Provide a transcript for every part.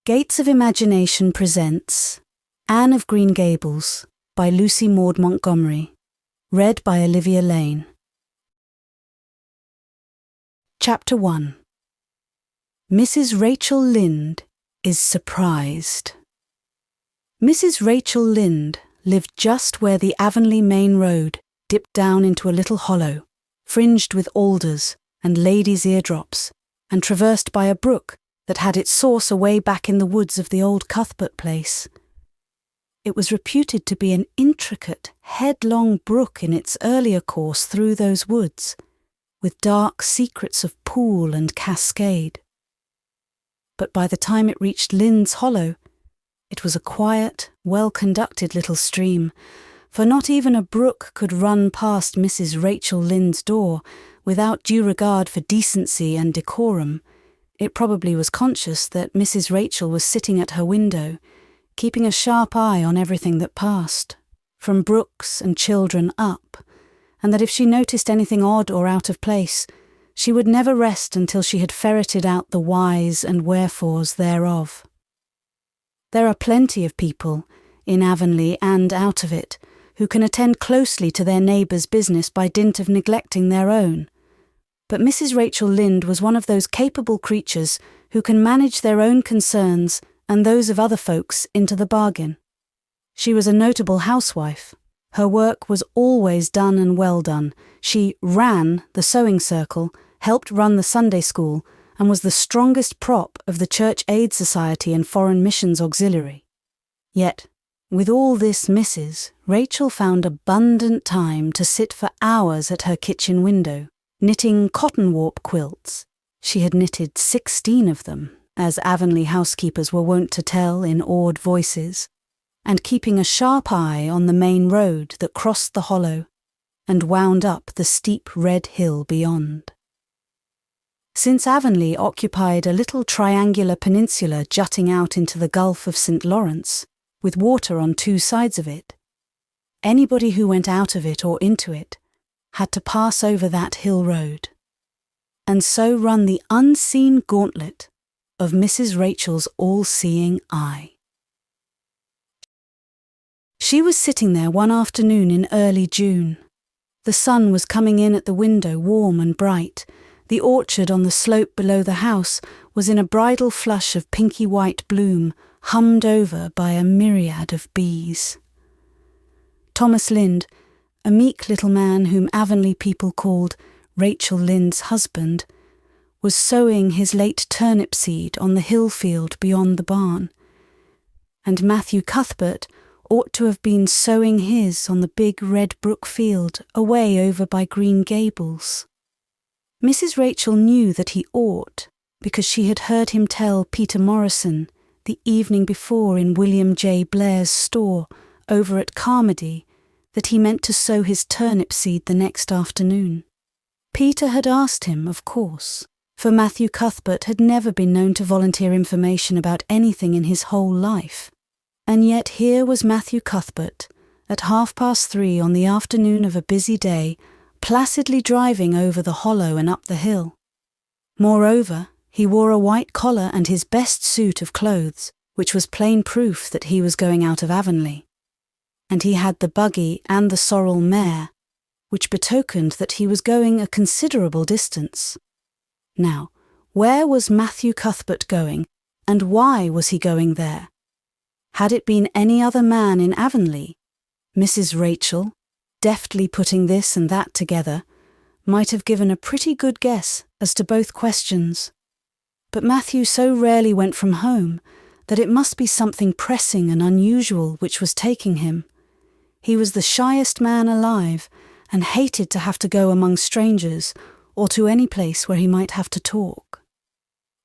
Gates of Imagination presents Anne of Green Gables by Lucy Maud Montgomery, read by Olivia Lane. Chapter 1. Mrs. Rachel Lynde is surprised. Mrs. Rachel Lynde lived just where the Avonlea main road dipped down into a little hollow, fringed with alders and ladies' eardrops, and traversed by a brook that had its source away back in the woods of the old Cuthbert place. It was reputed to be an intricate, headlong brook in its earlier course through those woods, with dark secrets of pool and cascade. But by the time it reached Lynde's Hollow, it was a quiet, well-conducted little stream, for not even a brook could run past Mrs. Rachel Lynde's door without due regard for decency and decorum. It probably was conscious that Mrs. Rachel was sitting at her window, keeping a sharp eye on everything that passed, from brooks and children up, and that if she noticed anything odd or out of place, she would never rest until she had ferreted out the whys and wherefores thereof. There are plenty of people, in Avonlea and out of it, who can attend closely to their neighbours' business by dint of neglecting their own. But Mrs. Rachel Lynde was one of those capable creatures who can manage their own concerns and those of other folks into the bargain. She was a notable housewife. Her work was always done and well done. She ran the sewing circle, helped run the Sunday school, and was the strongest prop of the Church Aid Society and Foreign Missions Auxiliary. Yet, with all this Mrs. Rachel found abundant time to sit for hours at her kitchen window, knitting cotton warp quilts. She had knitted 16 of them, as Avonlea housekeepers were wont to tell in awed voices, and keeping a sharp eye on the main road that crossed the hollow and wound up the steep red hill beyond. Since Avonlea occupied a little triangular peninsula jutting out into the Gulf of St. Lawrence, with water on two sides of it, anybody who went out of it or into it had to pass over that hill road, and so run the unseen gauntlet of Mrs. Rachel's all-seeing eye. She was sitting there one afternoon in early June. The sun was coming in at the window warm and bright. The orchard on the slope below the house was in a bridal flush of pinky-white bloom, hummed over by a myriad of bees. Thomas Lynde, a meek little man whom Avonlea people called Rachel Lynde's husband, was sowing his late turnip seed on the hill field beyond the barn, and Matthew Cuthbert ought to have been sowing his on the big red brook field away over by Green Gables. Mrs. Rachel knew that he ought, because she had heard him tell Peter Morrison the evening before in William J. Blair's store over at Carmody that he meant to sow his turnip seed the next afternoon. Peter had asked him, of course, for Matthew Cuthbert had never been known to volunteer information about anything in his whole life. And yet here was Matthew Cuthbert, at 3:30 on the afternoon of a busy day, placidly driving over the hollow and up the hill. Moreover, he wore a white collar and his best suit of clothes, which was plain proof that he was going out of Avonlea. And he had the buggy and the sorrel mare, which betokened that he was going a considerable distance. Now, where was Matthew Cuthbert going, and why was he going there? Had it been any other man in Avonlea, Mrs. Rachel, deftly putting this and that together, might have given a pretty good guess as to both questions. But Matthew so rarely went from home that it must be something pressing and unusual which was taking him. He was the shyest man alive, and hated to have to go among strangers or to any place where he might have to talk.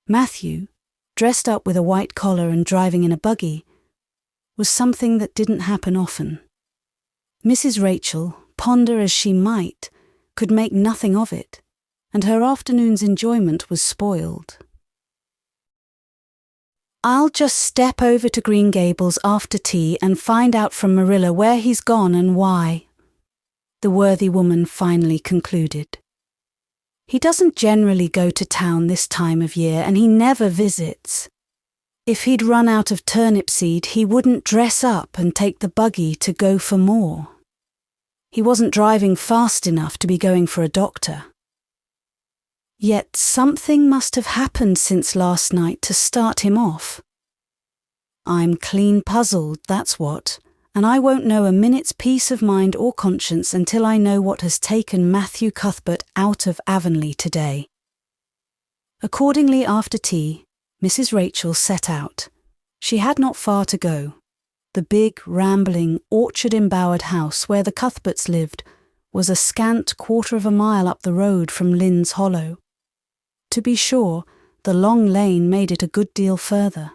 Matthew, dressed up with a white collar and driving in a buggy, was something that didn't happen often. Mrs. Rachel, ponder as she might, could make nothing of it, and her afternoon's enjoyment was spoiled. "I'll just step over to Green Gables after tea and find out from Marilla where he's gone and why," the worthy woman finally concluded. "He doesn't generally go to town this time of year, and he never visits. If he'd run out of turnip seed, he wouldn't dress up and take the buggy to go for more. He wasn't driving fast enough to be going for a doctor. Yet something must have happened since last night to start him off. I'm clean puzzled, that's what, and I won't know a minute's peace of mind or conscience until I know what has taken Matthew Cuthbert out of Avonlea today. Accordingly, after tea, Mrs. Rachel set out. She had not far to go. The big, rambling, orchard-embowered house where the Cuthberts lived was a scant quarter of a mile up the road from Lynde's Hollow. To be sure, the long lane made it a good deal further.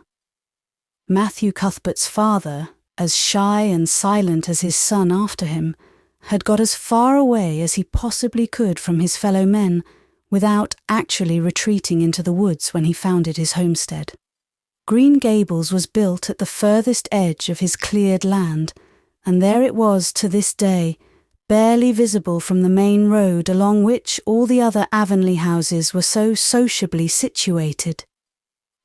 Matthew Cuthbert's father, as shy and silent as his son after him, had got as far away as he possibly could from his fellow men without actually retreating into the woods when he founded his homestead. Green Gables was built at the furthest edge of his cleared land, and there it was to this day, barely visible from the main road along which all the other Avonlea houses were so sociably situated.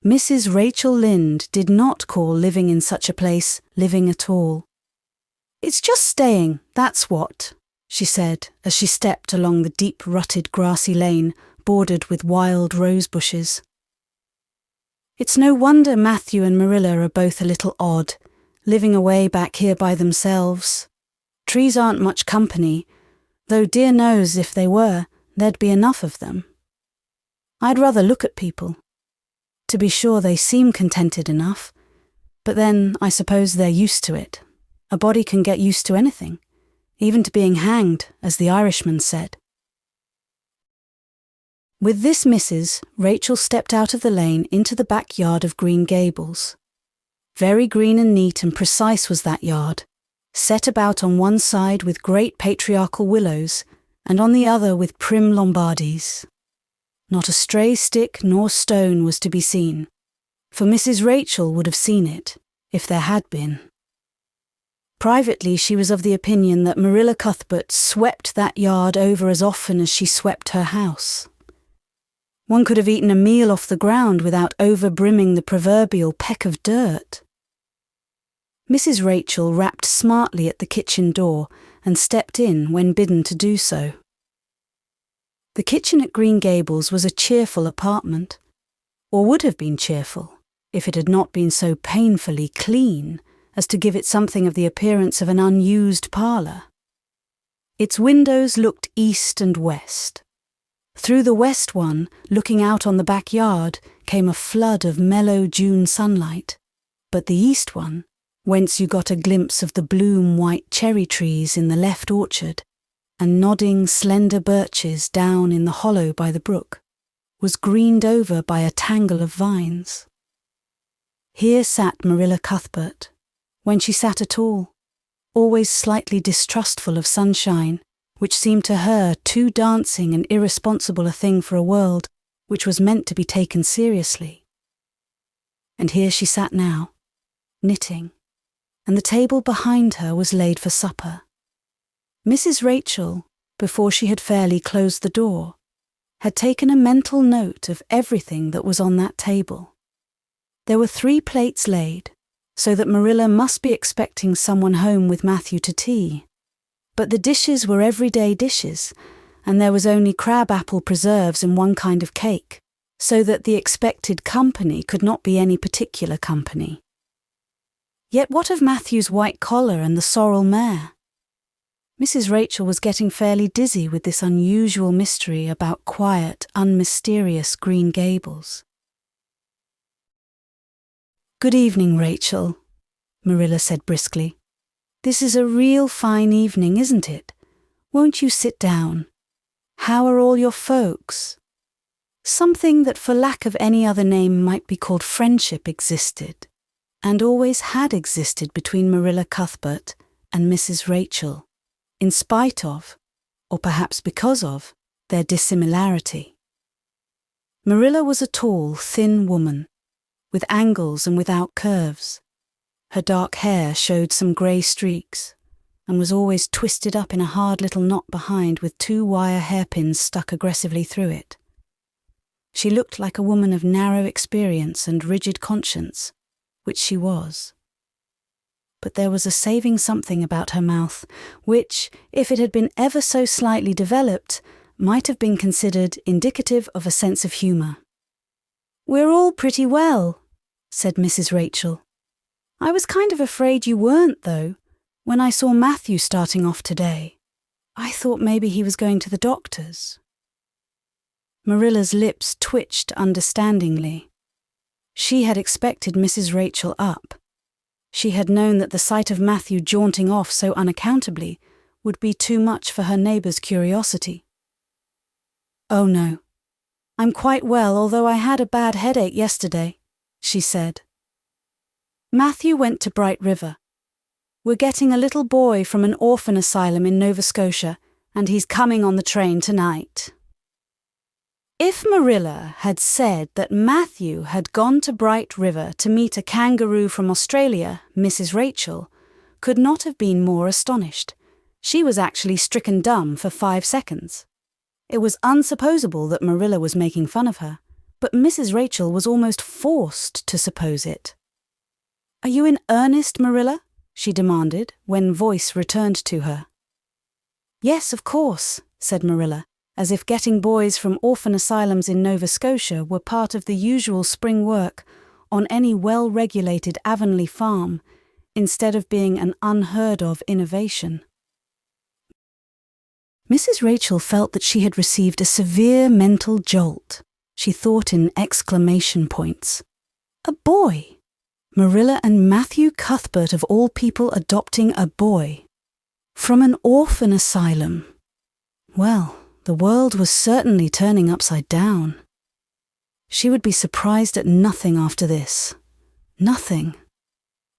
Mrs. Rachel Lynde did not call living in such a place living at all. "It's just staying, that's what," she said as she stepped along the deep-rutted grassy lane bordered with wild rose bushes. "It's no wonder Matthew and Marilla are both a little odd, living away back here by themselves. Trees aren't much company, though dear knows if they were, there'd be enough of them. I'd rather look at people. To be sure, they seem contented enough, but then I suppose they're used to it. A body can get used to anything, even to being hanged, as the Irishman said." With this missus, Rachel stepped out of the lane into the backyard of Green Gables. Very green and neat and precise was that yard, set about on one side with great patriarchal willows, and on the other with prim Lombardies. Not a stray stick nor stone was to be seen, for Mrs. Rachel would have seen it, if there had been. Privately, she was of the opinion that Marilla Cuthbert swept that yard over as often as she swept her house. One could have eaten a meal off the ground without over-brimming the proverbial peck of dirt. Mrs. Rachel rapped smartly at the kitchen door and stepped in when bidden to do so. The kitchen at Green Gables was a cheerful apartment, or would have been cheerful if it had not been so painfully clean as to give it something of the appearance of an unused parlour. Its windows looked east and west. Through the west one, looking out on the backyard, came a flood of mellow June sunlight, but the east one, whence you got a glimpse of the bloom-white cherry trees in the left orchard, and nodding slender birches down in the hollow by the brook, was greened over by a tangle of vines. Here sat Marilla Cuthbert, when she sat at all, always slightly distrustful of sunshine, which seemed to her too dancing and irresponsible a thing for a world which was meant to be taken seriously. And here she sat now, knitting, and the table behind her was laid for supper. Mrs. Rachel, before she had fairly closed the door, had taken a mental note of everything that was on that table. There were 3 plates laid, so that Marilla must be expecting someone home with Matthew to tea. But the dishes were everyday dishes, and there was only crab-apple preserves and one kind of cake, so that the expected company could not be any particular company. Yet what of Matthew's white collar and the sorrel mare? Mrs. Rachel was getting fairly dizzy with this unusual mystery about quiet, unmysterious Green Gables. "Good evening, Rachel," Marilla said briskly. "This is a real fine evening, isn't it? Won't you sit down? How are all your folks?" Something that for lack of any other name might be called friendship existed, and always had existed between Marilla Cuthbert and Mrs. Rachel, in spite of, or perhaps because of, their dissimilarity. Marilla was a tall, thin woman, with angles and without curves. Her dark hair showed some grey streaks, and was always twisted up in a hard little knot behind with 2 wire hairpins stuck aggressively through it. She looked like a woman of narrow experience and rigid conscience, which she was. But there was a saving something about her mouth, which, if it had been ever so slightly developed, might have been considered indicative of a sense of humour. "We're all pretty well," said Mrs. Rachel. "I was kind of afraid you weren't, though, when I saw Matthew starting off today. I thought maybe he was going to the doctor's." Marilla's lips twitched understandingly. She had expected Mrs. Rachel up. She had known that the sight of Matthew jaunting off so unaccountably would be too much for her neighbour's curiosity. "Oh no, I'm quite well, although I had a bad headache yesterday," she said. "Matthew went to Bright River. We're getting a little boy from an orphan asylum in Nova Scotia, and he's coming on the train tonight." If Marilla had said that Matthew had gone to Bright River to meet a kangaroo from Australia, Mrs. Rachel could not have been more astonished. She was actually stricken dumb for 5 seconds. It was unsupposable that Marilla was making fun of her, but Mrs. Rachel was almost forced to suppose it. "Are you in earnest, Marilla?" she demanded when voice returned to her. "Yes, of course," said Marilla, as if getting boys from orphan asylums in Nova Scotia were part of the usual spring work on any well-regulated Avonlea farm, instead of being an unheard-of innovation. Mrs. Rachel felt that she had received a severe mental jolt. She thought in exclamation points. A boy! Marilla and Matthew Cuthbert of all people adopting a boy. From an orphan asylum. Well, the world was certainly turning upside down. She would be surprised at nothing after this. Nothing.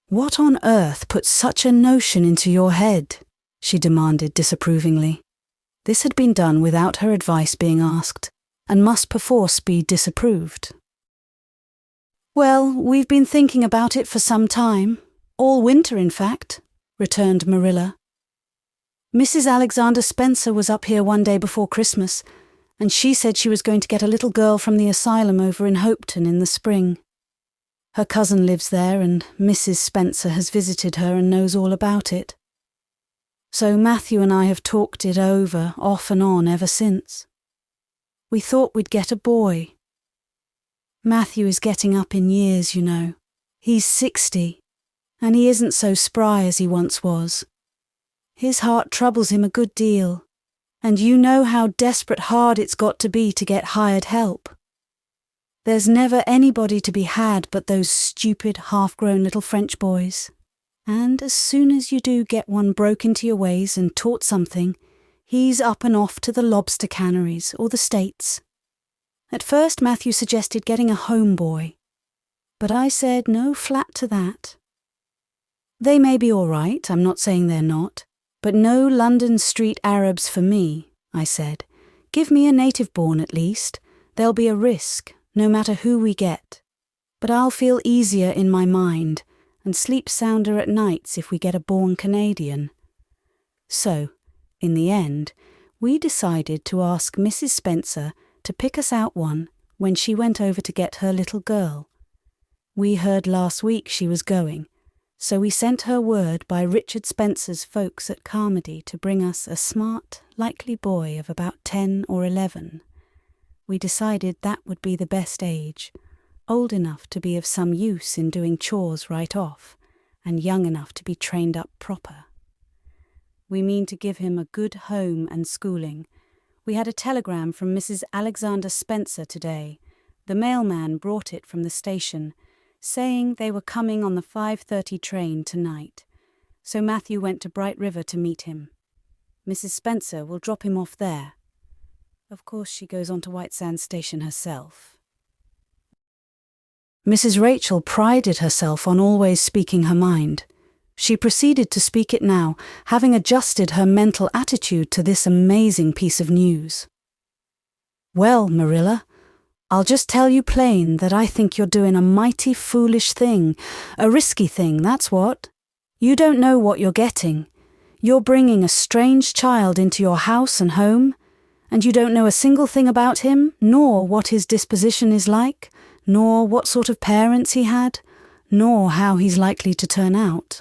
"What on earth put such a notion into your head?" she demanded disapprovingly. This had been done without her advice being asked, and must perforce be disapproved. "Well, we've been thinking about it for some time. All winter, in fact," returned Marilla. "Mrs. Alexander Spencer was up here one day before Christmas, and she said she was going to get a little girl from the asylum over in Hopeton in the spring. Her cousin lives there, and Mrs. Spencer has visited her and knows all about it. So Matthew and I have talked it over off and on ever since. We thought we'd get a boy. Matthew is getting up in years, you know. He's 60, and he isn't so spry as he once was. His heart troubles him a good deal, and you know how desperate hard it's got to be to get hired help. There's never anybody to be had but those stupid, half-grown little French boys. And as soon as you do get one broke into your ways and taught something, he's up and off to the lobster canneries or the States. At first Matthew suggested getting a home boy, but I said no flat to that. They may be all right, I'm not saying they're not, but no London street Arabs for me, I said. Give me a native-born at least. There'll be a risk, no matter who we get. But I'll feel easier in my mind and sleep sounder at nights if we get a born Canadian. So, in the end, we decided to ask Mrs. Spencer to pick us out one when she went over to get her little girl. We heard last week she was going, so we sent her word by Richard Spencer's folks at Carmody to bring us a smart, likely boy of about 10 or 11. We decided that would be the best age, old enough to be of some use in doing chores right off, and young enough to be trained up proper. We mean to give him a good home and schooling. We had a telegram from Mrs. Alexander Spencer today. The mailman brought it from the station, saying they were coming on the 5:30 train tonight. So Matthew went to Bright River to meet him. Mrs. Spencer will drop him off there. Of course she goes on to White Sands Station herself. Mrs. Rachel prided herself on always speaking her mind. She proceeded to speak it now, having adjusted her mental attitude to this amazing piece of news. "Well, Marilla, I'll just tell you plain that I think you're doing a mighty foolish thing, a risky thing, that's what. You don't know what you're getting. You're bringing a strange child into your house and home, and you don't know a single thing about him, nor what his disposition is like, nor what sort of parents he had, nor how he's likely to turn out.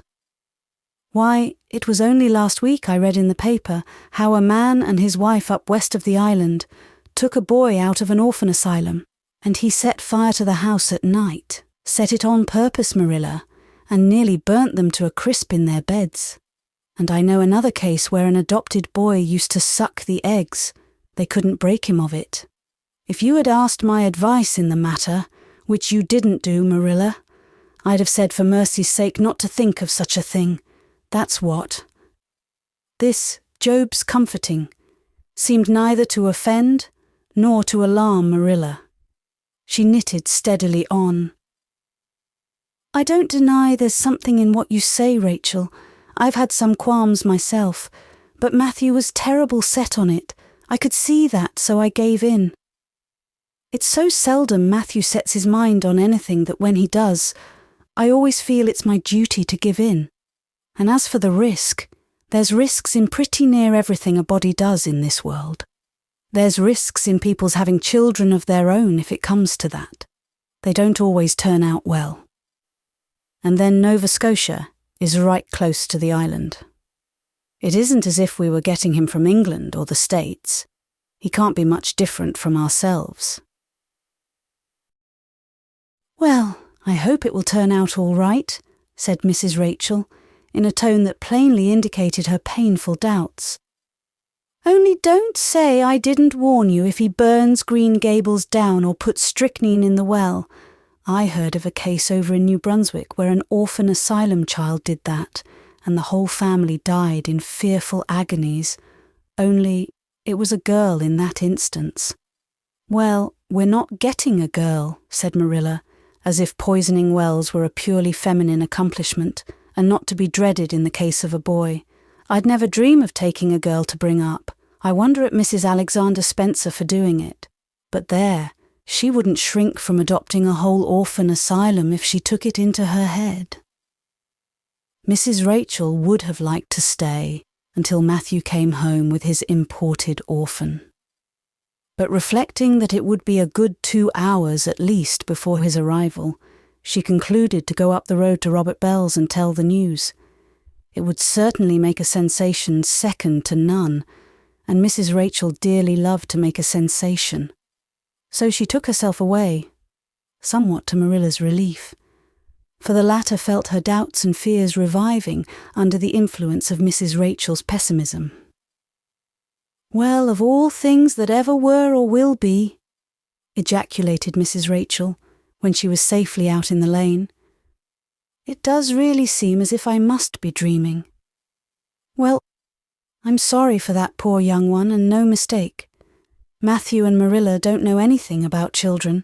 Why, it was only last week I read in the paper how a man and his wife up west of the island took a boy out of an orphan asylum, and he set fire to the house at night, set it on purpose, Marilla, and nearly burnt them to a crisp in their beds. And I know another case where an adopted boy used to suck the eggs. They couldn't break him of it. If you had asked my advice in the matter, which you didn't do, Marilla, I'd have said for mercy's sake not to think of such a thing. That's what. This, Job's comforting, seemed neither to offend nor to alarm Marilla. She knitted steadily on. I don't deny there's something in what you say, Rachel. I've had some qualms myself, but Matthew was terrible set on it. I could see that, so I gave in. It's so seldom Matthew sets his mind on anything that when he does, I always feel it's my duty to give in. And as for the risk, there's risks in pretty near everything a body does in this world. There's risks in people's having children of their own if it comes to that. They don't always turn out well. And then Nova Scotia is right close to the island. It isn't as if we were getting him from England or the States. He can't be much different from ourselves. Well, I hope it will turn out all right, said Mrs. Rachel, in a tone that plainly indicated her painful doubts. Only don't say I didn't warn you if he burns Green Gables down or puts strychnine in the well. I heard of a case over in New Brunswick where an orphan asylum child did that, and the whole family died in fearful agonies. Only it was a girl in that instance. Well, we're not getting a girl, said Marilla, as if poisoning wells were a purely feminine accomplishment, and not to be dreaded in the case of a boy. I'd never dream of taking a girl to bring up. I wonder at Mrs. Alexander Spencer for doing it. But there, she wouldn't shrink from adopting a whole orphan asylum if she took it into her head. Mrs. Rachel would have liked to stay until Matthew came home with his imported orphan. But reflecting that it would be a good 2 hours at least before his arrival, she concluded to go up the road to Robert Bell's and tell the news. It would certainly make a sensation second to none, and Mrs. Rachel dearly loved to make a sensation. So she took herself away, somewhat to Marilla's relief, for the latter felt her doubts and fears reviving under the influence of Mrs. Rachel's pessimism. Well, of all things that ever were or will be, ejaculated Mrs. Rachel, when she was safely out in the lane, it does really seem as if I must be dreaming. Well, I'm sorry for that poor young one, and no mistake. Matthew and Marilla don't know anything about children,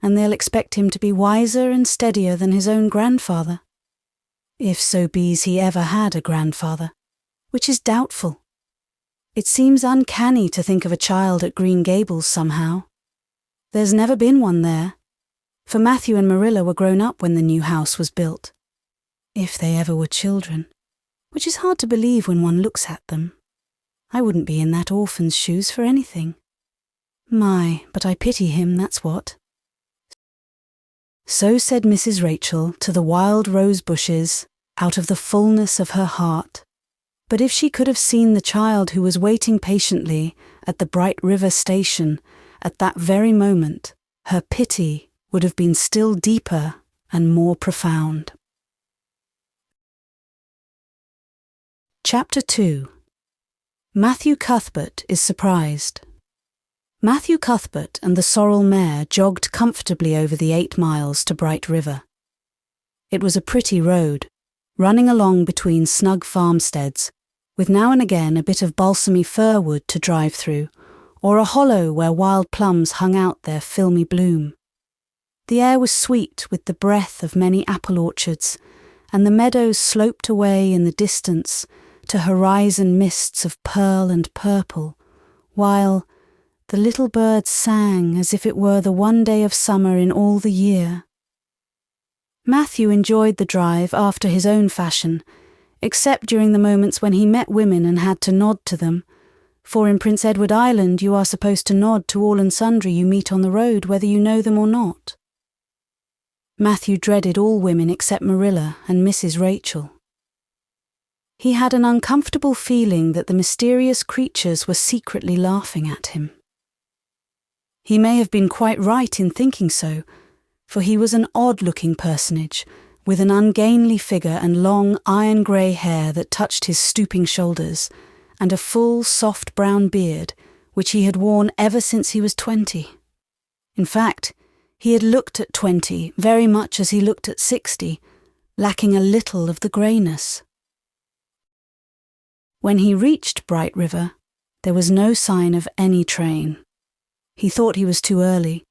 and they'll expect him to be wiser and steadier than his own grandfather. If so be's he ever had a grandfather, which is doubtful. It seems uncanny to think of a child at Green Gables somehow. There's never been one there, for Matthew and Marilla were grown up when the new house was built. If they ever were children, which is hard to believe when one looks at them. I wouldn't be in that orphan's shoes for anything. My, but I pity him, that's what. So said Mrs. Rachel to the wild rose bushes out of the fullness of her heart. But if she could have seen the child who was waiting patiently at the Bright River station at that very moment, her pity would have been still deeper and more profound. Chapter 2. Matthew Cuthbert is surprised. Matthew Cuthbert and the sorrel mare jogged comfortably over the 8 miles to Bright River. It was a pretty road, running along between snug farmsteads, with now and again a bit of balsamy fir wood to drive through, or a hollow where wild plums hung out their filmy bloom. The air was sweet with the breath of many apple orchards, and the meadows sloped away in the distance to horizon mists of pearl and purple, while the little birds sang as if it were the one day of summer in all the year. Matthew enjoyed the drive after his own fashion, except during the moments when he met women and had to nod to them, for in Prince Edward Island you are supposed to nod to all and sundry you meet on the road whether you know them or not. Matthew dreaded all women except Marilla and Mrs. Rachel. He had an uncomfortable feeling that the mysterious creatures were secretly laughing at him. He may have been quite right in thinking so, for he was an odd-looking personage, with an ungainly figure and long iron-grey hair that touched his stooping shoulders, and a full, soft brown beard, which he had worn ever since he was 20. In fact, he had looked at 20 very much as he looked at 60, lacking a little of the greyness. When he reached Bright River, there was no sign of any train. He thought he was too early,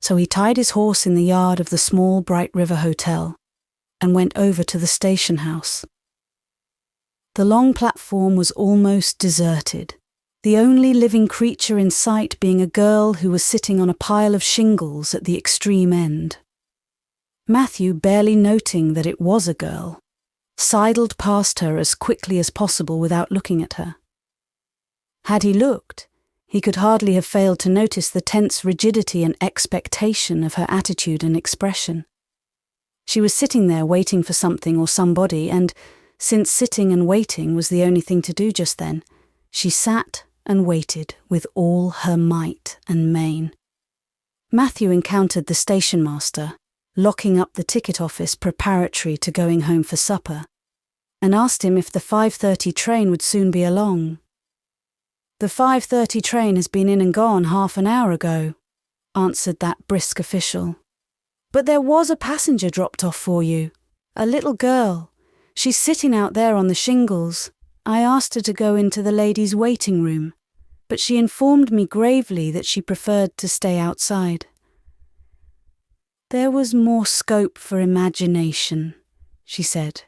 so he tied his horse in the yard of the small Bright River Hotel and went over to the station house. The long platform was almost deserted, the only living creature in sight being a girl who was sitting on a pile of shingles at the extreme end. Matthew, barely noting that it was a girl, sidled past her as quickly as possible without looking at her. Had he looked, he could hardly have failed to notice the tense rigidity and expectation of her attitude and expression. She was sitting there waiting for something or somebody, and, since sitting and waiting was the only thing to do just then, she sat and waited with all her might and main. Matthew encountered the station master, locking up the ticket office preparatory to going home for supper, and asked him if the 5:30 train would soon be along. "The 5:30 train has been in and gone half an hour ago," answered that brisk official. "But there was a passenger dropped off for you, a little girl. She's sitting out there on the shingles. I asked her to go into the ladies' waiting room, but she informed me gravely that she preferred to stay outside." "There was more scope for imagination," she said.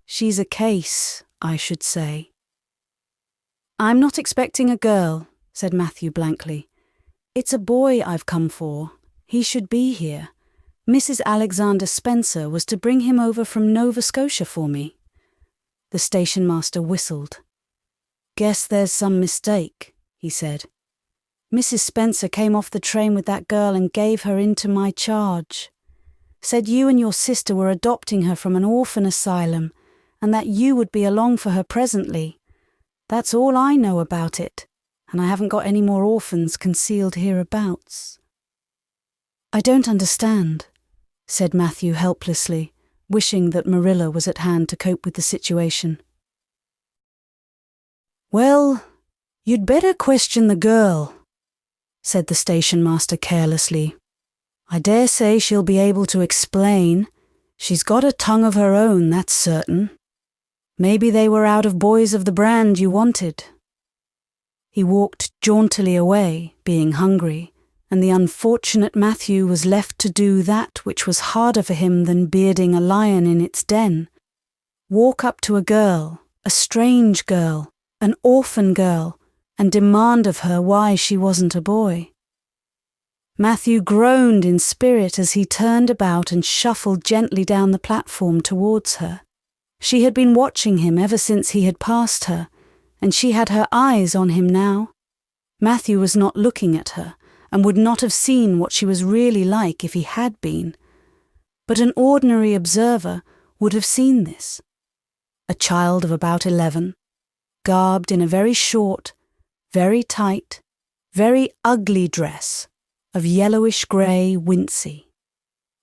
"She's a case, I should say." "I'm not expecting a girl," said Matthew blankly. "It's a boy I've come for. He should be here. Mrs. Alexander Spencer was to bring him over from Nova Scotia for me." The station master whistled. "Guess there's some mistake," he said. "Mrs. Spencer came off the train with that girl and gave her into my charge. Said you and your sister were adopting her from an orphan asylum and that you would be along for her presently. That's all I know about it, and I haven't got any more orphans concealed hereabouts." "I don't understand," said Matthew helplessly, wishing that Marilla was at hand to cope with the situation. "Well, you'd better question the girl," said the station master carelessly. "I dare say she'll be able to explain. She's got a tongue of her own, that's certain. Maybe they were out of boys of the brand you wanted." He walked jauntily away, being hungry, and the unfortunate Matthew was left to do that which was harder for him than bearding a lion in its den. Walk up to a girl, a strange girl, an orphan girl, and demand of her why she wasn't a boy. Matthew groaned in spirit as he turned about and shuffled gently down the platform towards her. She had been watching him ever since he had passed her, and she had her eyes on him now. Matthew was not looking at her, and would not have seen what she was really like if he had been. But an ordinary observer would have seen this. A child of about 11, garbed in a very short, very tight, very ugly dress of yellowish-grey wincey.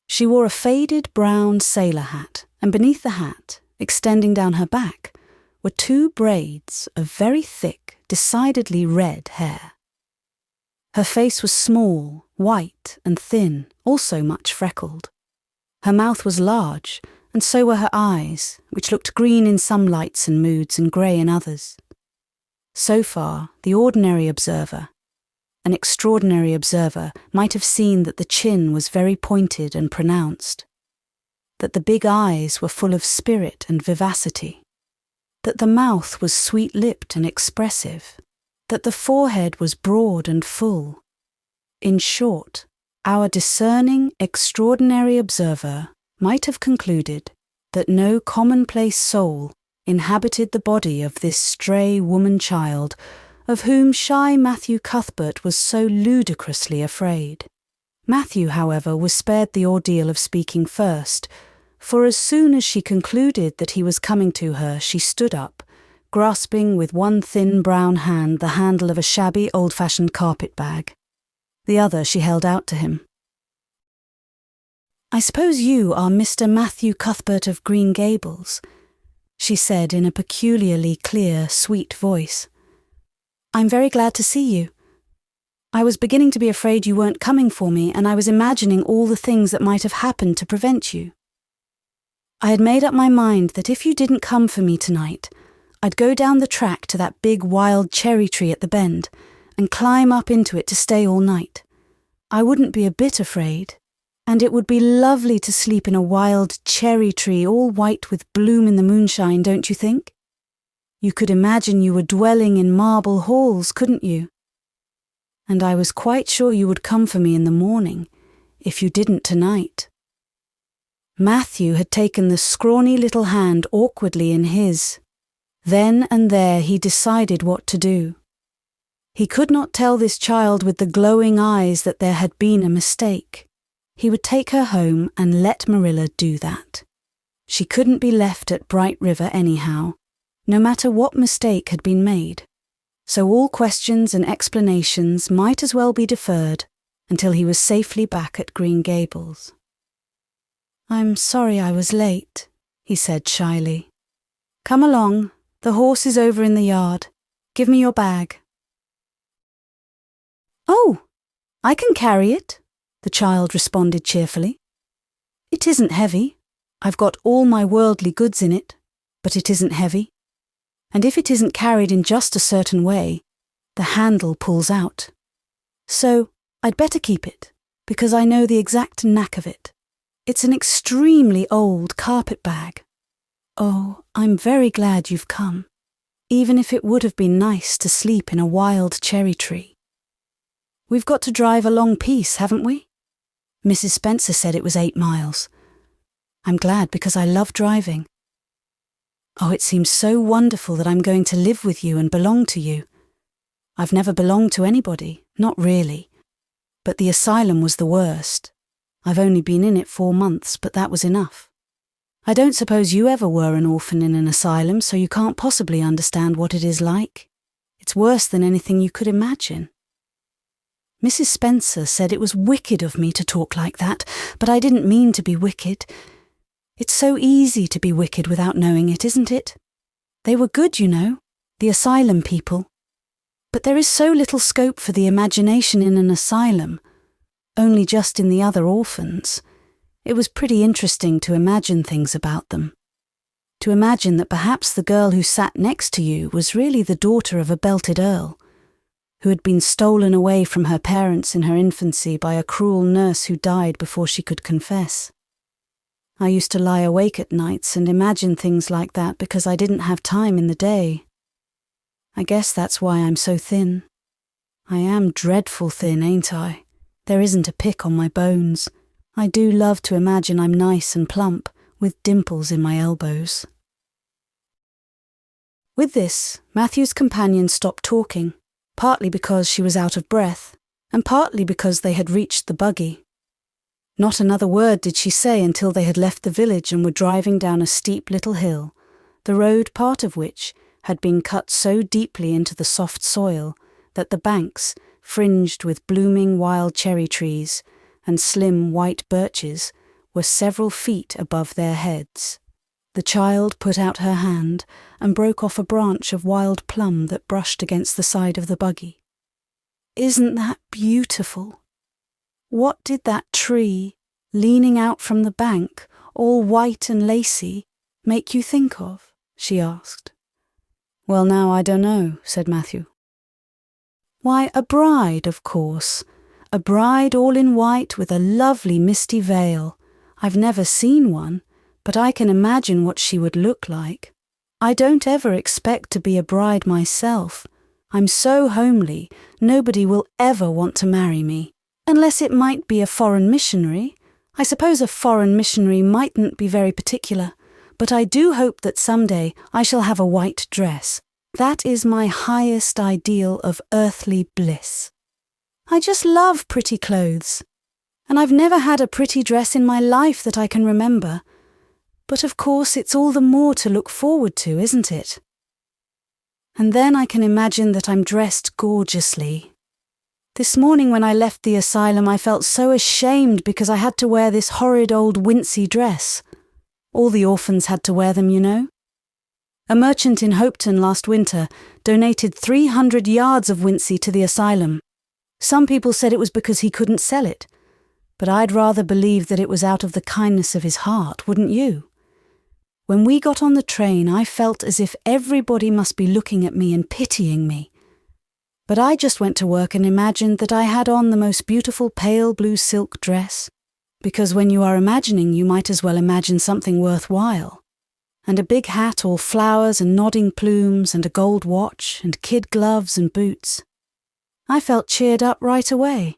She wore a faded brown sailor hat, and beneath the hat, extending down her back, were 2 braids of very thick, decidedly red hair. Her face was small, white and thin, also much freckled. Her mouth was large, and so were her eyes, which looked green in some lights and moods and grey in others. So far, the ordinary observer, an extraordinary observer, might have seen that the chin was very pointed and pronounced, that the big eyes were full of spirit and vivacity, that the mouth was sweet-lipped and expressive, that the forehead was broad and full. In short, our discerning, extraordinary observer might have concluded that no commonplace soul inhabited the body of this stray woman-child of whom shy Matthew Cuthbert was so ludicrously afraid. Matthew, however, was spared the ordeal of speaking first, for as soon as she concluded that he was coming to her, she stood up, grasping with one thin brown hand the handle of a shabby old-fashioned carpet bag. The other she held out to him. "I suppose you are Mr. Matthew Cuthbert of Green Gables," she said in a peculiarly clear, sweet voice. "I'm very glad to see you. I was beginning to be afraid you weren't coming for me, and I was imagining all the things that might have happened to prevent you. I had made up my mind that if you didn't come for me tonight, I'd go down the track to that big wild cherry tree at the bend and climb up into it to stay all night. I wouldn't be a bit afraid, and it would be lovely to sleep in a wild cherry tree all white with bloom in the moonshine, don't you think? You could imagine you were dwelling in marble halls, couldn't you? And I was quite sure you would come for me in the morning, if you didn't tonight." Matthew had taken the scrawny little hand awkwardly in his. Then and there he decided what to do. He could not tell this child with the glowing eyes that there had been a mistake. He would take her home and let Marilla do that. She couldn't be left at Bright River anyhow, no matter what mistake had been made. So all questions and explanations might as well be deferred until he was safely back at Green Gables. "I'm sorry I was late," he said shyly. "Come along, the horse is over in the yard. Give me your bag." "Oh, I can carry it," the child responded cheerfully. "It isn't heavy. I've got all my worldly goods in it, but it isn't heavy. And if it isn't carried in just a certain way, the handle pulls out. So I'd better keep it, because I know the exact knack of it. It's an extremely old carpet bag. Oh, I'm very glad you've come, even if it would have been nice to sleep in a wild cherry tree. We've got to drive a long piece, haven't we? Mrs. Spencer said it was 8 miles. I'm glad because I love driving. Oh, it seems so wonderful that I'm going to live with you and belong to you. I've never belonged to anybody, not really. But the asylum was the worst. I've only been in it 4 months, but that was enough. I don't suppose you ever were an orphan in an asylum, so you can't possibly understand what it is like. It's worse than anything you could imagine. Mrs. Spencer said it was wicked of me to talk like that, but I didn't mean to be wicked. It's so easy to be wicked without knowing it, isn't it? They were good, you know, the asylum people. But there is so little scope for the imagination in an asylum, only just in the other orphans. It was pretty interesting to imagine things about them. To imagine that perhaps the girl who sat next to you was really the daughter of a belted earl, who had been stolen away from her parents in her infancy by a cruel nurse who died before she could confess. I used to lie awake at nights and imagine things like that because I didn't have time in the day. I guess that's why I'm so thin. I am dreadful thin, ain't I? There isn't a pick on my bones. I do love to imagine I'm nice and plump, with dimples in my elbows. With this, Matthew's companion stopped talking, partly because she was out of breath, and partly because they had reached the buggy. Not another word did she say until they had left the village and were driving down a steep little hill, the road part of which had been cut so deeply into the soft soil that the banks, fringed with blooming wild cherry trees and slim white birches, were several feet above their heads. The child put out her hand and broke off a branch of wild plum that brushed against the side of the buggy. "Isn't that beautiful? What did that tree, leaning out from the bank, all white and lacy, make you think of?" she asked. "Well, now I don't know," said Matthew. "Why, a bride, of course. A bride all in white with a lovely misty veil. I've never seen one, but I can imagine what she would look like. I don't ever expect to be a bride myself. I'm so homely, nobody will ever want to marry me. Unless it might be a foreign missionary. I suppose a foreign missionary mightn't be very particular, but I do hope that someday I shall have a white dress. That is my highest ideal of earthly bliss. I just love pretty clothes. And I've never had a pretty dress in my life that I can remember. But of course it's all the more to look forward to, isn't it? And then I can imagine that I'm dressed gorgeously. This morning when I left the asylum I felt so ashamed because I had to wear this horrid old wincey dress. All the orphans had to wear them, you know. A merchant in Hopeton last winter donated 300 yards of wincey to the asylum. Some people said it was because he couldn't sell it, but I'd rather believe that it was out of the kindness of his heart, wouldn't you? When we got on the train, I felt as if everybody must be looking at me and pitying me. But I just went to work and imagined that I had on the most beautiful pale blue silk dress, because when you are imagining, you might as well imagine something worthwhile. And a big hat all flowers and nodding plumes and a gold watch and kid gloves and boots. I felt cheered up right away,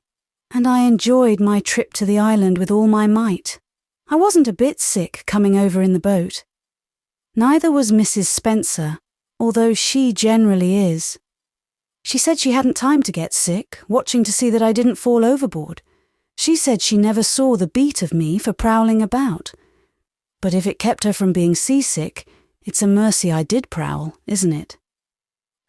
and I enjoyed my trip to the island with all my might. I wasn't a bit sick coming over in the boat. Neither was Mrs. Spencer, although she generally is. She said she hadn't time to get sick, watching to see that I didn't fall overboard. She said she never saw the beat of me for prowling about. But if it kept her from being seasick, it's a mercy I did prowl, isn't it?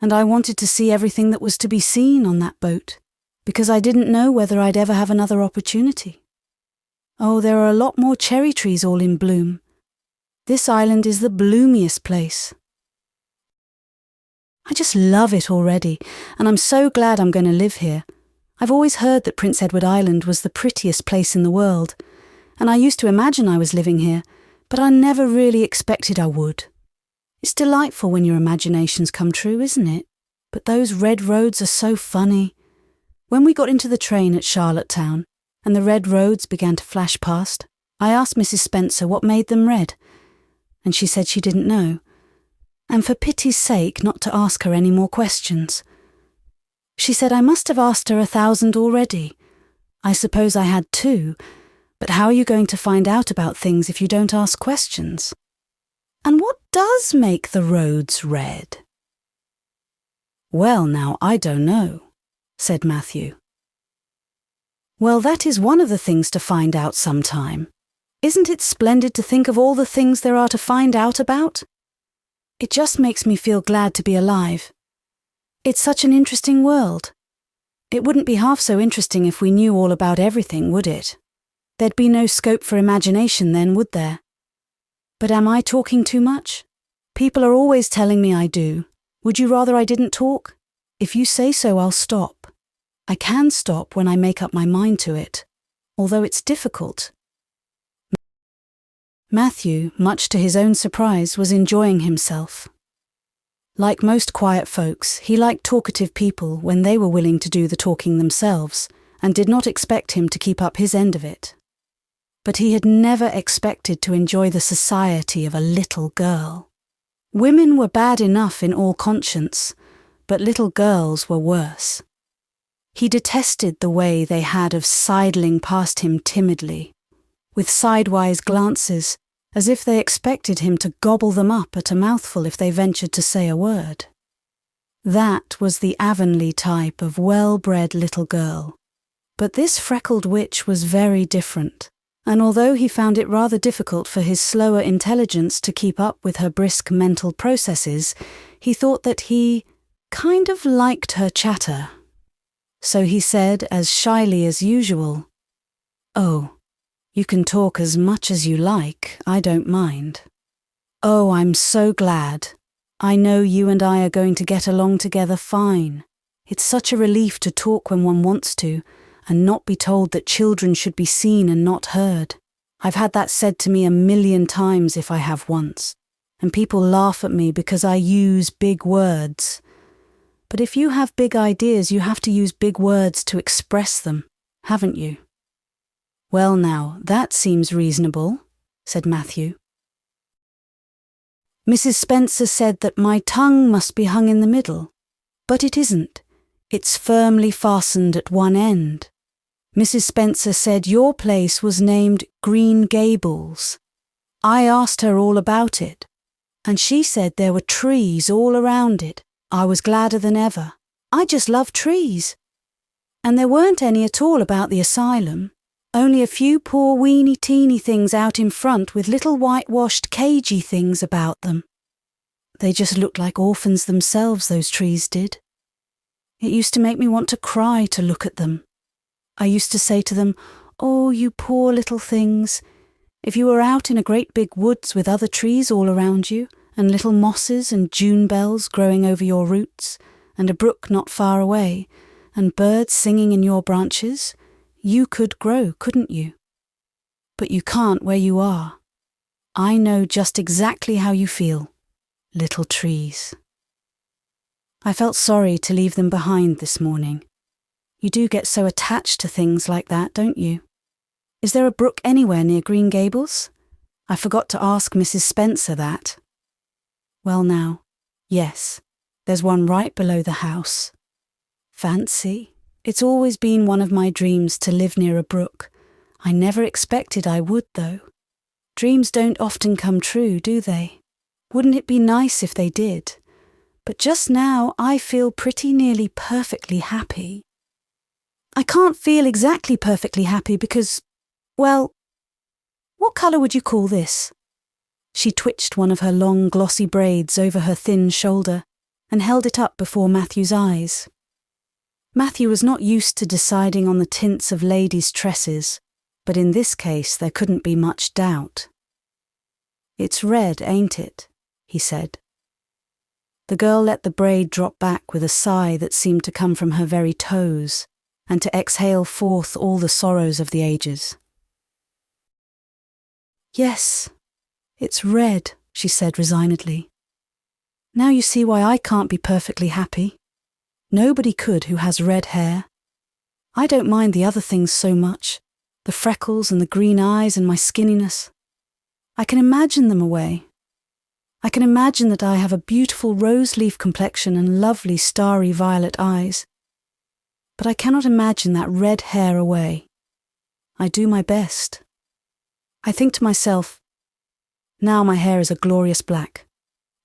And I wanted to see everything that was to be seen on that boat, because I didn't know whether I'd ever have another opportunity. Oh, there are a lot more cherry trees all in bloom. This island is the bloomiest place. I just love it already, and I'm so glad I'm going to live here. I've always heard that Prince Edward Island was the prettiest place in the world, and I used to imagine I was living here, but I never really expected I would. It's delightful when your imaginations come true, isn't it? But those red roads are so funny. When we got into the train at Charlottetown, and the red roads began to flash past, I asked Mrs. Spencer what made them red, and she said she didn't know, and for pity's sake not to ask her any more questions. She said I must have asked her 1,000 already. I suppose I had too, but how are you going to find out about things if you don't ask questions? And what does make the roads red? Well, now, I don't know, said Matthew. Well, that is one of the things to find out sometime. Isn't it splendid to think of all the things there are to find out about? It just makes me feel glad to be alive. It's such an interesting world. It wouldn't be half so interesting if we knew all about everything, would it? There'd be no scope for imagination then, would there? But am I talking too much? People are always telling me I do. Would you rather I didn't talk? If you say so, I'll stop. I can stop when I make up my mind to it, although it's difficult. Matthew, much to his own surprise, was enjoying himself. Like most quiet folks, he liked talkative people when they were willing to do the talking themselves, and did not expect him to keep up his end of it. But he had never expected to enjoy the society of a little girl. Women were bad enough in all conscience, but little girls were worse. He detested the way they had of sidling past him timidly, with sidewise glances, as if they expected him to gobble them up at a mouthful if they ventured to say a word. That was the Avonlea type of well-bred little girl. But this freckled witch was very different, and although he found it rather difficult for his slower intelligence to keep up with her brisk mental processes, he thought that he kind of liked her chatter. So he said, as shyly as usual, "Oh, you can talk as much as you like, I don't mind. Oh, I'm so glad. I know you and I are going to get along together fine. It's such a relief to talk when one wants to, and not be told that children should be seen and not heard. I've had that said to me 1,000,000 times if I have once, and people laugh at me because I use big words. But if you have big ideas, you have to use big words to express them, haven't you?" "Well now, that seems reasonable," said Matthew. "Mrs. Spencer said that my tongue must be hung in the middle, but it isn't. It's firmly fastened at one end. Mrs. Spencer said your place was named Green Gables. I asked her all about it, and she said there were trees all around it. I was gladder than ever. I just love trees. And there weren't any at all about the asylum. Only a few poor weeny-teeny things out in front with little whitewashed cagey things about them. They just looked like orphans themselves, those trees did. It used to make me want to cry to look at them. I used to say to them, "Oh, you poor little things. If you were out in a great big woods with other trees all around you, and little mosses and June bells growing over your roots, and a brook not far away, and birds singing in your branches, you could grow, couldn't you? But you can't where you are. I know just exactly how you feel, little trees." I felt sorry to leave them behind this morning. You do get so attached to things like that, don't you? Is there a brook anywhere near Green Gables? I forgot to ask Mrs. Spencer that. Well now, yes, there's one right below the house. Fancy, it's always been one of my dreams to live near a brook. I never expected I would, though. Dreams don't often come true, do they? Wouldn't it be nice if they did? But just now I feel pretty nearly perfectly happy. I can't feel exactly perfectly happy because, well, what colour would you call this? She twitched one of her long glossy braids over her thin shoulder and held it up before Matthew's eyes. Matthew was not used to deciding on the tints of ladies' tresses, but in this case there couldn't be much doubt. "It's red, ain't it?" he said. The girl let the braid drop back with a sigh that seemed to come from her very toes, and to exhale forth all the sorrows of the ages. "Yes, it's red," she said resignedly. "Now you see why I can't be perfectly happy. Nobody could who has red hair. I don't mind the other things so much, the freckles and the green eyes and my skinniness. I can imagine them away. I can imagine that I have a beautiful rose-leaf complexion and lovely starry violet eyes. But I cannot imagine that red hair away. I do my best. I think to myself, now my hair is a glorious black,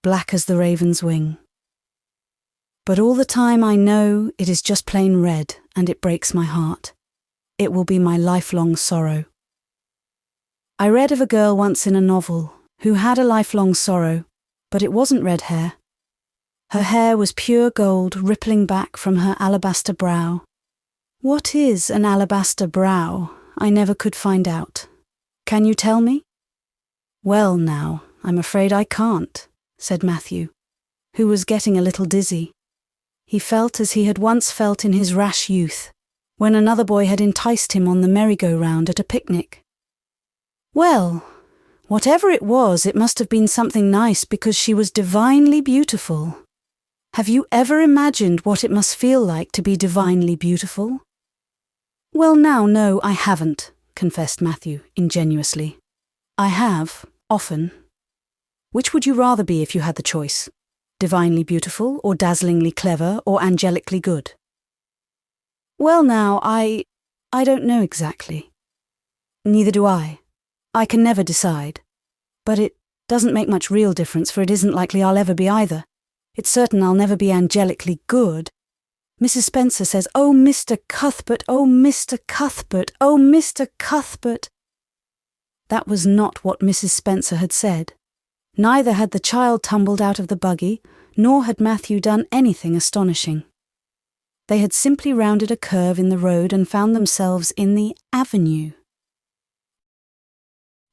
black as the raven's wing. But all the time I know it is just plain red, and it breaks my heart. It will be my lifelong sorrow. I read of a girl once in a novel who had a lifelong sorrow, but it wasn't red hair. Her hair was pure gold rippling back from her alabaster brow. What is an alabaster brow? I never could find out. Can you tell me? Well now, I'm afraid I can't, said Matthew, who was getting a little dizzy. He felt as he had once felt in his rash youth, when another boy had enticed him on the merry-go-round at a picnic. Well, whatever it was, it must have been something nice because she was divinely beautiful. Have you ever imagined what it must feel like to be divinely beautiful? Well now, no, I haven't, confessed Matthew ingenuously. I have, often. Which would you rather be if you had the choice? Divinely beautiful, or dazzlingly clever, or angelically good? Well now, I don't know exactly. Neither do I. I can never decide. But it doesn't make much real difference, for it isn't likely I'll ever be either. It's certain I'll never be angelically good. Mrs. Spencer says, "Oh, Mr. Cuthbert, oh, Mr. Cuthbert, oh, Mr. Cuthbert." That was not what Mrs. Spencer had said. Neither had the child tumbled out of the buggy, nor had Matthew done anything astonishing. They had simply rounded a curve in the road and found themselves in the avenue.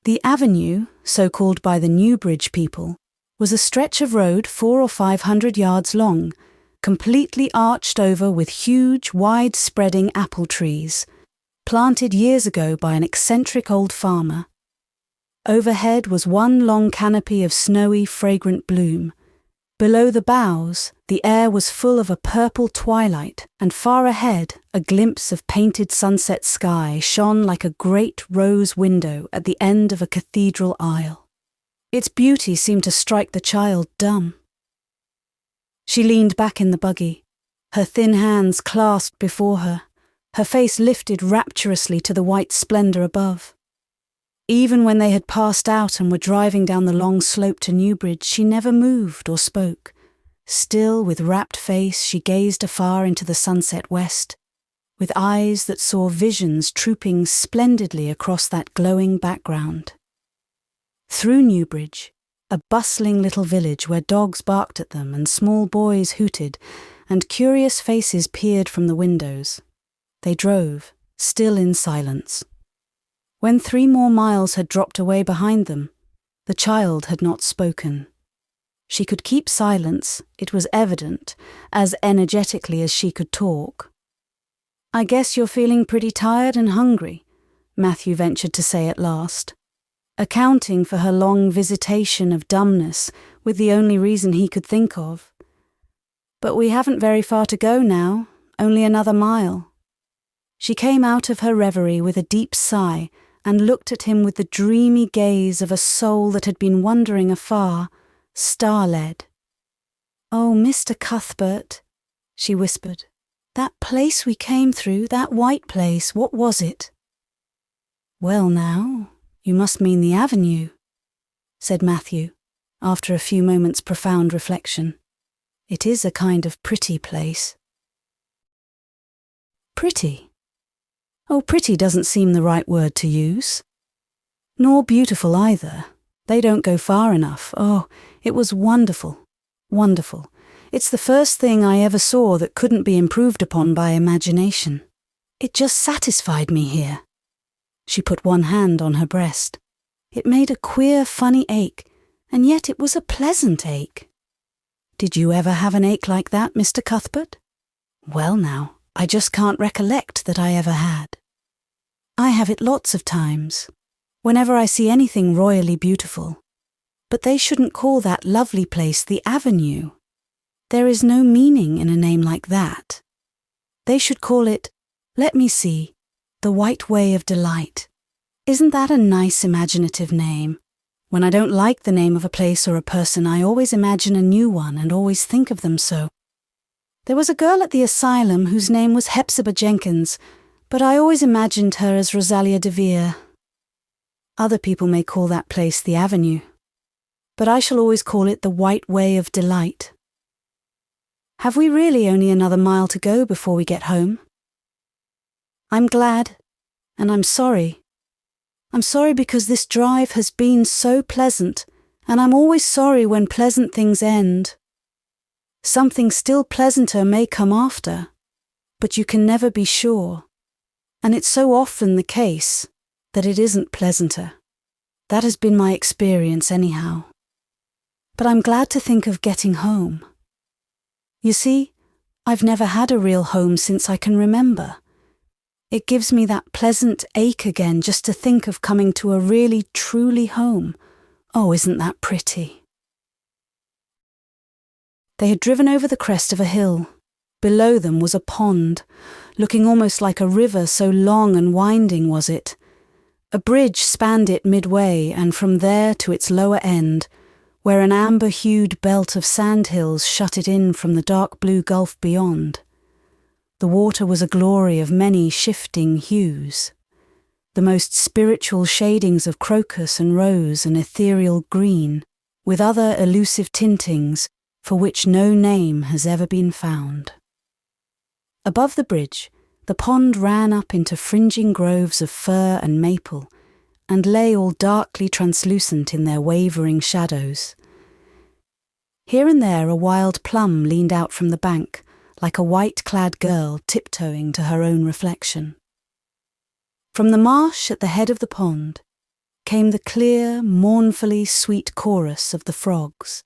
The avenue, so called by the Newbridge people, was a stretch of road 400 or 500 yards long, completely arched over with huge, wide-spreading apple trees, planted years ago by an eccentric old farmer. Overhead was one long canopy of snowy, fragrant bloom. Below the boughs, the air was full of a purple twilight, and far ahead, a glimpse of painted sunset sky shone like a great rose window at the end of a cathedral aisle. Its beauty seemed to strike the child dumb. She leaned back in the buggy, her thin hands clasped before her, her face lifted rapturously to the white splendour above. Even when they had passed out and were driving down the long slope to Newbridge, she never moved or spoke. Still, with rapt face, she gazed afar into the sunset west, with eyes that saw visions trooping splendidly across that glowing background. Through Newbridge, a bustling little village where dogs barked at them and small boys hooted, and curious faces peered from the windows. They drove, still in silence. When 3 more miles had dropped away behind them, the child had not spoken. She could keep silence, it was evident, as energetically as she could talk. "I guess you're feeling pretty tired and hungry," Matthew ventured to say at last, accounting for her long visitation of dumbness with the only reason he could think of. "But we haven't very far to go now, only another mile." She came out of her reverie with a deep sigh and looked at him with the dreamy gaze of a soul that had been wandering afar, star-led. "Oh, Mr. Cuthbert," she whispered, "that place we came through, that white place, what was it?" "Well now, you must mean the avenue," said Matthew, after a few moments' profound reflection. "It is a kind of pretty place." Pretty? Oh, pretty doesn't seem the right word to use. Nor beautiful either. They don't go far enough. Oh, it was wonderful. Wonderful. It's the first thing I ever saw that couldn't be improved upon by imagination. It just satisfied me here. She put one hand on her breast. It made a queer, funny ache, and yet it was a pleasant ache. Did you ever have an ache like that, Mr. Cuthbert? Well now, I just can't recollect that I ever had. I have it lots of times, whenever I see anything royally beautiful. But they shouldn't call that lovely place the Avenue. There is no meaning in a name like that. They should call it, let me see, the White Way of Delight. Isn't that a nice imaginative name? When I don't like the name of a place or a person, I always imagine a new one and always think of them so. There was a girl at the asylum whose name was Hepzibah Jenkins, but I always imagined her as Rosalia de Vere. Other people may call that place the Avenue, but I shall always call it the White Way of Delight. Have we really only another mile to go before we get home? I'm glad, and I'm sorry. I'm sorry because this drive has been so pleasant, and I'm always sorry when pleasant things end. Something still pleasanter may come after, but you can never be sure. And it's so often the case that it isn't pleasanter. That has been my experience anyhow. But I'm glad to think of getting home. You see, I've never had a real home since I can remember. It gives me that pleasant ache again just to think of coming to a really, truly home. Oh, isn't that pretty? They had driven over the crest of a hill. Below them was a pond, looking almost like a river, so long and winding was it. A bridge spanned it midway, and from there to its lower end, where an amber-hued belt of sandhills shut it in from the dark blue gulf beyond. The water was a glory of many shifting hues, the most spiritual shadings of crocus and rose and ethereal green, with other elusive tintings for which no name has ever been found. Above the bridge, the pond ran up into fringing groves of fir and maple, and lay all darkly translucent in their wavering shadows. Here and there a wild plum leaned out from the bank, like a white-clad girl tiptoeing to her own reflection. From the marsh at the head of the pond came the clear, mournfully sweet chorus of the frogs.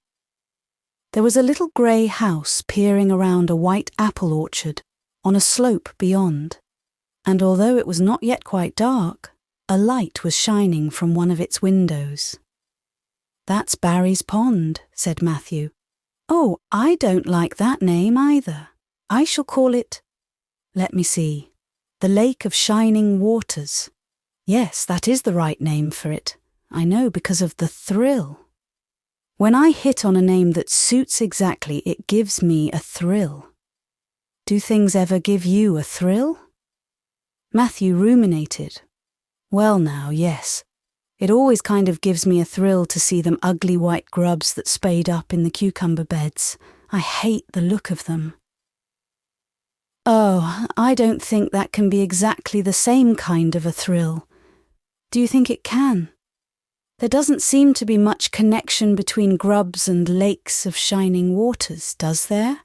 There was a little grey house peering around a white apple orchard on a slope beyond, and although it was not yet quite dark, a light was shining from one of its windows. "That's Barry's Pond," said Matthew. "Oh, I don't like that name either. I shall call it, let me see, the Lake of Shining Waters. Yes, that is the right name for it. I know, because of the thrill. When I hit on a name that suits exactly, it gives me a thrill. Do things ever give you a thrill?" Matthew ruminated. "Well now, yes. It always kind of gives me a thrill to see them ugly white grubs that spade up in the cucumber beds. I hate the look of them." Oh, I don't think that can be exactly the same kind of a thrill. Do you think it can? There doesn't seem to be much connection between grubs and lakes of shining waters, does there?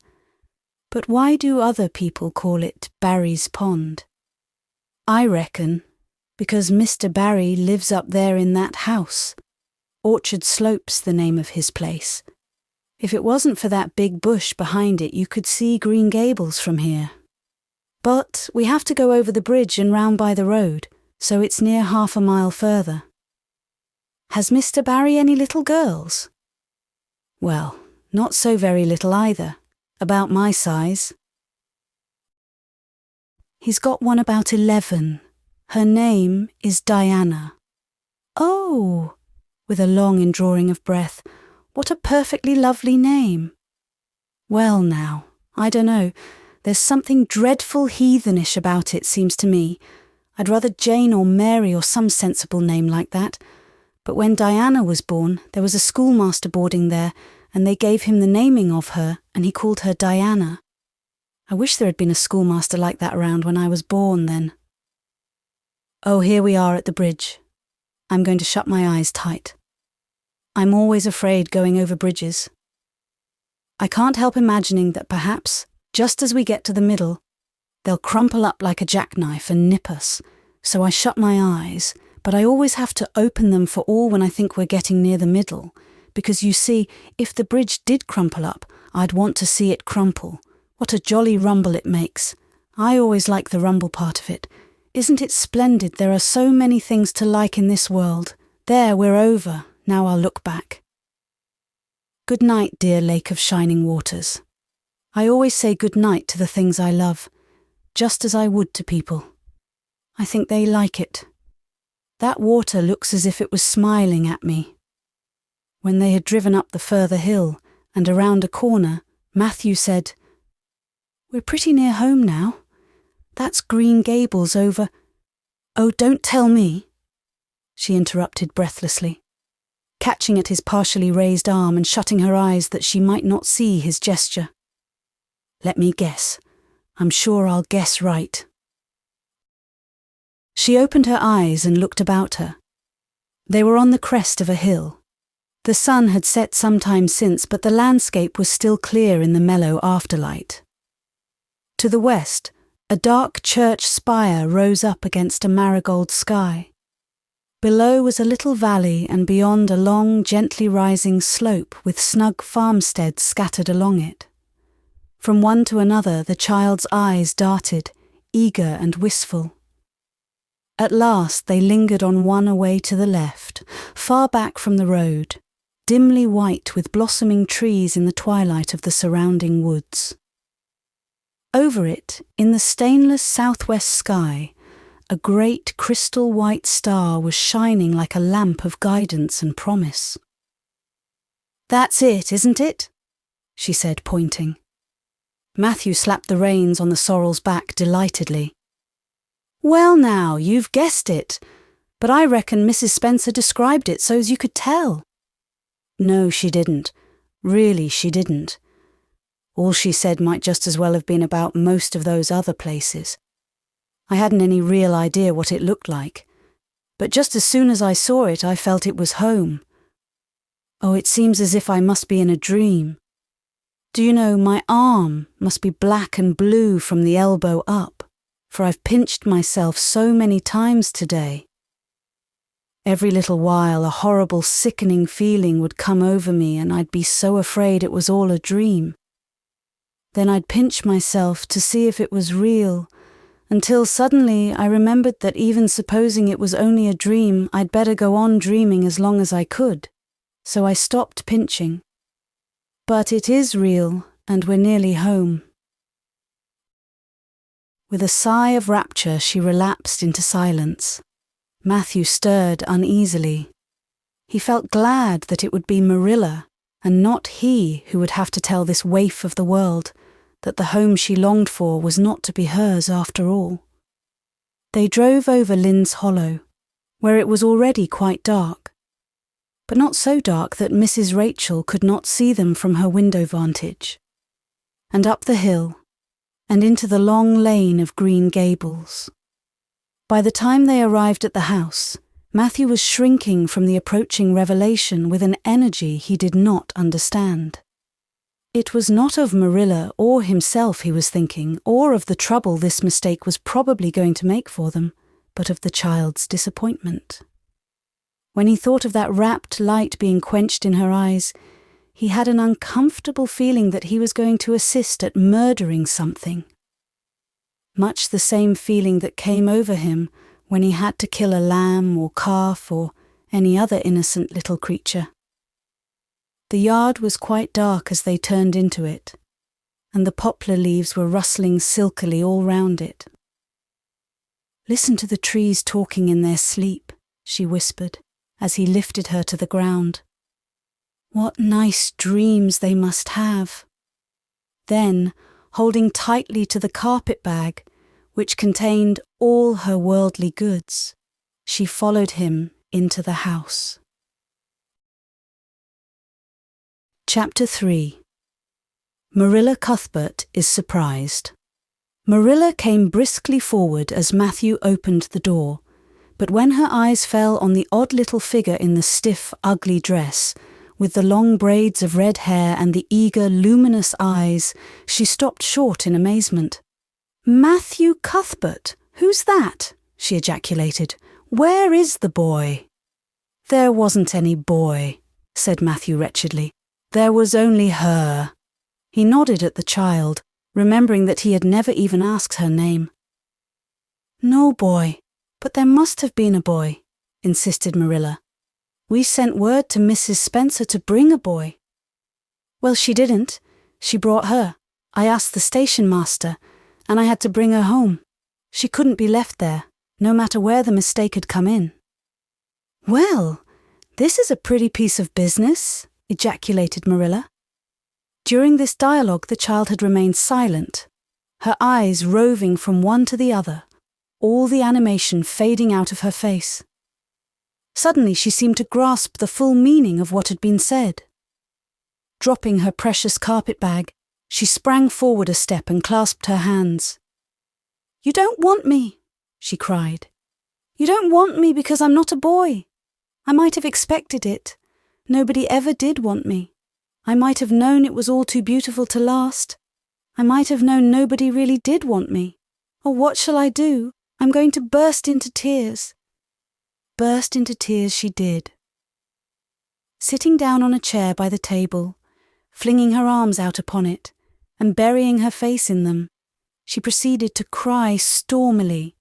But why do other people call it Barry's Pond? I reckon because Mr. Barry lives up there in that house. Orchard Slope's the name of his place. If it wasn't for that big bush behind it, you could see Green Gables from here. But we have to go over the bridge and round by the road, so it's near half a mile further. Has Mr. Barry any little girls? Well, not so very little either, about my size. He's got one about 11. Her name is Diana. Oh, with a long indrawing of breath, what a perfectly lovely name. Well now, I dunno, there's something dreadful heathenish about it, seems to me. I'd rather Jane or Mary or some sensible name like that. But when Diana was born, there was a schoolmaster boarding there, and they gave him the naming of her, and he called her Diana. I wish there had been a schoolmaster like that around when I was born then. Oh, here we are at the bridge. I'm going to shut my eyes tight. I'm always afraid going over bridges. I can't help imagining that perhaps, just as we get to the middle, they'll crumple up like a jackknife and nip us, so I shut my eyes, but I always have to open them for all when I think we're getting near the middle, because you see, if the bridge did crumple up, I'd want to see it crumple. What a jolly rumble it makes. I always like the rumble part of it. Isn't it splendid there are so many things to like in this world? There, we're over. Now I'll look back. Good night, dear lake of shining waters. I always say good night to the things I love, just as I would to people. I think they like it. That water looks as if it was smiling at me. When they had driven up the further hill and around a corner, Matthew said, "We're pretty near home now. That's Green Gables over—" "Oh, don't tell me," she interrupted breathlessly, catching at his partially raised arm and shutting her eyes that she might not see his gesture. "Let me guess. I'm sure I'll guess right." She opened her eyes and looked about her. They were on the crest of a hill. The sun had set some time since, but the landscape was still clear in the mellow afterlight. To the west, a dark church spire rose up against a marigold sky. Below was a little valley, and beyond a long, gently rising slope with snug farmsteads scattered along it. From one to another the child's eyes darted, eager and wistful. At last they lingered on one away to the left, far back from the road, dimly white with blossoming trees in the twilight of the surrounding woods. Over it, in the stainless southwest sky, a great crystal white star was shining like a lamp of guidance and promise. "That's it, isn't it?" she said, pointing. Matthew slapped the reins on the sorrel's back delightedly. "Well now, you've guessed it, but I reckon Mrs. Spencer described it so's you could tell." "No, she didn't. Really, she didn't. All she said might just as well have been about most of those other places. I hadn't any real idea what it looked like, but just as soon as I saw it, I felt it was home. Oh, it seems as if I must be in a dream. Do you know, my arm must be black and blue from the elbow up, for I've pinched myself so many times today. Every little while a horrible sickening feeling would come over me and I'd be so afraid it was all a dream. Then I'd pinch myself to see if it was real, until suddenly I remembered that even supposing it was only a dream, I'd better go on dreaming as long as I could, so I stopped pinching. But it is real, and we're nearly home." With a sigh of rapture, she relapsed into silence. Matthew stirred uneasily. He felt glad that it would be Marilla, and not he, who would have to tell this waif of the world that the home she longed for was not to be hers after all. They drove over Lynde's Hollow, where it was already quite dark, but not so dark that Mrs. Rachel could not see them from her window vantage, and up the hill, and into the long lane of Green Gables. By the time they arrived at the house, Matthew was shrinking from the approaching revelation with an energy he did not understand. It was not of Marilla or himself he was thinking, or of the trouble this mistake was probably going to make for them, but of the child's disappointment. When he thought of that rapt light being quenched in her eyes, he had an uncomfortable feeling that he was going to assist at murdering something. Much the same feeling that came over him when he had to kill a lamb or calf or any other innocent little creature. The yard was quite dark as they turned into it, and the poplar leaves were rustling silkily all round it. "Listen to the trees talking in their sleep," she whispered, as he lifted her to the ground. "What nice dreams they must have." Then, holding tightly to the carpet bag, which contained all her worldly goods, she followed him into the house. Chapter 3. Marilla Cuthbert is surprised. Marilla came briskly forward as Matthew opened the door, but when her eyes fell on the odd little figure in the stiff, ugly dress, with the long braids of red hair and the eager, luminous eyes, she stopped short in amazement. "Matthew Cuthbert! Who's that?" she ejaculated. "Where is the boy?" "There wasn't any boy," said Matthew wretchedly. "There was only her." He nodded at the child, remembering that he had never even asked her name. "No boy, but there must have been a boy," insisted Marilla. "We sent word to Mrs. Spencer to bring a boy." "Well, she didn't. She brought her. I asked the station master, and I had to bring her home. She couldn't be left there, no matter where the mistake had come in." "Well, this is a pretty piece of business," ejaculated Marilla. During this dialogue the child had remained silent, her eyes roving from one to the other, all the animation fading out of her face. Suddenly she seemed to grasp the full meaning of what had been said. Dropping her precious carpet bag, she sprang forward a step and clasped her hands. "You don't want me," she cried. "You don't want me because I'm not a boy. I might have expected it. Nobody ever did want me. I might have known it was all too beautiful to last. I might have known nobody really did want me. Oh, what shall I do? I'm going to burst into tears." Burst into tears she did. Sitting down on a chair by the table, flinging her arms out upon it, and burying her face in them, she proceeded to cry stormily.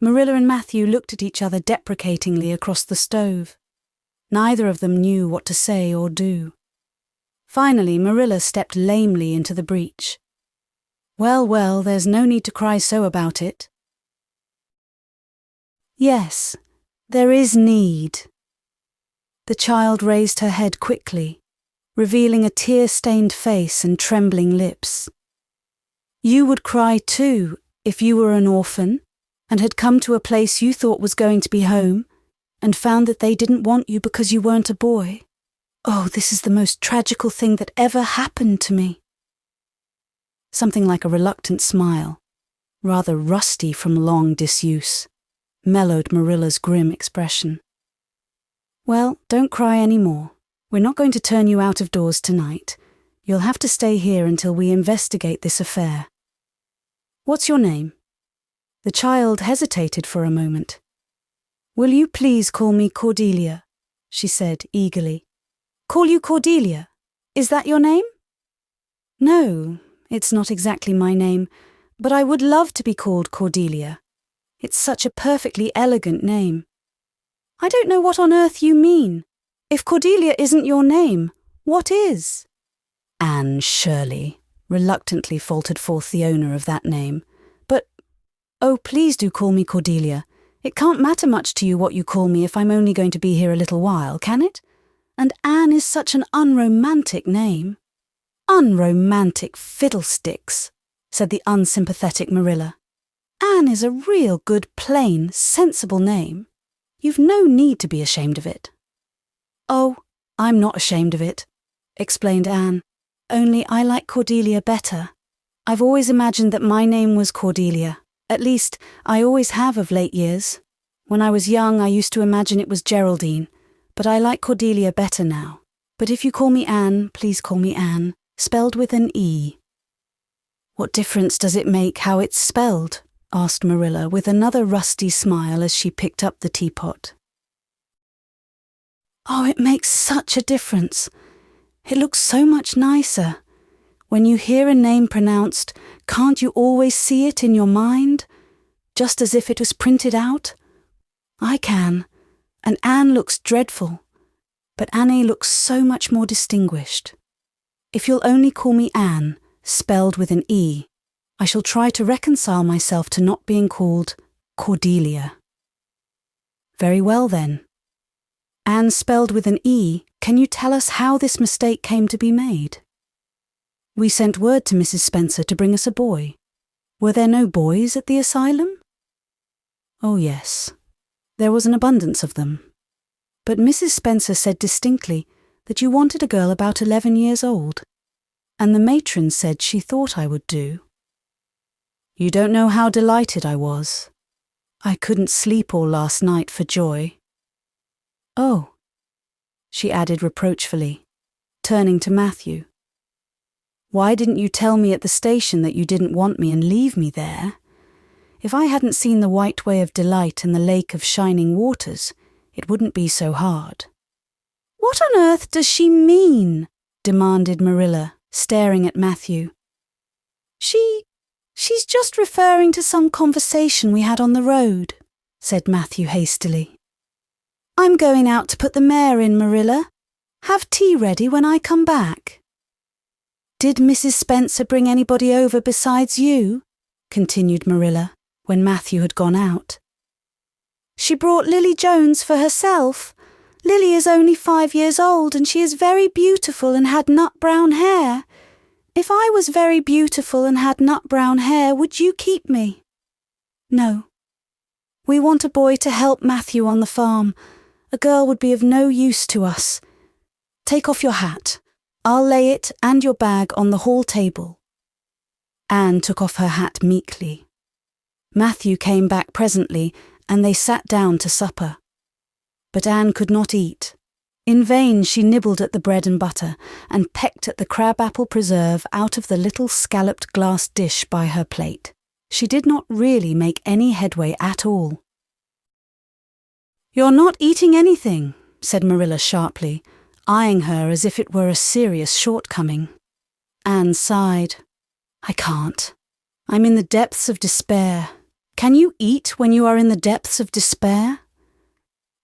Marilla and Matthew looked at each other deprecatingly across the stove. Neither of them knew what to say or do. Finally, Marilla stepped lamely into the breach. "Well, well, there's no need to cry so about it." "Yes, there is need." The child raised her head quickly, revealing a tear-stained face and trembling lips. "You would cry too if you were an orphan and had come to a place you thought was going to be home and found that they didn't want you because you weren't a boy. Oh, this is the most tragical thing that ever happened to me." Something like a reluctant smile, rather rusty from long disuse, mellowed Marilla's grim expression. "Well, don't cry any more. We're not going to turn you out of doors tonight. You'll have to stay here until we investigate this affair. What's your name?" The child hesitated for a moment. "Will you please call me Cordelia?" she said eagerly. "Call you Cordelia? Is that your name?" "No, it's not exactly my name, but I would love to be called Cordelia. It's such a perfectly elegant name." "I don't know what on earth you mean. If Cordelia isn't your name, what is?" "Anne Shirley," reluctantly faltered forth the owner of that name. "But, oh, please do call me Cordelia. It can't matter much to you what you call me if I'm only going to be here a little while, can it? And Anne is such an unromantic name." "Unromantic fiddlesticks," said the unsympathetic Marilla. "Anne is a real good, plain, sensible name. You've no need to be ashamed of it." "Oh, I'm not ashamed of it," explained Anne. "Only I like Cordelia better. I've always imagined that my name was Cordelia. At least, I always have of late years. When I was young, I used to imagine it was Geraldine, but I like Cordelia better now. But if you call me Anne, please call me Anne, spelled with an E." "What difference does it make how it's spelled?" asked Marilla with another rusty smile as she picked up the teapot. "Oh, it makes such a difference. It looks so much nicer. When you hear a name pronounced, can't you always see it in your mind, just as if it was printed out? I can, and Anne looks dreadful, but Annie looks so much more distinguished. If you'll only call me Anne, spelled with an E, I shall try to reconcile myself to not being called Cordelia." "Very well then. Anne spelled with an E, can you tell us how this mistake came to be made?" "We sent word to Mrs. Spencer to bring us a boy. Were there no boys at the asylum?" "Oh yes, there was an abundance of them. But Mrs. Spencer said distinctly that you wanted a girl about 11 years old, and the matron said she thought I would do. You don't know how delighted I was. I couldn't sleep all last night for joy." "Oh," she added reproachfully, turning to Matthew. "Why didn't you tell me at the station that you didn't want me and leave me there? If I hadn't seen the White Way of Delight and the Lake of Shining Waters, it wouldn't be so hard." "What on earth does she mean?" demanded Marilla, staring at Matthew. She's just referring to some conversation we had on the road," said Matthew hastily. "I'm going out to put the mare in, Marilla. Have tea ready when I come back." "Did Mrs. Spencer bring anybody over besides you?" continued Marilla, when Matthew had gone out. "She brought Lily Jones for herself. Lily is only 5 years old and she is very beautiful and had nut-brown hair. If I was very beautiful and had nut-brown hair, would you keep me?" "No. We want a boy to help Matthew on the farm. A girl would be of no use to us. Take off your hat. I'll lay it and your bag on the hall table." Anne took off her hat meekly. Matthew came back presently, and they sat down to supper. But Anne could not eat. In vain she nibbled at the bread and butter and pecked at the crab-apple preserve out of the little scalloped glass dish by her plate. She did not really make any headway at all. "You're not eating anything," said Marilla sharply, eyeing her as if it were a serious shortcoming. Anne sighed. "I can't. I'm in the depths of despair. Can you eat when you are in the depths of despair?"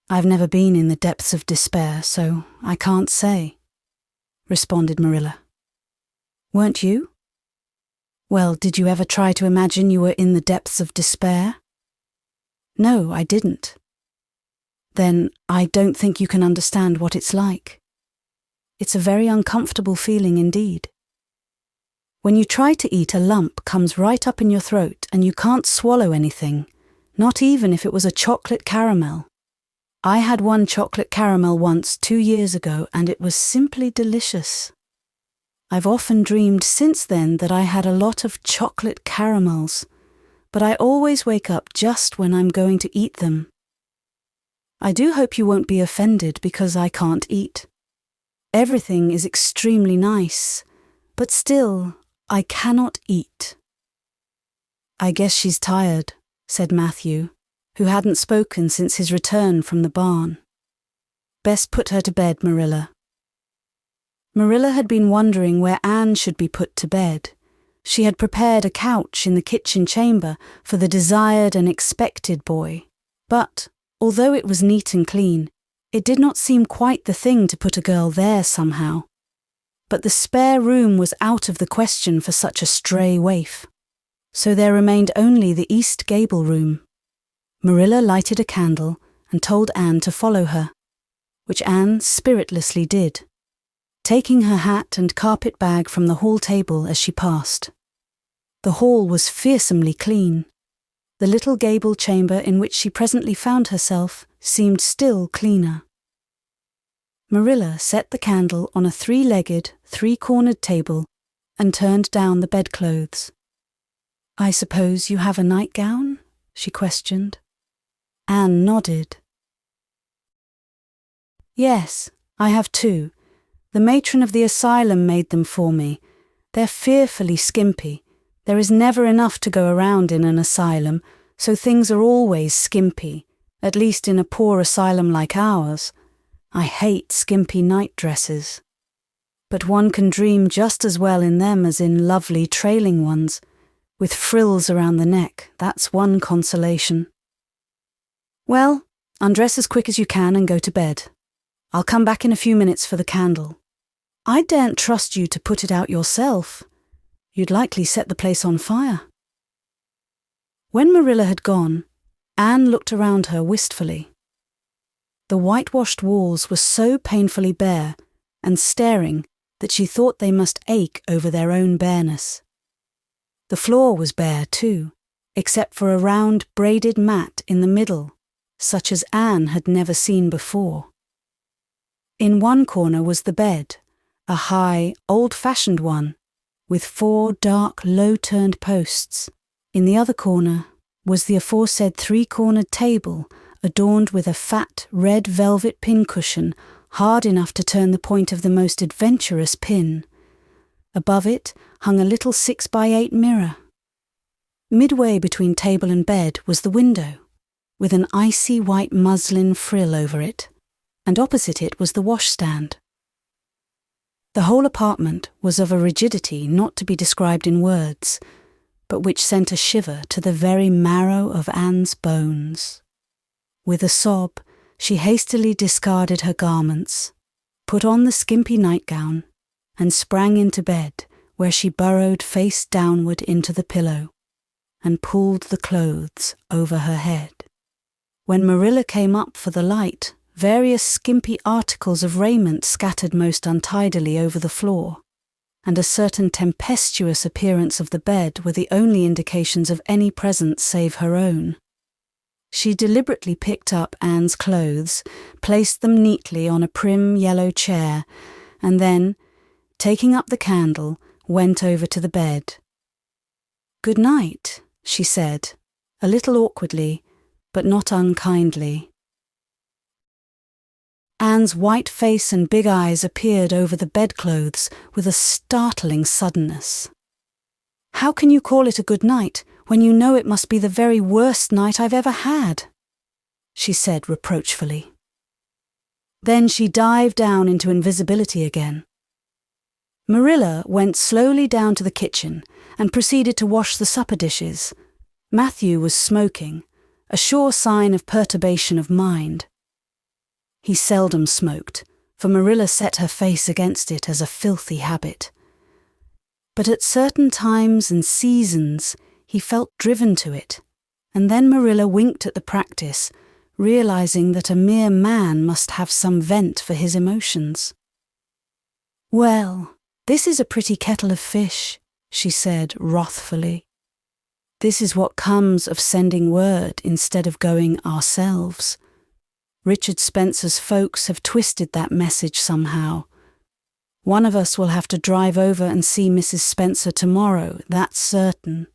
"I've never been in the depths of despair, so I can't say," responded Marilla. "Weren't you? Well, did you ever try to imagine you were in the depths of despair?" "No, I didn't." "Then I don't think you can understand what it's like. It's a very uncomfortable feeling indeed. When you try to eat, a lump comes right up in your throat and you can't swallow anything, not even if it was a chocolate caramel. I had one chocolate caramel once 2 years ago and it was simply delicious. I've often dreamed since then that I had a lot of chocolate caramels, but I always wake up just when I'm going to eat them. I do hope you won't be offended because I can't eat. Everything is extremely nice, but still, I cannot eat." "I guess she's tired," said Matthew, who hadn't spoken since his return from the barn. "Best put her to bed, Marilla." Marilla had been wondering where Anne should be put to bed. She had prepared a couch in the kitchen chamber for the desired and expected boy, but, although it was neat and clean, it did not seem quite the thing to put a girl there somehow. But the spare room was out of the question for such a stray waif. So there remained only the east gable room. Marilla lighted a candle and told Anne to follow her, which Anne spiritlessly did, taking her hat and carpet bag from the hall table as she passed. The hall was fearsomely clean. The little gable chamber in which she presently found herself seemed still cleaner. Marilla set the candle on a 3-legged, 3-cornered table and turned down the bedclothes. "I suppose you have a nightgown?" she questioned. Anne nodded. "Yes, I have two. The matron of the asylum made them for me. They're fearfully skimpy. There is never enough to go around in an asylum, so things are always skimpy, at least in a poor asylum like ours. I hate skimpy night dresses. But one can dream just as well in them as in lovely trailing ones, with frills around the neck. That's one consolation." "Well, undress as quick as you can and go to bed. I'll come back in a few minutes for the candle. I daren't trust you to put it out yourself. You'd likely set the place on fire." When Marilla had gone, Anne looked around her wistfully. The whitewashed walls were so painfully bare and staring that she thought they must ache over their own bareness. The floor was bare too, except for a round braided mat in the middle, such as Anne had never seen before. In one corner was the bed, a high, old-fashioned one, with 4 dark, low-turned posts. In the other corner was the aforesaid 3-cornered table, adorned with a fat, red velvet pincushion, hard enough to turn the point of the most adventurous pin. Above it hung a little 6x8 mirror. Midway between table and bed was the window, with an icy white muslin frill over it, and opposite it was the washstand. The whole apartment was of a rigidity not to be described in words, but which sent a shiver to the very marrow of Anne's bones. With a sob, she hastily discarded her garments, put on the skimpy nightgown, and sprang into bed, where she burrowed face downward into the pillow and pulled the clothes over her head. When Marilla came up for the light, various skimpy articles of raiment scattered most untidily over the floor, and a certain tempestuous appearance of the bed were the only indications of any presence save her own. She deliberately picked up Anne's clothes, placed them neatly on a prim yellow chair, and then, taking up the candle, went over to the bed. "Good night," she said, a little awkwardly, but not unkindly. Anne's white face and big eyes appeared over the bedclothes with a startling suddenness. "How can you call it a good night when you know it must be the very worst night I've ever had?" she said reproachfully. Then she dived down into invisibility again. Marilla went slowly down to the kitchen and proceeded to wash the supper dishes. Matthew was smoking, a sure sign of perturbation of mind. He seldom smoked, for Marilla set her face against it as a filthy habit. But at certain times and seasons he felt driven to it, and then Marilla winked at the practice, realizing that a mere man must have some vent for his emotions. "Well, this is a pretty kettle of fish," she said wrathfully. "This is what comes of sending word instead of going ourselves. Richard Spencer's folks have twisted that message somehow. One of us will have to drive over and see Mrs. Spencer tomorrow, that's certain.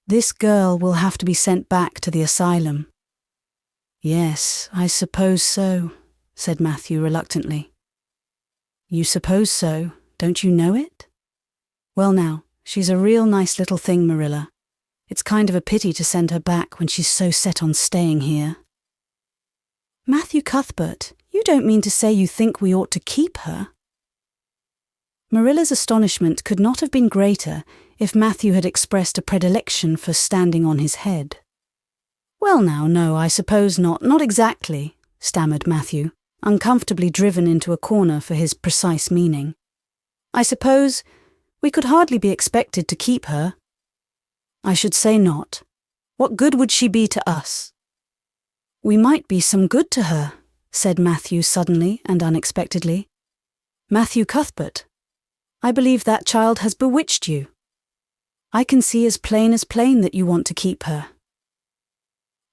This girl will have to be sent back to the asylum." "Yes, I suppose so," said Matthew reluctantly. "You suppose so, don't you know it? Well now, she's a real nice little thing, Marilla. It's kind of a pity to send her back when she's so set on staying here." "Matthew Cuthbert, you don't mean to say you think we ought to keep her?" Marilla's astonishment could not have been greater if Matthew had expressed a predilection for standing on his head. "Well now, no, I suppose not exactly," stammered Matthew, uncomfortably driven into a corner for his precise meaning. "I suppose we could hardly be expected to keep her." "I should say not. What good would she be to us?" "We might be some good to her," said Matthew suddenly and unexpectedly. "Matthew Cuthbert, I believe that child has bewitched you. I can see as plain that you want to keep her."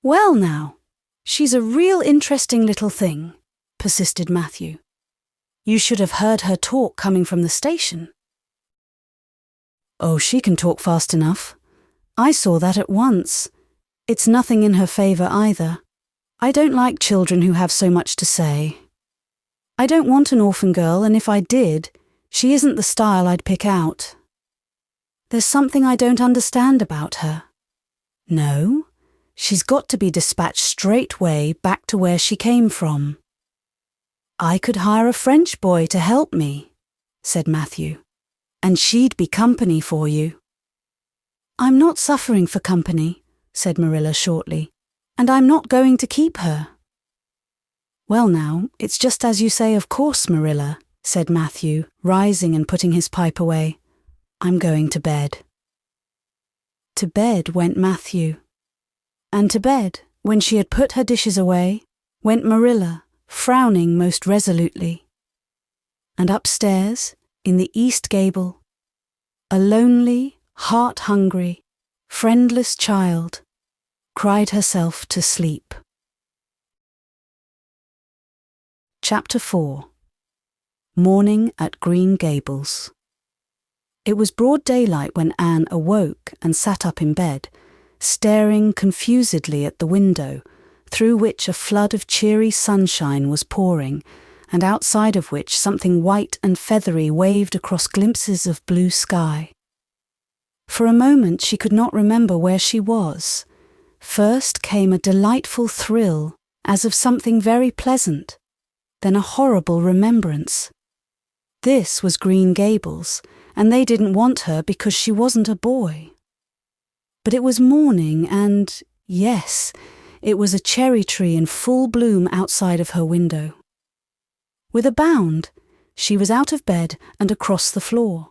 "Well now, she's a real interesting little thing," persisted Matthew. "You should have heard her talk coming from the station." Oh, she can talk fast enough. I saw that at once. It's nothing in her favour either. I don't like children who have so much to say. I don't want an orphan girl, and if I did, she isn't the style I'd pick out. There's something I don't understand about her. No, she's got to be dispatched straightway back to where she came from. I could hire a French boy to help me, said Matthew, and she'd be company for you. I'm not suffering for company, said Marilla shortly, and I'm not going to keep her. Well now, it's just as you say, of course, Marilla, said Matthew, rising and putting his pipe away. I'm going to bed. To bed went Matthew. And to bed, when she had put her dishes away, went Marilla, frowning most resolutely. And upstairs, in the east gable, a lonely, heart-hungry, friendless child cried herself to sleep. Chapter 4. Morning at Green Gables. It was broad daylight when Anne awoke and sat up in bed, staring confusedly at the window, through which a flood of cheery sunshine was pouring, and outside of which something white and feathery waved across glimpses of blue sky. For a moment she could not remember where she was. First came a delightful thrill, as of something very pleasant, then a horrible remembrance. This was Green Gables, and they didn't want her because she wasn't a boy. But it was morning and, yes, it was a cherry tree in full bloom outside of her window. With a bound, she was out of bed and across the floor.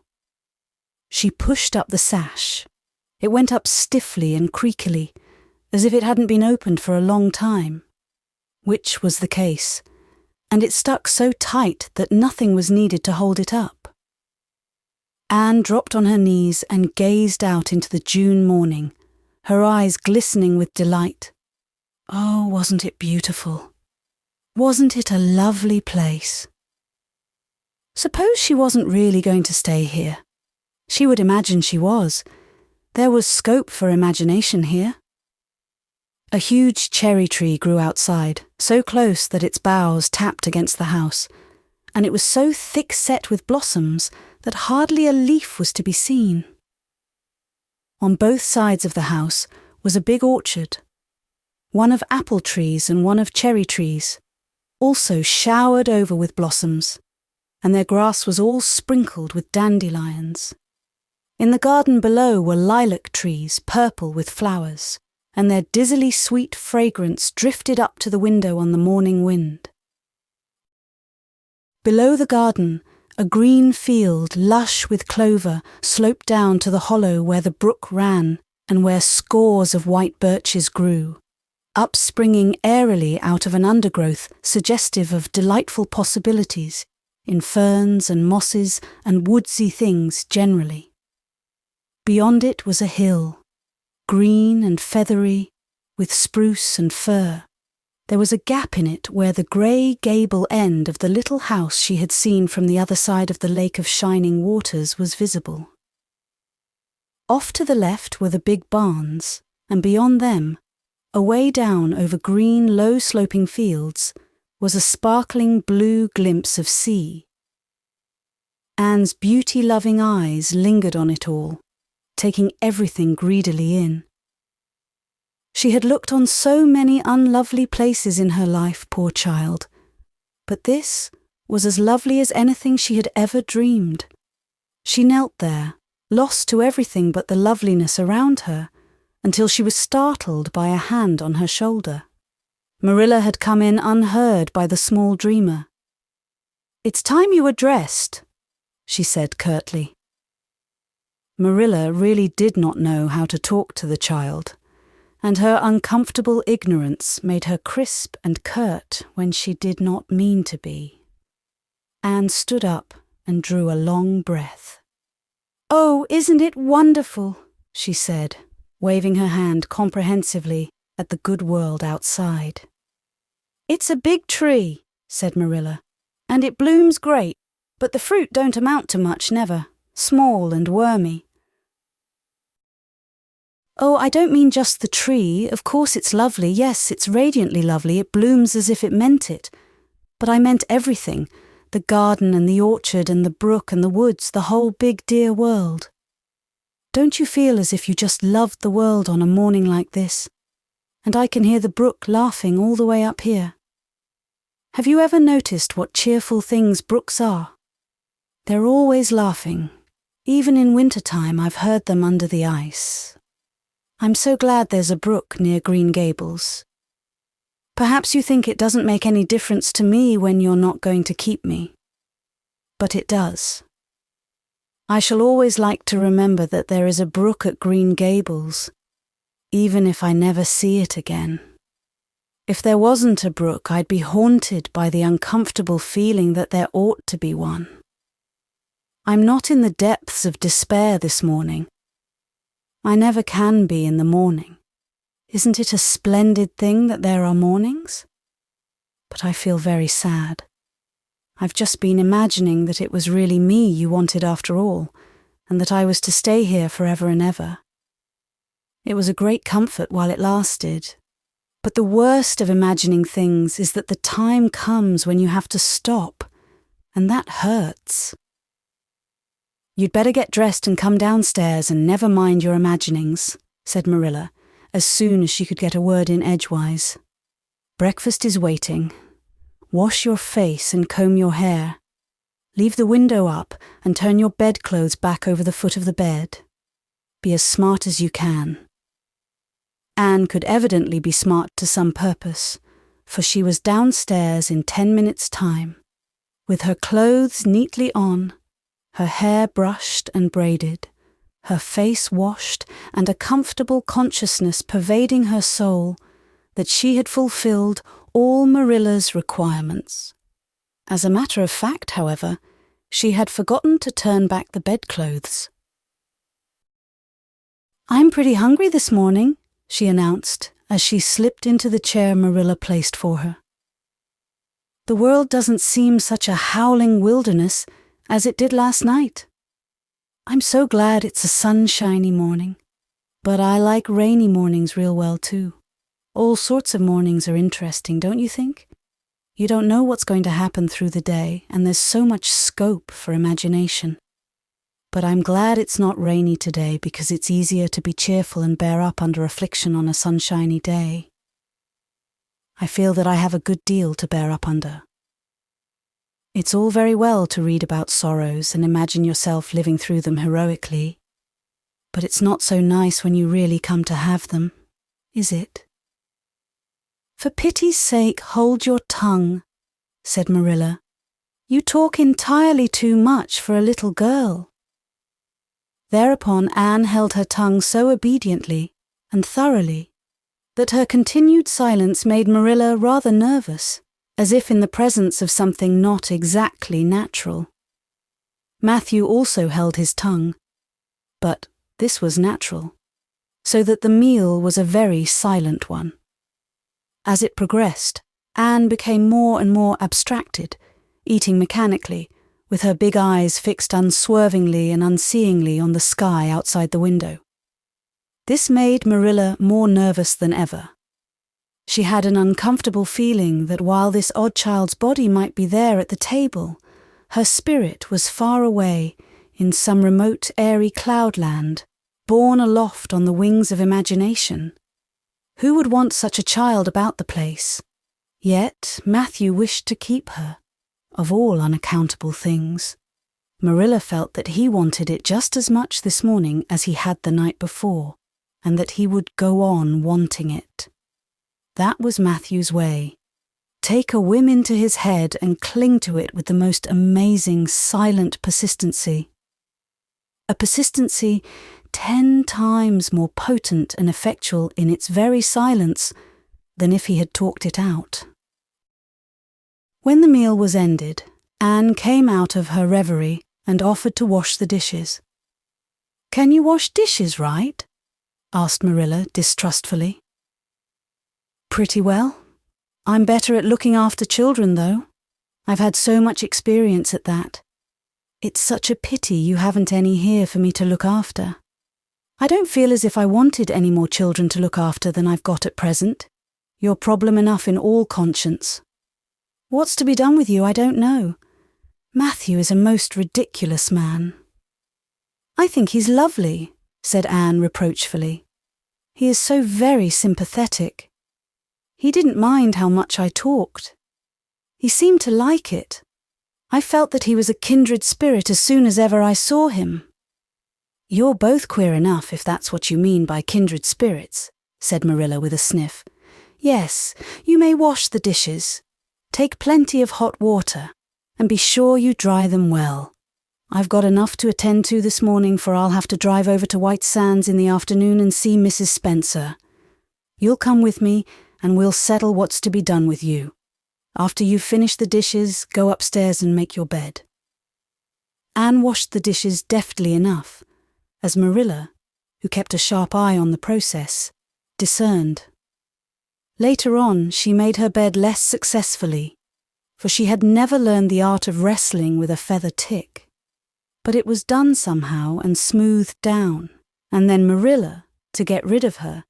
She pushed up the sash. It went up stiffly and creakily, as if it hadn't been opened for a long time, which was the case, and it stuck so tight that nothing was needed to hold it up. Anne dropped on her knees and gazed out into the June morning, her eyes glistening with delight. Oh, wasn't it beautiful? Wasn't it a lovely place? Suppose she wasn't really going to stay here. She would imagine she was. There was scope for imagination here. A huge cherry tree grew outside, so close that its boughs tapped against the house, and it was so thick set with blossoms that hardly a leaf was to be seen. On both sides of the house was a big orchard, one of apple trees and one of cherry trees, also showered over with blossoms, and their grass was all sprinkled with dandelions. In the garden below were lilac trees, purple with flowers, and their dizzily sweet fragrance drifted up to the window on the morning wind. Below the garden, a green field, lush with clover, sloped down to the hollow where the brook ran and where scores of white birches grew, upspringing airily out of an undergrowth suggestive of delightful possibilities in ferns and mosses and woodsy things generally. Beyond it was a hill, green and feathery, with spruce and fir. There was a gap in it where the grey gable end of the little house she had seen from the other side of the lake of shining waters was visible. Off to the left were the big barns, and beyond them, away down over green, low-sloping fields, was a sparkling blue glimpse of sea. Anne's beauty-loving eyes lingered on it all, taking everything greedily in. She had looked on so many unlovely places in her life, poor child, but this was as lovely as anything she had ever dreamed. She knelt there, lost to everything but the loveliness around her, until she was startled by a hand on her shoulder. Marilla had come in unheard by the small dreamer. "It's time you were dressed," she said curtly. Marilla really did not know how to talk to the child, and her uncomfortable ignorance made her crisp and curt when she did not mean to be. Anne stood up and drew a long breath. "Oh, isn't it wonderful?" she said, waving her hand comprehensively at the good world outside. "It's a big tree," said Marilla, "and it blooms great, but the fruit don't amount to much, never, small and wormy. Oh, I don't mean just the tree. Of course it's lovely. Yes, it's radiantly lovely. It blooms as if it meant it. But I meant everything. The garden and the orchard and the brook and the woods, the whole big dear world. Don't you feel as if you just loved the world on a morning like this? And I can hear the brook laughing all the way up here. Have you ever noticed what cheerful things brooks are? They're always laughing. Even in winter-time I've heard them under the ice. I'm so glad there's a brook near Green Gables. Perhaps you think it doesn't make any difference to me when you're not going to keep me. But it does. I shall always like to remember that there is a brook at Green Gables, even if I never see it again. If there wasn't a brook, I'd be haunted by the uncomfortable feeling that there ought to be one. I'm not in the depths of despair this morning. I never can be in the morning. Isn't it a splendid thing that there are mornings? But I feel very sad. I've just been imagining that it was really me you wanted after all, and that I was to stay here forever and ever. It was a great comfort while it lasted. But the worst of imagining things is that the time comes when you have to stop, and that hurts. You'd better get dressed and come downstairs and never mind your imaginings, said Marilla, as soon as she could get a word in edgewise. Breakfast is waiting. Wash your face and comb your hair. Leave the window up and turn your bedclothes back over the foot of the bed. Be as smart as you can. Anne could evidently be smart to some purpose, for she was downstairs in 10 minutes' time, with her clothes neatly on, her hair brushed and braided, her face washed, and a comfortable consciousness pervading her soul that she had fulfilled all Marilla's requirements. As a matter of fact, however, she had forgotten to turn back the bedclothes. "I'm pretty hungry this morning," she announced as she slipped into the chair Marilla placed for her. "The world doesn't seem such a howling wilderness as it did last night. I'm so glad it's a sunshiny morning, but I like rainy mornings real well too. All sorts of mornings are interesting, don't you think? You don't know what's going to happen through the day, and there's so much scope for imagination. But I'm glad it's not rainy today because it's easier to be cheerful and bear up under affliction on a sunshiny day. I feel that I have a good deal to bear up under. It's all very well to read about sorrows and imagine yourself living through them heroically, but it's not so nice when you really come to have them, is it?" "For pity's sake, hold your tongue," said Marilla. "You talk entirely too much for a little girl." Thereupon Anne held her tongue so obediently and thoroughly that her continued silence made Marilla rather nervous, as if in the presence of something not exactly natural. Matthew also held his tongue, but this was natural, so that the meal was a very silent one. As it progressed, Anne became more and more abstracted, eating mechanically, with her big eyes fixed unswervingly and unseeingly on the sky outside the window. This made Marilla more nervous than ever. She had an uncomfortable feeling that while this odd child's body might be there at the table, her spirit was far away in some remote airy cloudland, borne aloft on the wings of imagination. Who would want such a child about the place? Yet Matthew wished to keep her, of all unaccountable things. Marilla felt that he wanted it just as much this morning as he had the night before, and that he would go on wanting it. That was Matthew's way. Take a whim into his head and cling to it with the most amazing silent persistency. A persistency 10 times more potent and effectual in its very silence than if he had talked it out. When the meal was ended, Anne came out of her reverie and offered to wash the dishes. "Can you wash dishes right?" asked Marilla distrustfully. "Pretty well. I'm better at looking after children, though. I've had so much experience at that. It's such a pity you haven't any here for me to look after. I don't feel as if I wanted any more children to look after than I've got at present. You're problem enough in all conscience. What's to be done with you, I don't know. Matthew is a most ridiculous man." "I think he's lovely," said Anne reproachfully. "He is so very sympathetic. He didn't mind how much I talked. He seemed to like it. I felt that he was a kindred spirit as soon as ever I saw him." "You're both queer enough, if that's what you mean by kindred spirits," said Marilla with a sniff. "Yes, you may wash the dishes. Take plenty of hot water, and be sure you dry them well. I've got enough to attend to this morning, for I'll have to drive over to White Sands in the afternoon and see Mrs. Spencer. You'll come with me, and we'll settle what's to be done with you. After you've finished the dishes, go upstairs and make your bed." Anne washed the dishes deftly enough, as Marilla, who kept a sharp eye on the process, discerned. Later on, she made her bed less successfully, for she had never learned the art of wrestling with a feather tick. But it was done somehow and smoothed down, and then Marilla, to get rid of her,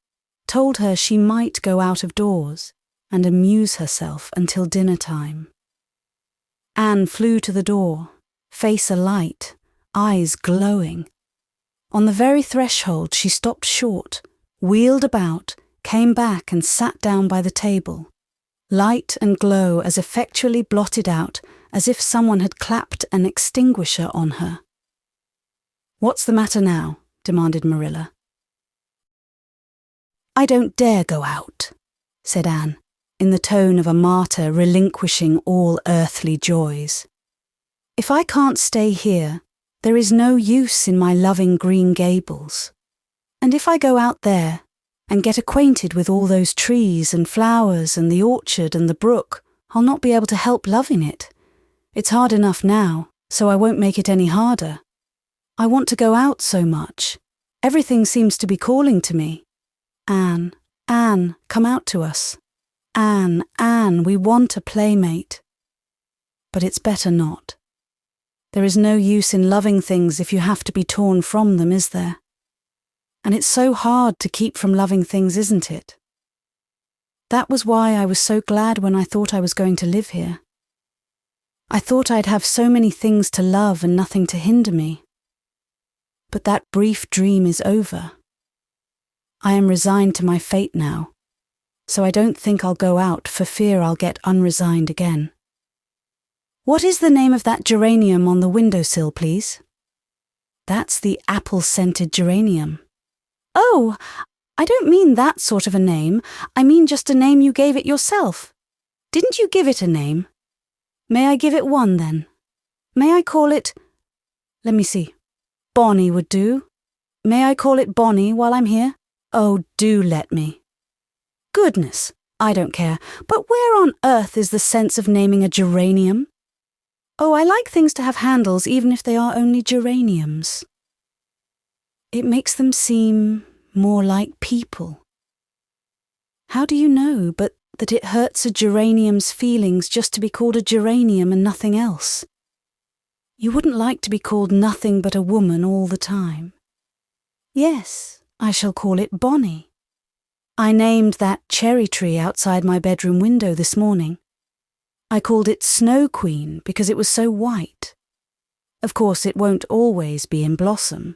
told her she might go out of doors and amuse herself until dinner time. Anne flew to the door, face alight, eyes glowing. On the very threshold she stopped short, wheeled about, came back and sat down by the table, light and glow as effectually blotted out as if someone had clapped an extinguisher on her. "What's the matter now?" demanded Marilla. "I don't dare go out," said Anne, in the tone of a martyr relinquishing all earthly joys. "If I can't stay here, there is no use in my loving Green Gables. And if I go out there and get acquainted with all those trees and flowers and the orchard and the brook, I'll not be able to help loving it. It's hard enough now, so I won't make it any harder. I want to go out so much. Everything seems to be calling to me. Anne, Anne, come out to us. Anne, Anne, we want a playmate." But it's better not. There is no use in loving things if you have to be torn from them, is there? And it's so hard to keep from loving things, isn't it? That was why I was so glad when I thought I was going to live here. I thought I'd have so many things to love and nothing to hinder me. But that brief dream is over. I am resigned to my fate now, so I don't think I'll go out for fear I'll get unresigned again. What is the name of that geranium on the windowsill, please? That's the apple-scented geranium. Oh, I don't mean that sort of a name. I mean just a name you gave it yourself. Didn't you give it a name? May I give it one, then? May I call it... Let me see. Bonnie would do. May I call it Bonnie while I'm here? Oh, do let me. Goodness, I don't care. But where on earth is the sense of naming a geranium? Oh, I like things to have handles even if they are only geraniums. It makes them seem more like people. How do you know but that it hurts a geranium's feelings just to be called a geranium and nothing else? You wouldn't like to be called nothing but a woman all the time. Yes, I shall call it Bonnie. I named that cherry tree outside my bedroom window this morning. I called it Snow Queen because it was so white. Of course, it won't always be in blossom,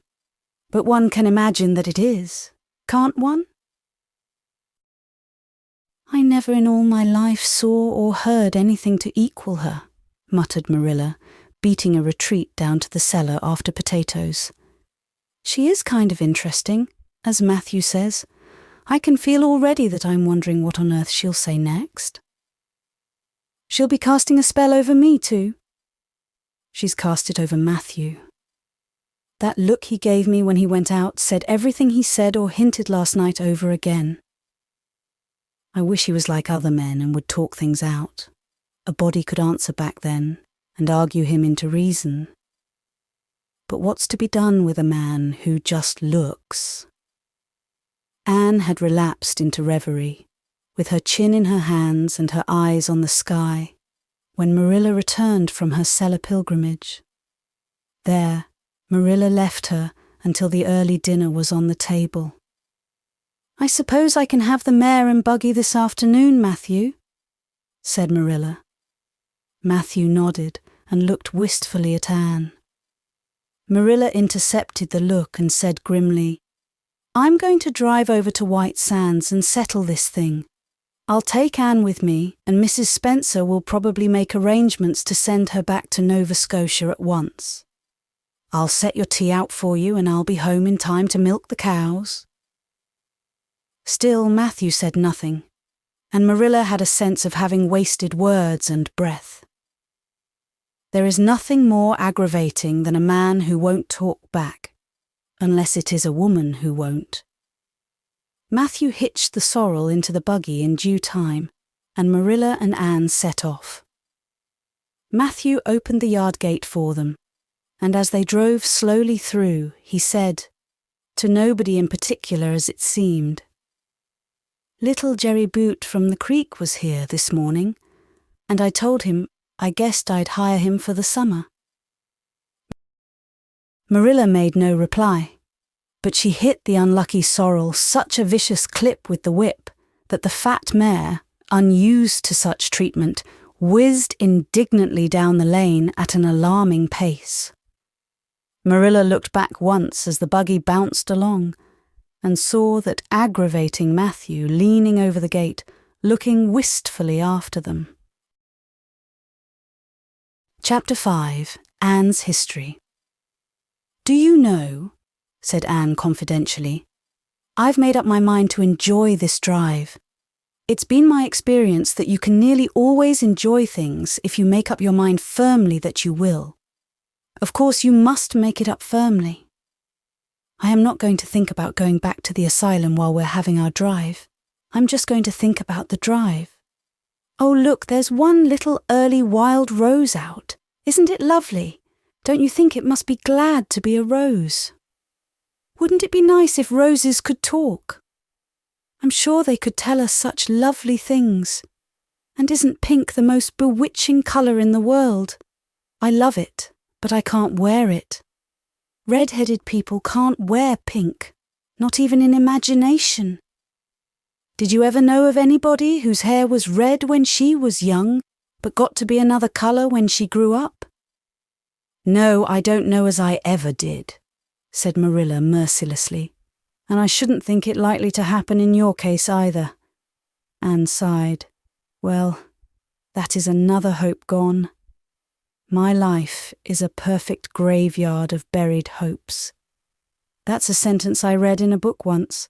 but one can imagine that it is, can't one? I never in all my life saw or heard anything to equal her, muttered Marilla, beating a retreat down to the cellar after potatoes. She is kind of interesting, as Matthew says. I can feel already that I'm wondering what on earth she'll say next. She'll be casting a spell over me too. She's cast it over Matthew. That look he gave me when he went out said everything he said or hinted last night over again. I wish he was like other men and would talk things out. A body could answer back then and argue him into reason. But what's to be done with a man who just looks? Anne had relapsed into reverie, with her chin in her hands and her eyes on the sky, when Marilla returned from her cellar pilgrimage. There, Marilla left her until the early dinner was on the table. "I suppose I can have the mare and buggy this afternoon, Matthew?" said Marilla. Matthew nodded and looked wistfully at Anne. Marilla intercepted the look and said grimly, "I'm going to drive over to White Sands and settle this thing. I'll take Anne with me, and Mrs. Spencer will probably make arrangements to send her back to Nova Scotia at once. I'll set your tea out for you, and I'll be home in time to milk the cows." Still Matthew said nothing, and Marilla had a sense of having wasted words and breath. There is nothing more aggravating than a man who won't talk back, unless it is a woman who won't. Matthew hitched the sorrel into the buggy in due time, and Marilla and Anne set off. Matthew opened the yard gate for them, and as they drove slowly through, he said, to nobody in particular as it seemed, "Little Jerry Boot from the creek was here this morning, and I told him I guessed I'd hire him for the summer." Marilla made no reply, but she hit the unlucky sorrel such a vicious clip with the whip that the fat mare, unused to such treatment, whizzed indignantly down the lane at an alarming pace. Marilla looked back once as the buggy bounced along, and saw that aggravating Matthew leaning over the gate, looking wistfully after them. Chapter 5. Anne's History. "Do you know," said Anne confidentially, "I've made up my mind to enjoy this drive. It's been my experience that you can nearly always enjoy things if you make up your mind firmly that you will. Of course, you must make it up firmly. I am not going to think about going back to the asylum while we're having our drive. I'm just going to think about the drive. Oh, look, there's one little early wild rose out. Isn't it lovely? Don't you think it must be glad to be a rose? Wouldn't it be nice if roses could talk? I'm sure they could tell us such lovely things. And isn't pink the most bewitching colour in the world? I love it, but I can't wear it. Red-headed people can't wear pink, not even in imagination. Did you ever know of anybody whose hair was red when she was young, but got to be another colour when she grew up?" "No, I don't know as I ever did," said Marilla mercilessly, "and I shouldn't think it likely to happen in your case either." Anne sighed. "Well, that is another hope gone. My life is a perfect graveyard of buried hopes. That's a sentence I read in a book once,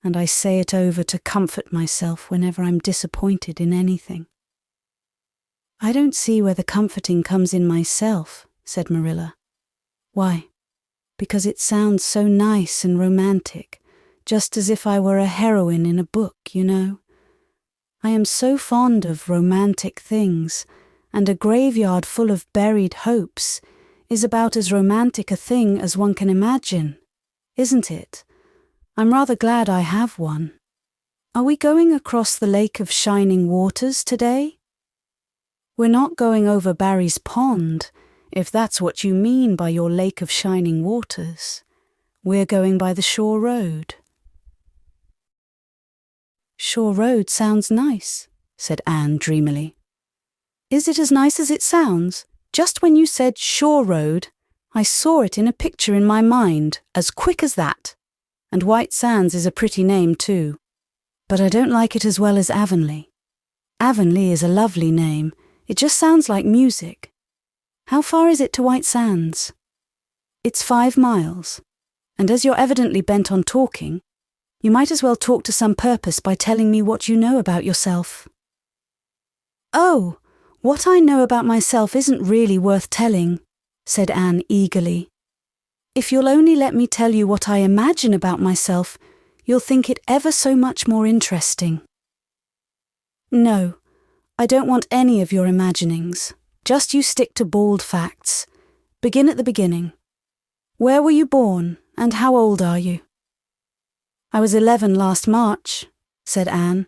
and I say it over to comfort myself whenever I'm disappointed in anything." "I don't see where the comforting comes in myself," said Marilla. "Why? Because it sounds so nice and romantic, just as if I were a heroine in a book, you know. I am so fond of romantic things, and a graveyard full of buried hopes is about as romantic a thing as one can imagine, isn't it? I'm rather glad I have one. Are we going across the Lake of Shining Waters today?" "We're not going over Barry's Pond, if that's what you mean by your Lake of Shining Waters. We're going by the Shore Road." "Shore Road sounds nice," said Anne dreamily. "Is it as nice as it sounds? Just when you said Shore Road, I saw it in a picture in my mind, as quick as that. And White Sands is a pretty name too. But I don't like it as well as Avonlea. Avonlea is a lovely name. It just sounds like music. How far is it to White Sands?" "It's 5 miles. And as you're evidently bent on talking, you might as well talk to some purpose by telling me what you know about yourself." "Oh, what I know about myself isn't really worth telling," said Anne eagerly. "If you'll only let me tell you what I imagine about myself, you'll think it ever so much more interesting." "No, I don't want any of your imaginings. Just you stick to bald facts. Begin at the beginning. Where were you born, and how old are you?" "I was 11 last March," said Anne,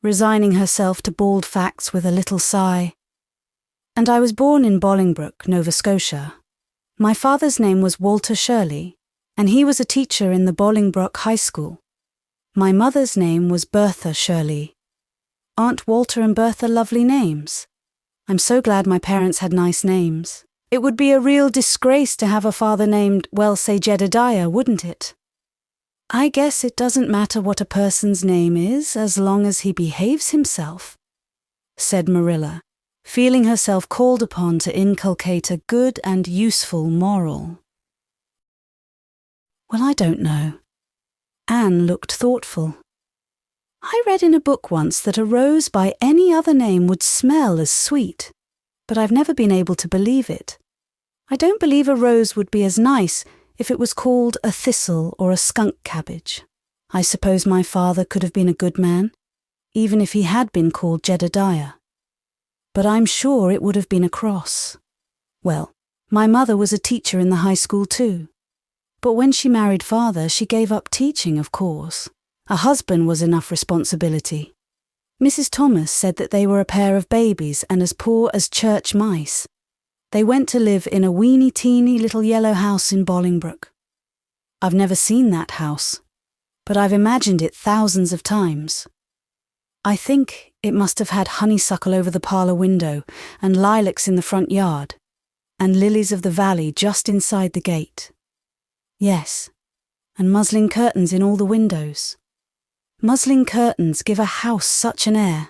resigning herself to bald facts with a little sigh. "And I was born in Bolingbroke, Nova Scotia. My father's name was Walter Shirley, and he was a teacher in the Bolingbroke High School. My mother's name was Bertha Shirley. Aren't Walter and Bertha lovely names? I'm so glad my parents had nice names. It would be a real disgrace to have a father named, well, say Jedediah, wouldn't it? I guess it doesn't matter what a person's name is as long as he behaves himself, said Marilla, feeling herself called upon to inculcate a good and useful moral. Well, I don't know. Anne looked thoughtful. I read in a book once that a rose by any other name would smell as sweet, but I've never been able to believe it. I don't believe a rose would be as nice if it was called a thistle or a skunk cabbage. I suppose my father could have been a good man, even if he had been called Jedediah. But I'm sure it would have been a cross. Well, my mother was a teacher in the high school too. But when she married father, she gave up teaching, of course. A husband was enough responsibility. Mrs. Thomas said that they were a pair of babies and as poor as church mice. They went to live in a weeny-teeny little yellow house in Bolingbroke. I've never seen that house, but I've imagined it thousands of times. I think it must have had honeysuckle over the parlour window and lilacs in the front yard, and lilies of the valley just inside the gate. Yes, and muslin curtains in all the windows. Muslin curtains give a house such an air.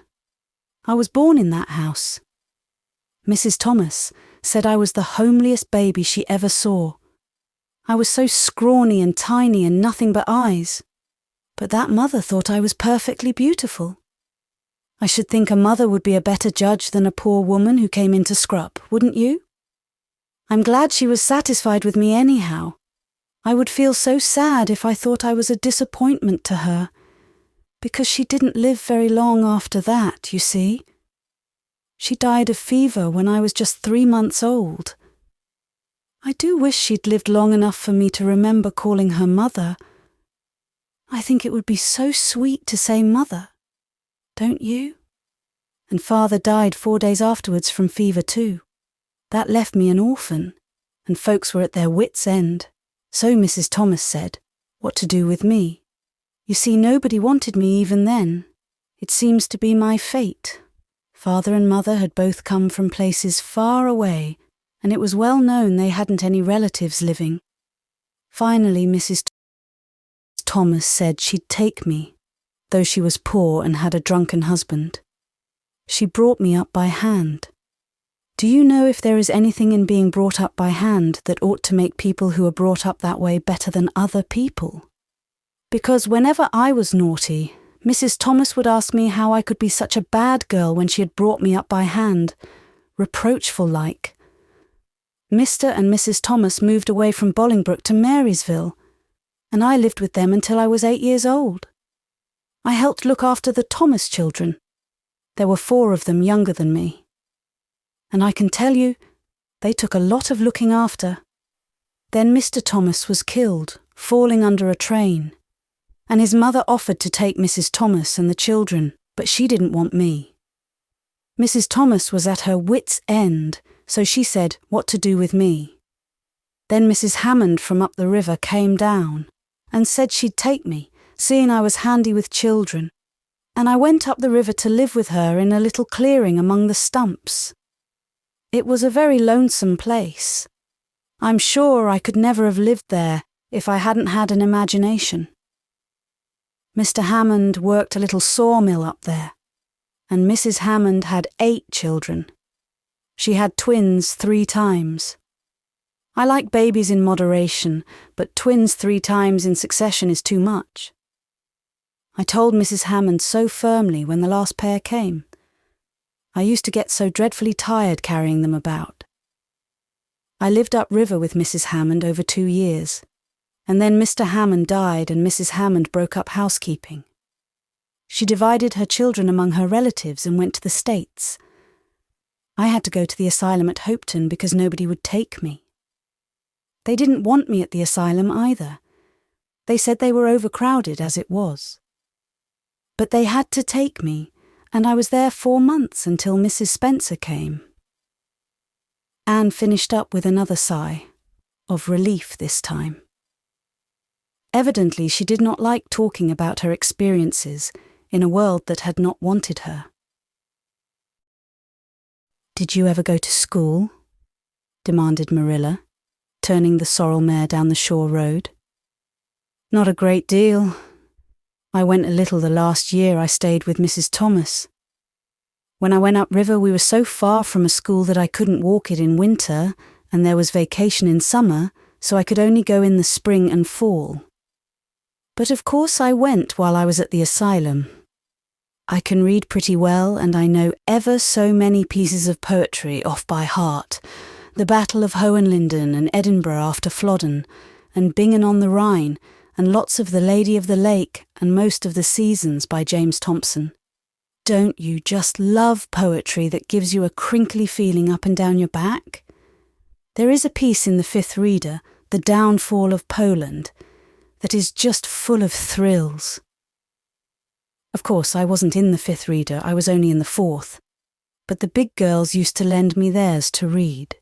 I was born in that house. Mrs. Thomas said I was the homeliest baby she ever saw. I was so scrawny and tiny and nothing but eyes. But that mother thought I was perfectly beautiful. I should think a mother would be a better judge than a poor woman who came in to scrub, wouldn't you? I'm glad she was satisfied with me anyhow. I would feel so sad if I thought I was a disappointment to her, because she didn't live very long after that, you see. She died of fever when I was just 3 months old. I do wish she'd lived long enough for me to remember calling her mother. I think it would be so sweet to say mother, don't you? And father died 4 days afterwards from fever too. That left me an orphan, and folks were at their wits' end. So Mrs. Thomas said, what to do with me. You see, nobody wanted me even then. It seems to be my fate. Father and mother had both come from places far away, and it was well known they hadn't any relatives living. Finally, Mrs. Thomas said she'd take me, though she was poor and had a drunken husband. She brought me up by hand. Do you know if there is anything in being brought up by hand that ought to make people who are brought up that way better than other people? Because whenever I was naughty, Mrs. Thomas would ask me how I could be such a bad girl when she had brought me up by hand, reproachful-like. Mr. and Mrs. Thomas moved away from Bolingbroke to Marysville, and I lived with them until I was 8 years old. I helped look after the Thomas children. There were 4 of them younger than me. And I can tell you, they took a lot of looking after. Then Mr. Thomas was killed, falling under a train, and his mother offered to take Mrs. Thomas and the children, but she didn't want me. Mrs. Thomas was at her wits' end, so she said what to do with me. Then Mrs. Hammond from up the river came down and said she'd take me, seeing I was handy with children, and I went up the river to live with her in a little clearing among the stumps. It was a very lonesome place. I'm sure I could never have lived there if I hadn't had an imagination. Mr. Hammond worked a little sawmill up there, and Mrs. Hammond had 8 children. She had twins 3 times. I like babies in moderation, but twins 3 times in succession is too much. I told Mrs. Hammond so firmly when the last pair came. I used to get so dreadfully tired carrying them about. I lived upriver with Mrs. Hammond over 2 years, and then Mr. Hammond died and Mrs. Hammond broke up housekeeping. She divided her children among her relatives and went to the States. I had to go to the asylum at Hopeton because nobody would take me. They didn't want me at the asylum either. They said they were overcrowded as it was. But they had to take me, and I was there 4 months until Mrs. Spencer came. Anne finished up with another sigh, of relief this time. Evidently, she did not like talking about her experiences in a world that had not wanted her. "Did you ever go to school?" demanded Marilla, turning the sorrel mare down the shore road. "Not a great deal. I went a little the last year I stayed with Mrs. Thomas. When I went upriver, we were so far from a school that I couldn't walk it in winter, and there was vacation in summer, so I could only go in the spring and fall. But of course I went while I was at the asylum. I can read pretty well, and I know ever so many pieces of poetry off by heart. The Battle of Hohenlinden and Edinburgh after Flodden, and Bingen on the Rhine, and lots of The Lady of the Lake and most of The Seasons by James Thomson. Don't you just love poetry that gives you a crinkly feeling up and down your back? There is a piece in the Fifth Reader, The Downfall of Poland, that is just full of thrills. Of course, I wasn't in the Fifth Reader, I was only in the Fourth, but the big girls used to lend me theirs to read."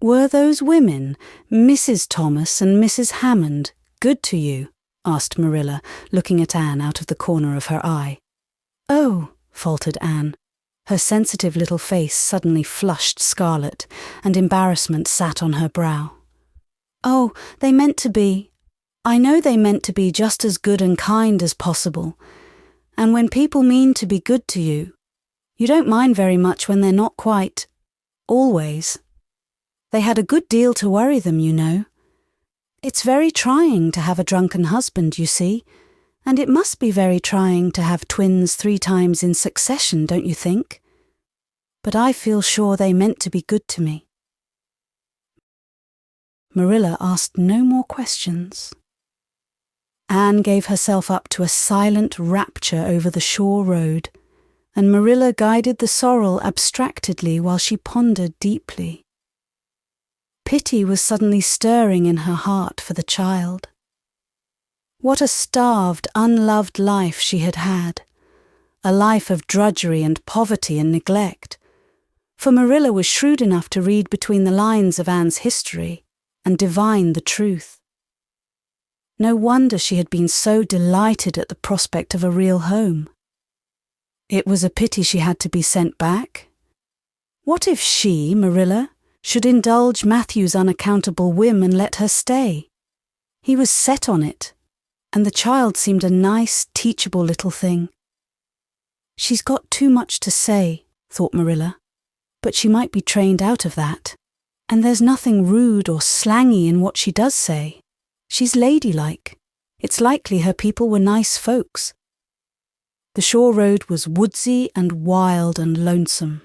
"Were those women, Mrs. Thomas and Mrs. Hammond, good to you?" asked Marilla, looking at Anne out of the corner of her eye. "Oh," faltered Anne. Her sensitive little face suddenly flushed scarlet, and embarrassment sat on her brow. "Oh, they meant to be. I know they meant to be just as good and kind as possible. And when people mean to be good to you, you don't mind very much when they're not quite. Always. They had a good deal to worry them, you know. It's very trying to have a drunken husband, you see, and it must be very trying to have twins 3 times in succession, don't you think? But I feel sure they meant to be good to me." Marilla asked no more questions. Anne gave herself up to a silent rapture over the shore road, and Marilla guided the sorrel abstractedly while she pondered deeply. Pity was suddenly stirring in her heart for the child. What a starved, unloved life she had had, a life of drudgery and poverty and neglect, for Marilla was shrewd enough to read between the lines of Anne's history and divine the truth. No wonder she had been so delighted at the prospect of a real home. It was a pity she had to be sent back. What if she, Marilla, should indulge Matthew's unaccountable whim and let her stay? He was set on it, and the child seemed a nice, teachable little thing. She's got too much to say, thought Marilla, but she might be trained out of that. And there's nothing rude or slangy in what she does say. She's ladylike. It's likely her people were nice folks. The shore road was woodsy and wild and lonesome.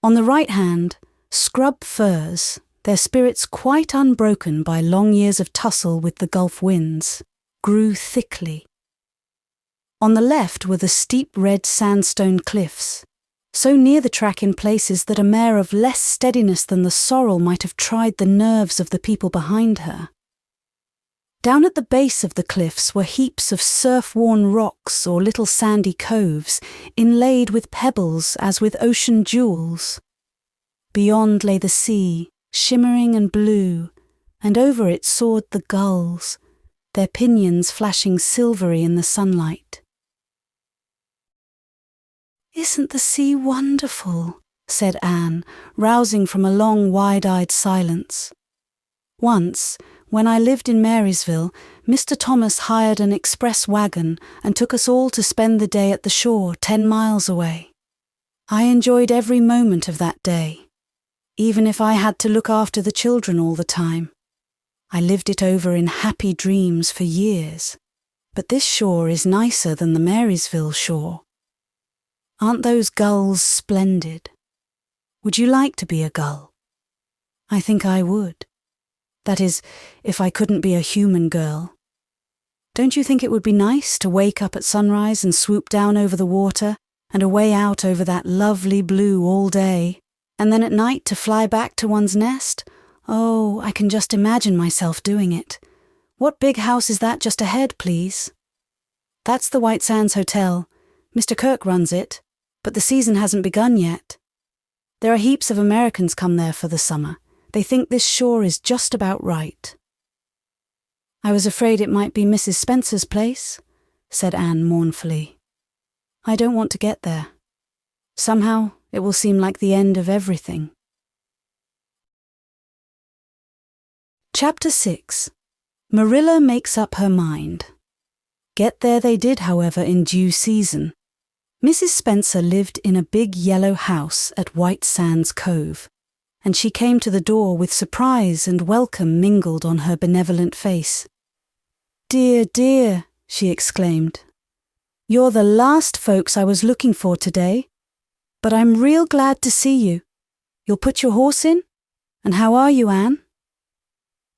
On the right hand, scrub firs, their spirits quite unbroken by long years of tussle with the Gulf winds, grew thickly. On the left were the steep red sandstone cliffs, so near the track in places that a mare of less steadiness than the sorrel might have tried the nerves of the people behind her. Down at the base of the cliffs were heaps of surf-worn rocks or little sandy coves, inlaid with pebbles as with ocean jewels. Beyond lay the sea, shimmering and blue, and over it soared the gulls, their pinions flashing silvery in the sunlight. "Isn't the sea wonderful?" said Anne, rousing from a long, wide-eyed silence. "Once, when I lived in Marysville, Mr. Thomas hired an express wagon and took us all to spend the day at the shore 10 miles away. I enjoyed every moment of that day, even if I had to look after the children all the time. I lived it over in happy dreams for years. But this shore is nicer than the Marysville shore. Aren't those gulls splendid? Would you like to be a gull? I think I would. That is, if I couldn't be a human girl. Don't you think it would be nice to wake up at sunrise and swoop down over the water and away out over that lovely blue all day, and then at night to fly back to one's nest? Oh, I can just imagine myself doing it. What big house is that just ahead, please? That's the White Sands Hotel. Mr. Kirk runs it, but the season hasn't begun yet. There are heaps of Americans come there for the summer. They think this shore is just about right. I was afraid it might be Mrs. Spencer's place, said Anne mournfully. I don't want to get there. Somehow it will seem like the end of everything. Chapter 6. Marilla makes up her mind. Get there they did, however, in due season. Mrs. Spencer lived in a big yellow house at White Sands Cove, and she came to the door with surprise and welcome mingled on her benevolent face. Dear, dear, she exclaimed. You're the last folks I was looking for today, but I'm real glad to see you. You'll put your horse in? And how are you, Anne?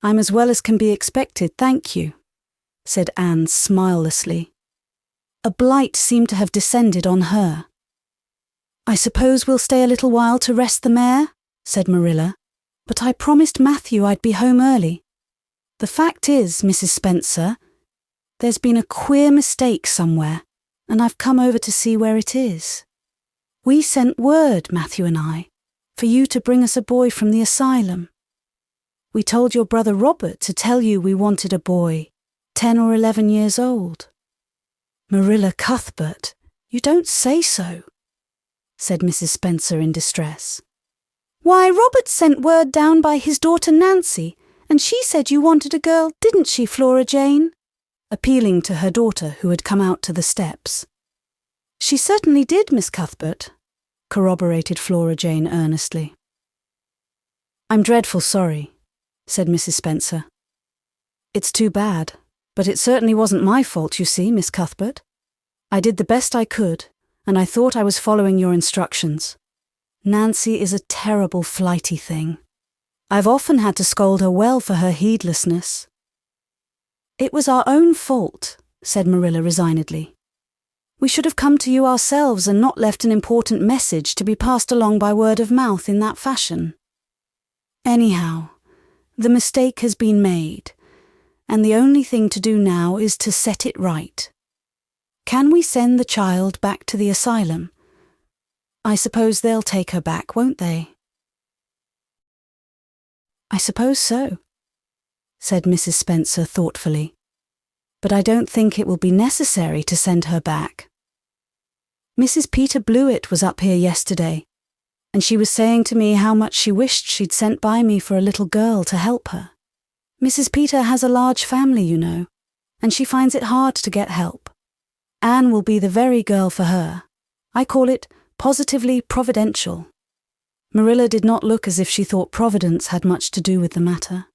I'm as well as can be expected, thank you, said Anne smilelessly. A blight seemed to have descended on her. I suppose we'll stay a little while to rest the mare, said Marilla, but I promised Matthew I'd be home early. The fact is, Mrs. Spencer, there's been a queer mistake somewhere, and I've come over to see where it is. We sent word, Matthew and I, for you to bring us a boy from the asylum. We told your brother Robert to tell you we wanted a boy, 10 or 11 years old. Marilla Cuthbert, you don't say so, said Mrs. Spencer in distress. Why, Robert sent word down by his daughter Nancy, and she said you wanted a girl, didn't she, Flora Jane? Appealing to her daughter who had come out to the steps. She certainly did, Miss Cuthbert, corroborated Flora Jane earnestly. I'm dreadful sorry, said Mrs. Spencer. It's too bad, but it certainly wasn't my fault, you see, Miss Cuthbert. I did the best I could, and I thought I was following your instructions. Nancy is a terrible flighty thing. I've often had to scold her well for her heedlessness. It was our own fault, said Marilla resignedly. We should have come to you ourselves and not left an important message to be passed along by word of mouth in that fashion. Anyhow, the mistake has been made, and the only thing to do now is to set it right. Can we send the child back to the asylum? I suppose they'll take her back, won't they? I suppose so, said Mrs. Spencer thoughtfully, but I don't think it will be necessary to send her back. Mrs. Peter Blewett was up here yesterday, and she was saying to me how much she wished she'd sent by me for a little girl to help her. Mrs. Peter has a large family, you know, and she finds it hard to get help. Anne will be the very girl for her. I call it positively providential. Marilla did not look as if she thought Providence had much to do with the matter.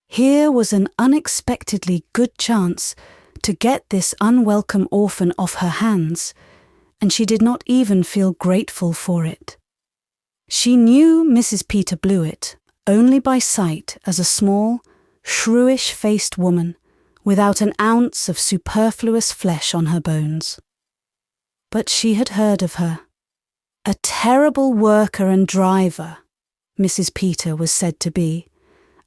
Here was an unexpectedly good chance to get this unwelcome orphan off her hands, and she did not even feel grateful for it. She knew Mrs. Peter Blewett only by sight as a small, shrewish-faced woman without an ounce of superfluous flesh on her bones. But she had heard of her. A terrible worker and driver, Mrs. Peter was said to be,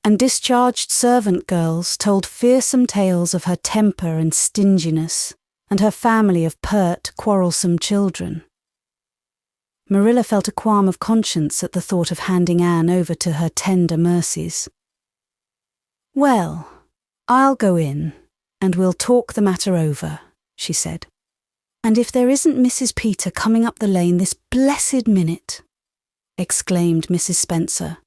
and discharged servant girls told fearsome tales of her temper and stinginess, and her family of pert, quarrelsome children. Marilla felt a qualm of conscience at the thought of handing Anne over to her tender mercies. Well, I'll go in, and we'll talk the matter over, she said. And if there isn't Mrs. Peter coming up the lane this blessed minute, exclaimed Mrs. Spencer,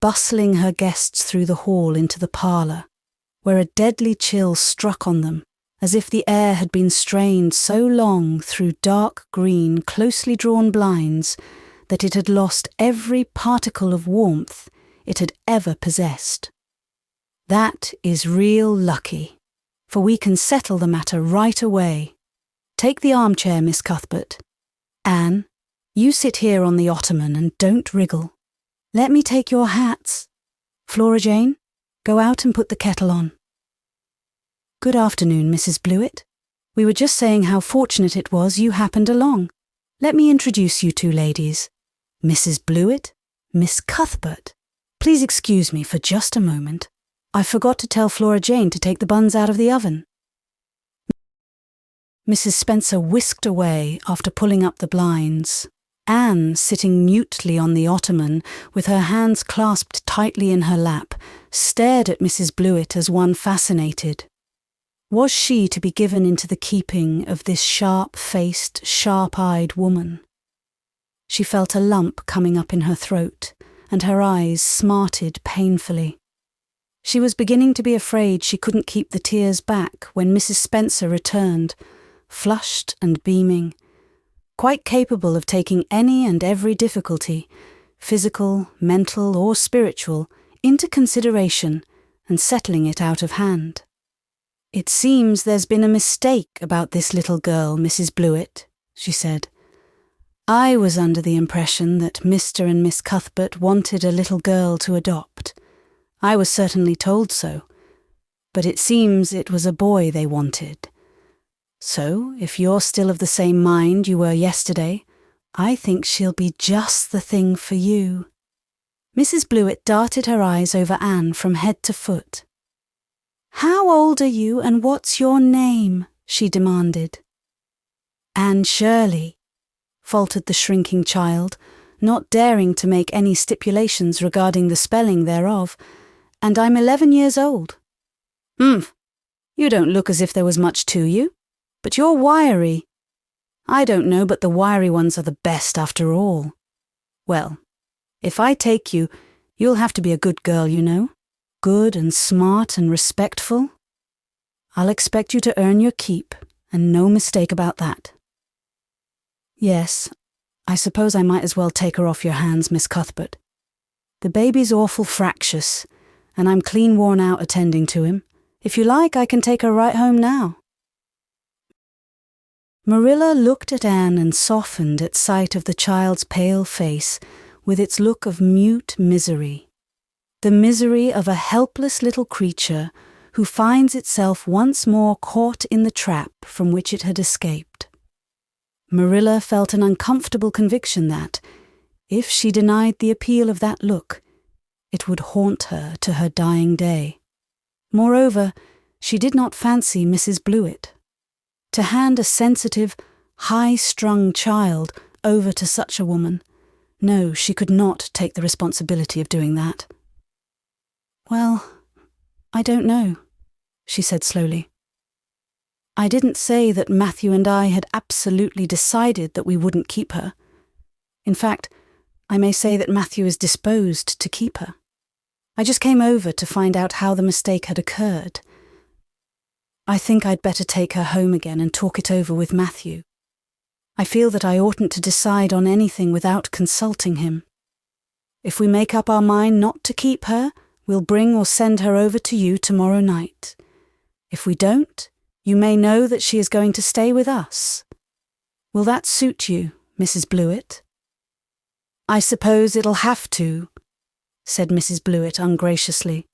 bustling her guests through the hall into the parlour, where a deadly chill struck on them, as if the air had been strained so long through dark green, closely drawn blinds that it had lost every particle of warmth it had ever possessed. That is real lucky, for we can settle the matter right away. Take the armchair, Miss Cuthbert. Anne, you sit here on the ottoman and don't wriggle. Let me take your hats. Flora Jane, go out and put the kettle on. Good afternoon, Mrs. Blewett. We were just saying how fortunate it was you happened along. Let me introduce you two ladies. Mrs. Blewett, Miss Cuthbert. Please excuse me for just a moment. I forgot to tell Flora Jane to take the buns out of the oven. Mrs. Spencer whisked away after pulling up the blinds, Anne, sitting mutely on the ottoman, with her hands clasped tightly in her lap, stared at Mrs. Blewett as one fascinated. Was she to be given into the keeping of this sharp-faced, sharp-eyed woman? She felt a lump coming up in her throat, and her eyes smarted painfully. She was beginning to be afraid she couldn't keep the tears back when Mrs. Spencer returned, flushed and beaming, quite capable of taking any and every difficulty, physical, mental, or spiritual, into consideration and settling it out of hand. "It seems there's been a mistake about this little girl, Mrs. Blewett," she said. "I was under the impression that Mr. and Miss Cuthbert wanted a little girl to adopt. I was certainly told so, but it seems it was a boy they wanted. So, if you're still of the same mind you were yesterday, I think she'll be just the thing for you." Mrs. Blewett darted her eyes over Anne from head to foot. "How old are you and what's your name?" she demanded. "Anne Shirley," faltered the shrinking child, not daring to make any stipulations regarding the spelling thereof, "and I'm 11 years old." You don't look as if there was much to you, but you're wiry." "I don't know, but the wiry ones are the best after all." "Well, if I take you, you'll have to be a good girl, you know. Good and smart and respectful. I'll expect you to earn your keep, and no mistake about that." "Yes, I suppose I might as well take her off your hands, Miss Cuthbert. The baby's awful fractious, and I'm clean worn out attending to him. If you like, I can take her right home now." Marilla looked at Anne and softened at sight of the child's pale face, with its look of mute misery. The misery of a helpless little creature who finds itself once more caught in the trap from which it had escaped. Marilla felt an uncomfortable conviction that, if she denied the appeal of that look, it would haunt her to her dying day. Moreover, she did not fancy Mrs. Blewett. To hand a sensitive, high-strung child over to such a woman, no, she could not take the responsibility of doing that. "Well, I don't know," she said slowly. "I didn't say that Matthew and I had absolutely decided that we wouldn't keep her. In fact, I may say that Matthew is disposed to keep her. I just came over to find out how the mistake had occurred. I think I'd better take her home again and talk it over with Matthew. I feel that I oughtn't to decide on anything without consulting him. If we make up our mind not to keep her, we'll bring or send her over to you tomorrow night. If we don't, you may know that she is going to stay with us. Will that suit you, Mrs. Blewett?" "I suppose it'll have to," said Mrs. Blewett ungraciously.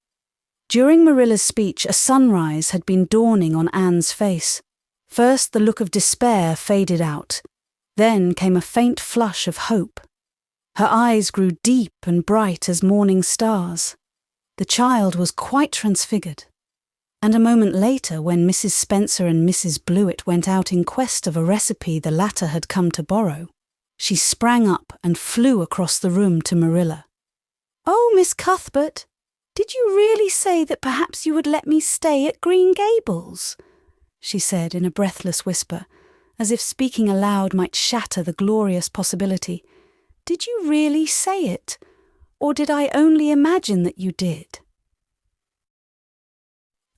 During Marilla's speech, a sunrise had been dawning on Anne's face. First the look of despair faded out. Then came a faint flush of hope. Her eyes grew deep and bright as morning stars. The child was quite transfigured. And a moment later, when Mrs. Spencer and Mrs. Blewett went out in quest of a recipe the latter had come to borrow, she sprang up and flew across the room to Marilla. "Oh, Miss Cuthbert, did you really say that perhaps you would let me stay at Green Gables?" she said in a breathless whisper, as if speaking aloud might shatter the glorious possibility. "Did you really say it, or did I only imagine that you did?"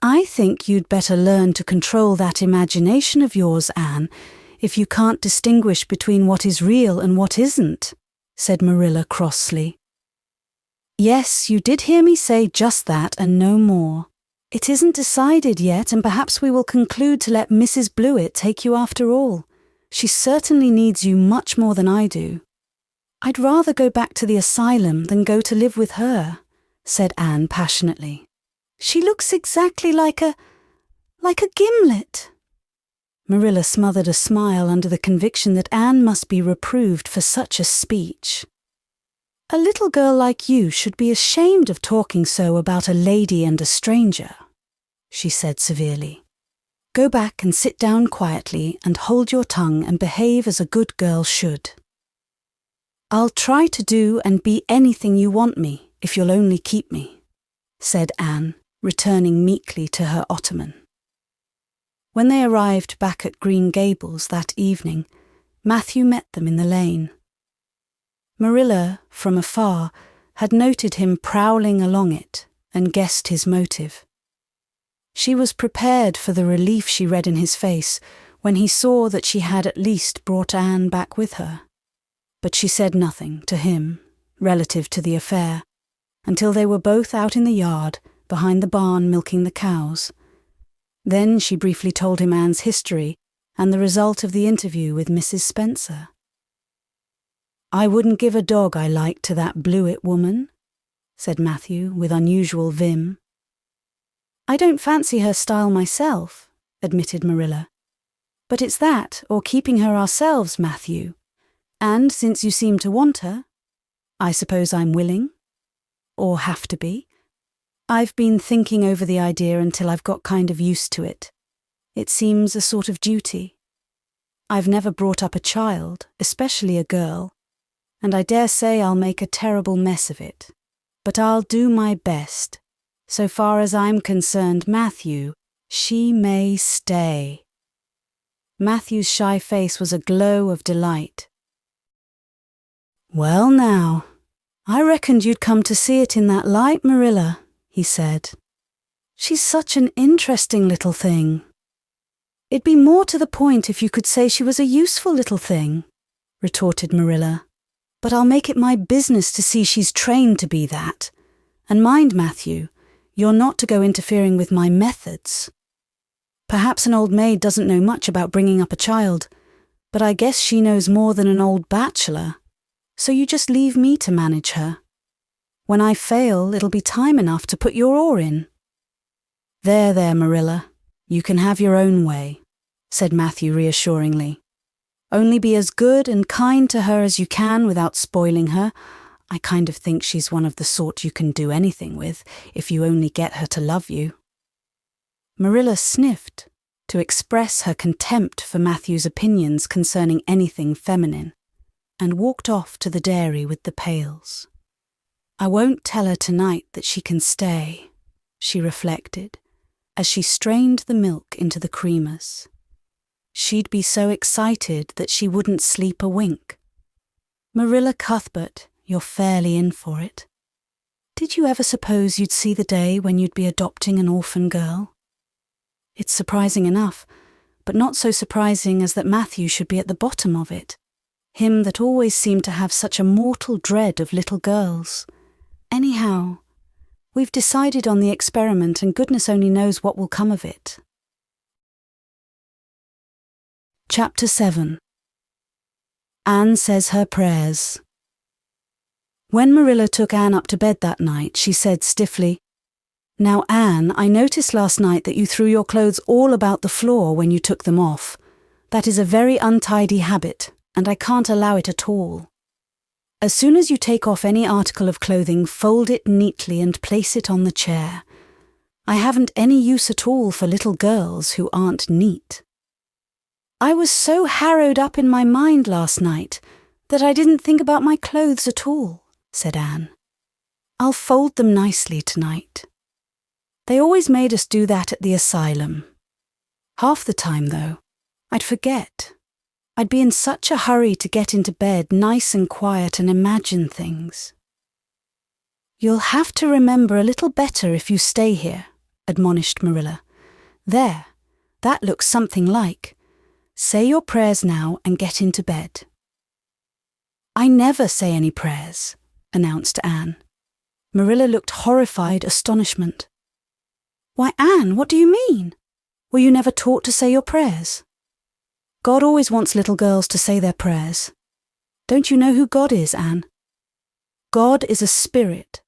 "I think you'd better learn to control that imagination of yours, Anne, if you can't distinguish between what is real and what isn't," said Marilla crossly. "Yes, you did hear me say just that and no more. It isn't decided yet, and perhaps we will conclude to let Mrs. Blewett take you after all. She certainly needs you much more than I do." "I'd rather go back to the asylum than go to live with her," said Anne passionately. "She looks exactly like a gimlet." Marilla smothered a smile under the conviction that Anne must be reproved for such a speech. "A little girl like you should be ashamed of talking so about a lady and a stranger," she said severely. "Go back and sit down quietly and hold your tongue and behave as a good girl should." "I'll try to do and be anything you want me, if you'll only keep me," said Anne, returning meekly to her ottoman. When they arrived back at Green Gables that evening, Matthew met them in the lane. Marilla, from afar, had noted him prowling along it and guessed his motive. She was prepared for the relief she read in his face when he saw that she had at least brought Anne back with her. But she said nothing to him relative to the affair until they were both out in the yard behind the barn milking the cows. Then she briefly told him Anne's history and the result of the interview with Mrs. Spencer. "I wouldn't give a dog I liked to that Blewett woman," said Matthew with unusual vim. "I don't fancy her style myself," admitted Marilla. "But it's that or keeping her ourselves, Matthew. And since you seem to want her, I suppose I'm willing. Or have to be. I've been thinking over the idea until I've got kind of used to it. It seems a sort of duty. I've never brought up a child, especially a girl, and I dare say I'll make a terrible mess of it. But I'll do my best. So far as I'm concerned, Matthew, she may stay." Matthew's shy face was a glow of delight. "Well now, I reckoned you'd come to see it in that light, Marilla," he said. "She's such an interesting little thing." "It'd be more to the point if you could say she was a useful little thing," retorted Marilla. "But I'll make it my business to see she's trained to be that. And mind, Matthew, you're not to go interfering with my methods. Perhaps an old maid doesn't know much about bringing up a child, but I guess she knows more than an old bachelor. So you just leave me to manage her. When I fail, it'll be time enough to put your oar in." There, Marilla, you can have your own way," said Matthew reassuringly. "Only be as good and kind to her as you can without spoiling her. I kind of think she's one of the sort you can do anything with, if you only get her to love you." Marilla sniffed to express her contempt for Matthew's opinions concerning anything feminine, and walked off to the dairy with the pails. "I won't tell her tonight that she can stay," she reflected, as she strained the milk into the creamers. She'd be so excited that she wouldn't sleep a wink. "Marilla Cuthbert, you're fairly in for it. Did you ever suppose you'd see the day when you'd be adopting an orphan girl? It's surprising enough, but not so surprising as that Matthew should be at the bottom of it. Him that always seemed to have such a mortal dread of little girls. Anyhow, we've decided on the experiment and goodness only knows what will come of it." Chapter 7. Anne Says Her Prayers. When Marilla took Anne up to bed that night, she said stiffly, "Now, Anne, I noticed last night that you threw your clothes all about the floor when you took them off. That is a very untidy habit, and I can't allow it at all. As soon as you take off any article of clothing, fold it neatly and place it on the chair. I haven't any use at all for little girls who aren't neat." "I was so harrowed up in my mind last night that I didn't think about my clothes at all," said Anne. "I'll fold them nicely tonight. They always made us do that at the asylum. Half the time, though, I'd forget. I'd be in such a hurry to get into bed nice and quiet and imagine things." "You'll have to remember a little better if you stay here," admonished Marilla. "There, that looks something like. Say your prayers now and get into bed." "I never say any prayers," announced Anne. Marilla looked horrified astonishment. "Why, Anne, what do you mean? Were you never taught to say your prayers? God always wants little girls to say their prayers. Don't you know who God is, Anne? God is a spirit,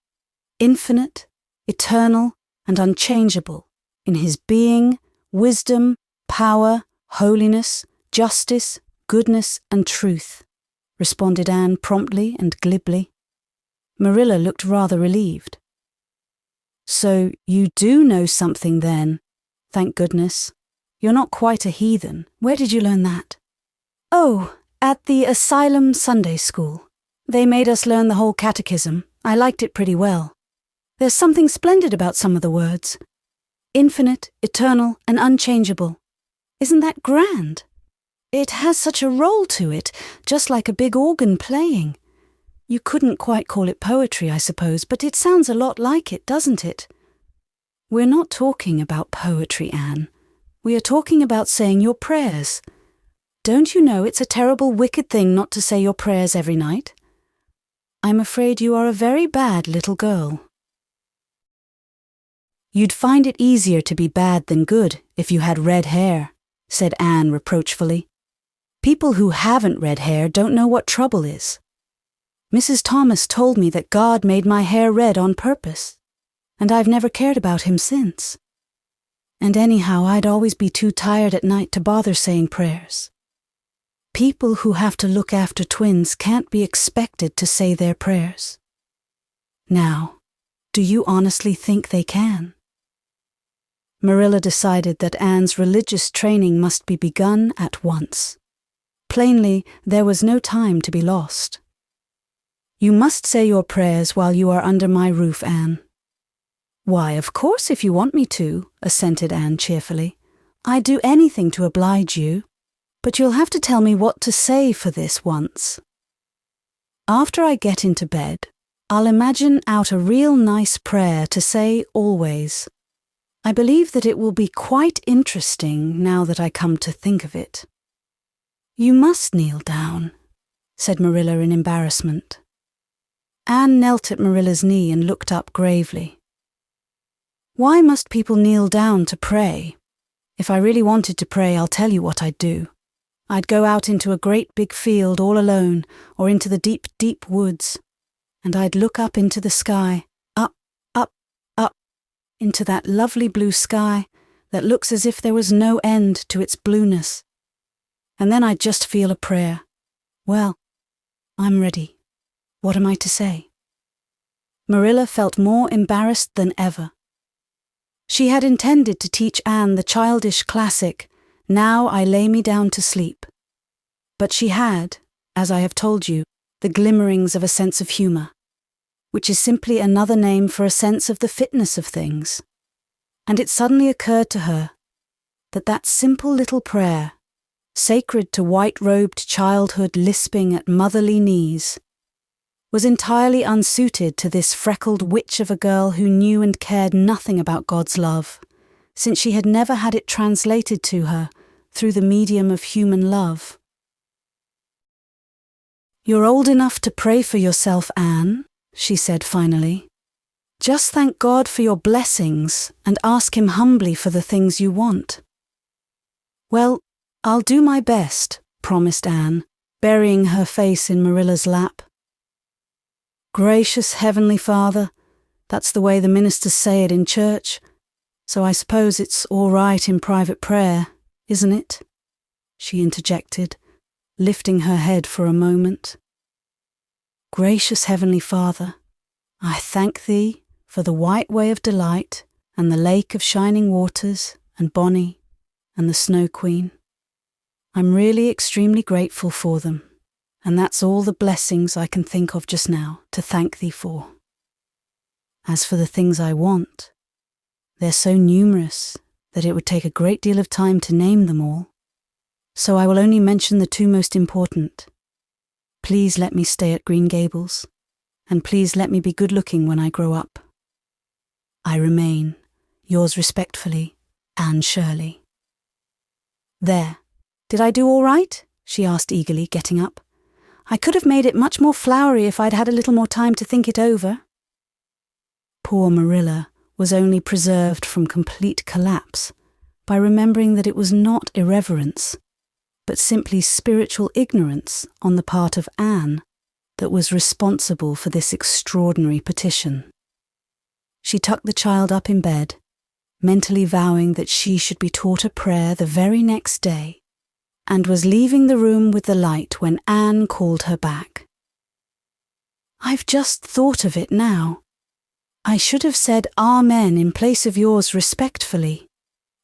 infinite, eternal, and unchangeable in his being, wisdom, power, holiness, justice, goodness, and truth," responded Anne promptly and glibly. Marilla looked rather relieved. "So you do know something then, thank goodness. You're not quite a heathen. Where did you learn that?" "Oh, at the Asylum Sunday School," They made us learn the whole catechism. I liked it pretty well. There's something splendid about some of the words. Infinite, eternal, and unchangeable. Isn't that grand? It has such a roll to it, just like a big organ playing. You couldn't quite call it poetry, I suppose, but it sounds a lot like it, doesn't it? We're not talking about poetry, Anne. We are talking about saying your prayers. Don't you know it's a terrible, wicked thing not to say your prayers every night? I'm afraid you are a very bad little girl. You'd find it easier to be bad than good if you had red hair, said Anne reproachfully. People who haven't red hair don't know what trouble is. Mrs. Thomas told me that God made my hair red on purpose, and I've never cared about him since. And anyhow, I'd always be too tired at night to bother saying prayers. People who have to look after twins can't be expected to say their prayers. Now, do you honestly think they can? Marilla decided that Anne's religious training must be begun at once. Plainly, there was no time to be lost. You must say your prayers while you are under my roof, Anne. Why, of course, if you want me to, assented Anne cheerfully. I'd do anything to oblige you. But you'll have to tell me what to say for this once. After I get into bed, I'll imagine out a real nice prayer to say always. I believe that it will be quite interesting now that I come to think of it. You must kneel down, said Marilla in embarrassment. Anne knelt at Marilla's knee and looked up gravely. Why must people kneel down to pray? If I really wanted to pray, I'll tell you what I'd do. I'd go out into a great big field all alone, or into the deep, deep woods, and I'd look up into the sky, up, into that lovely blue sky that looks as if there was no end to its blueness. And then I'd just feel a prayer. Well, I'm ready. What am I to say? Marilla felt more embarrassed than ever. She had intended to teach Anne the childish classic, Now I lay me down to sleep. But she had, as I have told you, the glimmerings of a sense of humour, which is simply another name for a sense of the fitness of things. And it suddenly occurred to her that that simple little prayer, sacred to white-robed childhood lisping at motherly knees, was entirely unsuited to this freckled witch of a girl who knew and cared nothing about God's love, since she had never had it translated to her through the medium of human love. You're old enough to pray for yourself, Anne, she said finally. Just thank God for your blessings and ask him humbly for the things you want. Well, I'll do my best, promised Anne, burying her face in Marilla's lap. Gracious Heavenly Father, that's the way the ministers say it in church, so I suppose it's all right in private prayer, isn't it? She interjected, lifting her head for a moment. Gracious Heavenly Father, I thank thee for the white way of delight and the lake of shining waters and Bonnie and the Snow Queen. I'm really extremely grateful for them, and that's all the blessings I can think of just now to thank thee for. As for the things I want, they're so numerous that it would take a great deal of time to name them all, so I will only mention the two most important. Please let me stay at Green Gables, and please let me be good-looking when I grow up. I remain, yours respectfully, Anne Shirley. There, did I do all right? She asked eagerly, getting up. I could have made it much more flowery if I'd had a little more time to think it over. Poor Marilla was only preserved from complete collapse by remembering that it was not irreverence, but simply spiritual ignorance on the part of Anne that was responsible for this extraordinary petition. She tucked the child up in bed, mentally vowing that she should be taught a prayer the very next day, and was leaving the room with the light when Anne called her back. I've just thought of it now. I should have said Amen in place of yours respectfully,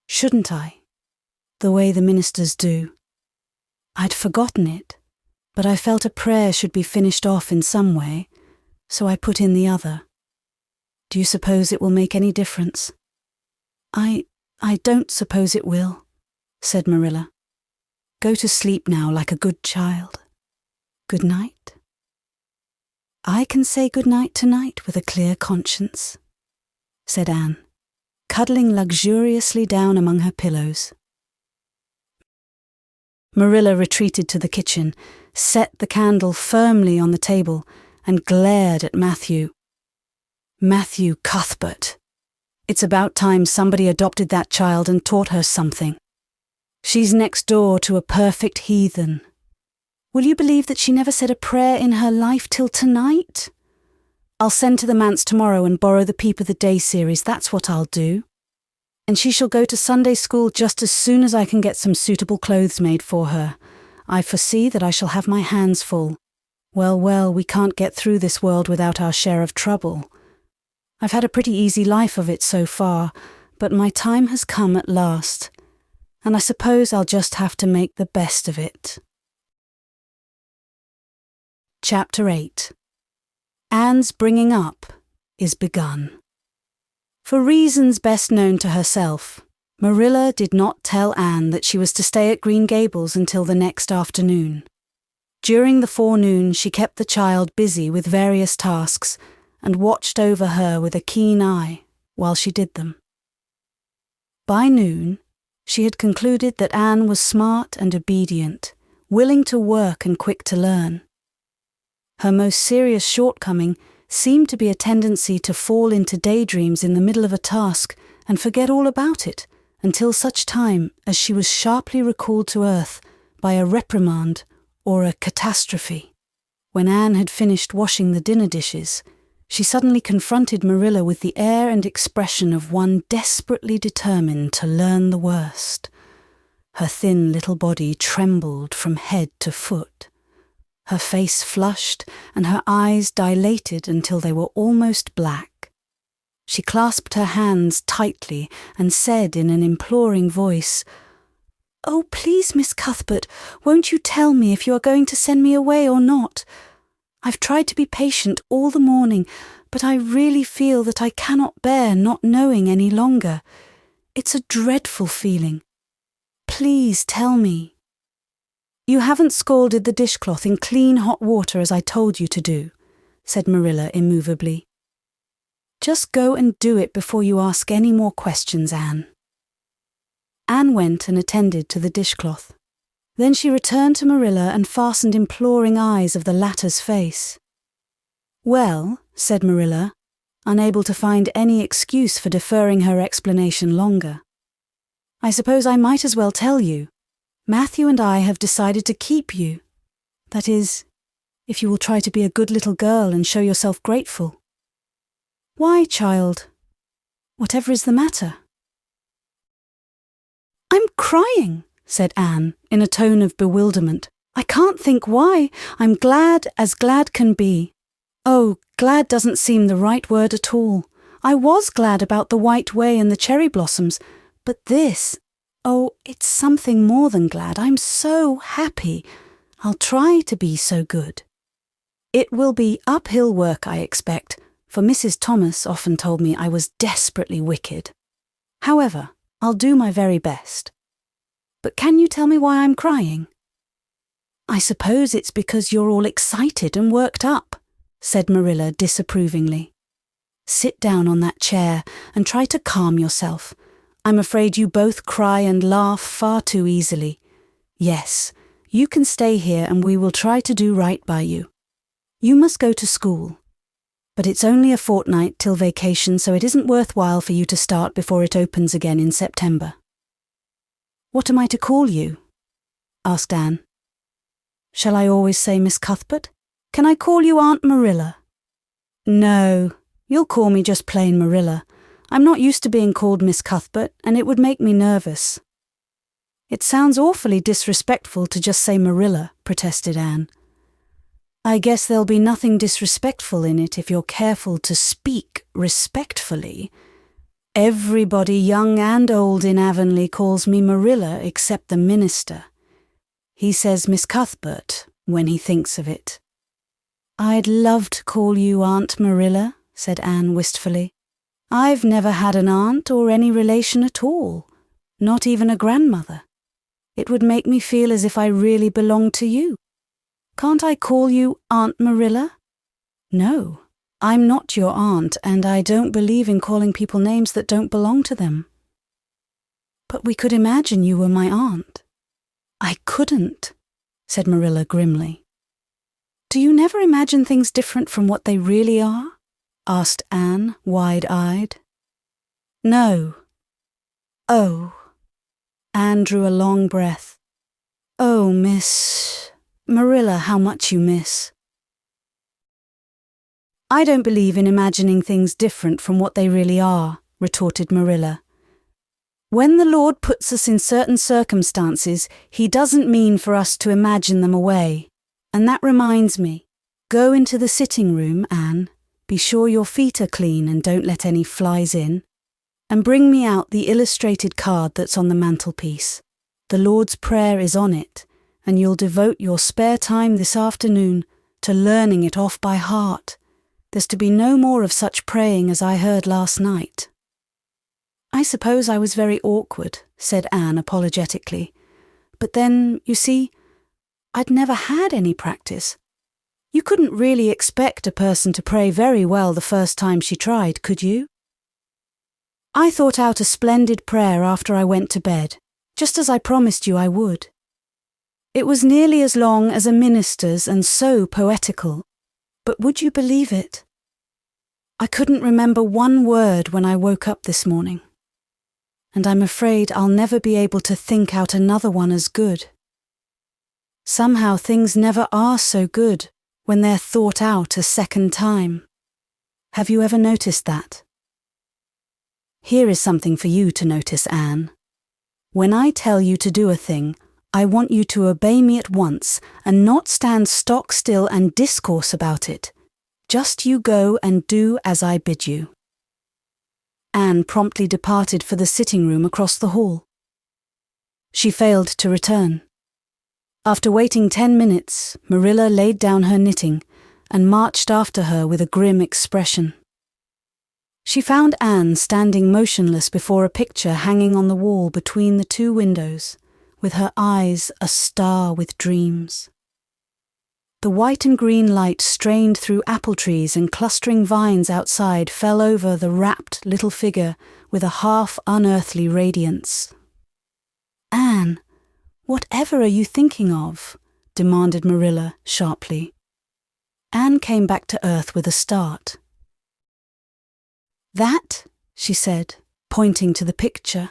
shouldn't I? The way the ministers do. I'd forgotten it, but I felt a prayer should be finished off in some way, so I put in the other. Do you suppose it will make any difference?" I don't suppose it will," said Marilla. "Go to sleep now like a good child. Good night." "I can say good night tonight with a clear conscience," said Anne, cuddling luxuriously down among her pillows. Marilla retreated to the kitchen, set the candle firmly on the table, and glared at Matthew. Matthew Cuthbert. It's about time somebody adopted that child and taught her something. She's next door to a perfect heathen. Will you believe that she never said a prayer in her life till tonight? I'll send to the manse tomorrow and borrow the Peep of the Day series, that's what I'll do. And she shall go to Sunday school just as soon as I can get some suitable clothes made for her. I foresee that I shall have my hands full. Well, we can't get through this world without our share of trouble. I've had a pretty easy life of it so far, but my time has come at last, and I suppose I'll just have to make the best of it. Chapter 8. Anne's bringing up is begun. For reasons best known to herself, Marilla did not tell Anne that she was to stay at Green Gables until the next afternoon. During the forenoon she kept the child busy with various tasks and watched over her with a keen eye while she did them. By noon, she had concluded that Anne was smart and obedient, willing to work and quick to learn. Her most serious shortcoming seemed to be a tendency to fall into daydreams in the middle of a task and forget all about it until such time as she was sharply recalled to earth by a reprimand or a catastrophe. When Anne had finished washing the dinner dishes, she suddenly confronted Marilla with the air and expression of one desperately determined to learn the worst. Her thin little body trembled from head to foot. Her face flushed and her eyes dilated until they were almost black. She clasped her hands tightly and said in an imploring voice, "Oh, please, Miss Cuthbert, won't you tell me if you are going to send me away or not? I've tried to be patient all the morning, but I really feel that I cannot bear not knowing any longer. It's a dreadful feeling. Please tell me." "You haven't scalded the dishcloth in clean hot water as I told you to do," said Marilla immovably. "Just go and do it before you ask any more questions, Anne." Anne went and attended to the dishcloth. Then she returned to Marilla and fastened imploring eyes of the latter's face. "Well," said Marilla, unable to find any excuse for deferring her explanation longer, "I suppose I might as well tell you. Matthew and I have decided to keep you. That is, if you will try to be a good little girl and show yourself grateful." "Why, child? Whatever is the matter?" "I'm crying," said Anne, in a tone of bewilderment. "I can't think why. I'm glad as glad can be. Oh, glad doesn't seem the right word at all. I was glad about the white way and the cherry blossoms, but this... Oh, it's something more than glad. I'm so happy. I'll try to be so good. It will be uphill work, I expect, for Mrs. Thomas often told me I was desperately wicked. However, I'll do my very best. But can you tell me why I'm crying?" "I suppose it's because you're all excited and worked up," said Marilla disapprovingly. "Sit down on that chair and try to calm yourself. I'm afraid you both cry and laugh far too easily. Yes, you can stay here and we will try to do right by you. You must go to school. But it's only a fortnight till vacation, so it isn't worthwhile for you to start before it opens again in September." "What am I to call you?" asked Anne. "Shall I always say Miss Cuthbert? Can I call you Aunt Marilla?" "No, you'll call me just plain Marilla. I'm not used to being called Miss Cuthbert, and it would make me nervous." "It sounds awfully disrespectful to just say Marilla," protested Anne. "I guess there'll be nothing disrespectful in it if you're careful to speak respectfully. Everybody, young and old in Avonlea, calls me Marilla except the minister. He says Miss Cuthbert when he thinks of it. "I'd love to call you Aunt Marilla," said Anne wistfully. "I've never had an aunt or any relation at all, not even a grandmother. It would make me feel as if I really belonged to you. Can't I call you Aunt Marilla?" "No, I'm not your aunt, and I don't believe in calling people names that don't belong to them." "But we could imagine you were my aunt." "I couldn't," said Marilla grimly. "Do you never imagine things different from what they really are?" asked Anne, wide-eyed. "No." "Oh." Anne drew a long breath. "Oh, Miss Marilla, how much you miss." "I don't believe in imagining things different from what they really are," retorted Marilla. "When the Lord puts us in certain circumstances, he doesn't mean for us to imagine them away. And that reminds me, go into the sitting room, Anne. Be sure your feet are clean and don't let any flies in. And bring me out the illustrated card that's on the mantelpiece. The Lord's Prayer is on it, and you'll devote your spare time this afternoon to learning it off by heart. There's to be no more of such praying as I heard last night." "I suppose I was very awkward," said Anne apologetically. "But then, you see, I'd never had any practice. You couldn't really expect a person to pray very well the first time she tried, could you? I thought out a splendid prayer after I went to bed, just as I promised you I would. It was nearly as long as a minister's and so poetical, but would you believe it? I couldn't remember one word when I woke up this morning, and I'm afraid I'll never be able to think out another one as good. Somehow things never are so good when they're thought out a second time. Have you ever noticed that? Here is something for you to notice, Anne. When I tell you to do a thing, I want you to obey me at once and not stand stock still and discourse about it. Just you go and do as I bid you." Anne promptly departed for the sitting room across the hall. She failed to return. After waiting 10 minutes, Marilla laid down her knitting and marched after her with a grim expression. She found Anne standing motionless before a picture hanging on the wall between the two windows, with her eyes a star with dreams. The white and green light strained through apple trees and clustering vines outside fell over the rapt little figure with a half-unearthly radiance. "Anne, whatever are you thinking of?" demanded Marilla sharply. Anne came back to earth with a start. "That," she said, pointing to the picture,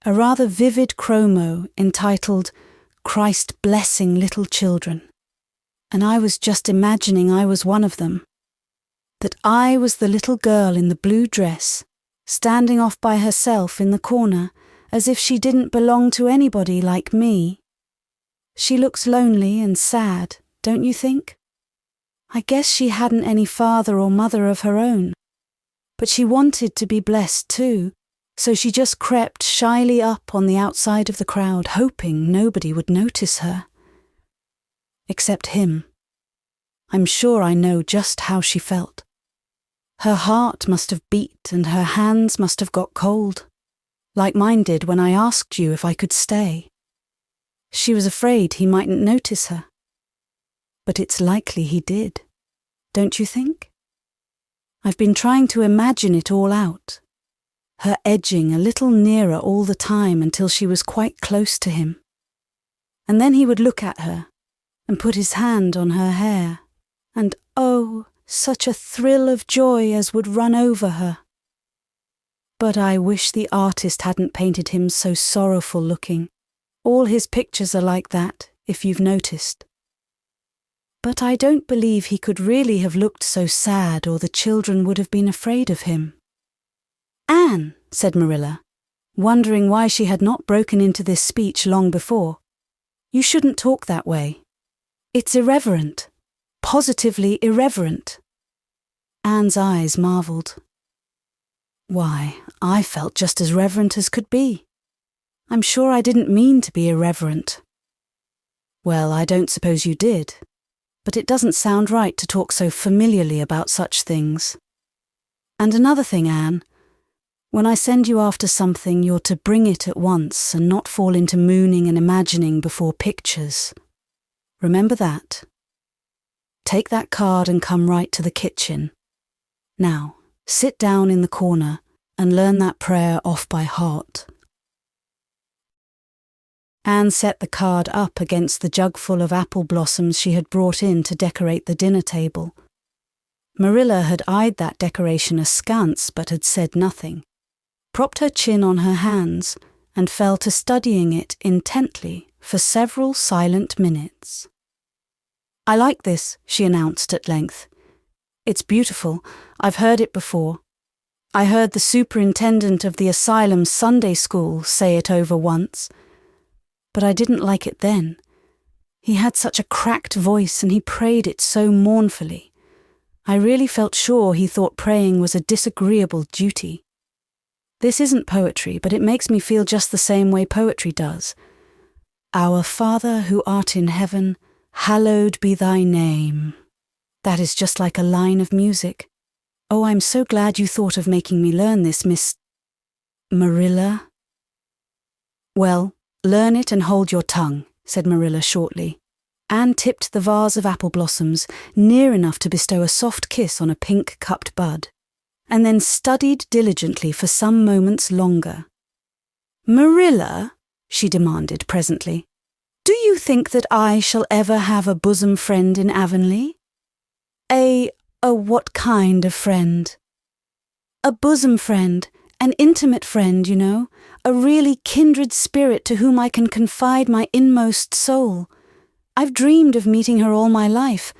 a rather vivid chromo entitled "Christ Blessing Little Children. And I was just imagining I was one of them. That I was the little girl in the blue dress, standing off by herself in the corner as if she didn't belong to anybody like me. She looks lonely and sad, don't you think? I guess she hadn't any father or mother of her own. But she wanted to be blessed too, so she just crept shyly up on the outside of the crowd, hoping nobody would notice her. Except him. I'm sure I know just how she felt. Her heart must have beat and her hands must have got cold, like mine did when I asked you if I could stay. She was afraid he mightn't notice her. But it's likely he did, don't you think? I've been trying to imagine it all out. Her edging a little nearer all the time until she was quite close to him. And then he would look at her and put his hand on her hair, and oh, such a thrill of joy as would run over her. But I wish the artist hadn't painted him so sorrowful looking. All his pictures are like that, if you've noticed. But I don't believe he could really have looked so sad or the children would have been afraid of him. "Anne," said Marilla, wondering why she had not broken into this speech long before, "you shouldn't talk that way. It's irreverent, positively irreverent." Anne's eyes marvelled. "Why, I felt just as reverent as could be. I'm sure I didn't mean to be irreverent." Well, I don't suppose you did, but it doesn't sound right to talk so familiarly about such things. And another thing, Anne, when I send you after something, you're to bring it at once and not fall into mooning and imagining before pictures. Remember that. Take that card and come right to the kitchen. Now, sit down in the corner and learn that prayer off by heart. Anne set the card up against the jugful of apple blossoms she had brought in to decorate the dinner table. Marilla had eyed that decoration askance but had said nothing, propped her chin on her hands, and fell to studying it intently for several silent minutes. "I like this," she announced at length. "It's beautiful. I've heard it before. I heard the superintendent of the asylum Sunday school say it over once. But I didn't like it then. He had such a cracked voice and he prayed it so mournfully. I really felt sure he thought praying was a disagreeable duty. This isn't poetry, but it makes me feel just the same way poetry does. Our Father who art in heaven, hallowed be thy name. That is just like a line of music. Oh, I'm so glad you thought of making me learn this, Miss Marilla." "Well, learn it and hold your tongue," said Marilla shortly. Anne tipped the vase of apple blossoms near enough to bestow a soft kiss on a pink-cupped bud, and then studied diligently for some moments longer. "Marilla," she demanded presently, "do you think that I shall ever have a bosom friend in Avonlea? What kind of friend?" "A bosom friend, an intimate friend, you know, a really kindred spirit to whom I can confide my inmost soul. I've dreamed of meeting her all my life.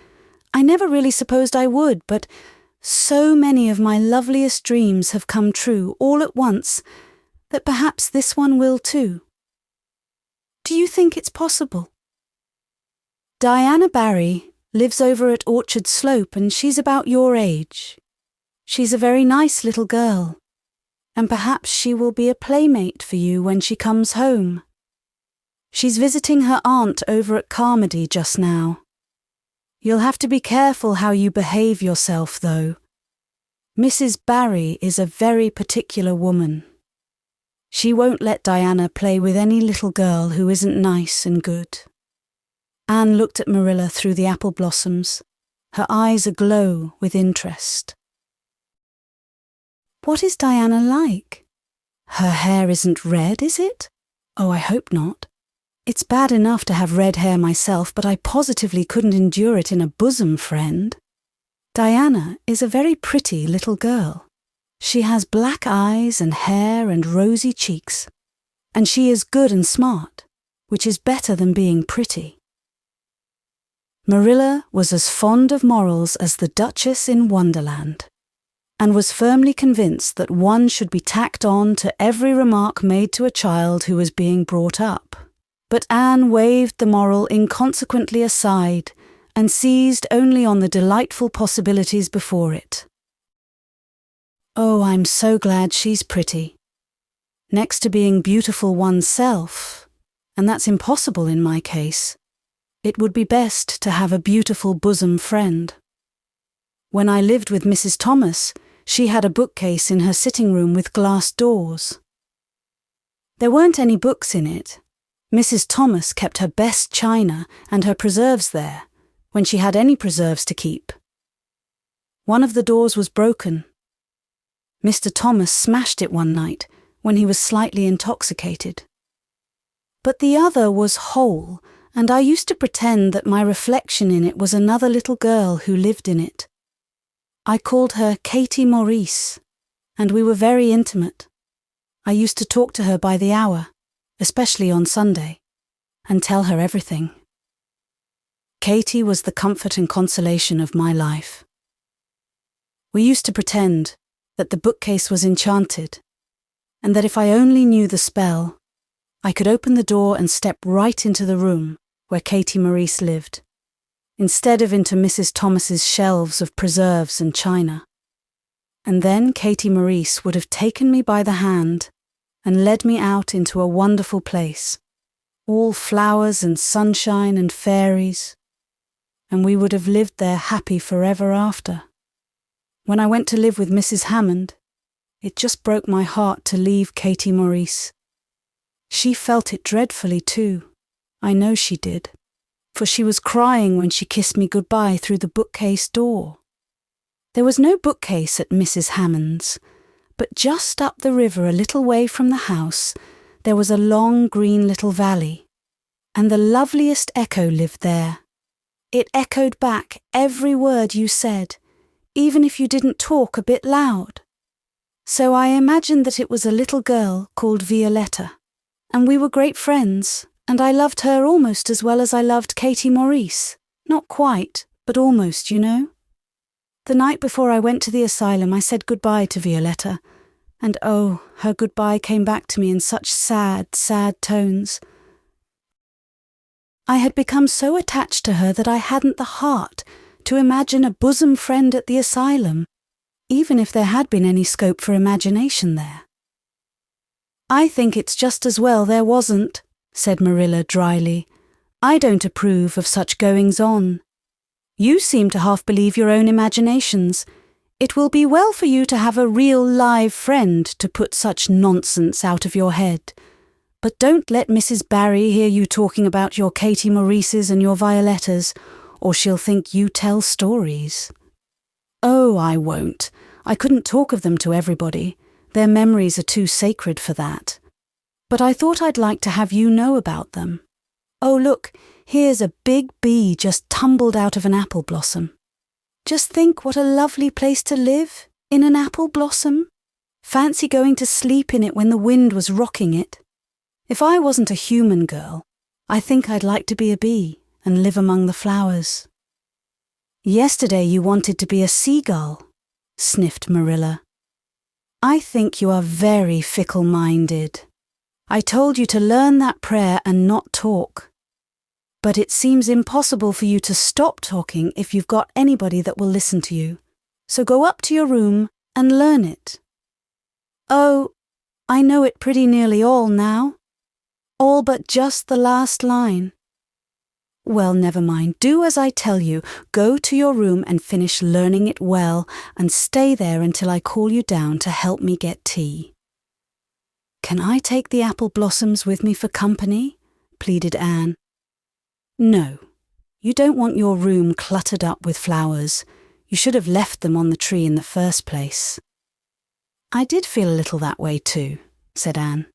I never really supposed I would, but so many of my loveliest dreams have come true all at once that perhaps this one will too. Do you think it's possible? Diana Barry lives over at Orchard Slope and she's about your age. She's a very nice little girl, and perhaps she will be a playmate for you when she comes home. She's visiting her aunt over at Carmody just now. You'll have to be careful how you behave yourself, though. Mrs. Barry is a very particular woman. She won't let Diana play with any little girl who isn't nice and good." Anne looked at Marilla through the apple blossoms, her eyes aglow with interest. "What is Diana like? Her hair isn't red, is it? Oh, I hope not. It's bad enough to have red hair myself, but I positively couldn't endure it in a bosom friend. Diana is a very pretty little girl. She has black eyes and hair and rosy cheeks, and she is good and smart, which is better than being pretty." Marilla was as fond of morals as the Duchess in Wonderland, and was firmly convinced that one should be tacked on to every remark made to a child who was being brought up. But Anne waved the moral inconsequently aside and seized only on the delightful possibilities before it. "Oh, I'm so glad she's pretty. Next to being beautiful oneself, and that's impossible in my case, it would be best to have a beautiful bosom friend. When I lived with Mrs. Thomas, she had a bookcase in her sitting room with glass doors. There weren't any books in it. Mrs. Thomas kept her best china and her preserves there, when she had any preserves to keep. One of the doors was broken. Mr. Thomas smashed it one night when he was slightly intoxicated. But the other was whole, and I used to pretend that my reflection in it was another little girl who lived in it. I called her Katie Maurice, and we were very intimate. I used to talk to her by the hour, especially on Sunday, and tell her everything. Katie was the comfort and consolation of my life. We used to pretend that the bookcase was enchanted, and that if I only knew the spell, I could open the door and step right into the room where Katie Maurice lived, instead of into Mrs. Thomas's shelves of preserves and china. And then Katie Maurice would have taken me by the hand and led me out into a wonderful place, all flowers and sunshine and fairies, and we would have lived there happy forever after. When I went to live with Mrs. Hammond, it just broke my heart to leave Katie Maurice. She felt it dreadfully too. I know she did, for she was crying when she kissed me goodbye through the bookcase door. There was no bookcase at Mrs. Hammond's, but just up the river a little way from the house there was a long green little valley, and the loveliest echo lived there. It echoed back every word you said, even if you didn't talk a bit loud. So I imagined that it was a little girl called Violetta, and we were great friends, and I loved her almost as well as I loved Katie Maurice. Not quite, but almost, you know. The night before I went to the asylum I said goodbye to Violetta, and oh, her goodbye came back to me in such sad, sad tones. I had become so attached to her that I hadn't the heart to imagine a bosom friend at the asylum, even if there had been any scope for imagination there. I think it's just as well there wasn't, said Marilla dryly. I don't approve of such goings-on. You seem to half believe your own imaginations. It will be well for you to have a real live friend to put such nonsense out of your head. But don't let Mrs. Barry hear you talking about your Katie Maurices and your Violettas, or she'll think you tell stories. Oh, I won't. I couldn't talk of them to everybody. Their memories are too sacred for that. But I thought I'd like to have you know about them. Oh, look, here's a big bee just tumbled out of an apple blossom. Just think what a lovely place to live, in an apple blossom. Fancy going to sleep in it when the wind was rocking it. If I wasn't a human girl, I think I'd like to be a bee and live among the flowers. Yesterday you wanted to be a seagull, sniffed Marilla. I think you are very fickle-minded. I told you to learn that prayer and not talk. But it seems impossible for you to stop talking if you've got anybody that will listen to you. So go up to your room and learn it. Oh, I know it pretty nearly all now. All but just the last line. Well, never mind. Do as I tell you. Go to your room and finish learning it well, and stay there until I call you down to help me get tea. Can I take the apple blossoms with me for company? Pleaded Anne. No, you don't want your room cluttered up with flowers. You should have left them on the tree in the first place. I did feel a little that way too, said Anne.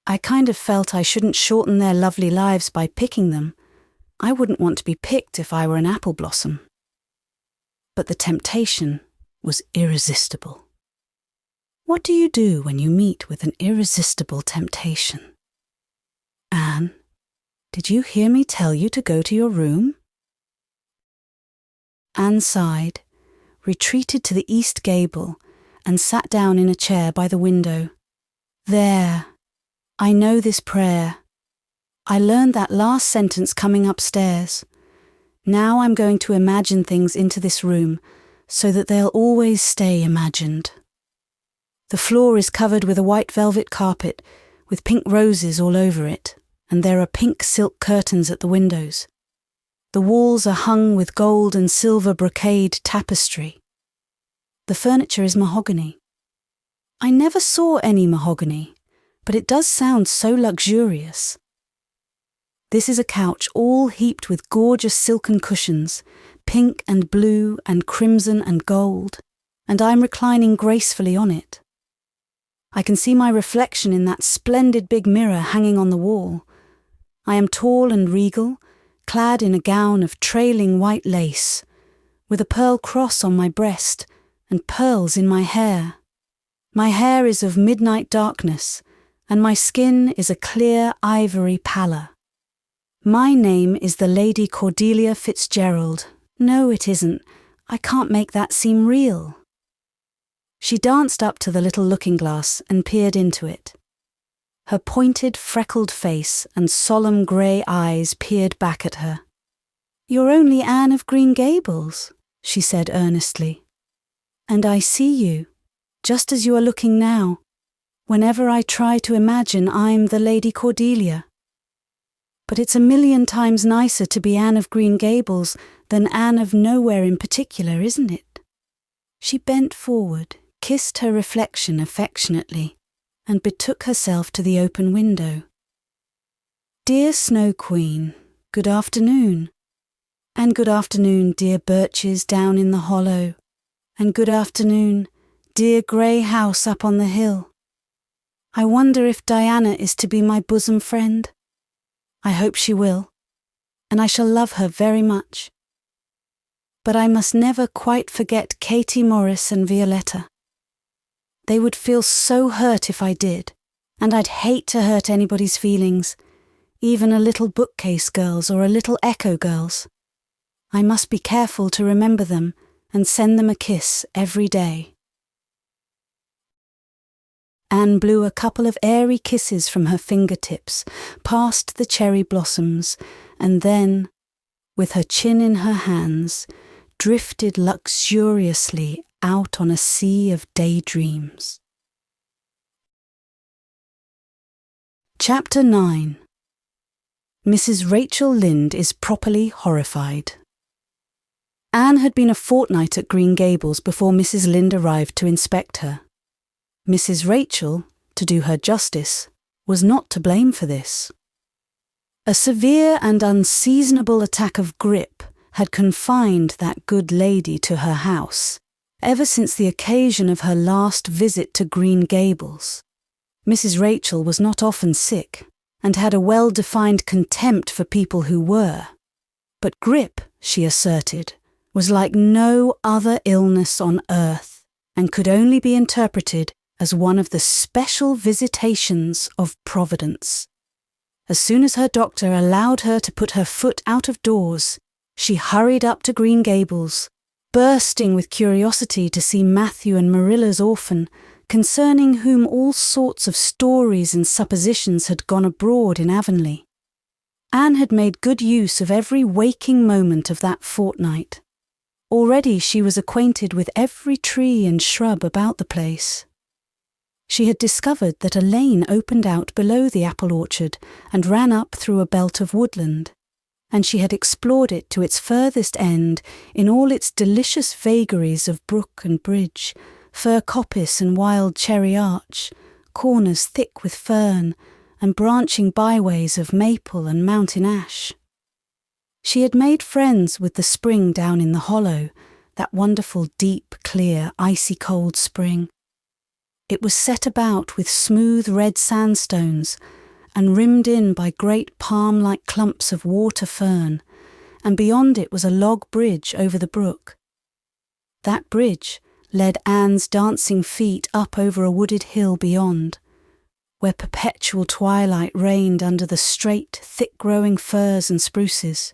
I kind of felt I shouldn't shorten their lovely lives by picking them. I wouldn't want to be picked if I were an apple blossom. But the temptation was irresistible. What do you do when you meet with an irresistible temptation? Anne, did you hear me tell you to go to your room? Anne sighed, retreated to the east gable, and sat down in a chair by the window. There, I know this prayer. I learned that last sentence coming upstairs. Now I'm going to imagine things into this room so that they'll always stay imagined. The floor is covered with a white velvet carpet with pink roses all over it, and there are pink silk curtains at the windows. The walls are hung with gold and silver brocade tapestry. The furniture is mahogany. I never saw any mahogany, but it does sound so luxurious. This is a couch all heaped with gorgeous silken cushions, pink and blue and crimson and gold, and I'm reclining gracefully on it. I can see my reflection in that splendid big mirror hanging on the wall. I am tall and regal, clad in a gown of trailing white lace, with a pearl cross on my breast and pearls in my hair. My hair is of midnight darkness, and my skin is a clear ivory pallor. My name is the Lady Cordelia Fitzgerald. No, it isn't. I can't make that seem real. She danced up to the little looking-glass and peered into it. Her pointed, freckled face and solemn grey eyes peered back at her. You're only Anne of Green Gables, she said earnestly. And I see you, just as you are looking now, whenever I try to imagine I'm the Lady Cordelia. but it's a million times nicer to be Anne of Green Gables than Anne of nowhere in particular, isn't it? She bent forward, kissed her reflection affectionately, and betook herself to the open window. Dear Snow Queen, good afternoon. And good afternoon, dear birches down in the hollow. And good afternoon, dear grey house up on the hill. I wonder if Diana is to be my bosom friend. I hope she will, and I shall love her very much. But I must never quite forget Katie Morris and Violetta. They would feel so hurt if I did, and I'd hate to hurt anybody's feelings, even a little bookcase girl's or a little echo girl's. I must be careful to remember them and send them a kiss every day. Anne blew a couple of airy kisses from her fingertips, past the cherry blossoms, and then, with her chin in her hands, drifted luxuriously out on a sea of daydreams. Chapter 9. Mrs. Rachel Lynde is properly horrified. Anne had been a fortnight at Green Gables before Mrs. Lynde arrived to inspect her. Mrs. Rachel, to do her justice, was not to blame for this. A severe and unseasonable attack of grippe had confined that good lady to her house ever since the occasion of her last visit to Green Gables. Mrs. Rachel was not often sick, and had a well-defined contempt for people who were. But grippe, she asserted, was like no other illness on earth, and could only be interpreted as one of the special visitations of Providence. As soon as her doctor allowed her to put her foot out of doors, she hurried up to Green Gables, bursting with curiosity to see Matthew and Marilla's orphan, concerning whom all sorts of stories and suppositions had gone abroad in Avonlea. Anne had made good use of every waking moment of that fortnight. Already she was acquainted with every tree and shrub about the place. She had discovered that a lane opened out below the apple orchard and ran up through a belt of woodland, and she had explored it to its furthest end in all its delicious vagaries of brook and bridge, fir coppice and wild cherry arch, corners thick with fern, and branching byways of maple and mountain ash. She had made friends with the spring down in the hollow, that wonderful deep, clear, icy cold spring. It was set about with smooth red sandstones and rimmed in by great palm-like clumps of water fern, and beyond it was a log bridge over the brook. That bridge led Anne's dancing feet up over a wooded hill beyond, where perpetual twilight reigned under the straight, thick-growing firs and spruces.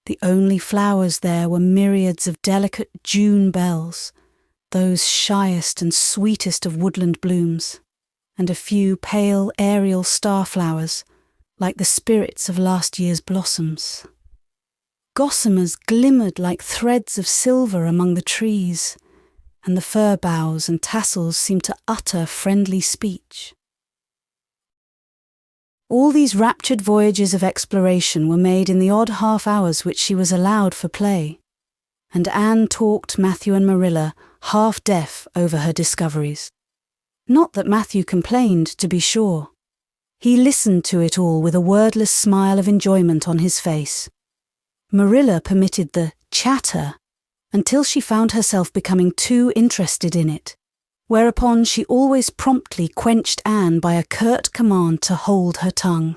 The only flowers there were myriads of delicate June bells, those shyest and sweetest of woodland blooms, and a few pale aerial starflowers, like the spirits of last year's blossoms. Gossamers glimmered like threads of silver among the trees, and the fir boughs and tassels seemed to utter friendly speech. All these raptured voyages of exploration were made in the odd half-hours which she was allowed for play, and Anne talked Matthew and Marilla half-deaf over her discoveries. Not that Matthew complained, to be sure. He listened to it all with a wordless smile of enjoyment on his face. Marilla permitted the chatter until she found herself becoming too interested in it, whereupon she always promptly quenched Anne by a curt command to hold her tongue.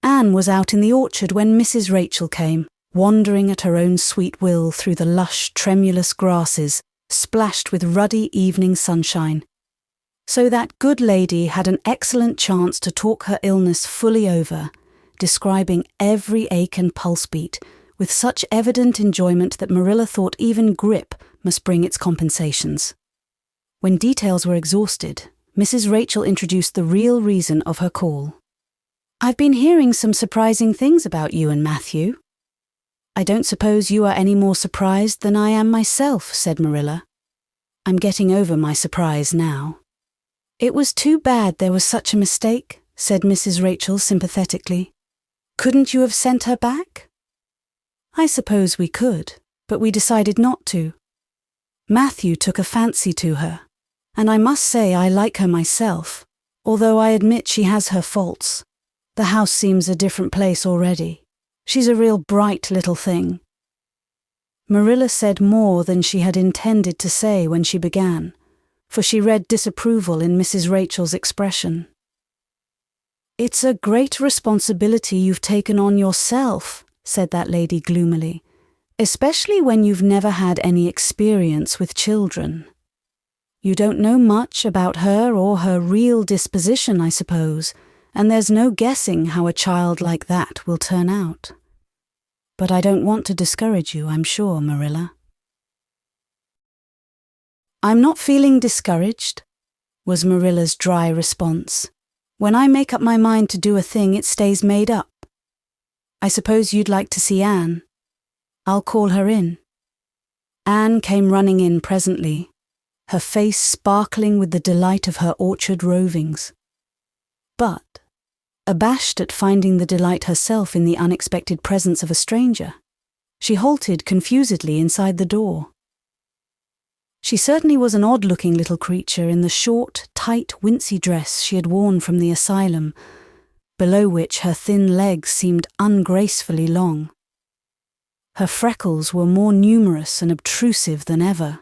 Anne was out in the orchard when Mrs. Rachel came, wandering at her own sweet will through the lush, tremulous grasses, splashed with ruddy evening sunshine. So that good lady had an excellent chance to talk her illness fully over, describing every ache and pulse beat, with such evident enjoyment that Marilla thought even grippe must bring its compensations. When details were exhausted, Mrs. Rachel introduced the real reason of her call. "I've been hearing some surprising things about you and Matthew." "I don't suppose you are any more surprised than I am myself," said Marilla. "I'm getting over my surprise now." "It was too bad there was such a mistake," said Mrs. Rachel sympathetically. Couldn't you have sent her back? I suppose we could, but we decided not to. Matthew took a fancy to her, and I must say I like her myself, although I admit she has her faults. The house seems a different place already. She's a real bright little thing. Marilla said more than she had intended to say when she began, for she read disapproval in Mrs. Rachel's expression. It's a great responsibility you've taken on yourself, said that lady gloomily, especially when you've never had any experience with children. You don't know much about her or her real disposition, I suppose, and there's no guessing how a child like that will turn out. But I don't want to discourage you, I'm sure, Marilla. I'm not feeling discouraged, was Marilla's dry response. When I make up my mind to do a thing, it stays made up. I suppose you'd like to see Anne. I'll call her in. Anne came running in presently, her face sparkling with the delight of her orchard rovings. But, abashed at finding the delight herself in the unexpected presence of a stranger, she halted confusedly inside the door. She certainly was an odd-looking little creature in the short, tight, wincey dress she had worn from the asylum, below which her thin legs seemed ungracefully long. Her freckles were more numerous and obtrusive than ever.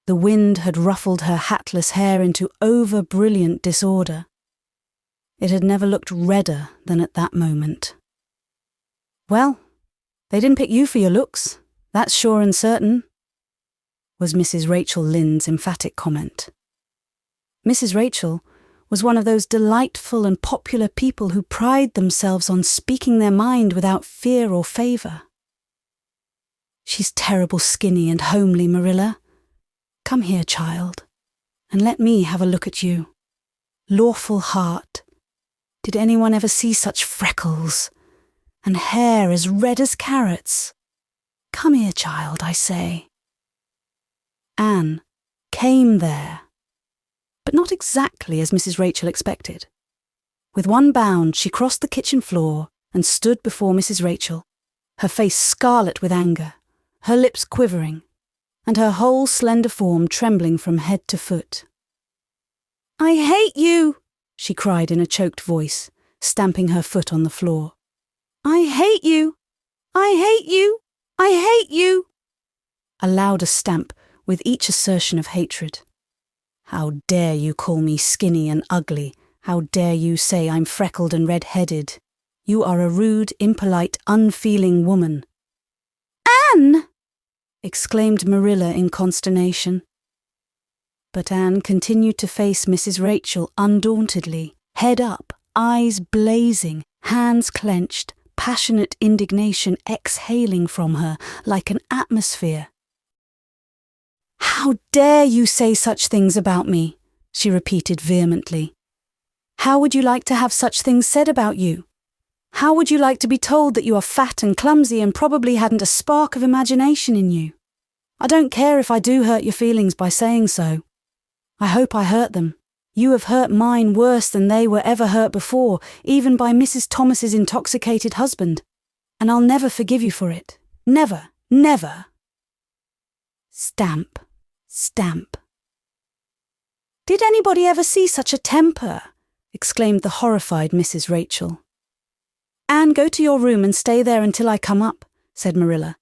The wind had ruffled her hatless hair into over-brilliant disorder. It had never looked redder than at that moment. Well, they didn't pick you for your looks, that's sure and certain, was Mrs. Rachel Lynde's emphatic comment. Mrs. Rachel was one of those delightful and popular people who pride themselves on speaking their mind without fear or favour. She's terrible skinny and homely, Marilla. Come here, child, and let me have a look at you. Lawful heart, did anyone ever see such freckles? And hair as red as carrots? Come here, child, I say. Anne came there, but not exactly as Mrs. Rachel expected. With one bound, she crossed the kitchen floor and stood before Mrs. Rachel, her face scarlet with anger, her lips quivering, and her whole slender form trembling from head to foot. "I hate you!" she cried in a choked voice, stamping her foot on the floor. "I hate you! I hate you! I hate you!" A louder stamp with each assertion of hatred. "How dare you call me skinny and ugly? How dare you say I'm freckled and red-headed? You are a rude, impolite, unfeeling woman." "Anne!" exclaimed Marilla in consternation. But Anne continued to face Mrs. Rachel undauntedly, head up, eyes blazing, hands clenched, passionate indignation exhaling from her like an atmosphere. "How dare you say such things about me?" she repeated vehemently. "How would you like to have such things said about you? How would you like to be told that you are fat and clumsy and probably hadn't a spark of imagination in you? I don't care if I do hurt your feelings by saying so. I hope I hurt them. You have hurt mine worse than they were ever hurt before, even by Mrs. Thomas's intoxicated husband. And I'll never forgive you for it. Never, never." Stamp, stamp. "Did anybody ever see such a temper?" exclaimed the horrified Mrs. Rachel. "Anne, go to your room and stay there until I come up," said Marilla,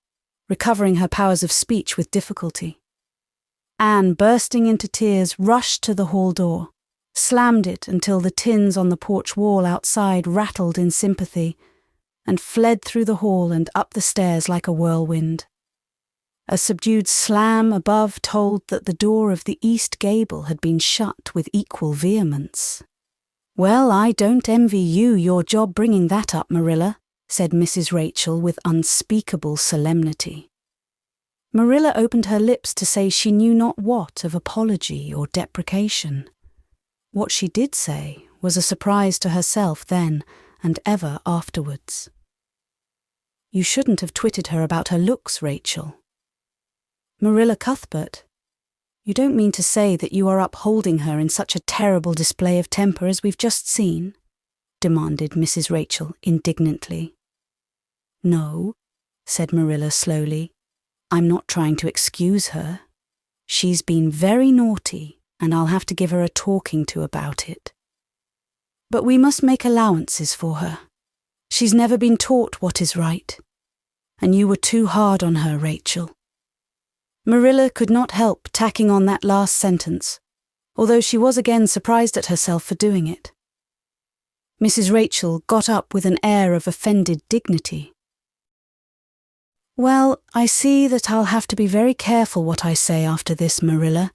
recovering her powers of speech with difficulty. Anne, bursting into tears, rushed to the hall door, slammed it until the tins on the porch wall outside rattled in sympathy, and fled through the hall and up the stairs like a whirlwind. A subdued slam above told that the door of the east gable had been shut with equal vehemence. "Well, I don't envy you your job bringing that up, Marilla," said Mrs. Rachel with unspeakable solemnity. Marilla opened her lips to say she knew not what of apology or deprecation. What she did say was a surprise to herself then and ever afterwards. "You shouldn't have twitted her about her looks, Rachel." "Marilla Cuthbert, you don't mean to say that you are upholding her in such a terrible display of temper as we've just seen?" demanded Mrs. Rachel indignantly. "No," said Marilla slowly. "I'm not trying to excuse her. She's been very naughty, and I'll have to give her a talking to about it. But we must make allowances for her. She's never been taught what is right. And you were too hard on her, Rachel." Marilla could not help tacking on that last sentence, although she was again surprised at herself for doing it. Mrs. Rachel got up with an air of offended dignity. "Well, I see that I'll have to be very careful what I say after this, Marilla,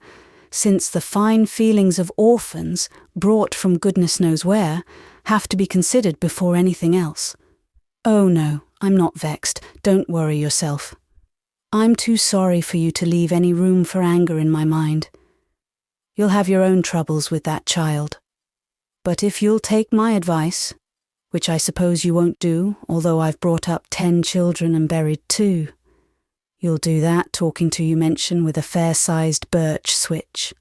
since the fine feelings of orphans, brought from goodness knows where, have to be considered before anything else. Oh no, I'm not vexed. Don't worry yourself. I'm too sorry for you to leave any room for anger in my mind. You'll have your own troubles with that child. But if you'll take my advice, which I suppose you won't do, although I've brought up 10 children and buried 2, you'll do that talking to you mention with a fair-sized birch switch.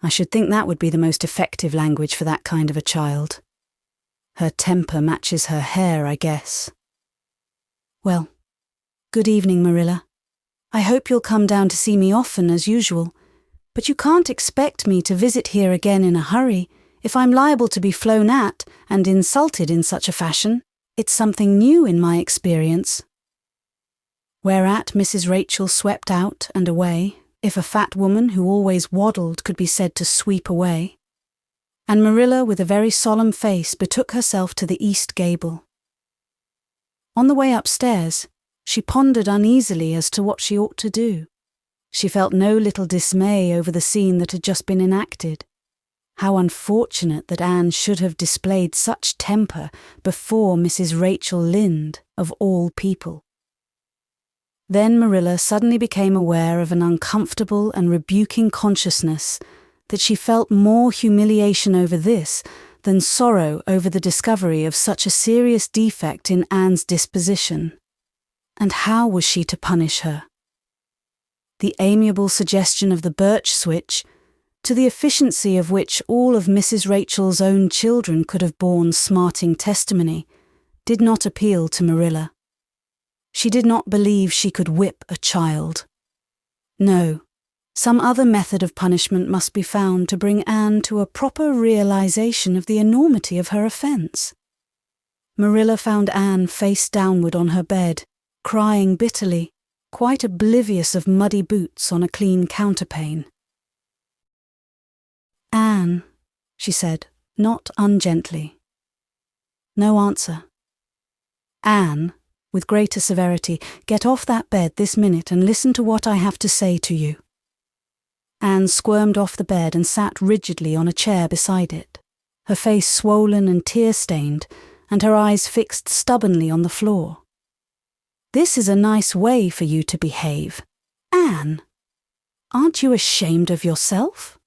I should think that would be the most effective language for that kind of a child. Her temper matches her hair, I guess. Well, good evening, Marilla. I hope you'll come down to see me often as usual, but you can't expect me to visit here again in a hurry if I'm liable to be flown at and insulted in such a fashion. It's something new in my experience." Whereat Mrs. Rachel swept out and away, if a fat woman who always waddled could be said to sweep away, and Marilla with a very solemn face betook herself to the east gable. On the way upstairs, she pondered uneasily as to what she ought to do. She felt no little dismay over the scene that had just been enacted. How unfortunate that Anne should have displayed such temper before Mrs. Rachel Lynde, of all people. Then Marilla suddenly became aware of an uncomfortable and rebuking consciousness that she felt more humiliation over this than sorrow over the discovery of such a serious defect in Anne's disposition. And how was she to punish her? The amiable suggestion of the birch switch, to the efficiency of which all of Mrs. Rachel's own children could have borne smarting testimony, did not appeal to Marilla. She did not believe she could whip a child. No, some other method of punishment must be found to bring Anne to a proper realization of the enormity of her offence. Marilla found Anne face downward on her bed, crying bitterly, quite oblivious of muddy boots on a clean counterpane. "Anne," she said, not ungently. No answer. "Anne," with greater severity, "get off that bed this minute and listen to what I have to say to you." Anne squirmed off the bed and sat rigidly on a chair beside it, her face swollen and tear-stained, and her eyes fixed stubbornly on the floor. "This is a nice way for you to behave. Anne, aren't you ashamed of yourself?"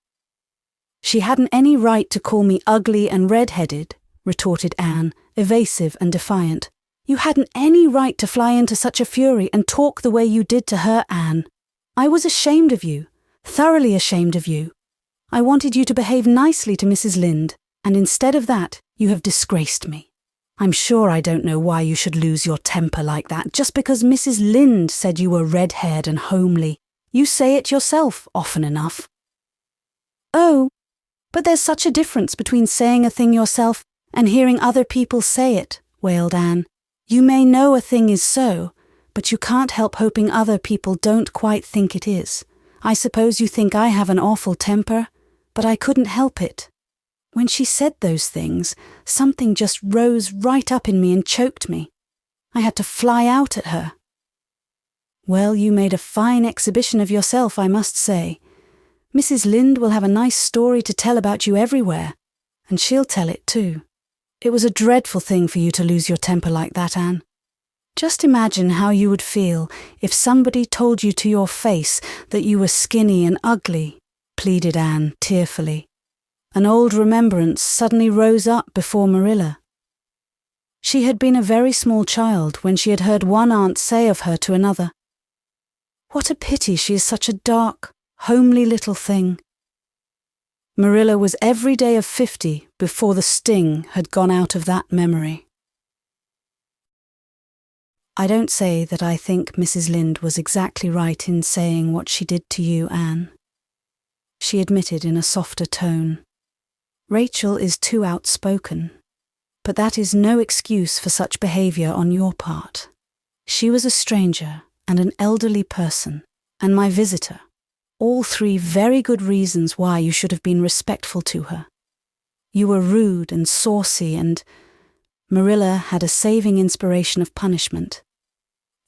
"She hadn't any right to call me ugly and red-headed," retorted Anne, evasive and defiant. "You hadn't any right to fly into such a fury and talk the way you did to her, Anne. I was ashamed of you, thoroughly ashamed of you. I wanted you to behave nicely to Mrs. Lynde, and instead of that, you have disgraced me. I'm sure I don't know why you should lose your temper like that, just because Mrs. Lynde said you were red-haired and homely. You say it yourself often enough." "Oh, but there's such a difference between saying a thing yourself and hearing other people say it," wailed Anne. "You may know a thing is so, but you can't help hoping other people don't quite think it is. I suppose you think I have an awful temper, but I couldn't help it. When she said those things, something just rose right up in me and choked me. I had to fly out at her." "Well, you made a fine exhibition of yourself, I must say. Mrs. Lynde will have a nice story to tell about you everywhere, and she'll tell it too. It was a dreadful thing for you to lose your temper like that, Anne. Just imagine how you would feel if somebody told you to your face that you were skinny and ugly," pleaded Anne tearfully. An old remembrance suddenly rose up before Marilla. She had been a very small child when she had heard one aunt say of her to another, "What a pity she is such a dark, homely little thing." Marilla was every day of 50 before the sting had gone out of that memory. I don't say that I think Mrs. Lynde was exactly right in saying what she did to you, Anne. She admitted in a softer tone. Rachel is too outspoken, but that is no excuse for such behavior on your part. She was a stranger and an elderly person, and my visitor. All three very good reasons why you should have been respectful to her. You were rude and saucy, and Marilla had a saving inspiration of punishment.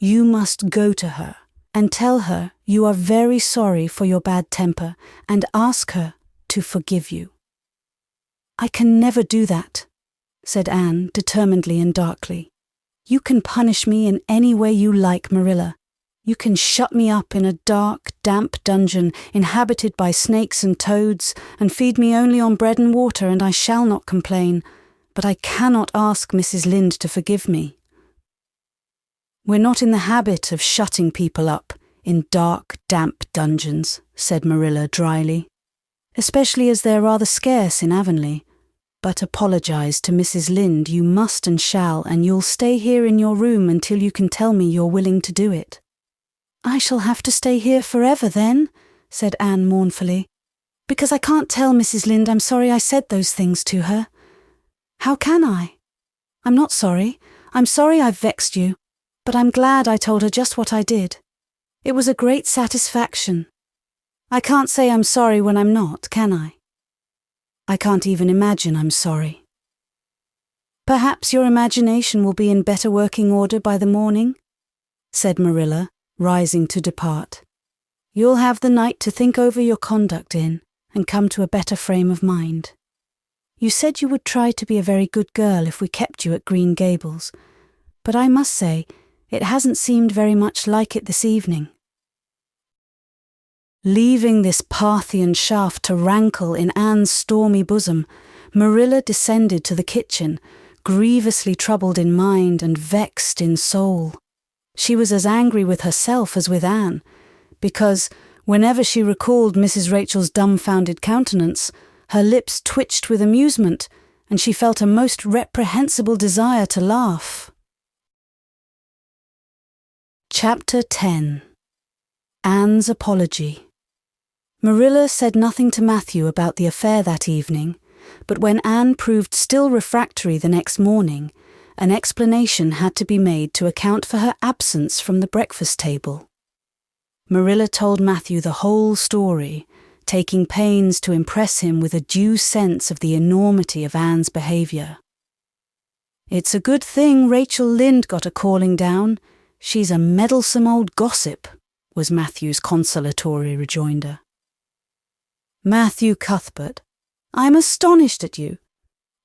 You must go to her and tell her you are very sorry for your bad temper and ask her to forgive you. I can never do that, said Anne determinedly and darkly. You can punish me in any way you like, Marilla. You can shut me up in a dark, damp dungeon inhabited by snakes and toads and feed me only on bread and water, and I shall not complain, but I cannot ask Mrs. Lynde to forgive me. We're not in the habit of shutting people up in dark, damp dungeons, said Marilla dryly, especially as they're rather scarce in Avonlea. But apologize to Mrs. Lynde you must and shall, and you'll stay here in your room until you can tell me you're willing to do it. I shall have to stay here forever then, said Anne mournfully, because I can't tell Mrs. Lynde I'm sorry I said those things to her. How can I? I'm not sorry. I'm sorry I've vexed you, but I'm glad I told her just what I did. It was a great satisfaction. I can't say I'm sorry when I'm not, can I? I can't even imagine I'm sorry. Perhaps your imagination will be in better working order by the morning, said Marilla, rising to depart. You'll have the night to think over your conduct in and come to a better frame of mind. You said you would try to be a very good girl if we kept you at Green Gables, but I must say it hasn't seemed very much like it this evening. Leaving this Parthian shaft to rankle in Anne's stormy bosom, Marilla descended to the kitchen, grievously troubled in mind and vexed in soul. She was as angry with herself as with Anne, because, whenever she recalled Mrs. Rachel's dumbfounded countenance, her lips twitched with amusement, and she felt a most reprehensible desire to laugh. Chapter 10. Anne's Apology. Marilla said nothing to Matthew about the affair that evening, but when Anne proved still refractory the next morning, an explanation had to be made to account for her absence from the breakfast table. Marilla told Matthew the whole story, taking pains to impress him with a due sense of the enormity of Anne's behaviour. It's a good thing Rachel Lynde got a calling down. She's a meddlesome old gossip, was Matthew's consolatory rejoinder. Matthew Cuthbert, I'm astonished at you.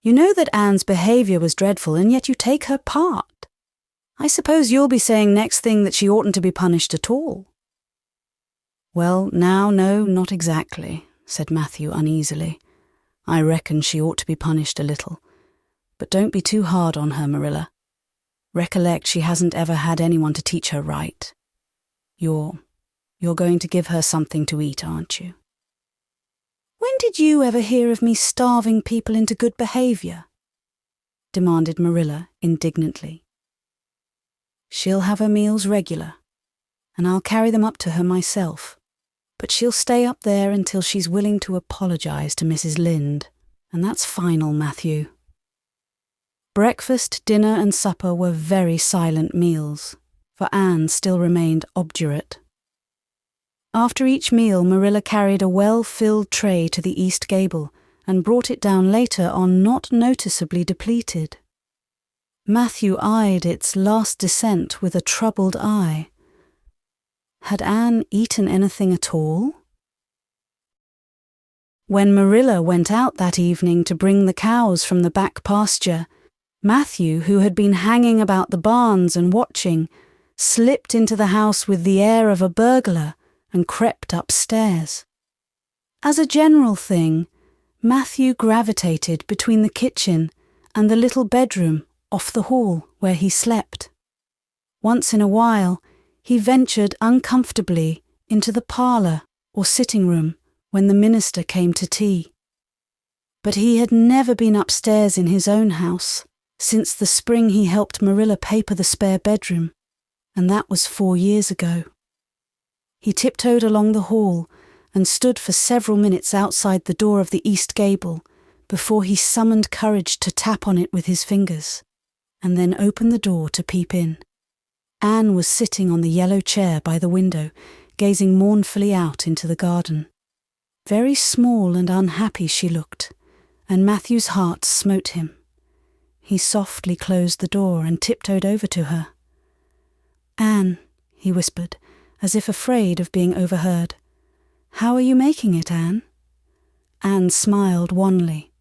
You know that Anne's behaviour was dreadful, and yet you take her part. I suppose you'll be saying next thing that she oughtn't to be punished at all. Well, now, no, not exactly, said Matthew uneasily. I reckon she ought to be punished a little. But don't be too hard on her, Marilla. Recollect she hasn't ever had anyone to teach her right. You're going to give her something to eat, aren't you? When did you ever hear of me starving people into good behaviour? Demanded Marilla indignantly. She'll have her meals regular, and I'll carry them up to her myself, but she'll stay up there until she's willing to apologise to Mrs. Lynde, and that's final, Matthew. Breakfast, dinner and supper were very silent meals, for Anne still remained obdurate. After each meal, Marilla carried a well-filled tray to the east gable and brought it down later on not noticeably depleted. Matthew eyed its last descent with a troubled eye. Had Anne eaten anything at all? When Marilla went out that evening to bring the cows from the back pasture, Matthew, who had been hanging about the barns and watching, slipped into the house with the air of a burglar and crept upstairs. As a general thing, Matthew gravitated between the kitchen and the little bedroom off the hall where he slept. Once in a while, he ventured uncomfortably into the parlour or sitting room when the minister came to tea. But he had never been upstairs in his own house since the spring he helped Marilla paper the spare bedroom, and that was 4 years ago. He tiptoed along the hall and stood for several minutes outside the door of the east gable before he summoned courage to tap on it with his fingers, and then opened the door to peep in. Anne was sitting on the yellow chair by the window, gazing mournfully out into the garden. Very small and unhappy she looked, and Matthew's heart smote him. He softly closed the door and tiptoed over to her. "Anne," he whispered, as if afraid of being overheard. "How are you making it, Anne?" Anne smiled wanly.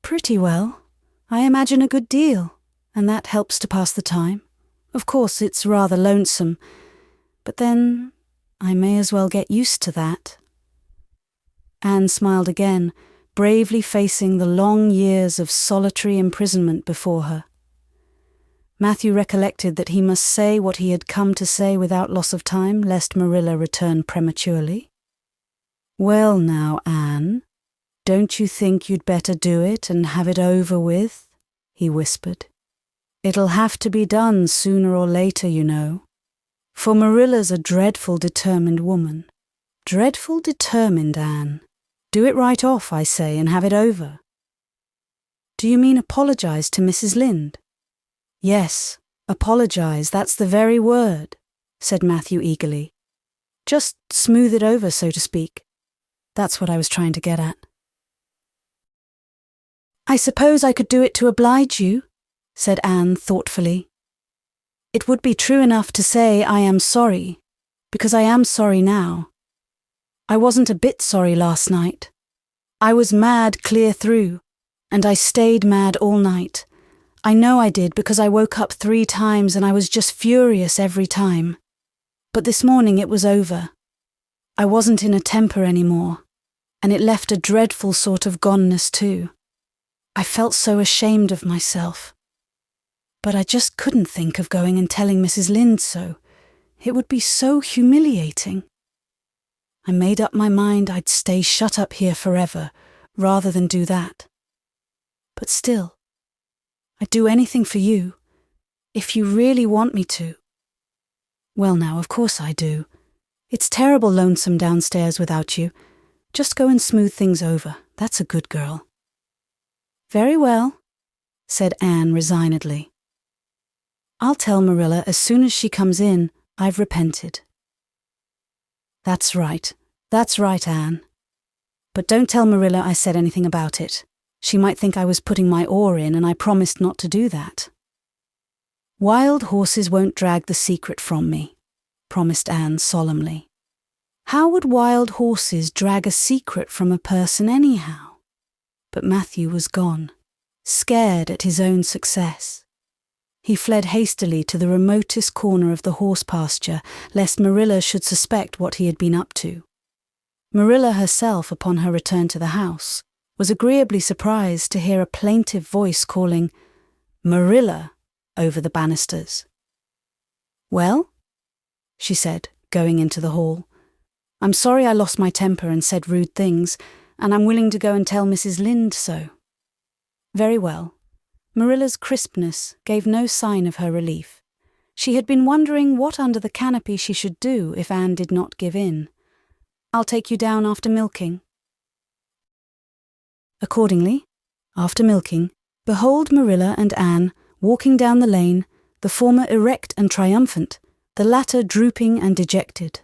"Pretty well. I imagine a good deal, and that helps to pass the time. Of course, it's rather lonesome, but then I may as well get used to that." Anne smiled again, bravely facing the long years of solitary imprisonment before her. Matthew recollected that he must say what he had come to say without loss of time, lest Marilla return prematurely. "Well now, Anne, don't you think you'd better do it and have it over with?" he whispered. "It'll have to be done sooner or later, you know. For Marilla's a dreadful determined woman. Dreadful determined, Anne. Do it right off, I say, and have it over." "Do you mean apologize to Mrs. Lynde?" "Yes, apologize, that's the very word," said Matthew eagerly. "Just smooth it over, so to speak. That's what I was trying to get at." "I suppose I could do it to oblige you," said Anne thoughtfully. "It would be true enough to say I am sorry, because I am sorry now. I wasn't a bit sorry last night. I was mad clear through, and I stayed mad all night. I know I did because I woke up 3 times and I was just furious every time. But this morning it was over. I wasn't in a temper anymore, and it left a dreadful sort of goneness too. I felt so ashamed of myself. But I just couldn't think of going and telling Mrs. Lynde so. It would be so humiliating. I made up my mind I'd stay shut up here forever, rather than do that. But still, I'd do anything for you, if you really want me to." "Well now, of course I do. It's terrible lonesome downstairs without you. Just go and smooth things over. That's a good girl." "Very well," said Anne resignedly. "I'll tell Marilla as soon as she comes in I've repented." That's right, Anne. But don't tell Marilla I said anything about it. She might think I was putting my oar in, and I promised not to do that." "Wild horses won't drag the secret from me," promised Anne solemnly. "How would wild horses drag a secret from a person anyhow?" But Matthew was gone, scared at his own success. He fled hastily to the remotest corner of the horse pasture, lest Marilla should suspect what he had been up to. Marilla herself, upon her return to the house, was agreeably surprised to hear a plaintive voice calling, "Marilla," over the banisters. "Well?" she said, going into the hall. "I'm sorry I lost my temper and said rude things, and I'm willing to go and tell Mrs. Lynde so." "Very well." Marilla's crispness gave no sign of her relief. She had been wondering what under the canopy she should do if Anne did not give in. "I'll take you down after milking." Accordingly, after milking, behold Marilla and Anne walking down the lane, the former erect and triumphant, the latter drooping and dejected.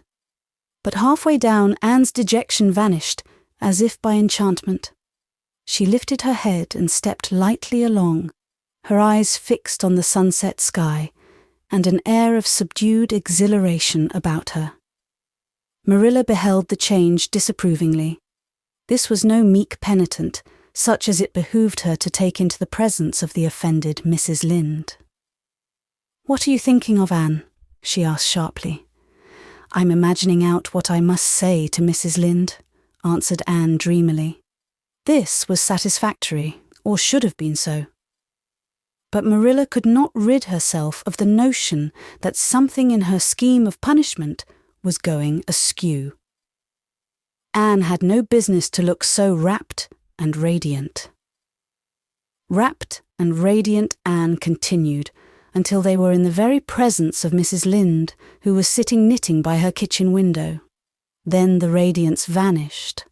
But halfway down Anne's dejection vanished, as if by enchantment. She lifted her head and stepped lightly along, her eyes fixed on the sunset sky, and an air of subdued exhilaration about her. Marilla beheld the change disapprovingly. This was no meek penitent, such as it behooved her to take into the presence of the offended Mrs. Lynde. "What are you thinking of, Anne?" she asked sharply. "I'm imagining out what I must say to Mrs. Lynde," answered Anne dreamily. This was satisfactory, or should have been so. But Marilla could not rid herself of the notion that something in her scheme of punishment was going askew. Anne had no business to look so rapt, and radiant. Rapt and radiant Anne continued until they were in the very presence of Mrs. Lynde, who was sitting knitting by her kitchen window. Then the radiance vanished.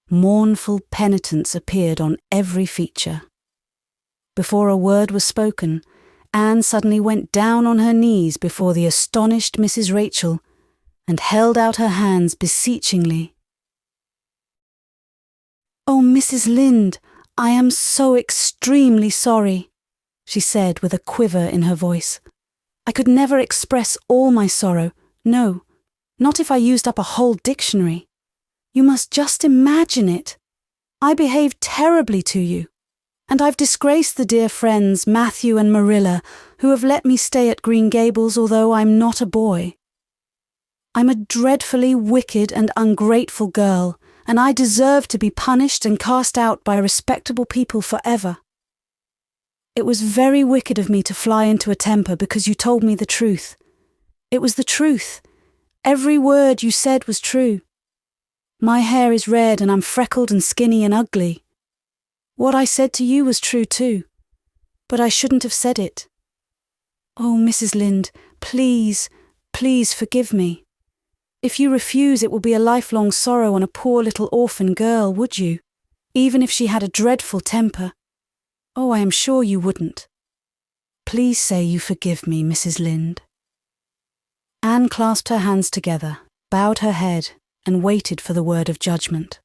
Mournful penitence appeared on every feature. Before a word was spoken, Anne suddenly went down on her knees before the astonished Mrs. Rachel and held out her hands beseechingly. "Oh, Mrs. Lynde, I am so extremely sorry," she said with a quiver in her voice. "I could never express all my sorrow, no, not if I used up a whole dictionary. You must just imagine it. I behaved terribly to you, and I've disgraced the dear friends Matthew and Marilla, who have let me stay at Green Gables although I'm not a boy. I'm a dreadfully wicked and ungrateful girl, and I deserve to be punished and cast out by respectable people forever. It was very wicked of me to fly into a temper because you told me the truth. It was the truth. Every word you said was true. My hair is red and I'm freckled and skinny and ugly. What I said to you was true too, but I shouldn't have said it. Oh, Mrs. Lynde, please, please forgive me. If you refuse, it will be a lifelong sorrow on a poor little orphan girl, would you? Even if she had a dreadful temper. Oh, I am sure you wouldn't. Please say you forgive me, Mrs. Lynde." Anne clasped her hands together, bowed her head, and waited for the word of judgment.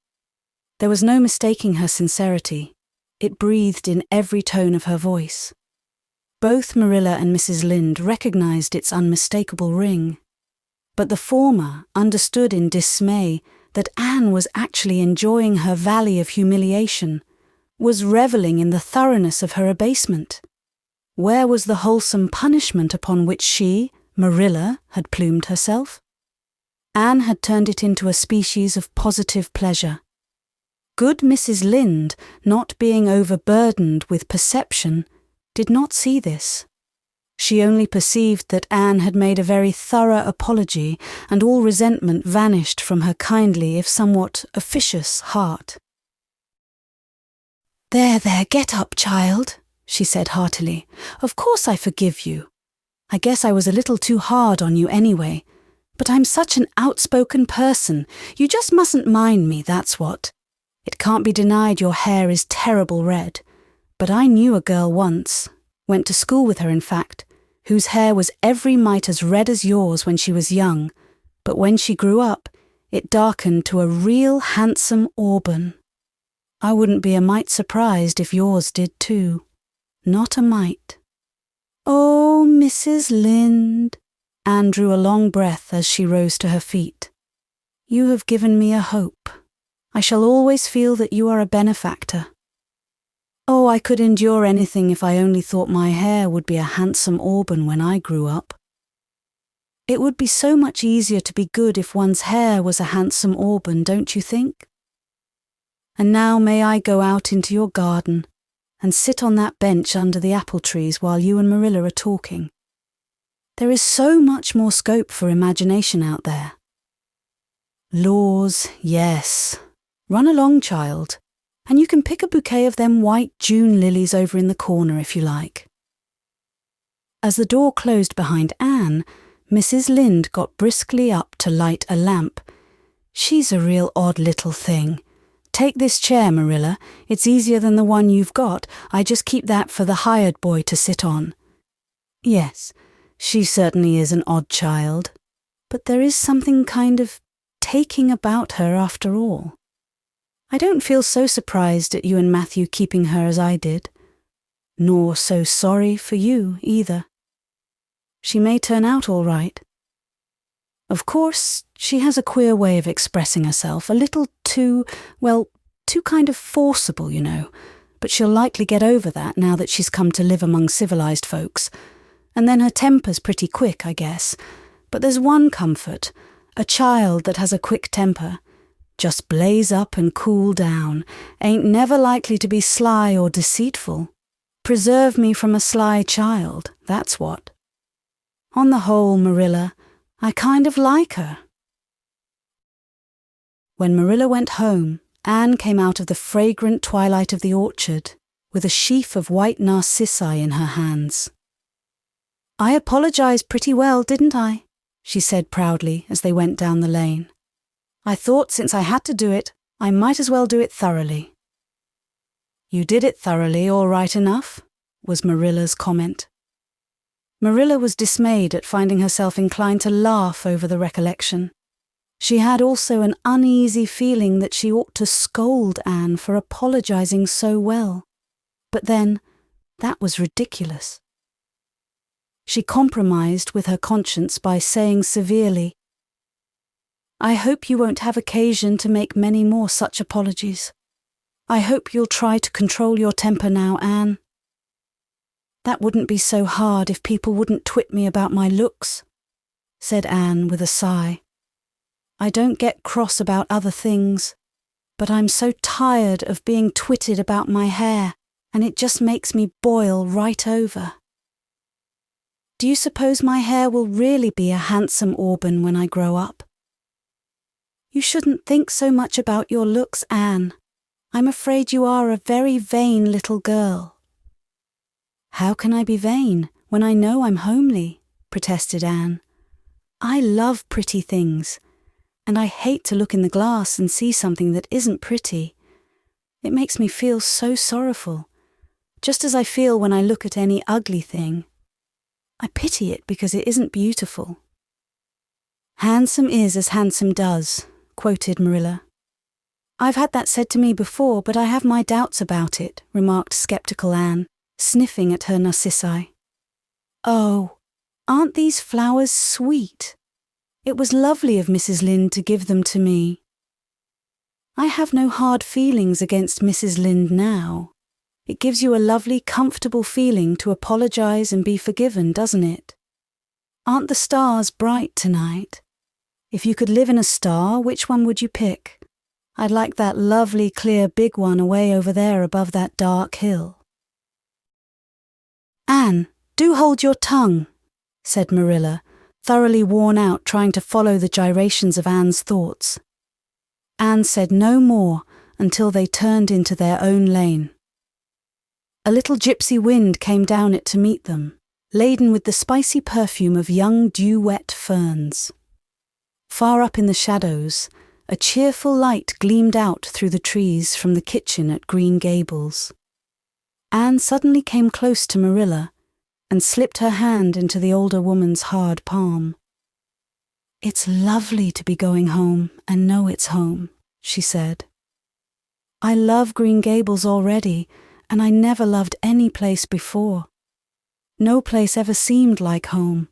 There was no mistaking her sincerity. It breathed in every tone of her voice. Both Marilla and Mrs. Lynde recognized its unmistakable ring. But the former understood in dismay that Anne was actually enjoying her valley of humiliation, was revelling in the thoroughness of her abasement. Where was the wholesome punishment upon which she, Marilla, had plumed herself? Anne had turned it into a species of positive pleasure. Good Mrs. Lynde, not being overburdened with perception, did not see this. She only perceived that Anne had made a very thorough apology, and all resentment vanished from her kindly, if somewhat officious, heart. "There, get up, child," she said heartily. "Of course I forgive you. I guess I was a little too hard on you anyway, but I'm such an outspoken person. You just mustn't mind me, that's what. It can't be denied your hair is terrible red, but I knew a girl once, went to school with her in fact, whose hair was every mite as red as yours when she was young, but when she grew up, it darkened to a real handsome auburn. I wouldn't be a mite surprised if yours did too. Not a mite." "Oh, Mrs. Lynde," Anne drew a long breath as she rose to her feet. "You have given me a hope. I shall always feel that you are a benefactor. Oh, I could endure anything if I only thought my hair would be a handsome auburn when I grew up. It would be so much easier to be good if one's hair was a handsome auburn, don't you think? And now may I go out into your garden and sit on that bench under the apple trees while you and Marilla are talking? There is so much more scope for imagination out there." "Laws, yes. Run along, child. And you can pick a bouquet of them white June lilies over in the corner if you like." As the door closed behind Anne, Mrs. Lynde got briskly up to light a lamp. "She's a real odd little thing. Take this chair, Marilla. It's easier than the one you've got. I just keep that for the hired boy to sit on." Yes, she certainly is an odd child, but there is something kind of taking about her after all. I don't feel so surprised at you and Matthew keeping her as I did, nor so sorry for you either. She may turn out all right. Of course, she has a queer way of expressing herself, a little too kind of forcible, you know, but she'll likely get over that now that she's come to live among civilized folks. And then her temper's pretty quick, I guess. But there's one comfort, a child that has a quick temper. Just blaze up and cool down, ain't never likely to be sly or deceitful. Preserve me from a sly child, that's what. On the whole, Marilla, I kind of like her." When Marilla went home, Anne came out of the fragrant twilight of the orchard with a sheaf of white narcissi in her hands. "I apologized pretty well, didn't I?" she said proudly as they went down the lane. "I thought since I had to do it, I might as well do it thoroughly." "You did it thoroughly, all right enough," was Marilla's comment. Marilla was dismayed at finding herself inclined to laugh over the recollection. She had also an uneasy feeling that she ought to scold Anne for apologizing so well. But then, that was ridiculous. She compromised with her conscience by saying severely, "I hope you won't have occasion to make many more such apologies. I hope you'll try to control your temper now, Anne. That wouldn't be so hard if people wouldn't twit me about my looks," said Anne with a sigh. "I don't get cross about other things, but I'm so tired of being twitted about my hair, and it just makes me boil right over. Do you suppose my hair will really be a handsome auburn when I grow up?" "You shouldn't think so much about your looks, Anne. I'm afraid you are a very vain little girl." "How can I be vain when I know I'm homely?" protested Anne. "I love pretty things, and I hate to look in the glass and see something that isn't pretty. It makes me feel so sorrowful, just as I feel when I look at any ugly thing. I pity it because it isn't beautiful." "Handsome is as handsome does," quoted Marilla. "I've had that said to me before, but I have my doubts about it," remarked skeptical Anne, sniffing at her narcissi. "Oh, aren't these flowers sweet? It was lovely of Mrs. Lynde to give them to me." "I have no hard feelings against Mrs. Lynde now. It gives you a lovely, comfortable feeling to apologize and be forgiven, doesn't it? Aren't the stars bright tonight? If you could live in a star, which one would you pick? I'd like that lovely, clear, big one away over there above that dark hill." "Anne, do hold your tongue," said Marilla, thoroughly worn out trying to follow the gyrations of Anne's thoughts. Anne said no more until they turned into their own lane. A little gypsy wind came down it to meet them, laden with the spicy perfume of young dew-wet ferns. Far up in the shadows, a cheerful light gleamed out through the trees from the kitchen at Green Gables. Anne suddenly came close to Marilla and slipped her hand into the older woman's hard palm. "It's lovely to be going home and know it's home," she said. "I love Green Gables already, and I never loved any place before. No place ever seemed like home.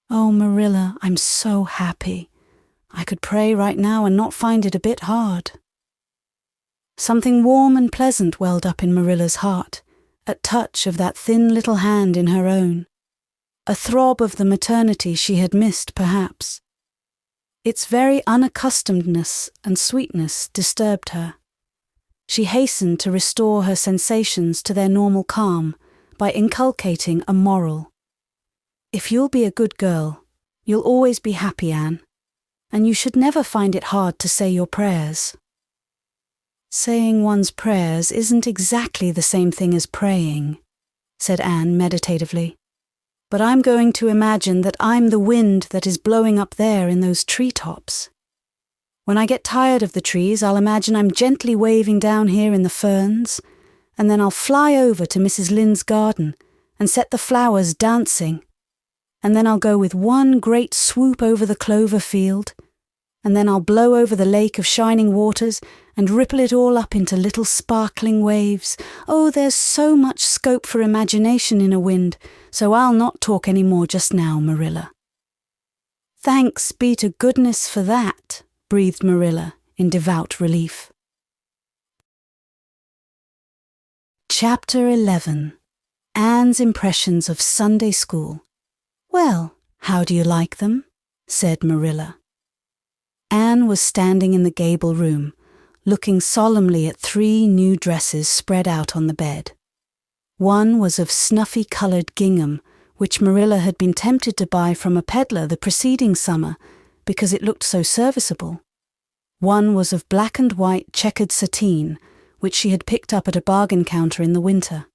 Oh, Marilla, I'm so happy. I could pray right now and not find it a bit hard." Something warm and pleasant welled up in Marilla's heart at touch of that thin little hand in her own, a throb of the maternity she had missed, perhaps. Its very unaccustomedness and sweetness disturbed her. She hastened to restore her sensations to their normal calm by inculcating a moral. "If you'll be a good girl, you'll always be happy, Anne, and you should never find it hard to say your prayers." "Saying one's prayers isn't exactly the same thing as praying," said Anne meditatively. "But I'm going to imagine that I'm the wind that is blowing up there in those treetops. When I get tired of the trees, I'll imagine I'm gently waving down here in the ferns, and then I'll fly over to Mrs. Lynde's garden and set the flowers dancing, and then I'll go with one great swoop over the clover field, and then I'll blow over the lake of shining waters and ripple it all up into little sparkling waves. Oh, there's so much scope for imagination in a wind, so I'll not talk any more just now, Marilla." "Thanks be to goodness for that," breathed Marilla in devout relief. Chapter 11. Anne's Impressions of Sunday School. "Well, how do you like them?" said Marilla. Anne was standing in the gable room, looking solemnly at 3 new dresses spread out on the bed. One was of snuffy-coloured gingham, which Marilla had been tempted to buy from a peddler the preceding summer because it looked so serviceable. One was of black and white checkered sateen, which she had picked up at a bargain counter in the winter.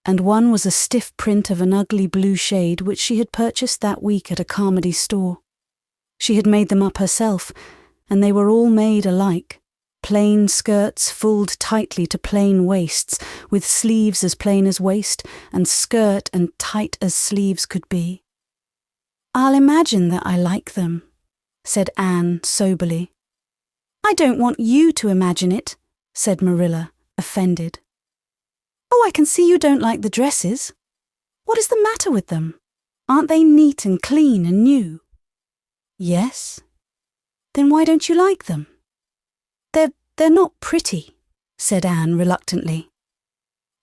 And one was a stiff print of an ugly blue shade which she had purchased that week at a Carmody store. She had made them up herself, and they were all made alike. Plain skirts fulled tightly to plain waists, with sleeves as plain as waist, and skirt and tight as sleeves could be. "I'll imagine that I like them," said Anne soberly. "I don't want you to imagine it," said Marilla, offended. "Oh, I can see you don't like the dresses. What is the matter with them? Aren't they neat and clean and new?" "Yes." "Then why don't you like them?" They're not pretty," said Anne reluctantly.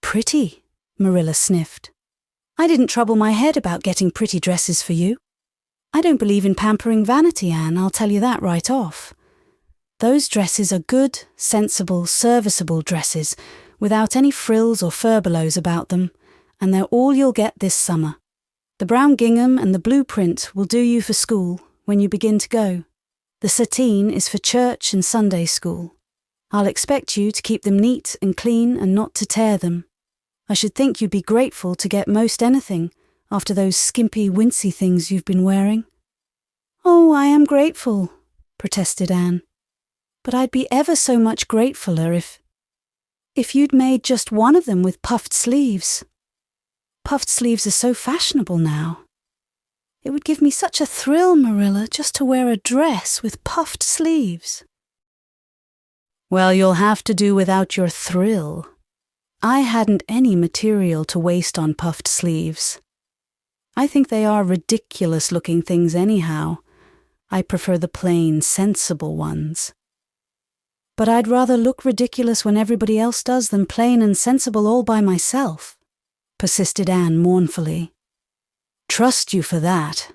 "Pretty?" Marilla sniffed. "I didn't trouble my head about getting pretty dresses for you. I don't believe in pampering Vanity, Anne, I'll tell you that right off. Those dresses are good, sensible, serviceable dresses, without any frills or furbelows about them, and they're all you'll get this summer. The brown gingham and the blue print will do you for school when you begin to go. The sateen is for church and Sunday school. I'll expect you to keep them neat and clean and not to tear them. I should think you'd be grateful to get most anything after those skimpy, wincy things you've been wearing." "Oh, I am grateful," protested Anne. "But I'd be ever so much gratefuler if you'd made just one of them with puffed sleeves. Puffed sleeves are so fashionable now. It would give me such a thrill, Marilla, just to wear a dress with puffed sleeves." "Well, you'll have to do without your thrill. I hadn't any material to waste on puffed sleeves. I think they are ridiculous-looking things anyhow. I prefer the plain, sensible ones. But I'd rather look ridiculous when everybody else does than plain and sensible all by myself," persisted Anne mournfully. "Trust you for that.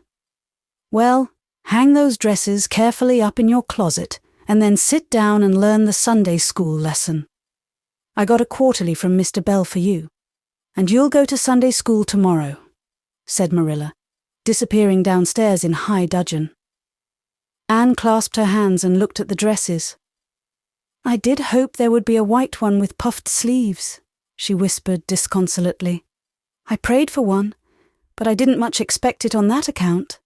Well, hang those dresses carefully up in your closet, and then sit down and learn the Sunday school lesson. I got a quarterly from Mr. Bell for you, and you'll go to Sunday school tomorrow," said Marilla, disappearing downstairs in high dudgeon. Anne clasped her hands and looked at the dresses. "I did hope there would be a white one with puffed sleeves," she whispered disconsolately. "I prayed for one, but I didn't much expect it on that account.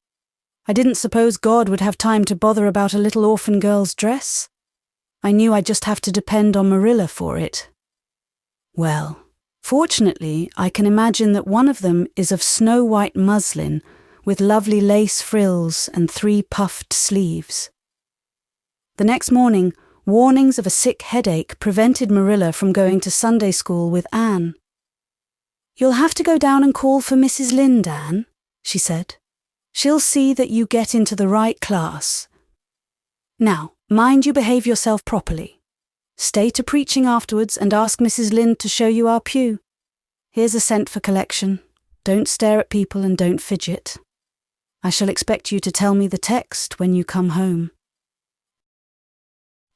I didn't suppose God would have time to bother about a little orphan girl's dress. I knew I'd just have to depend on Marilla for it. Well, fortunately, I can imagine that one of them is of snow-white muslin with lovely lace frills and 3 puffed sleeves." The next morning, warnings of a sick headache prevented Marilla from going to Sunday school with Anne. "You'll have to go down and call for Mrs. Lynde, Anne," she said. "She'll see that you get into the right class. Now, mind you behave yourself properly. Stay to preaching afterwards and ask Mrs. Lynde to show you our pew. Here's a cent for collection. Don't stare at people and don't fidget. I shall expect you to tell me the text when you come home."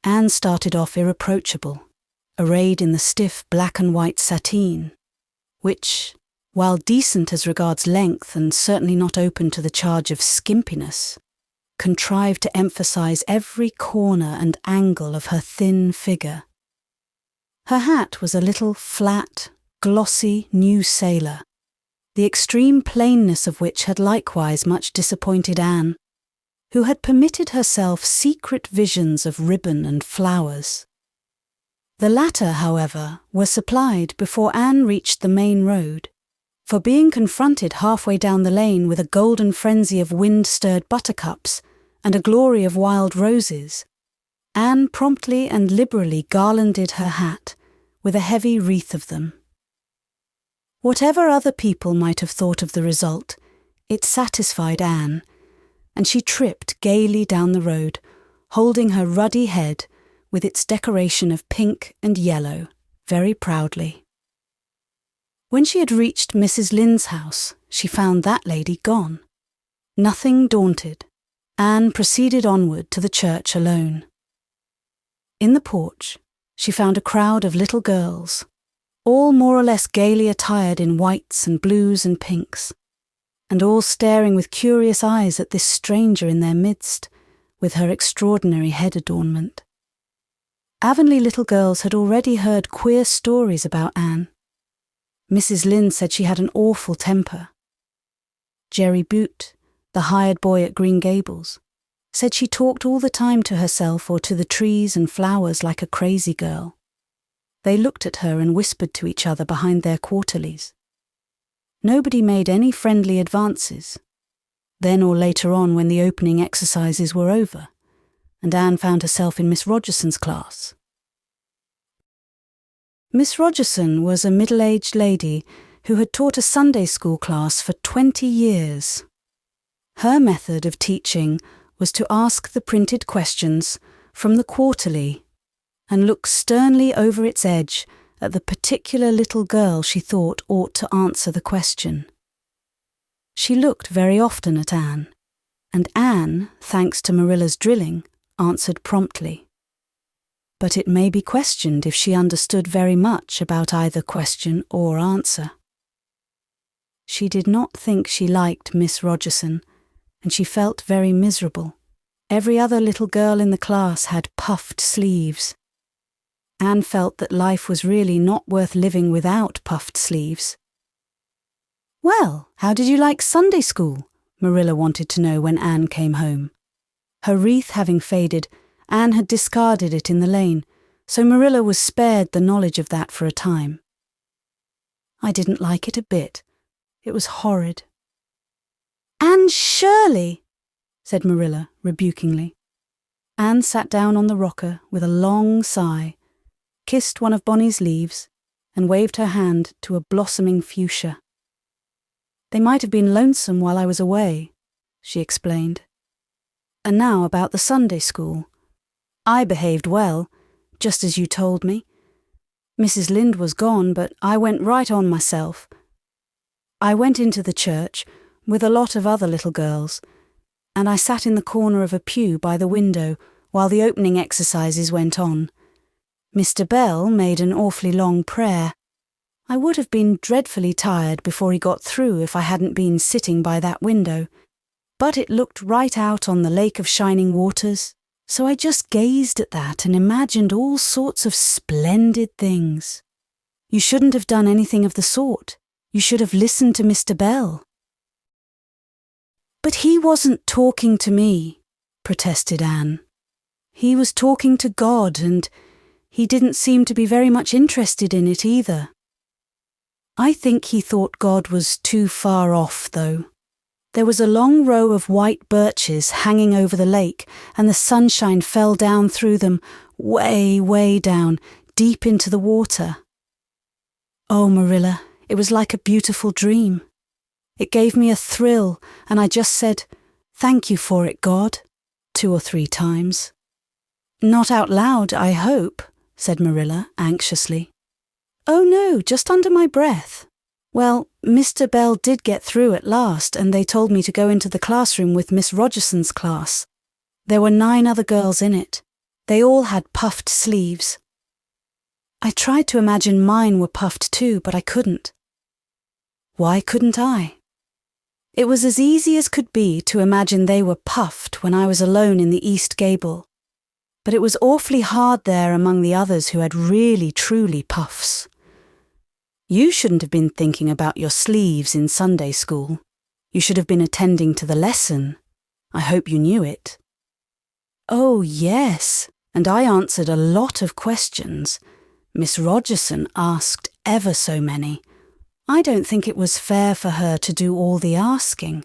Anne started off irreproachable, arrayed in the stiff black and white sateen, which, while decent as regards length and certainly not open to the charge of skimpiness, contrived to emphasize every corner and angle of her thin figure. Her hat was a little flat, glossy new sailor, the extreme plainness of which had likewise much disappointed Anne, who had permitted herself secret visions of ribbon and flowers. The latter, however, were supplied before Anne reached the main road, for being confronted halfway down the lane with a golden frenzy of wind-stirred buttercups and a glory of wild roses, Anne promptly and liberally garlanded her hat with a heavy wreath of them. Whatever other people might have thought of the result, it satisfied Anne, and she tripped gaily down the road, holding her ruddy head with its decoration of pink and yellow very proudly. When she had reached Mrs. Lynde's house, she found that lady gone. Nothing daunted, Anne proceeded onward to the church alone. In the porch, she found a crowd of little girls, all more or less gaily attired in whites and blues and pinks, and all staring with curious eyes at this stranger in their midst, with her extraordinary head adornment. Avonlea little girls had already heard queer stories about Anne. Mrs. Lynde said she had an awful temper. Jerry Boot, the hired boy at Green Gables, said she talked all the time to herself or to the trees and flowers like a crazy girl. They looked at her and whispered to each other behind their quarterlies. Nobody made any friendly advances, then or later on when the opening exercises were over, and Anne found herself in Miss Rogerson's class. Miss Rogerson was a middle-aged lady who had taught a Sunday school class for 20 years. Her method of teaching was to ask the printed questions from the quarterly and look sternly over its edge at the particular little girl she thought ought to answer the question. She looked very often at Anne, and Anne, thanks to Marilla's drilling, answered promptly. But it may be questioned if she understood very much about either question or answer. She did not think she liked Miss Rogerson, and she felt very miserable. Every other little girl in the class had puffed sleeves. Anne felt that life was really not worth living without puffed sleeves. "Well, how did you like Sunday school?" Marilla wanted to know when Anne came home. Her wreath having faded, Anne had discarded it in the lane, so Marilla was spared the knowledge of that for a time. "I didn't like it a bit. It was horrid." "Anne Shirley," said Marilla rebukingly. Anne sat down on the rocker with a long sigh, kissed one of Bonny's leaves, and waved her hand to a blossoming fuchsia. "They might have been lonesome while I was away," she explained. "And now about the Sunday school. I behaved well, just as you told me. Mrs. Lynde was gone, but I went right on myself. I went into the church with a lot of other little girls, and I sat in the corner of a pew by the window while the opening exercises went on. Mr. Bell made an awfully long prayer. I would have been dreadfully tired before he got through if I hadn't been sitting by that window, but it looked right out on the lake of shining waters, so I just gazed at that and imagined all sorts of splendid things. You shouldn't have done anything of the sort. You should have listened to Mr. Bell." "But he wasn't talking to me," protested Anne. "He was talking to God, and he didn't seem to be very much interested in it either." "I think he thought God was too far off, though. There was a long row of white birches hanging over the lake, and the sunshine fell down through them, way, way down, deep into the water. Oh, Marilla, it was like a beautiful dream. It gave me a thrill, and I just said, 'Thank you for it, God,' 2 or 3 times. "Not out loud, I hope," said Marilla anxiously. "Oh no, just under my breath. Well, Mr. Bell did get through at last, and they told me to go into the classroom with Miss Rogerson's class. There were 9 other girls in it. They all had puffed sleeves. I tried to imagine mine were puffed too, but I couldn't." "Why couldn't I?" "It was as easy as could be to imagine they were puffed when I was alone in the east gable. But it was awfully hard there among the others who had really truly puffs. You shouldn't have been thinking about your sleeves in Sunday school. You should have been attending to the lesson. I hope you knew it." "Oh, yes, and I answered a lot of questions. Miss Rogerson asked ever so many. I don't think it was fair for her to do all the asking.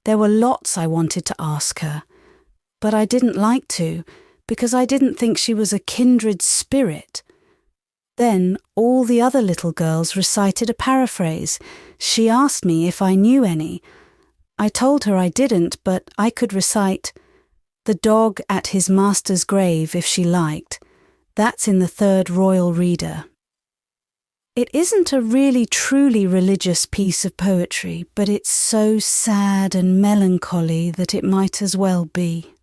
There were lots I wanted to ask her, but I didn't like to, because I didn't think she was a kindred spirit. Then all the other little girls recited a paraphrase. She asked me if I knew any. I told her I didn't, but I could recite, 'The dog at his master's grave,' if she liked. That's in the 3rd Royal Reader. It isn't a really truly religious piece of poetry, but it's so sad and melancholy that it might as well be.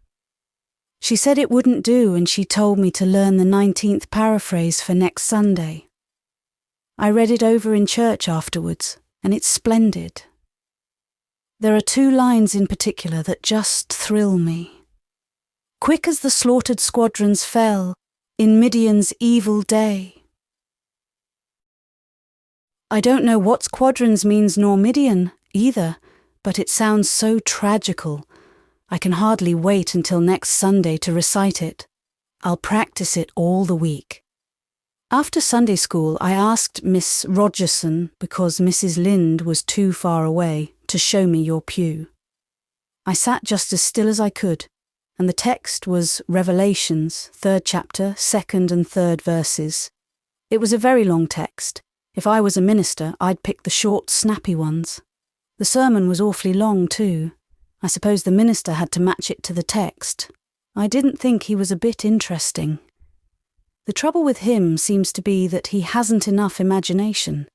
She said it wouldn't do, and she told me to learn the 19th paraphrase for next Sunday. I read it over in church afterwards, and it's splendid. There are 2 lines in particular that just thrill me. quick as the slaughtered squadrons fell in Midian's evil day. I don't know what squadrons means nor Midian either, but it sounds so tragical. I can hardly wait until next Sunday to recite it. I'll practice it all the week. After Sunday school, I asked Miss Rogerson, because Mrs. Lynde was too far away, to show me your pew. I sat just as still as I could, and the text was Revelations, 3rd chapter, 2nd and 3rd verses. It was a very long text. If I was a minister, I'd pick the short, snappy ones. The sermon was awfully long too. I suppose the minister had to match it to the text. I didn't think he was a bit interesting. The trouble with him seems to be that he hasn't enough imagination.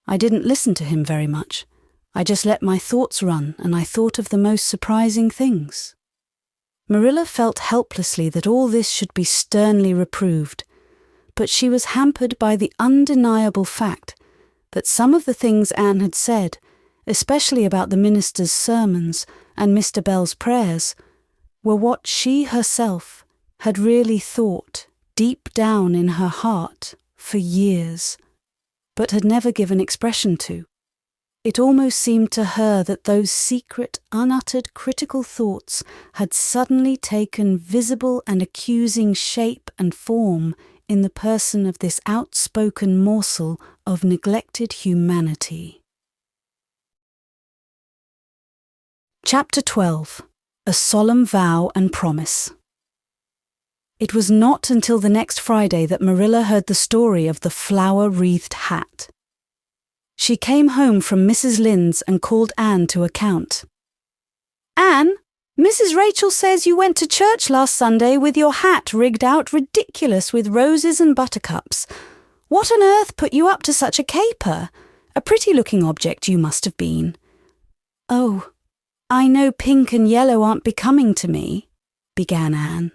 I didn't listen to him very much. I just let my thoughts run, and I thought of the most surprising things. Marilla felt helplessly that all this should be sternly reproved, but she was hampered by the undeniable fact that some of the things Anne had said, especially about the minister's sermons and Mr. Bell's prayers, were what she herself had really thought deep down in her heart for years, but had never given expression to. It almost seemed to her that those secret, unuttered critical thoughts had suddenly taken visible and accusing shape and form in the person of this outspoken morsel of neglected humanity. Chapter 12. A Solemn Vow and Promise. It was not until the next Friday that Marilla heard the story of the flower-wreathed hat. She came home from Mrs. Lynde's and called Anne to account. "Anne, Mrs. Rachel says you went to church last Sunday with your hat rigged out ridiculous with roses and buttercups. What on earth put you up to such a caper? A pretty-looking object you must have been." "Oh, I know pink and yellow aren't becoming to me," began Anne.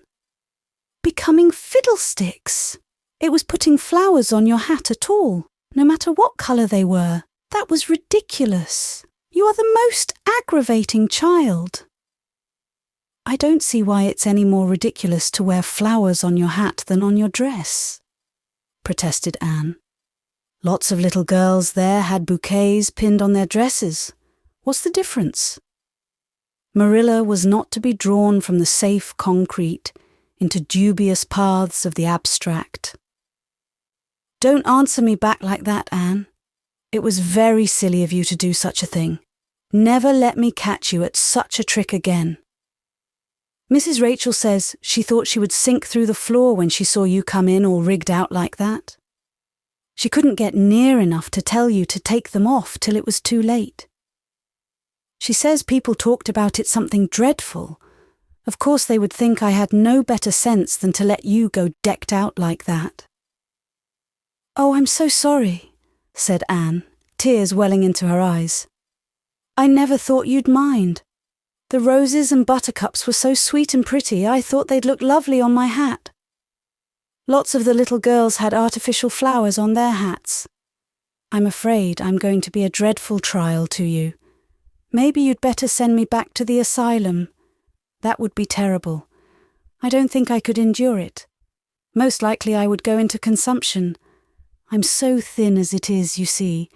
"Becoming fiddlesticks! It was putting flowers on your hat at all, no matter what colour they were. That was ridiculous. You are the most aggravating child." "I don't see why it's any more ridiculous to wear flowers on your hat than on your dress," protested Anne. "Lots of little girls there had bouquets pinned on their dresses. What's the difference?" Marilla was not to be drawn from the safe concrete into dubious paths of the abstract. "Don't answer me back like that, Anne. It was very silly of you to do such a thing. Never let me catch you at such a trick again. Mrs. Rachel says she thought she would sink through the floor when she saw you come in all rigged out like that. She couldn't get near enough to tell you to take them off till it was too late. She says people talked about it something dreadful. Of course they would think I had no better sense than to let you go decked out like that." "Oh, I'm so sorry," said Anne, tears welling into her eyes. "I never thought you'd mind. The roses and buttercups were so sweet and pretty, I thought they'd look lovely on my hat. Lots of the little girls had artificial flowers on their hats. I'm afraid I'm going to be a dreadful trial to you. Maybe you'd better send me back to the asylum. That would be terrible. I don't think I could endure it. Most likely I would go into consumption. I'm so thin as it is, you see,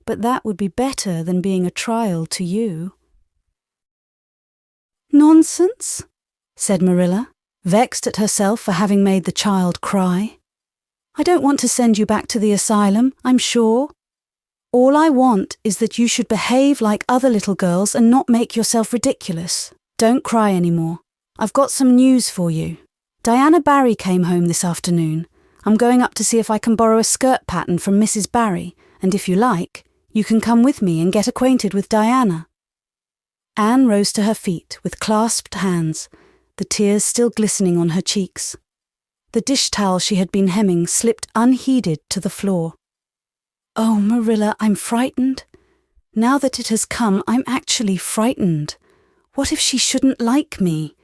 but that would be better than being a trial to you." "Nonsense," said Marilla, vexed at herself for having made the child cry. "I don't want to send you back to the asylum, I'm sure. All I want is that you should behave like other little girls and not make yourself ridiculous. Don't cry anymore. I've got some news for you. Diana Barry came home this afternoon. I'm going up to see if I can borrow a skirt pattern from Mrs. Barry, and if you like, you can come with me and get acquainted with Diana." Anne rose to her feet with clasped hands, the tears still glistening on her cheeks. The dish towel she had been hemming slipped unheeded to the floor. "Oh, Marilla, I'm frightened. Now that it has come, I'm actually frightened. What if she shouldn't like me?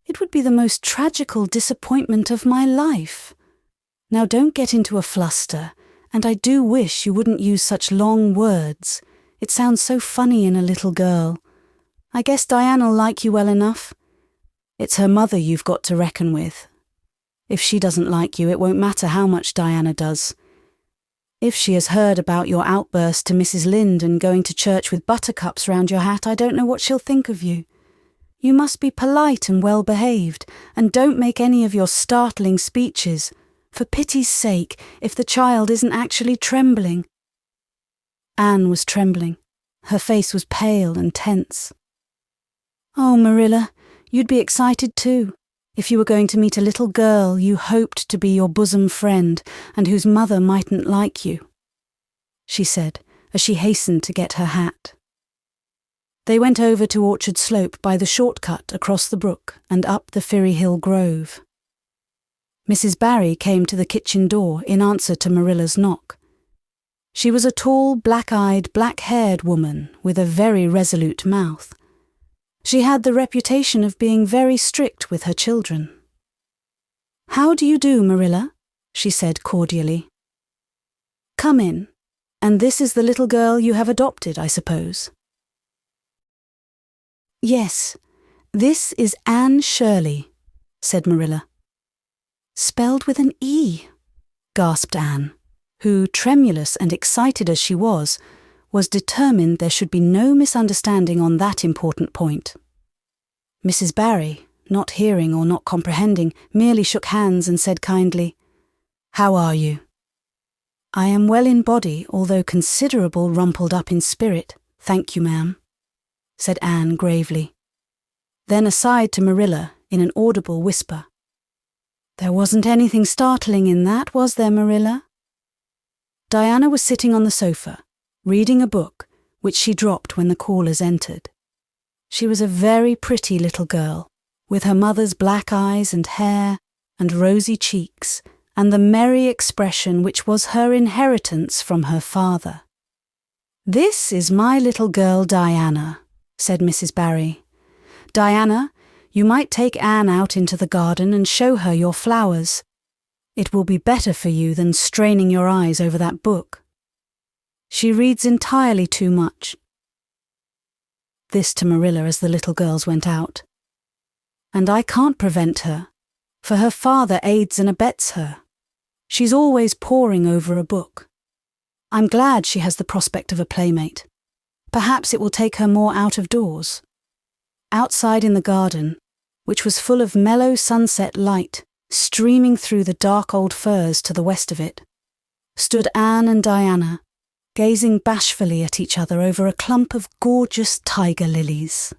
It would be the most tragical disappointment of my life. Now don't get into a fluster, and I do wish you wouldn't use such long words. It sounds so funny in a little girl. I guess Diana'll like you well enough. It's her mother you've got to reckon with. If she doesn't like you, it won't matter how much Diana does. If she has heard about your outburst to Mrs. Lynde and going to church with buttercups round your hat, I don't know what she'll think of you. You must be polite and well-behaved, and don't make any of your startling speeches. For pity's sake, if the child isn't actually trembling." Anne was trembling. Her face was pale and tense. "Oh, Marilla, you'd be excited too, if you were going to meet a little girl you hoped to be your bosom friend and whose mother mightn't like you," she said, as she hastened to get her hat. They went over to Orchard Slope by the shortcut across the brook and up the Firry Hill Grove. Mrs. Barry came to the kitchen door in answer to Marilla's knock. She was a tall, black-eyed, black-haired woman with a very resolute mouth. She had the reputation of being very strict with her children. "How do you do, Marilla?" she said cordially. "Come in. And this is the little girl you have adopted, I suppose?" "Yes, this is Anne Shirley," said Marilla. "Spelled with an E," gasped Anne, who, tremulous and excited as she was determined there should be no misunderstanding on that important point. Mrs. Barry, not hearing or not comprehending, merely shook hands and said kindly, "How are you?" "I am well in body, although considerable rumpled up in spirit, thank you, ma'am," said Anne gravely. Then aside to Marilla in an audible whisper, "There wasn't anything startling in that, was there, Marilla?" Diana was sitting on the sofa, reading a book, which she dropped when the callers entered. She was a very pretty little girl, with her mother's black eyes and hair and rosy cheeks, and the merry expression which was her inheritance from her father. "This is my little girl Diana," said Mrs. Barry. "Diana, you might take Anne out into the garden and show her your flowers. It will be better for you than straining your eyes over that book. She reads entirely too much." This to Marilla as the little girls went out. "And I can't prevent her, for her father aids and abets her. She's always poring over a book. I'm glad she has the prospect of a playmate. Perhaps it will take her more out of doors." Outside in the garden, which was full of mellow sunset light streaming through the dark old firs to the west of it, stood Anne and Diana, gazing bashfully at each other over a clump of gorgeous tiger lilies.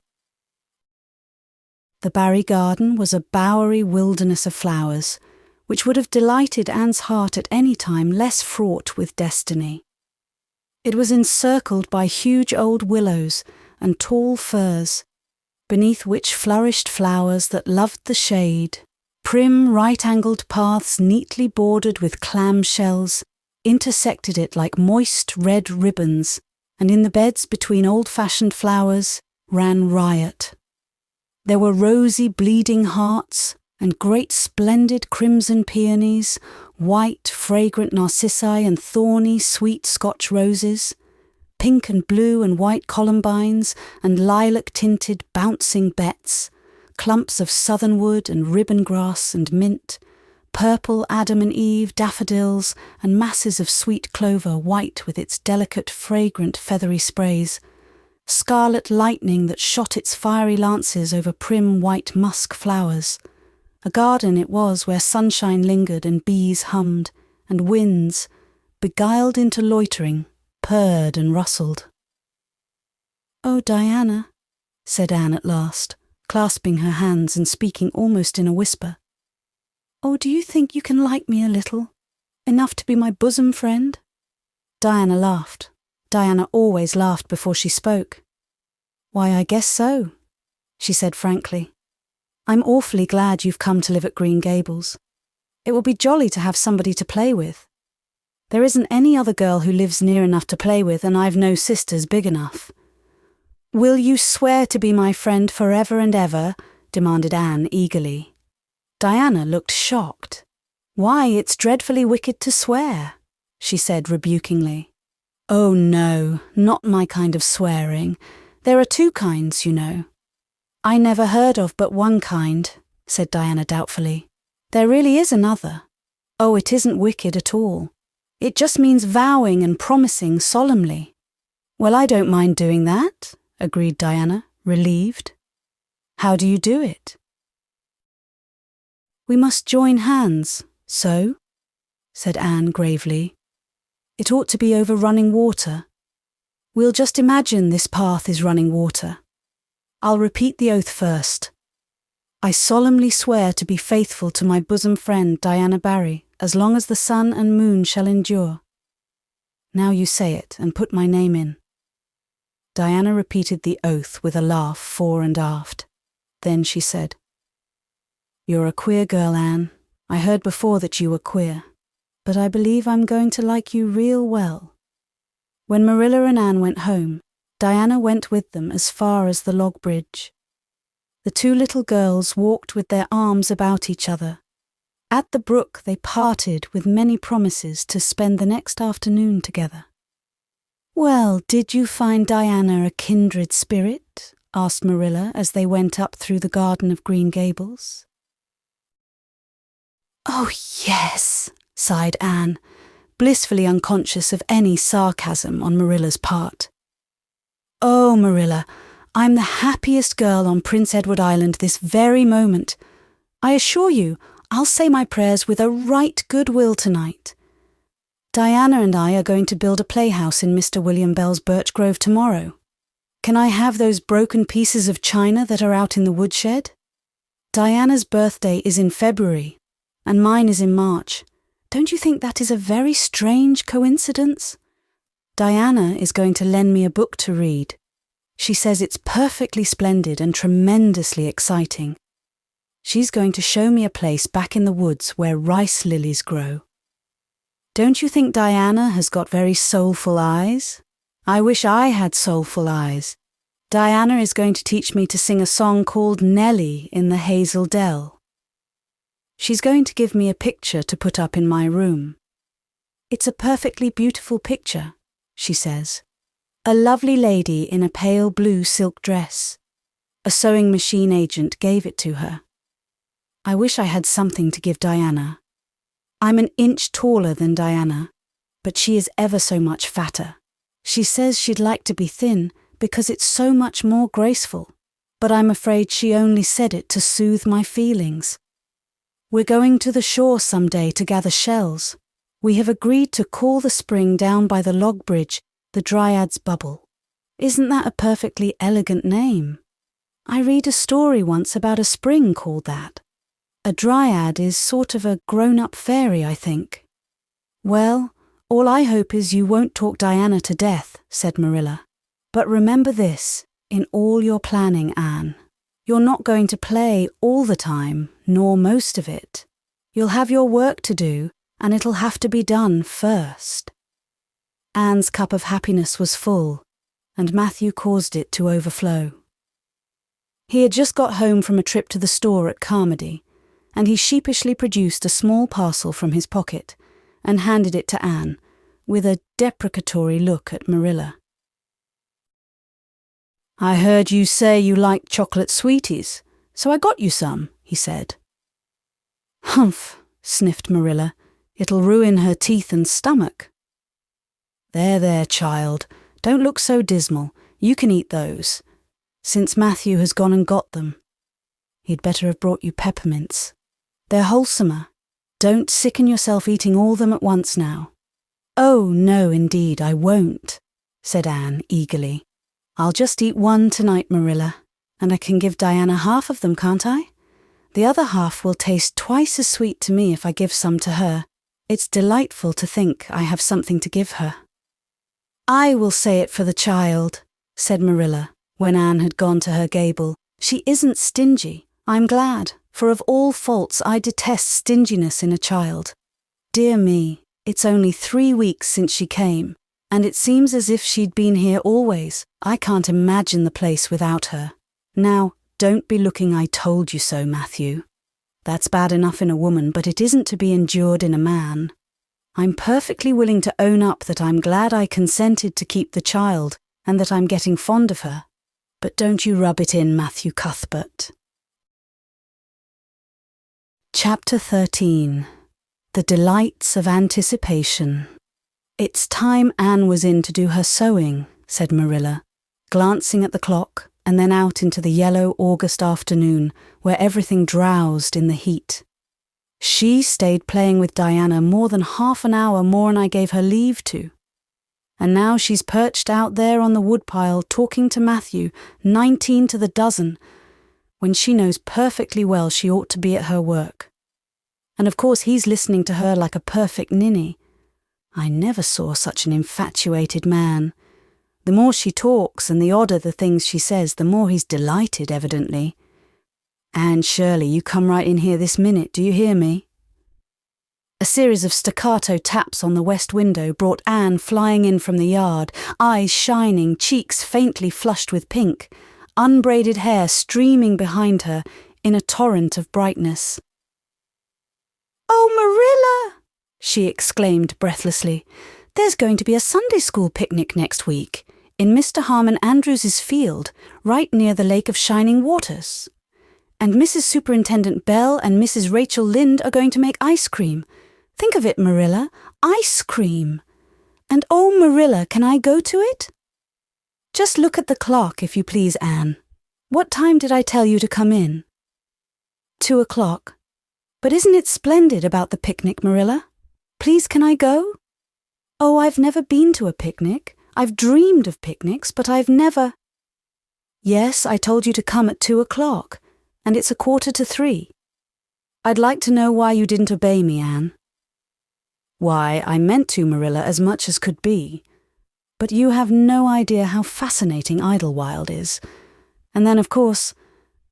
The Barry garden was a bowery wilderness of flowers, which would have delighted Anne's heart at any time less fraught with destiny. It was encircled by huge old willows and tall firs, beneath which flourished flowers that loved the shade, prim right-angled paths neatly bordered with clam-shells intersected it like moist red ribbons, and in the beds between old-fashioned flowers ran riot. There were rosy bleeding hearts and great splendid crimson peonies, white fragrant narcissi and thorny sweet Scotch roses, pink and blue and white columbines and lilac-tinted bouncing bets, clumps of southernwood and ribbon grass and mint, purple Adam and Eve daffodils and masses of sweet clover white with its delicate fragrant feathery sprays, scarlet lightning that shot its fiery lances over prim white musk flowers. A garden it was where sunshine lingered and bees hummed, and winds, beguiled into loitering, purred and rustled. "Oh, Diana," said Anne at last, clasping her hands and speaking almost in a whisper. "Oh, do you think you can like me a little? Enough to be my bosom friend?" Diana laughed. Diana always laughed before she spoke. "Why, I guess so," she said frankly. "I'm awfully glad you've come to live at Green Gables. It will be jolly to have somebody to play with. There isn't any other girl who lives near enough to play with, and I've no sisters big enough." "Will you swear to be my friend forever and ever?" demanded Anne eagerly. Diana looked shocked. "Why, it's dreadfully wicked to swear," she said rebukingly. "Oh no, not my kind of swearing. There are two kinds, you know. I never heard of but one kind, said Diana doubtfully. There really is another. Oh, it isn't wicked at all. It just means vowing and promising solemnly. Well, I don't mind doing that, agreed Diana, relieved. How do you do it? We must join hands, so, said Anne gravely. It ought to be over running water. We'll just imagine this path is running water. I'll repeat the oath first. I solemnly swear to be faithful to my bosom friend Diana Barry as long as the sun and moon shall endure. Now you say it and put my name in. Diana repeated the oath with a laugh fore and aft. Then she said, You're a queer girl, Anne. I heard before that you were queer, but I believe I'm going to like you real well. When Marilla and Anne went home, Diana went with them as far as the log bridge. The two little girls walked with their arms about each other. At the brook they parted with many promises to spend the next afternoon together. Well, did you find Diana a kindred spirit? Asked Marilla as they went up through the garden of Green Gables. Oh, yes, sighed Anne, blissfully unconscious of any sarcasm on Marilla's part. Oh, Marilla, I'm the happiest girl on Prince Edward Island this very moment. I assure you, I'll say my prayers with a right good will tonight. Diana and I are going to build a playhouse in Mr. William Bell's birch grove tomorrow. Can I have those broken pieces of china that are out in the woodshed? Diana's birthday is in February, and mine is in March. Don't you think that is a very strange coincidence? Diana is going to lend me a book to read. She says it's perfectly splendid and tremendously exciting. She's going to show me a place back in the woods where rice lilies grow. Don't you think Diana has got very soulful eyes? I wish I had soulful eyes. Diana is going to teach me to sing a song called Nellie in the Hazel Dell. She's going to give me a picture to put up in my room. It's a perfectly beautiful picture, she says. A lovely lady in a pale blue silk dress. A sewing machine agent gave it to her. I wish I had something to give Diana. I'm an inch taller than Diana, but she is ever so much fatter. She says she'd like to be thin because it's so much more graceful, but I'm afraid she only said it to soothe my feelings. We're going to the shore some day to gather shells. We have agreed to call the spring down by the log bridge the Dryad's Bubble. Isn't that a perfectly elegant name? I read a story once about a spring called that. A dryad is sort of a grown-up fairy, I think. Well, all I hope is you won't talk Diana to death, said Marilla. But remember this, in all your planning, Anne. You're not going to play all the time, nor most of it. You'll have your work to do, and it'll have to be done first. Anne's cup of happiness was full, and Matthew caused it to overflow. He had just got home from a trip to the store at Carmody, and he sheepishly produced a small parcel from his pocket and handed it to Anne, with a deprecatory look at Marilla. I heard you say you liked chocolate sweeties, so I got you some, he said. Humph, sniffed Marilla. It'll ruin her teeth and stomach. There, child, don't look so dismal. You can eat those, since Matthew has gone and got them. He'd better have brought you peppermints. They're wholesomer. Don't sicken yourself eating all them at once now. Oh, no, indeed, I won't, said Anne eagerly. I'll just eat one tonight, Marilla, and I can give Diana half of them, can't I? The other half will taste twice as sweet to me if I give some to her. It's delightful to think I have something to give her. I will say it for the child, said Marilla, when Anne had gone to her gable. She isn't stingy, I'm glad, for of all faults I detest stinginess in a child. Dear me, it's only 3 weeks since she came, and it seems as if she'd been here always. I can't imagine the place without her. Now, don't be looking I told you so, Matthew. That's bad enough in a woman, but it isn't to be endured in a man. I'm perfectly willing to own up that I'm glad I consented to keep the child and that I'm getting fond of her. But don't you rub it in, Matthew Cuthbert. Chapter 13. The Delights of Anticipation. "It's time Anne was in to do her sewing," said Marilla, glancing at the clock and then out into the yellow August afternoon where everything drowsed in the heat. "She stayed playing with Diana more than half an hour more'n I gave her leave to. And now she's perched out there on the woodpile talking to Matthew, 19 to the dozen, when she knows perfectly well she ought to be at her work. And of course he's listening to her like a perfect ninny. I never saw such an infatuated man. The more she talks and the odder the things she says, the more he's delighted, evidently. Anne Shirley, you come right in here this minute, do you hear me?" A series of staccato taps on the west window brought Anne flying in from the yard, eyes shining, cheeks faintly flushed with pink, unbraided hair streaming behind her in a torrent of brightness. "Oh, Marilla!" she exclaimed breathlessly. "There's going to be a Sunday school picnic next week in Mr. Harmon Andrews's field, right near the Lake of Shining Waters. And Mrs. Superintendent Bell and Mrs. Rachel Lynde are going to make ice cream. Think of it, Marilla, ice cream. And oh, Marilla, can I go to it?" "Just look at the clock, if you please, Anne. What time did I tell you to come in?" 2 o'clock. But isn't it splendid about the picnic, Marilla? Please, can I go? Oh, I've never been to a picnic. I've dreamed of picnics, but I've never... Yes, I told you to come at 2 o'clock, and it's 2:45. I'd like to know why you didn't obey me, Anne. Why, I meant to, Marilla, as much as could be. But you have no idea how fascinating Idlewild is. And then, of course,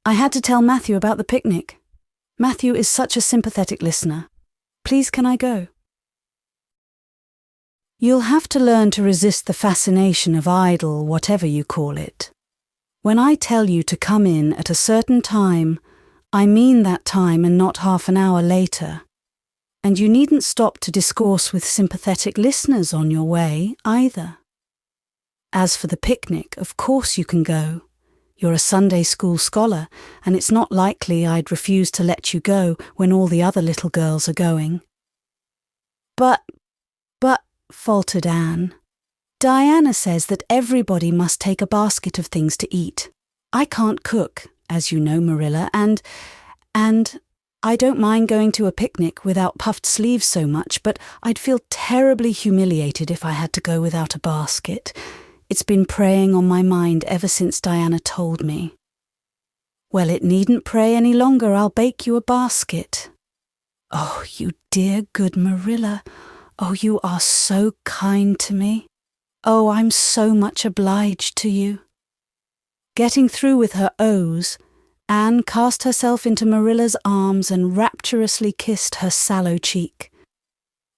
I had to tell Matthew about the picnic. Matthew is such a sympathetic listener. Please, can I go? You'll have to learn to resist the fascination of idle, whatever you call it. When I tell you to come in at a certain time, I mean that time and not half an hour later. And you needn't stop to discourse with sympathetic listeners on your way, either. As for the picnic, of course you can go. You're a Sunday school scholar, and it's not likely I'd refuse to let you go when all the other little girls are going. But, faltered Anne, Diana says that everybody must take a basket of things to eat. I can't cook, as you know, Marilla, and I don't mind going to a picnic without puffed sleeves so much, but I'd feel terribly humiliated if I had to go without a basket. It's been preying on my mind ever since Diana told me. Well, it needn't prey any longer. I'll bake you a basket. Oh, you dear good Marilla. Oh, you are so kind to me. Oh, I'm so much obliged to you. Getting through with her O's, Anne cast herself into Marilla's arms and rapturously kissed her sallow cheek.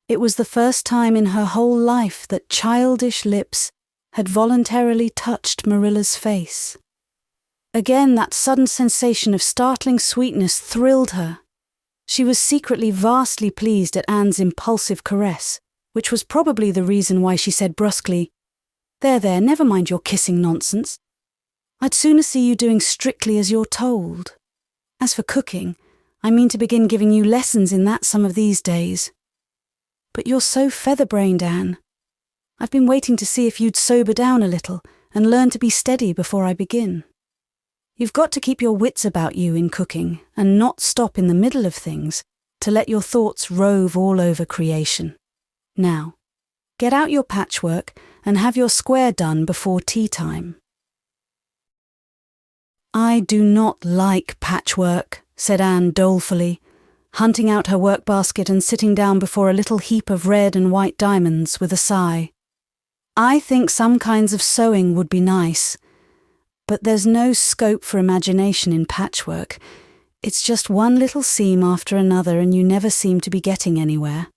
It was the first time in her whole life that childish lips had voluntarily touched Marilla's face. Again that sudden sensation of startling sweetness thrilled her. She was secretly vastly pleased at Anne's impulsive caress, which was probably the reason why she said brusquely, There, never mind your kissing nonsense. I'd sooner see you doing strictly as you're told. As for cooking, I mean to begin giving you lessons in that some of these days. But you're so feather-brained, Anne. I've been waiting to see if you'd sober down a little and learn to be steady before I begin. You've got to keep your wits about you in cooking and not stop in the middle of things to let your thoughts rove all over creation. Now, get out your patchwork and have your square done before tea time. I do not like patchwork, said Anne dolefully, hunting out her work-basket and sitting down before a little heap of red and white diamonds with a sigh. I think some kinds of sewing would be nice, but there's no scope for imagination in patchwork. It's just one little seam after another and you never seem to be getting anywhere.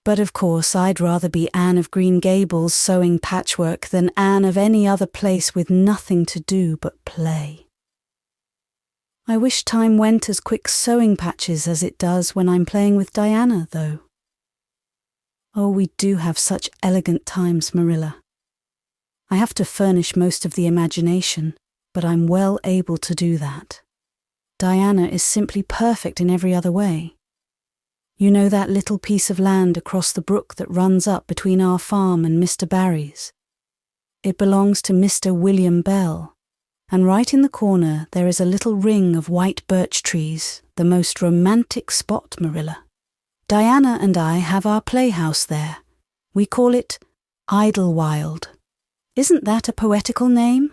But of course I'd rather be Anne of Green Gables sewing patchwork than Anne of any other place with nothing to do but play. I wish time went as quick sewing patches as it does when I'm playing with Diana, though. Oh, we do have such elegant times, Marilla. I have to furnish most of the imagination, but I'm well able to do that. Diana is simply perfect in every other way. You know that little piece of land across the brook that runs up between our farm and Mr. Barry's? It belongs to Mr. William Bell, and right in the corner there is a little ring of white birch trees, the most romantic spot, Marilla. Diana and I have our playhouse there. We call it Idlewild. Isn't that a poetical name?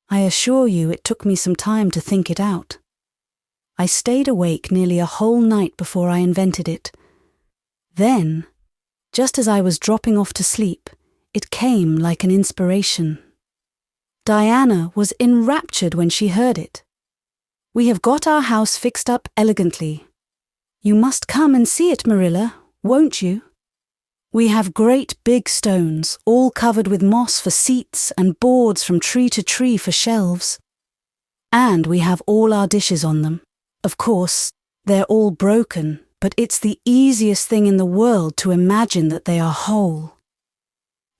I assure you it took me some time to think it out. I stayed awake nearly a whole night before I invented it. Then, just as I was dropping off to sleep, it came like an inspiration. Diana was enraptured when she heard it. We have got our house fixed up elegantly. You must come and see it, Marilla, won't you? We have great big stones, all covered with moss for seats and boards from tree to tree for shelves. And we have all our dishes on them. Of course, they're all broken, but it's the easiest thing in the world to imagine that they are whole.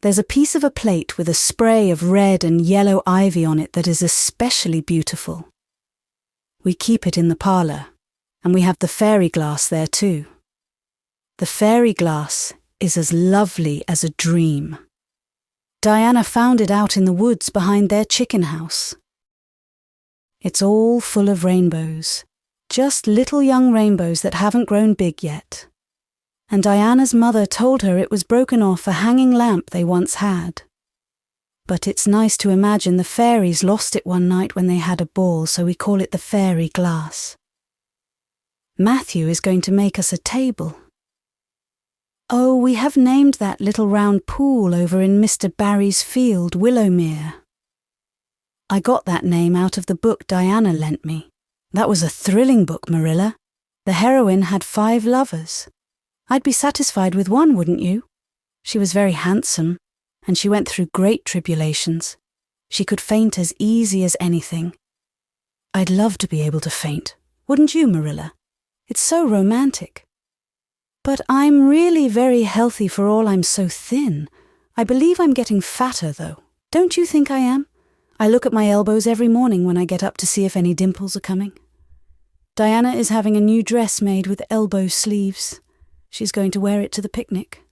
There's a piece of a plate with a spray of red and yellow ivy on it that is especially beautiful. We keep it in the parlour, and we have the fairy glass there too. The fairy glass is as lovely as a dream. Diana found it out in the woods behind their chicken house. It's all full of rainbows. Just little young rainbows that haven't grown big yet. And Diana's mother told her it was broken off a hanging lamp they once had. But it's nice to imagine the fairies lost it one night when they had a ball, so we call it the fairy glass. Matthew is going to make us a table. Oh, we have named that little round pool over in Mr. Barry's field Willowmere. I got that name out of the book Diana lent me. That was a thrilling book, Marilla. The heroine had 5 lovers. I'd be satisfied with one, wouldn't you? She was very handsome, and she went through great tribulations. She could faint as easy as anything. I'd love to be able to faint, wouldn't you, Marilla? It's so romantic. But I'm really very healthy for all I'm so thin. I believe I'm getting fatter, though. Don't you think I am? I look at my elbows every morning when I get up to see if any dimples are coming. Diana is having a new dress made with elbow sleeves. She's going to wear it to the picnic.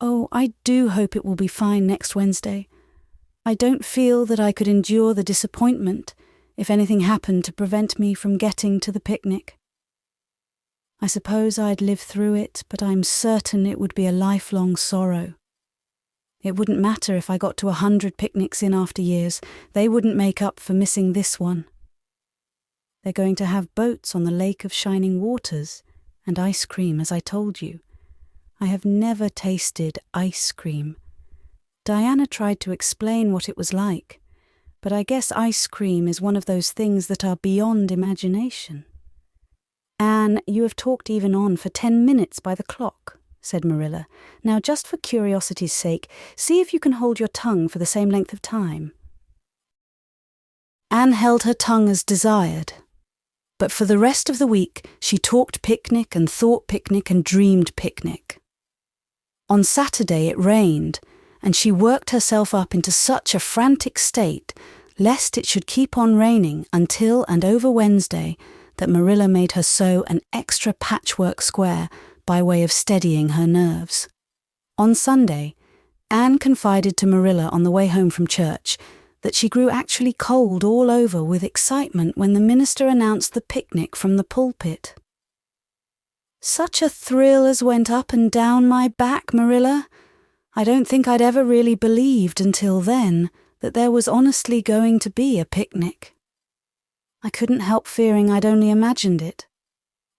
Oh, I do hope it will be fine next Wednesday. I don't feel that I could endure the disappointment if anything happened to prevent me from getting to the picnic. I suppose I'd live through it, but I'm certain it would be a lifelong sorrow. It wouldn't matter if I got to 100 picnics in after years. They wouldn't make up for missing this one. They're going to have boats on the Lake of Shining Waters and ice cream, as I told you. I have never tasted ice cream. Diana tried to explain what it was like, but I guess ice cream is one of those things that are beyond imagination. Anne, you have talked even on for 10 minutes by the clock, said Marilla. Now, just for curiosity's sake, see if you can hold your tongue for the same length of time. Anne held her tongue as desired, but for the rest of the week she talked picnic and thought picnic and dreamed picnic. On Saturday it rained, and she worked herself up into such a frantic state, lest it should keep on raining until and over Wednesday, that Marilla made her sew an extra patchwork square by way of steadying her nerves. On Sunday, Anne confided to Marilla on the way home from church that she grew actually cold all over with excitement when the minister announced the picnic from the pulpit. Such a thrill as went up and down my back, Marilla. I don't think I'd ever really believed until then that there was honestly going to be a picnic. I couldn't help fearing I'd only imagined it.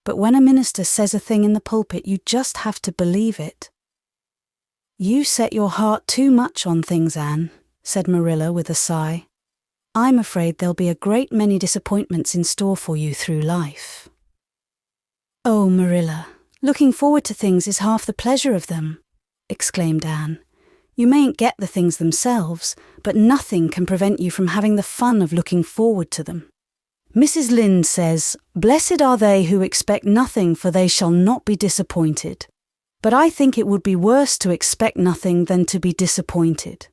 But when a minister says a thing in the pulpit, you just have to believe it. You set your heart too much on things, Anne, said Marilla with a sigh. I'm afraid there'll be a great many disappointments in store for you through life. Oh, Marilla, looking forward to things is half the pleasure of them, exclaimed Anne. You mayn't get the things themselves, but nothing can prevent you from having the fun of looking forward to them. Mrs. Lynde says, "Blessed are they who expect nothing, for they shall not be disappointed." But I think it would be worse to expect nothing than to be disappointed.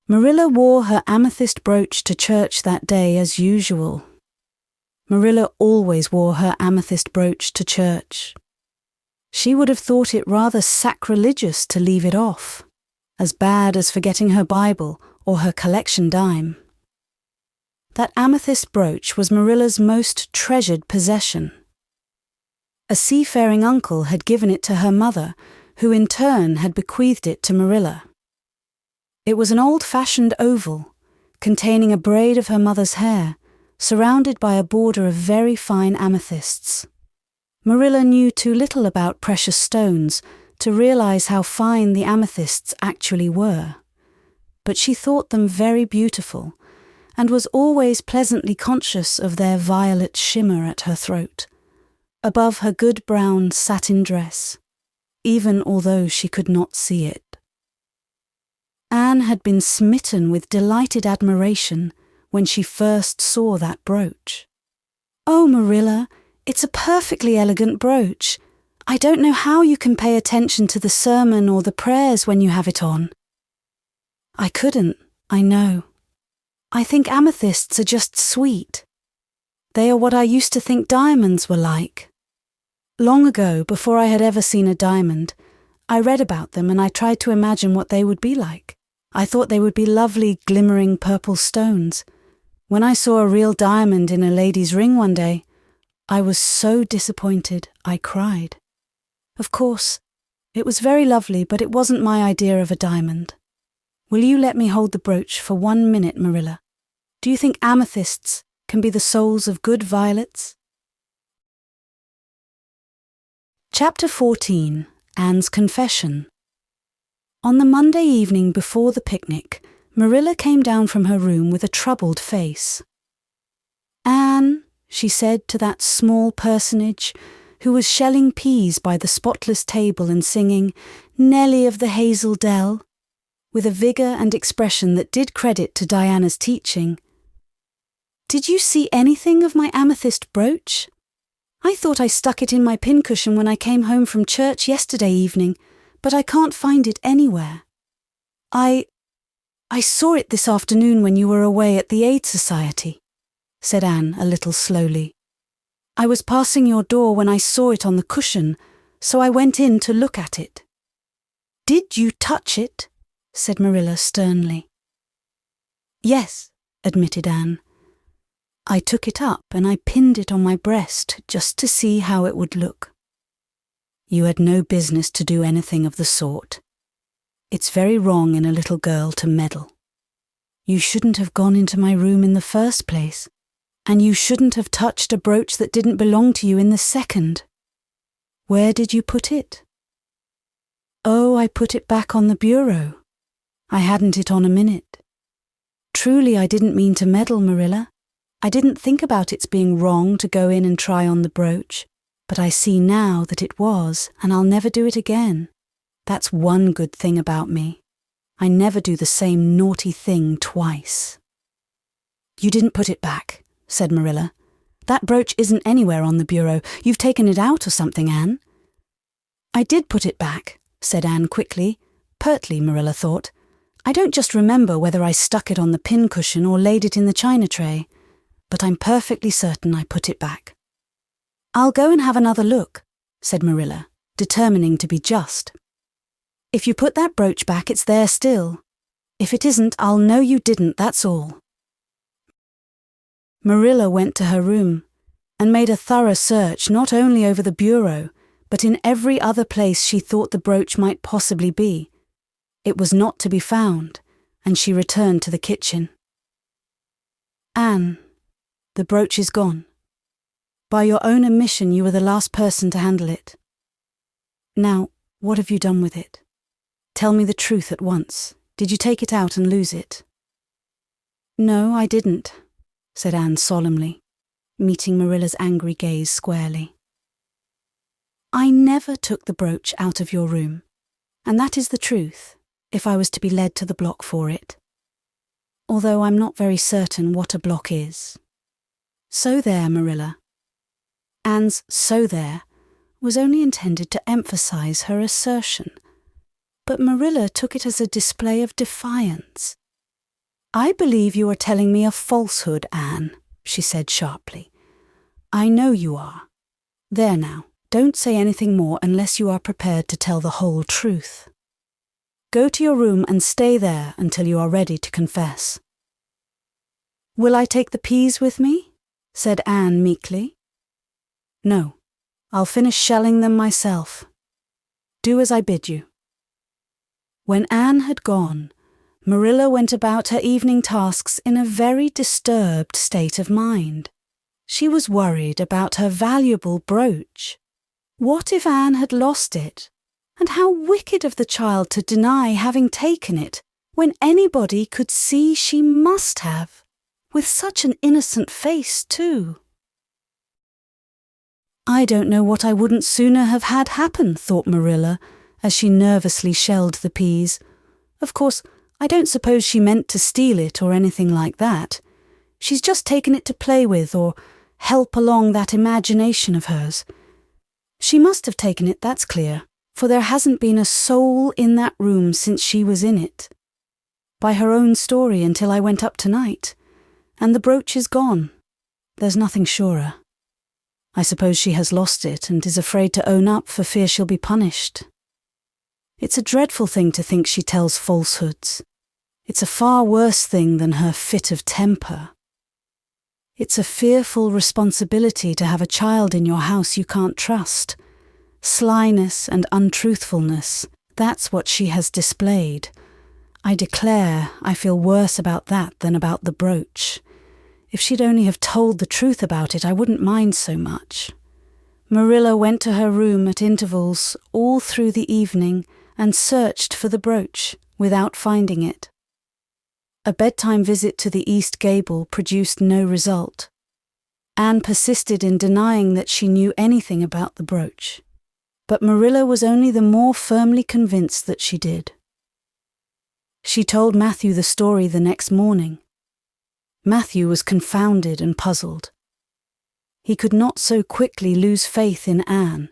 Marilla wore her amethyst brooch to church that day as usual. Marilla always wore her amethyst brooch to church. She would have thought it rather sacrilegious to leave it off, as bad as forgetting her Bible or her collection dime. That amethyst brooch was Marilla's most treasured possession. A seafaring uncle had given it to her mother, who in turn had bequeathed it to Marilla. It was an old-fashioned oval, containing a braid of her mother's hair, surrounded by a border of very fine amethysts. Marilla knew too little about precious stones to realize how fine the amethysts actually were, but she thought them very beautiful and was always pleasantly conscious of their violet shimmer at her throat, above her good brown satin dress, even although she could not see it. Anne had been smitten with delighted admiration when she first saw that brooch. "Oh, Marilla, it's a perfectly elegant brooch. I don't know how you can pay attention to the sermon or the prayers when you have it on." "I couldn't, I know. I think amethysts are just sweet. They are what I used to think diamonds were like. Long ago, before I had ever seen a diamond, I read about them and I tried to imagine what they would be like. I thought they would be lovely, glimmering purple stones. When I saw a real diamond in a lady's ring one day, I was so disappointed I cried. Of course, it was very lovely, but it wasn't my idea of a diamond. Will you let me hold the brooch for 1 minute, Marilla? Do you think amethysts can be the souls of good violets?" Chapter 14. Anne's Confession. On the Monday evening before the picnic, Marilla came down from her room with a troubled face. "Anne," she said to that small personage who was shelling peas by the spotless table and singing "Nellie of the Hazel Dell," with a vigour and expression that did credit to Diana's teaching. "Did you see anything of my amethyst brooch? I thought I stuck it in my pincushion when I came home from church yesterday evening, but I can't find it anywhere. I saw it this afternoon when you were away at the Aid Society," said Anne a little slowly. "I was passing your door when I saw it on the cushion, so I went in to look at it." "Did you touch it?" said Marilla sternly. "Yes," admitted Anne. "I took it up and I pinned it on my breast just to see how it would look." "You had no business to do anything of the sort. It's very wrong in a little girl to meddle. You shouldn't have gone into my room in the first place, and you shouldn't have touched a brooch that didn't belong to you in the second. Where did you put it?" "Oh, I put it back on the bureau. I hadn't it on a minute. Truly, I didn't mean to meddle, Marilla. I didn't think about its being wrong to go in and try on the brooch, but I see now that it was, and I'll never do it again. That's one good thing about me. I never do the same naughty thing twice." "You didn't put it back," said Marilla. "That brooch isn't anywhere on the bureau. You've taken it out or something, Anne." "I did put it back," said Anne quickly, pertly, Marilla thought. "I don't just remember whether I stuck it on the pincushion or laid it in the china tray, but I'm perfectly certain I put it back." "I'll go and have another look," said Marilla, determining to be just. "If you put that brooch back, it's there still. If it isn't, I'll know you didn't, that's all." Marilla went to her room and made a thorough search not only over the bureau, but in every other place she thought the brooch might possibly be. It was not to be found, and she returned to the kitchen. "Anne, the brooch is gone. By your own admission, you were the last person to handle it. Now, what have you done with it? Tell me the truth at once. Did you take it out and lose it?" "No, I didn't," said Anne solemnly, meeting Marilla's angry gaze squarely. "I never took the brooch out of your room, and that is the truth, if I was to be led to the block for it. Although I'm not very certain what a block is. So there, Marilla." Anne's "so there" was only intended to emphasize her assertion, but Marilla took it as a display of defiance. "I believe you are telling me a falsehood, Anne," she said sharply. "I know you are. There now, don't say anything more unless you are prepared to tell the whole truth. Go to your room and stay there until you are ready to confess." "Will I take the peas with me?" said Anne meekly. "No, I'll finish shelling them myself. Do as I bid you." When Anne had gone, Marilla went about her evening tasks in a very disturbed state of mind. She was worried about her valuable brooch. What if Anne had lost it? And how wicked of the child to deny having taken it when anybody could see she must have, with such an innocent face too. "I don't know what I wouldn't sooner have had happen," thought Marilla, as she nervously shelled the peas. "Of course, I don't suppose she meant to steal it or anything like that. She's just taken it to play with or help along that imagination of hers. She must have taken it, that's clear, for there hasn't been a soul in that room since she was in it. By her own story until I went up tonight. And the brooch is gone. There's nothing surer. I suppose she has lost it and is afraid to own up for fear she'll be punished. It's a dreadful thing to think she tells falsehoods. It's a far worse thing than her fit of temper. It's a fearful responsibility to have a child in your house you can't trust. Slyness and untruthfulness, that's what she has displayed. I declare I feel worse about that than about the brooch. If she'd only have told the truth about it, I wouldn't mind so much." Marilla went to her room at intervals all through the evening and searched for the brooch without finding it. A bedtime visit to the east gable produced no result. Anne persisted in denying that she knew anything about the brooch, but Marilla was only the more firmly convinced that she did. She told Matthew the story the next morning. Matthew was confounded and puzzled. He could not so quickly lose faith in Anne,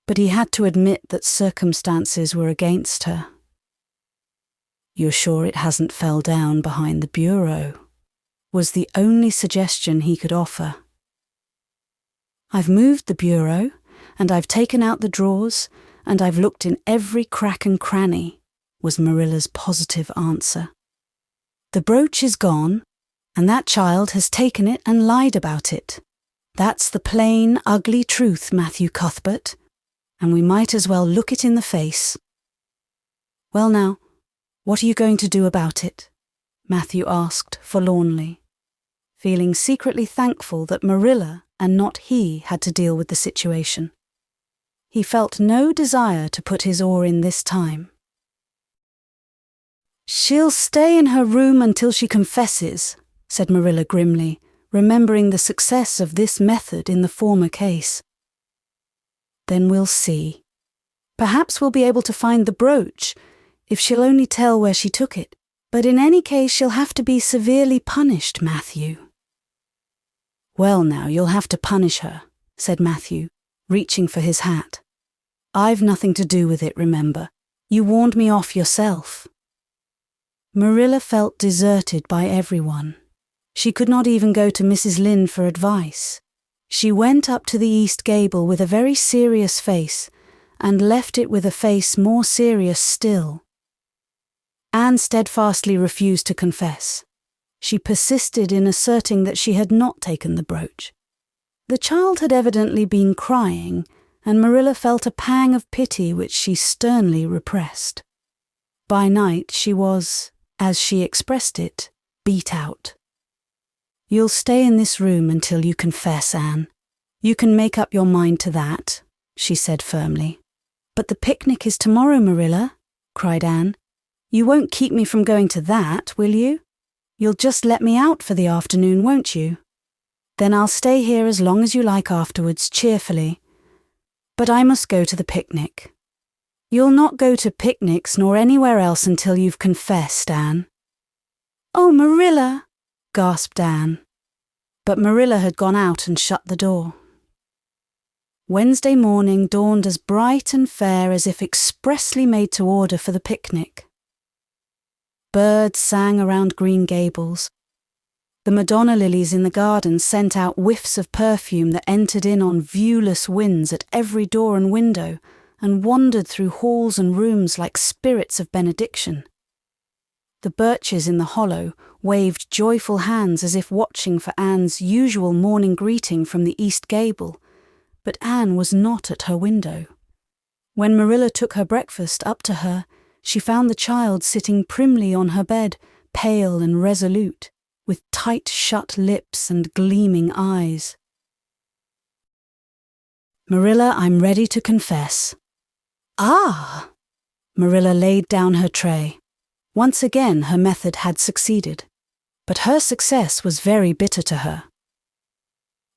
but he had to admit that circumstances were against her. "You're sure it hasn't fell down behind the bureau?" was the only suggestion he could offer. "I've moved the bureau, and I've taken out the drawers, and I've looked in every crack and cranny," was Marilla's positive answer. "The brooch is gone, and that child has taken it and lied about it. That's the plain, ugly truth, Matthew Cuthbert, and we might as well look it in the face." "Well now, what are you going to do about it?" Matthew asked forlornly, feeling secretly thankful that Marilla and not he had to deal with the situation. He felt no desire to put his oar in this time. "She'll stay in her room until she confesses," said Marilla grimly, remembering the success of this method in the former case. "Then we'll see. Perhaps we'll be able to find the brooch, if she'll only tell where she took it. But in any case she'll have to be severely punished, Matthew." "Well now, you'll have to punish her," said Matthew, reaching for his hat. "I've nothing to do with it, remember. You warned me off yourself." Marilla felt deserted by everyone. She could not even go to Mrs. Lynde for advice. She went up to the east gable with a very serious face and left it with a face more serious still. Anne steadfastly refused to confess. She persisted in asserting that she had not taken the brooch. The child had evidently been crying, and Marilla felt a pang of pity which she sternly repressed. By night she was, as she expressed it, beat out. "You'll stay in this room until you confess, Anne. You can make up your mind to that," she said firmly. "But the picnic is tomorrow, Marilla," cried Anne. "You won't keep me from going to that, will you? You'll just let me out for the afternoon, won't you? Then I'll stay here as long as you like afterwards, cheerfully. But I must go to the picnic." "You'll not go to picnics nor anywhere else until you've confessed, Anne." "Oh, Marilla!" gasped Anne. But Marilla had gone out and shut the door. Wednesday morning dawned as bright and fair as if expressly made to order for the picnic. Birds sang around Green Gables. The Madonna lilies in the garden sent out whiffs of perfume that entered in on viewless winds at every door and window and wandered through halls and rooms like spirits of benediction. The birches in the hollow waved joyful hands as if watching for Anne's usual morning greeting from the east gable, but Anne was not at her window. When Marilla took her breakfast up to her, she found the child sitting primly on her bed, pale and resolute, with tight-shut lips and gleaming eyes. "Marilla, I'm ready to confess." "Ah!" Marilla laid down her tray. Once again her method had succeeded, but her success was very bitter to her.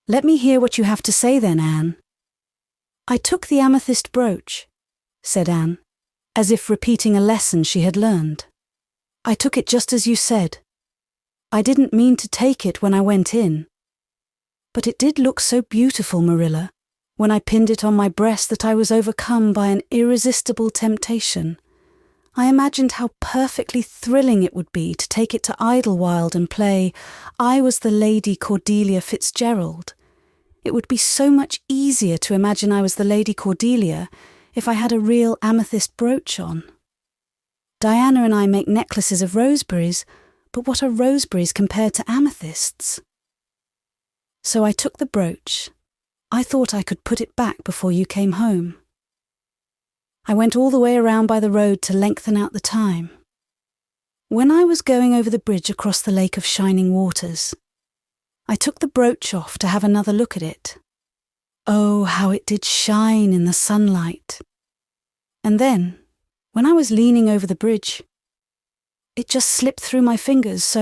"Let me hear what you have to say then, Anne." "I took the amethyst brooch," said Anne, as if repeating a lesson she had learned. "I took it just as you said. I didn't mean to take it when I went in. But it did look so beautiful, Marilla, when I pinned it on my breast that I was overcome by an irresistible temptation. I imagined how perfectly thrilling it would be to take it to Idlewild and play I was the Lady Cordelia Fitzgerald. It would be so much easier to imagine I was the Lady Cordelia if I had a real amethyst brooch on. Diana and I make necklaces of roseberries, but what are roseberries compared to amethysts? So I took the brooch. I thought I could put it back before you came home. I went all the way around by the road to lengthen out the time. When I was going over the bridge across the Lake of Shining Waters, I took the brooch off to have another look at it. Oh, how it did shine in the sunlight. And then, when I was leaning over the bridge, it just slipped through my fingers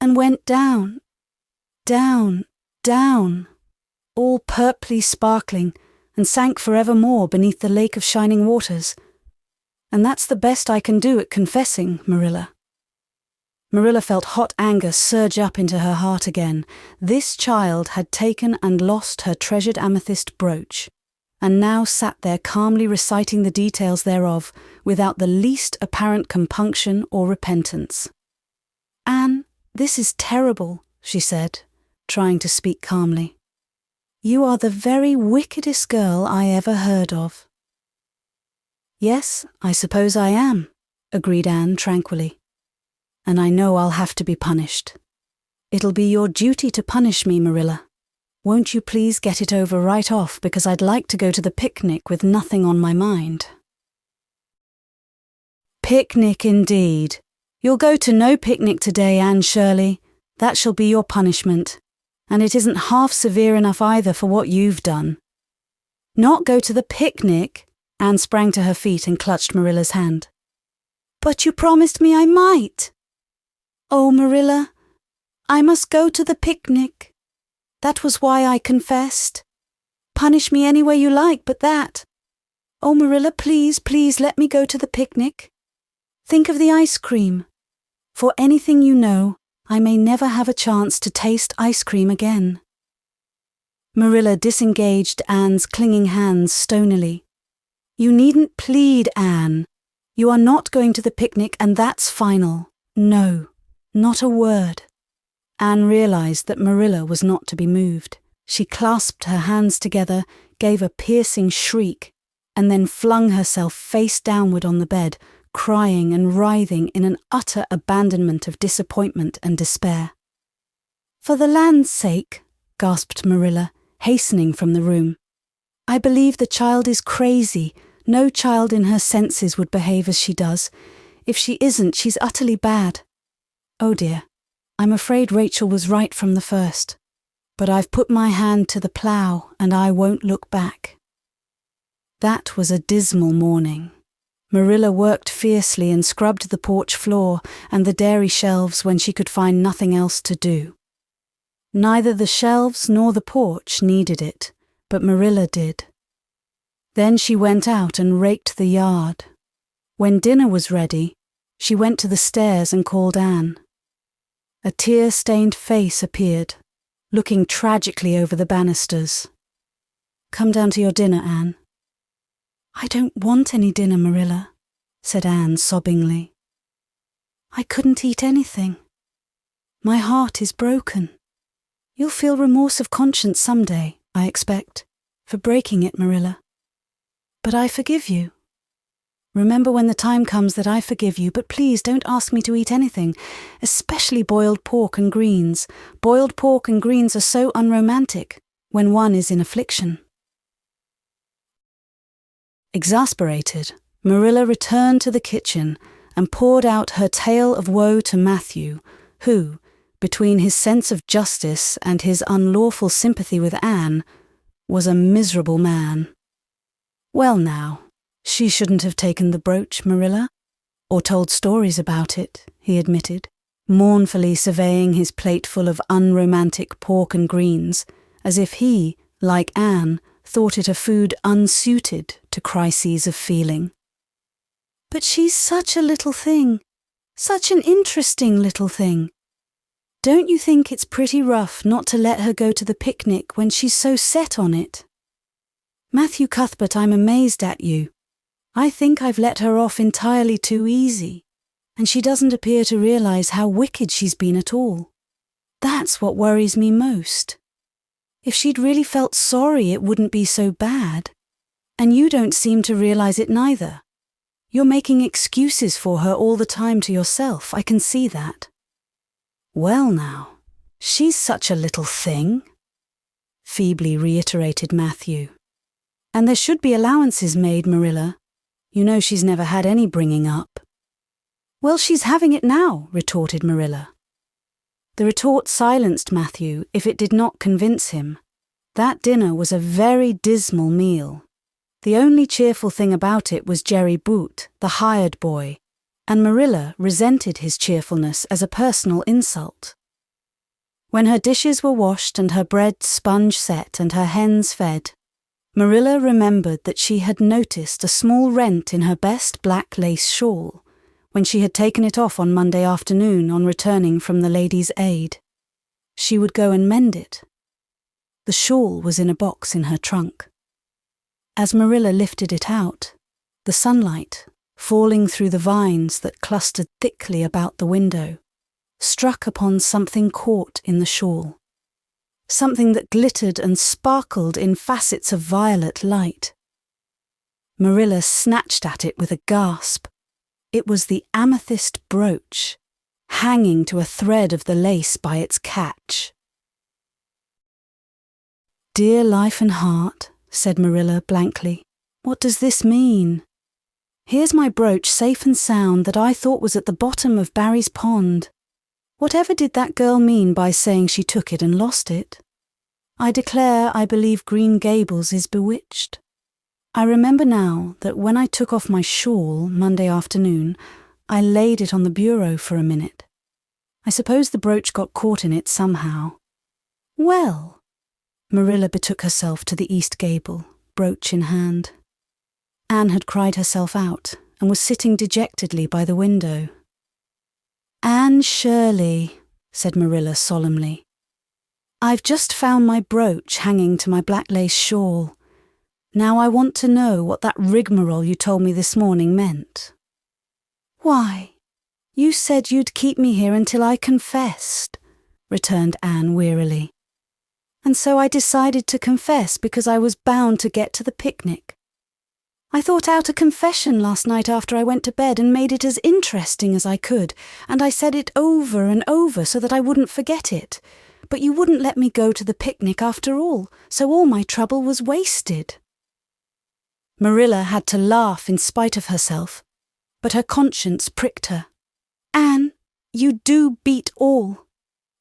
and went down, down, down, all purply sparkling, and sank forevermore beneath the Lake of Shining Waters. And that's the best I can do at confessing, Marilla." Marilla felt hot anger surge up into her heart again. This child had taken and lost her treasured amethyst brooch, and now sat there calmly reciting the details thereof without the least apparent compunction or repentance. "Anne, this is terrible," she said, trying to speak calmly. "You are the very wickedest girl I ever heard of." "Yes, I suppose I am," agreed Anne tranquilly. "And I know I'll have to be punished. It'll be your duty to punish me, Marilla. Won't you please get it over right off, because I'd like to go to the picnic with nothing on my mind." "Picnic indeed. You'll go to no picnic today, Anne Shirley. That shall be your punishment. And it isn't half severe enough either for what you've done." "Not go to the picnic?" Anne sprang to her feet and clutched Marilla's hand. "But you promised me I might." "Oh, Marilla, I must go to the picnic. That was why I confessed. Punish me any way you like but that. Oh, Marilla, please, please let me go to the picnic. Think of the ice cream. For anything you know, I may never have a chance to taste ice cream again." Marilla disengaged Anne's clinging hands stonily. "You needn't plead, Anne. You are not going to the picnic, and that's final. No, not a word." Anne realized that Marilla was not to be moved. She clasped her hands together, gave a piercing shriek, and then flung herself face downward on the bed, crying and writhing in an utter abandonment of disappointment and despair. "For the land's sake," gasped Marilla, hastening from the room. "I believe the child is crazy. No child in her senses would behave as she does. If she isn't, she's utterly bad. Oh dear, I'm afraid Rachel was right from the first. But I've put my hand to the plough, and I won't look back." That was a dismal morning. Marilla worked fiercely and scrubbed the porch floor and the dairy shelves when she could find nothing else to do. Neither the shelves nor the porch needed it, but Marilla did. Then she went out and raked the yard. When dinner was ready, she went to the stairs and called Anne. A tear-stained face appeared, looking tragically over the banisters. "Come down to your dinner, Anne." "I don't want any dinner, Marilla," said Anne sobbingly. I couldn't eat anything. My heart is broken. You'll feel remorse of conscience someday, I expect, for breaking it, Marilla. But I forgive you. Remember when the time comes that I forgive you, but please don't ask me to eat anything, especially boiled pork and greens. Boiled pork and greens are so unromantic when one is in affliction. Exasperated, Marilla returned to the kitchen and poured out her tale of woe to Matthew, who, between his sense of justice and his unlawful sympathy with Anne, was a miserable man. Well now, she shouldn't have taken the brooch, Marilla, or told stories about it, he admitted, mournfully surveying his plateful of unromantic pork and greens, as if he, like Anne, thought it a food unsuited to crises of feeling. But she's such a little thing, such an interesting little thing. Don't you think it's pretty rough not to let her go to the picnic when she's so set on it? Matthew Cuthbert, I'm amazed at you. I think I've let her off entirely too easy, and she doesn't appear to realize how wicked she's been at all. That's what worries me most. If she'd really felt sorry, it wouldn't be so bad. And you don't seem to realize it neither. You're making excuses for her all the time to yourself, I can see that. Well now, she's such a little thing, feebly reiterated Matthew. And there should be allowances made, Marilla. You know she's never had any bringing up. Well, she's having it now, retorted Marilla. The retort silenced Matthew if it did not convince him. That dinner was a very dismal meal. The only cheerful thing about it was Jerry Boot, the hired boy, and Marilla resented his cheerfulness as a personal insult. When her dishes were washed and her bread sponge set and her hens fed, Marilla remembered that she had noticed a small rent in her best black lace shawl when she had taken it off on Monday afternoon on returning from the Ladies' Aid. She would go and mend it. The shawl was in a box in her trunk. As Marilla lifted it out, the sunlight, falling through the vines that clustered thickly about the window, struck upon something caught in the shawl. Something that glittered and sparkled in facets of violet light. Marilla snatched at it with a gasp. It was the amethyst brooch, hanging to a thread of the lace by its catch. "Dear life and heart," said Marilla blankly, "what does this mean? Here's my brooch safe and sound that I thought was at the bottom of Barry's pond. Whatever did that girl mean by saying she took it and lost it? I declare I believe Green Gables is bewitched. I remember now that when I took off my shawl Monday afternoon, I laid it on the bureau for a minute. I suppose the brooch got caught in it somehow. Well," Marilla betook herself to the east gable, brooch in hand. Anne had cried herself out and was sitting dejectedly by the window. "Anne Shirley," said Marilla solemnly, "I've just found my brooch hanging to my black lace shawl. Now I want to know what that rigmarole you told me this morning meant." "Why, you said you'd keep me here until I confessed," returned Anne wearily. "And so I decided to confess because I was bound to get to the picnic. I thought out a confession last night after I went to bed and made it as interesting as I could, and I said it over and over so that I wouldn't forget it. But you wouldn't let me go to the picnic after all, so all my trouble was wasted." Marilla had to laugh in spite of herself, but her conscience pricked her. "Anne, you do beat all.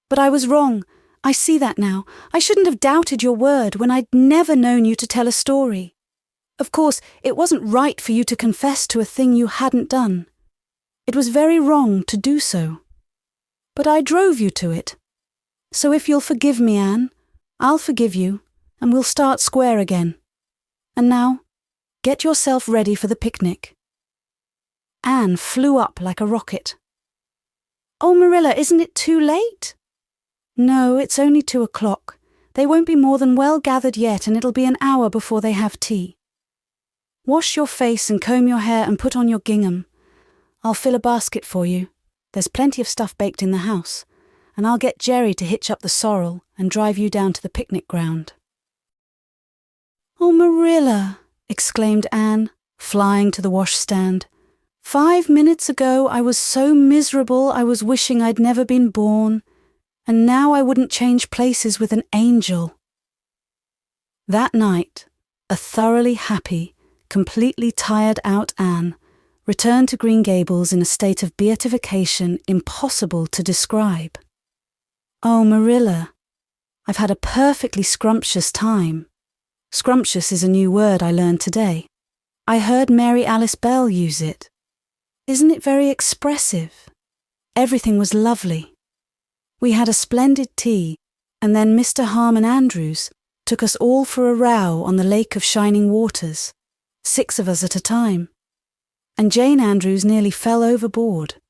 But I was wrong. I see that now. I shouldn't have doubted your word when I'd never known you to tell a story. Of course, it wasn't right for you to confess to a thing you hadn't done. It was very wrong to do so. But I drove you to it. So if you'll forgive me, Anne, I'll forgive you, and we'll start square again. And now, get yourself ready for the picnic." Anne flew up like a rocket. "Oh, Marilla, isn't it too late?" "No, it's only 2:00. They won't be more than well gathered yet, and it'll be an hour before they have tea. Wash your face and comb your hair and put on your gingham. I'll fill a basket for you. There's plenty of stuff baked in the house, and I'll get Jerry to hitch up the sorrel and drive you down to the picnic ground." "Oh, Marilla," exclaimed Anne, flying to the washstand. "5 minutes ago I was so miserable I was wishing I'd never been born, and now I wouldn't change places with an angel." That night, a thoroughly happy, completely tired out Anne returned to Green Gables in a state of beatification impossible to describe. "Oh, Marilla, I've had a perfectly scrumptious time. Scrumptious is a new word I learned today. I heard Mary Alice Bell use it. Isn't it very expressive? Everything was lovely. We had a splendid tea, and then Mr. Harmon Andrews took us all for a row on the Lake of Shining Waters, 6 of us at a time. And Jane Andrews nearly fell overboard.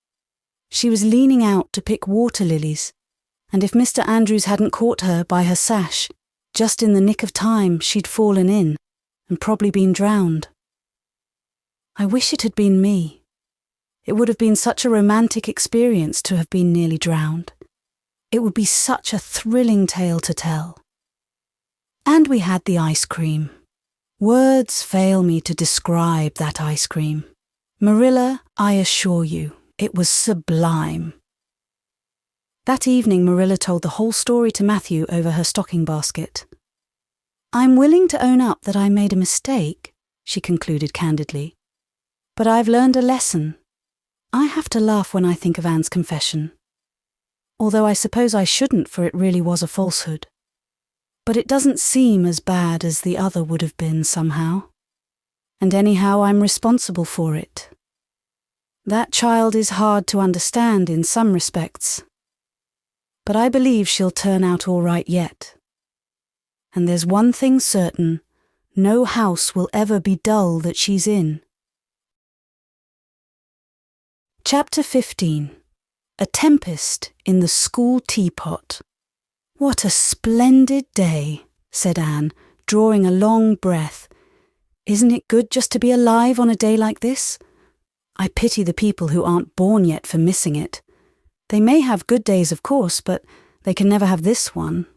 She was leaning out to pick water lilies, and if Mr. Andrews hadn't caught her by her sash, just in the nick of time she'd fallen in and probably been drowned. I wish it had been me. It would have been such a romantic experience to have been nearly drowned. It would be such a thrilling tale to tell. And we had the ice cream. Words fail me to describe that ice cream. Marilla, I assure you, it was sublime." That evening Marilla told the whole story to Matthew over her stocking basket. "I'm willing to own up that I made a mistake," she concluded candidly. "But I've learned a lesson. I have to laugh when I think of Anne's confession. Although I suppose I shouldn't, for it really was a falsehood. But it doesn't seem as bad as the other would have been somehow. And anyhow, I'm responsible for it. That child is hard to understand in some respects. But I believe she'll turn out all right yet. And there's one thing certain, no house will ever be dull that she's in." Chapter 15. A Tempest in the School Teapot. "What a splendid day," said Anne, drawing a long breath. "Isn't it good just to be alive on a day like this? I pity the people who aren't born yet for missing it. They may have good days, of course, but they can never have this one.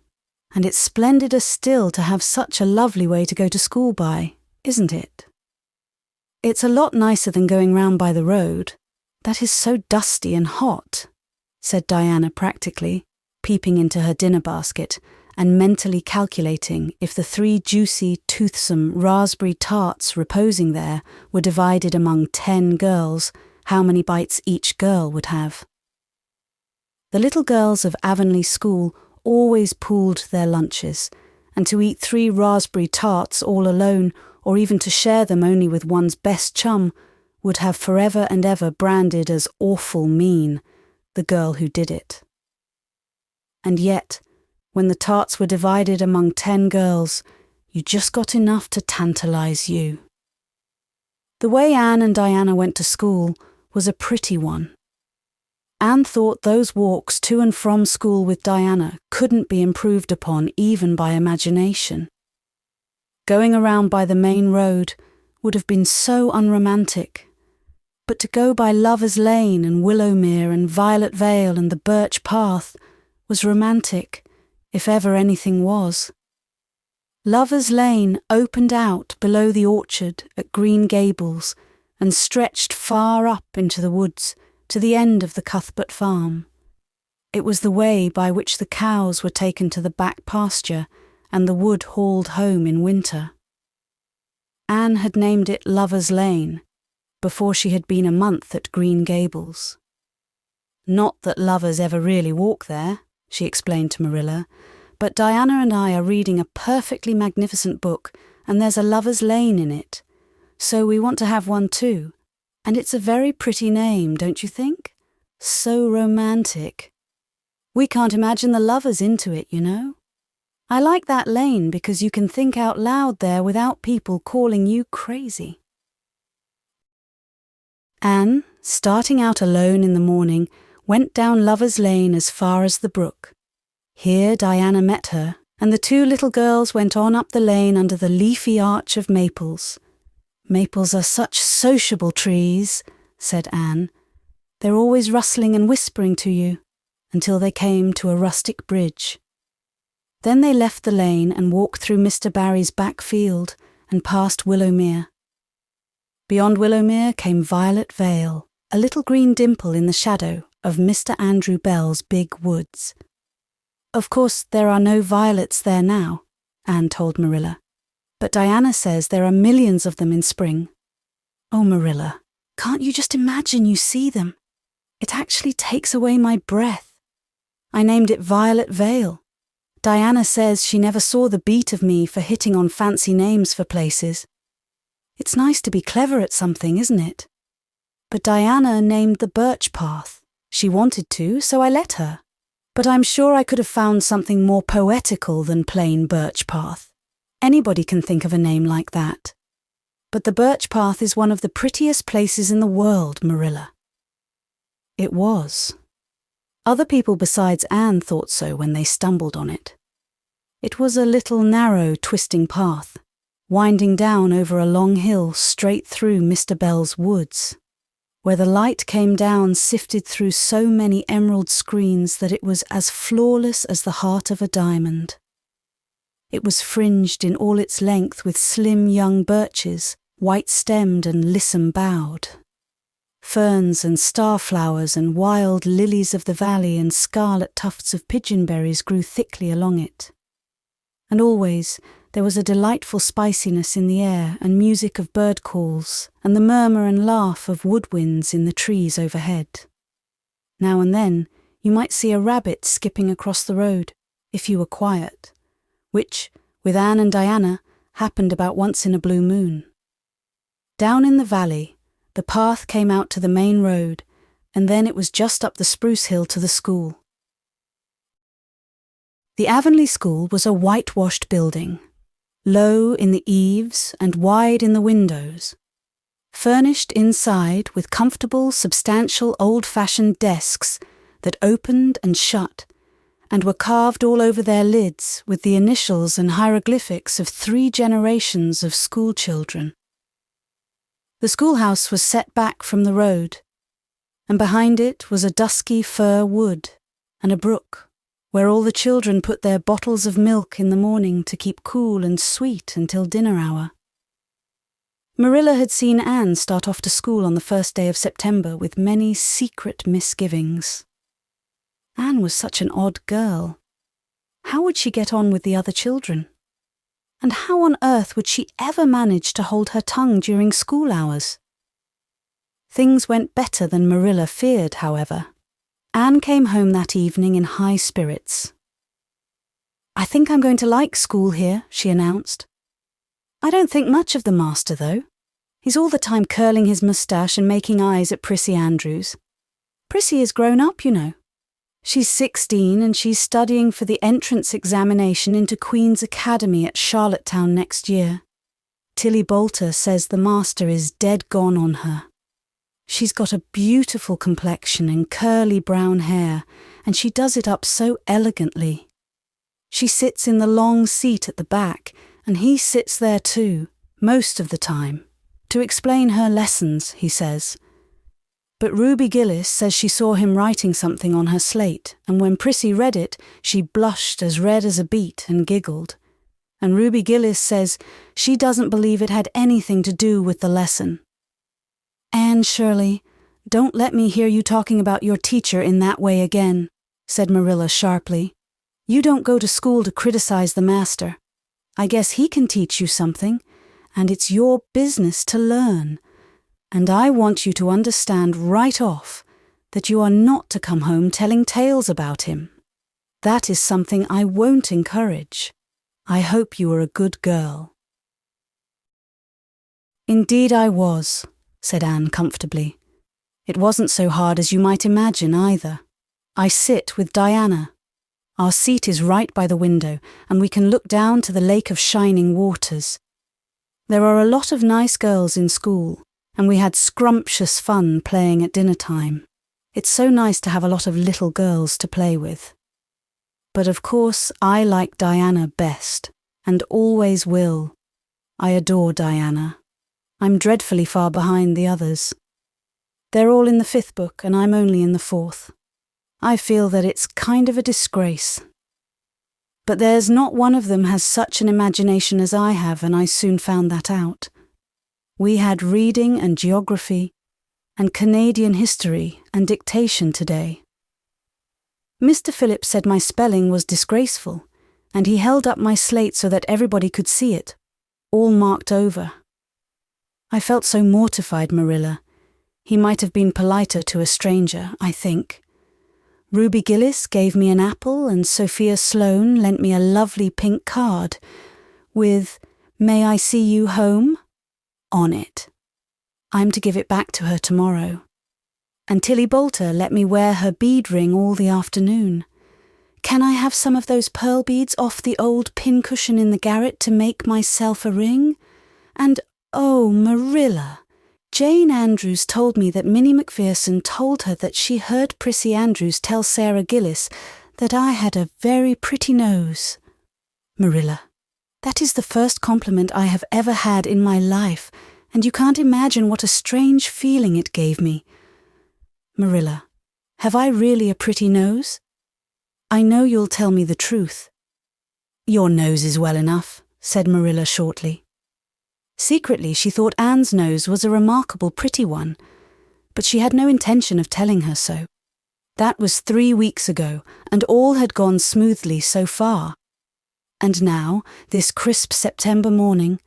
And it's splendider still to have such a lovely way to go to school by, isn't it?" "It's a lot nicer than going round by the road. That is so dusty and hot," said Diana practically, peeping into her dinner basket and mentally calculating if the 3 juicy, toothsome raspberry tarts reposing there were divided among 10 girls, how many bites each girl would have. The little girls of Avonlea School always pooled their lunches, and to eat 3 raspberry tarts all alone, or even to share them only with one's best chum, would have forever and ever branded as awful mean the girl who did it. And yet, when the tarts were divided among 10 girls, you just got enough to tantalize you. The way Anne and Diana went to school was a pretty one. Anne thought those walks to and from school with Diana couldn't be improved upon even by imagination. Going around by the main road would have been so unromantic, but to go by Lover's Lane and Willowmere and Violet Vale and the Birch Path was romantic, if ever anything was. Lover's Lane opened out below the orchard at Green Gables and stretched far up into the woods to the end of the Cuthbert farm. It was the way by which the cows were taken to the back pasture and the wood hauled home in winter. Anne had named it Lover's Lane before she had been a month at Green Gables. "Not that lovers ever really walk there," she explained to Marilla, "but Diana and I are reading a perfectly magnificent book, and there's a Lover's Lane in it. So we want to have one too. And it's a very pretty name, don't you think? So romantic. We can't imagine the lovers into it, you know. I like that lane because you can think out loud there without people calling you crazy." Anne, starting out alone in the morning, went down Lover's Lane as far as the brook. Here Diana met her, and the 2 little girls went on up the lane under the leafy arch of maples. "Maples are such sociable trees," said Anne. They're always rustling and whispering to you, until they came to a rustic bridge. Then they left the lane and walked through Mr. Barry's back field and past Willowmere. Beyond Willowmere came Violet Vale, a little green dimple in the shadow of Mr. Andrew Bell's big woods. Of course, there are no violets there now, Anne told Marilla, but Diana says there are millions of them in spring. Oh, Marilla, can't you just imagine you see them? It actually takes away my breath. I named it Violet Vale. Diana says she never saw the beat of me for hitting on fancy names for places. It's nice to be clever at something, isn't it? But Diana named the Birch Path. She wanted to, so I let her. But I'm sure I could have found something more poetical than plain Birch Path. Anybody can think of a name like that. But the Birch Path is one of the prettiest places in the world, Marilla. It was. Other people besides Anne thought so when they stumbled on it. It was a little narrow, twisting path, winding down over a long hill straight through Mr. Bell's woods, where the light came down sifted through so many emerald screens that it was as flawless as the heart of a diamond. It was fringed in all its length with slim young birches, white-stemmed and lissom-boughed. Ferns and starflowers and wild lilies of the valley and scarlet tufts of pigeonberries grew thickly along it. And always there was a delightful spiciness in the air and music of bird calls and the murmur and laugh of woodwinds in the trees overhead. Now and then you might see a rabbit skipping across the road, if you were quiet, which, with Anne and Diana, happened about once in a blue moon. Down in the valley, the path came out to the main road, and then it was just up the spruce hill to the school. The Avonlea School was a whitewashed building, low in the eaves and wide in the windows, furnished inside with comfortable, substantial, old-fashioned desks that opened and shut, and were carved all over their lids with the initials and hieroglyphics of 3 generations of school children. The schoolhouse was set back from the road, and behind it was a dusky fir wood and a brook, where all the children put their bottles of milk in the morning to keep cool and sweet until dinner hour. Marilla had seen Anne start off to school on the first day of September with many secret misgivings. Anne was such an odd girl. How would she get on with the other children? And how on earth would she ever manage to hold her tongue during school hours? Things went better than Marilla feared, however. Anne came home that evening in high spirits. "I think I'm going to like school here," she announced. "I don't think much of the master, though. He's all the time curling his moustache and making eyes at Prissy Andrews. Prissy is grown up, you know. She's 16 and she's studying for the entrance examination into Queen's Academy at Charlottetown next year. Tilly Boulter says the master is dead gone on her. She's got a beautiful complexion and curly brown hair, and she does it up so elegantly. She sits in the long seat at the back, and he sits there too, most of the time, to explain her lessons, he says. But Ruby Gillis says she saw him writing something on her slate, and when Prissy read it, she blushed as red as a beet and giggled. And Ruby Gillis says she doesn't believe it had anything to do with the lesson. "Anne Shirley, don't let me hear you talking about your teacher in that way again," said Marilla sharply. "You don't go to school to criticize the master. I guess he can teach you something, and it's your business to learn. And I want you to understand right off that you are not to come home telling tales about him. That is something I won't encourage. I hope you are a good girl." "Indeed I was," said Anne comfortably. "It wasn't so hard as you might imagine either. I sit with Diana. Our seat is right by the window, and we can look down to the lake of shining waters. There are a lot of nice girls in school, and we had scrumptious fun playing at dinner time. It's so nice to have a lot of little girls to play with. But of course I like Diana best, and always will. I adore Diana. I'm dreadfully far behind the others." They're all in the 5th book and I'm only in the 4th. I feel that it's kind of a disgrace. But there's not one of them has such an imagination as I have, and I soon found that out. We had reading and geography and Canadian history and dictation today. Mr. Phillips said my spelling was disgraceful, and he held up my slate so that everybody could see it, all marked over. I felt so mortified, Marilla. He might have been politer to a stranger, I think. Ruby Gillis gave me an apple and Sophia Sloane lent me a lovely pink card with "May I see you home?" on it. I'm to give it back to her tomorrow. And Tilly Boulter let me wear her bead ring all the afternoon. Can I have some of those pearl beads off the old pincushion in the garret to make myself a ring? And oh, Marilla, Jane Andrews told me that Minnie Macpherson told her that she heard Prissy Andrews tell Sarah Gillis that I had a very pretty nose. Marilla, that is the first compliment I have ever had in my life, and you can't imagine what a strange feeling it gave me. Marilla, have I really a pretty nose? I know you'll tell me the truth. Your nose is well enough, said Marilla shortly. Secretly, she thought Anne's nose was a remarkable pretty one, but she had no intention of telling her so. That was 3 weeks ago, and all had gone smoothly so far. And now, this crisp September morning,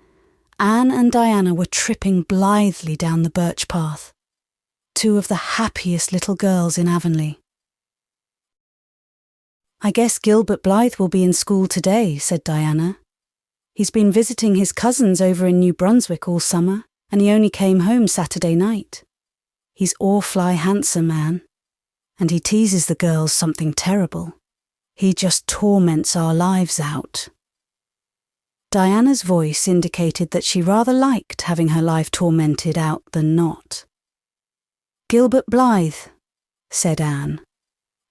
Anne and Diana were tripping blithely down the birch path. 2 of the happiest little girls in Avonlea. I guess Gilbert Blythe will be in school today, said Diana. He's been visiting his cousins over in New Brunswick all summer, and he only came home Saturday night. He's awfully handsome, Anne, and he teases the girls something terrible. He just torments our lives out. Diana's voice indicated that she rather liked having her life tormented out than not. Gilbert Blythe, said Anne.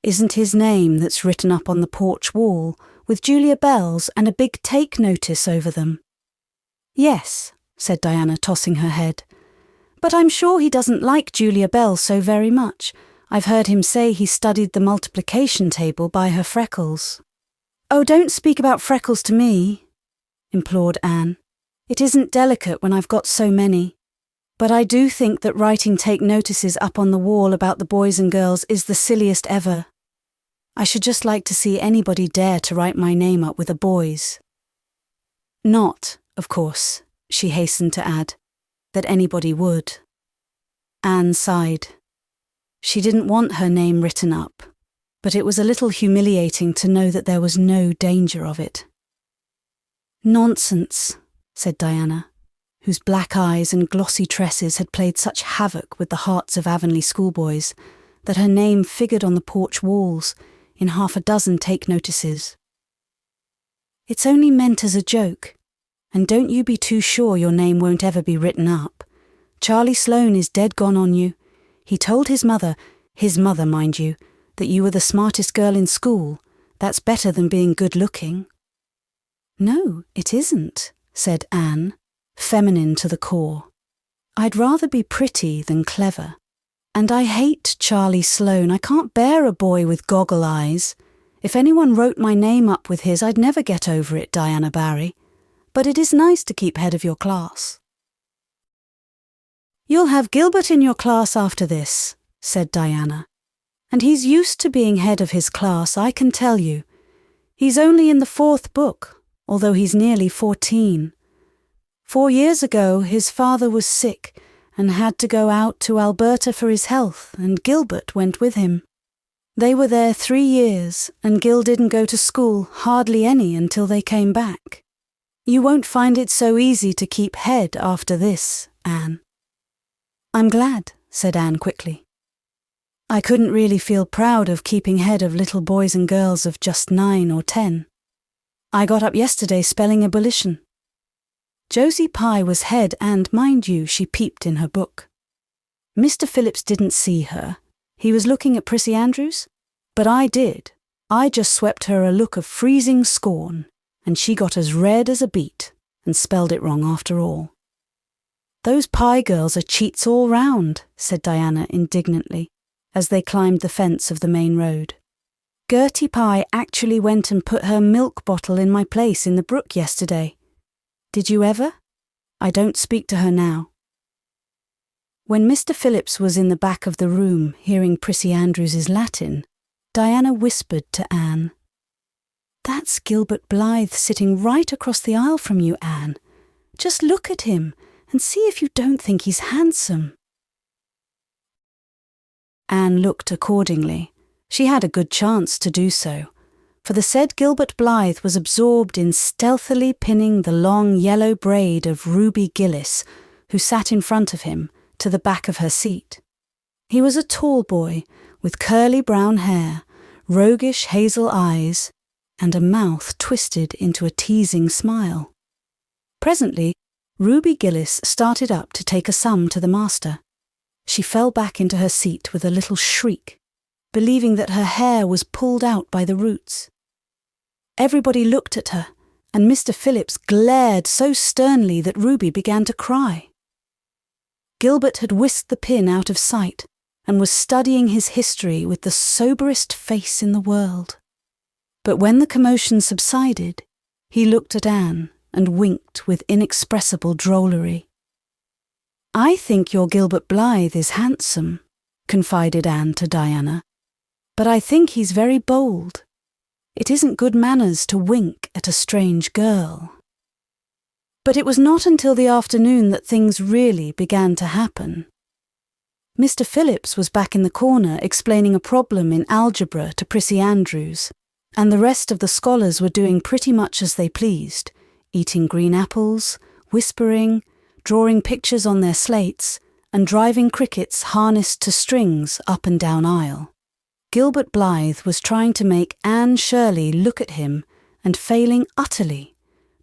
Isn't his name that's written up on the porch wall, with Julia Bell's and a big take notice over them? Yes, said Diana, tossing her head. But I'm sure he doesn't like Julia Bell so very much. I've heard him say he studied the multiplication table by her freckles. Oh, don't speak about freckles to me, implored Anne. It isn't delicate when I've got so many. But I do think that writing take notices up on the wall about the boys and girls is the silliest ever. I should just like to see anybody dare to write my name up with a boy's. Not, of course, she hastened to add, that anybody would. Anne sighed. She didn't want her name written up, but it was a little humiliating to know that there was no danger of it. Nonsense, said Diana, whose black eyes and glossy tresses had played such havoc with the hearts of Avonlea schoolboys that her name figured on the porch walls in 6 take notices. It's only meant as a joke, and don't you be too sure your name won't ever be written up. Charlie Sloane is dead gone on you. He told his mother, mind you, that you were the smartest girl in school. That's better than being good-looking. No, it isn't, said Anne, feminine to the core. I'd rather be pretty than clever. And I hate Charlie Sloane. I can't bear a boy with goggle eyes. If anyone wrote my name up with his, I'd never get over it, Diana Barry. But it is nice to keep head of your class. You'll have Gilbert in your class after this, said Diana. And he's used to being head of his class, I can tell you. He's only in the 4th book, although he's nearly 14. 4 years ago, his father was sick and had to go out to Alberta for his health, and Gilbert went with him. They were there 3 years, and Gil didn't go to school, hardly any, until they came back. You won't find it so easy to keep head after this, Anne. I'm glad, said Anne quickly. I couldn't really feel proud of keeping head of little boys and girls of just 9 or 10. I got up yesterday spelling abolition. Josie Pye was head and, mind you, she peeped in her book. Mr. Phillips didn't see her. He was looking at Prissy Andrews. But I did. I just swept her a look of freezing scorn, and she got as red as a beet and spelled it wrong after all. "Those Pye girls are cheats all round," said Diana indignantly, as they climbed the fence of the main road. "Gertie Pye actually went and put her milk bottle in my place in the brook yesterday. Did you ever? I don't speak to her now." When Mr. Phillips was in the back of the room hearing Prissy Andrews's Latin, Diana whispered to Anne, "That's Gilbert Blythe sitting right across the aisle from you, Anne. Just look at him and see if you don't think he's handsome." Anne looked accordingly. She had a good chance to do so, for the said Gilbert Blythe was absorbed in stealthily pinning the long yellow braid of Ruby Gillis, who sat in front of him, to the back of her seat. He was a tall boy with curly brown hair, roguish hazel eyes, and a mouth twisted into a teasing smile. Presently, Ruby Gillis started up to take a sum to the master. She fell back into her seat with a little shriek, believing that her hair was pulled out by the roots. Everybody looked at her, and Mr. Phillips glared so sternly that Ruby began to cry. Gilbert had whisked the pin out of sight and was studying his history with the soberest face in the world. But when the commotion subsided, he looked at Anne and winked with inexpressible drollery. "I think your Gilbert Blythe is handsome," confided Anne to Diana, "but I think he's very bold. It isn't good manners to wink at a strange girl." But it was not until the afternoon that things really began to happen. Mr. Phillips was back in the corner explaining a problem in algebra to Prissy Andrews, and the rest of the scholars were doing pretty much as they pleased, eating green apples, whispering, drawing pictures on their slates, and driving crickets harnessed to strings up and down aisle. Gilbert Blythe was trying to make Anne Shirley look at him and failing utterly,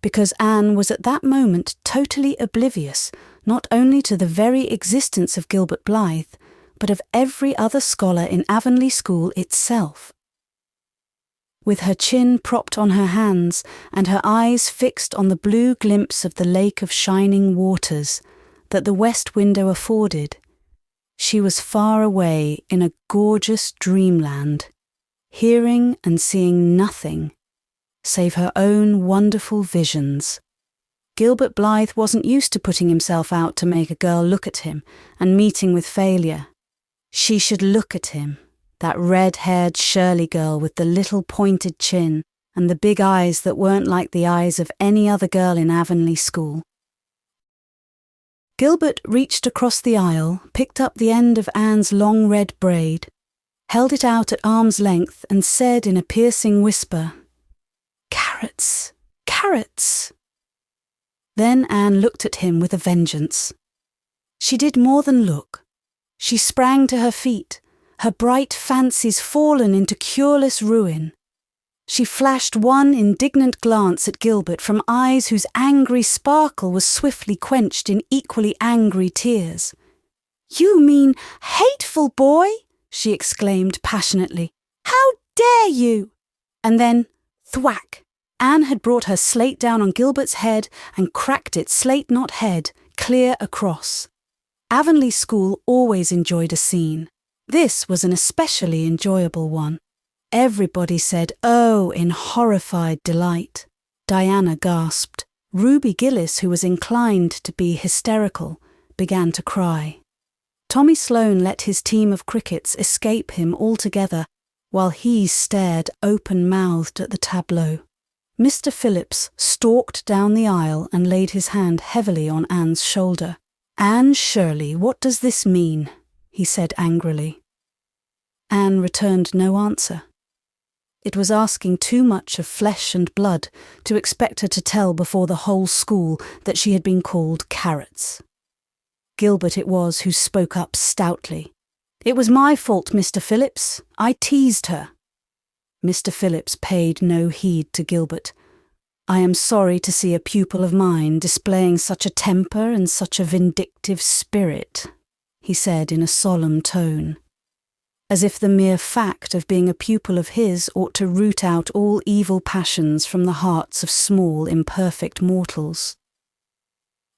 because Anne was at that moment totally oblivious not only to the very existence of Gilbert Blythe, but of every other scholar in Avonlea School itself. With her chin propped on her hands and her eyes fixed on the blue glimpse of the lake of shining waters that the west window afforded, she was far away in a gorgeous dreamland, hearing and seeing nothing save her own wonderful visions. Gilbert Blythe wasn't used to putting himself out to make a girl look at him and meeting with failure. She should look at him, that red-haired Shirley girl with the little pointed chin and the big eyes that weren't like the eyes of any other girl in Avonlea School. Gilbert reached across the aisle, picked up the end of Anne's long red braid, held it out at arm's length and said in a piercing whisper, "Carrots, carrots." Then Anne looked at him with a vengeance. She did more than look. She sprang to her feet, her bright fancies fallen into cureless ruin. She flashed one indignant glance at Gilbert from eyes whose angry sparkle was swiftly quenched in equally angry tears. "You mean hateful boy!" she exclaimed passionately. "How dare you!" And then, thwack! Anne had brought her slate down on Gilbert's head and cracked it slate not head, clear across. Avonlea School always enjoyed a scene. This was an especially enjoyable one. Everybody said, "Oh," in horrified delight. Diana gasped. Ruby Gillis, who was inclined to be hysterical, began to cry. Tommy Sloane let his team of crickets escape him altogether, while he stared open-mouthed at the tableau. Mr. Phillips stalked down the aisle and laid his hand heavily on Anne's shoulder. "Anne Shirley, what does this mean?" he said angrily. Anne returned no answer. It was asking too much of flesh and blood to expect her to tell before the whole school that she had been called carrots. Gilbert it was who spoke up stoutly. "It was my fault, Mr. Phillips. I teased her." Mr. Phillips paid no heed to Gilbert. "I am sorry to see a pupil of mine displaying such a temper and such a vindictive spirit," he said in a solemn tone, as if the mere fact of being a pupil of his ought to root out all evil passions from the hearts of small, imperfect mortals.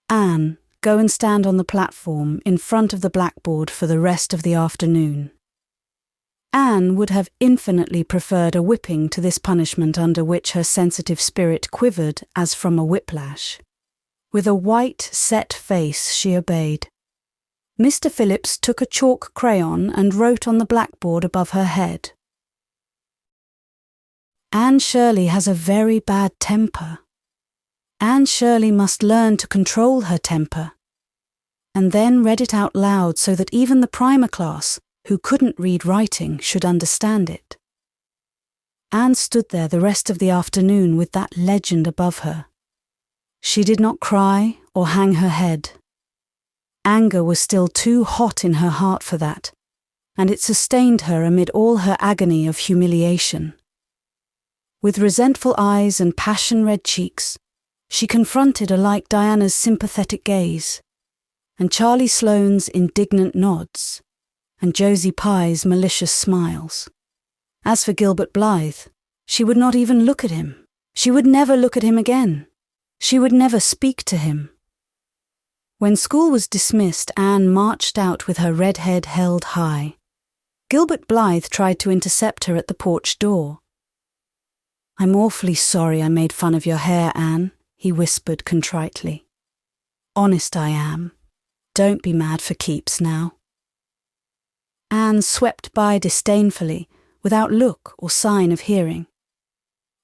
Anne, go and stand on the platform in front of the blackboard for the rest of the afternoon. Anne would have infinitely preferred a whipping to this punishment under which her sensitive spirit quivered as from a whiplash. With a white, set face she obeyed. Mr. Phillips took a chalk crayon and wrote on the blackboard above her head. Anne Shirley has a very bad temper. Anne Shirley must learn to control her temper. And then read it out loud so that even the primer class, who couldn't read writing, should understand it. Anne stood there the rest of the afternoon with that legend above her. She did not cry or hang her head. Anger was still too hot in her heart for that, and it sustained her amid all her agony of humiliation. With resentful eyes and passion-red cheeks, she confronted alike Diana's sympathetic gaze, and Charlie Sloane's indignant nods, and Josie Pye's malicious smiles. As for Gilbert Blythe, she would not even look at him. She would never look at him again. She would never speak to him. When school was dismissed, Anne marched out with her red head held high. Gilbert Blythe tried to intercept her at the porch door. "I'm awfully sorry I made fun of your hair, Anne," he whispered contritely. "Honest I am. Don't be mad for keeps now." Anne swept by disdainfully, without look or sign of hearing.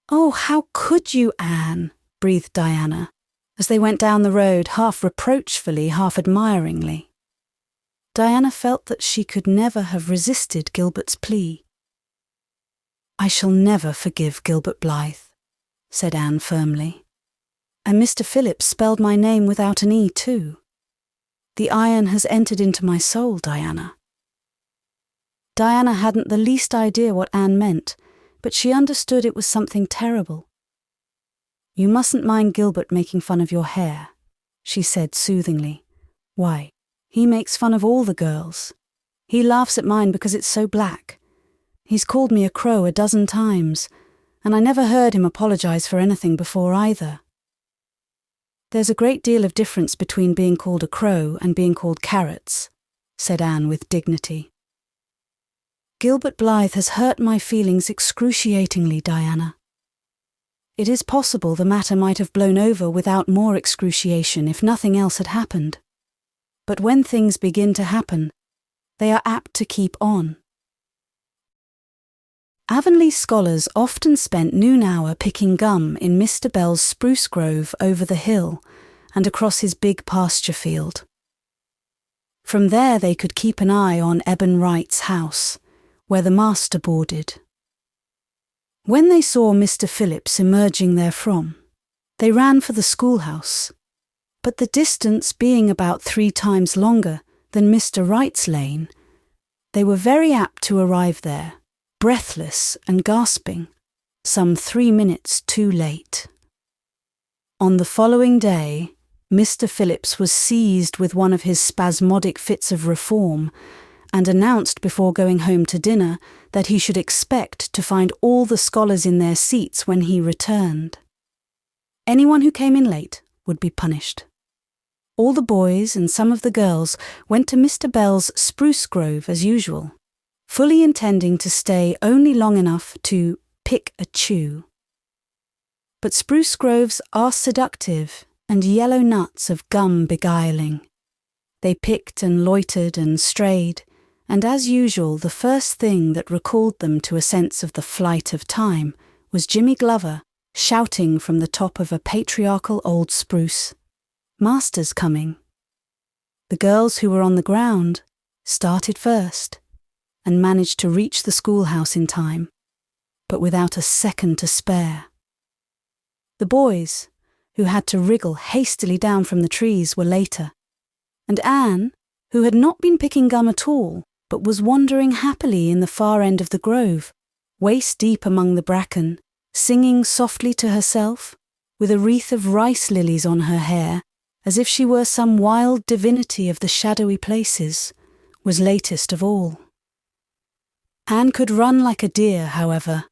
"Oh, how could you, Anne?" breathed Diana, as they went down the road half reproachfully, half admiringly. Diana felt that she could never have resisted Gilbert's plea. "I shall never forgive Gilbert Blythe," said Anne firmly. "And Mr. Phillips spelled my name without an E too. The iron has entered into my soul, Diana." Diana hadn't the least idea what Anne meant, but she understood it was something terrible. "You mustn't mind Gilbert making fun of your hair," she said soothingly. "Why, he makes fun of all the girls. He laughs at mine because it's so black. He's called me a crow a dozen times, and I never heard him apologize for anything before either." "There's a great deal of difference between being called a crow and being called carrots," said Anne with dignity. "Gilbert Blythe has hurt my feelings excruciatingly, Diana. It is possible the matter might have blown over without more excruciation if nothing else had happened. But when things begin to happen, they are apt to keep on." Avonlea scholars often spent noon hour picking gum in Mr. Bell's spruce grove over the hill and across his big pasture field. From there they could keep an eye on Eben Wright's house, where the master boarded. When they saw Mr. Phillips emerging therefrom, they ran for the schoolhouse, but the distance being about 3 times longer than Mr. Wright's lane, they were very apt to arrive there, breathless and gasping, some 3 minutes too late. On the following day, Mr. Phillips was seized with one of his spasmodic fits of reform, and announced before going home to dinner that he should expect to find all the scholars in their seats when he returned. Anyone who came in late would be punished. All the boys and some of the girls went to Mr. Bell's spruce grove as usual, fully intending to stay only long enough to pick a chew. But spruce groves are seductive and yellow nuts of gum beguiling. They picked and loitered and strayed, and as usual the first thing that recalled them to a sense of the flight of time was Jimmy Glover shouting from the top of a patriarchal old spruce, "Master's coming." The girls who were on the ground started first and managed to reach the schoolhouse in time, but without a second to spare. The boys, who had to wriggle hastily down from the trees, were later, and Anne, who had not been picking gum at all, but was wandering happily in the far end of the grove, waist-deep among the bracken, singing softly to herself, with a wreath of rice lilies on her hair, as if she were some wild divinity of the shadowy places, was latest of all. Anne could run like a deer, however.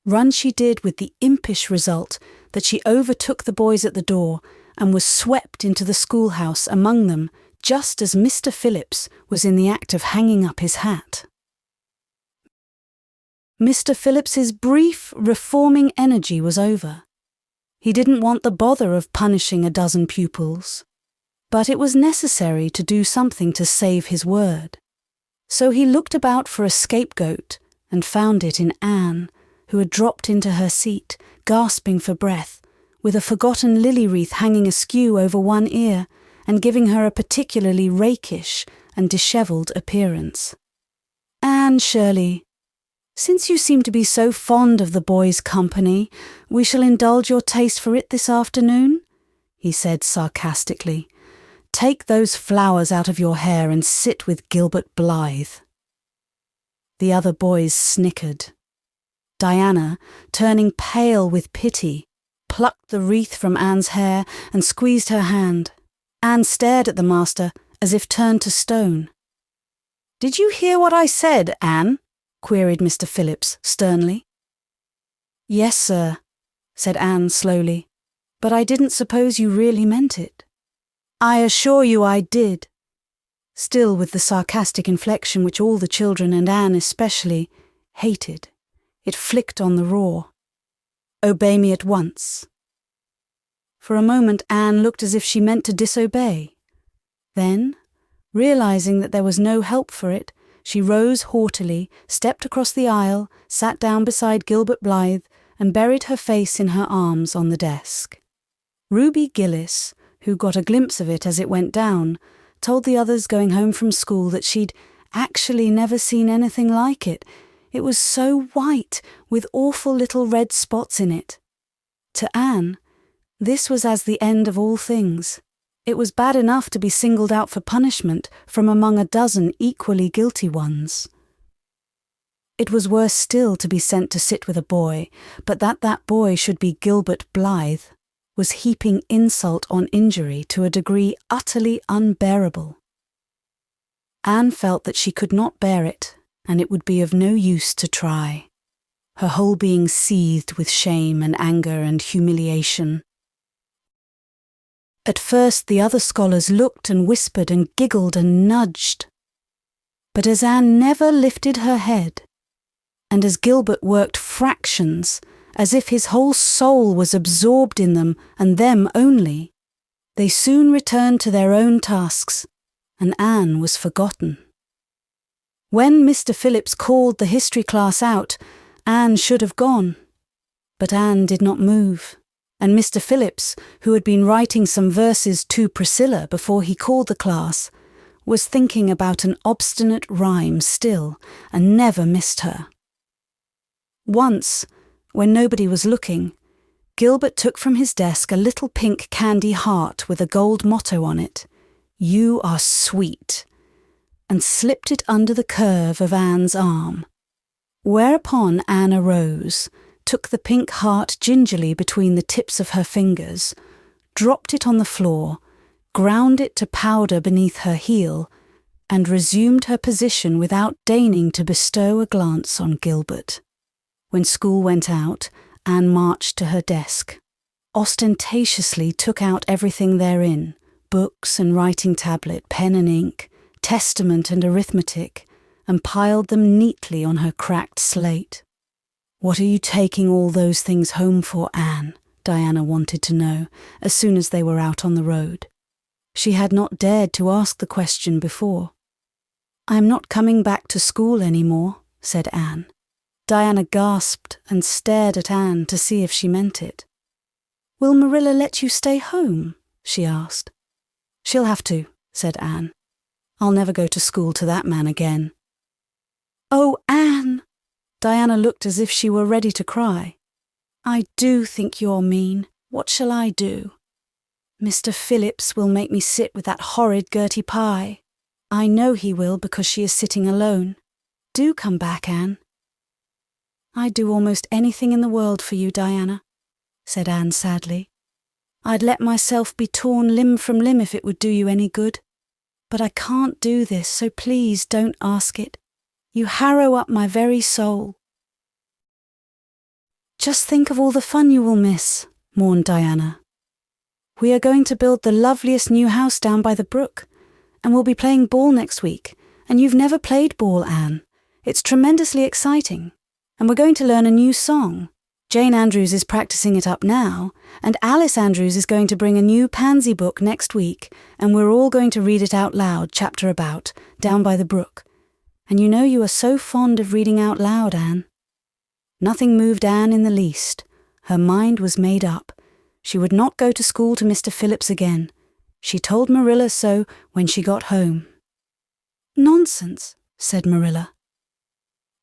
Run she did with the impish result that she overtook the boys at the door and was swept into the schoolhouse among them just as Mr. Phillips was in the act of hanging up his hat. Mr. Phillips's brief, reforming energy was over. He didn't want the bother of punishing a dozen pupils, but it was necessary to do something to save his word. So he looked about for a scapegoat and found it in Anne, who had dropped into her seat, gasping for breath, with a forgotten lily wreath hanging askew over one ear and giving her a particularly rakish and dishevelled appearance. "Anne Shirley, since you seem to be so fond of the boys' company, we shall indulge your taste for it this afternoon," he said sarcastically. "Take those flowers out of your hair and sit with Gilbert Blythe." The other boys snickered. Diana, turning pale with pity, plucked the wreath from Anne's hair and squeezed her hand. Anne stared at the master as if turned to stone. "Did you hear what I said, Anne?" queried Mr. Phillips sternly. "Yes, sir," said Anne slowly, "but I didn't suppose you really meant it." "I assure you I did," still with the sarcastic inflection which all the children, and Anne especially, hated. It flicked on the raw. "Obey me at once." For a moment Anne looked as if she meant to disobey. Then, realizing that there was no help for it, she rose haughtily, stepped across the aisle, sat down beside Gilbert Blythe, and buried her face in her arms on the desk. Ruby Gillis, who got a glimpse of it as it went down, told the others going home from school that she'd actually never seen anything like it. It was so white, with awful little red spots in it. To Anne, this was as the end of all things. It was bad enough to be singled out for punishment from among a dozen equally guilty ones. It was worse still to be sent to sit with a boy, but that boy should be Gilbert Blythe was heaping insult on injury to a degree utterly unbearable. Anne felt that she could not bear it, and it would be of no use to try. Her whole being seethed with shame and anger and humiliation. At first the other scholars looked and whispered and giggled and nudged. But as Anne never lifted her head, and as Gilbert worked fractions, as if his whole soul was absorbed in them and them only, they soon returned to their own tasks, and Anne was forgotten. When Mr. Phillips called the history class out, Anne should have gone. But Anne did not move, and Mr. Phillips, who had been writing some verses to Priscilla before he called the class, was thinking about an obstinate rhyme still, and never missed her. Once, when nobody was looking, Gilbert took from his desk a little pink candy heart with a gold motto on it, "You are sweet," and slipped it under the curve of Anne's arm. Whereupon Anne arose, took the pink heart gingerly between the tips of her fingers, dropped it on the floor, ground it to powder beneath her heel, and resumed her position without deigning to bestow a glance on Gilbert. When school went out, Anne marched to her desk, ostentatiously took out everything therein, books and writing tablet, pen and ink, testament and arithmetic, and piled them neatly on her cracked slate. "What are you taking all those things home for, Anne?" Diana wanted to know, as soon as they were out on the road. She had not dared to ask the question before. "I am not coming back to school any more," said Anne. Diana gasped and stared at Anne to see if she meant it. "Will Marilla let you stay home?" she asked. "She'll have to," said Anne. "I'll never go to school to that man again." "Oh, Anne!" Diana looked as if she were ready to cry. "I do think you're mean. What shall I do? Mr. Phillips will make me sit with that horrid Gertie Pye. I know he will because she is sitting alone. Do come back, Anne." "I'd do almost anything in the world for you, Diana," said Anne sadly. "I'd let myself be torn limb from limb if it would do you any good. But I can't do this, so please don't ask it. You harrow up my very soul." "Just think of all the fun you will miss," mourned Diana. We are going to build the loveliest new house down by the brook, and we'll be playing ball next week, and you've never played ball, Anne. It's tremendously exciting, and we're going to learn a new song. Jane Andrews is practicing it up now, and Alice Andrews is going to bring a new pansy book next week, and we're all going to read it out loud, chapter about, down by the brook. And you know you are so fond of reading out loud, Anne. Nothing moved Anne in the least. Her mind was made up. She would not go to school to Mr. Phillips again. She told Marilla so when she got home. "Nonsense," said Marilla.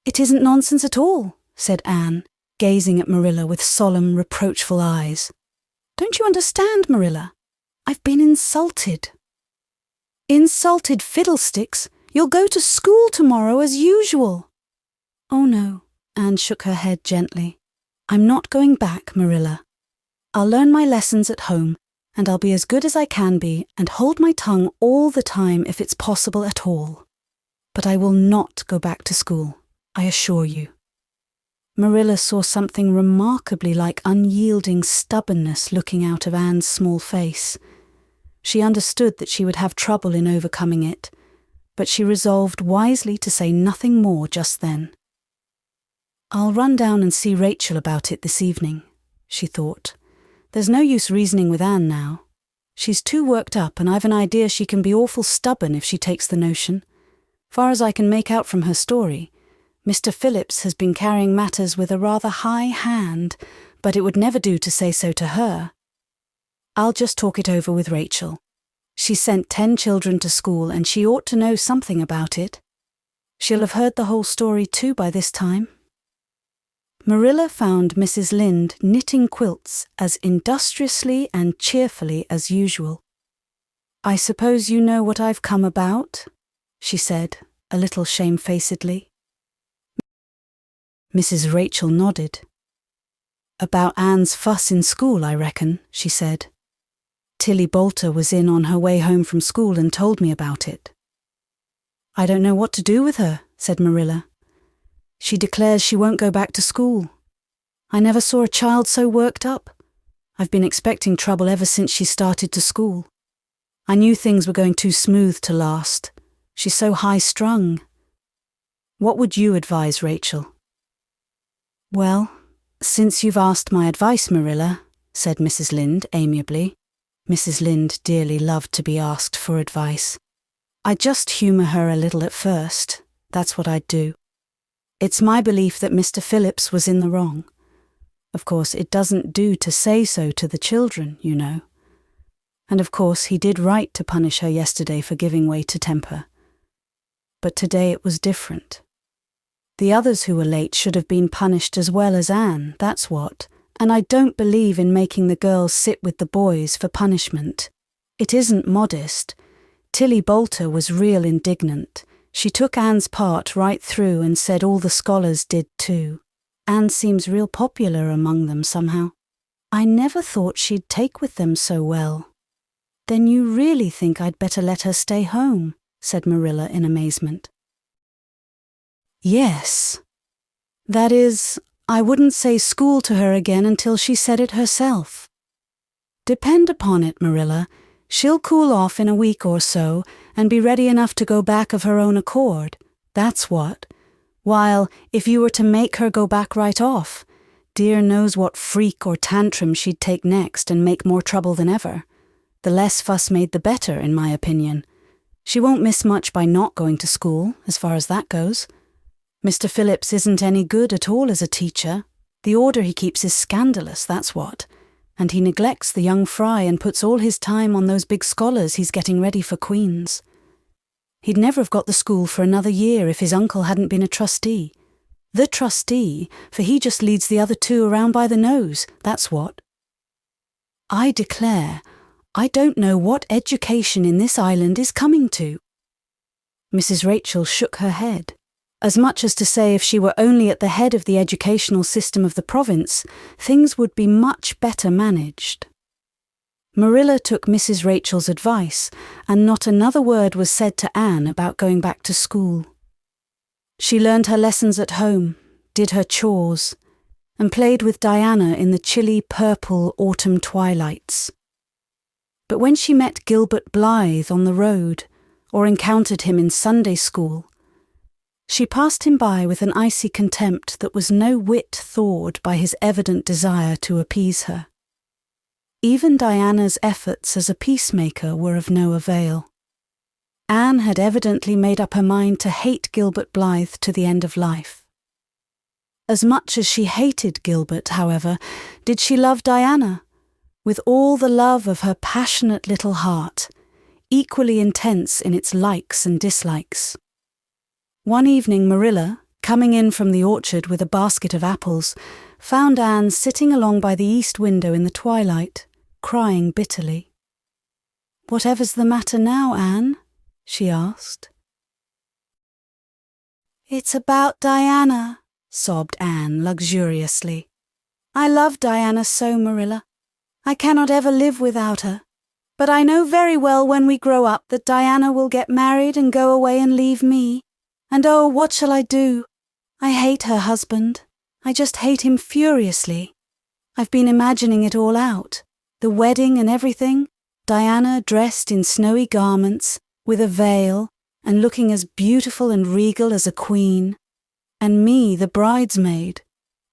"It isn't nonsense at all," said Anne, gazing at Marilla with solemn, reproachful eyes. "Don't you understand, Marilla? I've been insulted." "Insulted fiddlesticks! You'll go to school tomorrow as usual." "Oh no," Anne shook her head gently. "I'm not going back, Marilla. I'll learn my lessons at home, and I'll be as good as I can be and hold my tongue all the time if it's possible at all. But I will not go back to school, I assure you." Marilla saw something remarkably like unyielding stubbornness looking out of Anne's small face. She understood that she would have trouble in overcoming it, but she resolved wisely to say nothing more just then. "I'll run down and see Rachel about it this evening," she thought. "There's no use reasoning with Anne now. She's too worked up, and I've an idea she can be awful stubborn if she takes the notion. Far as I can make out from her story, Mr. Phillips has been carrying matters with a rather high hand, but it would never do to say so to her. I'll just talk it over with Rachel. She sent 10 children to school, and she ought to know something about it. She'll have heard the whole story too by this time." Marilla found Mrs. Lynde knitting quilts as industriously and cheerfully as usual. "I suppose you know what I've come about?" she said, a little shamefacedly. Mrs. Rachel nodded. "About Anne's fuss in school, I reckon," she said. "Tilly Boulter was in on her way home from school and told me about it." "I don't know what to do with her," said Marilla. "She declares she won't go back to school. I never saw a child so worked up. I've been expecting trouble ever since she started to school. I knew things were going too smooth to last. She's so high-strung. What would you advise, Rachel?" "Well, since you've asked my advice, Marilla," said Mrs. Lynde amiably. Mrs. Lynde dearly loved to be asked for advice. "I'd just humour her a little at first. That's what I'd do. It's my belief that Mr. Phillips was in the wrong. Of course, it doesn't do to say so to the children, you know. And of course, he did right to punish her yesterday for giving way to temper. But today it was different. The others who were late should have been punished as well as Anne, that's what. And I don't believe in making the girls sit with the boys for punishment. It isn't modest. Tilly Boulter was real indignant. She took Anne's part right through and said all the scholars did too. Anne seems real popular among them somehow. I never thought she'd take with them so well." "Then you really think I'd better let her stay home?" said Marilla in amazement. "Yes. That is, I wouldn't say school to her again until she said it herself. Depend upon it, Marilla, she'll cool off in a week or so and be ready enough to go back of her own accord. That's what. While, if you were to make her go back right off, dear knows what freak or tantrum she'd take next and make more trouble than ever. The less fuss made the better, in my opinion. She won't miss much by not going to school, as far as that goes. Mr. Phillips isn't any good at all as a teacher. The order he keeps is scandalous, that's what. And he neglects the young fry and puts all his time on those big scholars he's getting ready for Queen's. He'd never have got the school for another year if his uncle hadn't been a trustee. The trustee, for he just leads the other two around by the nose, that's what. I declare, I don't know what education in this island is coming to." Mrs. Rachel shook her head, as much as to say if she were only at the head of the educational system of the province, things would be much better managed. Marilla took Mrs. Rachel's advice, and not another word was said to Anne about going back to school. She learned her lessons at home, did her chores, and played with Diana in the chilly purple autumn twilights. But when she met Gilbert Blythe on the road, or encountered him in Sunday school, she passed him by with an icy contempt that was no whit thawed by his evident desire to appease her. Even Diana's efforts as a peacemaker were of no avail. Anne had evidently made up her mind to hate Gilbert Blythe to the end of life. As much as she hated Gilbert, however, did she love Diana, with all the love of her passionate little heart, equally intense in its likes and dislikes. One evening Marilla, coming in from the orchard with a basket of apples, found Anne sitting along by the east window in the twilight, crying bitterly. "Whatever's the matter now, Anne?" she asked. "It's about Diana," sobbed Anne luxuriously. "I love Diana so, Marilla. I cannot ever live without her. But I know very well when we grow up that Diana will get married and go away and leave me. And oh, what shall I do? I hate her husband. I just hate him furiously. I've been imagining it all out. The wedding and everything. Diana dressed in snowy garments, with a veil, and looking as beautiful and regal as a queen. And me, the bridesmaid,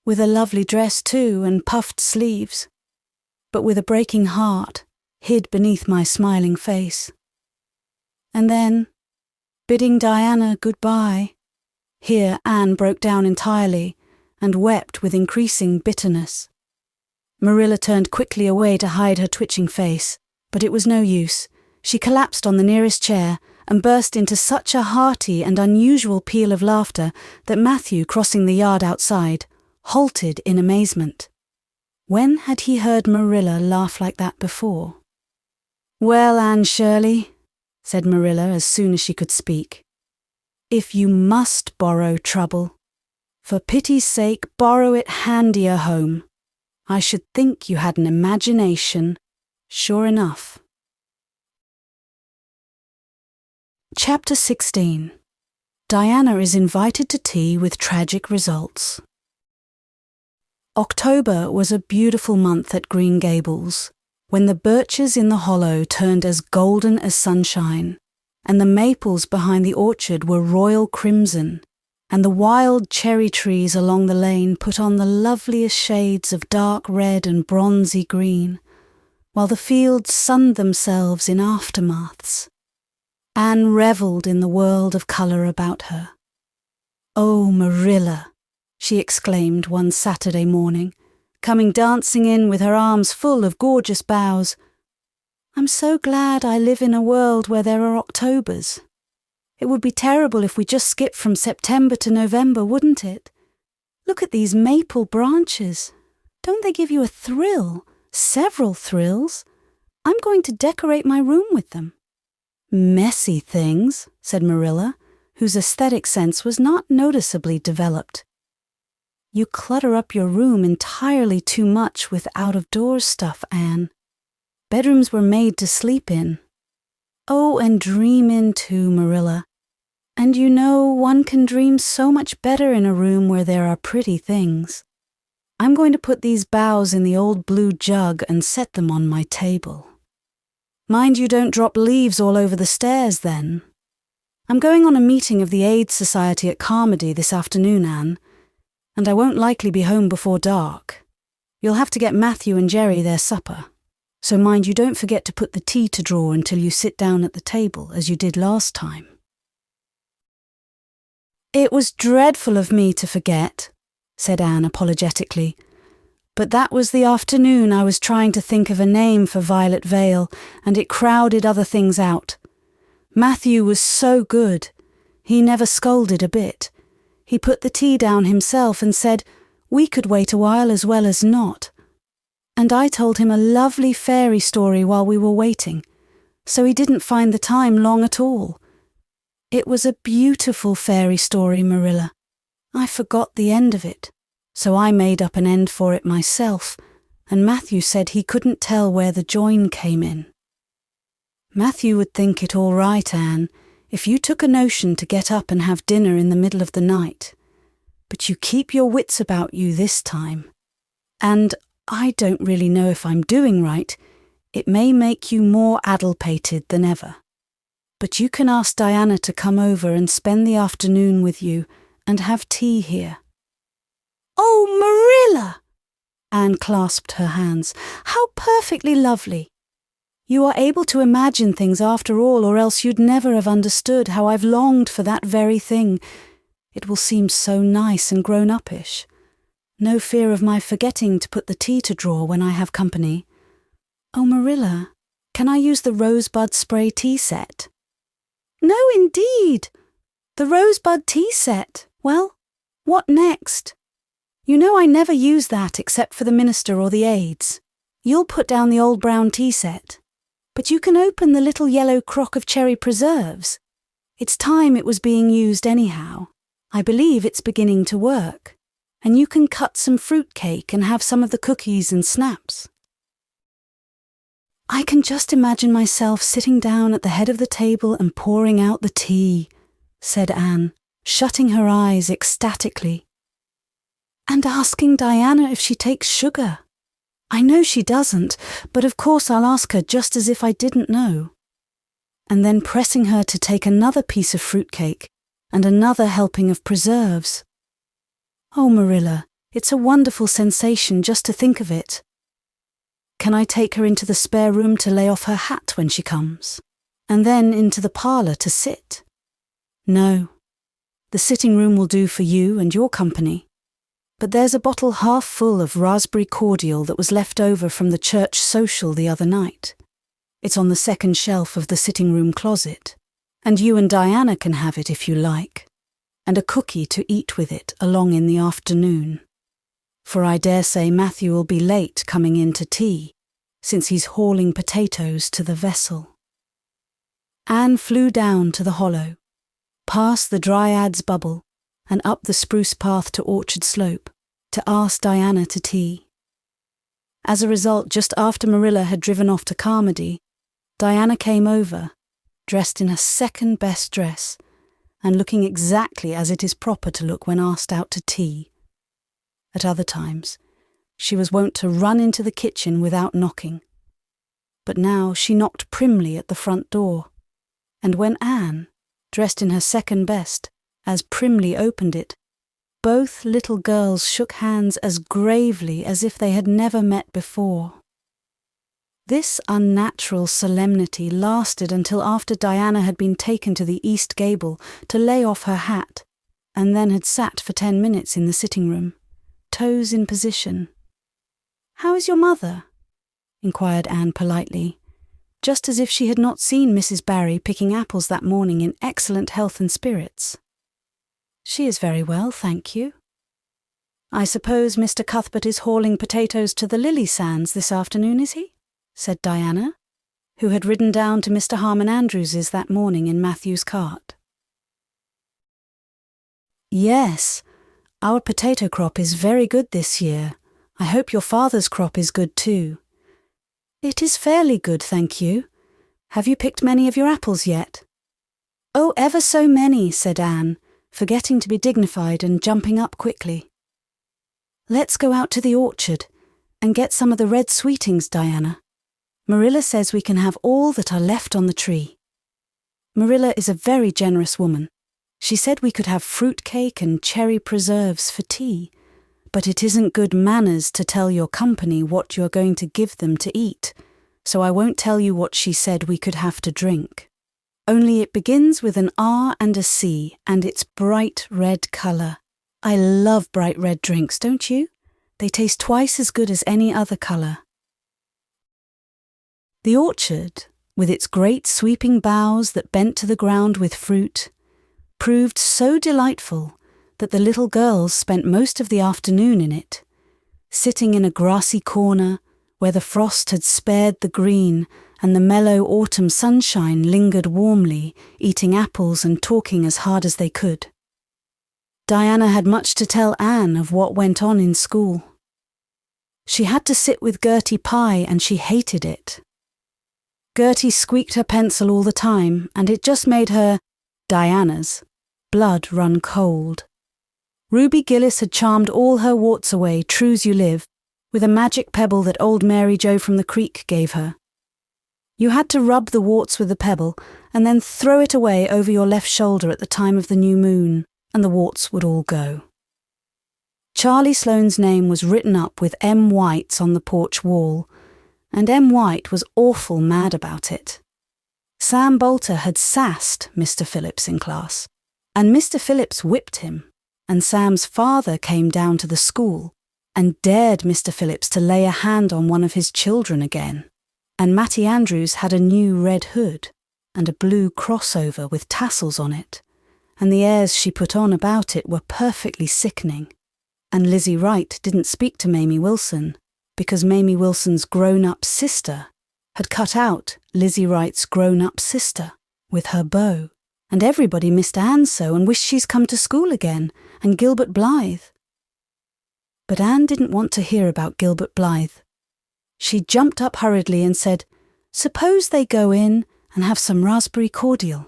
with a lovely dress too and puffed sleeves, but with a breaking heart hid beneath my smiling face. And then, bidding Diana goodbye, here Anne broke down entirely and wept with increasing bitterness. Marilla turned quickly away to hide her twitching face, but it was no use. She collapsed on the nearest chair and burst into such a hearty and unusual peal of laughter that Matthew, crossing the yard outside, halted in amazement. When had he heard Marilla laugh like that before? "Well, Anne Shirley," said Marilla as soon as she could speak, "if you must borrow trouble, for pity's sake borrow it handier home. I should think you had an imagination, sure enough." Chapter 16. Diana is invited to tea with tragic results. October was a beautiful month at Green Gables, when the birches in the hollow turned as golden as sunshine, and the maples behind the orchard were royal crimson, and the wild cherry trees along the lane put on the loveliest shades of dark red and bronzy green, while the fields sunned themselves in aftermaths. Anne revelled in the world of colour about her. "Oh, Marilla," she exclaimed one Saturday morning, coming dancing in with her arms full of gorgeous boughs. "I'm so glad I live in a world where there are Octobers. It would be terrible if we just skipped from September to November, wouldn't it? Look at these maple branches. Don't they give you a thrill? Several thrills. I'm going to decorate my room with them." "Messy things," said Marilla, whose aesthetic sense was not noticeably developed. "You clutter up your room entirely too much with out-of-doors stuff, Anne. Bedrooms were made to sleep in. Oh, and dream in too, Marilla. And you know one can dream so much better in a room where there are pretty things. I'm going to put these boughs in the old blue jug and set them on my table. Mind you don't drop leaves all over the stairs then. I'm going on a meeting of the Aid Society at Carmody this afternoon, Anne, and I won't likely be home before dark. You'll have to get Matthew and Jerry their supper. So mind you don't forget to put the tea to draw until you sit down at the table, as you did last time." "It was dreadful of me to forget," said Anne apologetically. "But that was the afternoon I was trying to think of a name for Violet Vale, and it crowded other things out. Matthew was so good. He never scolded a bit. He put the tea down himself and said we could wait a while as well as not. And I told him a lovely fairy story while we were waiting, so he didn't find the time long at all. It was a beautiful fairy story, Marilla. I forgot the end of it, so I made up an end for it myself, and Matthew said he couldn't tell where the join came in. Matthew would think it all right, Anne, if you took a notion to get up and have dinner in the middle of the night. But you keep your wits about you this time. And I don't really know if I'm doing right. It may make you more addlepated than ever. But you can ask Diana to come over and spend the afternoon with you and have tea here." "Oh, Marilla!" Anne clasped her hands. "How perfectly lovely! You are able to imagine things after all, or else you'd never have understood how I've longed for that very thing. It will seem so nice and grown-uppish. No fear of my forgetting to put the tea to draw when I have company. Oh, Marilla, can I use the rosebud spray tea set?" "No, indeed. The rosebud tea set. Well, what next? You know I never use that except for the minister or the aides. You'll put down the old brown tea set. But you can open the little yellow crock of cherry preserves. It's time it was being used anyhow. I believe it's beginning to work. And you can cut some fruit cake and have some of the cookies and snaps." "I can just imagine myself sitting down at the head of the table and pouring out the tea," said Anne, shutting her eyes ecstatically. "And asking Diana if she takes sugar. I know she doesn't, but of course I'll ask her just as if I didn't know. And then pressing her to take another piece of fruitcake and another helping of preserves. Oh, Marilla, it's a wonderful sensation just to think of it. Can I take her into the spare room to lay off her hat when she comes? And then into the parlour to sit? No. The sitting room will do for you and your company. But there's a bottle half full of raspberry cordial that was left over from the church social the other night. It's on the second shelf of the sitting room closet, and you and Diana can have it if you like, and a cookie to eat with it along in the afternoon. For I dare say Matthew will be late coming in to tea, since he's hauling potatoes to the vessel." Anne flew down to the hollow, past the Dryad's bubble, and up the spruce path to Orchard Slope, to ask Diana to tea. As a result, just after Marilla had driven off to Carmody, Diana came over, dressed in her second best dress, and looking exactly as it is proper to look when asked out to tea. At other times, she was wont to run into the kitchen without knocking. But now she knocked primly at the front door, and when Anne, dressed in her second best, as primly opened it, both little girls shook hands as gravely as if they had never met before. This unnatural solemnity lasted until after Diana had been taken to the east gable to lay off her hat, and then had sat for 10 minutes in the sitting room, toes in position. "How is your mother?" inquired Anne politely, just as if she had not seen Mrs. Barry picking apples that morning in excellent health and spirits. "She is very well, thank you." "I suppose Mr. Cuthbert is hauling potatoes to the lily sands this afternoon, is he?" said Diana, who had ridden down to Mr. Harmon Andrews's that morning in Matthew's cart. "Yes, our potato crop is very good this year. I hope your father's crop is good too." "It is fairly good, thank you. Have you picked many of your apples yet?" "Oh, ever so many," said Anne, forgetting to be dignified and jumping up quickly. "Let's go out to the orchard and get some of the red sweetings, Diana. Marilla says we can have all that are left on the tree. Marilla is a very generous woman. She said we could have fruit cake and cherry preserves for tea, but it isn't good manners to tell your company what you're going to give them to eat, so I won't tell you what she said we could have to drink. Only it begins with an R and a C, and it's bright red colour. I love bright red drinks, don't you? They taste twice as good as any other colour." The orchard, with its great sweeping boughs that bent to the ground with fruit, proved so delightful that the little girls spent most of the afternoon in it, sitting in a grassy corner where the frost had spared the green and the mellow autumn sunshine lingered warmly, eating apples and talking as hard as they could. Diana had much to tell Anne of what went on in school. She had to sit with Gertie Pye and she hated it. Gertie squeaked her pencil all the time, and it just made her, Diana's, blood run cold. Ruby Gillis had charmed all her warts away, true's you live, with a magic pebble that old Mary Jo from the creek gave her, You had to rub the warts with a pebble and then throw it away over your left shoulder at the time of the new moon, and the warts would all go. Charlie Sloane's name was written up with M. White's on the porch wall, and M. White was awful mad about it. Sam Bolter had sassed Mr. Phillips in class, and Mr. Phillips whipped him, and Sam's father came down to the school and dared Mr. Phillips to lay a hand on one of his children again, and Mattie Andrews had a new red hood and a blue crossover with tassels on it, and the airs she put on about it were perfectly sickening, and Lizzie Wright didn't speak to Mamie Wilson because Mamie Wilson's grown-up sister had cut out Lizzie Wright's grown-up sister with her beau, and everybody missed Anne so and wished she's come to school again, and Gilbert Blythe. But Anne didn't want to hear about Gilbert Blythe. She jumped up hurriedly and said, "Suppose they go in and have some raspberry cordial."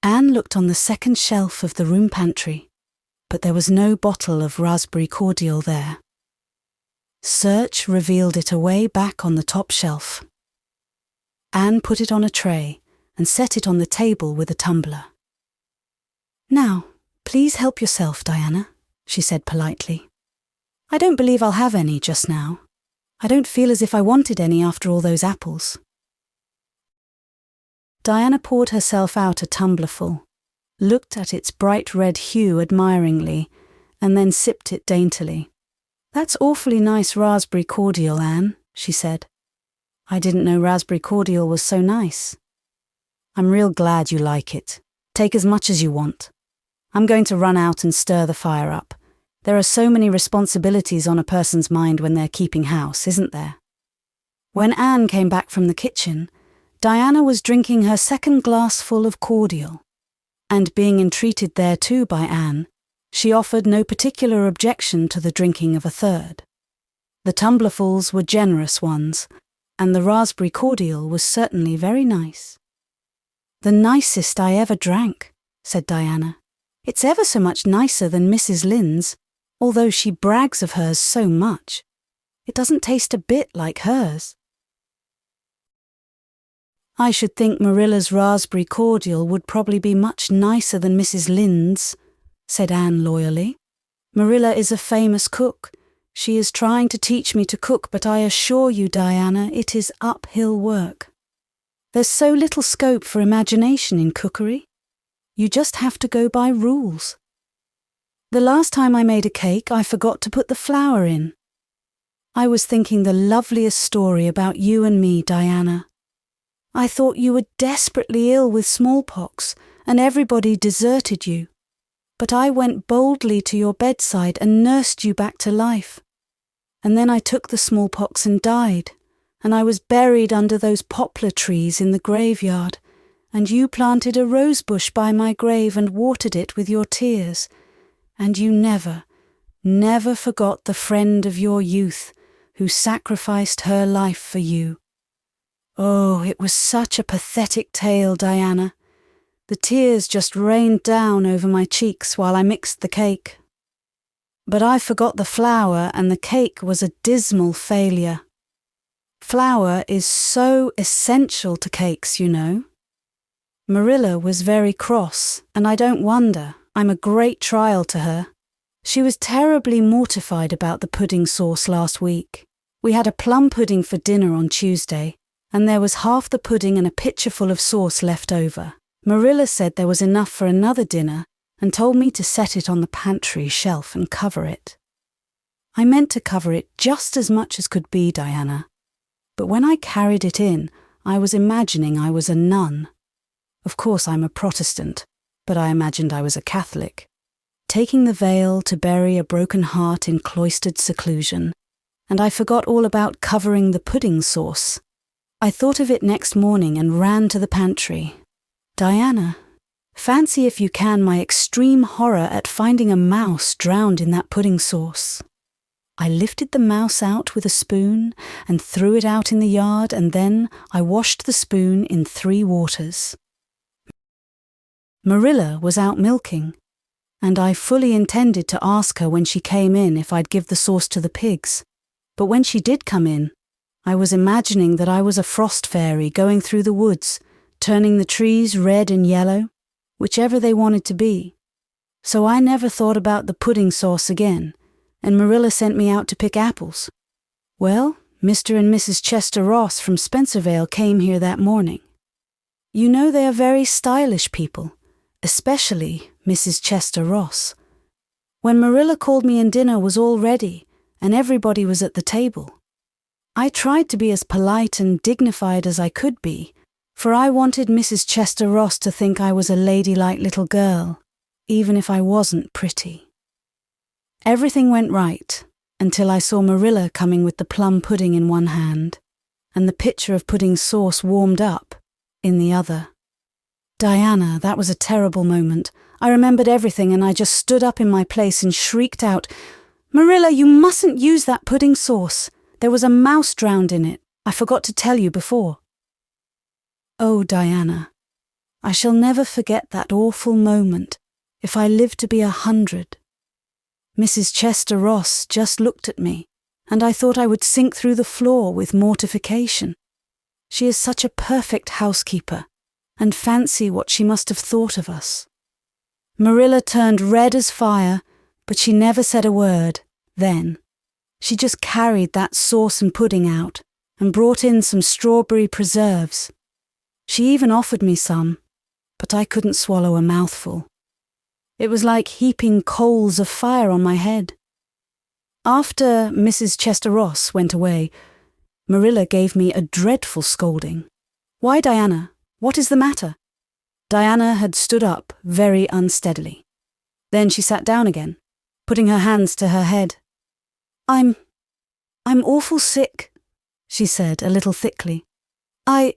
Anne looked on the second shelf of the room pantry, but there was no bottle of raspberry cordial there. Search revealed it away back on the top shelf. Anne put it on a tray and set it on the table with a tumbler. "Now, please help yourself, Diana," she said politely. "I don't believe I'll have any just now. I don't feel as if I wanted any after all those apples." Diana poured herself out a tumblerful, looked at its bright red hue admiringly, and then sipped it daintily. "That's awfully nice raspberry cordial, Anne," she said. "I didn't know raspberry cordial was so nice." "I'm real glad you like it. Take as much as you want. I'm going to run out and stir the fire up. There are so many responsibilities on a person's mind when they're keeping house, isn't there?" When Anne came back from the kitchen, Diana was drinking her second glassful of cordial, and being entreated thereto by Anne, she offered no particular objection to the drinking of a third. The tumblerfuls were generous ones, and the raspberry cordial was certainly very nice. "The nicest I ever drank," said Diana. "It's ever so much nicer than Mrs. Lynde's, although she brags of hers so much. It doesn't taste a bit like hers." "I should think Marilla's raspberry cordial would probably be much nicer than Mrs. Lynde's," said Anne loyally. "Marilla is a famous cook. She is trying to teach me to cook, but I assure you, Diana, it is uphill work. There's so little scope for imagination in cookery. You just have to go by rules. The last time I made a cake, I forgot to put the flour in. I was thinking the loveliest story about you and me, Diana. I thought you were desperately ill with smallpox, and everybody deserted you. But I went boldly to your bedside and nursed you back to life. And then I took the smallpox and died, and I was buried under those poplar trees in the graveyard, and you planted a rosebush by my grave and watered it with your tears, and you never, never forgot the friend of your youth who sacrificed her life for you. Oh, it was such a pathetic tale, Diana. The tears just rained down over my cheeks while I mixed the cake. But I forgot the flour, and the cake was a dismal failure. Flour is so essential to cakes, you know. Marilla was very cross, and I don't wonder. I'm a great trial to her. She was terribly mortified about the pudding sauce last week. We had a plum pudding for dinner on Tuesday, and there was half the pudding and a pitcherful of sauce left over. Marilla said there was enough for another dinner and told me to set it on the pantry shelf and cover it. I meant to cover it just as much as could be, Diana, but when I carried it in, I was imagining I was a nun. Of course I'm a Protestant, but I imagined I was a Catholic, taking the veil to bury a broken heart in cloistered seclusion, and I forgot all about covering the pudding sauce. I thought of it next morning and ran to the pantry. Diana, fancy if you can my extreme horror at finding a mouse drowned in that pudding sauce. I lifted the mouse out with a spoon and threw it out in the yard, and then I washed the spoon in 3 waters. Marilla was out milking, and I fully intended to ask her when she came in if I'd give the sauce to the pigs, but when she did come in, I was imagining that I was a frost fairy going through the woods, turning the trees red and yellow, whichever they wanted to be. So I never thought about the pudding sauce again, and Marilla sent me out to pick apples. Well, Mr. and Mrs. Chester Ross from Spencervale came here that morning. You know they are very stylish people, especially Mrs. Chester Ross. When Marilla called me and dinner was all ready, and everybody was at the table, I tried to be as polite and dignified as I could be, for I wanted Mrs. Chester Ross to think I was a ladylike little girl, even if I wasn't pretty. Everything went right, until I saw Marilla coming with the plum pudding in one hand, and the pitcher of pudding sauce warmed up in the other. Diana, that was a terrible moment. I remembered everything and I just stood up in my place and shrieked out, "Marilla, you mustn't use that pudding sauce. There was a mouse drowned in it. I forgot to tell you before." Oh, Diana, I shall never forget that awful moment if I live to be 100. Mrs. Chester Ross just looked at me, and I thought I would sink through the floor with mortification. She is such a perfect housekeeper, and fancy what she must have thought of us. Marilla turned red as fire, but she never said a word then. She just carried that sauce and pudding out and brought in some strawberry preserves. She even offered me some, but I couldn't swallow a mouthful. It was like heaping coals of fire on my head. After Mrs. Chester Ross went away, Marilla gave me a dreadful scolding. "Why, Diana, what is the matter?" Diana had stood up very unsteadily. Then she sat down again, putting her hands to her head. I'm awful sick," she said a little thickly. I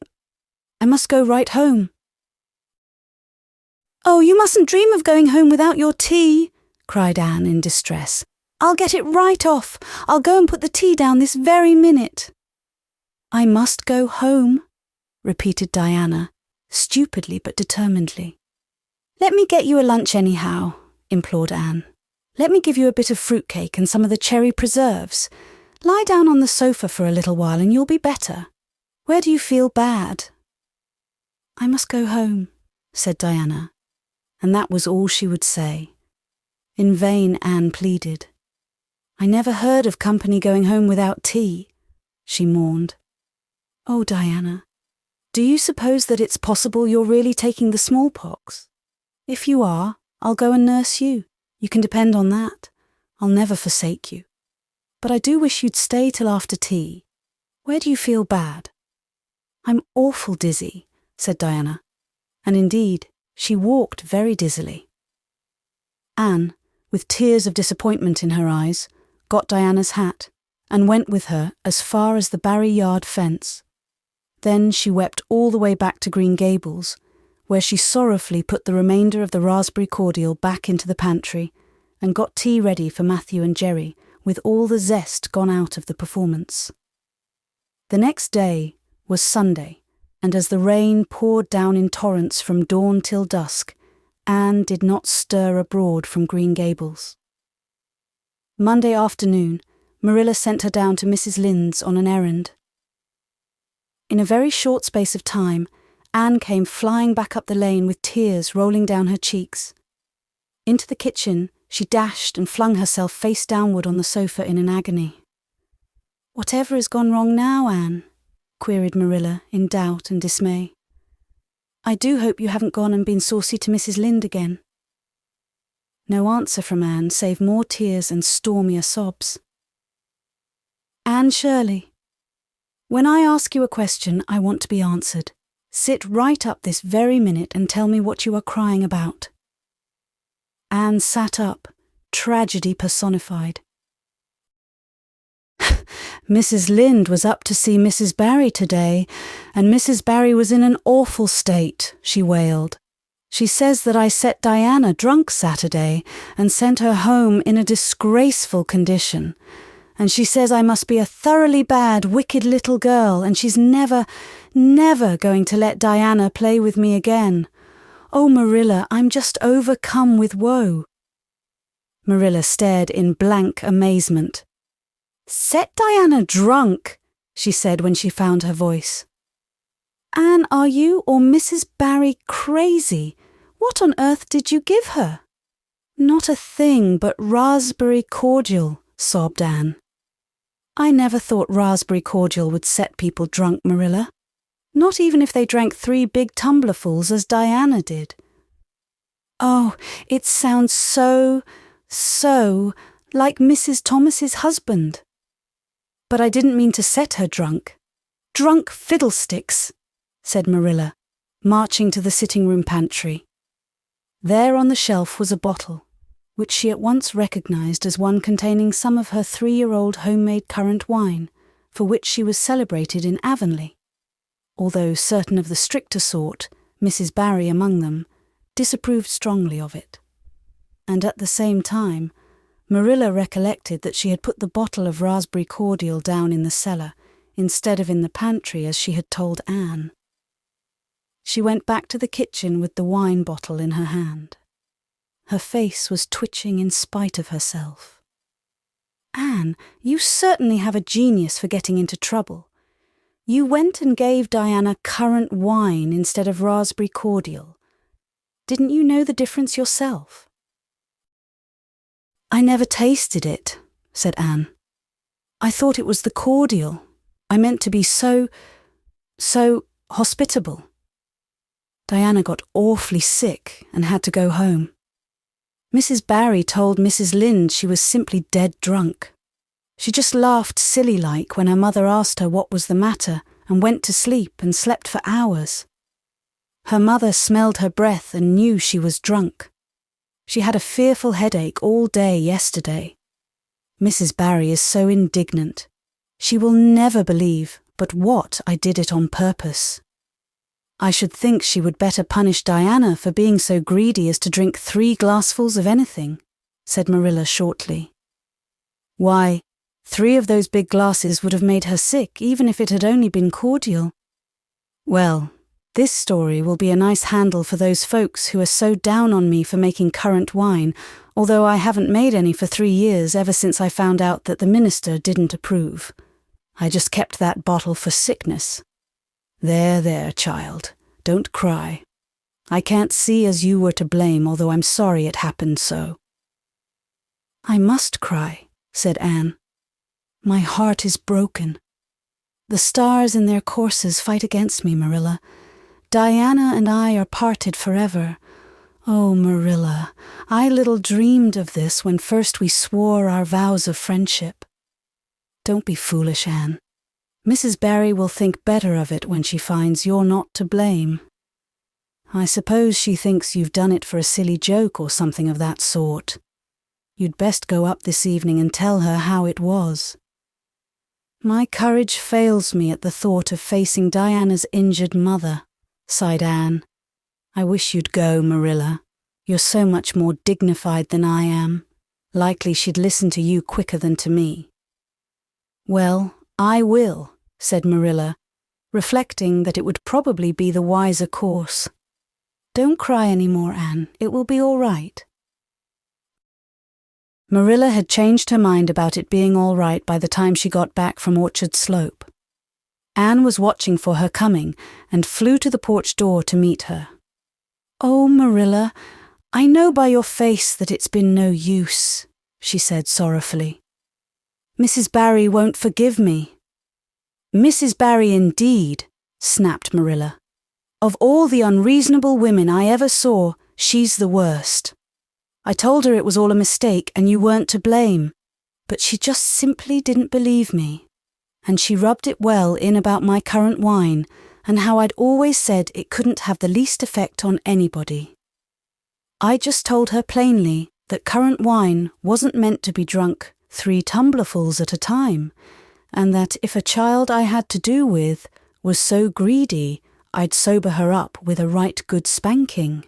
must go right home." "Oh, you mustn't dream of going home without your tea," cried Anne in distress. "I'll get it right off. I'll go and put the tea down this very minute." "I must go home," repeated Diana, stupidly but determinedly. "Let me get you a lunch anyhow," implored Anne. "Let me give you a bit of fruitcake and some of the cherry preserves. Lie down on the sofa for a little while and you'll be better. Where do you feel bad?" "I must go home," said Diana, and that was all she would say. In vain Anne pleaded. "I never heard of company going home without tea," she mourned. "Oh, Diana, do you suppose that it's possible you're really taking the smallpox? If you are, I'll go and nurse you. You can depend on that. I'll never forsake you. But I do wish you'd stay till after tea. Where do you feel bad?" "I'm awful dizzy," said Diana, and indeed, she walked very dizzily. Anne, with tears of disappointment in her eyes, got Diana's hat and went with her as far as the Barry Yard fence. Then she wept all the way back to Green Gables, where she sorrowfully put the remainder of the raspberry cordial back into the pantry and got tea ready for Matthew and Jerry, with all the zest gone out of the performance. The next day was Sunday, and as the rain poured down in torrents from dawn till dusk, Anne did not stir abroad from Green Gables. Monday afternoon, Marilla sent her down to Mrs. Lynde's on an errand. In a very short space of time, Anne came flying back up the lane with tears rolling down her cheeks. Into the kitchen, she dashed and flung herself face downward on the sofa in an agony. "Whatever has gone wrong now, Anne?" queried Marilla in doubt and dismay. "I do hope you haven't gone and been saucy to Mrs. Lynde again." No answer from Anne save more tears and stormier sobs. "Anne Shirley, when I ask you a question, I want to be answered. Sit right up this very minute and tell me what you are crying about." Anne sat up, tragedy personified. "Mrs. Lynde was up to see Mrs. Barry today, and Mrs. Barry was in an awful state," she wailed. "She says that I set Diana drunk Saturday and sent her home in a disgraceful condition. And she says I must be a thoroughly bad, wicked little girl, and she's never going to let Diana play with me again. Oh, Marilla, I'm just overcome with woe." Marilla stared in blank amazement. "Set Diana drunk?" she said when she found her voice. "Anne, are you or Mrs. Barry crazy? What on earth did you give her?" "Not a thing but raspberry cordial," sobbed Anne. "I never thought raspberry cordial would set people drunk, Marilla. Not even if they drank 3 big tumblerfuls as Diana did." "Oh, it sounds so like Mrs. Thomas's husband." "But I didn't mean to set her drunk." "Drunk fiddlesticks," said Marilla, marching to the sitting-room pantry. There on the shelf was a bottle, which she at once recognized as one containing some of her 3-year-old homemade currant wine, for which she was celebrated in Avonlea, although certain of the stricter sort, Mrs. Barry among them, disapproved strongly of it. And at the same time, Marilla recollected that she had put the bottle of raspberry cordial down in the cellar, instead of in the pantry as she had told Anne. She went back to the kitchen with the wine bottle in her hand. Her face was twitching in spite of herself. "Anne, you certainly have a genius for getting into trouble. You went and gave Diana currant wine instead of raspberry cordial. Didn't you know the difference yourself?" "I never tasted it," said Anne. "I thought it was the cordial. I meant to be so hospitable. Diana got awfully sick and had to go home. Mrs. Barry told Mrs. Lynde she was simply dead drunk. She just laughed silly-like when her mother asked her what was the matter and went to sleep and slept for hours. Her mother smelled her breath and knew she was drunk. She had a fearful headache all day yesterday. Mrs. Barry is so indignant. She will never believe but what I did it on purpose. I should think she would better punish Diana for being so greedy as to drink 3 glassfuls of anything," said Marilla shortly. "Why, 3 of those big glasses would have made her sick, even if it had only been cordial. Well, this story will be a nice handle for those folks who are so down on me for making currant wine, although I haven't made any for 3 years ever since I found out that the minister didn't approve. I just kept that bottle for sickness. There, child, don't cry. I can't see as you were to blame, although I'm sorry it happened so." "I must cry," said Anne. "My heart is broken. The stars in their courses fight against me, Marilla. Diana and I are parted forever. Oh, Marilla, I little dreamed of this when first we swore our vows of friendship. Don't be foolish, Anne. Mrs. Barry will think better of it when she finds you're not to blame. I suppose she thinks you've done it for a silly joke or something of that sort. You'd best go up this evening and tell her how it was." "My courage fails me at the thought of facing Diana's injured mother," sighed Anne. "I wish you'd go, Marilla. You're so much more dignified than I am. Likely she'd listen to you quicker than to me." "Well, I will," said Marilla, reflecting that it would probably be the wiser course. "Don't cry any more, Anne. It will be all right." Marilla had changed her mind about it being all right by the time she got back from Orchard Slope. Anne was watching for her coming and flew to the porch door to meet her. "Oh, Marilla, I know by your face that it's been no use," she said sorrowfully. "Mrs. Barry won't forgive me." "Mrs. Barry indeed," snapped Marilla. "Of all the unreasonable women I ever saw, she's the worst. I told her it was all a mistake and you weren't to blame, but she just simply didn't believe me. And she rubbed it well in about my currant wine and how I'd always said it couldn't have the least effect on anybody. I just told her plainly that currant wine wasn't meant to be drunk 3 tumblerfuls at a time, and that if a child I had to do with was so greedy, I'd sober her up with a right good spanking."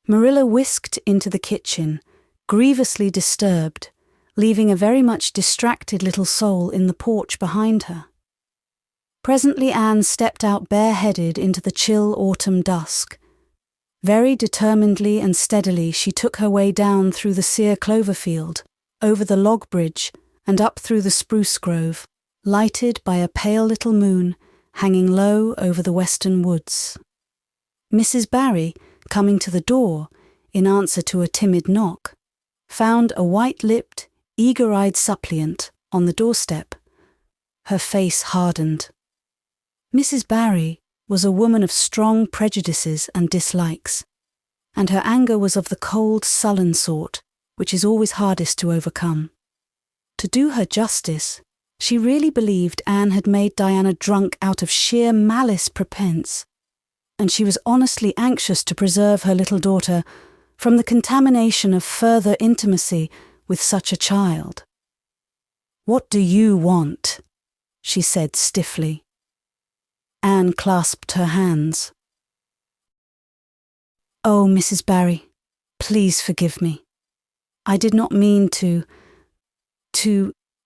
Marilla whisked into the kitchen, grievously disturbed, leaving a very much distracted little soul in the porch behind her. Presently Anne stepped out bareheaded into the chill autumn dusk. Very determinedly and steadily she took her way down through the sere clover field, over the log bridge, and up through the spruce grove, lighted by a pale little moon hanging low over the western woods. Mrs. Barry, coming to the door in answer to a timid knock, found a white-lipped, eager-eyed suppliant on the doorstep. Her face hardened. Mrs. Barry was a woman of strong prejudices and dislikes, and her anger was of the cold, sullen sort, which is always hardest to overcome. To do her justice, she really believed Anne had made Diana drunk out of sheer malice prepense, and she was honestly anxious to preserve her little daughter from the contamination of further intimacy with such a child. "What do you want?" she said stiffly. Anne clasped her hands. "Oh, Mrs. Barry, please forgive me. I did not mean to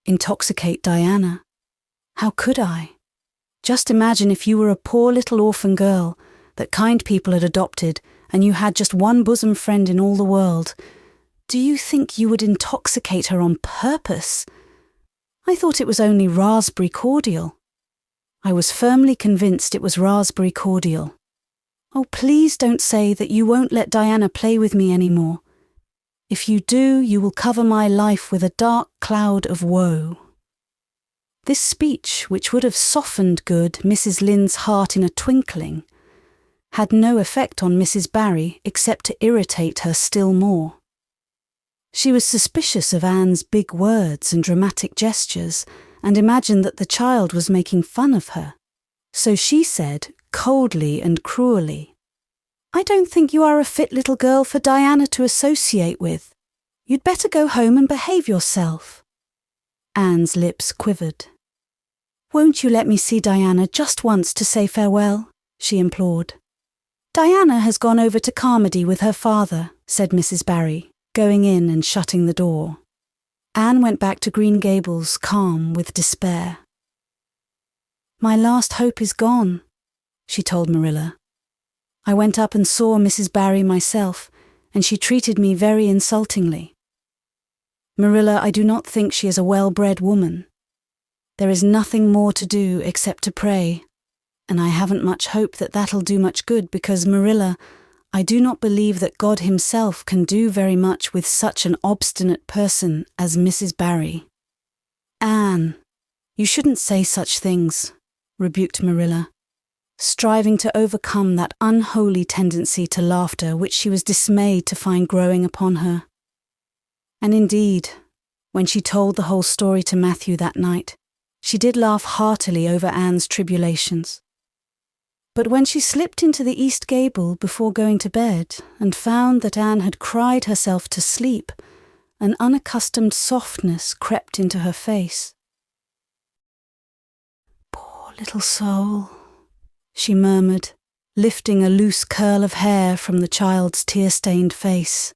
intoxicate Diana. How could I? Just imagine if you were a poor little orphan girl that kind people had adopted and you had just one bosom friend in all the world. Do you think you would intoxicate her on purpose? I thought it was only raspberry cordial. I was firmly convinced it was raspberry cordial. Oh, please don't say that you won't let Diana play with me anymore. If you do, you will cover my life with a dark cloud of woe." This speech, which would have softened good Mrs. Lynde's heart in a twinkling, had no effect on Mrs. Barry except to irritate her still more. She was suspicious of Anne's big words and dramatic gestures, and imagined that the child was making fun of her. So she said, coldly and cruelly, "I don't think you are a fit little girl for Diana to associate with. You'd better go home and behave yourself." Anne's lips quivered. "Won't you let me see Diana just once to say farewell?" she implored. "Diana has gone over to Carmody with her father," said Mrs. Barry, going in and shutting the door. Anne went back to Green Gables, calm with despair. "My last hope is gone," she told Marilla. "I went up and saw Mrs. Barry myself, and she treated me very insultingly. Marilla, I do not think she is a well-bred woman. There is nothing more to do except to pray, and I haven't much hope that that'll do much good because, Marilla, I do not believe that God himself can do very much with such an obstinate person as Mrs. Barry." "Anne, you shouldn't say such things," rebuked Marilla, striving to overcome that unholy tendency to laughter which she was dismayed to find growing upon her. And indeed, when she told the whole story to Matthew that night, she did laugh heartily over Anne's tribulations. But when she slipped into the east gable before going to bed and found that Anne had cried herself to sleep, an unaccustomed softness crept into her face. "Poor little soul," she murmured, lifting a loose curl of hair from the child's tear-stained face.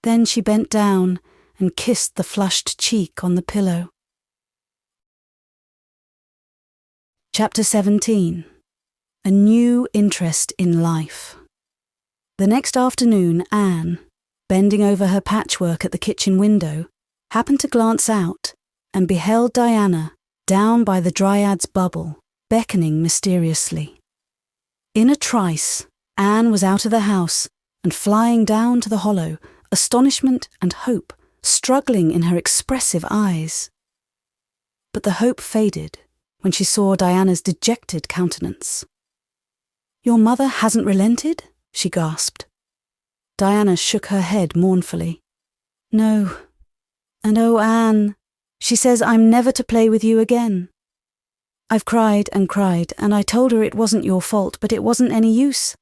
Then she bent down and kissed the flushed cheek on the pillow. Chapter 17. A new interest in life. The next afternoon, Anne, bending over her patchwork at the kitchen window, happened to glance out and beheld Diana down by the Dryad's bubble, beckoning mysteriously. In a trice, Anne was out of the house and flying down to the hollow, astonishment and hope struggling in her expressive eyes. But the hope faded when she saw Diana's dejected countenance. "Your mother hasn't relented?" she gasped. Diana shook her head mournfully. "No. And oh, Anne, she says I'm never to play with you again. I've cried, and I told her it wasn't your fault, but it wasn't any use.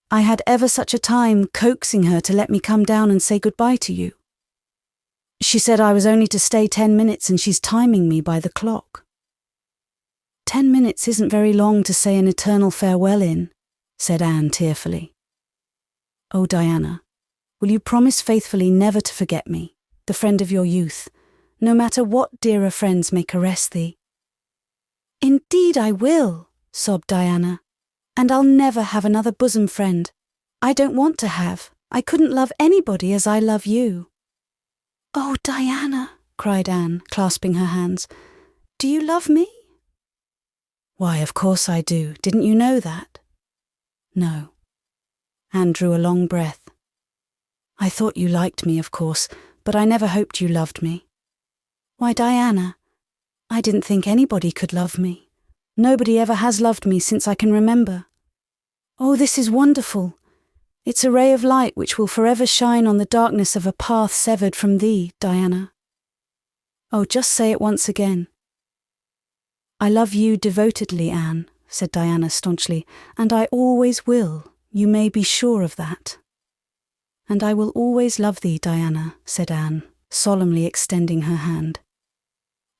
I had ever such a time coaxing her to let me come down and say goodbye to you. She said I was only to stay 10 minutes and she's timing me by the clock." 10 minutes isn't very long to say an eternal farewell in," said Anne tearfully. "Oh, Diana, will you promise faithfully never to forget me, the friend of your youth, no matter what dearer friends may caress thee?" "Indeed I will," sobbed Diana, "and I'll never have another bosom friend. I don't want to have. I couldn't love anybody as I love you." "Oh, Diana," cried Anne, clasping her hands, Do you love me?" "Why, of course I do. Didn't you know that?" "No." Anne drew a long breath. "I thought you liked me, of course, but I never hoped you loved me." "Why, Diana, I didn't think anybody could love me. Nobody ever has loved me since I can remember. Oh, this is wonderful. It's a ray of light which will forever shine on the darkness of a path severed from thee, Diana. Oh, just say it once again." "I love you devotedly, Anne," said Diana staunchly, "and I always will. You may be sure of that." "And I will always love thee, Diana," said Anne, solemnly extending her hand.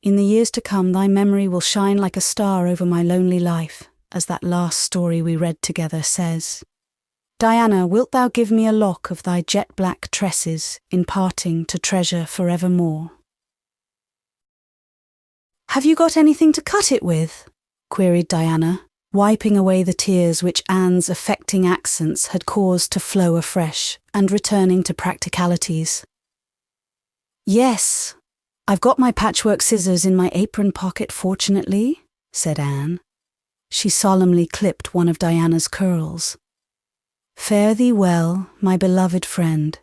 "In the years to come thy memory will shine like a star over my lonely life, as that last story we read together says. Diana, wilt thou give me a lock of thy jet-black tresses in parting to treasure forevermore?" "Have you got anything to cut it with?" queried Diana, wiping away the tears which Anne's affecting accents had caused to flow afresh and returning to practicalities. "Yes, I've got my patchwork scissors in my apron pocket, fortunately," said Anne. She solemnly clipped one of Diana's curls. "Fare thee well, my beloved friend.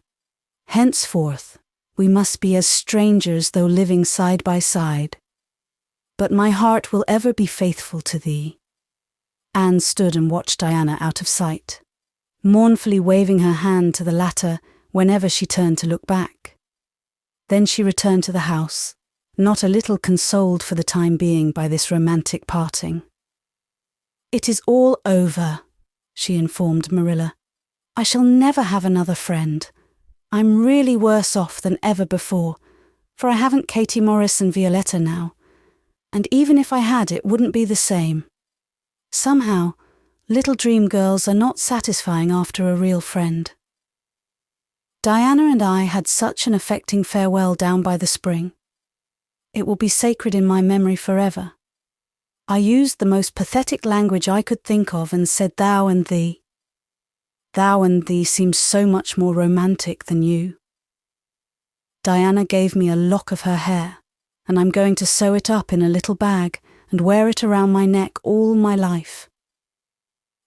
Henceforth, we must be as strangers though living side by side. But my heart will ever be faithful to thee." Anne stood and watched Diana out of sight, mournfully waving her hand to the latter whenever she turned to look back. Then she returned to the house, not a little consoled for the time being by this romantic parting. "It is all over," she informed Marilla. "I shall never have another friend. I'm really worse off than ever before, for I haven't Katie Morris and Violetta now, and even if I had it wouldn't be the same. Somehow, little dream girls are not satisfying after a real friend. Diana and I had such an affecting farewell down by the spring. It will be sacred in my memory forever. I used the most pathetic language I could think of and said thou and thee. Thou and thee seems so much more romantic than you. Diana gave me a lock of her hair, and I'm going to sew it up in a little bag and wear it around my neck all my life.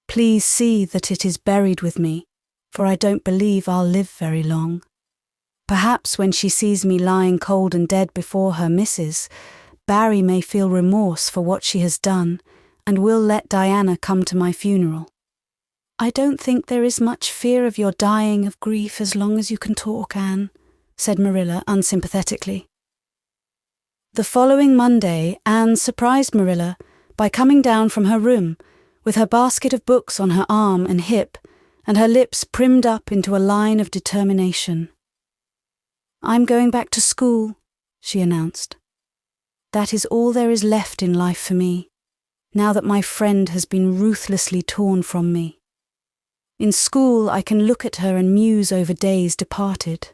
Please see that it is buried with me, for I don't believe I'll live very long. Perhaps when she sees me lying cold and dead before her Mrs., Barry may feel remorse for what she has done and will let Diana come to my funeral. I don't think there is much fear of your dying of grief as long as you can talk, Anne," said Marilla unsympathetically. The following Monday, Anne surprised Marilla by coming down from her room with her basket of books on her arm and hip and her lips primmed up into a line of determination. "I'm going back to school," she announced. "That is all there is left in life for me, now that my friend has been ruthlessly torn from me. In school I can look at her and muse over days departed."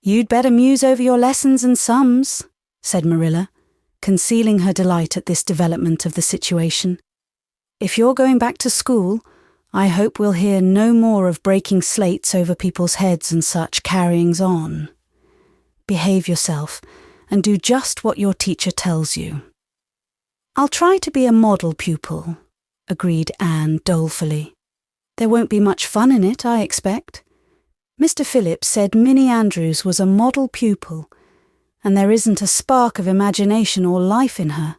"You'd better muse over your lessons and sums," said Marilla, concealing her delight at this development of the situation. "If you're going back to school, I hope we'll hear no more of breaking slates over people's heads and such carryings on. Behave yourself and do just what your teacher tells you." "I'll try to be a model pupil," agreed Anne dolefully. "There won't be much fun in it, I expect. Mr. Phillips said Minnie Andrews was a model pupil, and there isn't a spark of imagination or life in her.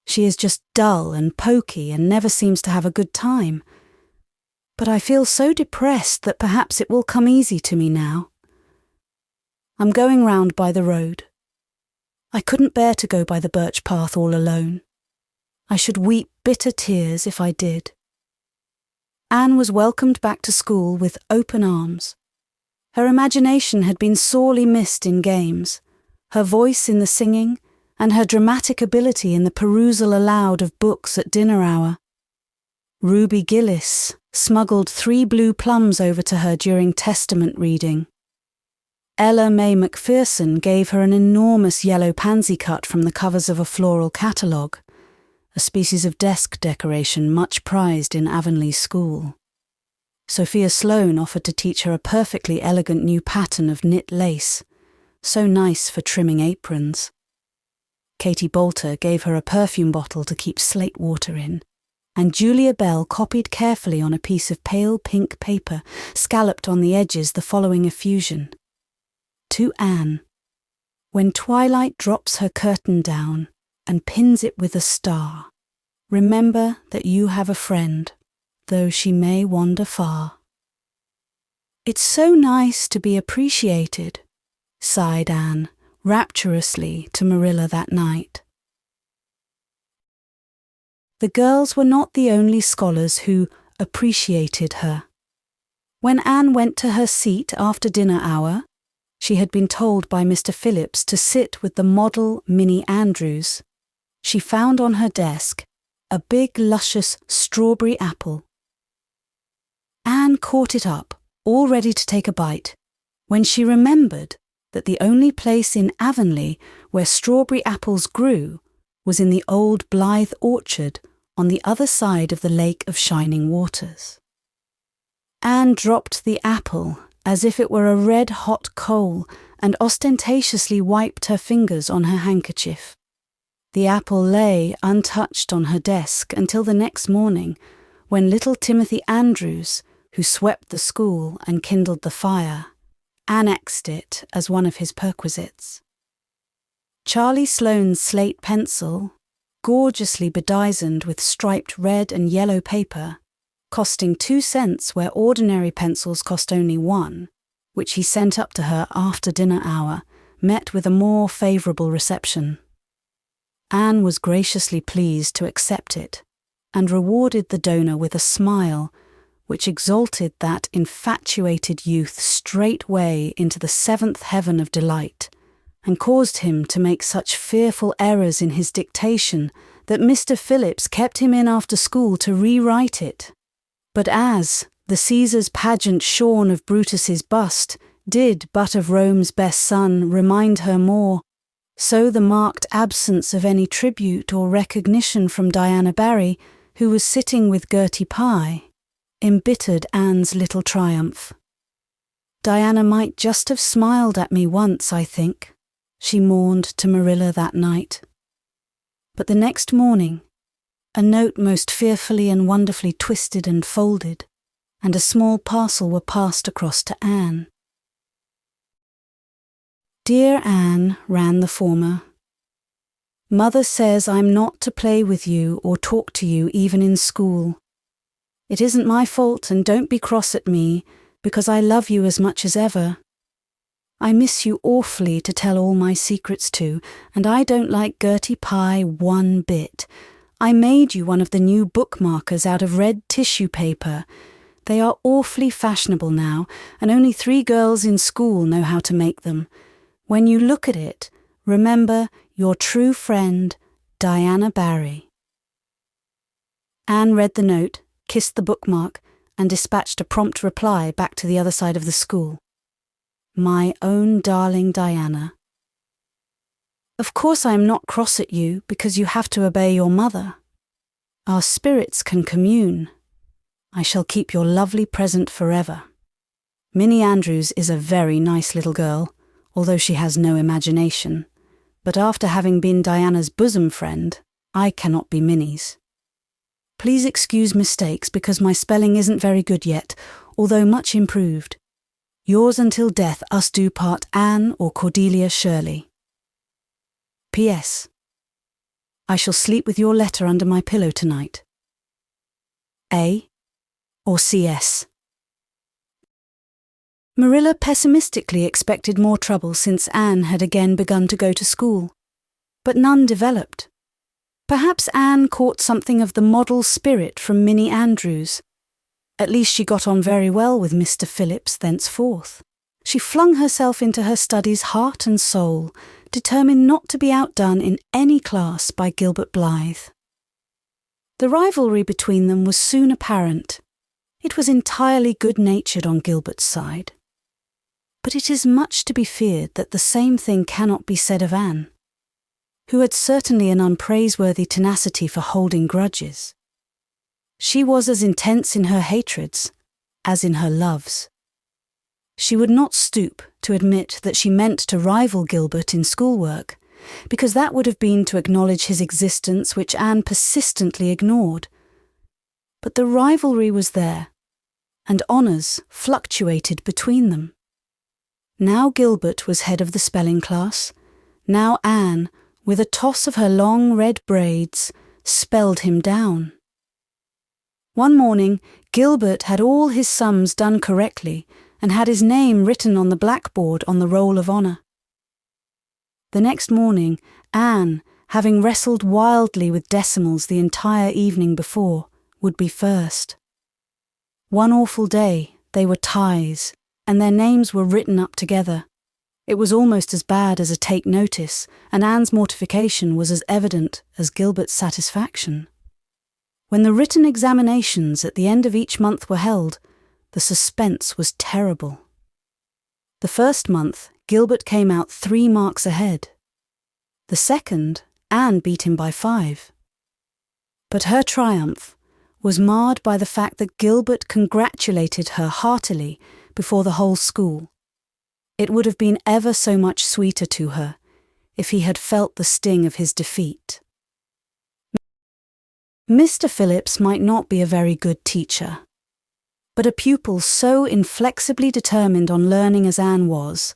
She is just dull and poky and never seems to have a good time. But I feel so depressed that perhaps it will come easy to me now. I'm going round by the road. I couldn't bear to go by the birch path all alone. I should weep bitter tears if I did." Anne was welcomed back to school with open arms. Her imagination had been sorely missed in games, her voice in the singing, and her dramatic ability in the perusal aloud of books at dinner hour. Ruby Gillis smuggled 3 blue plums over to her during Testament reading. Ella May Macpherson gave her an enormous yellow pansy cut from the covers of a floral catalogue, a species of desk decoration much prized in Avonlea School. Sophia Sloane offered to teach her a perfectly elegant new pattern of knit lace, so nice for trimming aprons. Katie Boulter gave her a perfume bottle to keep slate water in, and Julia Bell copied carefully on a piece of pale pink paper, scalloped on the edges, the following effusion. To Anne, when twilight drops her curtain down and pins it with a star, remember that you have a friend, though she may wander far. It's so nice to be appreciated, sighed Anne rapturously to Marilla that night. The girls were not the only scholars who appreciated her. When Anne went to her seat after dinner hour, she had been told by Mr. Phillips to sit with the model Minnie Andrews. She found on her desk a big, luscious strawberry apple. Anne caught it up, all ready to take a bite, when she remembered that the only place in Avonlea where strawberry apples grew was in the old Blythe orchard on the other side of the Lake of Shining Waters. Anne dropped the apple as if it were a red-hot coal and ostentatiously wiped her fingers on her handkerchief. The apple lay untouched on her desk until the next morning, when little Timothy Andrews, who swept the school and kindled the fire, annexed it as one of his perquisites. Charlie Sloane's slate pencil, gorgeously bedizened with striped red and yellow paper, costing 2 cents where ordinary pencils cost only 1, which he sent up to her after dinner hour, met with a more favourable reception. Anne was graciously pleased to accept it, and rewarded the donor with a smile which exalted that infatuated youth straightway into the 7th heaven of delight, and caused him to make such fearful errors in his dictation that Mr. Phillips kept him in after school to rewrite it. But as the Caesar's pageant shorn of Brutus's bust did but of Rome's best son remind her more, so the marked absence of any tribute or recognition from Diana Barry, who was sitting with Gertie Pye, embittered Anne's little triumph. Diana might just have smiled at me once, I think, she mourned to Marilla that night. But the next morning, a note most fearfully and wonderfully twisted and folded, and a small parcel were passed across to Anne. Dear Anne, ran the former, Mother says I'm not to play with you or talk to you even in school. It isn't my fault, and don't be cross at me, because I love you as much as ever. I miss you awfully to tell all my secrets to, and I don't like Gertie Pye one bit. I made you one of the new bookmarkers out of red tissue paper. They are awfully fashionable now, and only 3 girls in school know how to make them. When you look at it, remember your true friend, Diana Barry. Anne read the note, kissed the bookmark, and dispatched a prompt reply back to the other side of the school. My own darling Diana. Of course I am not cross at you because you have to obey your mother. Our spirits can commune. I shall keep your lovely present forever. Minnie Andrews is a very nice little girl, although she has no imagination, but after having been Diana's bosom friend, I cannot be Minnie's. Please excuse mistakes because my spelling isn't very good yet, although much improved. Yours until death us do part, Anne or Cordelia Shirley. P.S. I shall sleep with your letter under my pillow tonight. A. or C.S. Marilla pessimistically expected more trouble since Anne had again begun to go to school, but none developed. Perhaps Anne caught something of the model spirit from Minnie Andrews. At least she got on very well with Mr. Phillips thenceforth. She flung herself into her studies heart and soul, determined not to be outdone in any class by Gilbert Blythe. The rivalry between them was soon apparent. It was entirely good-natured on Gilbert's side. But it is much to be feared that the same thing cannot be said of Anne, who had certainly an unpraiseworthy tenacity for holding grudges. She was as intense in her hatreds as in her loves. She would not stoop to admit that she meant to rival Gilbert in schoolwork, because that would have been to acknowledge his existence, which Anne persistently ignored. But the rivalry was there, and honours fluctuated between them. Now Gilbert was head of the spelling class. Now Anne, with a toss of her long red braids, spelled him down. One morning, Gilbert had all his sums done correctly and had his name written on the blackboard on the roll of honour. The next morning, Anne, having wrestled wildly with decimals the entire evening before, would be first. One awful day, they were ties, and their names were written up together. It was almost as bad as a take notice, and Anne's mortification was as evident as Gilbert's satisfaction. When the written examinations at the end of each month were held, the suspense was terrible. The first month, Gilbert came out 3 marks ahead. The second, Anne beat him by 5. But her triumph was marred by the fact that Gilbert congratulated her heartily before the whole school. It would have been ever so much sweeter to her if he had felt the sting of his defeat. Mr. Phillips might not be a very good teacher, but a pupil so inflexibly determined on learning as Anne was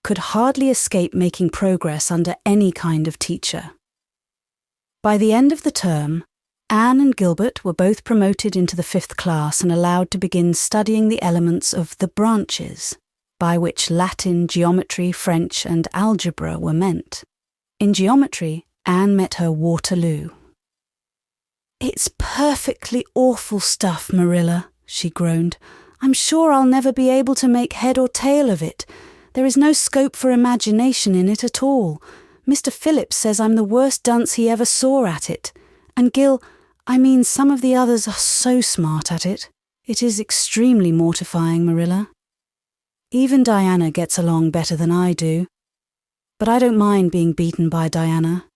could hardly escape making progress under any kind of teacher. By the end of the term, Anne and Gilbert were both promoted into the 5th class and allowed to begin studying the elements of the branches, by which Latin, geometry, French, and algebra were meant. In geometry, Anne met her Waterloo. "It's perfectly awful stuff, Marilla," she groaned. "I'm sure I'll never be able to make head or tail of it. There is no scope for imagination in it at all. Mr. Phillips says I'm the worst dunce he ever saw at it. And some of the others are so smart at it. It is extremely mortifying, Marilla. Even Diana gets along better than I do. But I don't mind being beaten by Diana.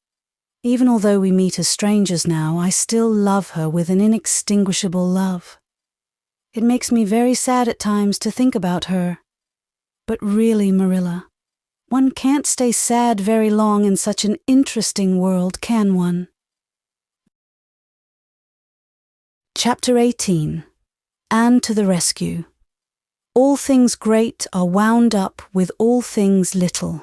Even although we meet as strangers now, I still love her with an inextinguishable love. It makes me very sad at times to think about her. But really, Marilla, one can't stay sad very long in such an interesting world, can one?" Chapter 18. Anne to the rescue. All things great are wound up with all things little.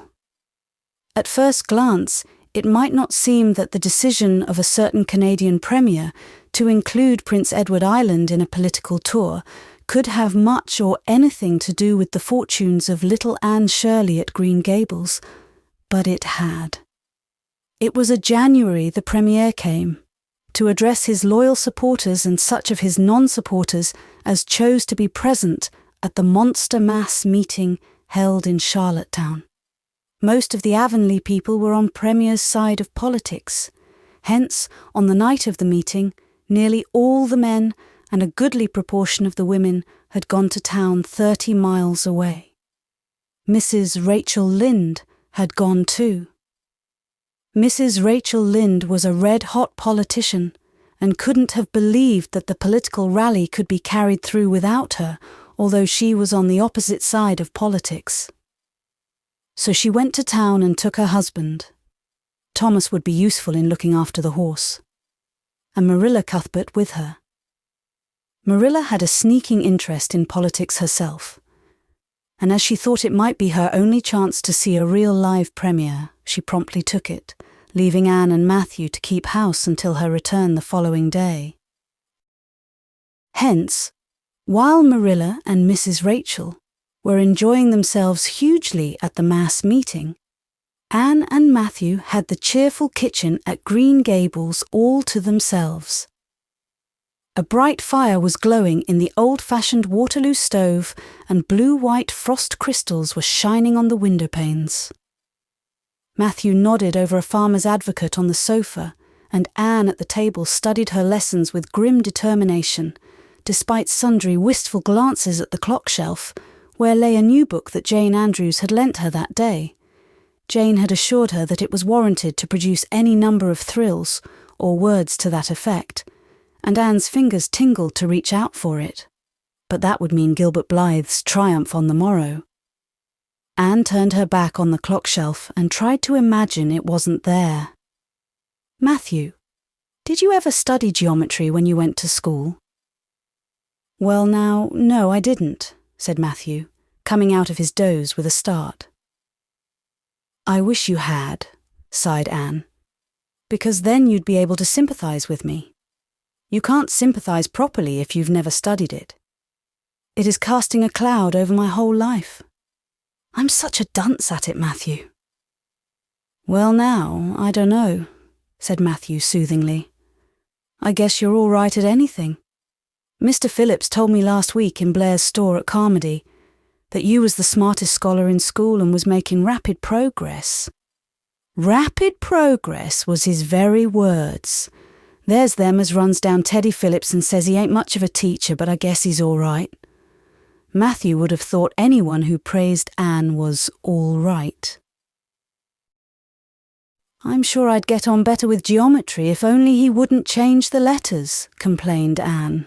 At first glance, it might not seem that the decision of a certain Canadian premier to include Prince Edward Island in a political tour could have much or anything to do with the fortunes of little Anne Shirley at Green Gables, but it had. It was a January the premier came, to address his loyal supporters and such of his non-supporters as chose to be present at the monster mass meeting held in Charlottetown. Most of the Avonlea people were on Premier's side of politics. Hence, on the night of the meeting, nearly all the men and a goodly proportion of the women had gone to town 30 miles away. Mrs. Rachel Lynde had gone too. Mrs. Rachel Lynde was a red-hot politician and couldn't have believed that the political rally could be carried through without her, although she was on the opposite side of politics. So she went to town and took her husband. Thomas would be useful in looking after the horse. And Marilla Cuthbert with her. Marilla had a sneaking interest in politics herself, and as she thought it might be her only chance to see a real live premier, she promptly took it, leaving Anne and Matthew to keep house until her return the following day. Hence, while Marilla and Mrs. Rachel were enjoying themselves hugely at the mass meeting, Anne and Matthew had the cheerful kitchen at Green Gables all to themselves. A bright fire was glowing in the old-fashioned Waterloo stove, and blue-white frost crystals were shining on the window panes. Matthew nodded over a farmer's advocate on the sofa, and Anne at the table studied her lessons with grim determination, despite sundry wistful glances at the clock shelf, where lay a new book that Jane Andrews had lent her that day. Jane had assured her that it was warranted to produce any number of thrills, or words to that effect, and Anne's fingers tingled to reach out for it. But that would mean Gilbert Blythe's triumph on the morrow. Anne turned her back on the clock shelf and tried to imagine it wasn't there. Matthew, did you ever study geometry when you went to school? Well now, no, I didn't, said Matthew, coming out of his doze with a start. I wish you had, sighed Anne, because then you'd be able to sympathize with me. You can't sympathize properly if you've never studied it. It is casting a cloud over my whole life. I'm such a dunce at it, Matthew. Well now, I don't know, said Matthew soothingly. I guess you're all right at anything. Mr. Phillips told me last week in Blair's store at Carmody that you was the smartest scholar in school and was making rapid progress. Rapid progress was his very words. There's them as runs down Teddy Phillips and says he ain't much of a teacher, but I guess he's all right. Matthew would have thought anyone who praised Anne was all right. I'm sure I'd get on better with geometry if only he wouldn't change the letters, complained Anne.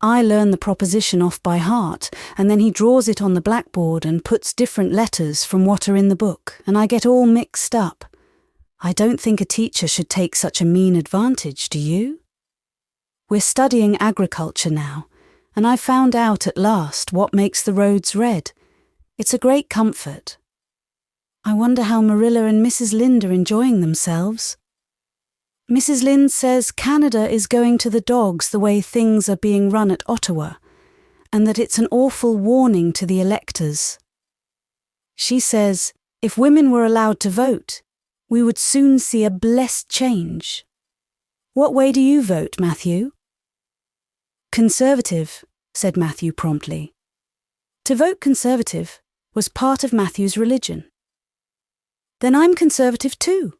I learn the proposition off by heart, and then he draws it on the blackboard and puts different letters from what are in the book, and I get all mixed up. I don't think a teacher should take such a mean advantage, do you? We're studying agriculture now, and I've found out at last what makes the roads red. It's a great comfort. I wonder how Marilla and Mrs. Lynde are enjoying themselves. Mrs. Lynde says Canada is going to the dogs the way things are being run at Ottawa, and that it's an awful warning to the electors. She says if women were allowed to vote, we would soon see a blessed change. What way do you vote, Matthew? Conservative, said Matthew promptly. To vote Conservative was part of Matthew's religion. Then I'm Conservative too,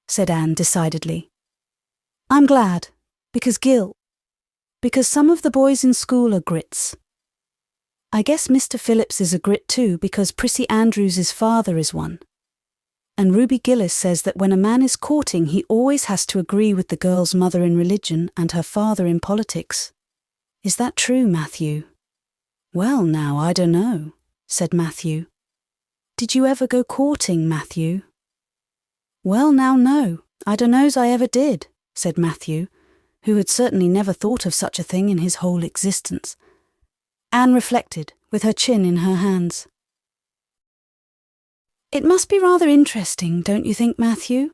said Anne decidedly. I'm glad, because some of the boys in school are grits. I guess Mr. Phillips is a grit too, because Prissy Andrews's father is one. And Ruby Gillis says that when a man is courting, he always has to agree with the girl's mother in religion and her father in politics. Is that true, Matthew? Well, now, I don't know, said Matthew. Did you ever go courting, Matthew? Well, now, no, I don't know's I ever did, said Matthew, who had certainly never thought of such a thing in his whole existence. Anne reflected, with her chin in her hands. It must be rather interesting, don't you think, Matthew?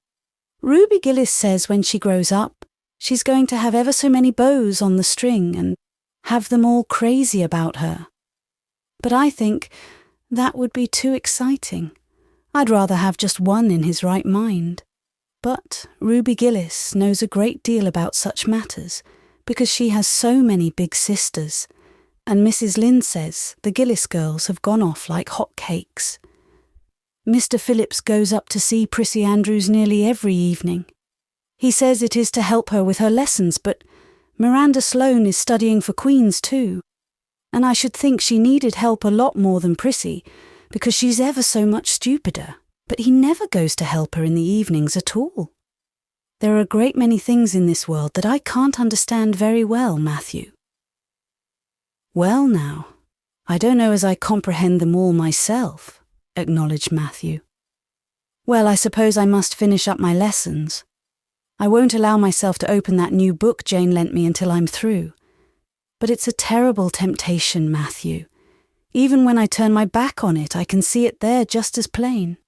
Ruby Gillis says when she grows up, she's going to have ever so many bows on the string and have them all crazy about her. But I think that would be too exciting. I'd rather have just one in his right mind. But Ruby Gillis knows a great deal about such matters because she has so many big sisters, and Mrs. Lynde says the Gillis girls have gone off like hot cakes. Mr. Phillips goes up to see Prissy Andrews nearly every evening. He says it is to help her with her lessons, but Miranda Sloane is studying for Queen's too, and I should think she needed help a lot more than Prissy, because she's ever so much stupider, but he never goes to help her in the evenings at all. There are a great many things in this world that I can't understand very well, Matthew. Well now, I don't know as I comprehend them all myself, acknowledged Matthew. Well, I suppose I must finish up my lessons. I won't allow myself to open that new book Jane lent me until I'm through. But it's a terrible temptation, Matthew. Even when I turn my back on it, I can see it there just as plain.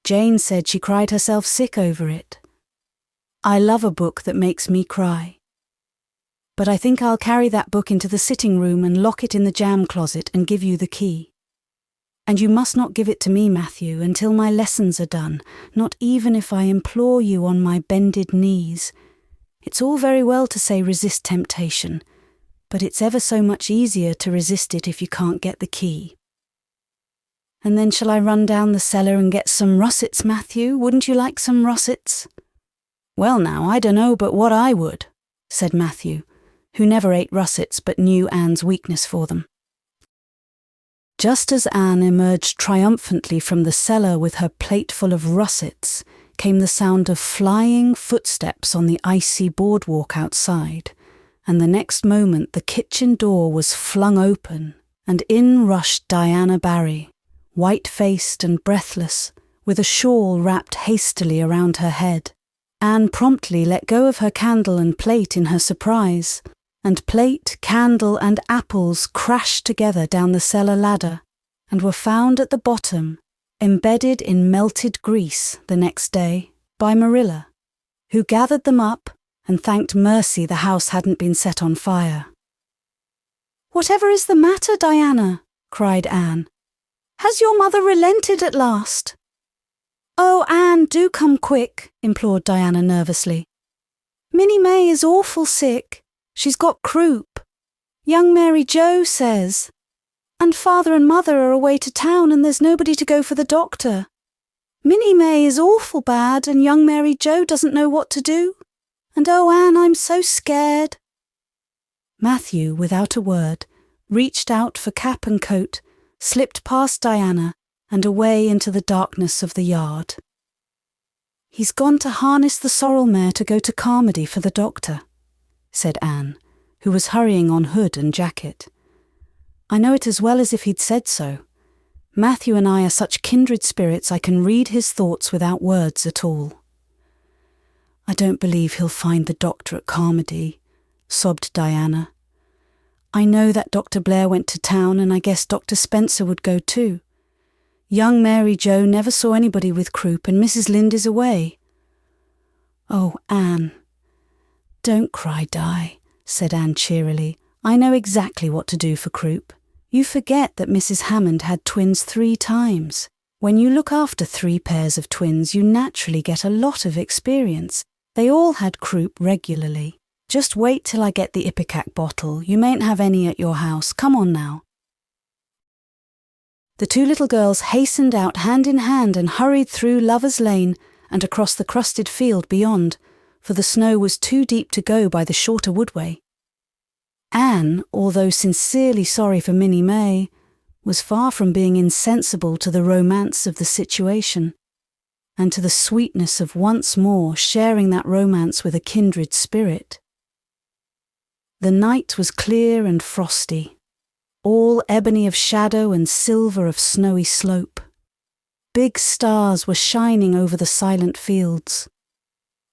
Jane said she cried herself sick over it. I love a book that makes me cry. But I think I'll carry that book into the sitting room and lock it in the jam closet and give you the key. And you must not give it to me, Matthew, until my lessons are done, not even if I implore you on my bended knees. It's all very well to say resist temptation, but it's ever so much easier to resist it if you can't get the key. And then shall I run down the cellar and get some russets, Matthew? Wouldn't you like some russets? Well now, I don't know but what I would, said Matthew, who never ate russets but knew Anne's weakness for them. Just as Anne emerged triumphantly from the cellar with her plate full of russets, came the sound of flying footsteps on the icy boardwalk outside, and the next moment the kitchen door was flung open, and in rushed Diana Barry, white-faced and breathless, with a shawl wrapped hastily around her head. Anne promptly let go of her candle and plate in her surprise, and plate, candle, and apples crashed together down the cellar ladder, and were found at the bottom, embedded in melted grease the next day, by Marilla, who gathered them up and thanked mercy the house hadn't been set on fire. "Whatever is the matter, Diana?" cried Anne. "Has your mother relented at last?" "Oh, Anne, do come quick," implored Diana nervously. "Minnie May is awful sick. She's got croup. Young Mary Joe says. And Father and Mother are away to town and there's nobody to go for the doctor. Minnie May is awful bad and young Mary Joe doesn't know what to do. And oh, Anne, I'm so scared." Matthew, without a word, reached out for cap and coat, slipped past Diana and away into the darkness of the yard. "He's gone to harness the sorrel mare to go to Carmody for the doctor," said Anne, who was hurrying on hood and jacket. "I know it as well as if he'd said so. Matthew and I are such kindred spirits I can read his thoughts without words at all." "I don't believe he'll find the doctor at Carmody," sobbed Diana. "I know that Dr. Blair went to town and I guess Dr. Spencer would go too. Young Mary Joe never saw anybody with croup and Mrs. Lynde is away." "Oh, Anne." "Don't cry, Di," said Anne cheerily. "I know exactly what to do for croup. You forget that Mrs. Hammond had twins 3 times. When you look after 3 pairs of twins, you naturally get a lot of experience. They all had croup regularly. Just wait till I get the Ipecac bottle. You mayn't have any at your house. Come on now." The 2 little girls hastened out hand in hand and hurried through Lover's Lane and across the crusted field beyond, for the snow was too deep to go by the shorter woodway. Anne, although sincerely sorry for Minnie May, was far from being insensible to the romance of the situation, and to the sweetness of once more sharing that romance with a kindred spirit. The night was clear and frosty, all ebony of shadow and silver of snowy slope. Big stars were shining over the silent fields.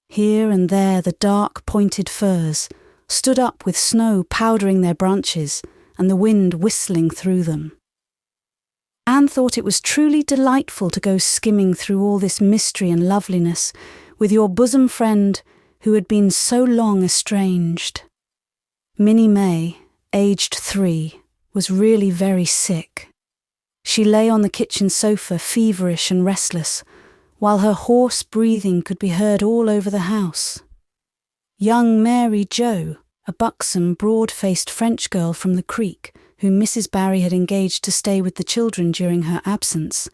Here and there the dark pointed firs stood up with snow powdering their branches and the wind whistling through them. Anne thought it was truly delightful to go skimming through all this mystery and loveliness with your bosom friend who had been so long estranged. Minnie May, aged 3, was really very sick. She lay on the kitchen sofa feverish and restless, while her hoarse breathing could be heard all over the house. Young Mary Joe, a buxom, broad-faced French girl from the creek, whom Mrs. Barry had engaged to stay with the children during her absence,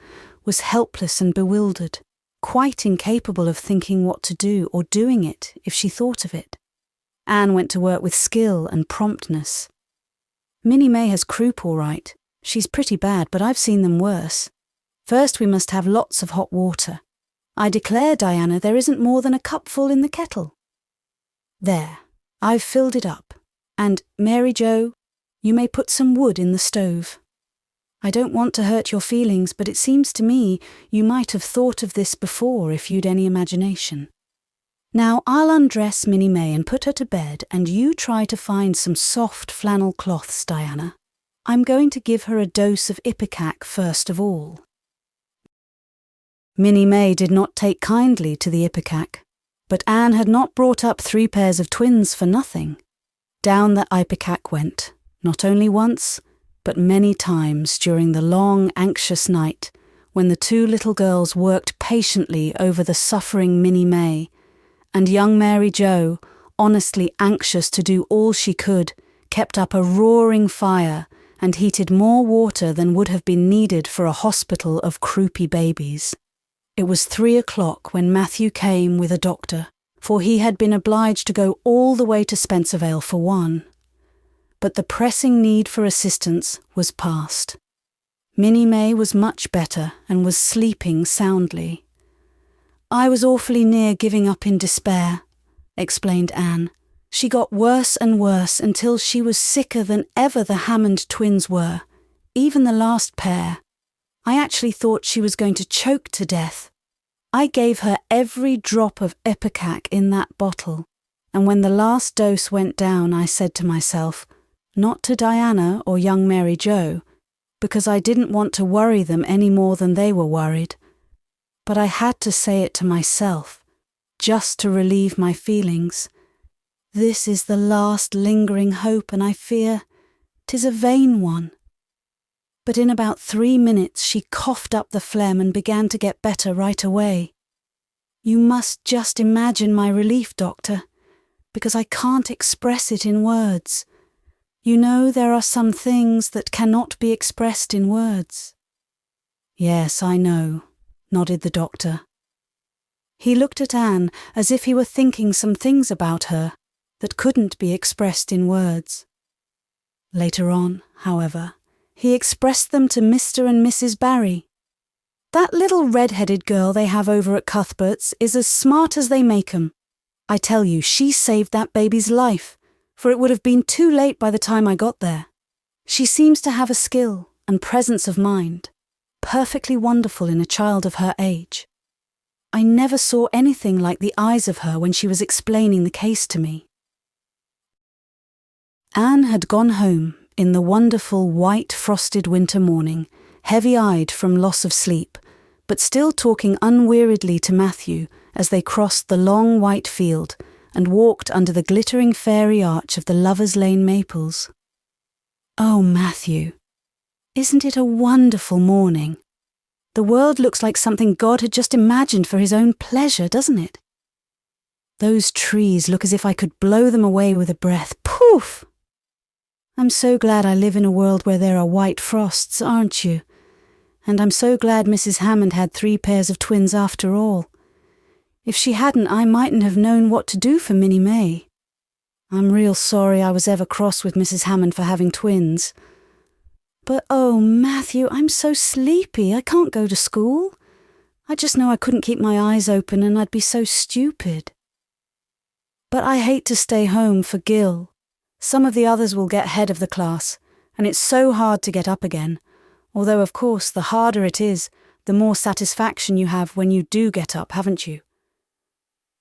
was helpless and bewildered, quite incapable of thinking what to do or doing it if she thought of it. Anne went to work with skill and promptness. "Minnie May has croup all right. She's pretty bad, but I've seen them worse. First we must have lots of hot water. I declare, Diana, there isn't more than a cupful in the kettle. There, I've filled it up. And, Mary Joe, you may put some wood in the stove. I don't want to hurt your feelings, but it seems to me you might have thought of this before if you'd any imagination. Now I'll undress Minnie May and put her to bed, and you try to find some soft flannel cloths, Diana. I'm going to give her a dose of Ipecac first of all." Minnie May did not take kindly to the Ipecac, but Anne had not brought up 3 pairs of twins for nothing. Down that Ipecac went, not only once, but many times during the long, anxious night, when the 2 little girls worked patiently over the suffering Minnie May, and young Mary Joe, honestly anxious to do all she could, kept up a roaring fire and heated more water than would have been needed for a hospital of croupy babies. It was 3 o'clock when Matthew came with a doctor, for he had been obliged to go all the way to Spencervale for one. But the pressing need for assistance was past. Minnie May was much better and was sleeping soundly. "I was awfully near giving up in despair," explained Anne. "She got worse and worse until she was sicker than ever the Hammond twins were, even the last pair. I actually thought she was going to choke to death. I gave her every drop of Epoch in that bottle, and when the last dose went down, I said to myself, not to Diana or young Mary Jo, because I didn't want to worry them any more than they were worried, but I had to say it to myself, just to relieve my feelings. This is the last lingering hope, and I fear 'tis a vain one. But in about 3 minutes she coughed up the phlegm and began to get better right away. You must just imagine my relief, Doctor, because I can't express it in words. You know, there are some things that cannot be expressed in words. Yes, I know, nodded the doctor. He looked at Anne as if he were thinking some things about her that couldn't be expressed in words. Later on, however, he expressed them to Mr. and Mrs. Barry. That little red-headed girl they have over at Cuthberts is as smart as they make 'em. I tell you, she saved that baby's life, for it would have been too late by the time I got there. She seems to have a skill and presence of mind, perfectly wonderful in a child of her age. I never saw anything like the eyes of her when she was explaining the case to me. Anne had gone home in the wonderful white frosted winter morning, heavy-eyed from loss of sleep, but still talking unweariedly to Matthew as they crossed the long white field and walked under the glittering fairy arch of the Lovers' Lane maples. Oh, Matthew, isn't it a wonderful morning? The world looks like something God had just imagined for his own pleasure, doesn't it? Those trees look as if I could blow them away with a breath. Poof! I'm so glad I live in a world where there are white frosts, aren't you? And I'm so glad Mrs. Hammond had 3 pairs of twins after all. If she hadn't, I mightn't have known what to do for Minnie May. I'm real sorry I was ever cross with Mrs. Hammond for having twins. But oh, Matthew, I'm so sleepy, I can't go to school. I just know I couldn't keep my eyes open and I'd be so stupid. But I hate to stay home for Gil. Some of the others will get head of the class, and it's so hard to get up again, although of course the harder it is, the more satisfaction you have when you do get up, haven't you?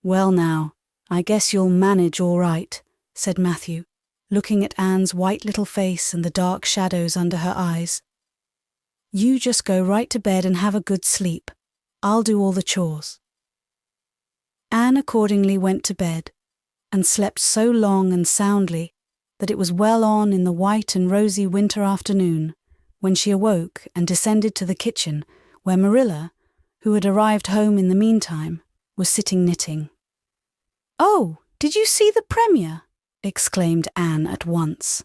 Well now, I guess you'll manage all right, said Matthew, looking at Anne's white little face and the dark shadows under her eyes. You just go right to bed and have a good sleep. I'll do all the chores. Anne accordingly went to bed, and slept so long and soundly that it was well on in the white and rosy winter afternoon when she awoke and descended to the kitchen where Marilla, who had arrived home in the meantime, was sitting knitting. "Oh, did you see the Premier?" exclaimed Anne at once.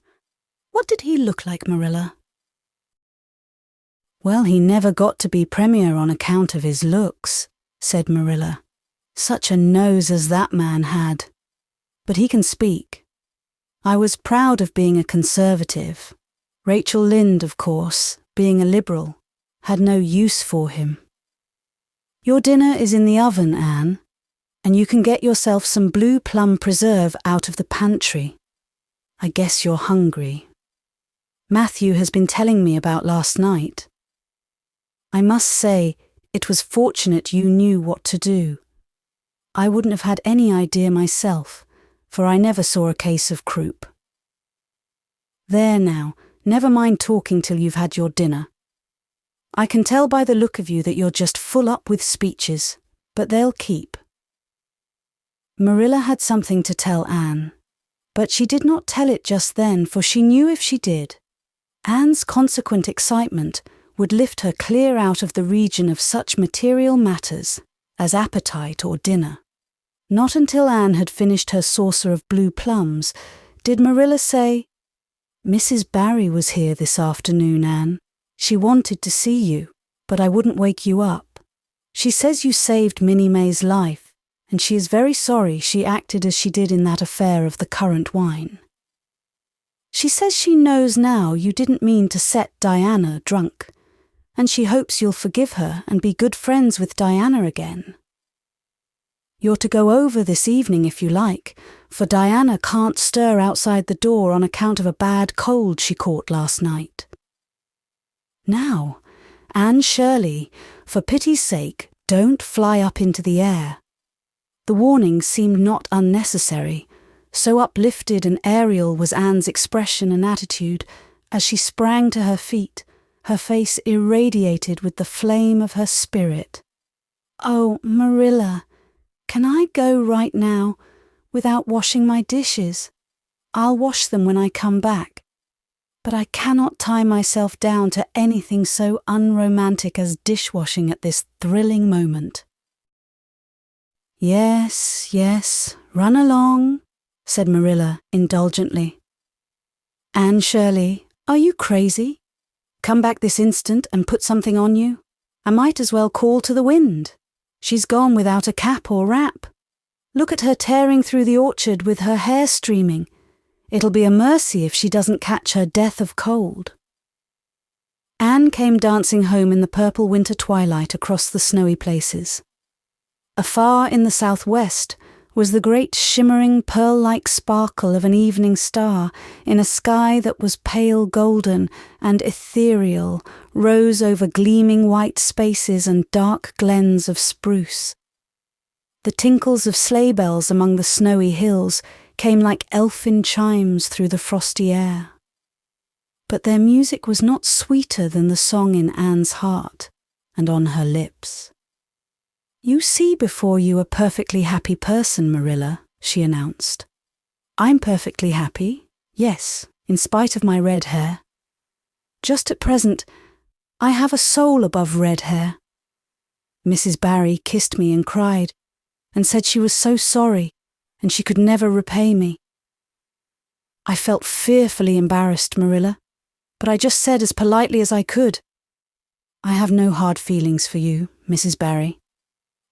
"What did he look like, Marilla?" "Well, he never got to be Premier on account of his looks," said Marilla. "Such a nose as that man had. But he can speak. I was proud of being a Conservative. Rachel Lynde, of course, being a Liberal, had no use for him. Your dinner is in the oven, Anne, and you can get yourself some blue plum preserve out of the pantry. I guess you're hungry. Matthew has been telling me about last night. I must say, it was fortunate you knew what to do. I wouldn't have had any idea myself, for I never saw a case of croup. There now, never mind talking till you've had your dinner. I can tell by the look of you that you're just full up with speeches, but they'll keep." Marilla had something to tell Anne, but she did not tell it just then, for she knew if she did, Anne's consequent excitement would lift her clear out of the region of such material matters as appetite or dinner. Not until Anne had finished her saucer of blue plums did Marilla say, "Mrs. Barry was here this afternoon, Anne. She wanted to see you, but I wouldn't wake you up. She says you saved Minnie May's life, and she is very sorry she acted as she did in that affair of the currant wine. She says she knows now you didn't mean to set Diana drunk, and she hopes you'll forgive her and be good friends with Diana again. You're to go over this evening if you like, for Diana can't stir outside the door on account of a bad cold she caught last night." Now, "Anne Shirley, for pity's sake, don't fly up into the air." The warning seemed not unnecessary, so uplifted and aerial was Anne's expression and attitude as she sprang to her feet, her face irradiated with the flame of her spirit. "Oh, Marilla, can I go right now, without washing my dishes? I'll wash them when I come back. But I cannot tie myself down to anything so unromantic as dishwashing at this thrilling moment." "Yes, yes, run along," said Marilla indulgently. "Anne Shirley, are you crazy? Come back this instant and put something on you. I might as well call to the wind. She's gone without a cap or wrap. Look at her tearing through the orchard with her hair streaming. It'll be a mercy if she doesn't catch her death of cold." Anne came dancing home in the purple winter twilight across the snowy places. Afar in the southwest was the great shimmering pearl-like sparkle of an evening star in a sky that was pale golden and ethereal, rose over gleaming white spaces and dark glens of spruce. The tinkles of sleigh bells among the snowy hills came like elfin chimes through the frosty air. But their music was not sweeter than the song in Anne's heart and on her lips. "You see before you a perfectly happy person, Marilla," she announced. "I'm perfectly happy, yes, in spite of my red hair. Just at present, I have a soul above red hair. Mrs. Barry kissed me and cried, and said she was so sorry, and she could never repay me. I felt fearfully embarrassed, Marilla, but I just said as politely as I could, 'I have no hard feelings for you, Mrs. Barry.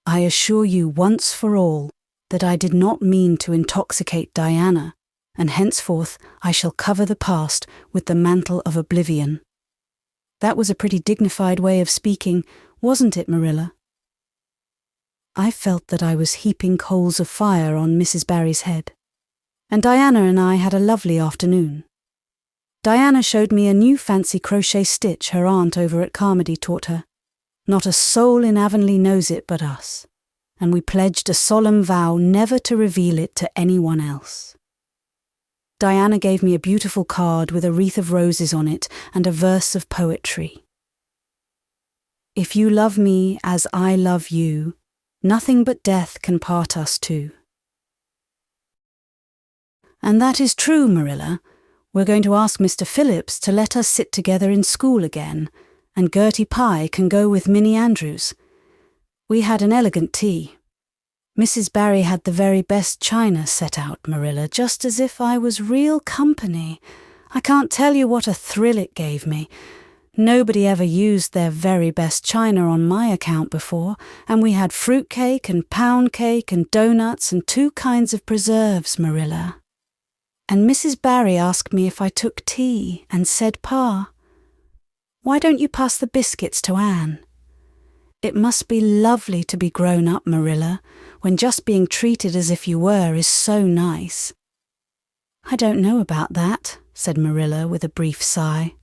I assure you once for all that I did not mean to intoxicate Diana, and henceforth I shall cover the past with the mantle of oblivion.' That was a pretty dignified way of speaking, wasn't it, Marilla?" I felt that I was heaping coals of fire on Mrs. Barry's head, and Diana and I had a lovely afternoon. Diana showed me a new fancy crochet stitch her aunt over at Carmody taught her. Not a soul in Avonlea knows it but us, and we pledged a solemn vow never to reveal it to anyone else. Diana gave me a beautiful card with a wreath of roses on it and a verse of poetry. "If you love me as I love you, nothing but death can part us two." And that is true, Marilla. We're going to ask Mr. Phillips to let us sit together in school again, and Gertie Pye can go with Minnie Andrews. We had an elegant tea. Mrs. Barry had the very best china set out, Marilla, just as if I was real company. I can't tell you what a thrill it gave me. Nobody ever used their very best china on my account before, and we had fruitcake and pound cake and doughnuts and 2 kinds of preserves, Marilla. And Mrs. Barry asked me if I took tea and said, "Pa, why don't you pass the biscuits to Anne?" It must be lovely to be grown up, Marilla, when just being treated as if you were is so nice. "I don't know about that," said Marilla with a brief sigh.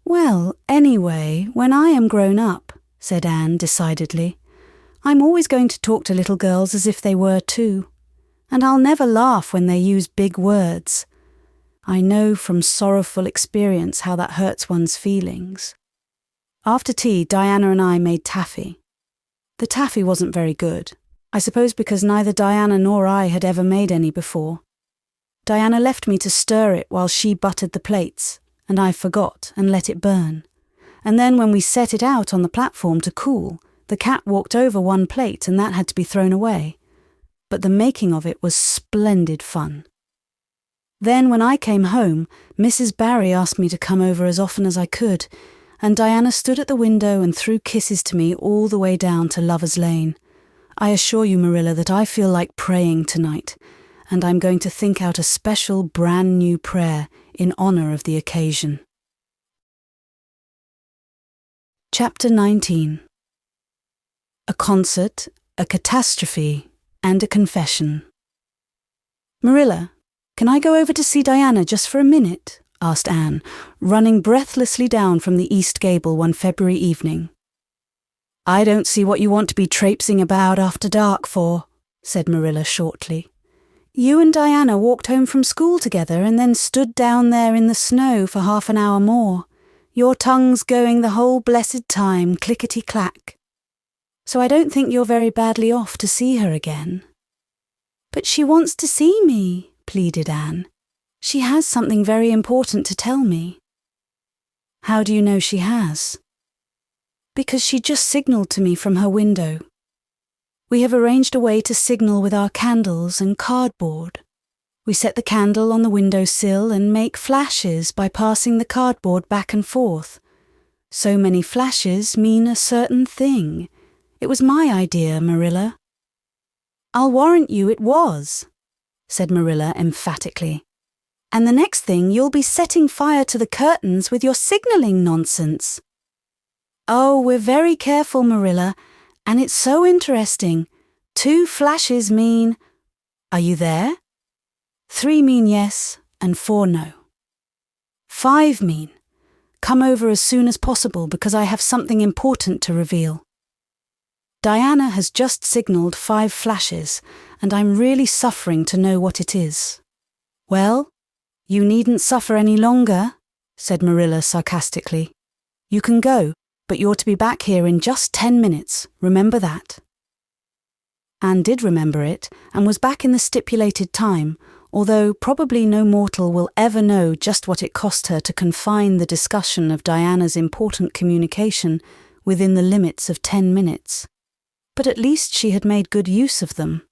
"Well, anyway, when I am grown up," said Anne decidedly, "I'm always going to talk to little girls as if they were too, and I'll never laugh when they use big words. I know from sorrowful experience how that hurts one's feelings." After tea, Diana and I made taffy. The taffy wasn't very good, I suppose because neither Diana nor I had ever made any before. Diana left me to stir it while she buttered the plates, and I forgot and let it burn. And then when we set it out on the platform to cool, the cat walked over one plate and that had to be thrown away. But the making of it was splendid fun. Then when I came home, Mrs. Barry asked me to come over as often as I could, and Diana stood at the window and threw kisses to me all the way down to Lover's Lane. I assure you, Marilla, that I feel like praying tonight, and I'm going to think out a special brand new prayer in honor of the occasion. Chapter 19. A concert, a catastrophe, and a confession. "Marilla, can I go over to see Diana just for a minute? asked Anne, running breathlessly down from the east gable one February evening. "I don't see what you want to be traipsing about after dark for," said Marilla shortly. "You and Diana walked home from school together and then stood down there in the snow for half an hour more, your tongues going the whole blessed time, clickety-clack. So I don't think you're very badly off to see her again." "But she wants to see me," pleaded Anne. "She has something very important to tell me." "How do you know she has?" "Because she just signalled to me from her window. We have arranged a way to signal with our candles and cardboard. We set the candle on the window sill and make flashes by passing the cardboard back and forth. So many flashes mean a certain thing. It was my idea, Marilla." "I'll warrant you it was," said Marilla emphatically. "And the next thing you'll be setting fire to the curtains with your signalling nonsense." "Oh, we're very careful, Marilla, and it's so interesting. 2 flashes mean— Are you there? 3 mean yes, and 4 no. 5 mean, come over as soon as possible because I have something important to reveal. Diana has just signalled 5 flashes, and I'm really suffering to know what it is." "Well, you needn't suffer any longer," said Marilla sarcastically. "You can go, but you're to be back here in just 10 minutes, remember that." Anne did remember it, and was back in the stipulated time, although probably no mortal will ever know just what it cost her to confine the discussion of Diana's important communication within the limits of 10 minutes. But at least she had made good use of them.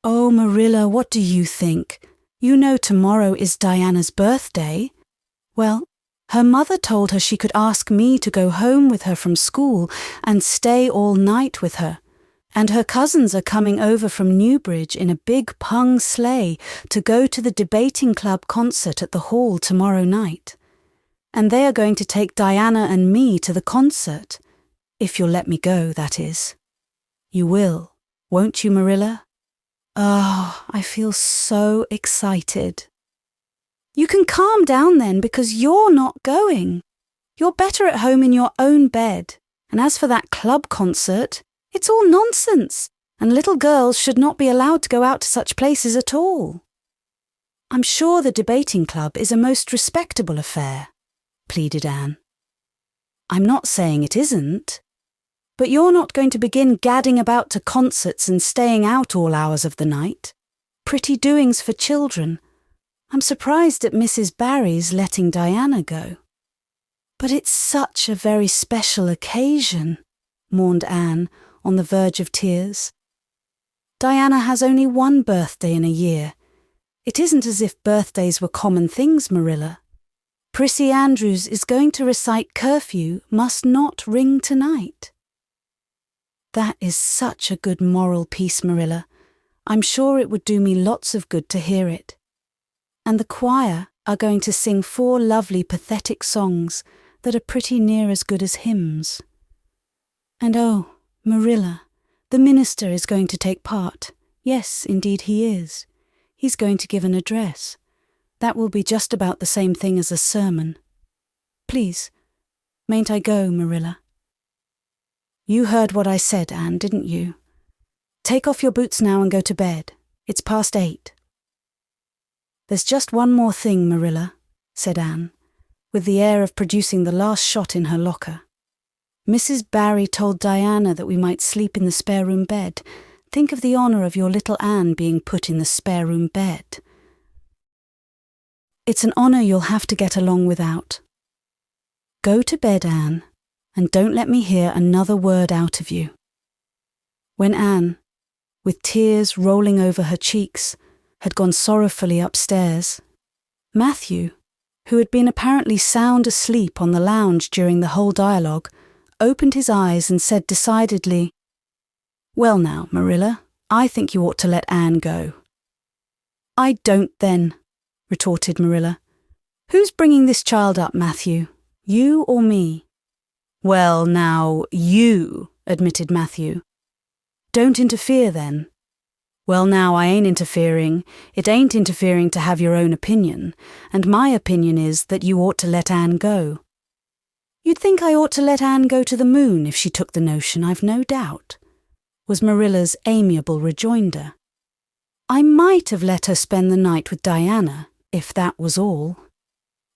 "Oh, Marilla, what do you think? You know tomorrow is Diana's birthday. Well, her mother told her she could ask me to go home with her from school and stay all night with her. And her cousins are coming over from Newbridge in a big pung sleigh to go to the debating club concert at the hall tomorrow night. And they are going to take Diana and me to the concert. If you'll let me go, that is. You will, won't you, Marilla? Oh, I feel so excited." "You can calm down then, because you're not going. You're better at home in your own bed. And as for that club concert, it's all nonsense, and little girls should not be allowed to go out to such places at all." "I'm sure the debating club is a most respectable affair," pleaded Anne. "I'm not saying it isn't. But you're not going to begin gadding about to concerts and staying out all hours of the night. Pretty doings for children. I'm surprised at Mrs. Barry's letting Diana go." "But it's such a very special occasion," mourned Anne, on the verge of tears. "Diana has only one birthday in a year. It isn't as if birthdays were common things, Marilla. Prissy Andrews is going to recite curfew must not ring tonight." "That is such a good moral piece, Marilla. I'm sure it would do me lots of good to hear it. And the choir are going to sing 4 lovely pathetic songs that are pretty near as good as hymns. And oh, Marilla, the minister is going to take part. Yes, indeed he is. He's going to give an address. That will be just about the same thing as a sermon. Please, mayn't I go, Marilla?" "You heard what I said, Anne, didn't you? Take off your boots now and go to bed. It's past 8. "There's just one more thing, Marilla," said Anne, with the air of producing the last shot in her locker. "Mrs. Barry told Diana that we might sleep in the spare room bed. Think of the honour of your little Anne being put in the spare room bed. It's an honour you'll have to get along without. Go to bed, Anne, and don't let me hear another word out of you." When Anne, with tears rolling over her cheeks, had gone sorrowfully upstairs, Matthew, who had been apparently sound asleep on the lounge during the whole dialogue, opened his eyes and said decidedly, "Well now, Marilla, I think you ought to let Anne go." "I don't then," retorted Marilla. "Who's bringing this child up, Matthew? You or me?" "Well now, you," admitted Matthew. "Don't interfere then. Well, now, I ain't interfering. It ain't interfering to have your own opinion, and my opinion is that you ought to let Anne go. You'd think I ought to let Anne go to the moon if she took the notion, I've no doubt, was Marilla's amiable rejoinder. I might have let her spend the night with Diana, if that was all.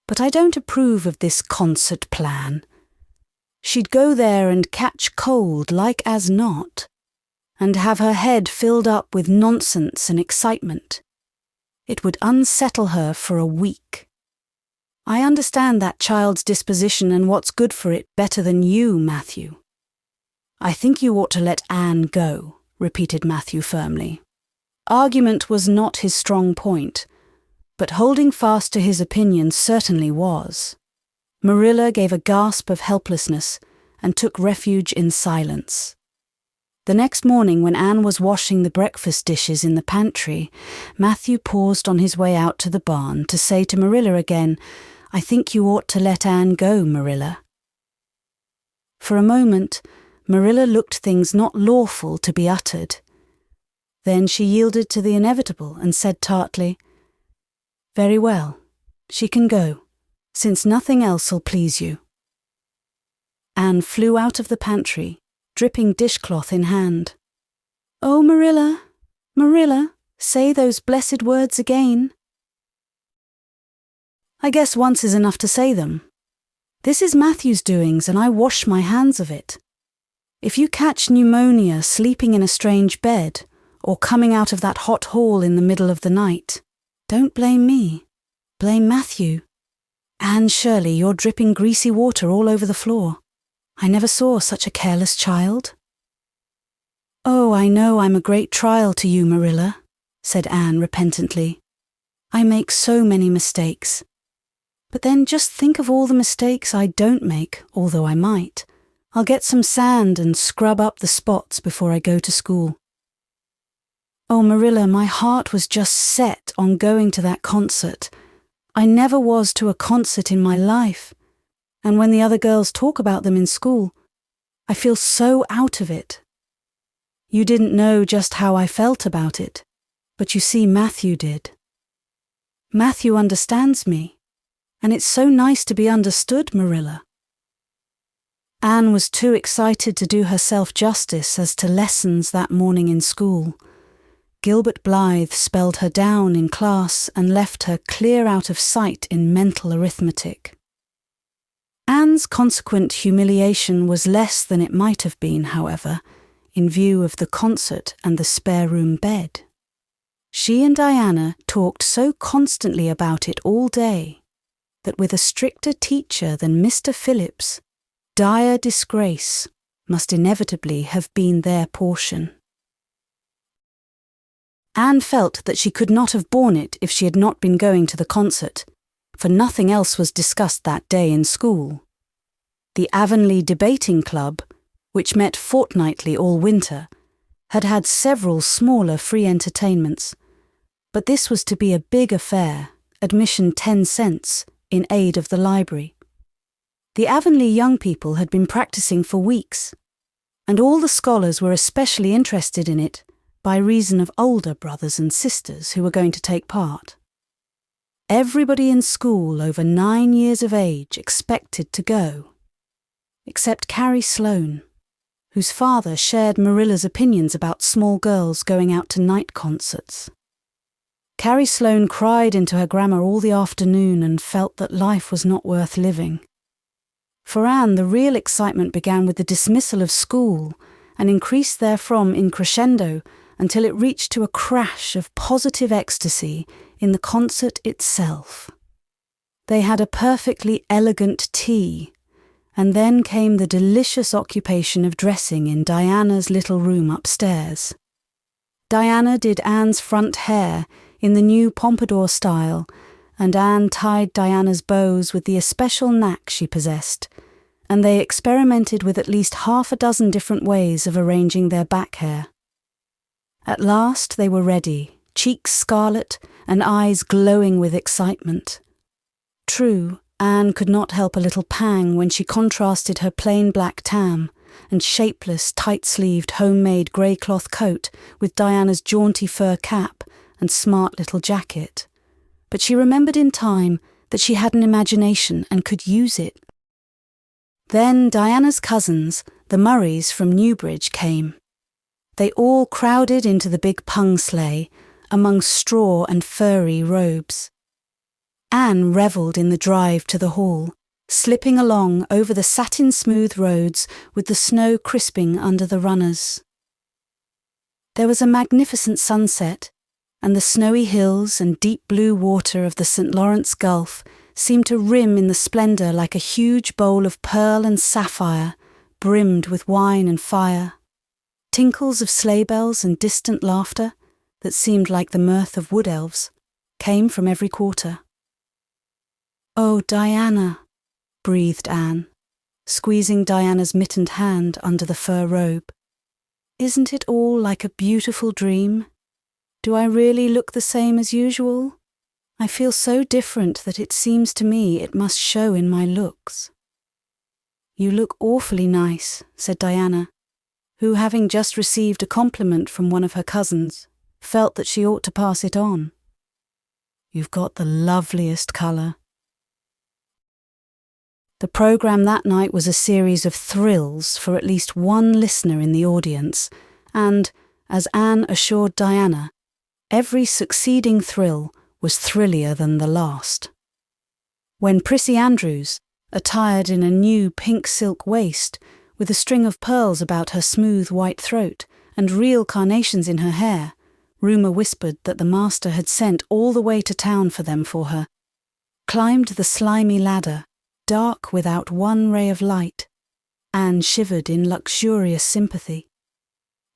But I don't approve of this concert plan. She'd go there and catch cold like as not, and have her head filled up with nonsense and excitement. It would unsettle her for a week. I understand that child's disposition and what's good for it better than you, Matthew. I think you ought to let Anne go, repeated Matthew firmly. Argument was not his strong point, but holding fast to his opinion certainly was. Marilla gave a gasp of helplessness and took refuge in silence. The next morning, when Anne was washing the breakfast dishes in the pantry, Matthew paused on his way out to the barn to say to Marilla again, "I think you ought to let Anne go, Marilla." For a moment, Marilla looked things not lawful to be uttered. Then she yielded to the inevitable and said tartly, "Very well, she can go, since nothing else'll please you." Anne flew out of the pantry, dripping dishcloth in hand. "Oh, Marilla, Marilla, say those blessed words again." "I guess once is enough to say them. This is Matthew's doings, and I wash my hands of it. If you catch pneumonia sleeping in a strange bed, or coming out of that hot hall in the middle of the night, don't blame me. Blame Matthew. Anne Shirley, you're dripping greasy water all over the floor. I never saw such a careless child." "Oh, I know I'm a great trial to you, Marilla," said Anne repentantly. "I make so many mistakes. But then just think of all the mistakes I don't make, although I might. I'll get some sand and scrub up the spots before I go to school. Oh, Marilla, my heart was just set on going to that concert. I never was to a concert in my life. And when the other girls talk about them in school, I feel so out of it. You didn't know just how I felt about it, but you see Matthew did. Matthew understands me, and it's so nice to be understood, Marilla." Anne was too excited to do herself justice as to lessons that morning in school. Gilbert Blythe spelled her down in class and left her clear out of sight in mental arithmetic. Anne's consequent humiliation was less than it might have been, however, in view of the concert and the spare room bed. She and Diana talked so constantly about it all day that with a stricter teacher than Mr. Phillips, dire disgrace must inevitably have been their portion. Anne felt that she could not have borne it if she had not been going to the concert, for nothing else was discussed that day in school. The Avonlea Debating Club, which met fortnightly all winter, had had several smaller free entertainments, but this was to be a big affair, admission 10 cents, in aid of the library. The Avonlea young people had been practicing for weeks, and all the scholars were especially interested in it by reason of older brothers and sisters who were going to take part. Everybody in school over 9 years of age expected to go, except Carrie Sloane, whose father shared Marilla's opinions about small girls going out to night concerts. Carrie Sloane cried into her grammar all the afternoon and felt that life was not worth living. For Anne, the real excitement began with the dismissal of school and increased therefrom in crescendo until it reached to a crash of positive ecstasy in the concert itself. They had a perfectly elegant tea, and then came the delicious occupation of dressing in Diana's little room upstairs. Diana did Anne's front hair in the new pompadour style, and Anne tied Diana's bows with the especial knack she possessed, and they experimented with at least 6 different ways of arranging their back hair. At last they were ready, cheeks scarlet and eyes glowing with excitement. True, Anne could not help a little pang when she contrasted her plain black tam and shapeless, tight-sleeved, homemade grey cloth coat with Diana's jaunty fur cap and smart little jacket. But she remembered in time that she had an imagination and could use it. Then Diana's cousins, the Murrays from Newbridge, came. They all crowded into the big pung sleigh, among straw and furry robes. Anne revelled in the drive to the hall, slipping along over the satin-smooth roads with the snow crisping under the runners. There was a magnificent sunset, and the snowy hills and deep blue water of the St. Lawrence Gulf seemed to rim in the splendour like a huge bowl of pearl and sapphire, brimmed with wine and fire. Tinkles of sleigh bells and distant laughter, that seemed like the mirth of wood elves, came from every quarter. "Oh, Diana," breathed Anne, squeezing Diana's mittened hand under the fur robe. "Isn't it all like a beautiful dream? Do I really look the same as usual? I feel so different that it seems to me it must show in my looks." "You look awfully nice," said Diana, who, having just received a compliment from one of her cousins, felt that she ought to pass it on. "You've got the loveliest colour." The programme that night was a series of thrills for at least one listener in the audience, and, as Anne assured Diana, every succeeding thrill was thrillier than the last. When Prissy Andrews, attired in a new pink silk waist, with a string of pearls about her smooth white throat and real carnations in her hair, rumour whispered that the master had sent all the way to town for them for her, climbed the slimy ladder, dark without one ray of light, Anne shivered in luxurious sympathy.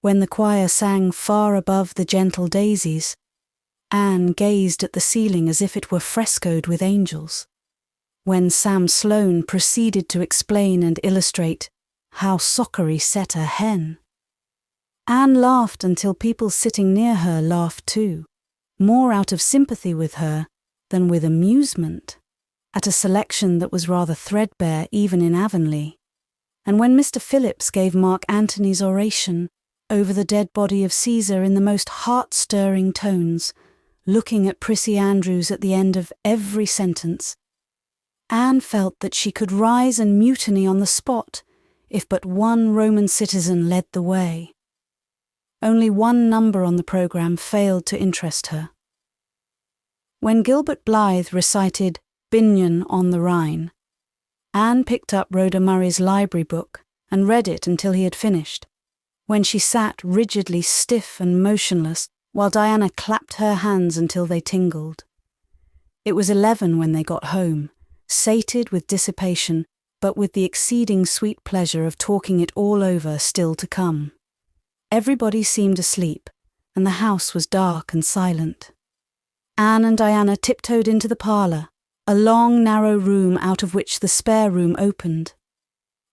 When the choir sang Far Above the Gentle Daisies, Anne gazed at the ceiling as if it were frescoed with angels. When Sam Sloane proceeded to explain and illustrate How Sockery Set a Hen, Anne laughed until people sitting near her laughed too, more out of sympathy with her than with amusement, at a selection that was rather threadbare even in Avonlea. And when Mr. Phillips gave Mark Antony's oration over the dead body of Caesar in the most heart-stirring tones, looking at Prissy Andrews at the end of every sentence, Anne felt that she could rise and mutiny on the spot if but one Roman citizen led the way. Only one number on the programme failed to interest her. When Gilbert Blythe recited Binion on the Rhine, Anne picked up Rhoda Murray's library book and read it until he had finished, when she sat rigidly stiff and motionless while Diana clapped her hands until they tingled. It was 11 when they got home, sated with dissipation, but with the exceeding sweet pleasure of talking it all over still to come. Everybody seemed asleep, and the house was dark and silent. Anne and Diana tiptoed into the parlour, a long, narrow room out of which the spare room opened.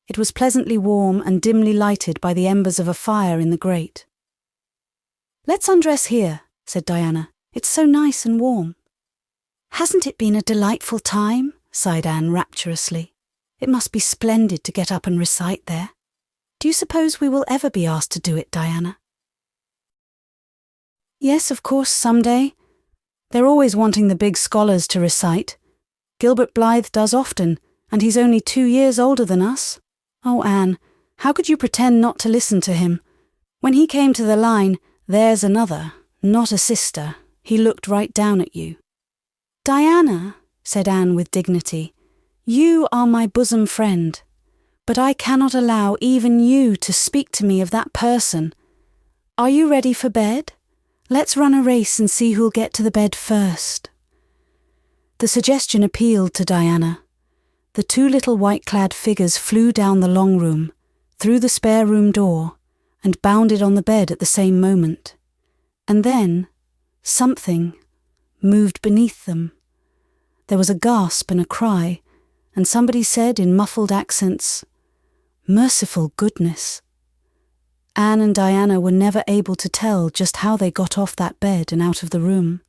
It was pleasantly warm and dimly lighted by the embers of a fire in the grate. "Let's undress here," said Diana. "It's so nice and warm." "Hasn't it been a delightful time?" sighed Anne rapturously. "It must be splendid to get up and recite there. Do you suppose we will ever be asked to do it, Diana?" "Yes, of course, some day. They're always wanting the big scholars to recite. Gilbert Blythe does often, and he's only 2 years older than us. Oh, Anne, how could you pretend not to listen to him? When he came to the line, 'There's another, not a sister,' he looked right down at you." "Diana," said Anne with dignity, "you are my bosom friend, but I cannot allow even you to speak to me of that person. Are you ready for bed? Let's run a race and see who'll get to the bed first." The suggestion appealed to Diana. The 2 little white-clad figures flew down the long room, through the spare room door, and bounded on the bed at the same moment. And then, something moved beneath them. There was a gasp and a cry, and somebody said in muffled accents, "Merciful goodness." Anne and Diana were never able to tell just how they got off that bed and out of the room.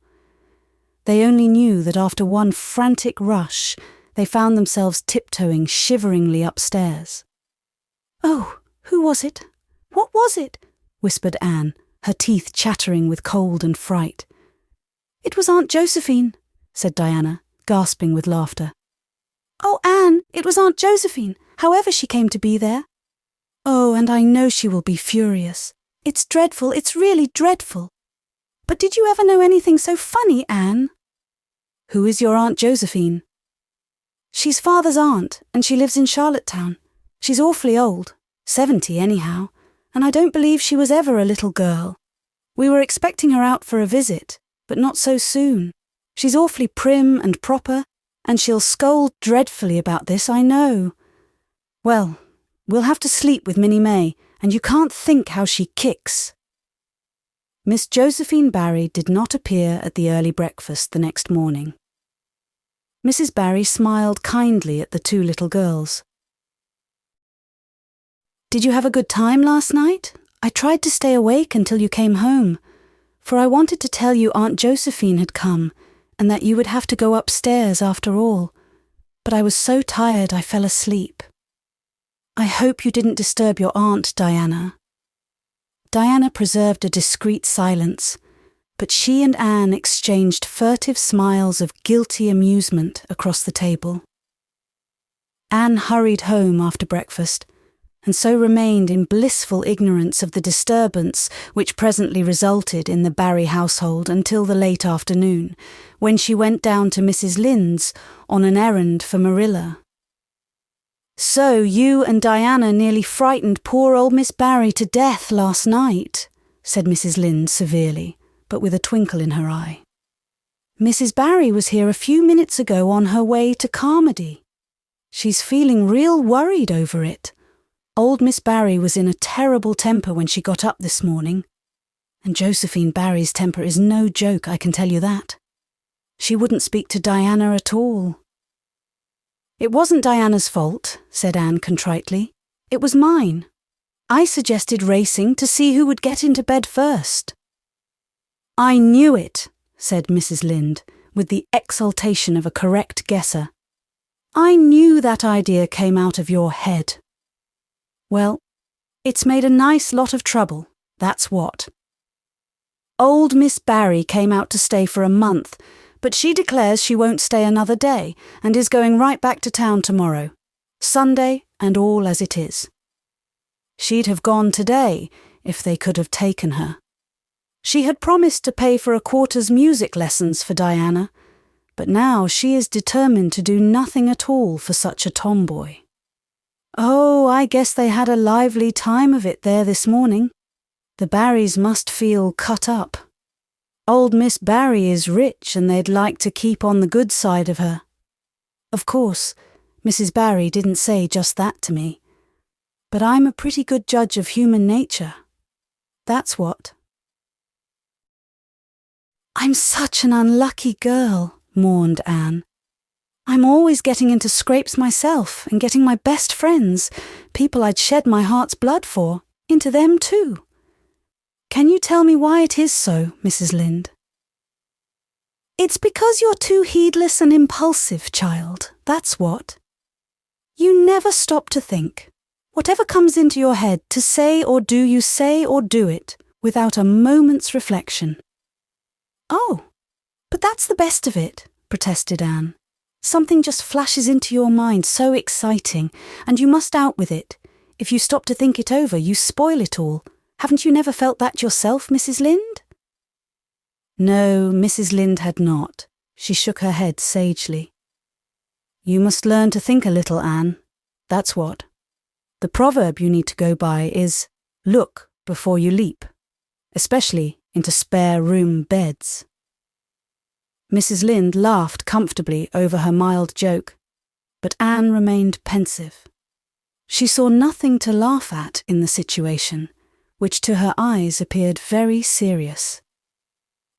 They only knew that after one frantic rush, they found themselves tiptoeing shiveringly upstairs. "Oh," Who was it? What was it? Whispered Anne, her teeth chattering with cold and fright. It was Aunt Josephine, said Diana, gasping with laughter. Oh, Anne, it was Aunt Josephine, however she came to be there. Oh, and I know she will be furious. It's dreadful, it's really dreadful. But did you ever know anything so funny, Anne? Who is your Aunt Josephine? She's Father's aunt, and she lives in Charlottetown. She's awfully old, 70 anyhow, and I don't believe she was ever a little girl. We were expecting her out for a visit, but not so soon. She's awfully prim and proper, and she'll scold dreadfully about this, I know. Well, we'll have to sleep with Minnie May, and you can't think how she kicks. Miss Josephine Barry did not appear at the early breakfast the next morning. Mrs. Barry smiled kindly at the two little girls. Did you have a good time last night? I tried to stay awake until you came home, for I wanted to tell you Aunt Josephine had come, and that you would have to go upstairs after all, but I was so tired I fell asleep. I hope you didn't disturb your aunt, Diana. Diana preserved a discreet silence, but she and Anne exchanged furtive smiles of guilty amusement across the table. Anne hurried home after breakfast, and so remained in blissful ignorance of the disturbance which presently resulted in the Barry household until the late afternoon, when she went down to Mrs. Lynde's on an errand for Marilla. So you and Diana nearly frightened poor old Miss Barry to death last night, said Mrs. Lynde severely, but with a twinkle in her eye. Mrs. Barry was here a few minutes ago on her way to Carmody. She's feeling real worried over it. Old Miss Barry was in a terrible temper when she got up this morning. And Josephine Barry's temper is no joke, I can tell you that. She wouldn't speak to Diana at all. It wasn't Diana's fault, said Anne contritely. It was mine. I suggested racing to see who would get into bed first. I knew it, said Mrs. Lynde, with the exultation of a correct guesser. I knew that idea came out of your head. Well, it's made a nice lot of trouble, that's what. Old Miss Barry came out to stay for a month, but she declares she won't stay another day and is going right back to town tomorrow, Sunday and all as it is. She'd have gone today if they could have taken her. She had promised to pay for a quarter's music lessons for Diana, but now she is determined to do nothing at all for such a tomboy. Oh, I guess they had a lively time of it there this morning. The Barrys must feel cut up. Old Miss Barry is rich and they'd like to keep on the good side of her. Of course, Mrs. Barry didn't say just that to me, but I'm a pretty good judge of human nature. That's what. I'm such an unlucky girl, mourned Anne. I'm always getting into scrapes myself and getting my best friends, people I'd shed my heart's blood for, into them too. Can you tell me why it is so, Mrs. Lynde? It's because you're too heedless and impulsive, child, that's what. You never stop to think. Whatever comes into your head to say or do, you say or do it, without a moment's reflection. Oh, but that's the best of it, protested Anne. Something just flashes into your mind so exciting, and you must out with it. If you stop to think it over, you spoil it all. Haven't you never felt that yourself, Mrs. Lynde? No, Mrs. Lynde had not. She shook her head sagely. You must learn to think a little, Anne. That's what. The proverb you need to go by is, look before you leap, especially into spare room beds. Mrs. Lynde laughed comfortably over her mild joke, but Anne remained pensive. She saw nothing to laugh at in the situation, which to her eyes appeared very serious.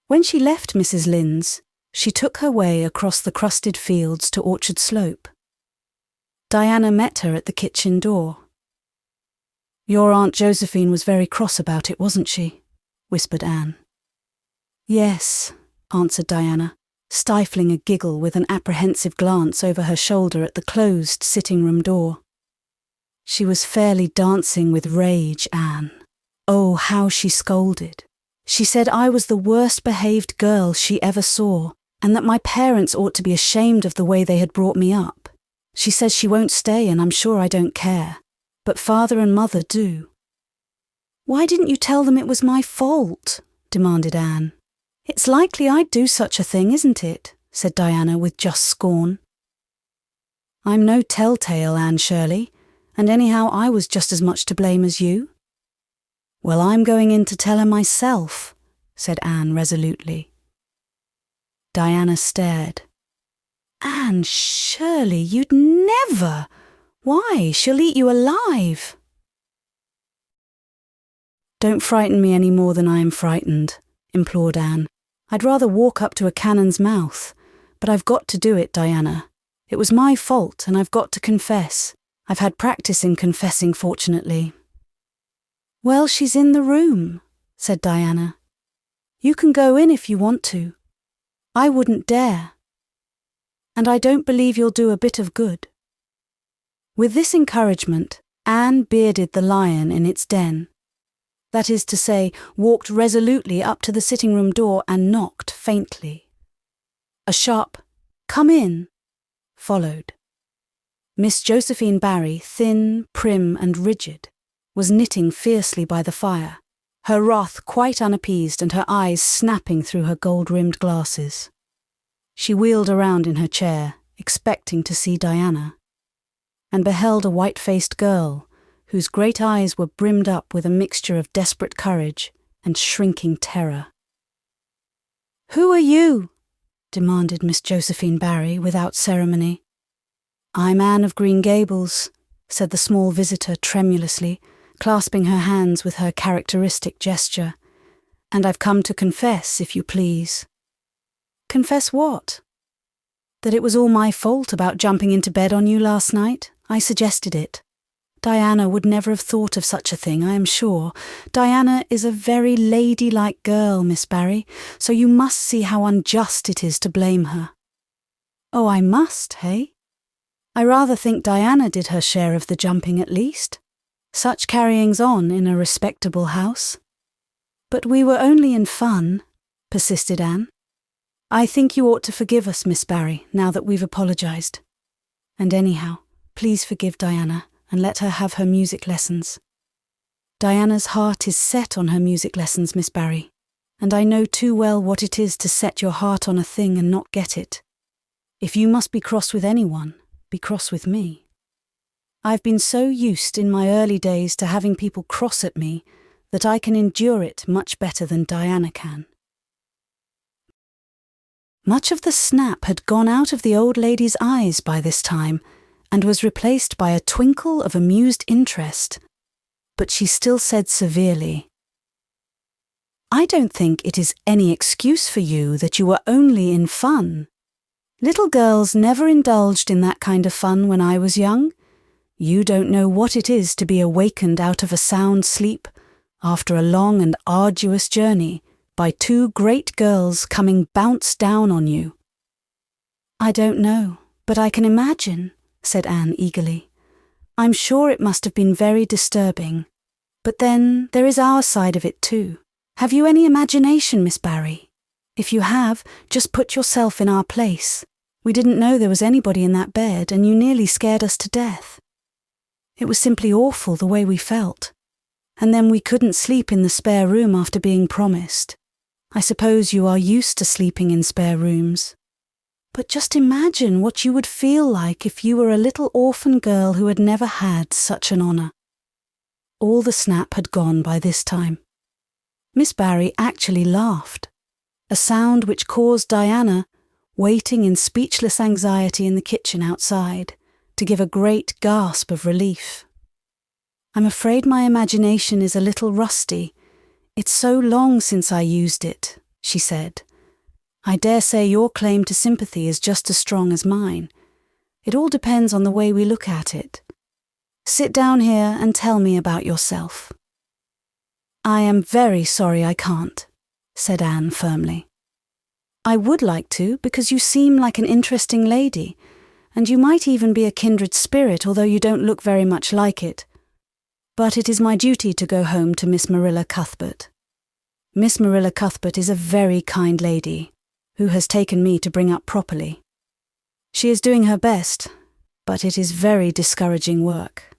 When she left Mrs. Lynde's, she took her way across the crusted fields to Orchard Slope. Diana met her at the kitchen door. Your Aunt Josephine was very cross about it, wasn't she? Whispered Anne. Yes, answered Diana, stifling a giggle with an apprehensive glance over her shoulder at the closed sitting-room door. She was fairly dancing with rage, Anne. Oh, how she scolded. She said I was the worst behaved girl she ever saw, and that my parents ought to be ashamed of the way they had brought me up. She says she won't stay, and I'm sure I don't care. But father and mother do. Why didn't you tell them it was my fault? Demanded Anne. It's likely I'd do such a thing, isn't it? Said Diana with just scorn. I'm no telltale, Anne Shirley, and anyhow I was just as much to blame as you. Well, I'm going in to tell her myself, said Anne resolutely. Diana stared. Anne Shirley, you'd never! Why, she'll eat you alive. Don't frighten me any more than I am frightened, implored Anne. I'd rather walk up to a cannon's mouth, but I've got to do it, Diana. It was my fault, and I've got to confess. I've had practice in confessing, fortunately. Well, she's in the room, said Diana. You can go in if you want to. I wouldn't dare. And I don't believe you'll do a bit of good. With this encouragement, Anne bearded the lion in its den. That is to say, walked resolutely up to the sitting-room door and knocked faintly. A sharp, "Come in," followed. Miss Josephine Barry, thin, prim and rigid, was knitting fiercely by the fire, her wrath quite unappeased and her eyes snapping through her gold-rimmed glasses. She wheeled around in her chair, expecting to see Diana, and beheld a white-faced girl whose great eyes were brimmed up with a mixture of desperate courage and shrinking terror. "Who are you?" demanded Miss Josephine Barry without ceremony. "I'm Anne of Green Gables," said the small visitor tremulously, clasping her hands with her characteristic gesture. "And I've come to confess, if you please." "Confess what?" "That it was all my fault about jumping into bed on you last night. I suggested it. Diana would never have thought of such a thing, I am sure. Diana is a very ladylike girl, Miss Barry, so you must see how unjust it is to blame her." "Oh, I must, hey? I rather think Diana did her share of the jumping at least. Such carryings on in a respectable house." "But we were only in fun," persisted Anne. "I think you ought to forgive us, Miss Barry, now that we've apologised. And anyhow, please forgive Diana and let her have her music lessons. Diana's heart is set on her music lessons, Miss Barry, and I know too well what it is to set your heart on a thing and not get it. If you must be cross with anyone, be cross with me. I've been so used in my early days to having people cross at me that I can endure it much better than Diana can." Much of the snap had gone out of the old lady's eyes by this time, and was replaced by a twinkle of amused interest. But she still said severely, "I don't think it is any excuse for you that you were only in fun. Little girls never indulged in that kind of fun when I was young. You don't know what it is to be awakened out of a sound sleep after a long and arduous journey by two great girls coming bounce down on you." "I don't know, but I can imagine," said Anne eagerly. "I'm sure it must have been very disturbing. But then there is our side of it too. Have you any imagination, Miss Barry? If you have, just put yourself in our place. We didn't know there was anybody in that bed, and you nearly scared us to death. It was simply awful the way we felt. And then we couldn't sleep in the spare room after being promised. I suppose you are used to sleeping in spare rooms. But just imagine what you would feel like if you were a little orphan girl who had never had such an honour." All the snap had gone by this time. Miss Barry actually laughed, a sound which caused Diana, waiting in speechless anxiety in the kitchen outside, to give a great gasp of relief. "I'm afraid my imagination is a little rusty. It's so long since I used it," she said. "I dare say your claim to sympathy is just as strong as mine. It all depends on the way we look at it. Sit down here and tell me about yourself." "I am very sorry I can't," said Anne firmly. "I would like to, because you seem like an interesting lady, and you might even be a kindred spirit, although you don't look very much like it. But it is my duty to go home to Miss Marilla Cuthbert. Miss Marilla Cuthbert is a very kind lady, who has taken me to bring up properly. She is doing her best, but it is very discouraging work.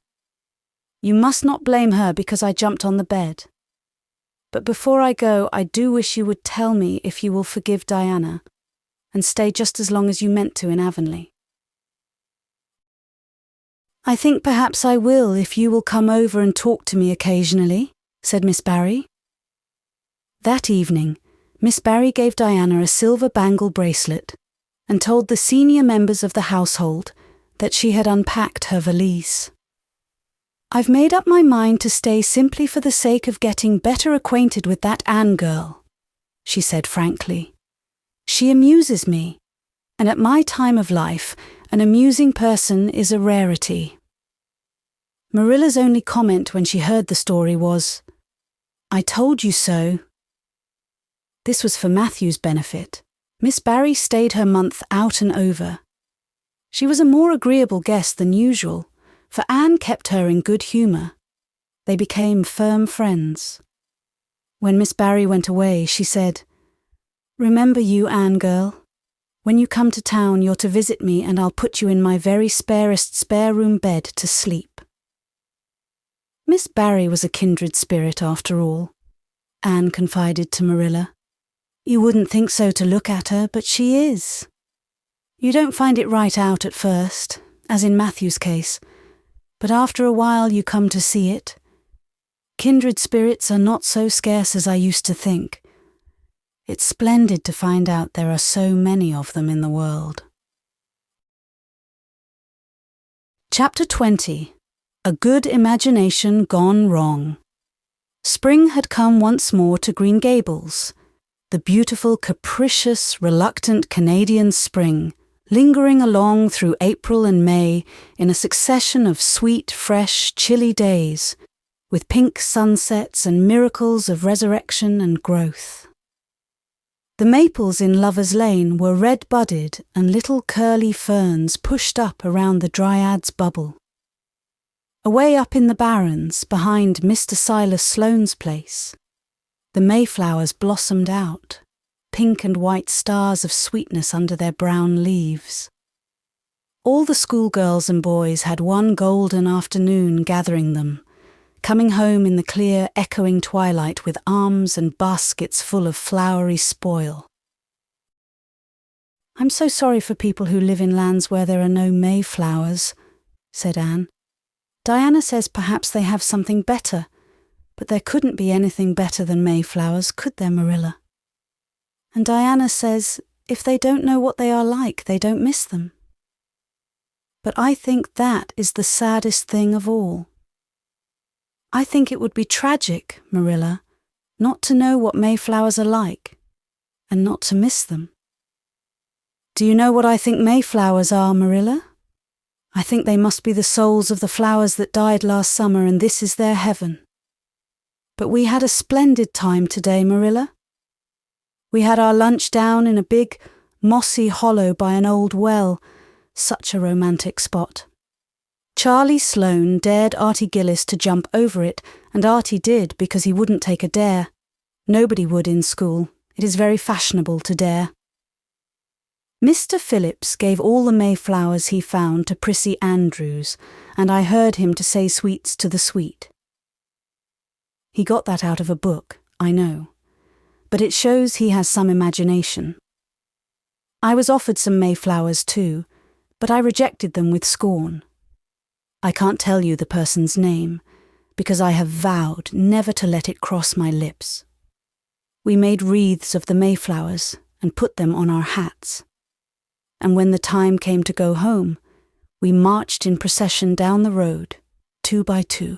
You must not blame her because I jumped on the bed. But before I go, I do wish you would tell me if you will forgive Diana, and stay just as long as you meant to in Avonlea. I think perhaps I will if you will come over and talk to me occasionally, said Miss Barry. That evening, Miss Barry gave Diana a silver bangle bracelet and told the senior members of the household that she had unpacked her valise. I've made up my mind to stay simply for the sake of getting better acquainted with that Anne girl, she said frankly. She amuses me, and at my time of life, an amusing person is a rarity. Marilla's only comment when she heard the story was, "I told you so." This was for Matthew's benefit. Miss Barry stayed her month out and over. She was a more agreeable guest than usual, for Anne kept her in good humour. They became firm friends. When Miss Barry went away, she said, "Remember you, Anne girl. When you come to town, you're to visit me and I'll put you in my very sparest spare-room bed to sleep." Miss Barry was a kindred spirit after all, Anne confided to Marilla. You wouldn't think so to look at her, but she is. You don't find it right out at first, as in Matthew's case, but after a while you come to see it. Kindred spirits are not so scarce as I used to think. It's splendid to find out there are so many of them in the world. Chapter 20. A Good Imagination Gone Wrong. Spring had come once more to Green Gables, the beautiful, capricious, reluctant Canadian spring, lingering along through April and May in a succession of sweet, fresh, chilly days, with pink sunsets and miracles of resurrection and growth. The maples in Lover's Lane were red-budded and little curly ferns pushed up around the dryad's bubble. Away up in the barrens, behind Mr. Silas Sloane's place, the mayflowers blossomed out, pink and white stars of sweetness under their brown leaves. All the schoolgirls and boys had one golden afternoon gathering them, coming home in the clear, echoing twilight with arms and baskets full of flowery spoil. "I'm so sorry for people who live in lands where there are no mayflowers," said Anne. "Diana says perhaps they have something better, but there couldn't be anything better than mayflowers, could there, Marilla? And Diana says if they don't know what they are like, they don't miss them. But I think that is the saddest thing of all. I think it would be tragic, Marilla, not to know what mayflowers are like, and not to miss them. Do you know what I think mayflowers are, Marilla? I think they must be the souls of the flowers that died last summer, and this is their heaven. But we had a splendid time today, Marilla. We had our lunch down in a big, mossy hollow by an old well, such a romantic spot. Charlie Sloane dared Artie Gillis to jump over it, and Artie did because he wouldn't take a dare. Nobody would in school. It is very fashionable to dare. Mr. Phillips gave all the mayflowers he found to Prissy Andrews, and I heard him to say sweets to the sweet. He got that out of a book, I know, but it shows he has some imagination. I was offered some mayflowers too, but I rejected them with scorn. I can't tell you the person's name, because I have vowed never to let it cross my lips. We made wreaths of the mayflowers and put them on our hats. And when the time came to go home, we marched in procession down the road, 2 by 2,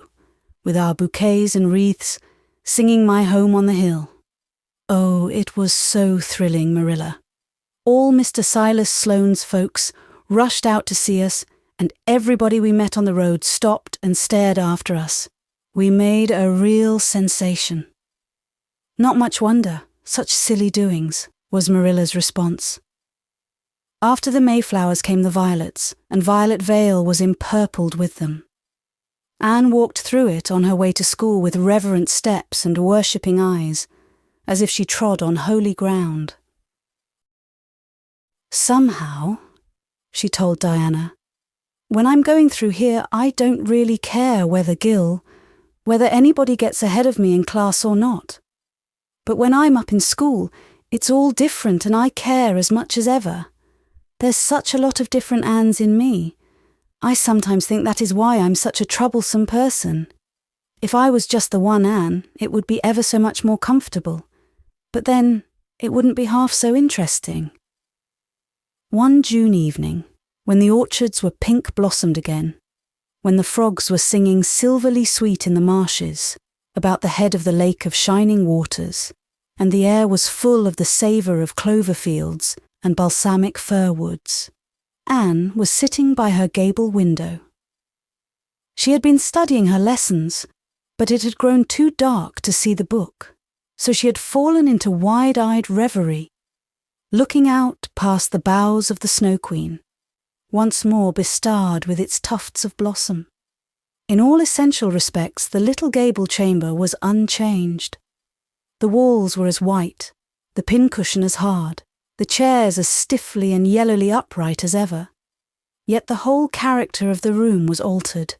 with our bouquets and wreaths, singing My Home on the Hill. Oh, it was so thrilling, Marilla. All Mr. Silas Sloane's folks rushed out to see us, and everybody we met on the road stopped and stared after us. We made a real sensation. Not much wonder, such silly doings, was Marilla's response. After the Mayflowers came the violets, and Violet Vale was empurpled with them. Anne walked through it on her way to school with reverent steps and worshipping eyes, as if she trod on holy ground. "Somehow," she told Diana, "when I'm going through here, I don't really care whether anybody gets ahead of me in class or not. But when I'm up in school, it's all different and I care as much as ever. There's such a lot of different Annes in me. I sometimes think that is why I'm such a troublesome person. If I was just the one Anne, it would be ever so much more comfortable. But then, it wouldn't be half so interesting." One June evening, when the orchards were pink-blossomed again, when the frogs were singing silverly sweet in the marshes, about the head of the lake of shining waters, and the air was full of the savour of clover fields and balsamic fir woods, Anne was sitting by her gable window. She had been studying her lessons, but it had grown too dark to see the book, so she had fallen into wide-eyed reverie, looking out past the boughs of the Snow Queen, once more bestarred with its tufts of blossom. In all essential respects, the little gable chamber was unchanged. The walls were as white, the pincushion as hard, the chairs as stiffly and yellowly upright as ever. Yet the whole character of the room was altered.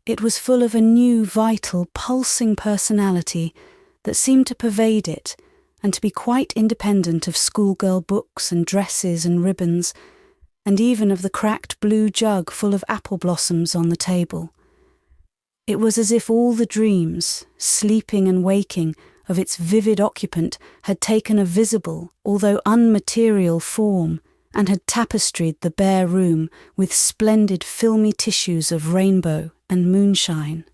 It was full of a new, vital, pulsing personality that seemed to pervade it and to be quite independent of schoolgirl books and dresses and ribbons, and even of the cracked blue jug full of apple blossoms on the table. It was as if all the dreams, sleeping and waking, of its vivid occupant had taken a visible, although unmaterial form, and had tapestried the bare room with splendid filmy tissues of rainbow and moonshine.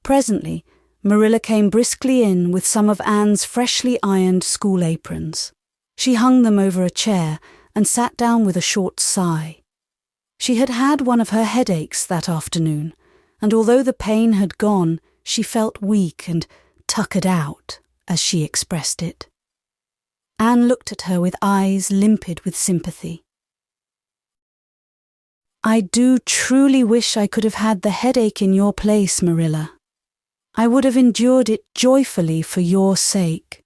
Presently, Marilla came briskly in with some of Anne's freshly ironed school aprons. She hung them over a chair and sat down with a short sigh. She had had one of her headaches that afternoon, and although the pain had gone, she felt weak and tuckered out, as she expressed it. Anne looked at her with eyes limpid with sympathy. "I do truly wish I could have had the headache in your place, Marilla. I would have endured it joyfully for your sake.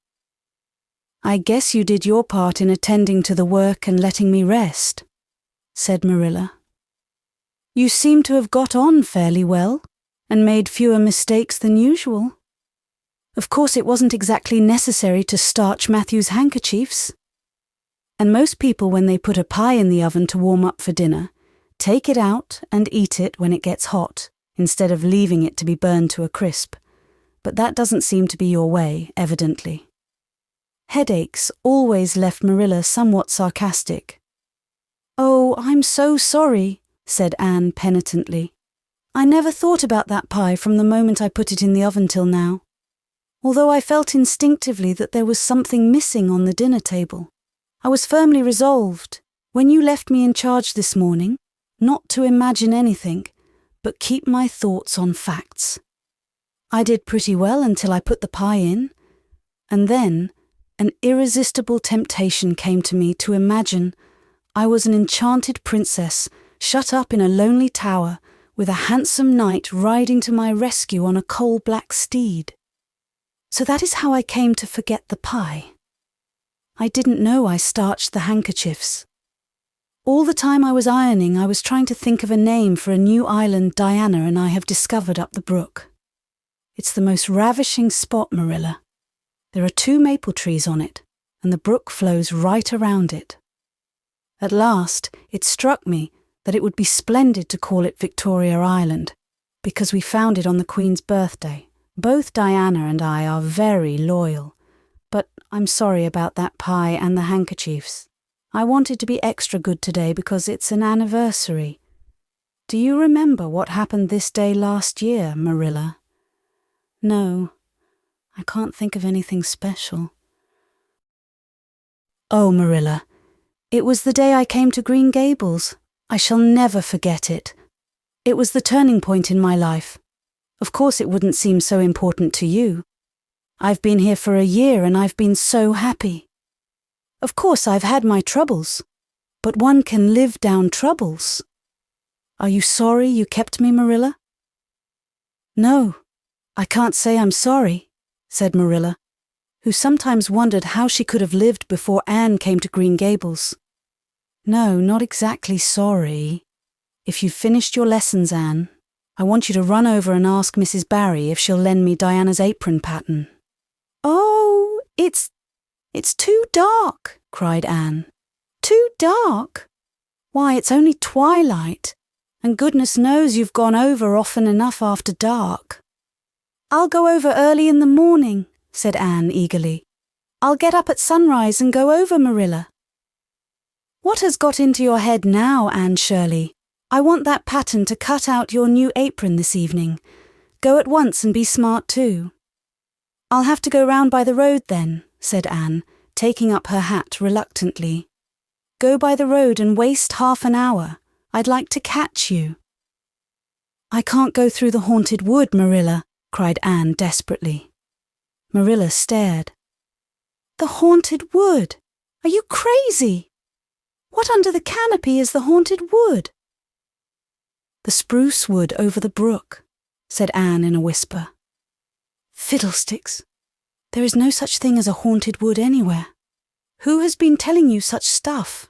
I guess you did your part in attending to the work and letting me rest," said Marilla. "You seem to have got on fairly well, and made fewer mistakes than usual. Of course it wasn't exactly necessary to starch Matthew's handkerchiefs. And most people, when they put a pie in the oven to warm up for dinner, take it out and eat it when it gets hot, instead of leaving it to be burned to a crisp. But that doesn't seem to be your way, evidently." Headaches always left Marilla somewhat sarcastic. "Oh, I'm so sorry," said Anne penitently. "I never thought about that pie from the moment I put it in the oven till now. Although I felt instinctively that there was something missing on the dinner table, I was firmly resolved, when you left me in charge this morning, not to imagine anything, but keep my thoughts on facts. I did pretty well until I put the pie in, and then an irresistible temptation came to me to imagine I was an enchanted princess shut up in a lonely tower with a handsome knight riding to my rescue on a coal-black steed. So that is how I came to forget the pie. I didn't know I starched the handkerchiefs. All the time I was ironing, I was trying to think of a name for a new island Diana and I have discovered up the brook. It's the most ravishing spot, Marilla. There are 2 maple trees on it, and the brook flows right around it. At last, it struck me that it would be splendid to call it Victoria Island, because we found it on the Queen's birthday. Both Diana and I are very loyal, but I'm sorry about that pie and the handkerchiefs. I wanted to be extra good today because it's an anniversary. Do you remember what happened this day last year, Marilla?" "No, I can't think of anything special." "Oh, Marilla, it was the day I came to Green Gables. I shall never forget it. It was the turning point in my life. Of course it wouldn't seem so important to you. I've been here for a year and I've been so happy. Of course I've had my troubles. but one can live down troubles. Are you sorry you kept me, Marilla?" "No, I can't say I'm sorry," said Marilla, who sometimes wondered how she could have lived before Anne came to Green Gables. "No, not exactly sorry. If you've finished your lessons, Anne, I want you to run over and ask Mrs. Barry if she'll lend me Diana's apron pattern." "Oh, it's too dark," cried Anne. "Too dark? Why, it's only twilight, and goodness knows you've gone over often enough after dark." "I'll go over early in the morning," said Anne eagerly. "I'll get up at sunrise and go over, Marilla." "What has got into your head now, Anne Shirley? I want that pattern to cut out your new apron this evening. Go at once and be smart too." "I'll have to go round by the road then," said Anne, taking up her hat reluctantly. "Go by the road and waste half an hour. I'd like to catch you." "I can't go through the haunted wood, Marilla," cried Anne desperately. Marilla stared. "The haunted wood? Are you crazy? What under the canopy is the haunted wood?" "The spruce wood over the brook," said Anne in a whisper. "Fiddlesticks! There is no such thing as a haunted wood anywhere. Who has been telling you such stuff?"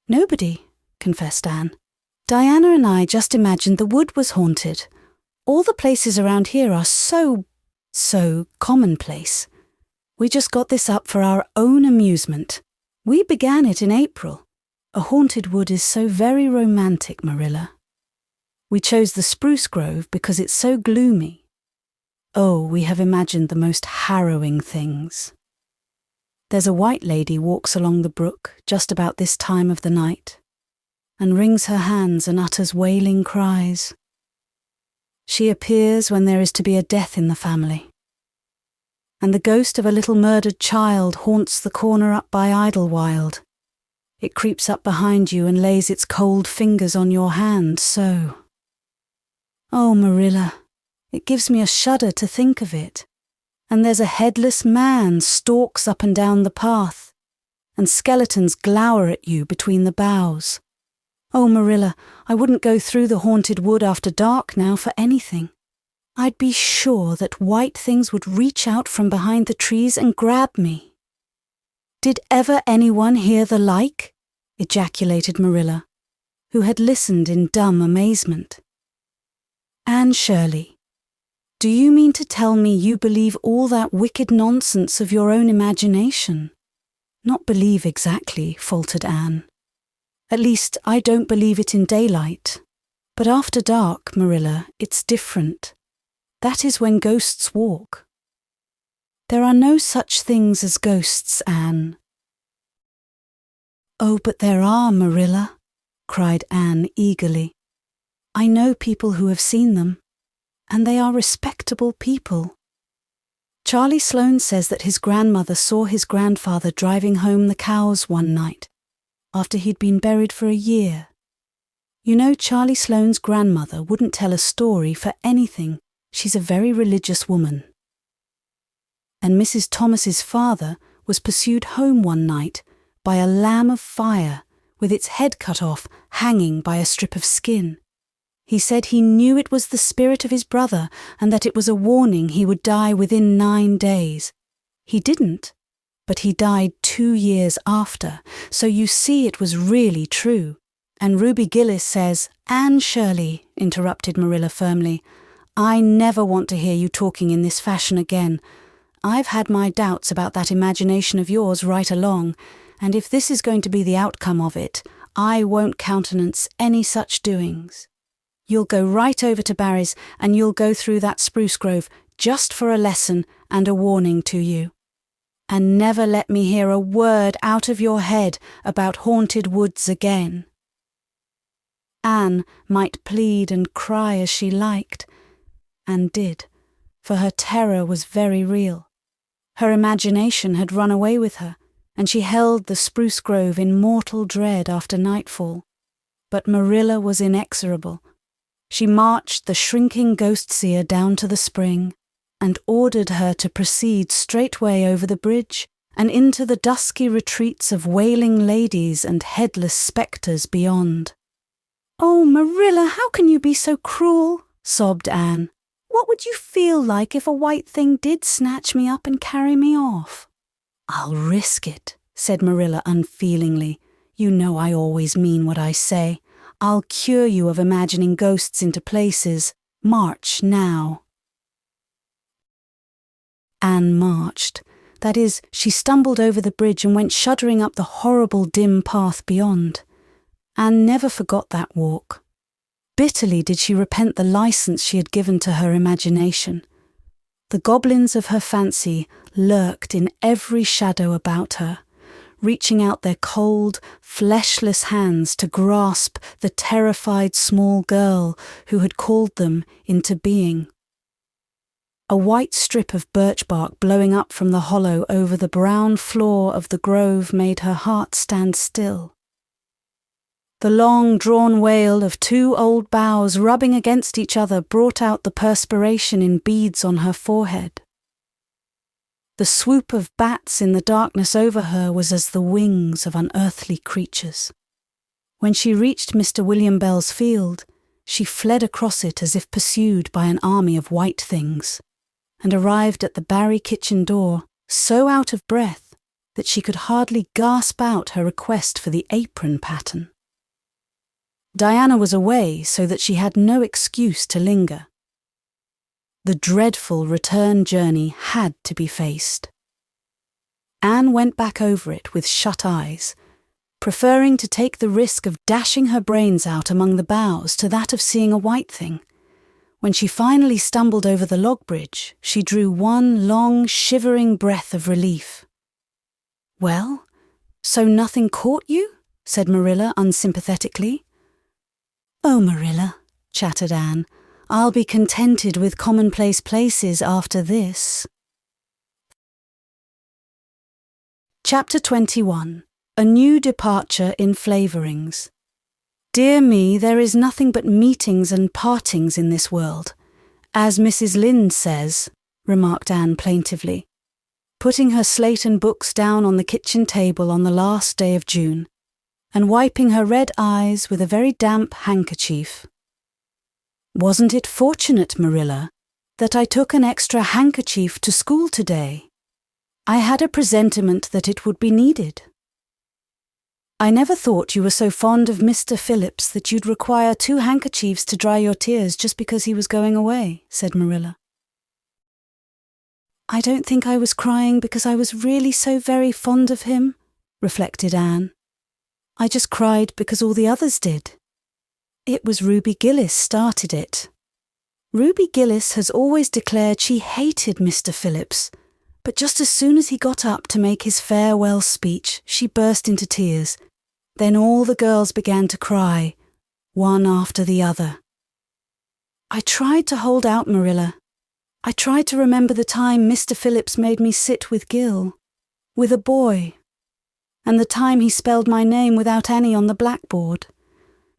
"Nobody," confessed Anne. "Diana and I just imagined the wood was haunted. All the places around here are so commonplace. We just got this up for our own amusement. We began it in April. A haunted wood is so very romantic, Marilla. We chose the spruce grove because it's so gloomy. Oh, we have imagined the most harrowing things. There's a white lady walks along the brook just about this time of the night and wrings her hands and utters wailing cries. She appears when there is to be a death in the family. And the ghost of a little murdered child haunts the corner up by Idlewild. It creeps up behind you and lays its cold fingers on your hand, so. Oh, Marilla, it gives me a shudder to think of it. And there's a headless man stalks up and down the path, and skeletons glower at you between the boughs. Oh, Marilla, I wouldn't go through the haunted wood after dark now for anything. I'd be sure that white things would reach out from behind the trees and grab me." "Did ever anyone hear the like?" ejaculated Marilla, who had listened in dumb amazement. "Anne Shirley, do you mean to tell me you believe all that wicked nonsense of your own imagination?" "Not believe exactly," faltered Anne. "At least, I don't believe it in daylight. But after dark, Marilla, it's different. That is when ghosts walk." "There are no such things as ghosts, Anne." "Oh, but there are, Marilla," cried Anne eagerly. "I know people who have seen them, and they are respectable people. Charlie Sloane says that his grandmother saw his grandfather driving home the cows one night, after he'd been buried for a year. You know, Charlie Sloane's grandmother wouldn't tell a story for anything. She's a very religious woman. And Mrs. Thomas's father was pursued home one night by a lamb of fire with its head cut off, hanging by a strip of skin. He said he knew it was the spirit of his brother and that it was a warning he would die within 9 days. He didn't, but he died 2 years after, so you see it was really true. And Ruby Gillis says—" "Anne Shirley," interrupted Marilla firmly, "I never want to hear you talking in this fashion again. I've had my doubts about that imagination of yours right along, and if this is going to be the outcome of it, I won't countenance any such doings. You'll go right over to Barry's and you'll go through that spruce grove just for a lesson and a warning to you. And never let me hear a word out of your head about haunted woods again." Anne might plead and cry as she liked, and did, for her terror was very real. Her imagination had run away with her, and she held the spruce grove in mortal dread after nightfall. But Marilla was inexorable. She marched the shrinking ghost-seer down to the spring, and ordered her to proceed straightway over the bridge and into the dusky retreats of wailing ladies and headless spectres beyond. "Oh, Marilla, how can you be so cruel?" sobbed Anne. "What would you feel like if a white thing did snatch me up and carry me off?" "I'll risk it," said Marilla unfeelingly. "You know I always mean what I say. I'll cure you of imagining ghosts into places. March now." Anne marched. That is, she stumbled over the bridge and went shuddering up the horrible dim path beyond. Anne never forgot that walk. Bitterly did she repent the license she had given to her imagination. The goblins of her fancy lurked in every shadow about her, reaching out their cold, fleshless hands to grasp the terrified small girl who had called them into being. A white strip of birch bark blowing up from the hollow over the brown floor of the grove made her heart stand still. The long drawn wail of two old boughs rubbing against each other brought out the perspiration in beads on her forehead. The swoop of bats in the darkness over her was as the wings of unearthly creatures. When she reached Mr. William Bell's field, she fled across it as if pursued by an army of white things, and arrived at the Barry kitchen door so out of breath that she could hardly gasp out her request for the apron pattern. Diana was away, so that she had no excuse to linger. The dreadful return journey had to be faced. Anne went back over it with shut eyes, preferring to take the risk of dashing her brains out among the boughs to that of seeing a white thing. When she finally stumbled over the log bridge, she drew one long, shivering breath of relief. "Well, so nothing caught you?" said Marilla unsympathetically. "Oh, Marilla," chattered Anne, "I'll be contented with commonplace places after this." Chapter 21. A New Departure in Flavorings. "Dear me, there is nothing but meetings and partings in this world, as Mrs. Lynde says," remarked Anne plaintively, putting her slate and books down on the kitchen table on the last day of June, and wiping her red eyes with a very damp handkerchief. "Wasn't it fortunate, Marilla, that I took an extra handkerchief to school today? I had a presentiment that it would be needed." "I never thought you were so fond of Mr. Phillips that you'd require 2 handkerchiefs to dry your tears just because he was going away," said Marilla. "I don't think I was crying because I was really so very fond of him," reflected Anne. "I just cried because all the others did. It was Ruby Gillis started it. Ruby Gillis has always declared she hated Mr. Phillips, but just as soon as he got up to make his farewell speech, she burst into tears. Then all the girls began to cry, one after the other. I tried to hold out, Marilla. I tried to remember the time Mr. Phillips made me sit with Gil, with a boy, and the time he spelled my name without any on the blackboard,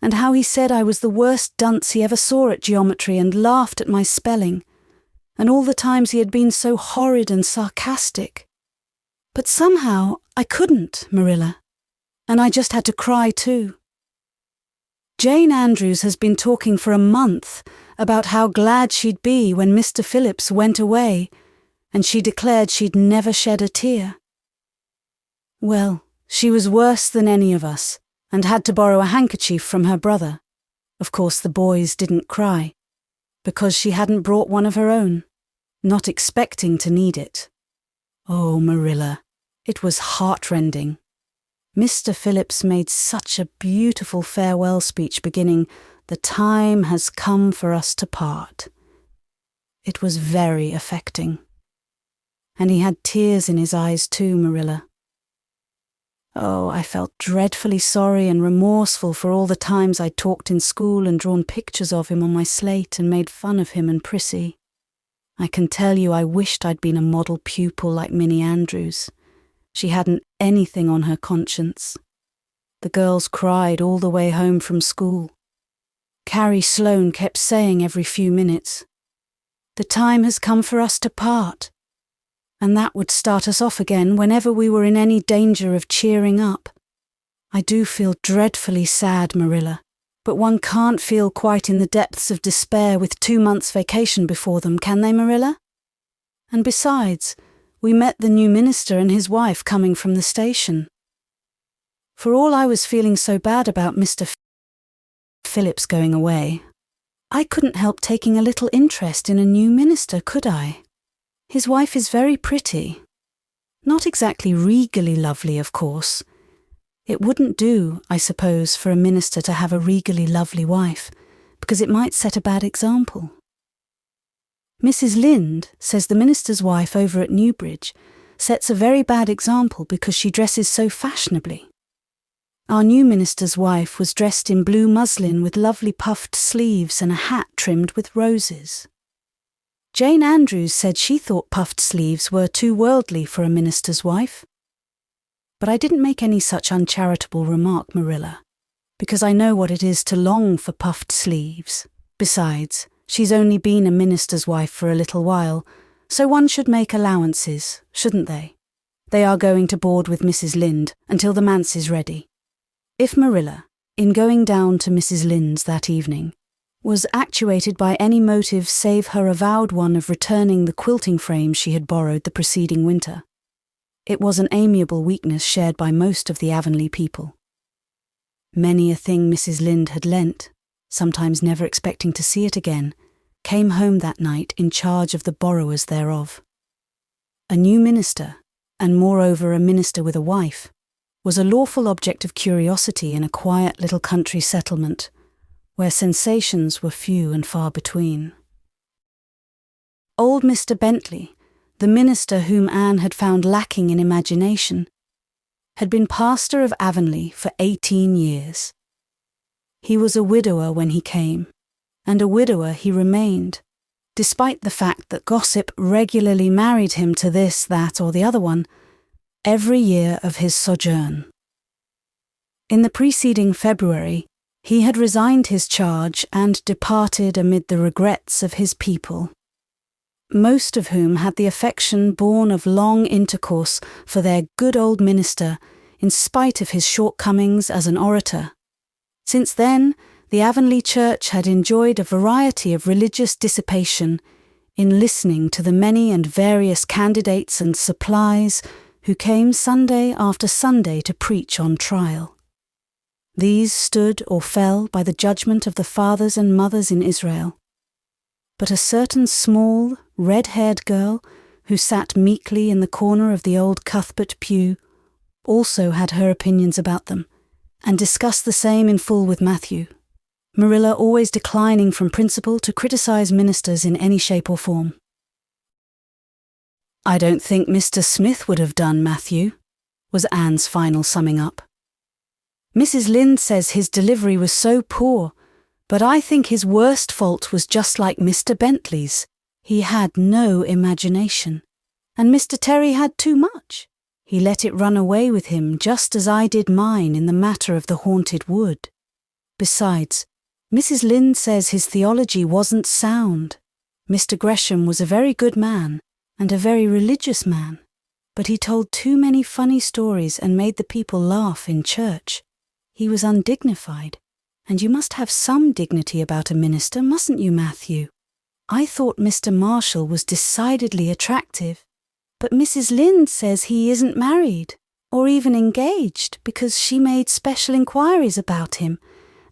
and how he said I was the worst dunce he ever saw at geometry and laughed at my spelling, and all the times he had been so horrid and sarcastic. But somehow I couldn't, Marilla, and I just had to cry too. Jane Andrews has been talking for a month about how glad she'd be when Mr. Phillips went away, and she declared she'd never shed a tear. Well, she was worse than any of us, and had to borrow a handkerchief from her brother. Of course the boys didn't cry, because she hadn't brought one of her own, not expecting to need it. Oh, Marilla, it was heartrending. Mr. Phillips made such a beautiful farewell speech beginning, "The time has come for us to part." It was very affecting. And he had tears in his eyes too, Marilla. Oh, I felt dreadfully sorry and remorseful for all the times I'd talked in school and drawn pictures of him on my slate and made fun of him and Prissy. I can tell you I wished I'd been a model pupil like Minnie Andrews. She hadn't anything on her conscience. The girls cried all the way home from school. Carrie Sloane kept saying every few minutes, "The time has come for us to part." and that would start us off again whenever we were in any danger of cheering up. I do feel dreadfully sad, Marilla, but one can't feel quite in the depths of despair with 2 months' vacation before them, can they, Marilla? And besides, we met the new minister and his wife coming from the station. For all I was feeling so bad about Mr. Phillips going away, I couldn't help taking a little interest in a new minister, could I? His wife is very pretty. Not exactly regally lovely, of course. It wouldn't do, I suppose, for a minister to have a regally lovely wife, because it might set a bad example. Mrs. Lynde says the minister's wife over at Newbridge sets a very bad example because she dresses so fashionably. Our new minister's wife was dressed in blue muslin with lovely puffed sleeves and a hat trimmed with roses. Jane Andrews said she thought puffed sleeves were too worldly for a minister's wife. But I didn't make any such uncharitable remark, Marilla, because I know what it is to long for puffed sleeves. Besides, she's only been a minister's wife for a little while, so one should make allowances, shouldn't they? They are going to board with Mrs. Lynde until the manse is ready. If Marilla, in going down to Mrs. Lynde's that evening, was actuated by any motive save her avowed one of returning the quilting frame she had borrowed the preceding winter, it was an amiable weakness shared by most of the Avonlea people. Many a thing Mrs. Lynde had lent, sometimes never expecting to see it again, came home that night in charge of the borrowers thereof. A new minister, and moreover a minister with a wife, was a lawful object of curiosity in a quiet little country settlement, where sensations were few and far between. Old Mr. Bentley, the minister whom Anne had found lacking in imagination, had been pastor of Avonlea for 18 years. He was a widower when he came, and a widower he remained, despite the fact that gossip regularly married him to this, that, or the other one, every year of his sojourn. In the preceding February, he had resigned his charge and departed amid the regrets of his people, most of whom had the affection born of long intercourse for their good old minister in spite of his shortcomings as an orator. Since then, the Avonlea Church had enjoyed a variety of religious dissipation in listening to the many and various candidates and supplies who came Sunday after Sunday to preach on trial. These stood or fell by the judgment of the fathers and mothers in Israel. But a certain small, red-haired girl who sat meekly in the corner of the old Cuthbert pew also had her opinions about them, and discussed the same in full with Matthew, Marilla always declining from principle to criticize ministers in any shape or form. "I don't think Mr. Smith would have done, Matthew," was Anne's final summing up. "Mrs. Lynde says his delivery was so poor, but I think his worst fault was just like Mr. Bentley's. He had no imagination, and Mr. Terry had too much. He let it run away with him just as I did mine in the matter of the haunted wood. Besides, Mrs. Lynde says his theology wasn't sound. Mr. Gresham was a very good man, and a very religious man, but he told too many funny stories and made the people laugh in church. He was undignified, and you must have some dignity about a minister, mustn't you, Matthew? I thought Mr. Marshall was decidedly attractive, but Mrs. Lynde says he isn't married, or even engaged, because she made special inquiries about him,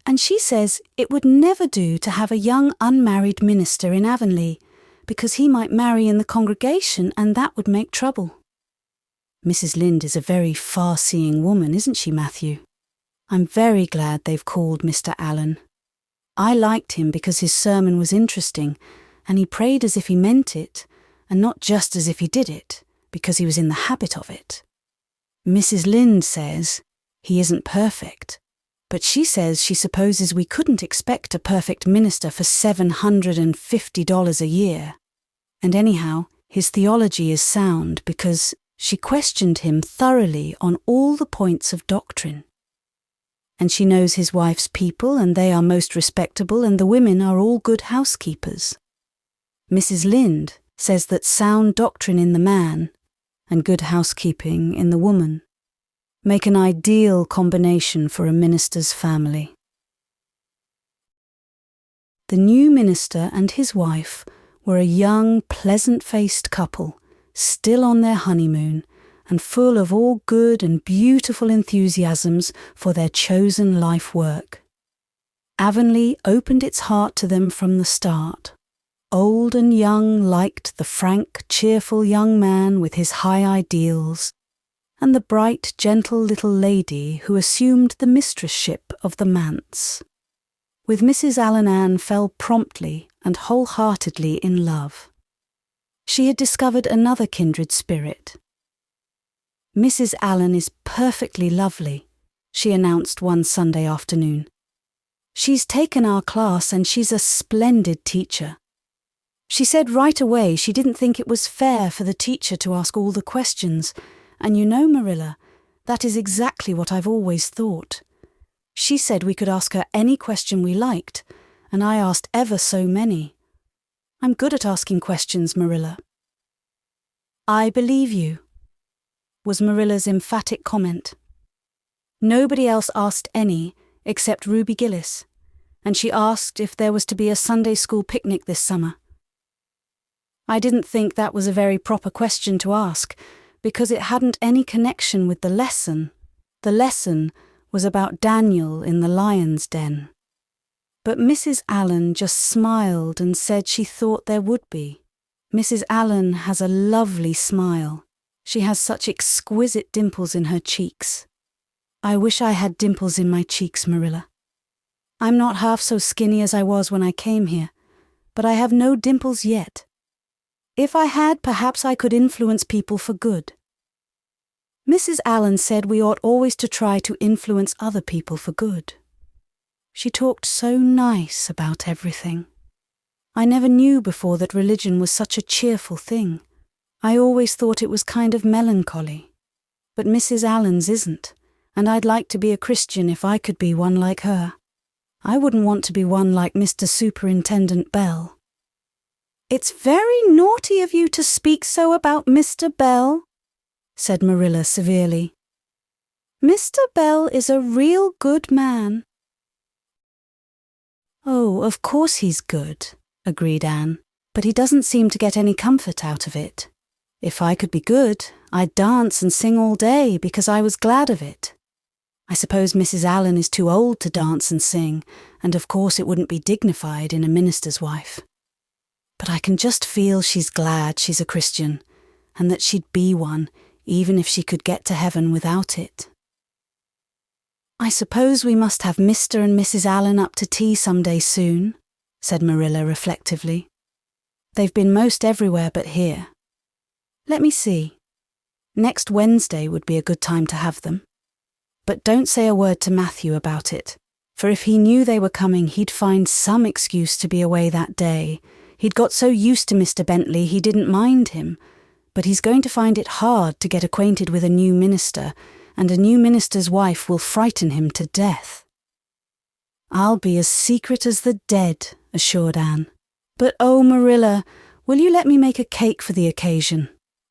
and she says it would never do to have a young unmarried minister in Avonlea, because he might marry in the congregation and that would make trouble." Mrs. Lynde is a very far-seeing woman, isn't she, Matthew? I'm very glad they've called Mr. Allen. I liked him because his sermon was interesting, and he prayed as if he meant it, and not just as if he did it, because he was in the habit of it. Mrs. Lynde says he isn't perfect, but she says she supposes we couldn't expect a perfect minister for $750 a year. And anyhow, his theology is sound because she questioned him thoroughly on all the points of doctrine. And she knows his wife's people, and they are most respectable, and the women are all good housekeepers. Mrs. Lynde says that sound doctrine in the man and good housekeeping in the woman make an ideal combination for a minister's family. The new minister and his wife were a young, pleasant-faced couple, still on their honeymoon and full of all good and beautiful enthusiasms for their chosen life work. Avonlea opened its heart to them from the start. Old and young liked the frank, cheerful young man with his high ideals, and the bright, gentle little lady who assumed the mistressship of the manse. With Mrs. Ann fell promptly and wholeheartedly in love. She had discovered another kindred spirit. "Mrs. Allen is perfectly lovely," she announced one Sunday afternoon. "She's taken our class and she's a splendid teacher. She said right away she didn't think it was fair for the teacher to ask all the questions, and you know, Marilla, that is exactly what I've always thought. She said we could ask her any question we liked, and I asked ever so many. I'm good at asking questions, Marilla." "I believe you," was Marilla's emphatic comment. Nobody else asked any except Ruby Gillis, and she asked if there was to be a Sunday school picnic this summer. I didn't think that was a very proper question to ask, because it hadn't any connection with the lesson. The lesson was about Daniel in the lion's den. But Mrs. Allen just smiled and said she thought there would be. Mrs. Allen has a lovely smile. She has such exquisite dimples in her cheeks. I wish I had dimples in my cheeks, Marilla. I'm not half so skinny as I was when I came here, but I have no dimples yet. If I had, perhaps I could influence people for good. Mrs. Allen said we ought always to try to influence other people for good. She talked so nice about everything. I never knew before that religion was such a cheerful thing. I always thought it was kind of melancholy. But Mrs. Allen's isn't, and I'd like to be a Christian if I could be one like her. I wouldn't want to be one like Mr. Superintendent Bell. "It's very naughty of you to speak so about Mr. Bell," said Marilla severely. "Mr. Bell is a real good man." "Oh, of course he's good," agreed Anne, "but he doesn't seem to get any comfort out of it. If I could be good, I'd dance and sing all day because I was glad of it. I suppose Mrs. Allen is too old to dance and sing, and of course it wouldn't be dignified in a minister's wife. But I can just feel she's glad she's a Christian, and that she'd be one, even if she could get to heaven without it." "I suppose we must have Mr. and Mrs. Allen up to tea some day soon," said Marilla reflectively. "They've been most everywhere but here. Let me see. Next Wednesday would be a good time to have them. But don't say a word to Matthew about it, for if he knew they were coming, he'd find some excuse to be away that day. He'd got so used to Mr. Bentley he didn't mind him, but he's going to find it hard to get acquainted with a new minister, and a new minister's wife will frighten him to death." "I'll be as secret as the dead," assured Anne. "But oh, Marilla, will you let me make a cake for the occasion?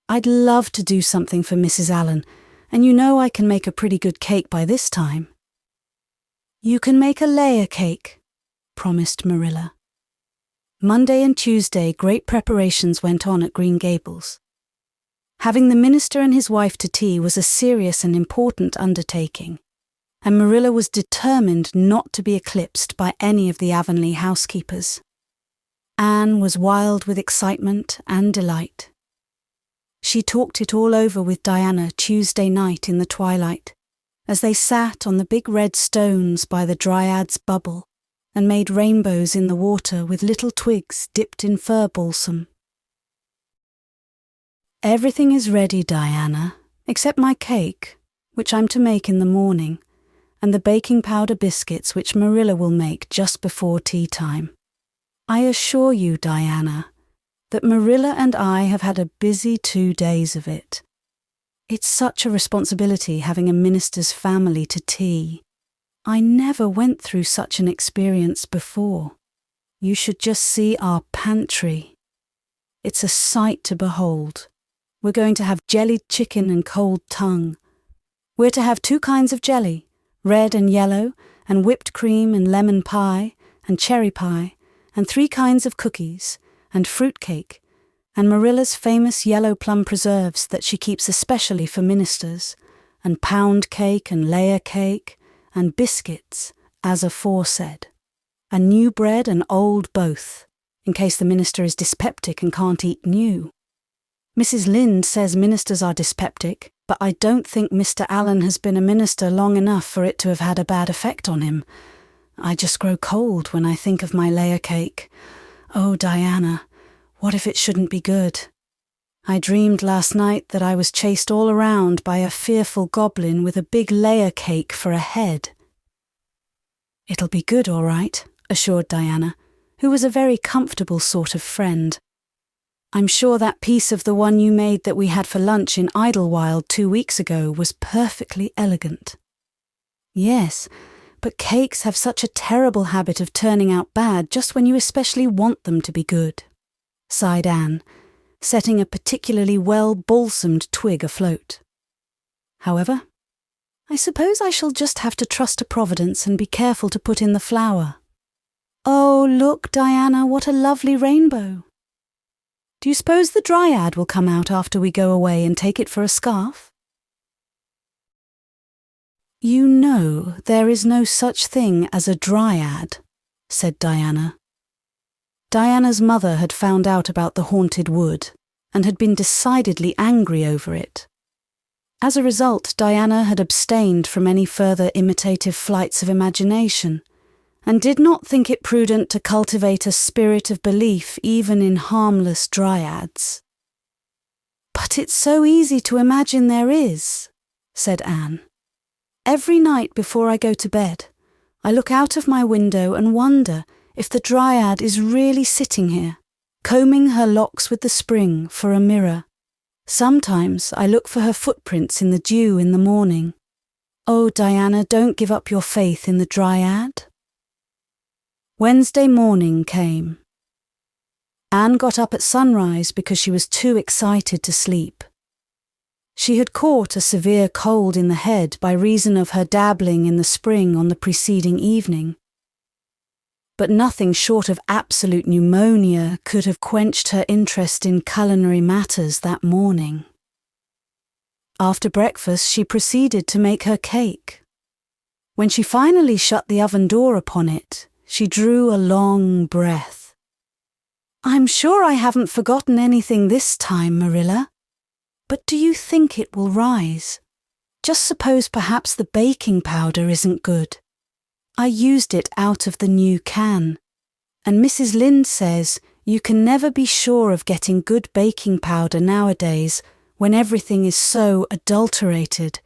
I'd love to do something for Mrs. Allen, and you know I can make a pretty good cake by this time." "You can make a layer cake," promised Marilla. Monday and Tuesday great preparations went on at Green Gables. Having the minister and his wife to tea was a serious and important undertaking, and Marilla was determined not to be eclipsed by any of the Avonlea housekeepers. Anne was wild with excitement and delight. She talked it all over with Diana Tuesday night in the twilight, as they sat on the big red stones by the Dryad's bubble and made rainbows in the water with little twigs dipped in fir balsam. "Everything is ready, Diana, except my cake, which I'm to make in the morning, and the baking powder biscuits which Marilla will make just before tea time. I assure you, Diana, that Marilla and I have had a busy 2 days of it. It's such a responsibility having a minister's family to tea. I never went through such an experience before. You should just see our pantry. It's a sight to behold. we're going to have jellied chicken and cold tongue. We're to have 2 kinds of jelly, red and yellow, and whipped cream and lemon pie, and cherry pie, and 3 kinds of cookies, and fruit cake, and Marilla's famous yellow plum preserves that she keeps especially for ministers, and pound cake and layer cake, and biscuits, as aforesaid, and new bread and old both, in case the minister is dyspeptic and can't eat new. Mrs. Lynde says ministers are dyspeptic, but I don't think Mr. Allen has been a minister long enough for it to have had a bad effect on him. I just grow cold when I think of my layer cake. Oh, Diana, what if it shouldn't be good? I dreamed last night that I was chased all around by a fearful goblin with a big layer cake for a head. It'll be good, all right, assured Diana, who was a very comfortable sort of friend. I'm sure that piece of the one you made that we had for lunch in Idlewild 2 weeks ago was perfectly elegant. Yes, but cakes have such a terrible habit of turning out bad just when you especially want them to be good, sighed Anne, setting a particularly well-balsamed twig afloat. However, I suppose I shall just have to trust to Providence and be careful to put in the flour. Oh, look, Diana, what a lovely rainbow! Do you suppose the dryad will come out after we go away and take it for a scarf? You know there is no such thing as a dryad, said Diana. Diana's mother had found out about the haunted wood and had been decidedly angry over it. As a result, Diana had abstained from any further imitative flights of imagination, and did not think it prudent to cultivate a spirit of belief even in harmless dryads. But it's so easy to imagine there is, said Anne. Every night before I go to bed, I look out of my window and wonder if the dryad is really sitting here, combing her locks with the spring for a mirror. Sometimes I look for her footprints in the dew in the morning. Oh, Diana, don't give up your faith in the dryad. Wednesday morning came. Anne got up at sunrise because she was too excited to sleep. She had caught a severe cold in the head by reason of her dabbling in the spring on the preceding evening. But nothing short of absolute pneumonia could have quenched her interest in culinary matters that morning. After breakfast, she proceeded to make her cake. When she finally shut the oven door upon it, she drew a long breath. I'm sure I haven't forgotten anything this time, Marilla. But do you think it will rise? Just suppose perhaps the baking powder isn't good. I used it out of the new can, and Mrs. Lynde says you can never be sure of getting good baking powder nowadays when everything is so adulterated.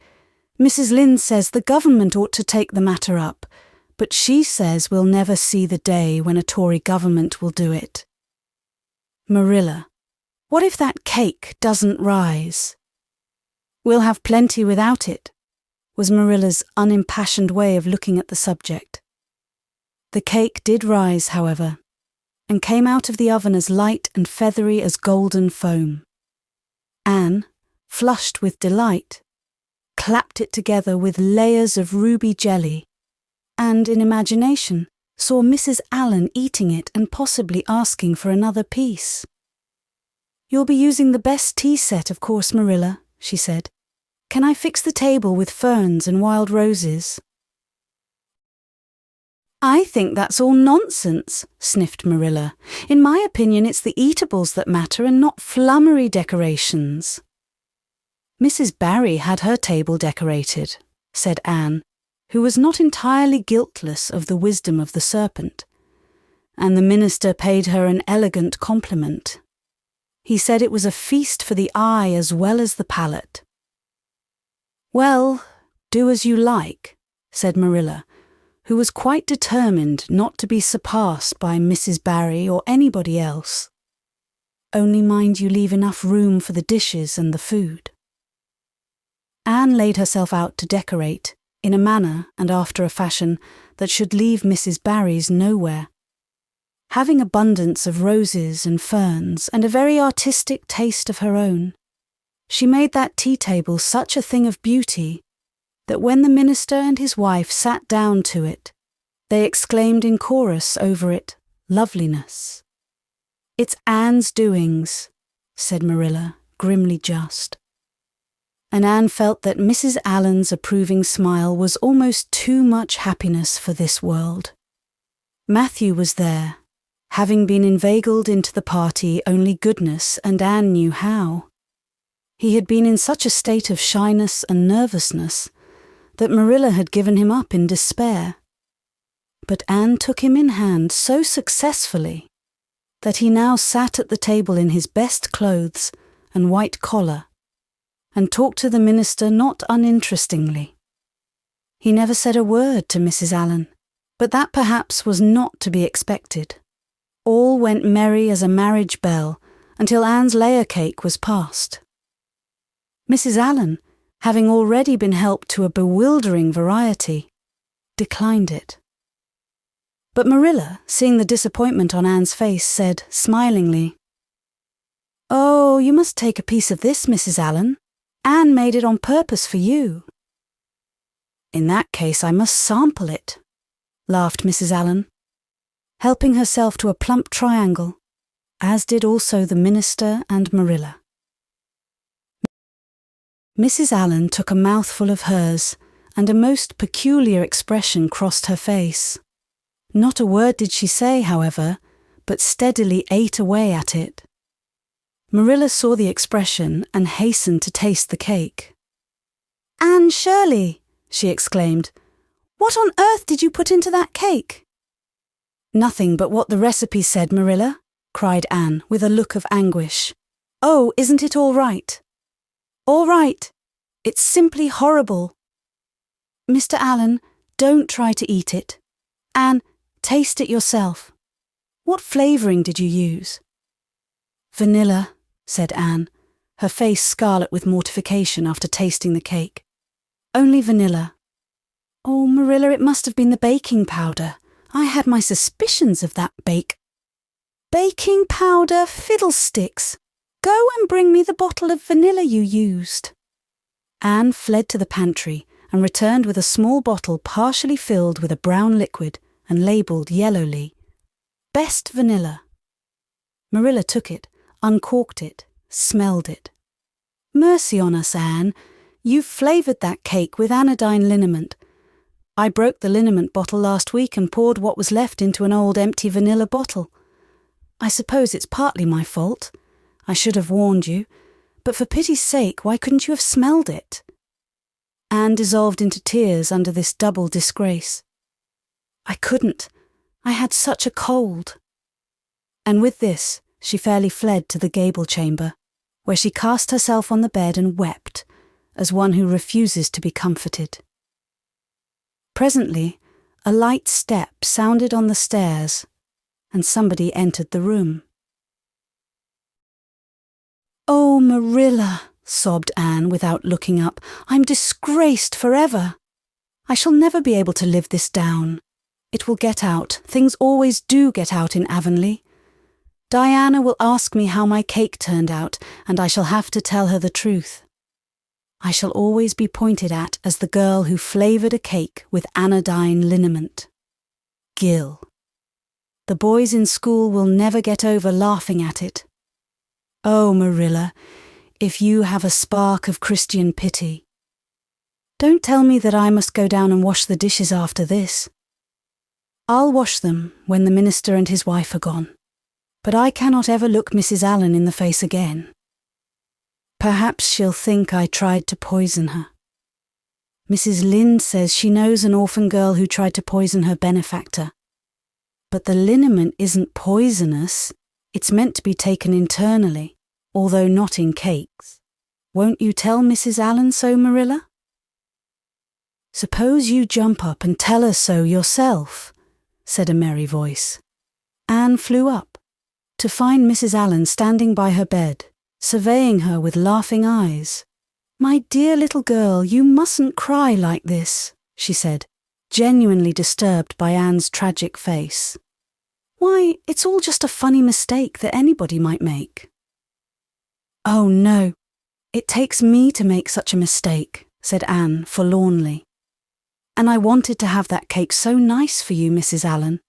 Mrs. Lynde says the government ought to take the matter up, but she says we'll never see the day when a Tory government will do it. Marilla, what if that cake doesn't rise? We'll have plenty without it, was Marilla's unimpassioned way of looking at the subject. The cake did rise, however, and came out of the oven as light and feathery as golden foam. Anne, flushed with delight, clapped it together with layers of ruby jelly, and in imagination saw Mrs. Allen eating it and possibly asking for another piece. You'll be using the best tea set, of course, Marilla, she said. Can I fix the table with ferns and wild roses? I think that's all nonsense, sniffed Marilla. In my opinion, it's the eatables that matter and not flummery decorations. Mrs. Barry had her table decorated, said Anne, who was not entirely guiltless of the wisdom of the serpent, and the minister paid her an elegant compliment. He said it was a feast for the eye as well as the palate. Well, do as you like, said Marilla, who was quite determined not to be surpassed by Mrs. Barry or anybody else. Only mind you leave enough room for the dishes and the food. Anne laid herself out to decorate, in a manner and after a fashion that should leave Mrs. Barry's nowhere. Having abundance of roses and ferns and a very artistic taste of her own, She made that tea table such a thing of beauty that when the minister and his wife sat down to it, they exclaimed in chorus over it, "Loveliness." "It's Anne's doings," said Marilla, grimly just. And Anne felt that Mrs. Allen's approving smile was almost too much happiness for this world. Matthew was there, having been inveigled into the party only goodness and Anne knew how. He had been in such a state of shyness and nervousness that Marilla had given him up in despair. But Anne took him in hand so successfully that he now sat at the table in his best clothes and white collar, and talked to the minister not uninterestingly. He never said a word to Mrs. Allen, but that perhaps was not to be expected. All went merry as a marriage bell until Anne's layer cake was passed. Mrs. Allen, having already been helped to a bewildering variety, declined it. But Marilla, seeing the disappointment on Anne's face, said smilingly, "Oh, you must take a piece of this, Mrs. Allen. Anne made it on purpose for you." "In that case I must sample it," laughed Mrs. Allen, helping herself to a plump triangle, as did also the minister and Marilla. Mrs. Allen took a mouthful of hers, and a most peculiar expression crossed her face. Not a word did she say, however, but steadily ate away at it. Marilla saw the expression and hastened to taste the cake. "Anne Shirley," she exclaimed, "what on earth did you put into that cake?" "Nothing but what the recipe said, Marilla," cried Anne with a look of anguish. "Oh, isn't it all right?" "All right. It's simply horrible." "Mr. Allen, don't try to eat it. Anne, taste it yourself. What flavouring did you use?" "Vanilla," said Anne, her face scarlet with mortification after tasting the cake. "Only vanilla." "Oh, Marilla, it must have been the baking powder. I had my suspicions of that Baking powder, fiddlesticks! Go and bring me the bottle of vanilla you used." Anne fled to the pantry and returned with a small bottle partially filled with a brown liquid and labelled yellowly, "Best vanilla." Marilla took it, uncorked it, smelled it. "Mercy on us, Anne, you've flavoured that cake with anodyne liniment. I broke the liniment bottle last week and poured what was left into an old empty vanilla bottle. I suppose it's partly my fault. I should have warned you, but for pity's sake, why couldn't you have smelled it?" Anne dissolved into tears under this double disgrace. "I couldn't. I had such a cold." And with this, she fairly fled to the gable chamber, where she cast herself on the bed and wept, as one who refuses to be comforted. Presently, a light step sounded on the stairs, and somebody entered the room. "Oh, Marilla," sobbed Anne without looking up, "I'm disgraced forever. I shall never be able to live this down. It will get out. Things always do get out in Avonlea. Diana will ask me how my cake turned out, and I shall have to tell her the truth. I shall always be pointed at as the girl who flavoured a cake with anodyne liniment. Gill. The boys in school will never get over laughing at it. Oh, Marilla, if you have a spark of Christian pity. Don't tell me that I must go down and wash the dishes after this. I'll wash them when the minister and his wife are gone. But I cannot ever look Mrs. Allen in the face again. Perhaps she'll think I tried to poison her. Mrs. Lynde says she knows an orphan girl who tried to poison her benefactor. But the liniment isn't poisonous. It's meant to be taken internally, although not in cakes. Won't you tell Mrs. Allen so, Marilla? Suppose you jump up and tell her so yourself, said a merry voice. Anne flew up, to find Mrs. Allen standing by her bed, surveying her with laughing eyes. "My dear little girl, you mustn't cry like this," she said, genuinely disturbed by Anne's tragic face. "Why, it's all just a funny mistake that anybody might make." "Oh, no, "It takes me to make such a mistake," said Anne forlornly. "And I wanted to have that cake so nice for you, Mrs. Allen."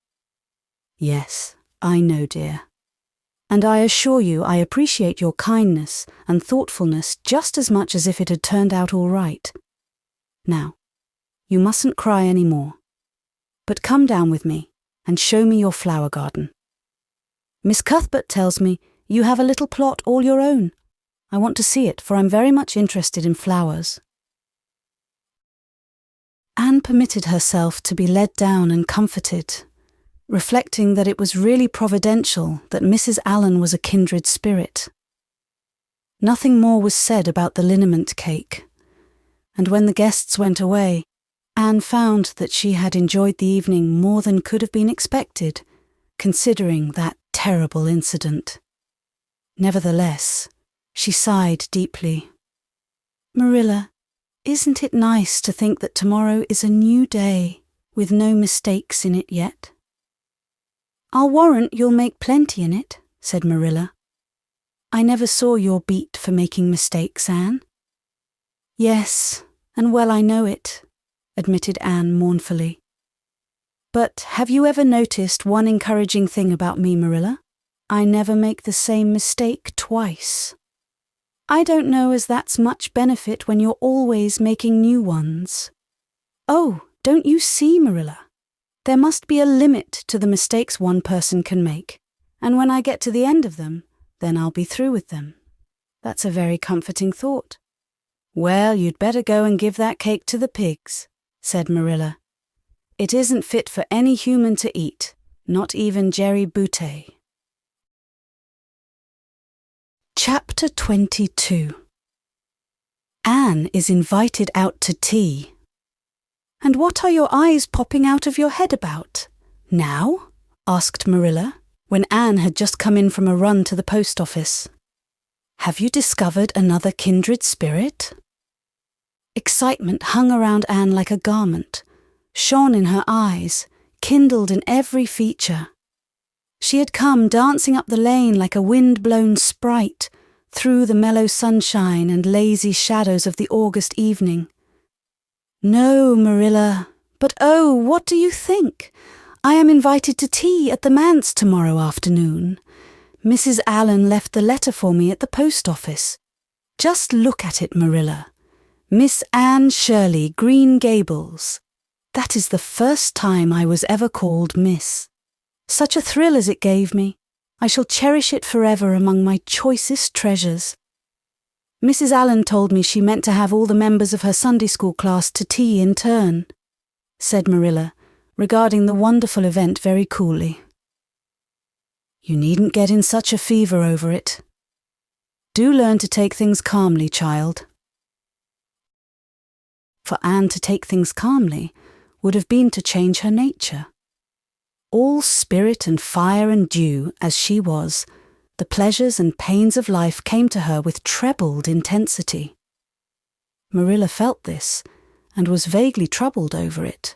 "Yes, I know, dear. And I assure you I appreciate your kindness and thoughtfulness just as much as if it had turned out all right. Now, you mustn't cry any more. But come down with me and show me your flower garden. Miss Cuthbert tells me you have a little plot all your own. I want to see it, for I'm very much interested in flowers." Anne permitted herself to be led down and comforted, reflecting that it was really providential that Mrs. Allen was a kindred spirit. Nothing more was said about the liniment cake, and when the guests went away, Anne found that she had enjoyed the evening more than could have been expected, considering that terrible incident. Nevertheless, she sighed deeply. "Marilla, isn't it nice to think that tomorrow is a new day with no mistakes in it yet?" "I'll warrant you'll make plenty in it," said Marilla. "I never saw your beat for making mistakes, Anne." "Yes, and well I know it," admitted Anne mournfully. "But have you ever noticed one encouraging thing about me, Marilla? I never make the same mistake twice." "I don't know as that's much benefit when you're always making new ones." "Oh, don't you see, Marilla? There must be a limit to the mistakes one person can make, and when I get to the end of them, then I'll be through with them." "That's a very comforting thought." "Well, you'd better go and give that cake to the pigs," said Marilla. "It isn't fit for any human to eat, not even Jerry Boutte." Chapter 22. Anne is invited out to tea. "And what are your eyes popping out of your head about now?" asked Marilla, when Anne had just come in from a run to the post office. "Have you discovered another kindred spirit?" Excitement hung around Anne like a garment, shone in her eyes, kindled in every feature. She had come dancing up the lane like a wind-blown sprite, through the mellow sunshine and lazy shadows of the August evening. "No, Marilla, but oh, what do you think? I am invited to tea at the manse tomorrow afternoon. Mrs. Allen left the letter for me at the post office. Just look at it, Marilla. Miss Anne Shirley, Green Gables. That is the first time I was ever called Miss. Such a thrill as it gave me. I shall cherish it forever among my choicest treasures. Mrs. Allen told me she meant to have all the members of her Sunday school class to tea in turn," said Marilla, regarding the wonderful event very coolly. "You needn't get in such a fever over it. Do learn to take things calmly, child." For Anne to take things calmly would have been to change her nature. All spirit and fire and dew, as she was, the pleasures and pains of life came to her with trebled intensity. Marilla felt this, and was vaguely troubled over it,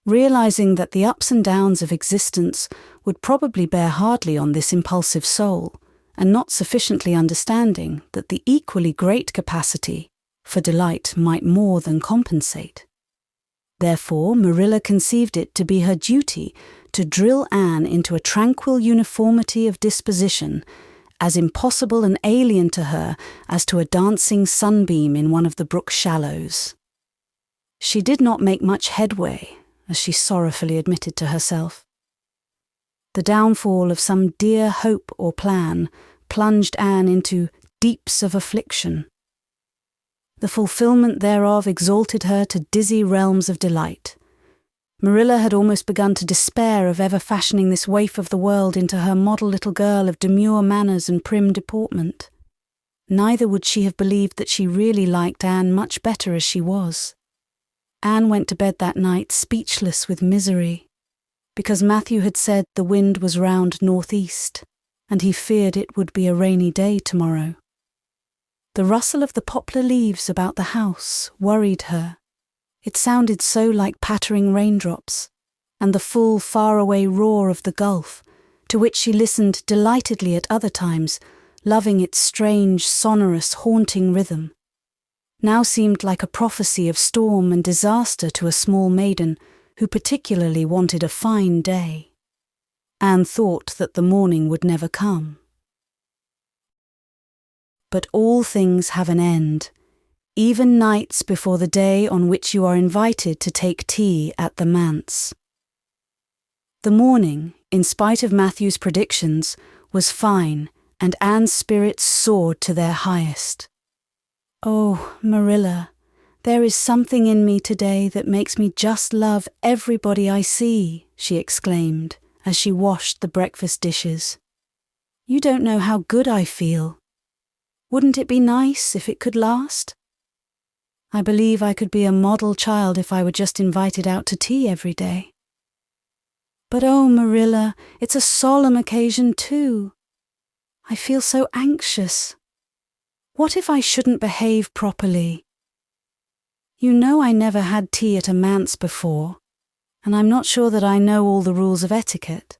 realizing that the ups and downs of existence would probably bear hardly on this impulsive soul, and not sufficiently understanding that the equally great capacity for delight might more than compensate. Therefore, Marilla conceived it to be her duty to drill Anne into a tranquil uniformity of disposition, as impossible and alien to her as to a dancing sunbeam in one of the brook shallows. She did not make much headway, as she sorrowfully admitted to herself. The downfall of some dear hope or plan plunged Anne into deeps of affliction. The fulfillment thereof exalted her to dizzy realms of delight. Marilla had almost begun to despair of ever fashioning this waif of the world into her model little girl of demure manners and prim deportment. Neither would she have believed that she really liked Anne much better as she was. Anne went to bed that night speechless with misery, because Matthew had said the wind was round northeast, and he feared it would be a rainy day tomorrow. The rustle of the poplar leaves about the house worried her. It sounded so like pattering raindrops, and the full, faraway roar of the gulf, to which she listened delightedly at other times, loving its strange, sonorous, haunting rhythm, now seemed like a prophecy of storm and disaster to a small maiden who particularly wanted a fine day. Anne thought that the morning would never come. But all things have an end, even nights before the day on which you are invited to take tea at the manse. The morning, in spite of Matthew's predictions, was fine, and Anne's spirits soared to their highest. "Oh, Marilla, there is something in me today that makes me just love everybody I see," she exclaimed as she washed the breakfast dishes. "You don't know how good I feel. Wouldn't it be nice if it could last? I believe I could be a model child if I were just invited out to tea every day. But oh, Marilla, it's a solemn occasion too. I feel so anxious. What if I shouldn't behave properly? You know I never had tea at a manse before, and I'm not sure that I know all the rules of etiquette,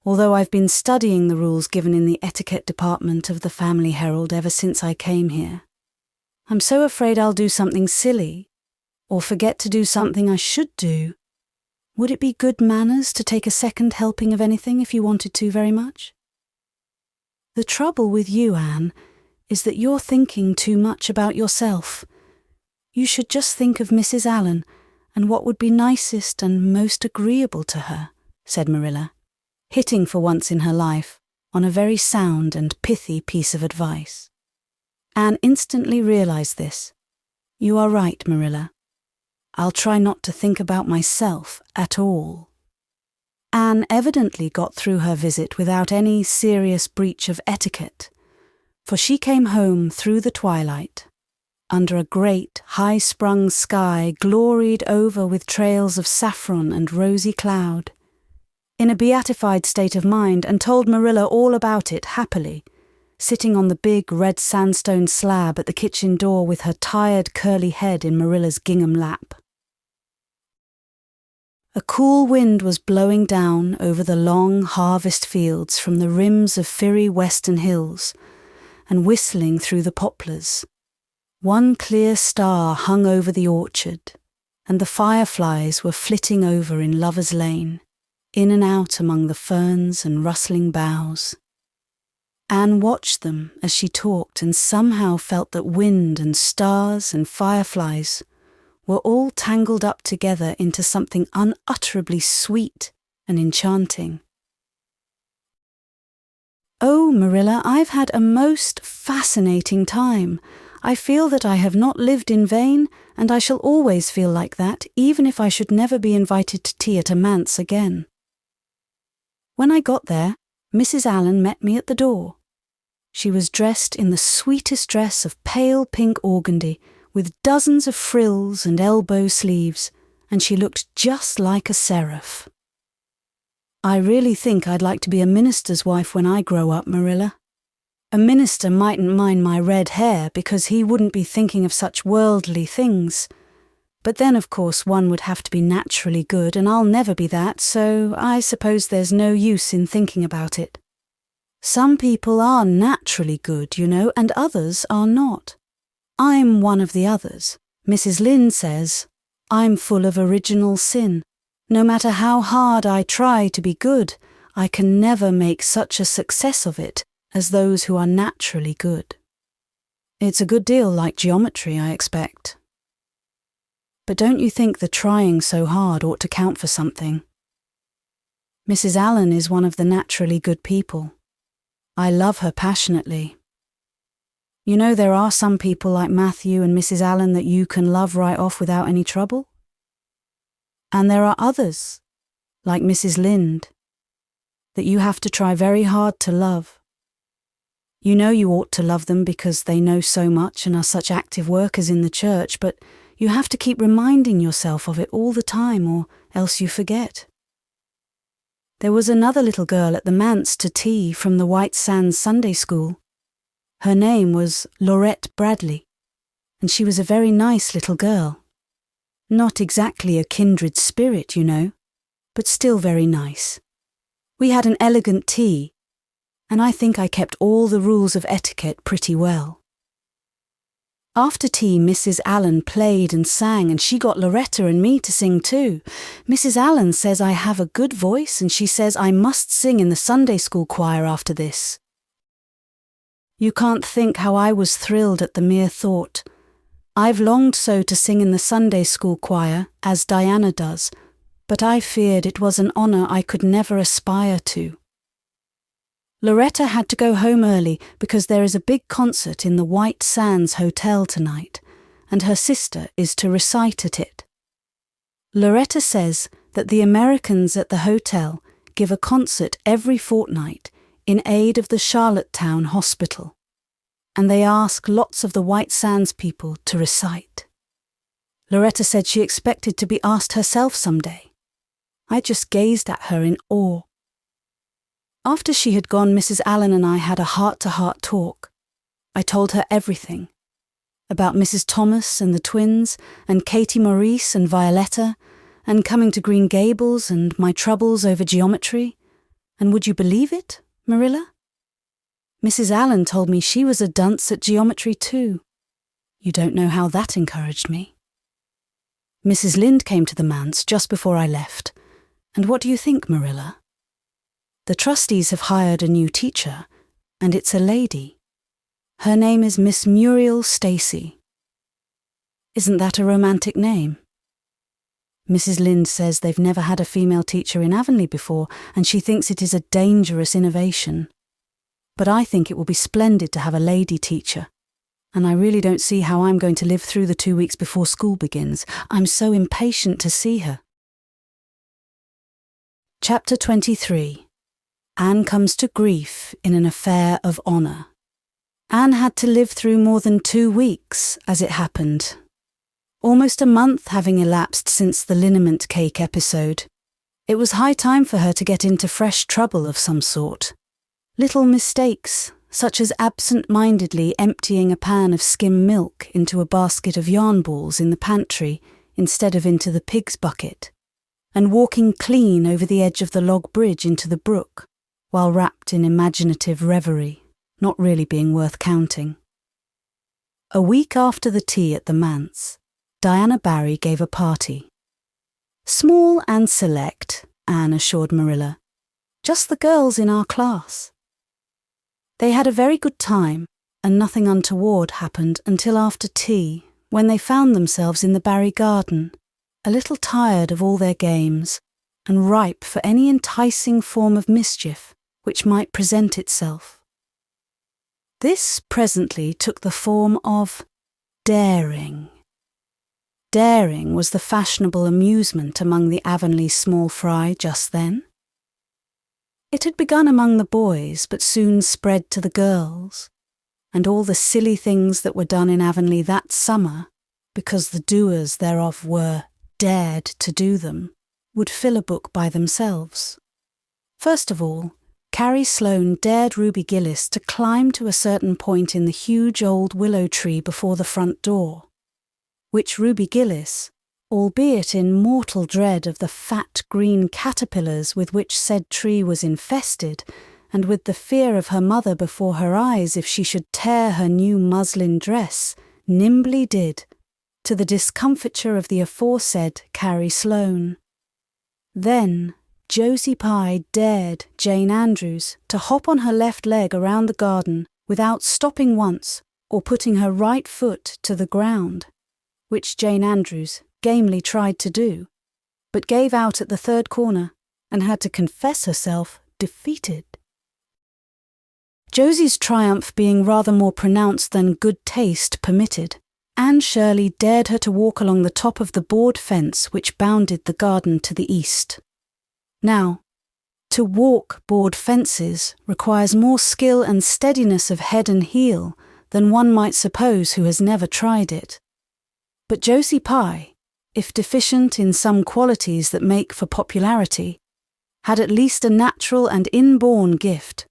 although I've been studying the rules given in the etiquette department of the Family Herald ever since I came here. I'm so afraid I'll do something silly, or forget to do something I should do. Would it be good manners to take a second helping of anything if you wanted to very much? The trouble with you, Anne, is that you're thinking too much about yourself. You should just think of Mrs. Allen and what would be nicest and most agreeable to her," said Marilla, hitting for once in her life on a very sound and pithy piece of advice. Anne instantly realized this. "You are right, Marilla. I'll try not to think about myself at all." Anne evidently got through her visit without any serious breach of etiquette, for she came home through the twilight, under a great, high-sprung sky gloried over with trails of saffron and rosy cloud, in a beatified state of mind, and told Marilla all about it happily, sitting on the big red sandstone slab at the kitchen door with her tired curly head in Marilla's gingham lap. A cool wind was blowing down over the long harvest fields from the rims of firry western hills and whistling through the poplars. One clear star hung over the orchard, and the fireflies were flitting over in Lover's Lane, in and out among the ferns and rustling boughs. Anne watched them as she talked and somehow felt that wind and stars and fireflies were all tangled up together into something unutterably sweet and enchanting. "Oh, Marilla, I've had a most fascinating time. I feel that I have not lived in vain, and I shall always feel like that, even if I should never be invited to tea at a manse again." When I got there, Mrs. Allen met me at the door. She was dressed in the sweetest dress of pale pink organdy, with dozens of frills and elbow sleeves, and she looked just like a seraph. "I really think I'd like to be a minister's wife when I grow up, Marilla. A minister mightn't mind my red hair because he wouldn't be thinking of such worldly things. But then, of course, one would have to be naturally good, and I'll never be that, so I suppose there's no use in thinking about it. Some people are naturally good, you know, and others are not. I'm one of the others. Mrs. Lynde says, I'm full of original sin. No matter how hard I try to be good, I can never make such a success of it as those who are naturally good. It's a good deal like geometry, I expect. But don't you think the trying so hard ought to count for something? Mrs. Allen is one of the naturally good people. I love her passionately. You know, there are some people like Matthew and Mrs. Allen that you can love right off without any trouble. And there are others, like Mrs. Lynde, that you have to try very hard to love. You know you ought to love them because they know so much and are such active workers in the church, but you have to keep reminding yourself of it all the time, or else you forget. There was another little girl at the manse to tea from the White Sands Sunday School. Her name was Laurette Bradley, and she was a very nice little girl. Not exactly a kindred spirit, you know, but still very nice. We had an elegant tea, and I think I kept all the rules of etiquette pretty well. After tea, Mrs. Allen played and sang, and she got Loretta and me to sing too. Mrs. Allen says I have a good voice, and she says I must sing in the Sunday school choir after this. You can't think how I was thrilled at the mere thought. I've longed so to sing in the Sunday school choir, as Diana does, but I feared it was an honour I could never aspire to. Loretta had to go home early because there is a big concert in the White Sands Hotel tonight, and her sister is to recite at it. Loretta says that the Americans at the hotel give a concert every fortnight in aid of the Charlottetown Hospital, and they ask lots of the White Sands people to recite. Loretta said she expected to be asked herself someday. I just gazed at her in awe. After she had gone, Mrs. Allen and I had a heart-to-heart talk. I told her everything. About Mrs. Thomas and the twins, and Katie Maurice and Violetta, and coming to Green Gables, and my troubles over geometry. And would you believe it, Marilla? Mrs. Allen told me she was a dunce at geometry too. You don't know how that encouraged me. Mrs. Lynde came to the manse just before I left. And what do you think, Marilla? The trustees have hired a new teacher, and it's a lady. Her name is Miss Muriel Stacy. Isn't that a romantic name? Mrs. Lynde says they've never had a female teacher in Avonlea before, and she thinks it is a dangerous innovation. But I think it will be splendid to have a lady teacher, and I really don't see how I'm going to live through the 2 weeks before school begins. I'm so impatient to see her. Chapter 23. Anne comes to grief in an affair of honour. Anne had to live through more than 2 weeks, as it happened. Almost a month having elapsed since the liniment cake episode. It was high time for her to get into fresh trouble of some sort. Little mistakes, such as absent-mindedly emptying a pan of skim milk into a basket of yarn balls in the pantry instead of into the pig's bucket, and walking clean over the edge of the log bridge into the brook, while wrapped in imaginative reverie, not really being worth counting. A week after the tea at the manse, Diana Barry gave a party. Small and select, Anne assured Marilla. Just the girls in our class. They had a very good time, and nothing untoward happened until after tea, when they found themselves in the Barry garden, a little tired of all their games, and ripe for any enticing form of mischief which might present itself. This presently took the form of daring. Daring was the fashionable amusement among the Avonlea small fry just then. It had begun among the boys, but soon spread to the girls, and all the silly things that were done in Avonlea that summer, because the doers thereof were dared to do them, would fill a book by themselves. First of all, Carrie Sloane dared Ruby Gillis to climb to a certain point in the huge old willow tree before the front door, which Ruby Gillis, albeit in mortal dread of the fat green caterpillars with which said tree was infested, and with the fear of her mother before her eyes if she should tear her new muslin dress, nimbly did, to the discomfiture of the aforesaid Carrie Sloane. Then Josie Pye dared Jane Andrews to hop on her left leg around the garden without stopping once or putting her right foot to the ground, which Jane Andrews gamely tried to do, but gave out at the third corner and had to confess herself defeated. Josie's triumph being rather more pronounced than good taste permitted, Anne Shirley dared her to walk along the top of the board fence which bounded the garden to the east. Now, to walk board fences requires more skill and steadiness of head and heel than one might suppose who has never tried it. But Josie Pye, if deficient in some qualities that make for popularity, had at least a natural and inborn gift,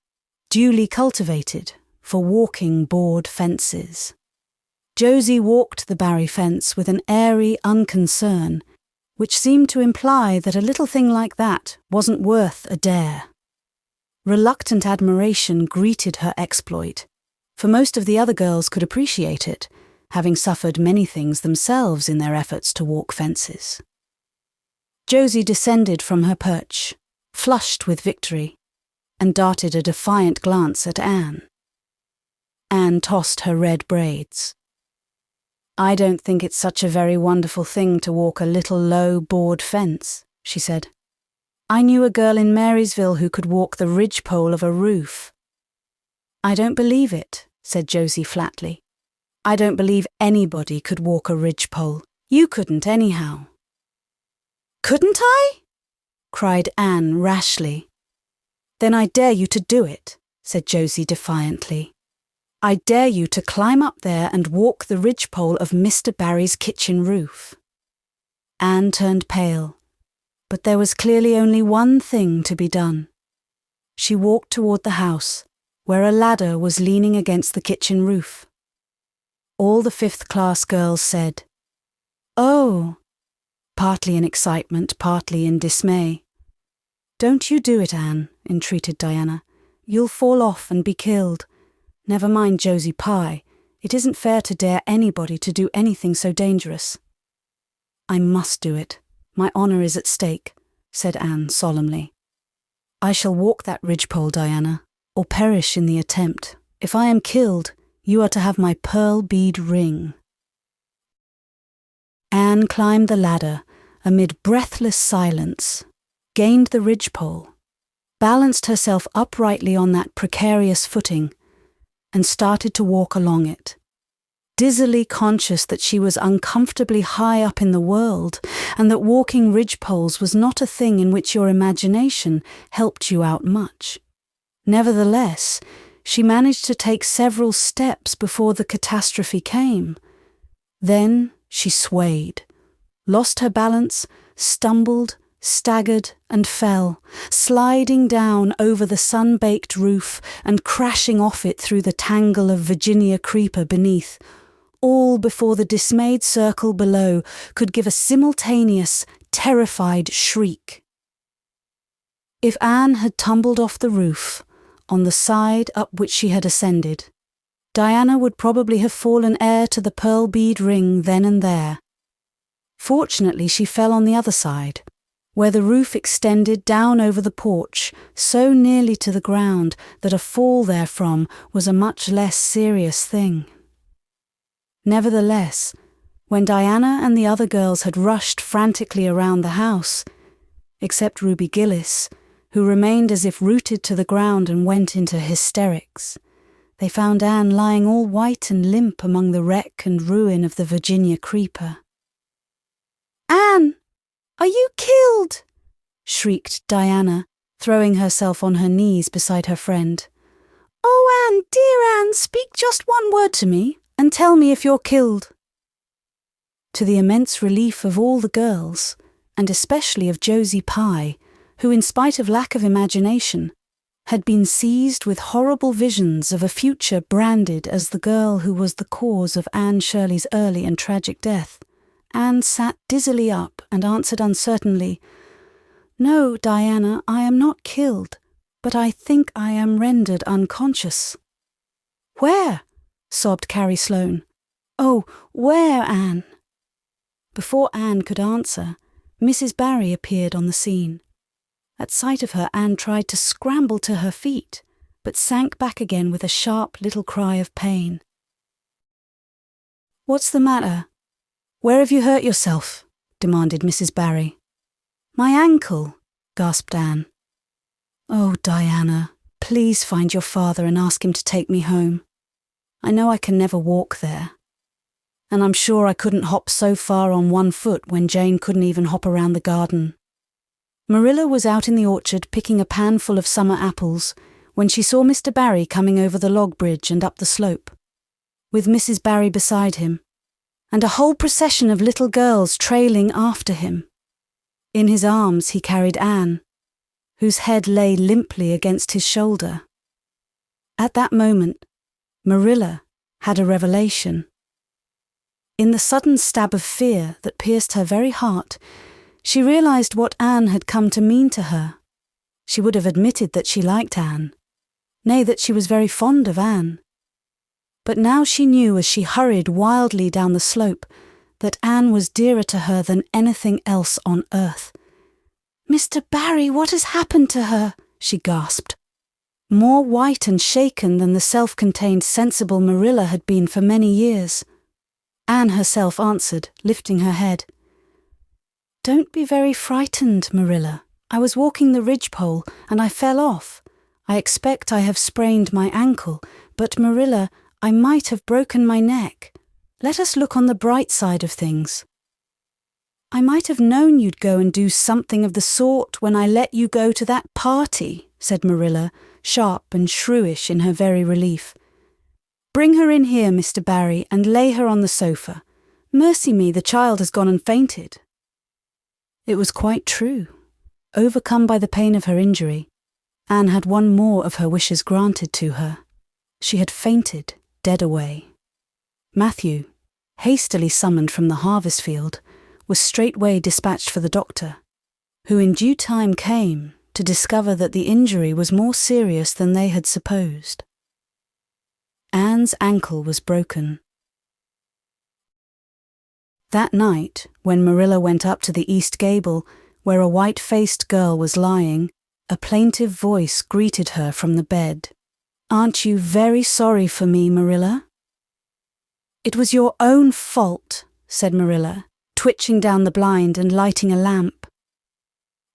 duly cultivated, for walking board fences. Josie walked the Barry fence with an airy unconcern, which seemed to imply that a little thing like that wasn't worth a dare. Reluctant admiration greeted her exploit, for most of the other girls could appreciate it, having suffered many things themselves in their efforts to walk fences. Josie descended from her perch, flushed with victory, and darted a defiant glance at Anne. Anne tossed her red braids. "I don't think it's such a very wonderful thing to walk a little low board fence," she said. "I knew a girl in Marysville who could walk the ridgepole of a roof." "I don't believe it," said Josie flatly. "I don't believe anybody could walk a ridgepole. You couldn't anyhow." "Couldn't I?" cried Anne rashly. "Then I dare you to do it," said Josie defiantly. "I dare you to climb up there and walk the ridgepole of Mr. Barry's kitchen roof." Anne turned pale, but there was clearly only one thing to be done. She walked toward the house, where a ladder was leaning against the kitchen roof. All the fifth-class girls said, "Oh," partly in excitement, partly in dismay. "Don't you do it, Anne," entreated Diana. "You'll fall off and be killed. Never mind Josie Pye. It isn't fair to dare anybody to do anything so dangerous." "I must do it. My honour is at stake," said Anne solemnly. "I shall walk that ridgepole, Diana, or perish in the attempt. If I am killed, you are to have my pearl bead ring." Anne climbed the ladder amid breathless silence, gained the ridgepole, balanced herself uprightly on that precarious footing, and started to walk along it, dizzily conscious that she was uncomfortably high up in the world and that walking ridgepoles was not a thing in which your imagination helped you out much. Nevertheless, she managed to take several steps before the catastrophe came. Then she swayed, lost her balance, stumbled, staggered and fell, sliding down over the sun-baked roof and crashing off it through the tangle of Virginia creeper beneath, all before the dismayed circle below could give a simultaneous, terrified shriek. If Anne had tumbled off the roof, on the side up which she had ascended, Diana would probably have fallen heir to the pearl bead ring then and there. Fortunately, she fell on the other side, where the roof extended down over the porch so nearly to the ground that a fall therefrom was a much less serious thing. Nevertheless, when Diana and the other girls had rushed frantically around the house, except Ruby Gillis, who remained as if rooted to the ground and went into hysterics, they found Anne lying all white and limp among the wreck and ruin of the Virginia creeper. "Anne! Are you killed?" shrieked Diana, throwing herself on her knees beside her friend. "Oh, Anne, dear Anne, speak just one word to me, and tell me if you're killed." To the immense relief of all the girls, and especially of Josie Pye, who, in spite of lack of imagination, had been seized with horrible visions of a future branded as the girl who was the cause of Anne Shirley's early and tragic death, Anne sat dizzily up and answered uncertainly, "No, Diana, I am not killed, but I think I am rendered unconscious." "Where?" sobbed Carrie Sloane. "Oh, where, Anne?" Before Anne could answer, Mrs. Barry appeared on the scene. At sight of her, Anne tried to scramble to her feet, but sank back again with a sharp little cry of pain. "What's the matter? Where have you hurt yourself?" demanded Mrs. Barry. "My ankle," gasped Anne. "Oh, Diana, please find your father and ask him to take me home. I know I can never walk there. And I'm sure I couldn't hop so far on one foot when Jane couldn't even hop around the garden." Marilla was out in the orchard picking a panful of summer apples when she saw Mr. Barry coming over the log bridge and up the slope, with Mrs. Barry beside him, and a whole procession of little girls trailing after him. In his arms he carried Anne, whose head lay limply against his shoulder. At that moment, Marilla had a revelation. In the sudden stab of fear that pierced her very heart, she realized what Anne had come to mean to her. She would have admitted that she liked Anne, nay, that she was very fond of Anne. But now she knew as she hurried wildly down the slope that Anne was dearer to her than anything else on earth. "Mr. Barry, what has happened to her?" she gasped, more white and shaken than the self-contained, sensible Marilla had been for many years. Anne herself answered, lifting her head. "Don't be very frightened, Marilla. I was walking the ridgepole and I fell off. I expect I have sprained my ankle, but Marilla, I might have broken my neck. Let us look on the bright side of things." "I might have known you'd go and do something of the sort when I let you go to that party," said Marilla, sharp and shrewish in her very relief. "Bring her in here, Mr. Barry, and lay her on the sofa. Mercy me, the child has gone and fainted." It was quite true. Overcome by the pain of her injury, Anne had one more of her wishes granted to her. She had fainted, dead away. Matthew, hastily summoned from the harvest field, was straightway dispatched for the doctor, who in due time came to discover that the injury was more serious than they had supposed. Anne's ankle was broken. That night, when Marilla went up to the east gable, where a white-faced girl was lying, a plaintive voice greeted her from the bed. "Aren't you very sorry for me, Marilla?" "It was your own fault," said Marilla, twitching down the blind and lighting a lamp.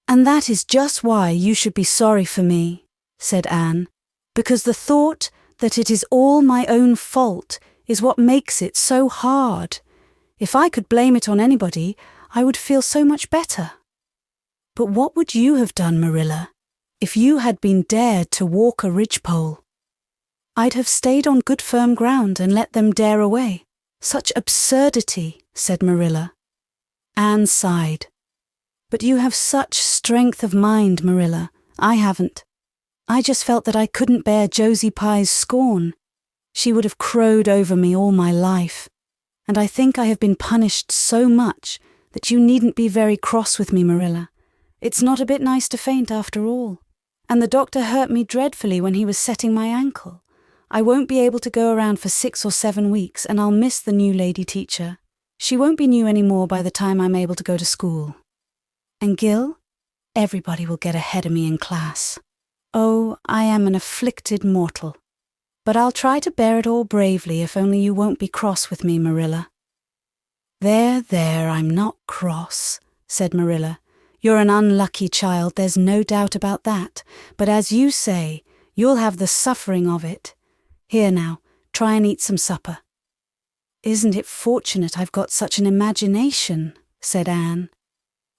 "And that is just why you should be sorry for me," said Anne, "because the thought that it is all my own fault is what makes it so hard. If I could blame it on anybody, I would feel so much better. But what would you have done, Marilla, if you had been dared to walk a ridgepole?" "I'd have stayed on good firm ground and let them dare away. Such absurdity," said Marilla. Anne sighed. "But you have such strength of mind, Marilla. I haven't. I just felt that I couldn't bear Josie Pye's scorn. She would have crowed over me all my life. And I think I have been punished so much that you needn't be very cross with me, Marilla. It's not a bit nice to faint after all. And the doctor hurt me dreadfully when he was setting my ankle. I won't be able to go around for 6 or 7 weeks, and I'll miss the new lady teacher. She won't be new anymore by the time I'm able to go to school. And Gil? Everybody will get ahead of me in class. Oh, I am an afflicted mortal. But I'll try to bear it all bravely if only you won't be cross with me, Marilla." There, I'm not cross," said Marilla. "You're an unlucky child, there's no doubt about that. But as you say, you'll have the suffering of it. Here now, try and eat some supper." "Isn't it fortunate I've got such an imagination?" said Anne.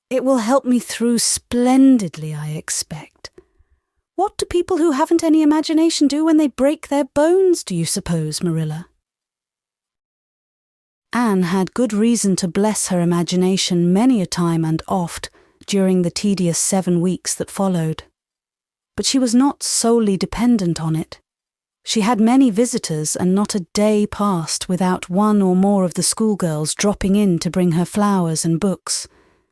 "It will help me through splendidly, I expect. What do people who haven't any imagination do when they break their bones, do you suppose, Marilla?" Anne had good reason to bless her imagination many a time and oft during the tedious 7 weeks that followed. But she was not solely dependent on it. She had many visitors, and not a day passed without one or more of the schoolgirls dropping in to bring her flowers and books,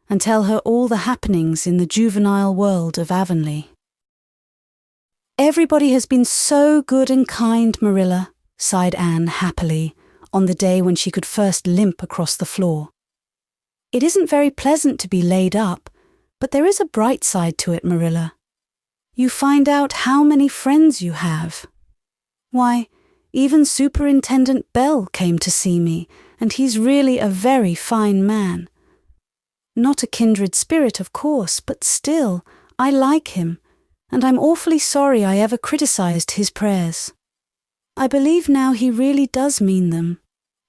and tell her all the happenings in the juvenile world of Avonlea. "Everybody has been so good and kind, Marilla," sighed Anne happily, on the day when she could first limp across the floor. "It isn't very pleasant to be laid up, but there is a bright side to it, Marilla. You find out how many friends you have. Why, even Superintendent Bell came to see me, and he's really a very fine man. Not a kindred spirit, of course, but still, I like him, and I'm awfully sorry I ever criticized his prayers. I believe now he really does mean them,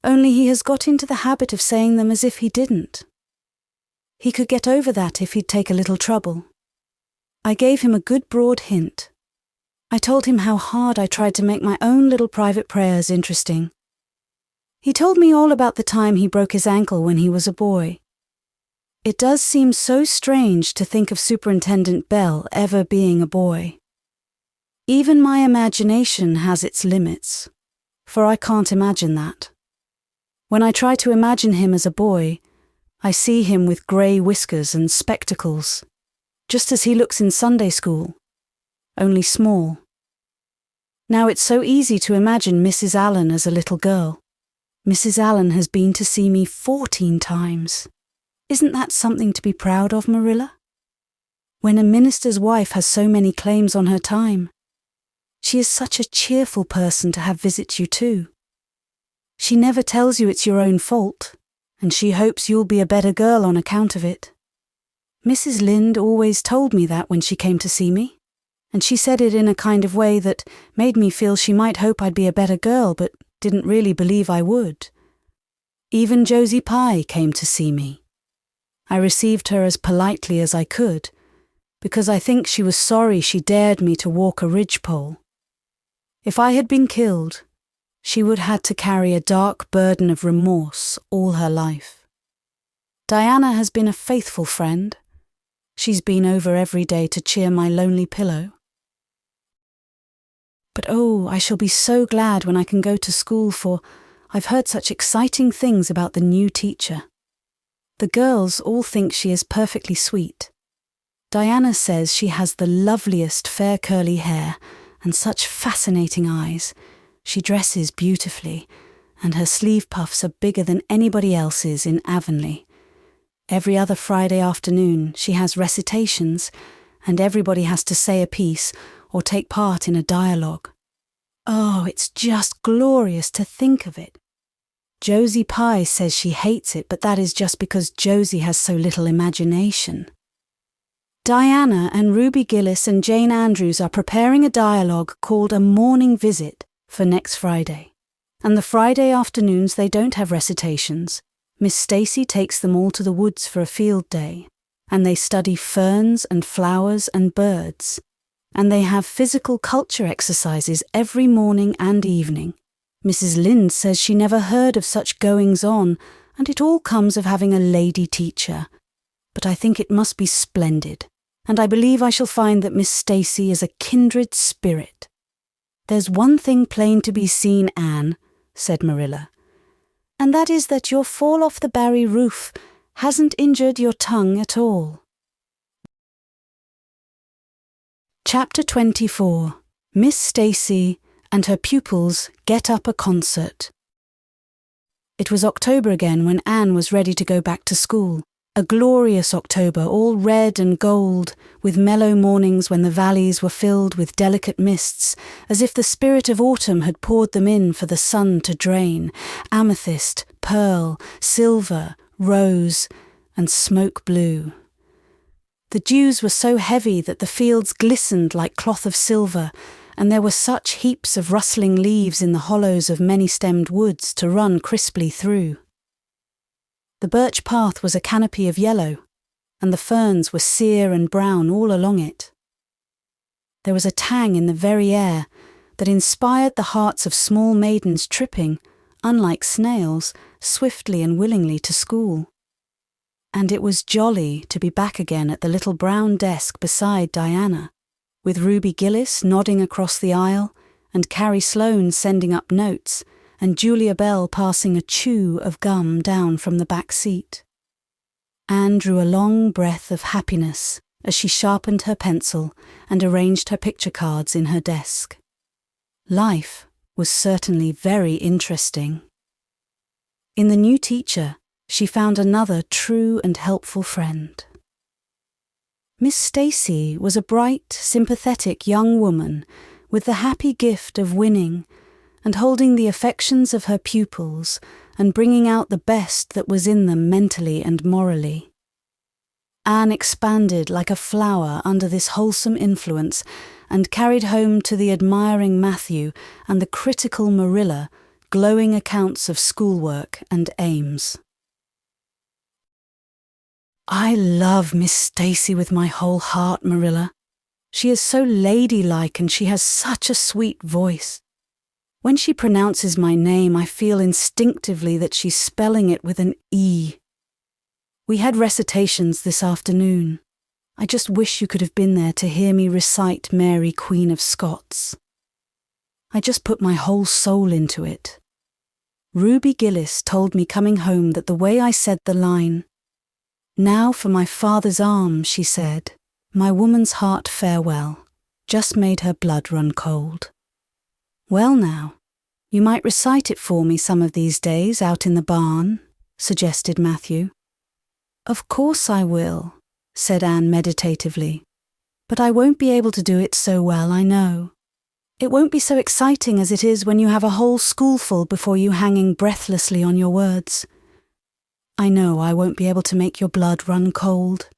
only he has got into the habit of saying them as if he didn't. He could get over that if he'd take a little trouble. I gave him a good broad hint. I told him how hard I tried to make my own little private prayers interesting. He told me all about the time he broke his ankle when he was a boy. It does seem so strange to think of Superintendent Bell ever being a boy. Even my imagination has its limits, for I can't imagine that. When I try to imagine him as a boy, I see him with grey whiskers and spectacles, just as he looks in Sunday school, only small. Now it's so easy to imagine Mrs. Allen as a little girl. Mrs. Allen has been to see me 14 times. Isn't that something to be proud of, Marilla? When a minister's wife has so many claims on her time. She is such a cheerful person to have visit you too. She never tells you it's your own fault, and she hopes you'll be a better girl on account of it. Mrs. Lynde always told me that when she came to see me, and she said it in a kind of way that made me feel she might hope I'd be a better girl, but didn't really believe I would. Even Josie Pye came to see me. I received her as politely as I could, because I think she was sorry she dared me to walk a ridgepole. If I had been killed, she would have had to carry a dark burden of remorse all her life. Diana has been a faithful friend. She's been over every day to cheer my lonely pillow. But oh, I shall be so glad when I can go to school, for I've heard such exciting things about the new teacher. The girls all think she is perfectly sweet. Diana says she has the loveliest fair curly hair and such fascinating eyes. She dresses beautifully, and her sleeve puffs are bigger than anybody else's in Avonlea. Every other Friday afternoon she has recitations, and everybody has to say a piece or take part in a dialogue. Oh, it's just glorious to think of it. Josie Pye says she hates it, but that is just because Josie has so little imagination. Diana and Ruby Gillis and Jane Andrews are preparing a dialogue called A Morning Visit for next Friday. And the Friday afternoons they don't have recitations. Miss Stacy takes them all to the woods for a field day, and they study ferns and flowers and birds. And they have physical culture exercises every morning and evening. Mrs. Lynde says she never heard of such goings-on, and it all comes of having a lady teacher. But I think it must be splendid, and I believe I shall find that Miss Stacy is a kindred spirit. There's one thing plain to be seen, Anne, said Marilla, and that is that your fall off the Barry roof hasn't injured your tongue at all. Chapter 24. Miss Stacy and her pupils get up a concert. It was October again when Anne was ready to go back to school. A glorious October, all red and gold, with mellow mornings when the valleys were filled with delicate mists, as if the spirit of autumn had poured them in for the sun to drain, amethyst, pearl, silver, rose, and smoke blue. The dews were so heavy that the fields glistened like cloth of silver, and there were such heaps of rustling leaves in the hollows of many-stemmed woods to run crisply through. The birch path was a canopy of yellow, and the ferns were sere and brown all along it. There was a tang in the very air that inspired the hearts of small maidens tripping, unlike snails, swiftly and willingly to school. And it was jolly to be back again at the little brown desk beside Diana, with Ruby Gillis nodding across the aisle, and Carrie Sloane sending up notes, and Julia Bell passing a chew of gum down from the back seat. Anne drew a long breath of happiness as she sharpened her pencil and arranged her picture cards in her desk. Life was certainly very interesting. In the new teacher, she found another true and helpful friend. Miss Stacy was a bright, sympathetic young woman with the happy gift of winning and holding the affections of her pupils and bringing out the best that was in them mentally and morally. Anne expanded like a flower under this wholesome influence and carried home to the admiring Matthew and the critical Marilla glowing accounts of schoolwork and aims. I love Miss Stacy with my whole heart, Marilla. She is so ladylike and she has such a sweet voice. When she pronounces my name, I feel instinctively that she's spelling it with an E. We had recitations this afternoon. I just wish you could have been there to hear me recite Mary, Queen of Scots. I just put my whole soul into it. Ruby Gillis told me coming home that the way I said the line, "Now for my father's arms," she said, "my woman's heart farewell," just made her blood run cold. "Well now, you might recite it for me some of these days out in the barn," suggested Matthew. "Of course I will," said Anne meditatively. "But I won't be able to do it so well, I know. It won't be so exciting as it is when you have a whole schoolful before you hanging breathlessly on your words. I know I won't be able to make your blood run cold."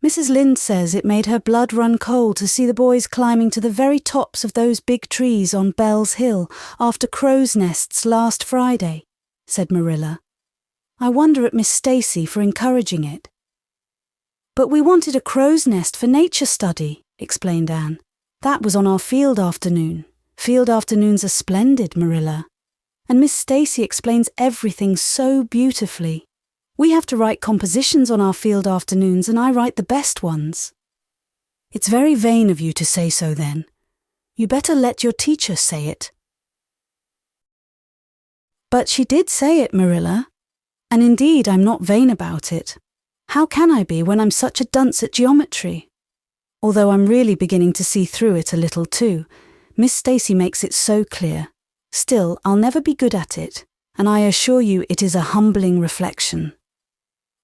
Mrs. Lynde says it made her blood run cold to see the boys climbing to the very tops of those big trees on Bell's Hill after crow's nests last Friday, said Marilla. "I wonder at Miss Stacy for encouraging it." "But we wanted a crow's nest for nature study," explained Anne. "That was on our field afternoon. Field afternoons are splendid, Marilla. And Miss Stacy explains everything so beautifully. We have to write compositions on our field afternoons and I write the best ones." "It's very vain of you to say so then. You better let your teacher say it." "But she did say it, Marilla. And indeed I'm not vain about it. How can I be when I'm such a dunce at geometry? Although I'm really beginning to see through it a little too. Miss Stacy makes it so clear. Still, I'll never be good at it, and I assure you it is a humbling reflection.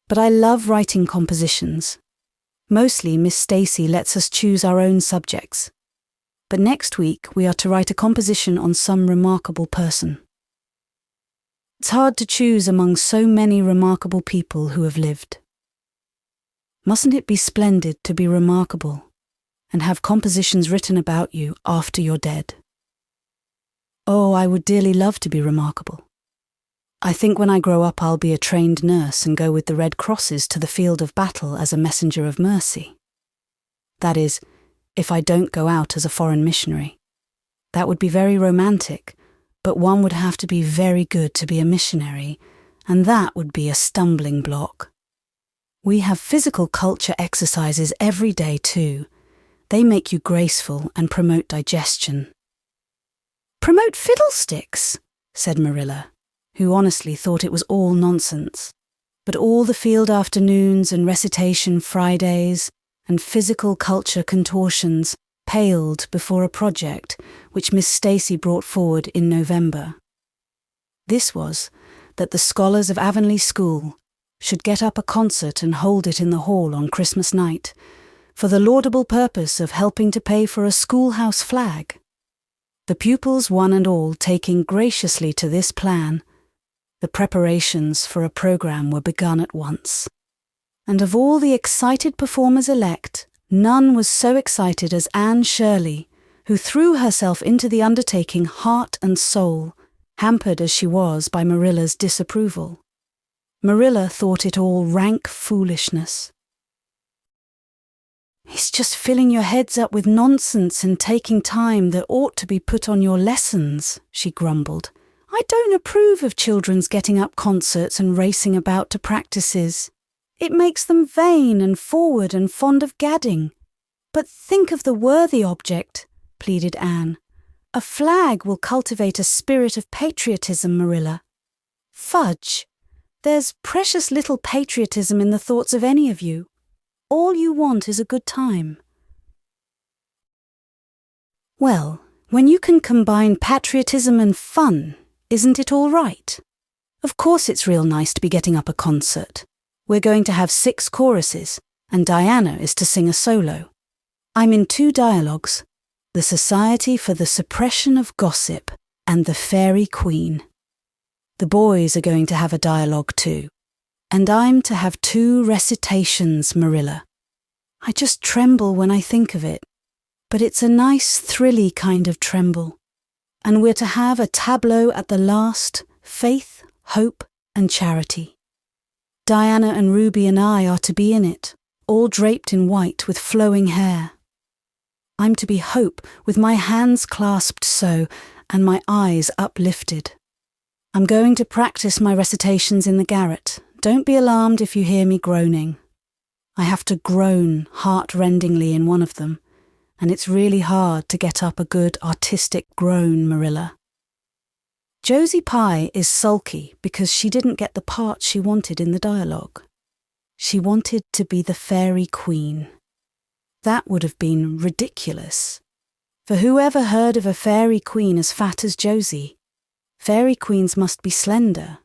But I love writing compositions. Mostly Miss Stacy lets us choose our own subjects. But next week we are to write a composition on some remarkable person. It's hard to choose among so many remarkable people who have lived. Mustn't it be splendid to be remarkable and have compositions written about you after you're dead? Oh, I would dearly love to be remarkable. I think when I grow up I'll be a trained nurse and go with the Red Crosses to the field of battle as a messenger of mercy. That is, if I don't go out as a foreign missionary. That would be very romantic, but one would have to be very good to be a missionary, and that would be a stumbling block. We have physical culture exercises every day too. They make you graceful and promote digestion. "Promote fiddlesticks," said Marilla, who honestly thought it was all nonsense. But all the field afternoons and recitation Fridays and physical culture contortions paled before a project which Miss Stacy brought forward in November. This was that the scholars of Avonlea School should get up a concert and hold it in the hall on Christmas night, for the laudable purpose of helping to pay for a schoolhouse flag. The pupils one and all taking graciously to this plan, the preparations for a program were begun at once. And of all the excited performers-elect, none was so excited as Anne Shirley, who threw herself into the undertaking heart and soul, hampered as she was by Marilla's disapproval. Marilla thought it all rank foolishness. "It's just filling your heads up with nonsense and taking time that ought to be put on your lessons," she grumbled. "I don't approve of children's getting up concerts and racing about to practices. It makes them vain and forward and fond of gadding. But think of the worthy object," pleaded Anne. "A flag will cultivate a spirit of patriotism, Marilla." "Fudge! There's precious little patriotism in the thoughts of any of you. All you want is a good time." "Well, when you can combine patriotism and fun, isn't it all right? Of course it's real nice to be getting up a concert. We're going to have 6 choruses, and Diana is to sing a solo. I'm in 2 dialogues, the Society for the Suppression of Gossip and the Fairy Queen. The boys are going to have a dialogue too, and I'm to have 2 recitations, Marilla. I just tremble when I think of it, but it's a nice thrilly kind of tremble. And we're to have a tableau at the last, Faith, Hope and Charity. Diana and Ruby and I are to be in it, all draped in white with flowing hair. I'm to be Hope with my hands clasped so and my eyes uplifted. I'm going to practice my recitations in the garret. Don't be alarmed if you hear me groaning. I have to groan heart-rendingly in one of them, and it's really hard to get up a good artistic groan, Marilla. Josie Pye is sulky because she didn't get the part she wanted in the dialogue. She wanted to be the Fairy Queen. That would have been ridiculous. For whoever heard of a fairy queen as fat as Josie? Fairy queens must be slender.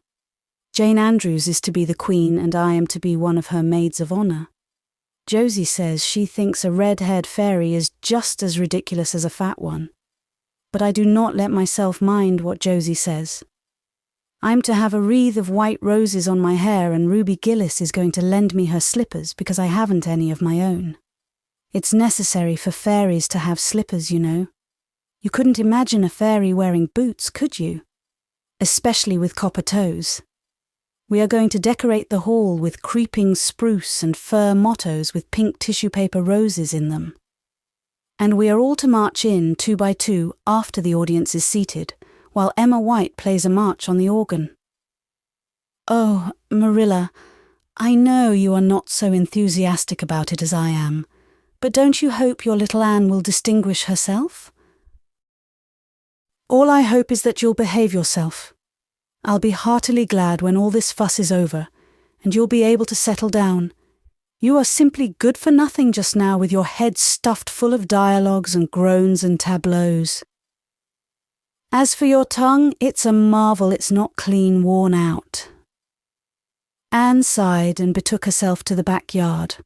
Jane Andrews is to be the queen and I am to be one of her maids of honour. Josie says she thinks a red-haired fairy is just as ridiculous as a fat one. But I do not let myself mind what Josie says. I'm to have a wreath of white roses on my hair and Ruby Gillis is going to lend me her slippers because I haven't any of my own. It's necessary for fairies to have slippers, you know. You couldn't imagine a fairy wearing boots, could you? Especially with copper toes. We are going to decorate the hall with creeping spruce and fir mottos with pink tissue paper roses in them. And we are all to march in 2 by 2 after the audience is seated, while Emma White plays a march on the organ. Oh, Marilla, I know you are not so enthusiastic about it as I am, but don't you hope your little Anne will distinguish herself? All I hope is that you'll behave yourself. I'll be heartily glad when all this fuss is over, and you'll be able to settle down. You are simply good for nothing just now with your head stuffed full of dialogues and groans and tableaus. As for your tongue, it's a marvel it's not clean worn out. Anne sighed and betook herself to the backyard,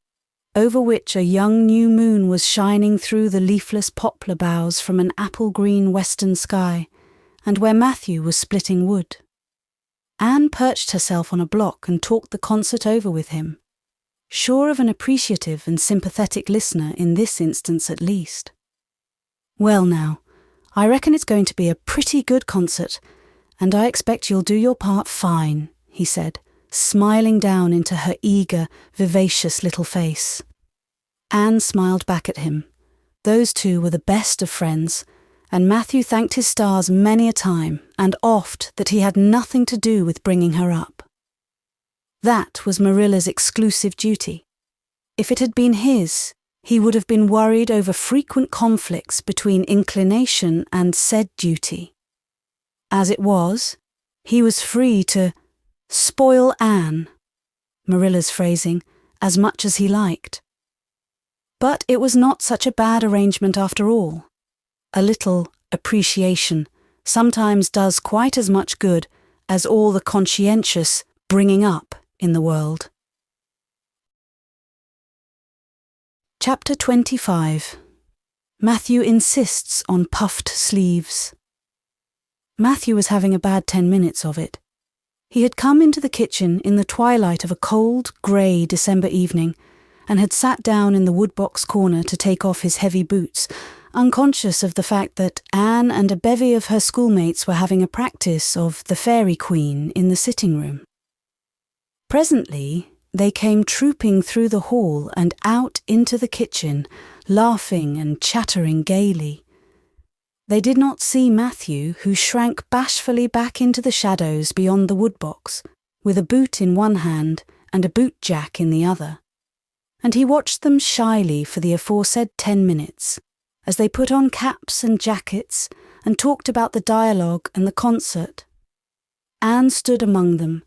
over which a young new moon was shining through the leafless poplar boughs from an apple-green western sky, and where Matthew was splitting wood. Anne perched herself on a block and talked the concert over with him, sure of an appreciative and sympathetic listener in this instance at least. Well now, I reckon it's going to be a pretty good concert, and I expect you'll do your part fine, he said, smiling down into her eager, vivacious little face. Anne smiled back at him. Those two were the best of friends, and Matthew thanked his stars many a time, and oft, that he had nothing to do with bringing her up. That was Marilla's exclusive duty. If it had been his, he would have been worried over frequent conflicts between inclination and said duty. As it was, he was free to spoil Anne, Marilla's phrasing, as much as he liked. But it was not such a bad arrangement after all. A little appreciation sometimes does quite as much good as all the conscientious bringing up in the world. Chapter 25. Matthew insists on puffed sleeves. Matthew was having a bad 10 minutes of it. He had come into the kitchen in the twilight of a cold, grey December evening and had sat down in the woodbox corner to take off his heavy boots, unconscious of the fact that Anne and a bevy of her schoolmates were having a practice of the Fairy Queen in the sitting room. Presently, they came trooping through the hall and out into the kitchen, laughing and chattering gaily. They did not see Matthew, who shrank bashfully back into the shadows beyond the woodbox, with a boot in one hand and a boot-jack in the other. And he watched them shyly for the aforesaid 10 minutes, as they put on caps and jackets and talked about the dialogue and the concert. Anne stood among them,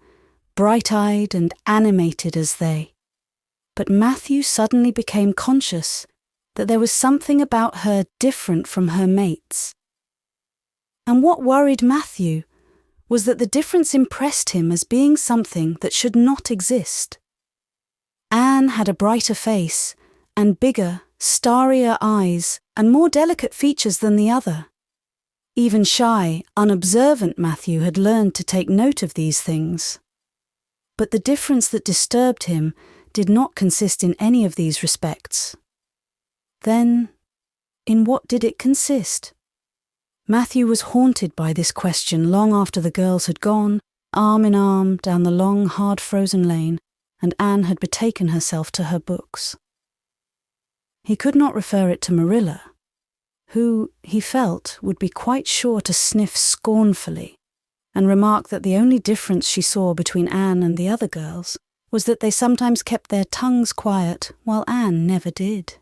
bright-eyed and animated as they. But Matthew suddenly became conscious that there was something about her different from her mates. And what worried Matthew was that the difference impressed him as being something that should not exist. Anne had a brighter face and bigger, starrier eyes and more delicate features than the other. Even shy, unobservant Matthew had learned to take note of these things. But the difference that disturbed him did not consist in any of these respects. Then, in what did it consist? Matthew was haunted by this question long after the girls had gone, arm in arm, down the long, hard-frozen lane, and Anne had betaken herself to her books. He could not refer it to Marilla, who, he felt, would be quite sure to sniff scornfully and remark that the only difference she saw between Anne and the other girls was that they sometimes kept their tongues quiet while Anne never did.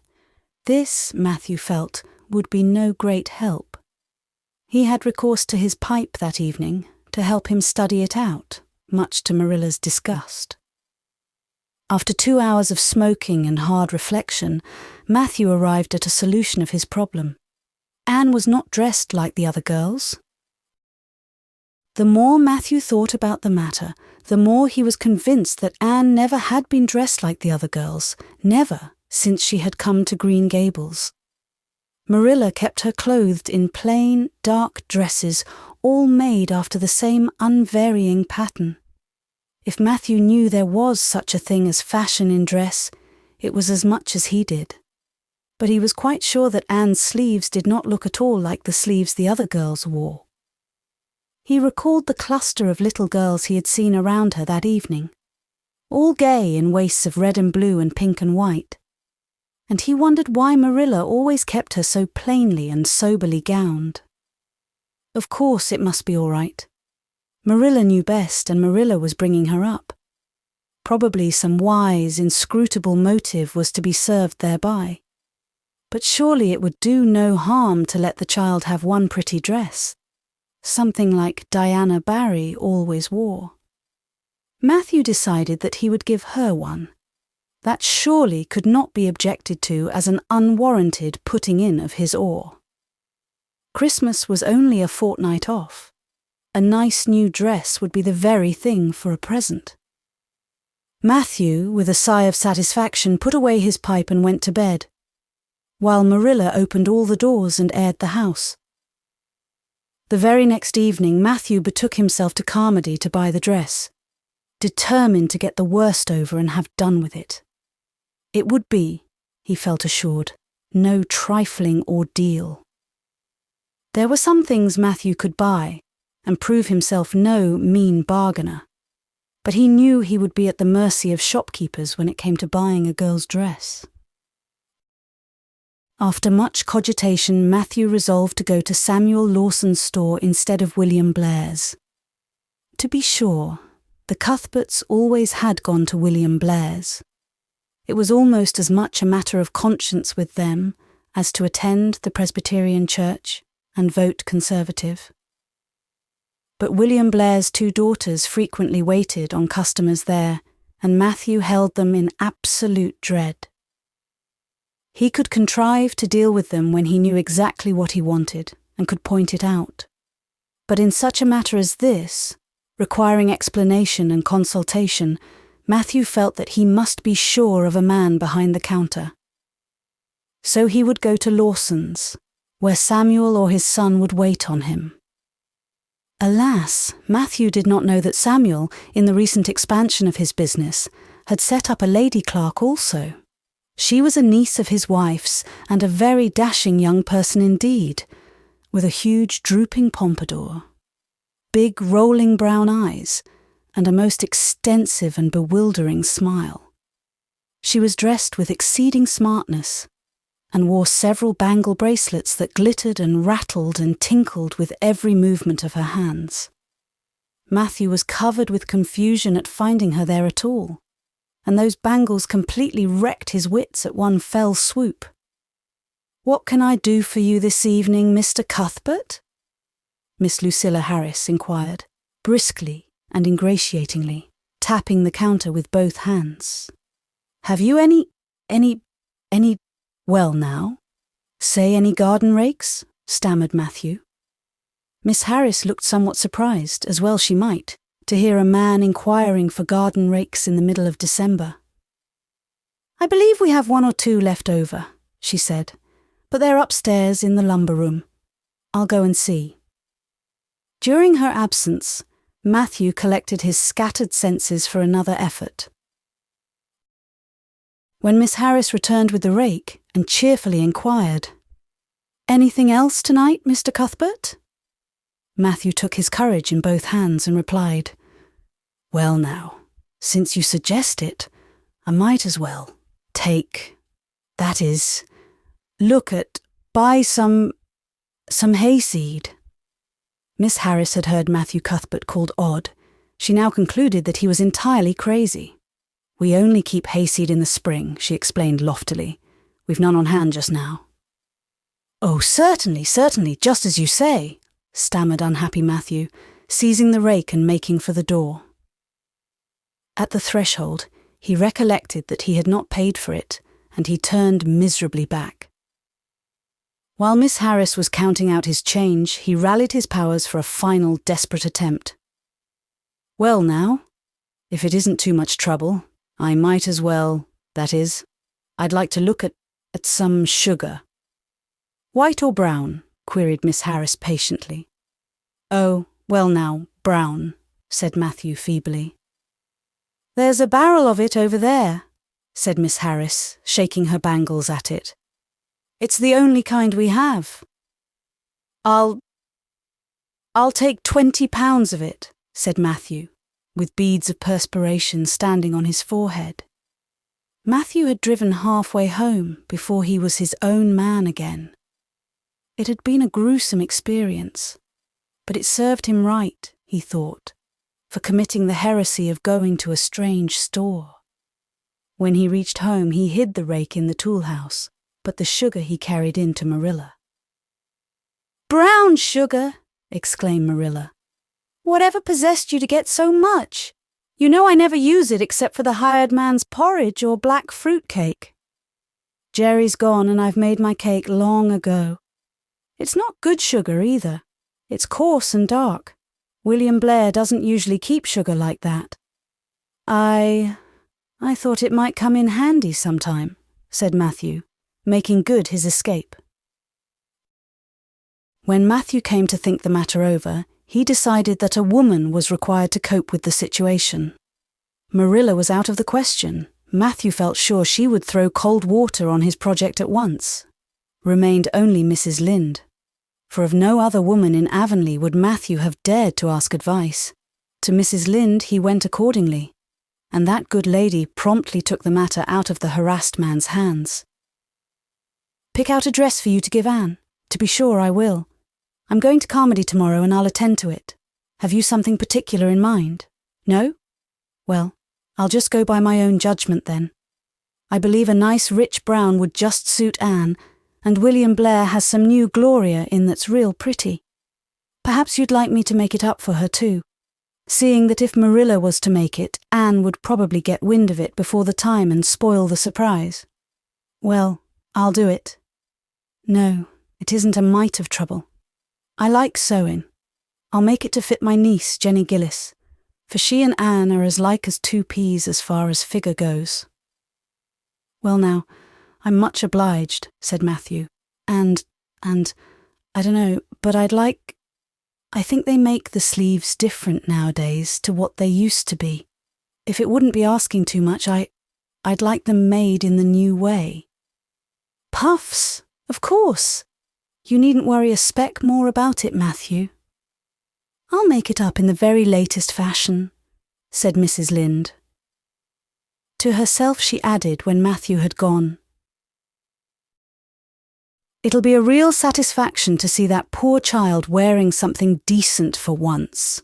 This, Matthew felt, would be no great help. He had recourse to his pipe that evening to help him study it out, much to Marilla's disgust. After 2 hours of smoking and hard reflection, Matthew arrived at a solution of his problem. Anne was not dressed like the other girls. The more Matthew thought about the matter, the more he was convinced that Anne never had been dressed like the other girls, never since she had come to Green Gables. Marilla kept her clothed in plain, dark dresses, all made after the same unvarying pattern. If Matthew knew there was such a thing as fashion in dress, it was as much as he did. But he was quite sure that Anne's sleeves did not look at all like the sleeves the other girls wore. He recalled the cluster of little girls he had seen around her that evening, all gay in waists of red and blue and pink and white, and he wondered why Marilla always kept her so plainly and soberly gowned. Of course it must be all right. Marilla knew best, and Marilla was bringing her up. Probably some wise, inscrutable motive was to be served thereby. But surely it would do no harm to let the child have one pretty dress, something like Diana Barry always wore. Matthew decided that he would give her one. That surely could not be objected to as an unwarranted putting in of his oar. Christmas was only a fortnight off. A nice new dress would be the very thing for a present. Matthew, with a sigh of satisfaction, put away his pipe and went to bed, while Marilla opened all the doors and aired the house. The very next evening, Matthew betook himself to Carmody to buy the dress, determined to get the worst over and have done with it. It would be, he felt assured, no trifling ordeal. There were some things Matthew could buy, and prove himself no mean bargainer, but he knew he would be at the mercy of shopkeepers when it came to buying a girl's dress. After much cogitation, Matthew resolved to go to Samuel Lawson's store instead of William Blair's. To be sure, the Cuthberts always had gone to William Blair's. It was almost as much a matter of conscience with them as to attend the Presbyterian church and vote Conservative. But William Blair's 2 daughters frequently waited on customers there, and Matthew held them in absolute dread. He could contrive to deal with them when he knew exactly what he wanted and could point it out. But in such a matter as this, requiring explanation and consultation, Matthew felt that he must be sure of a man behind the counter. So he would go to Lawson's, where Samuel or his son would wait on him. Alas, Matthew did not know that Samuel, in the recent expansion of his business, had set up a lady clerk also. She was a niece of his wife's, and a very dashing young person indeed, with a huge drooping pompadour, big rolling brown eyes, and a most extensive and bewildering smile. She was dressed with exceeding smartness, and wore several bangle bracelets that glittered and rattled and tinkled with every movement of her hands. Matthew was covered with confusion at finding her there at all, and those bangles completely wrecked his wits at one fell swoop. "What can I do for you this evening, Mr. Cuthbert?" Miss Lucilla Harris inquired, briskly and ingratiatingly, tapping the counter with both hands. "Have you any, well now, say any garden rakes?" stammered Matthew. Miss Harris looked somewhat surprised, as well she might, to hear a man inquiring for garden rakes in the middle of December. "I believe we have 1 or 2 left over," she said, "but they're upstairs in the lumber room. I'll go and see." During her absence, Matthew collected his scattered senses for another effort. When Miss Harris returned with the rake and cheerfully inquired, "Anything else tonight, Mr. Cuthbert?" Matthew took his courage in both hands and replied, "Well now, since you suggest it, I might as well buy some hayseed." Miss Harris had heard Matthew Cuthbert called odd. She now concluded that he was entirely crazy. "We only keep hayseed in the spring," she explained loftily. "We've none on hand just now." "Oh, certainly, just as you say," stammered unhappy Matthew, seizing the rake and making for the door. At the threshold, He recollected that he had not paid for it, and he turned miserably back. While Miss Harris was counting out his change, he rallied his powers for a final desperate attempt. "Well now, if it isn't too much trouble, I might as well, that is, I'd like to look at some sugar." "White or brown?" queried Miss Harris patiently. "Oh, well now, brown," said Matthew feebly. "There's a barrel of it over there," said Miss Harris, shaking her bangles at it. "It's the only kind we have." I'll take 20 pounds of it," said Matthew, with beads of perspiration standing on his forehead. Matthew had driven halfway home before he was his own man again. It had been a gruesome experience, but it served him right, he thought, for committing the heresy of going to a strange store. When he reached home, he hid the rake in the tool house, but the sugar he carried in to Marilla. "Brown sugar!" exclaimed Marilla. "Whatever possessed you to get so much? You know I never use it except for the hired man's porridge or black fruit cake." "Jerry's gone and I've made my cake long ago. It's not good sugar either. It's coarse and dark. William Blair doesn't usually keep sugar like that." I thought it might come in handy sometime," said Matthew, making good his escape. When Matthew came to think the matter over, he decided that a woman was required to cope with the situation. Marilla was out of the question. Matthew felt sure she would throw cold water on his project at once. Remained only Mrs. Lynde. For of no other woman in Avonlea would Matthew have dared to ask advice. To Mrs. Lynde he went accordingly, and that good lady promptly took the matter out of the harassed man's hands. "Pick out a dress for you to give Anne. To be sure I will. I'm going to Carmody tomorrow and I'll attend to it. Have you something particular in mind? No? Well, I'll just go by my own judgment then. I believe a nice rich brown would just suit Anne, and William Blair has some new Gloria in that's real pretty. Perhaps you'd like me to make it up for her too, seeing that if Marilla was to make it, Anne would probably get wind of it before the time and spoil the surprise." "Well, I'll do it. No, it isn't a mite of trouble. I like sewing. I'll make it to fit my niece, Jenny Gillis, for she and Anne are as like as two peas as far as figure goes." "Well now, I'm much obliged," said Matthew. And, I don't know, but I think they make the sleeves different nowadays to what they used to be. If it wouldn't be asking too much, I'd like them made in the new way." "Puffs, of course. You needn't worry a speck more about it, Matthew." "I'll make it up in the very latest fashion," said Mrs. Lynde. To herself she added when Matthew had gone, "It'll be a real satisfaction to see that poor child wearing something decent for once.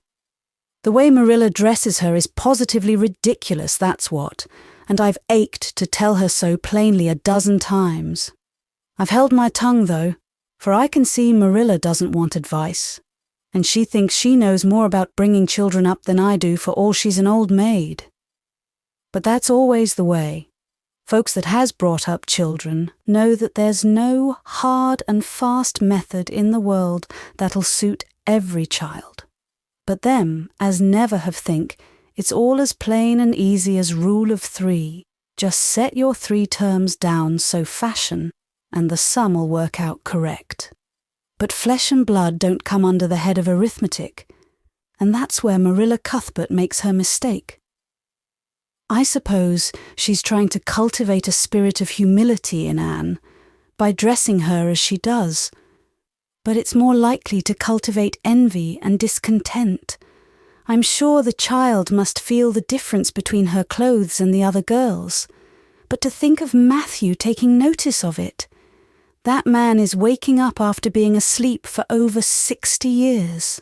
The way Marilla dresses her is positively ridiculous, that's what, and I've ached to tell her so plainly a dozen times. I've held my tongue, though, for I can see Marilla doesn't want advice, and she thinks she knows more about bringing children up than I do for all she's an old maid. But that's always the way. Folks that has brought up children know that there's no hard and fast method in the world that'll suit every child. But them as never have think it's all as plain and easy as rule of 3. Just set your 3 terms down so fashion, and the sum'll work out correct. But flesh and blood don't come under the head of arithmetic, and that's where Marilla Cuthbert makes her mistake. I suppose she's trying to cultivate a spirit of humility in Anne by dressing her as she does, but it's more likely to cultivate envy and discontent. I'm sure the child must feel the difference between her clothes and the other girls, but to think of Matthew taking notice of it. That man is waking up after being asleep for over 60 years.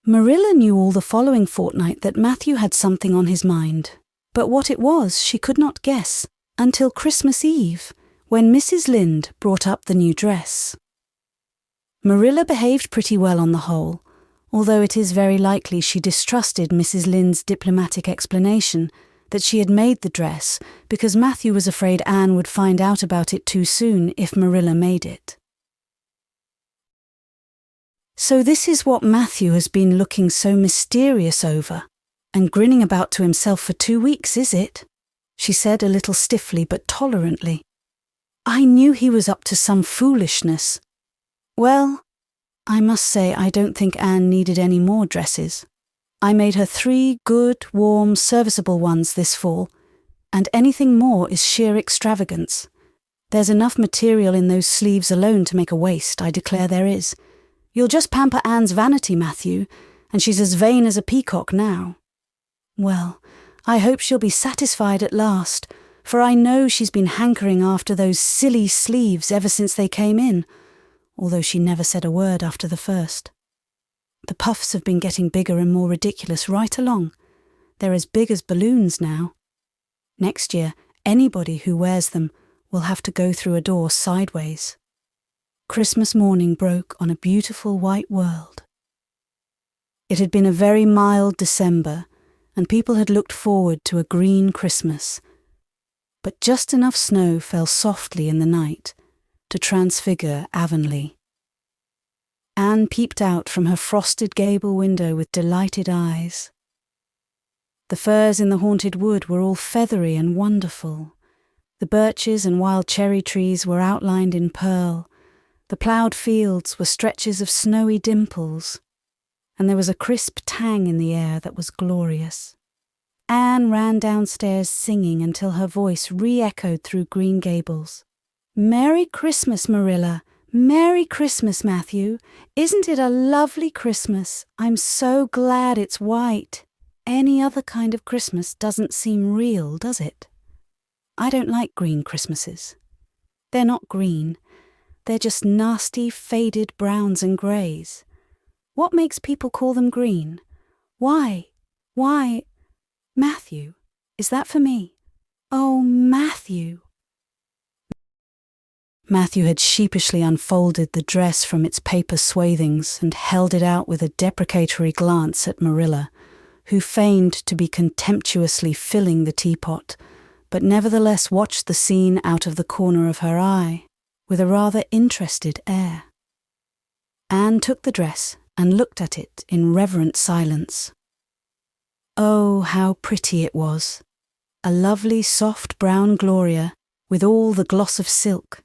Marilla knew all the following fortnight that Matthew had something on his mind, but what it was she could not guess until Christmas Eve, when Mrs. Lynde brought up the new dress. Marilla behaved pretty well on the whole, although it is very likely she distrusted Mrs. Lynde's diplomatic explanation that she had made the dress because Matthew was afraid Anne would find out about it too soon if Marilla made it. "So this is what Matthew has been looking so mysterious over and grinning about to himself for 2 weeks, is it?" she said a little stiffly but tolerantly. "I knew he was up to some foolishness. Well, I must say I don't think Anne needed any more dresses. I made her 3 good, warm, serviceable ones this fall, and anything more is sheer extravagance. There's enough material in those sleeves alone to make a waist, I declare there is. You'll just pamper Anne's vanity, Matthew, and she's as vain as a peacock now. Well, I hope she'll be satisfied at last, for I know she's been hankering after those silly sleeves ever since they came in, although she never said a word after the first. The puffs have been getting bigger and more ridiculous right along. They're as big as balloons now. Next year, anybody who wears them will have to go through a door sideways." Christmas morning broke on a beautiful white world. It had been a very mild December, and people had looked forward to a green Christmas. But just enough snow fell softly in the night to transfigure Avonlea. Anne peeped out from her frosted gable window with delighted eyes. The firs in the haunted wood were all feathery and wonderful. The birches and wild cherry trees were outlined in pearl. The ploughed fields were stretches of snowy dimples, and there was a crisp tang in the air that was glorious. Anne ran downstairs singing until her voice re-echoed through Green Gables. "Merry Christmas, Marilla! Merry Christmas, Matthew! Isn't it a lovely Christmas? I'm so glad it's white. Any other kind of Christmas doesn't seem real, does it? I don't like green Christmases. They're not green. They're just nasty, faded browns and greys. What makes people call them green? Why? Matthew, is that for me? Oh, Matthew!" Matthew had sheepishly unfolded the dress from its paper swathings and held it out with a deprecatory glance at Marilla, who feigned to be contemptuously filling the teapot, but nevertheless watched the scene out of the corner of her eye, with a rather interested air. Anne took the dress and looked at it in reverent silence. Oh, how pretty it was! A lovely soft brown gloria with all the gloss of silk,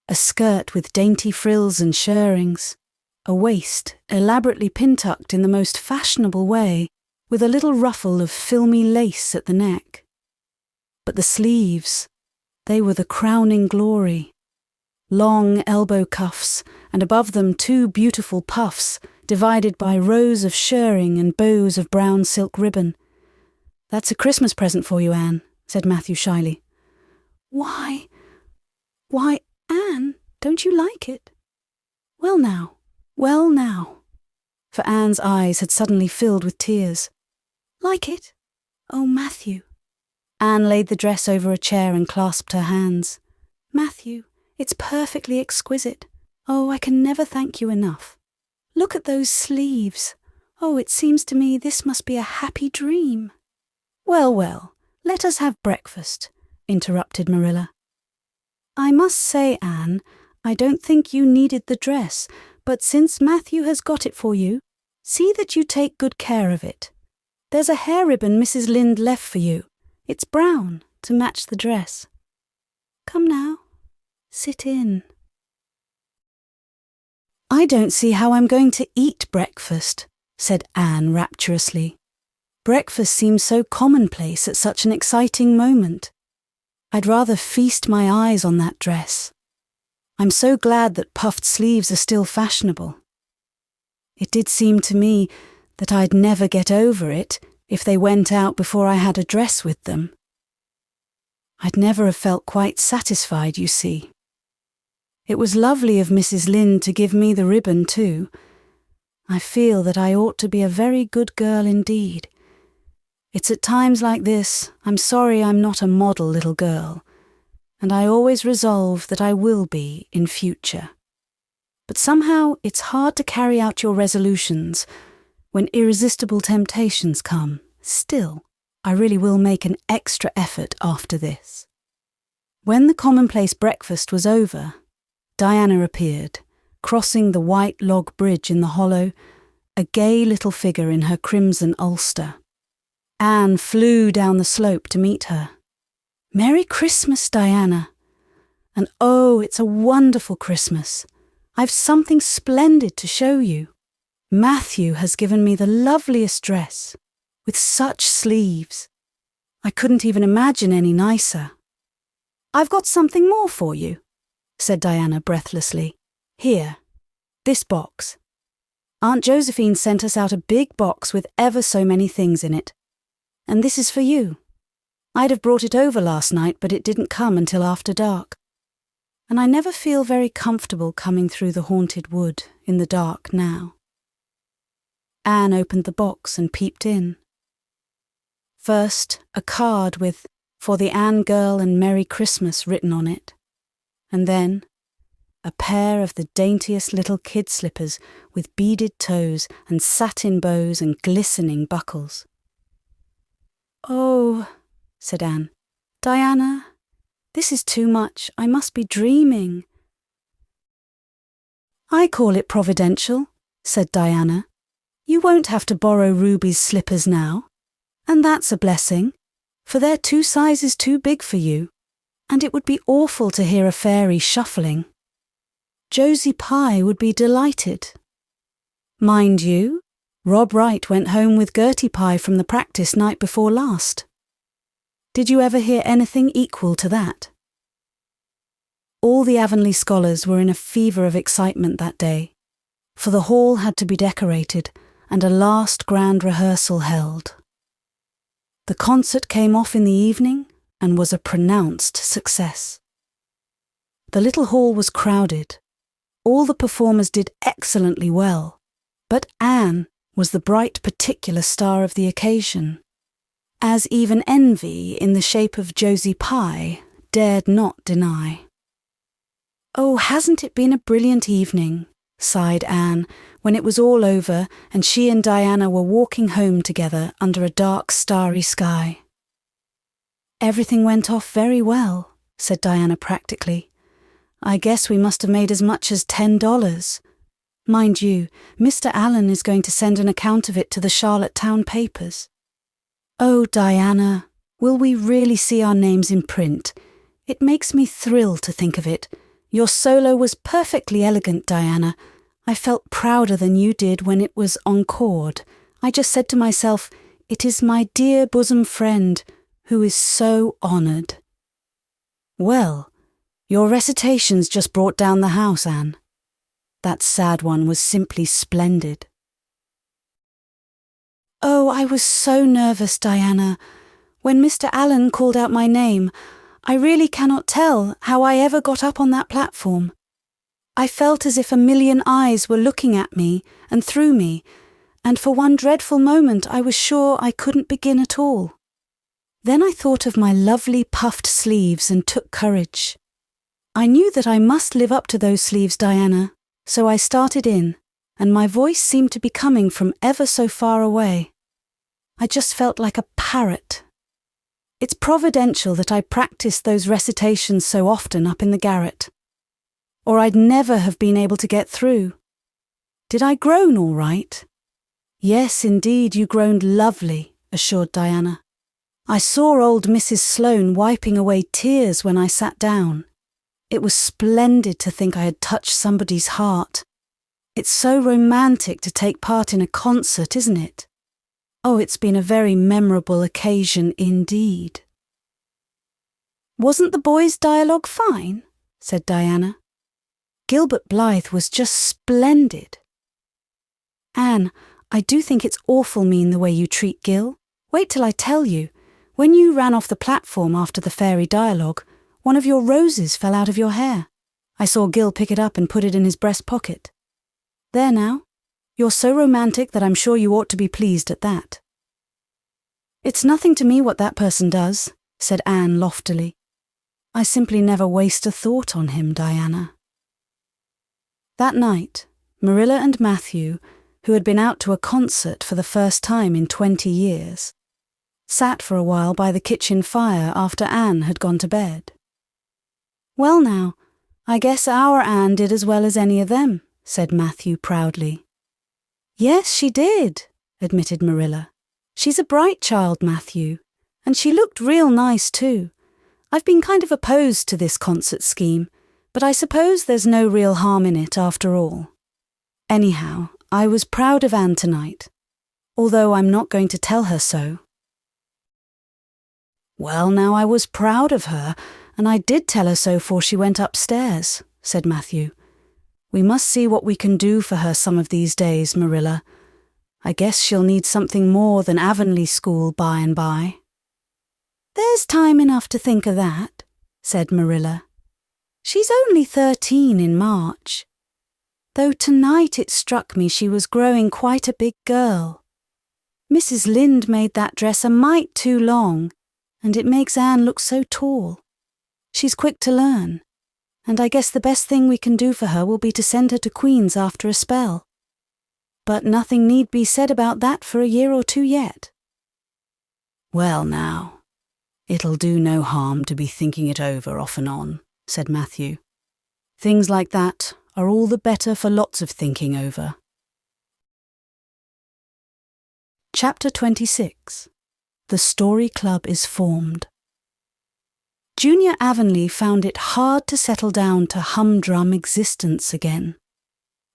a skirt with dainty frills and shirrings, a waist elaborately pin-tucked in the most fashionable way, with a little ruffle of filmy lace at the neck. But the sleeves, they were the crowning glory. Long elbow cuffs, and above them 2 beautiful puffs, divided by rows of shirring and bows of brown silk ribbon. "That's a Christmas present for you, Anne," said Matthew shyly. Why, Anne, don't you like it?" Well now. For Anne's eyes had suddenly filled with tears. "Like it? Oh, Matthew." Anne laid the dress over a chair and clasped her hands. "Matthew, it's perfectly exquisite. Oh, I can never thank you enough. Look at those sleeves. Oh, it seems to me this must be a happy dream." Well, let us have breakfast," interrupted Marilla. "I must say, Anne, I don't think you needed the dress, but since Matthew has got it for you, see that you take good care of it. There's a hair ribbon Mrs. Lynde left for you. It's brown, to match the dress. Come now, sit in." "I don't see how I'm going to eat breakfast," said Anne rapturously. "Breakfast seems so commonplace at such an exciting moment. I'd rather feast my eyes on that dress. I'm so glad that puffed sleeves are still fashionable. It did seem to me that I'd never get over it if they went out before I had a dress with them. I'd never have felt quite satisfied, you see. It was lovely of Mrs. Lynde to give me the ribbon too. I feel that I ought to be a very good girl indeed. It's at times like this I'm sorry I'm not a model little girl, and I always resolve that I will be in future. But somehow it's hard to carry out your resolutions when irresistible temptations come, still. I really will make an extra effort after this." When the commonplace breakfast was over, Diana appeared, crossing the white log bridge in the hollow, a gay little figure in her crimson ulster. Anne flew down the slope to meet her. "Merry Christmas, Diana. And oh, it's a wonderful Christmas. I've something splendid to show you. Matthew has given me the loveliest dress, with such sleeves. I couldn't even imagine any nicer." "I've got something more for you," said Diana breathlessly. "Here, this box. Aunt Josephine sent us out a big box with ever so many things in it. And this is for you. I'd have brought it over last night, but it didn't come until after dark. And I never feel very comfortable coming through the haunted wood in the dark now." Anne opened the box and peeped in. First, a card with "For the Anne girl and Merry Christmas" written on it. And then a pair of the daintiest little kid slippers with beaded toes and satin bows and glistening buckles. "Oh," said Anne. "Diana, this is too much. I must be dreaming." "I call it providential," said Diana. "You won't have to borrow Ruby's slippers now. And that's a blessing, for they're 2 sizes too big for you, and it would be awful to hear a fairy shuffling. Josie Pye would be delighted. Mind you, Rob Wright went home with Gertie Pye from the practice night before last. Did you ever hear anything equal to that?" All the Avonlea scholars were in a fever of excitement that day, for the hall had to be decorated and a last grand rehearsal held. The concert came off in the evening and was a pronounced success. The little hall was crowded. All the performers did excellently well, but Anne was the bright particular star of the occasion, as even envy in the shape of Josie Pye dared not deny. "Oh, hasn't it been a brilliant evening?" sighed Anne, when it was all over and she and Diana were walking home together under a dark, starry sky. "Everything went off very well," said Diana practically. "I guess we must have made as much as $10. Mind you, Mr. Allen is going to send an account of it to the Charlottetown papers. Oh, Diana, will we really see our names in print? It makes me thrill to think of it. Your solo was perfectly elegant, Diana. I felt prouder than you did when it was encored. I just said to myself, it is my dear bosom friend who is so honoured." "Well, your recitations just brought down the house, Anne. That sad one was simply splendid." "Oh, I was so nervous, Diana. When Mr. Allen called out my name, I really cannot tell how I ever got up on that platform. I felt as if a million eyes were looking at me and through me, and for one dreadful moment I was sure I couldn't begin at all. Then I thought of my lovely puffed sleeves and took courage. I knew that I must live up to those sleeves, Diana, so I started in, and my voice seemed to be coming from ever so far away. I just felt like a parrot. It's providential that I practiced those recitations so often up in the garret, or I'd never have been able to get through. Did I groan all right?" "Yes, indeed, you groaned lovely," assured Diana. "I saw old Mrs. Sloane wiping away tears when I sat down. It was splendid to think I had touched somebody's heart. It's so romantic to take part in a concert, isn't it? Oh, it's been a very memorable occasion indeed." "Wasn't the boys' dialogue fine?" said Diana. "Gilbert Blythe was just splendid." "Anne, I do think it's awful mean the way you treat Gil. Wait till I tell you. When you ran off the platform after the fairy dialogue, one of your roses fell out of your hair. I saw Gil pick it up and put it in his breast pocket. There now. You're so romantic that I'm sure you ought to be pleased at that." "It's nothing to me what that person does," said Anne loftily. "I simply never waste a thought on him, Diana." That night, Marilla and Matthew, who had been out to a concert for the first time in 20 years, sat for a while by the kitchen fire after Anne had gone to bed. "Well now, I guess our Anne did as well as any of them," said Matthew proudly. "Yes, she did," admitted Marilla. "She's a bright child, Matthew, and she looked real nice too. I've been kind of opposed to this concert scheme, but I suppose there's no real harm in it after all. Anyhow, I was proud of Anne tonight, although I'm not going to tell her so." "Well, now, I was proud of her, and I did tell her so before she went upstairs," said Matthew. "We must see what we can do for her some of these days, Marilla. I guess she'll need something more than Avonlea School by and by." "There's time enough to think of that," said Marilla. "She's only 13 in March. Though tonight it struck me she was growing quite a big girl. Mrs. Lynde made that dress a mite too long, and it makes Anne look so tall. She's quick to learn, and I guess the best thing we can do for her will be to send her to Queen's after a spell. But nothing need be said about that for a year or two yet." "Well now, it'll do no harm to be thinking it over off and on," said Matthew. "Things like that are all the better for lots of thinking over." Chapter 26. The Story Club is formed. Junior Avonlea found it hard to settle down to humdrum existence again.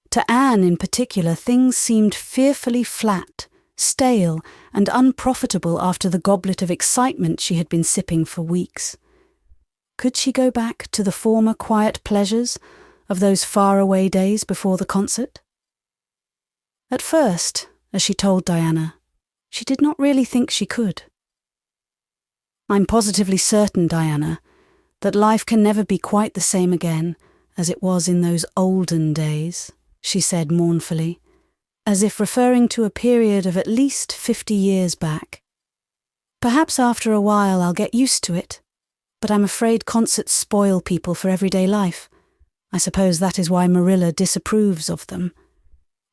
To Anne in particular, things seemed fearfully flat, stale, and unprofitable after the goblet of excitement she had been sipping for weeks. Could she go back to the former quiet pleasures of those faraway days before the concert? At first, as she told Diana, she did not really think she could. "I'm positively certain, Diana, that life can never be quite the same again as it was in those olden days," she said mournfully, as if referring to a period of at least 50 years back. "Perhaps after a while I'll get used to it, but I'm afraid concerts spoil people for everyday life. I suppose that is why Marilla disapproves of them.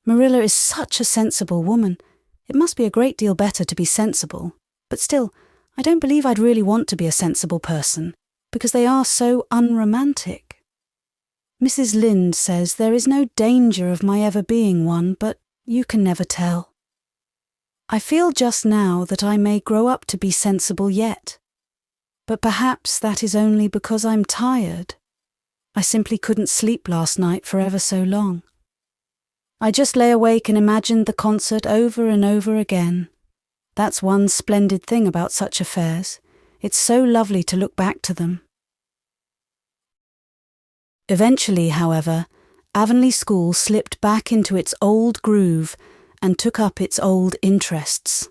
Marilla is such a sensible woman. It must be a great deal better to be sensible, but still, I don't believe I'd really want to be a sensible person, because they are so unromantic. Mrs. Lynde says there is no danger of my ever being one, but you can never tell. I feel just now that I may grow up to be sensible yet, but perhaps that is only because I'm tired. I simply couldn't sleep last night for ever so long. I just lay awake and imagined the concert over and over again. That's one splendid thing about such affairs. It's so lovely to look back to them." Eventually, however, Avonlea School slipped back into its old groove and took up its old interests.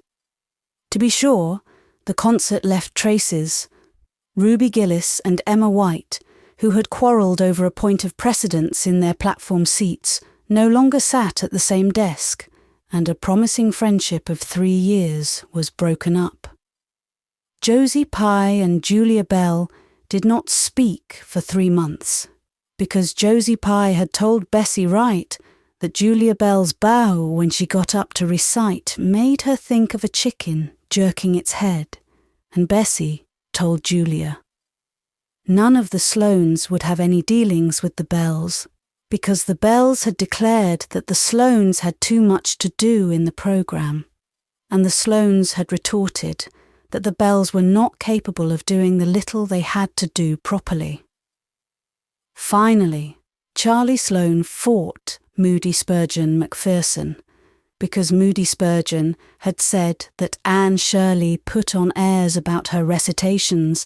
To be sure, the concert left traces. Ruby Gillis and Emma White, who had quarrelled over a point of precedence in their platform seats, no longer sat at the same desk, and a promising friendship of 3 years was broken up. Josie Pye and Julia Bell did not speak for 3 months, because Josie Pye had told Bessie Wright that Julia Bell's bow when she got up to recite made her think of a chicken jerking its head, and Bessie told Julia. None of the Sloanes would have any dealings with the Bells, because the Bells had declared that the Sloanes had too much to do in the programme, and the Sloanes had retorted that the Bells were not capable of doing the little they had to do properly. Finally, Charlie Sloane fought Moody Spurgeon Macpherson, because Moody Spurgeon had said that Anne Shirley put on airs about her recitations,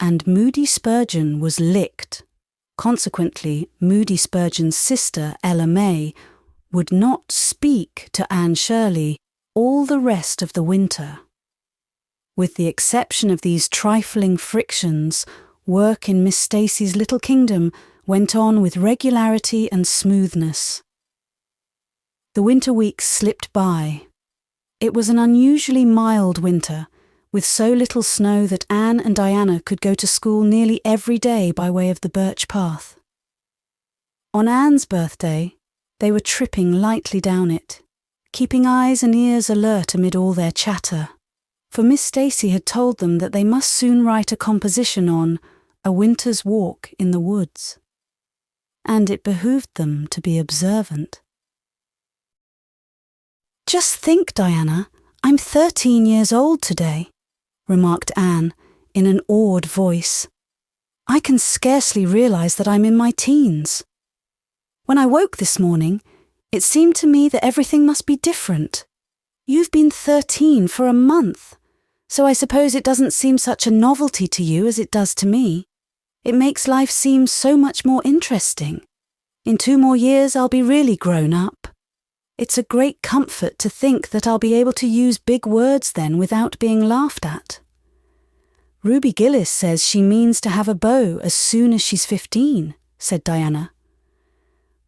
and Moody Spurgeon was licked. Consequently, Moody Spurgeon's sister, Ella May, would not speak to Anne Shirley all the rest of the winter. With the exception of these trifling frictions, work in Miss Stacy's little kingdom went on with regularity and smoothness. The winter weeks slipped by. It was an unusually mild winter, with so little snow that Anne and Diana could go to school nearly every day by way of the birch path. On Anne's birthday, they were tripping lightly down it, keeping eyes and ears alert amid all their chatter, for Miss Stacy had told them that they must soon write a composition on A Winter's Walk in the Woods, and it behooved them to be observant. "Just think, Diana, I'm 13 years old today," remarked Anne in an awed voice. "I can scarcely realise that I'm in my teens. When I woke this morning, it seemed to me that everything must be different. You've been 13 for a month, so I suppose it doesn't seem such a novelty to you as it does to me. It makes life seem so much more interesting. In 2 more years I'll be really grown up. It's a great comfort to think that I'll be able to use big words then without being laughed at. Ruby Gillis says she means to have a beau as soon as she's 15, said Diana.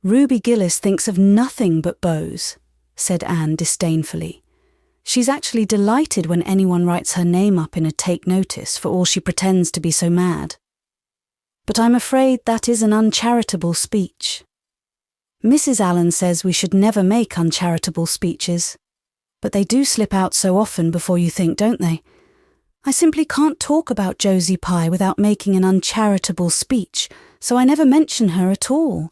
Ruby Gillis thinks of nothing but beaux, said Anne disdainfully. She's actually delighted when anyone writes her name up in a take notice for all she pretends to be so mad. But I'm afraid that is an uncharitable speech. Mrs. Allen says we should never make uncharitable speeches, but they do slip out so often before you think, don't they? I simply can't talk about Josie Pye without making an uncharitable speech, so I never mention her at all.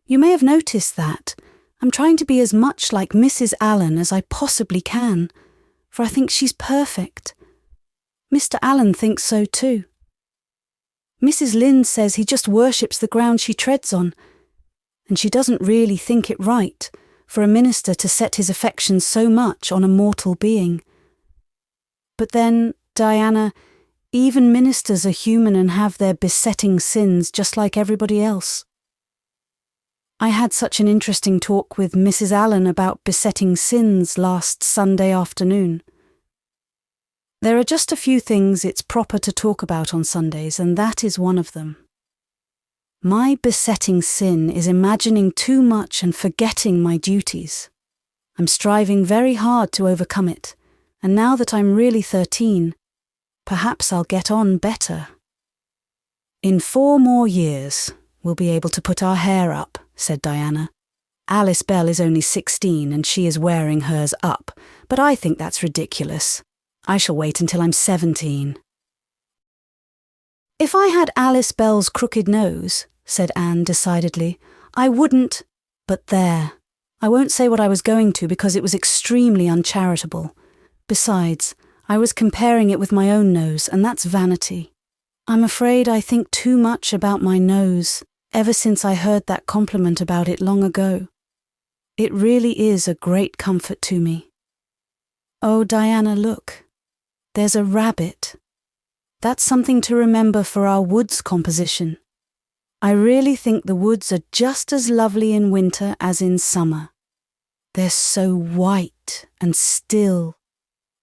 You may have noticed that. I'm trying to be as much like Mrs. Allen as I possibly can, for I think she's perfect. Mr. Allen thinks so too. Mrs. Lynde says he just worships the ground she treads on, and she doesn't really think it right for a minister to set his affections so much on a mortal being. But then, Diana, even ministers are human and have their besetting sins just like everybody else. I had such an interesting talk with Mrs. Allen about besetting sins last Sunday afternoon. There are just a few things it's proper to talk about on Sundays, and that is one of them. My besetting sin is imagining too much and forgetting my duties. I'm striving very hard to overcome it, and now that I'm really 13, perhaps I'll get on better. In 4 more years, we'll be able to put our hair up, said Diana. Alice Bell is only 16 and she is wearing hers up, but I think that's ridiculous. I shall wait until I'm 17. If I had Alice Bell's crooked nose, said Anne decidedly, I wouldn't, but there. I won't say what I was going to because it was extremely uncharitable. Besides, I was comparing it with my own nose, and that's vanity. I'm afraid I think too much about my nose, ever since I heard that compliment about it long ago. It really is a great comfort to me. Oh, Diana, look. There's a rabbit. That's something to remember for our woods composition. I really think the woods are just as lovely in winter as in summer. They're so white and still,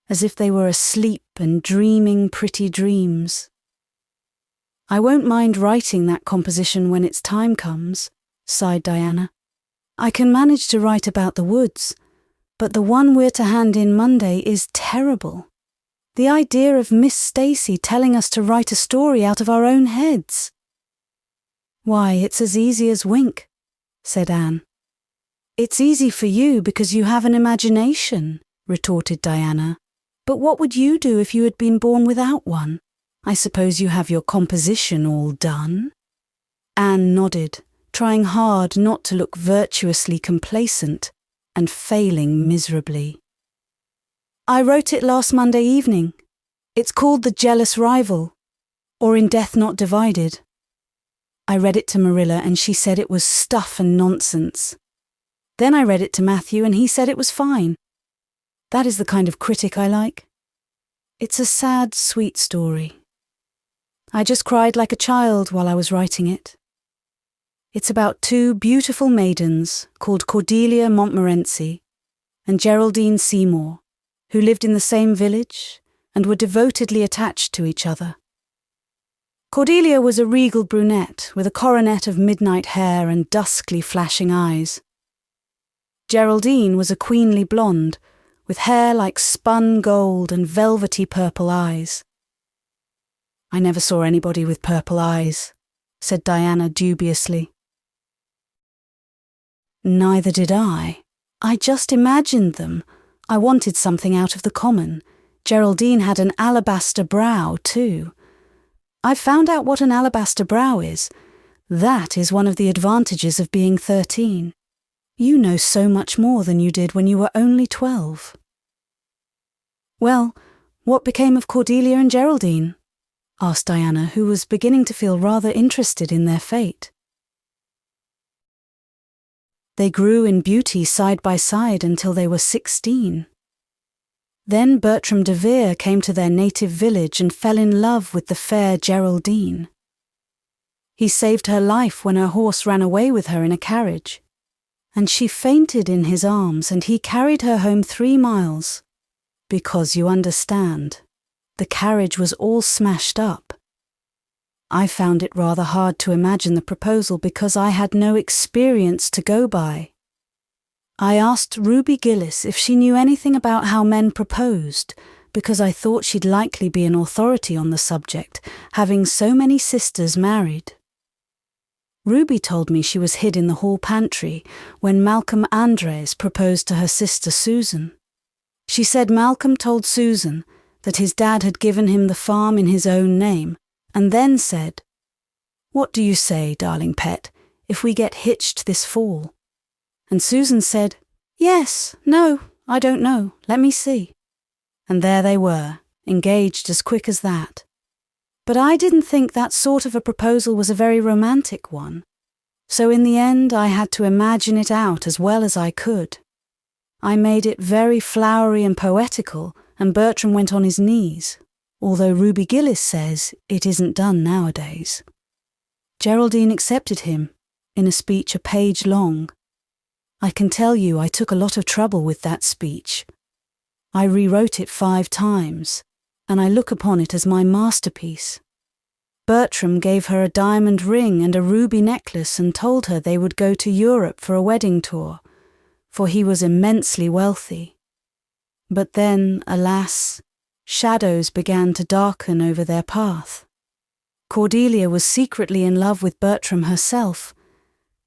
as if they were asleep and dreaming pretty dreams. I won't mind writing that composition when its time comes, sighed Diana. I can manage to write about the woods, but the one we're to hand in Monday is terrible. The idea of Miss Stacy telling us to write a story out of our own heads. Why, it's as easy as wink, said Anne. It's easy for you because you have an imagination, retorted Diana. But what would you do if you had been born without one? I suppose you have your composition all done? Anne nodded, trying hard not to look virtuously complacent and failing miserably. I wrote it last Monday evening. It's called The Jealous Rival, or In Death Not Divided. I read it to Marilla and she said it was stuff and nonsense. Then I read it to Matthew and he said it was fine. That is the kind of critic I like. It's a sad, sweet story. I just cried like a child while I was writing it. It's about 2 beautiful maidens called Cordelia Montmorency and Geraldine Seymour, who lived in the same village and were devotedly attached to each other. Cordelia was a regal brunette with a coronet of midnight hair and duskly flashing eyes. Geraldine was a queenly blonde, with hair like spun gold and velvety purple eyes. I never saw anybody with purple eyes, said Diana dubiously. Neither did I. I just imagined them. I wanted something out of the common. Geraldine had an alabaster brow, too. I've found out what an alabaster brow is. That is one of the advantages of being 13. You know so much more than you did when you were only 12. Well, what became of Cordelia and Geraldine? Asked Diana, who was beginning to feel rather interested in their fate. They grew in beauty side by side until they were 16. Then Bertram de Vere came to their native village and fell in love with the fair Geraldine. He saved her life when her horse ran away with her in a carriage, and she fainted in his arms, and he carried her home 3 miles, because, you understand, the carriage was all smashed up. I found it rather hard to imagine the proposal because I had no experience to go by. I asked Ruby Gillis if she knew anything about how men proposed, because I thought she'd likely be an authority on the subject, having so many sisters married. Ruby told me she was hid in the hall pantry when Malcolm Andres proposed to her sister Susan. She said Malcolm told Susan that his dad had given him the farm in his own name, and then said, "What do you say, darling pet, if we get hitched this fall?" And Susan said, "Yes, no, I don't know, let me see." And there they were, engaged as quick as that. But I didn't think that sort of a proposal was a very romantic one, so in the end I had to imagine it out as well as I could. I made it very flowery and poetical, and Bertram went on his knees, although Ruby Gillis says it isn't done nowadays. Geraldine accepted him, in a speech a page long. I can tell you I took a lot of trouble with that speech. I rewrote it 5 times, and I look upon it as my masterpiece. Bertram gave her a diamond ring and a ruby necklace and told her they would go to Europe for a wedding tour, for he was immensely wealthy. But then, alas, shadows began to darken over their path. Cordelia was secretly in love with Bertram herself,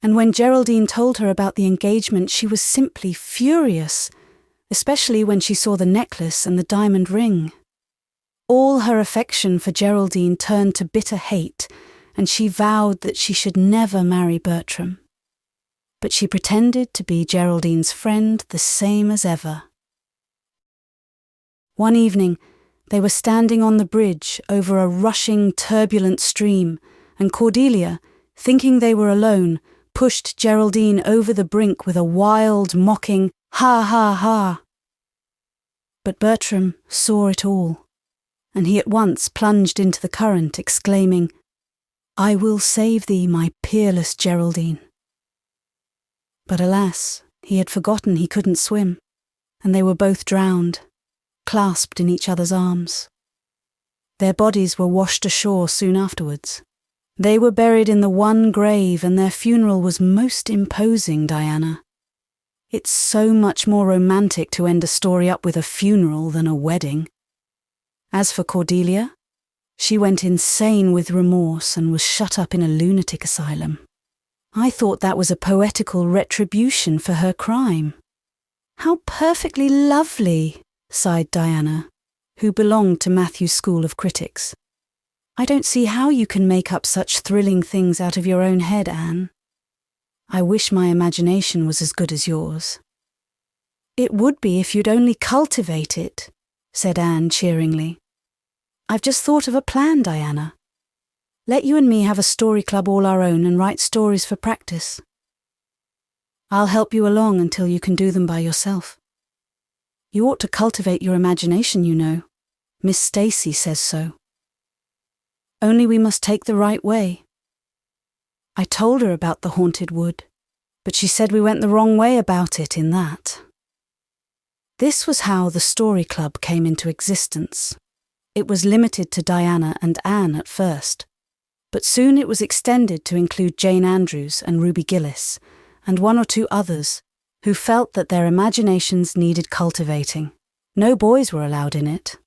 and when Geraldine told her about the engagement she was simply furious, especially when she saw the necklace and the diamond ring. All her affection for Geraldine turned to bitter hate, and she vowed that she should never marry Bertram. But she pretended to be Geraldine's friend the same as ever. One evening, they were standing on the bridge over a rushing, turbulent stream, and Cordelia, thinking they were alone, pushed Geraldine over the brink with a wild, mocking, "Ha, ha, ha!" But Bertram saw it all, and he at once plunged into the current, exclaiming, "I will save thee, my peerless Geraldine." But alas, he had forgotten he couldn't swim, and they were both drowned, clasped in each other's arms. Their bodies were washed ashore soon afterwards. They were buried in the one grave, and their funeral was most imposing, Diana. It's so much more romantic to end a story up with a funeral than a wedding. As for Cordelia, she went insane with remorse and was shut up in a lunatic asylum. I thought that was a poetical retribution for her crime. "How perfectly lovely," sighed Diana, who belonged to Matthew's school of critics. "I don't see how you can make up such thrilling things out of your own head, Anne. I wish my imagination was as good as yours." "It would be if you'd only cultivate it," said Anne cheeringly. "I've just thought of a plan, Diana. Let you and me have a story club all our own and write stories for practice. I'll help you along until you can do them by yourself. You ought to cultivate your imagination, you know. Miss Stacy says so. Only we must take the right way. I told her about the haunted wood, but she said we went the wrong way about it in that." This was how the story club came into existence. It was limited to Diana and Anne at first, but soon it was extended to include Jane Andrews and Ruby Gillis, and 1 or 2 others, who felt that their imaginations needed cultivating. No boys were allowed in it,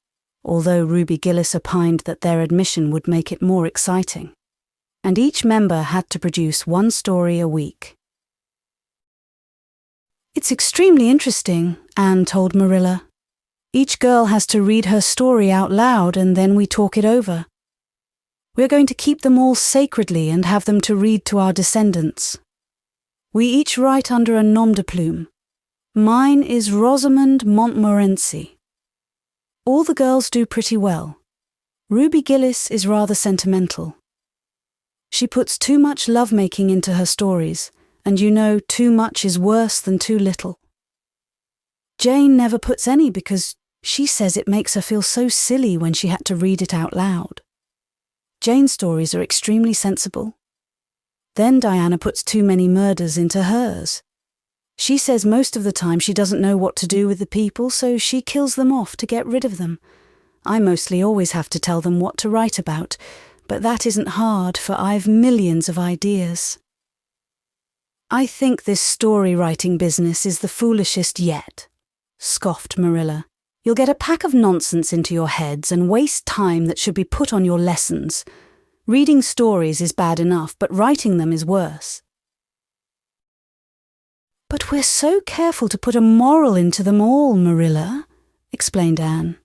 although Ruby Gillis opined that their admission would make it more exciting, and each member had to produce 1 story a week. "It's extremely interesting," Anne told Marilla. Each girl has to read her story out loud and then we talk it over. We're going to keep them all sacredly and have them to read to our descendants. We each write under a nom de plume. Mine is Rosamond Montmorency. All the girls do pretty well. Ruby Gillis is rather sentimental. She puts too much lovemaking into her stories, and you know too much is worse than too little. Jane never puts any because she says it makes her feel so silly when she had to read it out loud. Jane's stories are extremely sensible. Then Diana puts too many murders into hers. She says most of the time she doesn't know what to do with the people, so she kills them off to get rid of them. I mostly always have to tell them what to write about, but that isn't hard, for I've millions of ideas. I think this story-writing business is the foolishest yet, scoffed Marilla. You'll get a pack of nonsense into your heads and waste time that should be put on your lessons. Reading stories is bad enough, but writing them is worse. But we're so careful to put a moral into them all, Marilla, explained Anne.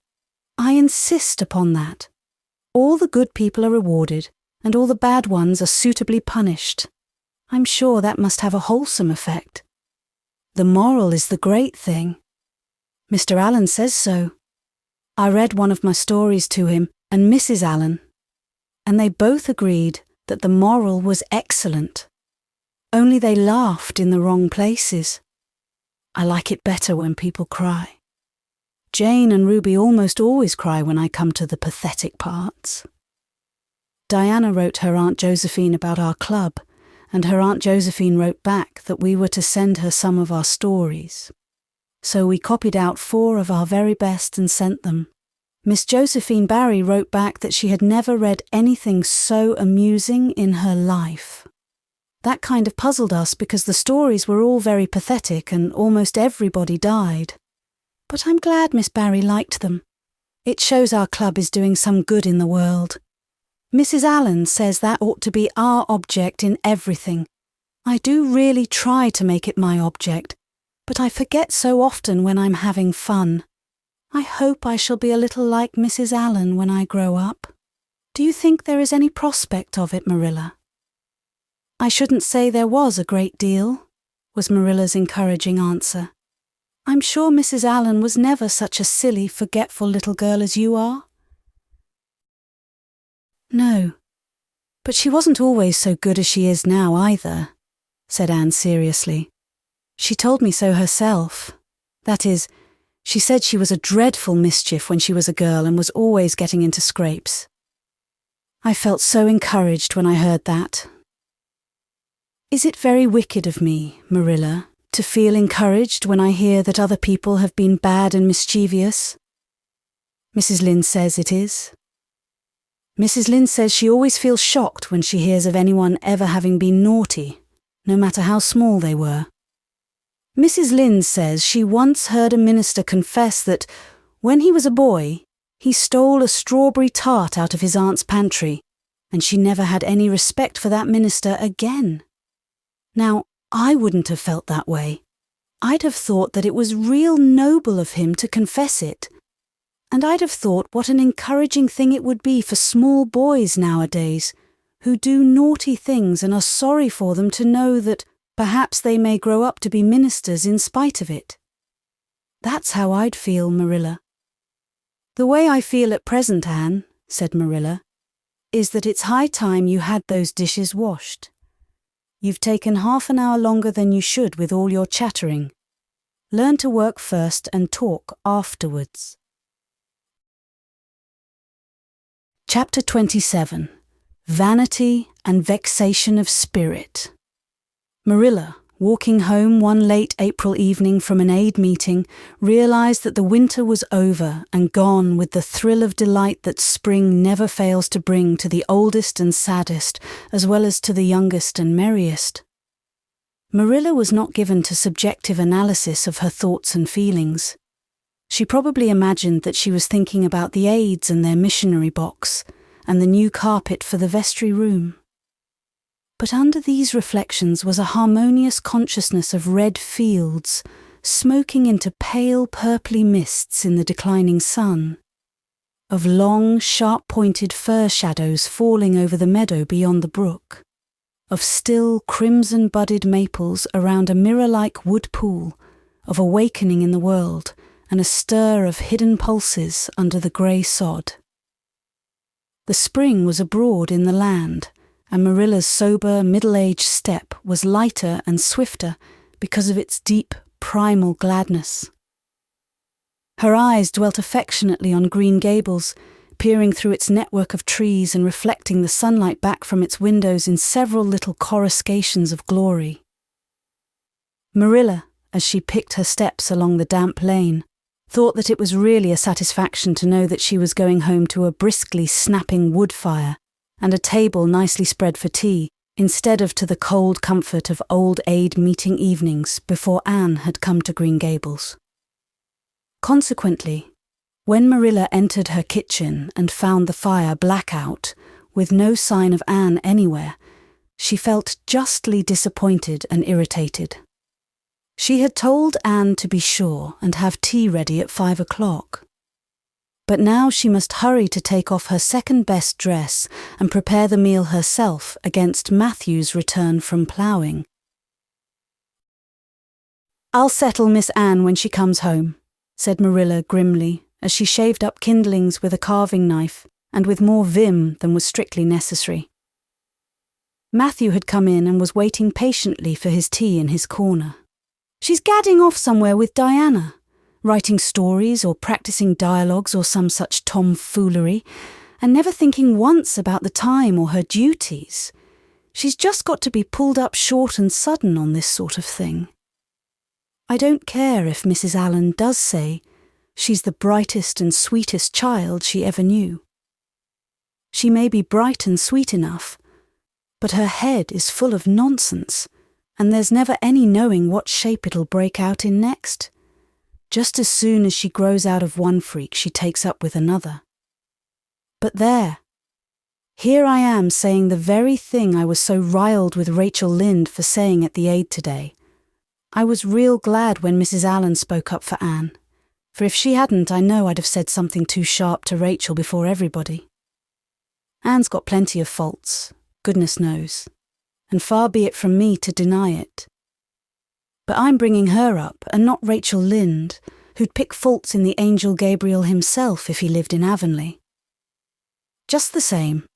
I insist upon that. All the good people are rewarded, and all the bad ones are suitably punished. I'm sure that must have a wholesome effect. The moral is the great thing. Mr. Allen says so. I read one of my stories to him and Mrs. Allen, and they both agreed that the moral was excellent. Only they laughed in the wrong places. I like it better when people cry. Jane and Ruby almost always cry when I come to the pathetic parts. Diana wrote her Aunt Josephine about our club, and her Aunt Josephine wrote back that we were to send her some of our stories. So we copied out 4 of our very best and sent them. Miss Josephine Barry wrote back that she had never read anything so amusing in her life. That kind of puzzled us because the stories were all very pathetic and almost everybody died. But I'm glad Miss Barry liked them. It shows our club is doing some good in the world. Mrs. Allen says that ought to be our object in everything. I do really try to make it my object, but I forget so often when I'm having fun. I hope I shall be a little like Mrs. Allen when I grow up. Do you think there is any prospect of it, Marilla? I shouldn't say there was a great deal, was Marilla's encouraging answer. I'm sure Mrs. Allen was never such a silly, forgetful little girl as you are. No, but she wasn't always so good as she is now either, said Anne seriously. She told me so herself. That is, she said she was a dreadful mischief when she was a girl and was always getting into scrapes. I felt so encouraged when I heard that. Is it very wicked of me, Marilla, to feel encouraged when I hear that other people have been bad and mischievous? Mrs. Lynde says it is. Mrs. Lynde says she always feels shocked when she hears of anyone ever having been naughty, no matter how small they were. Mrs. Lynde says she once heard a minister confess that, when he was a boy, he stole a strawberry tart out of his aunt's pantry, and she never had any respect for that minister again. Now, I wouldn't have felt that way. I'd have thought that it was real noble of him to confess it. And I'd have thought what an encouraging thing it would be for small boys nowadays, who do naughty things and are sorry for them, to know that perhaps they may grow up to be ministers in spite of it. That's how I'd feel, Marilla. The way I feel at present, Anne, said Marilla, is that it's high time you had those dishes washed. You've taken half an hour longer than you should with all your chattering. Learn to work first and talk afterwards. Chapter 27. Vanity and Vexation of Spirit. Marilla, walking home one late April evening from an aid meeting, realized that the winter was over and gone with the thrill of delight that spring never fails to bring to the oldest and saddest, as well as to the youngest and merriest. Marilla was not given to subjective analysis of her thoughts and feelings. She probably imagined that she was thinking about the aids and their missionary box, and the new carpet for the vestry room. But under these reflections was a harmonious consciousness of red fields, smoking into pale purply mists in the declining sun, of long, sharp-pointed fir shadows falling over the meadow beyond the brook, of still crimson-budded maples around a mirror-like wood pool, of awakening in the world and a stir of hidden pulses under the grey sod. The spring was abroad in the land, and Marilla's sober, middle-aged step was lighter and swifter because of its deep, primal gladness. Her eyes dwelt affectionately on Green Gables, peering through its network of trees and reflecting the sunlight back from its windows in several little coruscations of glory. Marilla, as she picked her steps along the damp lane, thought that it was really a satisfaction to know that she was going home to a briskly snapping wood fire and a table nicely spread for tea, instead of to the cold comfort of Old Aid meeting evenings before Anne had come to Green Gables. Consequently, when Marilla entered her kitchen and found the fire black out, with no sign of Anne anywhere, she felt justly disappointed and irritated. She had told Anne to be sure and have tea ready at 5 o'clock. But now she must hurry to take off her second-best dress and prepare the meal herself against Matthew's return from ploughing. "I'll settle Miss Anne when she comes home," said Marilla grimly, as she shaved up kindlings with a carving knife and with more vim than was strictly necessary. Matthew had come in and was waiting patiently for his tea in his corner. "She's gadding off somewhere with Diana, writing stories or practicing dialogues or some such tomfoolery, and never thinking once about the time or her duties. She's just got to be pulled up short and sudden on this sort of thing. I don't care if Mrs. Allen does say she's the brightest and sweetest child she ever knew. She may be bright and sweet enough, but her head is full of nonsense, and there's never any knowing what shape it'll break out in next. Just as soon as she grows out of one freak, she takes up with another. But there, here I am saying the very thing I was so riled with Rachel Lynde for saying at the Aid today. I was real glad when Mrs. Allen spoke up for Anne, for if she hadn't, I know I'd have said something too sharp to Rachel before everybody. Anne's got plenty of faults, goodness knows, and far be it from me to deny it. But I'm bringing her up, and not Rachel Lynde, who'd pick faults in the angel Gabriel himself if he lived in Avonlea. Just the same,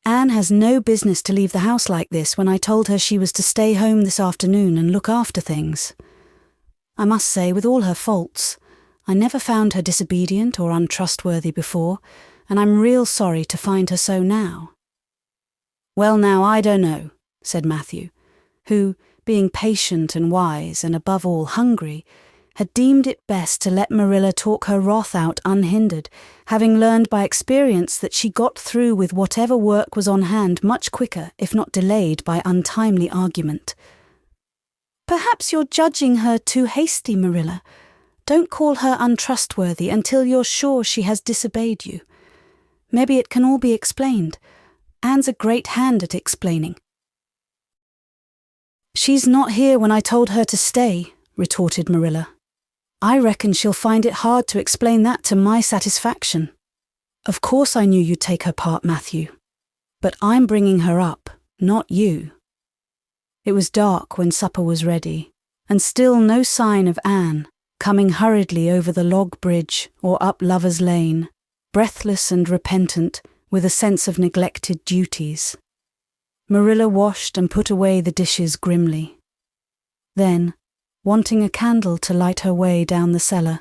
Anne has no business to leave the house like this when I told her she was to stay home this afternoon and look after things. I must say, with all her faults, I never found her disobedient or untrustworthy before, and I'm real sorry to find her so now." "Well now, I don't know," said Matthew, who, being patient and wise and above all hungry, had deemed it best to let Marilla talk her wrath out unhindered, having learned by experience that she got through with whatever work was on hand much quicker if not delayed by untimely argument. "Perhaps you're judging her too hasty, Marilla. Don't call her untrustworthy until you're sure she has disobeyed you. Maybe it can all be explained. Anne's a great hand at explaining." "She's not here when I told her to stay," retorted Marilla. "I reckon she'll find it hard to explain that to my satisfaction. Of course I knew you'd take her part, Matthew. But I'm bringing her up, not you." It was dark when supper was ready, and still no sign of Anne, coming hurriedly over the log bridge or up Lover's Lane, breathless and repentant, with a sense of neglected duties. Marilla washed and put away the dishes grimly. Then, wanting a candle to light her way down the cellar,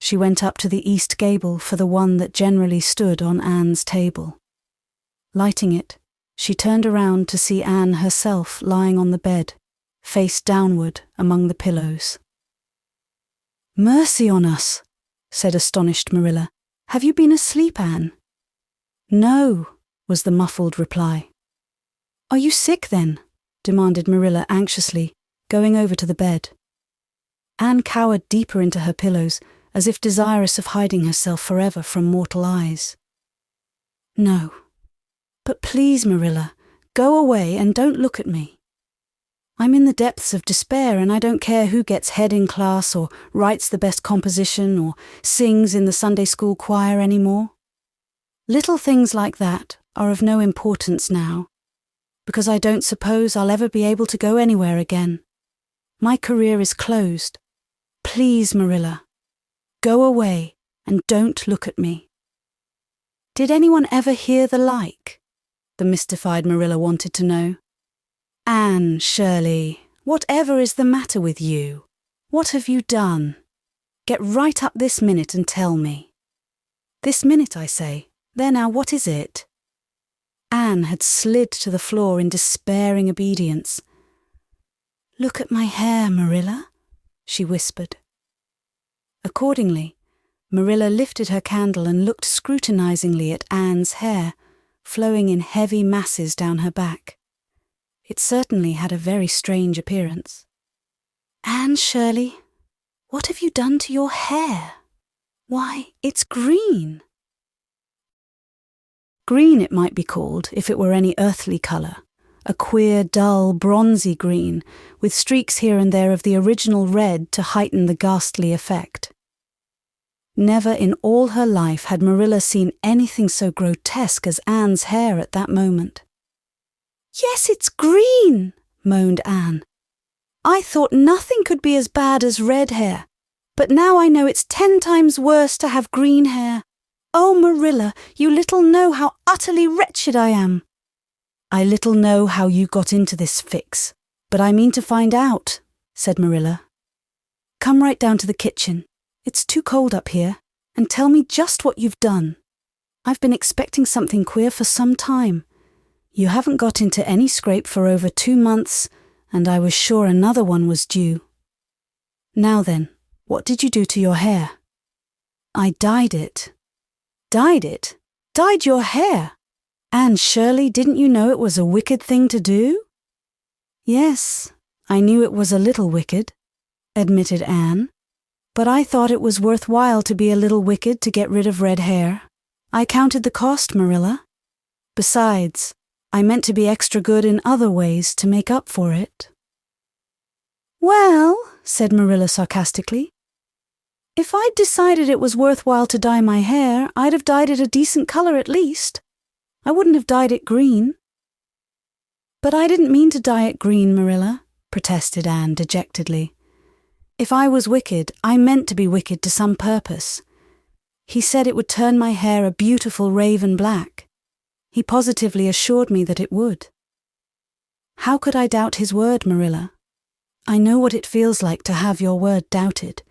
she went up to the east gable for the one that generally stood on Anne's table. Lighting it, she turned around to see Anne herself lying on the bed, face downward among the pillows. "Mercy on us," said astonished Marilla. "Have you been asleep, Anne?" "No," was the muffled reply. "Are you sick then?" demanded Marilla anxiously, going over to the bed. Anne cowered deeper into her pillows, as if desirous of hiding herself forever from mortal eyes. "No. But please, Marilla, go away and don't look at me." I'm in the depths of despair and I don't care who gets head in class or writes the best composition or sings in the Sunday school choir anymore. Little things like that are of no importance now, because I don't suppose I'll ever be able to go anywhere again. My career is closed. Please, Marilla, go away and don't look at me. Did anyone ever hear the like? The mystified Marilla wanted to know. Anne Shirley, whatever is the matter with you? What have you done? Get right up this minute and tell me. This minute, I say. There now, what is it? Anne had slid to the floor in despairing obedience. Look at my hair, Marilla, she whispered. Accordingly, Marilla lifted her candle and looked scrutinizingly at Anne's hair, flowing in heavy masses down her back. It certainly had a very strange appearance. Anne Shirley, what have you done to your hair? Why, it's green. Green it might be called if it were any earthly colour, a queer, dull, bronzy green, with streaks here and there of the original red to heighten the ghastly effect. Never in all her life had Marilla seen anything so grotesque as Anne's hair at that moment. Yes, it's green, moaned Anne. I thought nothing could be as bad as red hair, but now I know it's 10 times worse to have green hair. Oh, Marilla, you little know how utterly wretched I am. I little know how you got into this fix, but I mean to find out, said Marilla. Come right down to the kitchen. It's too cold up here, and tell me just what you've done. I've been expecting something queer for some time. You haven't got into any scrape for over 2 months, and I was sure another one was due. Now then, what did you do to your hair? I dyed it. Dyed it? Dyed your hair? Anne Shirley, didn't you know it was a wicked thing to do? Yes, I knew it was a little wicked, admitted Anne, but I thought it was worthwhile to be a little wicked to get rid of red hair. I counted the cost, Marilla. Besides, I meant to be extra good in other ways to make up for it. Well, said Marilla sarcastically, if I'd decided it was worthwhile to dye my hair, I'd have dyed it a decent colour at least. I wouldn't have dyed it green. But I didn't mean to dye it green, Marilla, protested Anne dejectedly. If I was wicked, I meant to be wicked to some purpose. He said it would turn my hair a beautiful raven black. He positively assured me that it would. How could I doubt his word, Marilla? I know what it feels like to have your word doubted,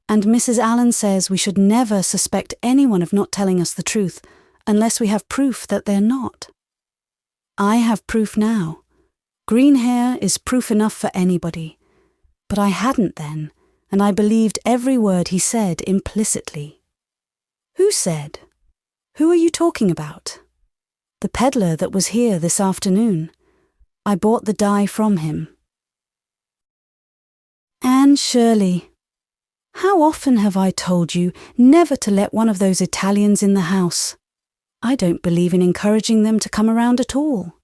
and Mrs. Allen says we should never suspect anyone of not telling us the truth unless we have proof that they're not. I have proof now. Green hair is proof enough for anybody. But I hadn't then, and I believed every word he said implicitly. Who said? Who are you talking about? The peddler that was here this afternoon. I bought the dye from him. Anne Shirley, how often have I told you never to let one of those Italians in the house? I don't believe in encouraging them to come around at all.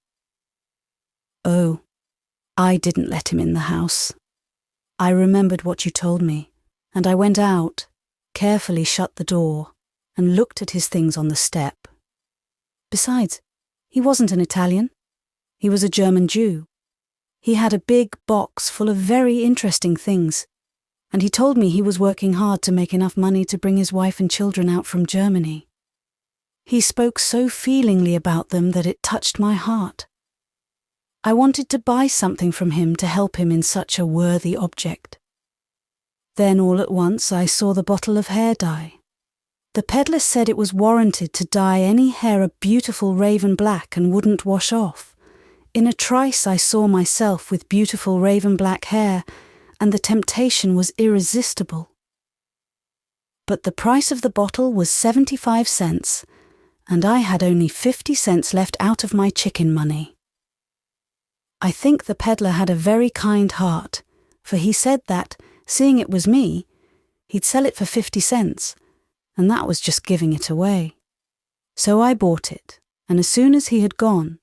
Oh, I didn't let him in the house. I remembered what you told me, and I went out, carefully shut the door, and looked at his things on the step. Besides, he wasn't an Italian. He was a German Jew. He had a big box full of very interesting things, and he told me he was working hard to make enough money to bring his wife and children out from Germany. He spoke so feelingly about them that it touched my heart. I wanted to buy something from him to help him in such a worthy object. Then all at once I saw the bottle of hair dye. The peddler said it was warranted to dye any hair a beautiful raven black and wouldn't wash off. In a trice I saw myself with beautiful raven black hair, and the temptation was irresistible. But the price of the bottle was 75 cents, and I had only 50 cents left out of my chicken money. I think the peddler had a very kind heart, for he said that, seeing it was me, he'd sell it for 50 cents, and that was just giving it away. So I bought it, and as soon as he had gone,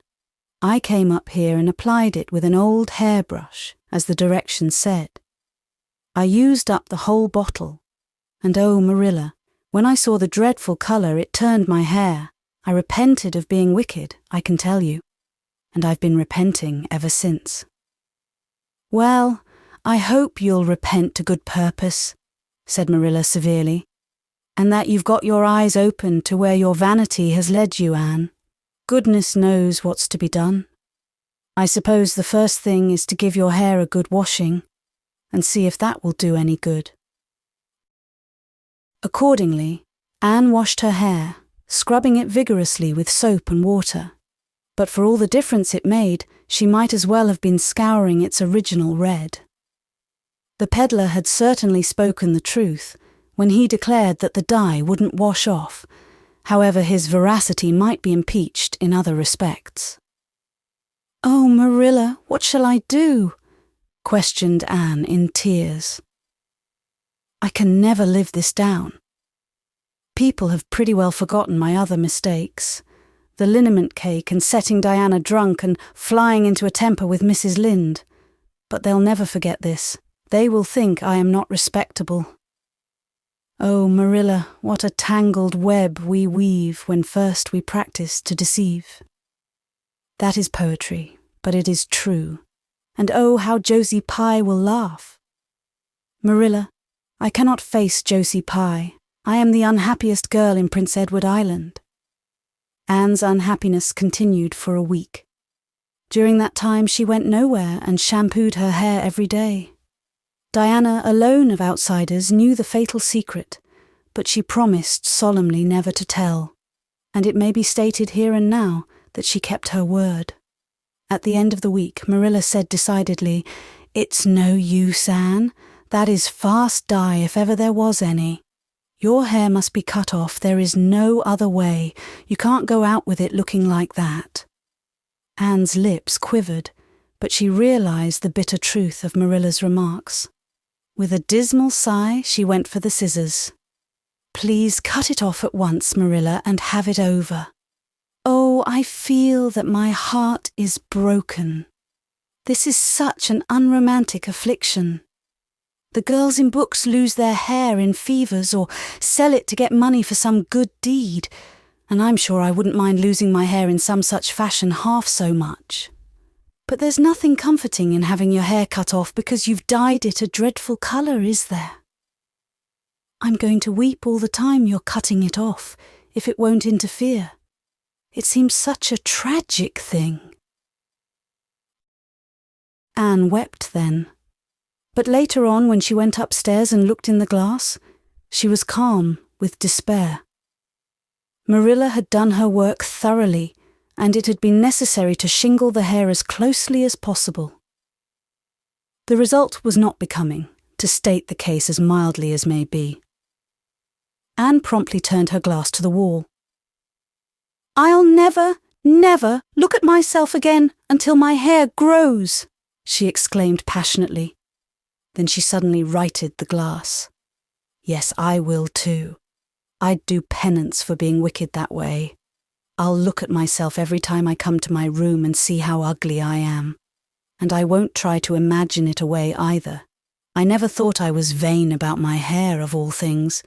I came up here and applied it with an old hairbrush as the directions said. I used up the whole bottle, and oh, Marilla, when I saw the dreadful colour it turned my hair, I repented of being wicked, I can tell you, and I've been repenting ever since. Well, I hope you'll repent to good purpose, said Marilla severely, and that you've got your eyes open to where your vanity has led you, Anne. Goodness knows what's to be done. I suppose the first thing is to give your hair a good washing, and see if that will do any good. Accordingly, Anne washed her hair, scrubbing it vigorously with soap and water. But for all the difference it made, she might as well have been scouring its original red. The peddler had certainly spoken the truth when he declared that the dye wouldn't wash off, however his veracity might be impeached in other respects. "Oh, Marilla, what shall I do?" questioned Anne in tears. "I can never live this down. People have pretty well forgotten my other mistakes. The liniment cake and setting Diana drunk and flying into a temper with Mrs. Lynde. But they'll never forget this. They will think I am not respectable. Oh, Marilla, what a tangled web we weave when first we practice to deceive. That is poetry, but it is true. And oh, how Josie Pye will laugh. Marilla, I cannot face Josie Pye. I am the unhappiest girl in Prince Edward Island. Anne's unhappiness continued for a week. During that time she went nowhere and shampooed her hair every day. Diana alone of outsiders knew the fatal secret, but she promised solemnly never to tell, and it may be stated here and now that she kept her word. At the end of the week, Marilla said decidedly, "It's no use, Anne. That is fast dye if ever there was any. Your hair must be cut off. There is no other way. You can't go out with it looking like that." Anne's lips quivered, but she realized the bitter truth of Marilla's remarks. With a dismal sigh, she went for the scissors. "Please cut it off at once, Marilla, and have it over. Oh, I feel that my heart is broken. This is such an unromantic affliction. The girls in books lose their hair in fevers or sell it to get money for some good deed, and I'm sure I wouldn't mind losing my hair in some such fashion half so much. But there's nothing comforting in having your hair cut off because you've dyed it a dreadful colour, is there? I'm going to weep all the time you're cutting it off, if it won't interfere. It seems such a tragic thing." Anne wept then. But later on, when she went upstairs and looked in the glass, she was calm with despair. Marilla had done her work thoroughly, and it had been necessary to shingle the hair as closely as possible. The result was not becoming, to state the case as mildly as may be. Anne promptly turned her glass to the wall. "I'll never, never look at myself again until my hair grows," she exclaimed passionately. Then she suddenly righted the glass. "Yes, I will too. I'd do penance for being wicked that way. I'll look at myself every time I come to my room and see how ugly I am. And I won't try to imagine it away either. I never thought I was vain about my hair of all things,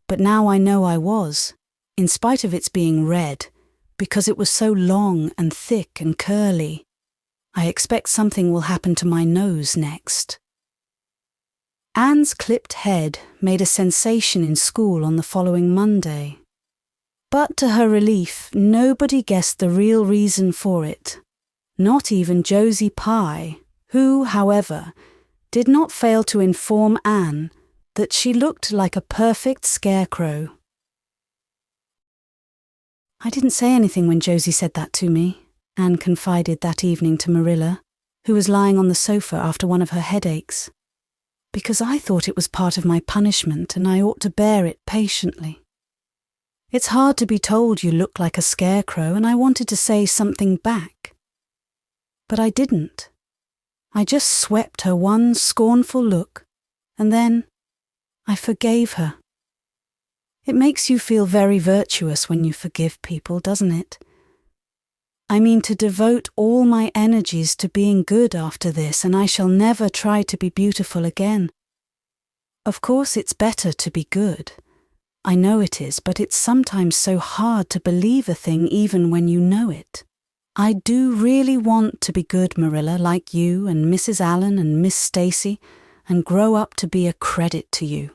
but now I know I was, in spite of its being red, because it was so long and thick and curly. I expect something will happen to my nose next." Anne's clipped head made a sensation in school on the following Monday. But to her relief, nobody guessed the real reason for it. Not even Josie Pye, who, however, did not fail to inform Anne that she looked like a perfect scarecrow. "I didn't say anything when Josie said that to me," Anne confided that evening to Marilla, who was lying on the sofa after one of her headaches, "because I thought it was part of my punishment and I ought to bear it patiently. It's hard to be told you look like a scarecrow, and I wanted to say something back. But I didn't. I just swept her one scornful look, and then I forgave her. It makes you feel very virtuous when you forgive people, doesn't it? I mean to devote all my energies to being good after this, and I shall never try to be beautiful again. Of course it's better to be good. I know it is, but it's sometimes so hard to believe a thing even when you know it. I do really want to be good, Marilla, like you and Mrs. Allen and Miss Stacy, and grow up to be a credit to you.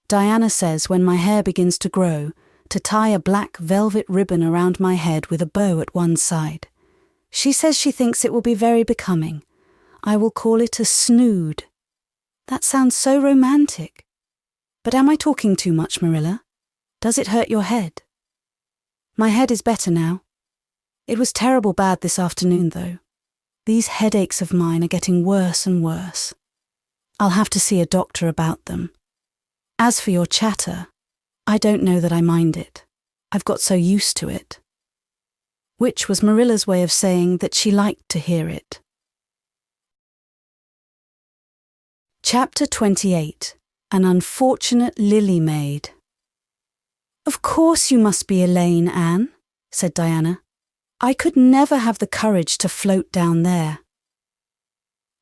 Diana says when my hair begins to grow, to tie a black velvet ribbon around my head with a bow at one side. She says she thinks it will be very becoming. I will call it a snood. That sounds so romantic. But am I talking too much, Marilla? Does it hurt your head? My head is better now. It was terrible bad this afternoon, though. These headaches of mine are getting worse and worse. I'll have to see a doctor about them. As for your chatter, I don't know that I mind it. I've got so used to it. Which was Marilla's way of saying that she liked to hear it. Chapter 28. An Unfortunate Lily Maid. Of course you must be Elaine, Anne, said Diana. I could never have the courage to float down there.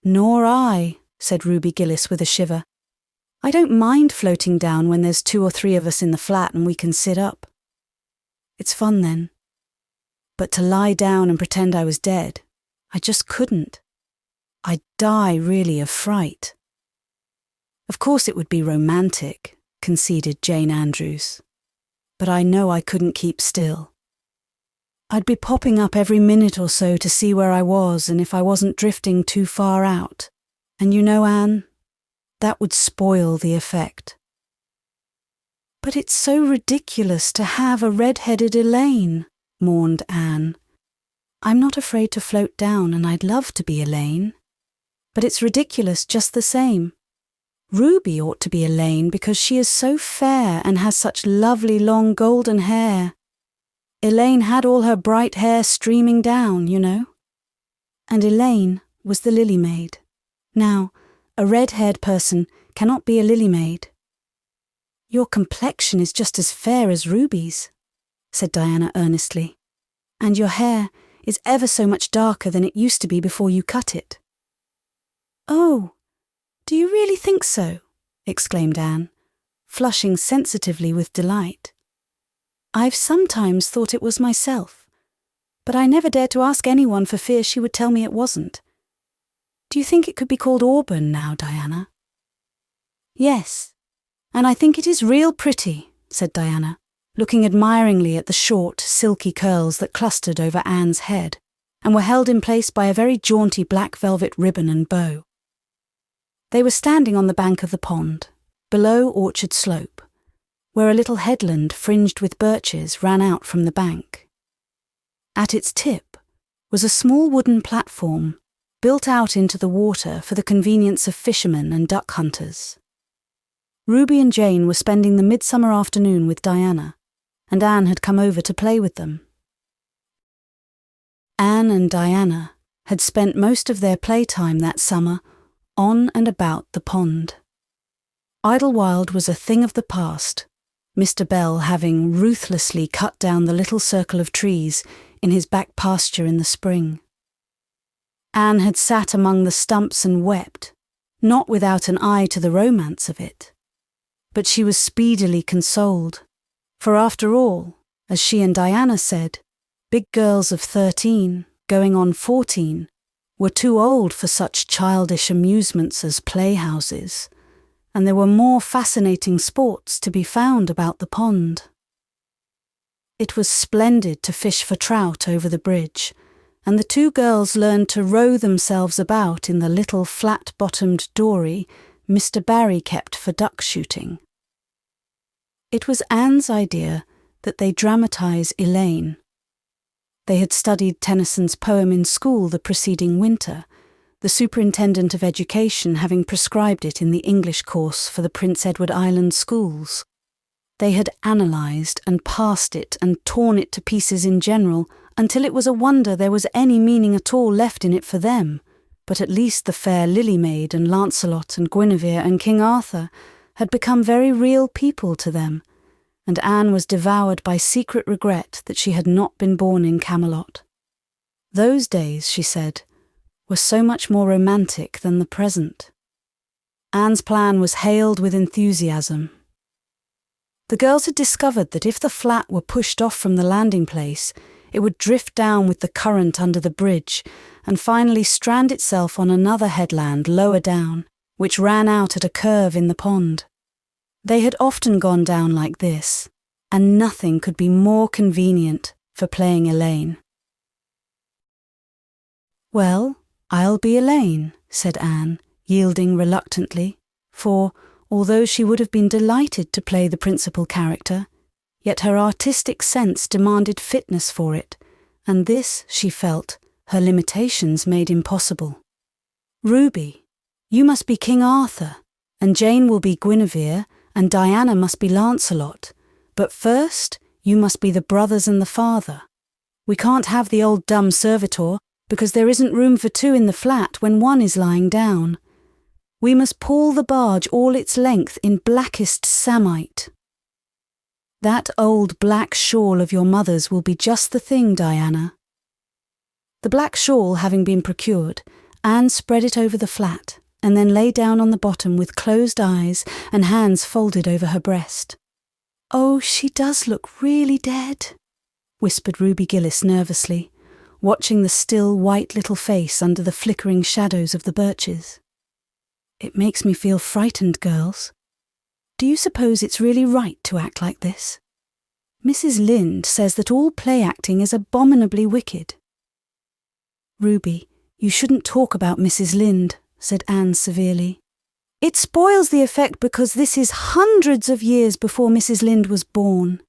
Nor I, said Ruby Gillis with a shiver. I don't mind floating down when there's 2 or 3 of us in the flat and we can sit up. It's fun then. But to lie down and pretend I was dead, I just couldn't. I'd die really of fright. Of course it would be romantic, conceded Jane Andrews. But I know I couldn't keep still. I'd be popping up every minute or so to see where I was and if I wasn't drifting too far out. And you know, Anne, that would spoil the effect. But it's so ridiculous to have a red-headed Elaine, mourned Anne. I'm not afraid to float down and I'd love to be Elaine. But it's ridiculous just the same. Ruby ought to be Elaine because she is so fair and has such lovely long golden hair. Elaine had all her bright hair streaming down, you know. And Elaine was the lily maid. Now, a red-haired person cannot be a lily maid. Your complexion is just as fair as Ruby's, said Diana earnestly, and your hair is ever so much darker than it used to be before you cut it. Oh, do you really think so? Exclaimed Anne, flushing sensitively with delight. I've sometimes thought it was myself, but I never dared to ask anyone for fear she would tell me it wasn't. Do you think it could be called auburn now, Diana? Yes, and I think it is real pretty, said Diana, looking admiringly at the short, silky curls that clustered over Anne's head and were held in place by a very jaunty black velvet ribbon and bow. They were standing on the bank of the pond, below Orchard Slope, where a little headland fringed with birches ran out from the bank. At its tip was a small wooden platform built out into the water for the convenience of fishermen and duck hunters. Ruby and Jane were spending the midsummer afternoon with Diana, and Anne had come over to play with them. Anne and Diana had spent most of their playtime that summer on and about the pond. Idlewild was a thing of the past, Mr. Bell having ruthlessly cut down the little circle of trees in his back pasture in the spring. Anne had sat among the stumps and wept, not without an eye to the romance of it. But she was speedily consoled, for after all, as she and Diana said, big girls of 13, going on 14, were too old for such childish amusements as playhouses, and there were more fascinating sports to be found about the pond. It was splendid to fish for trout over the bridge, and the 2 girls learned to row themselves about in the little flat-bottomed dory Mr. Barry kept for duck shooting. It was Anne's idea that they dramatise Elaine. They had studied Tennyson's poem in school the preceding winter, the superintendent of education having prescribed it in the English course for the Prince Edward Island schools. They had analysed and parsed it and torn it to pieces in general until it was a wonder there was any meaning at all left in it for them, but at least the fair Lily Maid and Lancelot and Guinevere and King Arthur had become very real people to them, and Anne was devoured by secret regret that she had not been born in Camelot. Those days, she said, were so much more romantic than the present. Anne's plan was hailed with enthusiasm. The girls had discovered that if the flat were pushed off from the landing place, it would drift down with the current under the bridge and finally strand itself on another headland lower down, which ran out at a curve in the pond. They had often gone down like this, and nothing could be more convenient for playing Elaine. "Well, I'll be Elaine," said Anne, yielding reluctantly, for, although she would have been delighted to play the principal character, yet her artistic sense demanded fitness for it, and this, she felt, her limitations made impossible. "Ruby, you must be King Arthur, and Jane will be Guinevere, and Diana must be Lancelot. But first, you must be the brothers and the father. We can't have the old dumb servitor, because there isn't room for two in the flat when one is lying down. We must pull the barge all its length in blackest samite. That old black shawl of your mother's will be just the thing, Diana." The black shawl having been procured, Anne spread it over the flat, and then lay down on the bottom with closed eyes and hands folded over her breast. "Oh, she does look really dead," whispered Ruby Gillis nervously, watching the still white little face under the flickering shadows of the birches. "It makes me feel frightened, girls. Do you suppose it's really right to act like this? Mrs. Lynde says that all play acting is abominably wicked." "Ruby, you shouldn't talk about Mrs. Lynde," said Anne severely. "It spoils the effect because this is hundreds of years before Mrs. Lynde was born.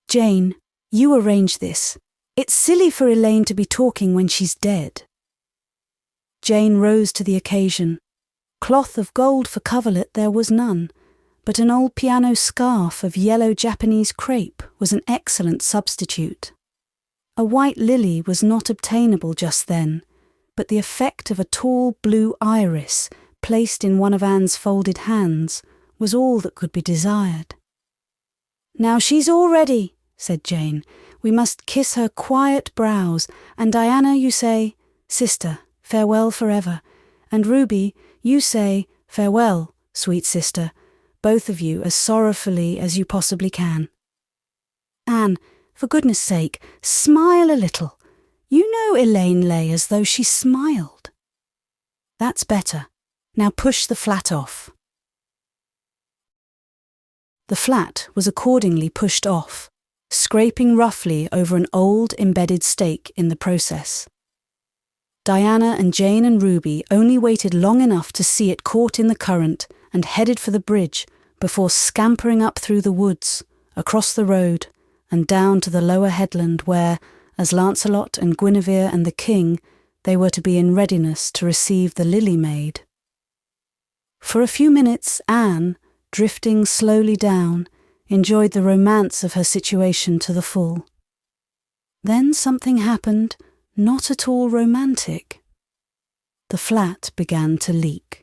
Jane, you arrange this. It's silly for Elaine to be talking when she's dead." Jane rose to the occasion. Cloth of gold for coverlet there was none, but an old piano scarf of yellow Japanese crepe was an excellent substitute. A white lily was not obtainable just then, but the effect of a tall blue iris placed in one of Anne's folded hands was all that could be desired. "Now she's all ready," said Jane. "We must kiss her quiet brows, and Diana, you say, 'Sister, farewell forever,' and Ruby, you say, 'Farewell, sweet sister,' both of you as sorrowfully as you possibly can. Anne, for goodness sake, smile a little. You know Elaine lay as though she smiled. That's better. Now push the flat off." The flat was accordingly pushed off, scraping roughly over an old embedded stake in the process. Diana and Jane and Ruby only waited long enough to see it caught in the current and headed for the bridge before scampering up through the woods, across the road, and down to the lower headland where, as Lancelot and Guinevere and the king, they were to be in readiness to receive the Lily Maid. For a few minutes Anne, drifting slowly down, enjoyed the romance of her situation to the full. Then something happened not at all romantic. The flat began to leak.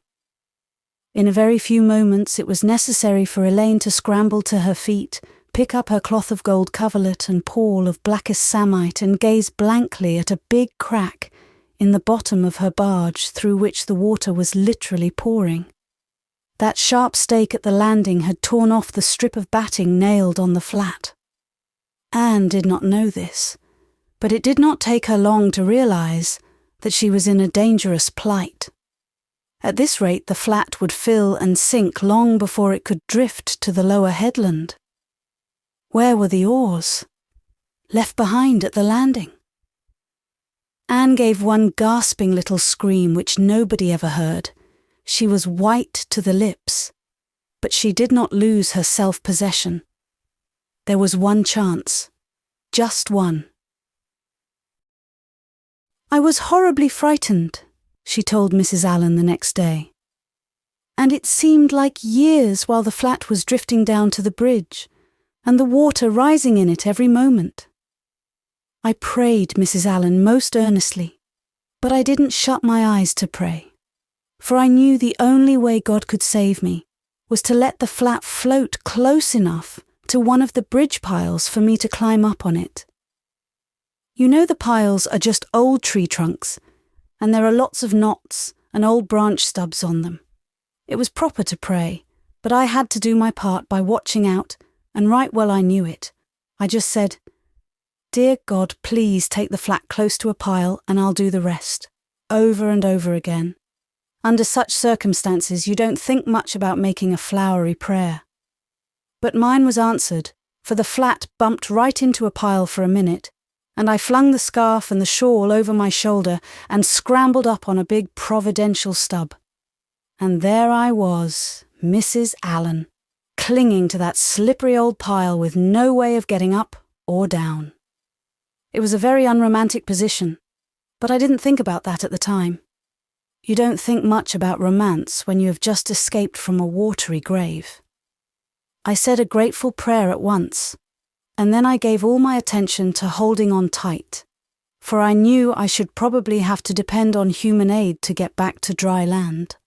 In a very few moments it was necessary for Elaine to scramble to her feet, pick up her cloth of gold coverlet and pall of blackest samite and gaze blankly at a big crack in the bottom of her barge through which the water was literally pouring. That sharp stake at the landing had torn off the strip of batting nailed on the flat. Anne did not know this, but it did not take her long to realize that she was in a dangerous plight. At this rate the flat would fill and sink long before it could drift to the lower headland. Where were the oars? Left behind at the landing. Anne gave one gasping little scream which nobody ever heard. She was white to the lips, but she did not lose her self-possession. There was one chance, just one. "I was horribly frightened," she told Mrs. Allen the next day. "And it seemed like years while the flat was drifting down to the bridge, and the water rising in it every moment. I prayed, Mrs. Allen, most earnestly, but I didn't shut my eyes to pray, for I knew the only way God could save me was to let the flat float close enough to one of the bridge piles for me to climb up on it. You know the piles are just old tree trunks, and there are lots of knots and old branch stubs on them. It was proper to pray, but I had to do my part by watching out, and right well I knew it. I just said, "Dear God, please take the flat close to a pile and I'll do the rest," over and over again. Under such circumstances, you don't think much about making a flowery prayer. But mine was answered, for the flat bumped right into a pile for a minute, and I flung the scarf and the shawl over my shoulder and scrambled up on a big providential stub. And there I was, Mrs. Allen, clinging to that slippery old pile with no way of getting up or down. It was a very unromantic position, but I didn't think about that at the time. You don't think much about romance when you have just escaped from a watery grave. I said a grateful prayer at once, and then I gave all my attention to holding on tight, for I knew I should probably have to depend on human aid to get back to dry land.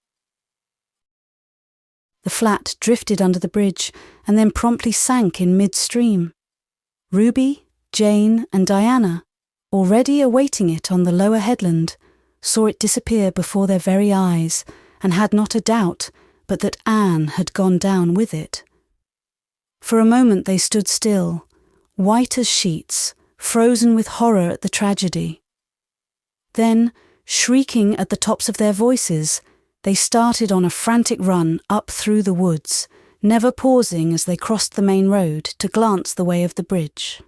The flat drifted under the bridge and then promptly sank in midstream. Ruby, Jane, and Diana, already awaiting it on the lower headland, saw it disappear before their very eyes and had not a doubt but that Anne had gone down with it. For a moment they stood still, white as sheets, frozen with horror at the tragedy. Then, shrieking at the tops of their voices, they started on a frantic run up through the woods, never pausing as they crossed the main road to glance the way of the bridge.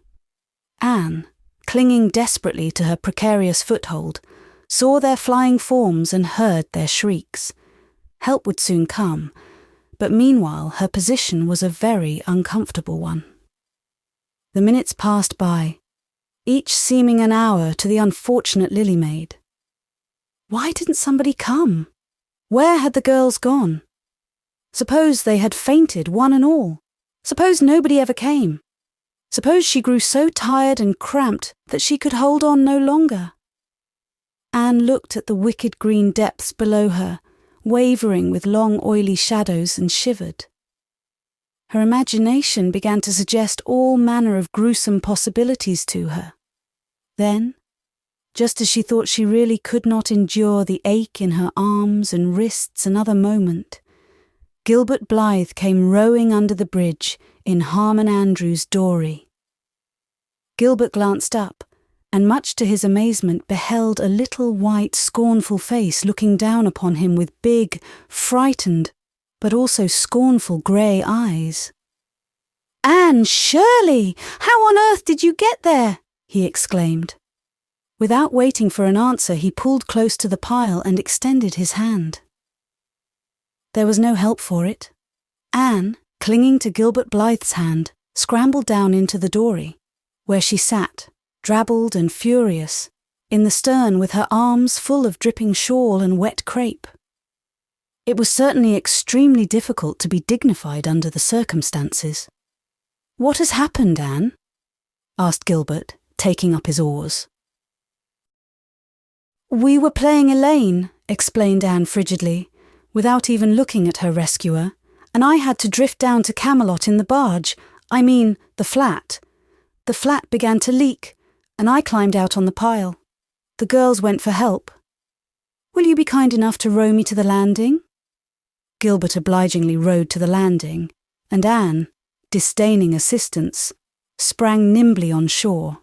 Anne, clinging desperately to her precarious foothold, saw their flying forms and heard their shrieks. Help would soon come, but meanwhile her position was a very uncomfortable one. The minutes passed by, each seeming an hour to the unfortunate Lily Maid. Why didn't somebody come? Where had the girls gone? Suppose they had fainted, one and all? Suppose nobody ever came? Suppose she grew so tired and cramped that she could hold on no longer? Anne looked at the wicked green depths below her, wavering with long oily shadows, and shivered. Her imagination began to suggest all manner of gruesome possibilities to her. Then, just as she thought she really could not endure the ache in her arms and wrists another moment, Gilbert Blythe came rowing under the bridge in Harmon Andrew's dory. Gilbert glanced up, and much to his amazement beheld a little white, scornful face looking down upon him with big, frightened, but also scornful grey eyes. "Anne Shirley! How on earth did you get there?" he exclaimed. Without waiting for an answer, he pulled close to the pile and extended his hand. There was no help for it. Anne, clinging to Gilbert Blythe's hand, scrambled down into the dory, where she sat, drabbled and furious, in the stern with her arms full of dripping shawl and wet crepe. It was certainly extremely difficult to be dignified under the circumstances. "What has happened, Anne?" asked Gilbert, taking up his oars. "We were playing Elaine," explained Anne frigidly, without even looking at her rescuer, "and I had to drift down to Camelot in the barge, I mean the flat. The flat began to leak, and I climbed out on the pile. The girls went for help. Will you be kind enough to row me to the landing?" Gilbert obligingly rowed to the landing, and Anne, disdaining assistance, sprang nimbly on shore.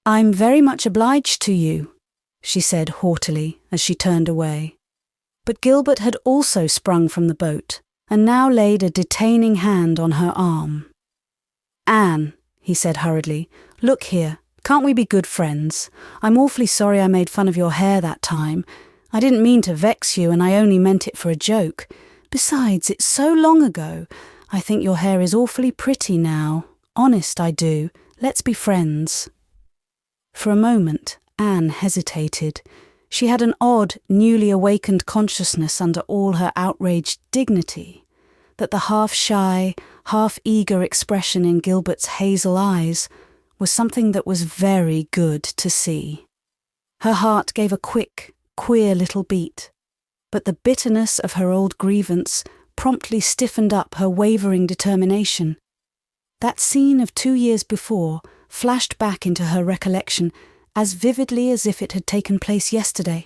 "I'm very much obliged to you," she said haughtily as she turned away. But Gilbert had also sprung from the boat and now laid a detaining hand on her arm. "Anne," he said hurriedly, "look here, can't we be good friends? I'm awfully sorry I made fun of your hair that time. I didn't mean to vex you, and I only meant it for a joke. Besides, it's so long ago. I think your hair is awfully pretty now. Honest, I do. Let's be friends." For a moment, Anne hesitated. She had an odd, newly awakened consciousness under all her outraged dignity, that the half-shy, half-eager expression in Gilbert's hazel eyes was something that was very good to see. Her heart gave a quick, queer little beat, but the bitterness of her old grievance promptly stiffened up her wavering determination. That scene of 2 years before flashed back into her recollection as vividly as if it had taken place yesterday.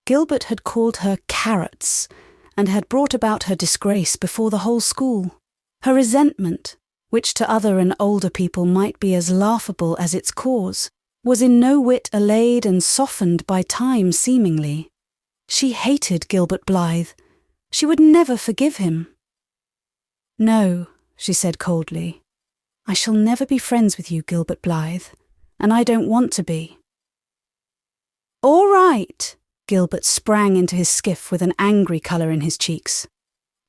Gilbert had called her carrots and had brought about her disgrace before the whole school. Her resentment, which to other and older people might be as laughable as its cause, was in no whit allayed and softened by time seemingly. She hated Gilbert Blythe. She would never forgive him. "No," she said coldly. "I shall never be friends with you, Gilbert Blythe, and I don't want to be." "All right," Gilbert sprang into his skiff with an angry colour in his cheeks.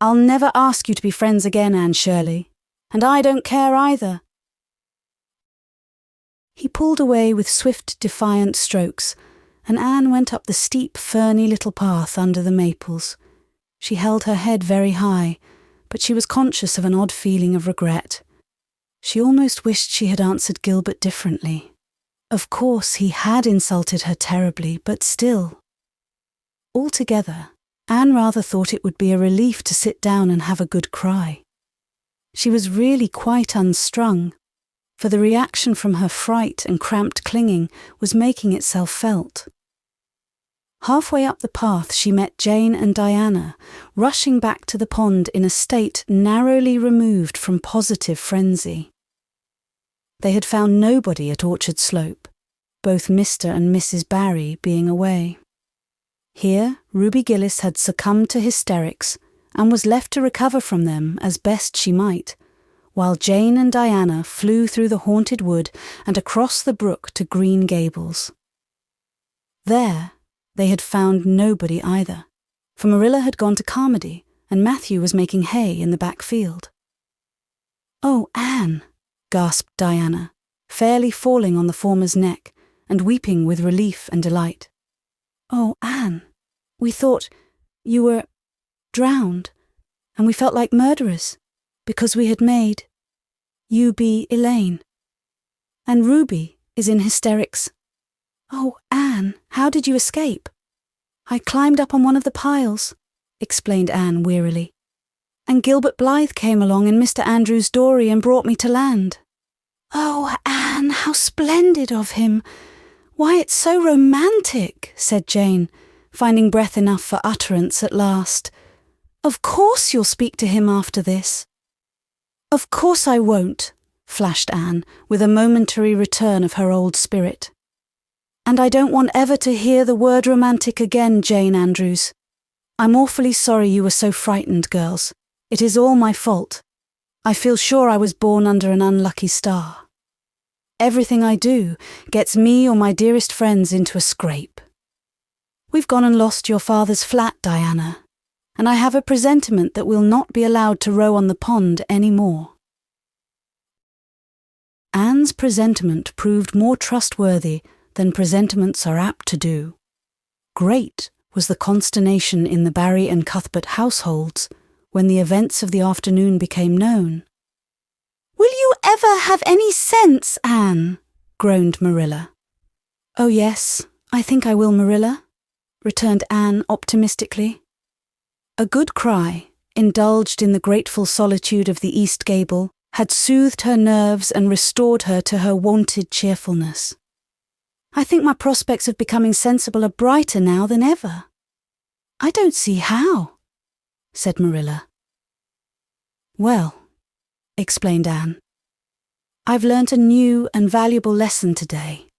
"I'll never ask you to be friends again, Anne Shirley, and I don't care either." He pulled away with swift, defiant strokes, and Anne went up the steep, ferny little path under the maples. She held her head very high, but she was conscious of an odd feeling of regret. She almost wished she had answered Gilbert differently. Of course, he had insulted her terribly, but still. Altogether, Anne rather thought it would be a relief to sit down and have a good cry. She was really quite unstrung, for the reaction from her fright and cramped clinging was making itself felt. Halfway up the path she met Jane and Diana, rushing back to the pond in a state narrowly removed from positive frenzy. They had found nobody at Orchard Slope, both Mr. and Mrs. Barry being away. Here, Ruby Gillis had succumbed to hysterics and was left to recover from them as best she might, while Jane and Diana flew through the haunted wood and across the brook to Green Gables. There, they had found nobody either, for Marilla had gone to Carmody and Matthew was making hay in the back field. "Oh, Anne," gasped Diana, fairly falling on the former's neck and weeping with relief and delight. "Oh, Anne, we thought you were drowned, and we felt like murderers, because we had made you be Elaine. And Ruby is in hysterics. Oh, Anne, how did you escape?" "I climbed up on one of the piles," explained Anne wearily. "And Gilbert Blythe came along in Mr. Andrew's dory and brought me to land." "Oh, Anne, how splendid of him! Why, it's so romantic," said Jane, finding breath enough for utterance at last. "Of course you'll speak to him after this." "Of course I won't," flashed Anne, with a momentary return of her old spirit. "And I don't want ever to hear the word romantic again, Jane Andrews. I'm awfully sorry you were so frightened, girls. It is all my fault. I feel sure I was born under an unlucky star. Everything I do gets me or my dearest friends into a scrape. We've gone and lost your father's flat, Diana, and I have a presentiment that we'll not be allowed to row on the pond any more." Anne's presentiment proved more trustworthy than presentiments are apt to do. Great was the consternation in the Barry and Cuthbert households when the events of the afternoon became known. "Will you ever have any sense, Anne?" groaned Marilla. "Oh yes, I think I will, Marilla," returned Anne optimistically. A good cry, indulged in the grateful solitude of the east gable, had soothed her nerves and restored her to her wonted cheerfulness. "I think my prospects of becoming sensible are brighter now than ever." "I don't see how," said Marilla. "Well," explained Anne, "I've learnt a new and valuable lesson today.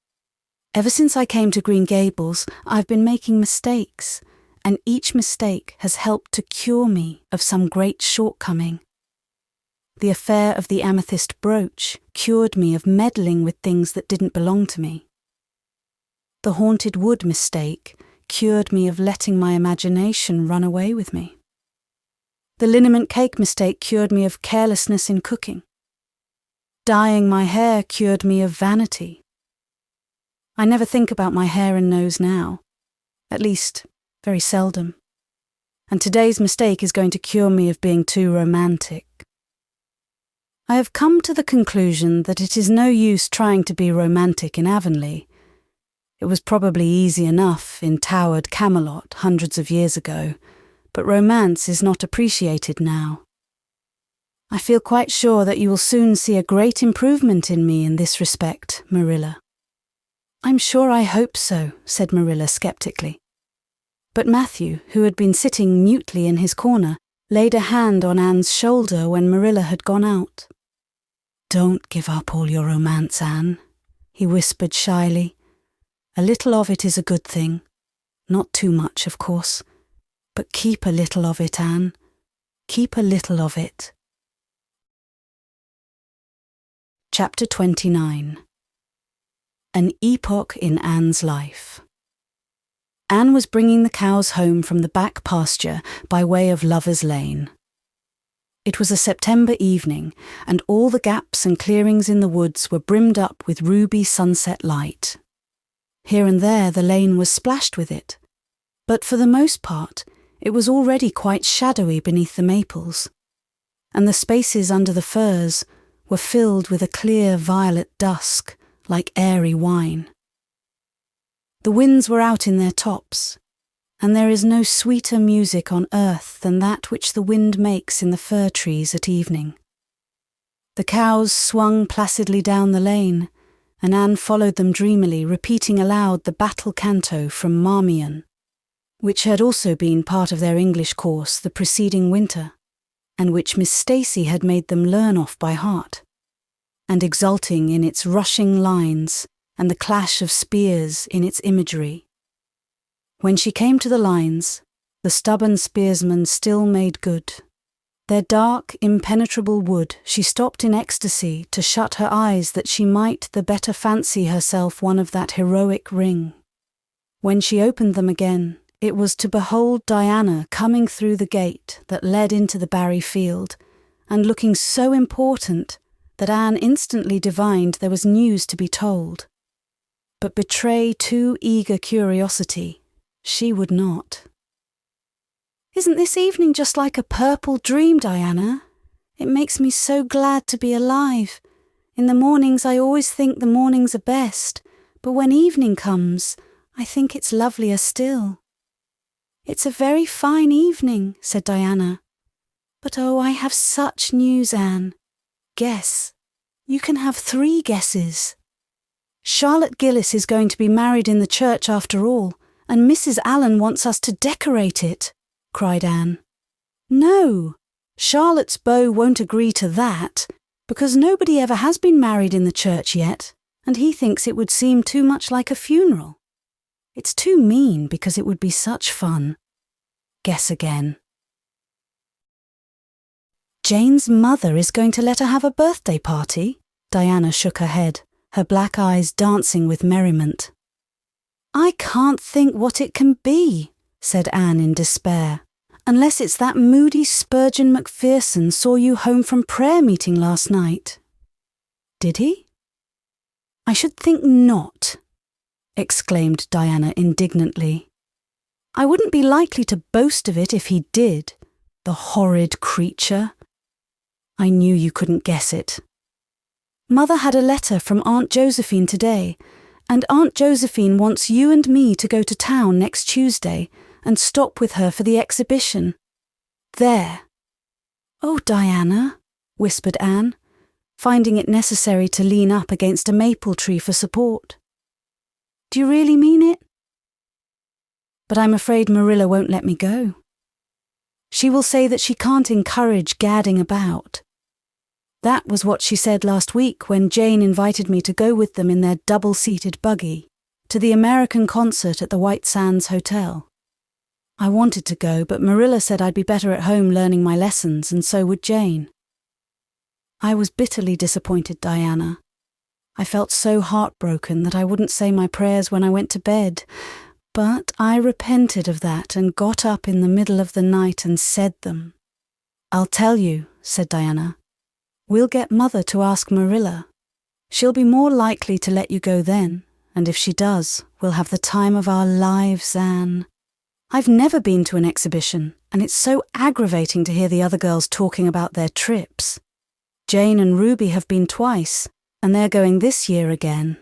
Ever since I came to Green Gables, I've been making mistakes, and each mistake has helped to cure me of some great shortcoming. The affair of the amethyst brooch cured me of meddling with things that didn't belong to me. The haunted wood mistake cured me of letting my imagination run away with me. The liniment cake mistake cured me of carelessness in cooking. Dyeing my hair cured me of vanity. I never think about my hair and nose now, at least very seldom. And today's mistake is going to cure me of being too romantic. I have come to the conclusion that it is no use trying to be romantic in Avonlea. It was probably easy enough in towered Camelot hundreds of years ago, but romance is not appreciated now. I feel quite sure that you will soon see a great improvement in me in this respect, Marilla. I'm sure I hope so, said Marilla sceptically. But Matthew, who had been sitting mutely in his corner, laid a hand on Anne's shoulder when Marilla had gone out. Don't give up all your romance, Anne, he whispered shyly. A little of it is a good thing. Not too much, of course. But keep a little of it, Anne. Keep a little of it. Chapter 29. An epoch in Anne's life. Anne was bringing the cows home from the back pasture by way of Lover's Lane. It was a September evening, and all the gaps and clearings in the woods were brimmed up with ruby sunset light. Here and there the lane was splashed with it, but for the most part it was already quite shadowy beneath the maples, and the spaces under the firs were filled with a clear violet dusk, like airy wine. The winds were out in their tops, and there is no sweeter music on earth than that which the wind makes in the fir trees at evening. The cows swung placidly down the lane, and Anne followed them dreamily, repeating aloud the battle canto from Marmion, which had also been part of their English course the preceding winter, and which Miss Stacy had made them learn off by heart, and exulting in its rushing lines and the clash of spears in its imagery. When she came to the lines, the stubborn spearsmen still made good. Their dark, impenetrable wood she stopped in ecstasy to shut her eyes that she might the better fancy herself one of that heroic ring. When she opened them again, it was to behold Diana coming through the gate that led into the Barry field, and looking so important that Anne instantly divined there was news to be told. But betray too eager curiosity, she would not. "Isn't this evening just like a purple dream, Diana? It makes me so glad to be alive. In the mornings I always think the mornings are best, but when evening comes, I think it's lovelier still." "It's a very fine evening," said Diana. "But oh, I have such news, Anne. Guess. You can have 3 guesses. Charlotte Gillis is going to be married in the church after all, and Mrs. Allen wants us to decorate it," cried Anne. "No, Charlotte's beau won't agree to that, because nobody ever has been married in the church yet, and he thinks it would seem too much like a funeral. It's too mean because it would be such fun. Guess again." "Jane's mother is going to let her have a birthday party?" Diana shook her head, her black eyes dancing with merriment. "I can't think what it can be," said Anne in despair, "unless it's that moody Spurgeon Macpherson saw you home from prayer meeting last night." "Did he?" "I should think not," exclaimed Diana indignantly. "I wouldn't be likely to boast of it if he did, the horrid creature. I knew you couldn't guess it. Mother had a letter from Aunt Josephine today, and Aunt Josephine wants you and me to go to town next Tuesday and stop with her for the exhibition. There." "Oh, Diana," whispered Anne, finding it necessary to lean up against a maple tree for support. "Do you really mean it?" "But I'm afraid Marilla won't let me go. She will say that she can't encourage gadding about. That was what she said last week when Jane invited me to go with them in their double-seated buggy to the American concert at the White Sands Hotel. I wanted to go, but Marilla said I'd be better at home learning my lessons, and so would Jane. I was bitterly disappointed, Diana. I felt so heartbroken that I wouldn't say my prayers when I went to bed, but I repented of that and got up in the middle of the night and said them. "I'll tell you," said Diana. "We'll get Mother to ask Marilla. She'll be more likely to let you go then, and if she does, we'll have the time of our lives, Anne. I've never been to an exhibition, and it's so aggravating to hear the other girls talking about their trips. Jane and Ruby have been twice, and they're going this year again."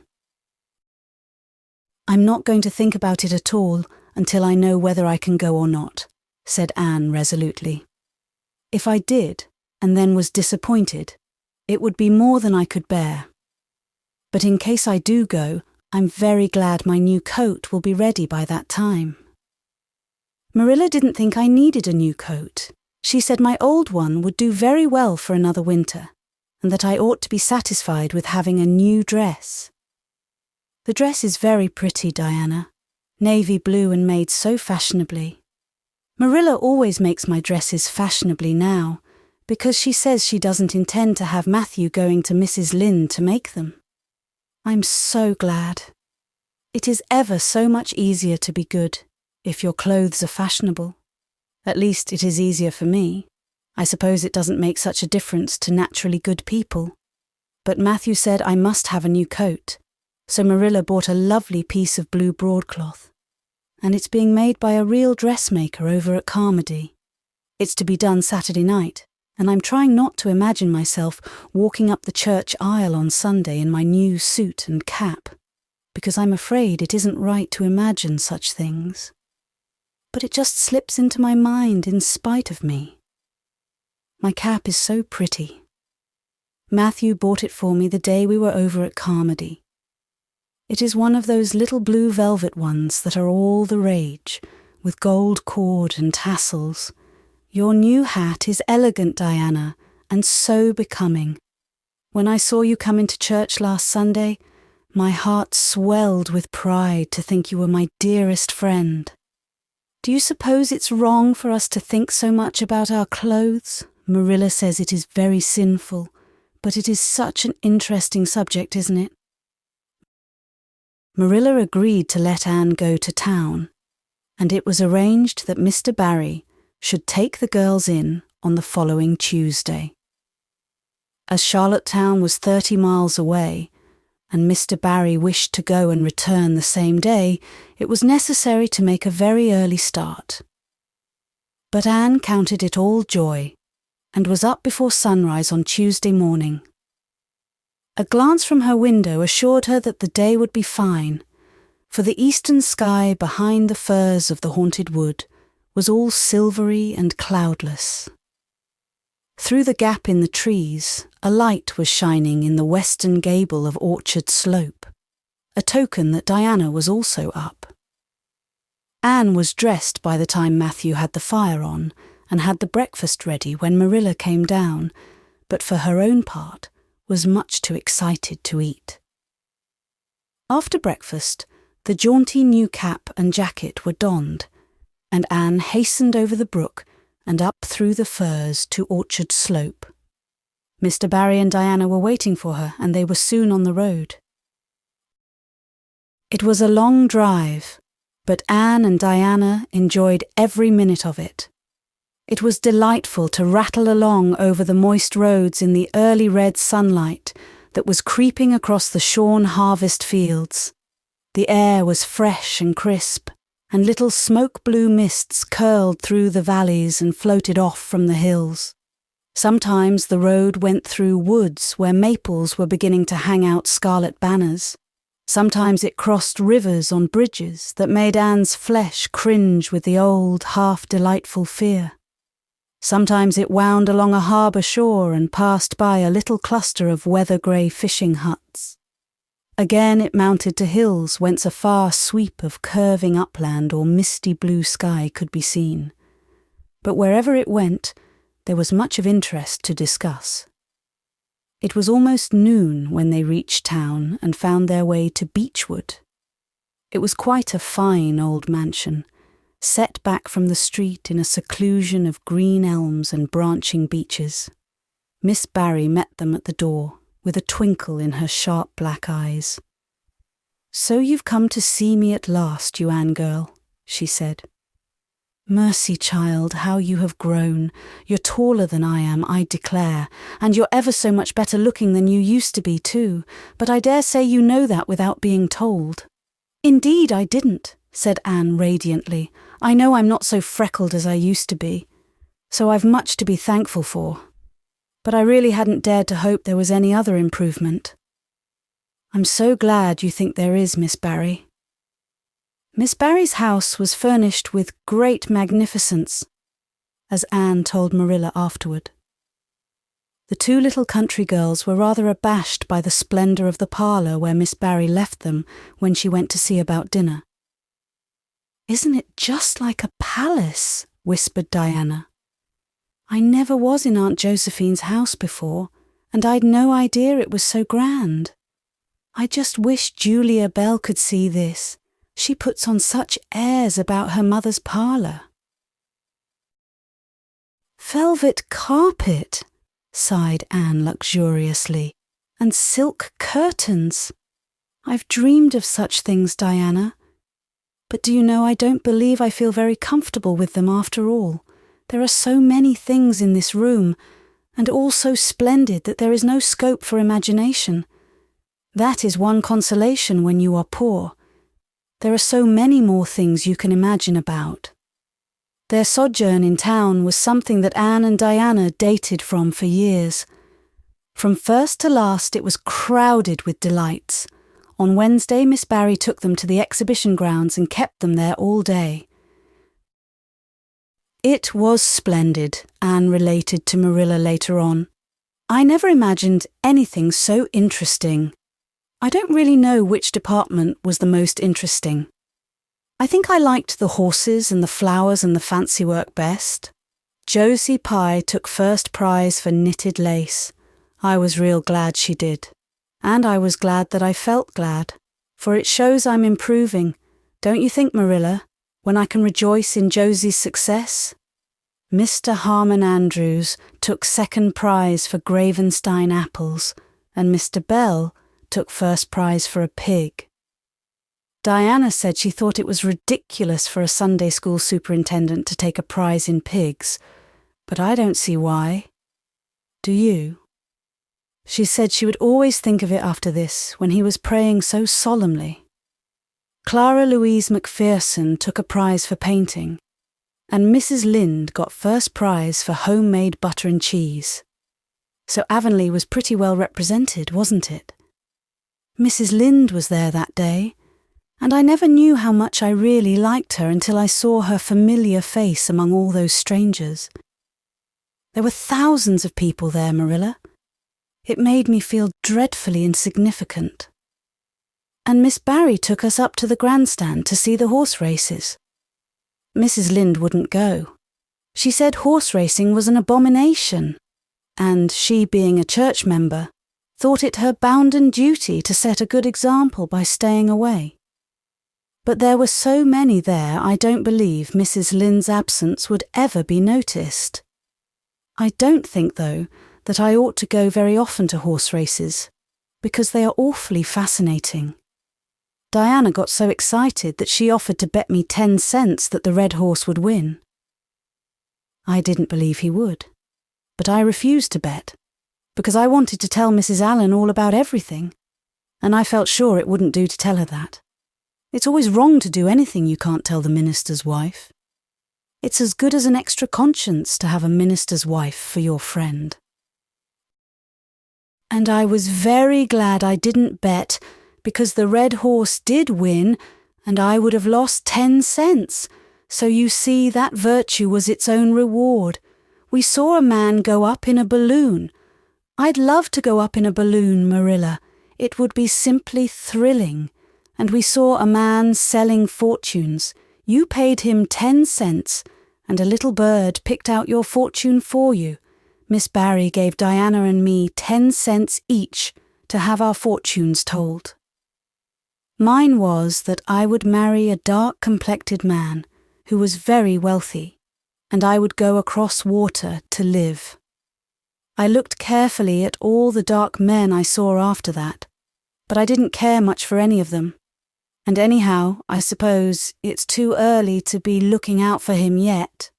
"I'm not going to think about it at all until I know whether I can go or not," said Anne resolutely. "If I did, and then was disappointed, it would be more than I could bear. But in case I do go, I'm very glad my new coat will be ready by that time. Marilla didn't think I needed a new coat. She said my old one would do very well for another winter, and that I ought to be satisfied with having a new dress. The dress is very pretty, Diana. Navy blue and made so fashionably. Marilla always makes my dresses fashionably now, because she says she doesn't intend to have Matthew going to Mrs. Lynde to make them. I'm so glad. It is ever so much easier to be good if your clothes are fashionable. At least it is easier for me. I suppose it doesn't make such a difference to naturally good people. But Matthew said I must have a new coat, so Marilla bought a lovely piece of blue broadcloth. And it's being made by a real dressmaker over at Carmody. It's to be done Saturday night, and I'm trying not to imagine myself walking up the church aisle on Sunday in my new suit and cap, because I'm afraid it isn't right to imagine such things. But it just slips into my mind in spite of me. My cap is so pretty. Matthew bought it for me the day we were over at Carmody. It is one of those little blue velvet ones that are all the rage, with gold cord and tassels. Your new hat is elegant, Diana, and so becoming. When I saw you come into church last Sunday, my heart swelled with pride to think you were my dearest friend. Do you suppose it's wrong for us to think so much about our clothes? Marilla says it is very sinful, but it is such an interesting subject, isn't it? Marilla agreed to let Anne go to town, and it was arranged that Mr. Barry should take the girls in on the following Tuesday. As Charlottetown was 30 miles away, and Mr. Barry wished to go and return the same day, it was necessary to make a very early start. But Anne counted it all joy, and was up before sunrise on Tuesday morning. A glance from her window assured her that the day would be fine, for the eastern sky behind the firs of the haunted wood was all silvery and cloudless. Through the gap in the trees, a light was shining in the western gable of Orchard Slope, a token that Diana was also up. Anne was dressed by the time Matthew had the fire on and had the breakfast ready when Marilla came down, but for her own part was much too excited to eat. After breakfast, the jaunty new cap and jacket were donned, and Anne hastened over the brook and up through the firs to Orchard Slope. Mr. Barry and Diana were waiting for her, and they were soon on the road. It was a long drive, but Anne and Diana enjoyed every minute of it. It was delightful to rattle along over the moist roads in the early red sunlight that was creeping across the shorn harvest fields. The air was fresh and crisp, and little smoke-blue mists curled through the valleys and floated off from the hills. Sometimes the road went through woods where maples were beginning to hang out scarlet banners. Sometimes it crossed rivers on bridges that made Anne's flesh cringe with the old, half-delightful fear. Sometimes it wound along a harbour shore and passed by a little cluster of weather-grey fishing huts. Again it mounted to hills whence a far sweep of curving upland or misty blue sky could be seen. But wherever it went, there was much of interest to discuss. It was almost noon when they reached town and found their way to Beechwood. It was quite a fine old mansion, set back from the street in a seclusion of green elms and branching beeches. Miss Barry met them at the door, with a twinkle in her sharp black eyes. "So you've come to see me at last, you Anne girl," she said. "Mercy, child, how you have grown. You're taller than I am, I declare, and you're ever so much better looking than you used to be too, but I dare say you know that without being told." "Indeed I didn't," said Anne radiantly. "I know I'm not so freckled as I used to be, so I've much to be thankful for. But I really hadn't dared to hope there was any other improvement." "I'm so glad you think there is, Miss Barry." Miss Barry's house was furnished with great magnificence, as Anne told Marilla afterward. The two little country girls were rather abashed by the splendour of the parlour where Miss Barry left them when she went to see about dinner. "Isn't it just like a palace?" whispered Diana. "I never was in Aunt Josephine's house before, and I'd no idea it was so grand. I just wish Julia Bell could see this. She puts on such airs about her mother's parlour." "Velvet carpet," sighed Anne luxuriously, "and silk curtains. I've dreamed of such things, Diana. But do you know, I don't believe I feel very comfortable with them after all. There are so many things in this room, and all so splendid that there is no scope for imagination. That is one consolation when you are poor. There are so many more things you can imagine about." Their sojourn in town was something that Anne and Diana dated from for years. From first to last it was crowded with delights. On Wednesday, Miss Barry took them to the exhibition grounds and kept them there all day. "It was splendid," Anne related to Marilla later on. "I never imagined anything so interesting. I don't really know which department was the most interesting. I think I liked the horses and the flowers and the fancy work best. Josie Pye took first prize for knitted lace. I was real glad she did. And I was glad that I felt glad, for it shows I'm improving, don't you think, Marilla, when I can rejoice in Josie's success? Mr. Harmon Andrews took second prize for Gravenstein apples, and Mr. Bell took first prize for a pig. Diana said she thought it was ridiculous for a Sunday school superintendent to take a prize in pigs, but I don't see why. Do you? She said she would always think of it after this, when he was praying so solemnly. Clara Louise Macpherson took a prize for painting, and Mrs. Lynde got first prize for homemade butter and cheese. So Avonlea was pretty well represented, wasn't it? Mrs. Lynde was there that day, and I never knew how much I really liked her until I saw her familiar face among all those strangers. There were thousands of people there, Marilla. It made me feel dreadfully insignificant. And Miss Barry took us up to the grandstand to see the horse races. Mrs. Lynde wouldn't go. She said horse racing was an abomination, and she, being a church member, thought it her bounden duty to set a good example by staying away. But there were so many there, I don't believe Mrs. Lynde's absence would ever be noticed. I don't think, though, that I ought to go very often to horse races, because they are awfully fascinating. Diana got so excited that she offered to bet me 10 cents that the red horse would win. I didn't believe he would, but I refused to bet, because I wanted to tell Mrs. Allen all about everything, and I felt sure it wouldn't do to tell her that. It's always wrong to do anything you can't tell the minister's wife. It's as good as an extra conscience to have a minister's wife for your friend. And I was very glad I didn't bet, because the red horse did win, and I would have lost 10 cents. So you see, that virtue was its own reward. We saw a man go up in a balloon. I'd love to go up in a balloon, Marilla. It would be simply thrilling. And we saw a man selling fortunes. You paid him 10 cents, and a little bird picked out your fortune for you. Miss Barry gave Diana and me 10 cents each to have our fortunes told. Mine was that I would marry a dark-complected man who was very wealthy, and I would go across water to live. I looked carefully at all the dark men I saw after that, but I didn't care much for any of them. And anyhow, I suppose it's too early to be looking out for him yet.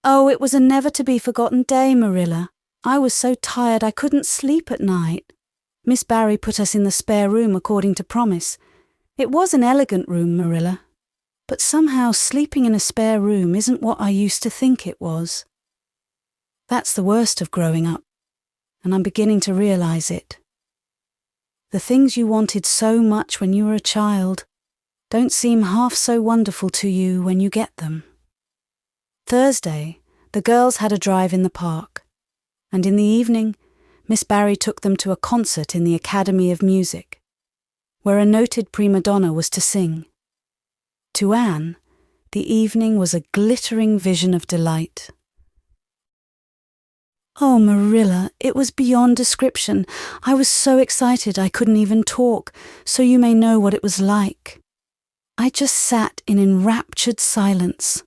Oh, it was a never-to-be-forgotten day, Marilla. I was so tired I couldn't sleep at night. Miss Barry put us in the spare room according to promise. It was an elegant room, Marilla, but somehow sleeping in a spare room isn't what I used to think it was. That's the worst of growing up, and I'm beginning to realize it. The things you wanted so much when you were a child don't seem half so wonderful to you when you get them. Thursday, the girls had a drive in the park, and in the evening Miss Barry took them to a concert in the Academy of Music, where a noted prima donna was to sing. To Anne, the evening was a glittering vision of delight. "Oh, Marilla, it was beyond description. I was so excited I couldn't even talk, so you may know what it was like. I just sat in enraptured silence.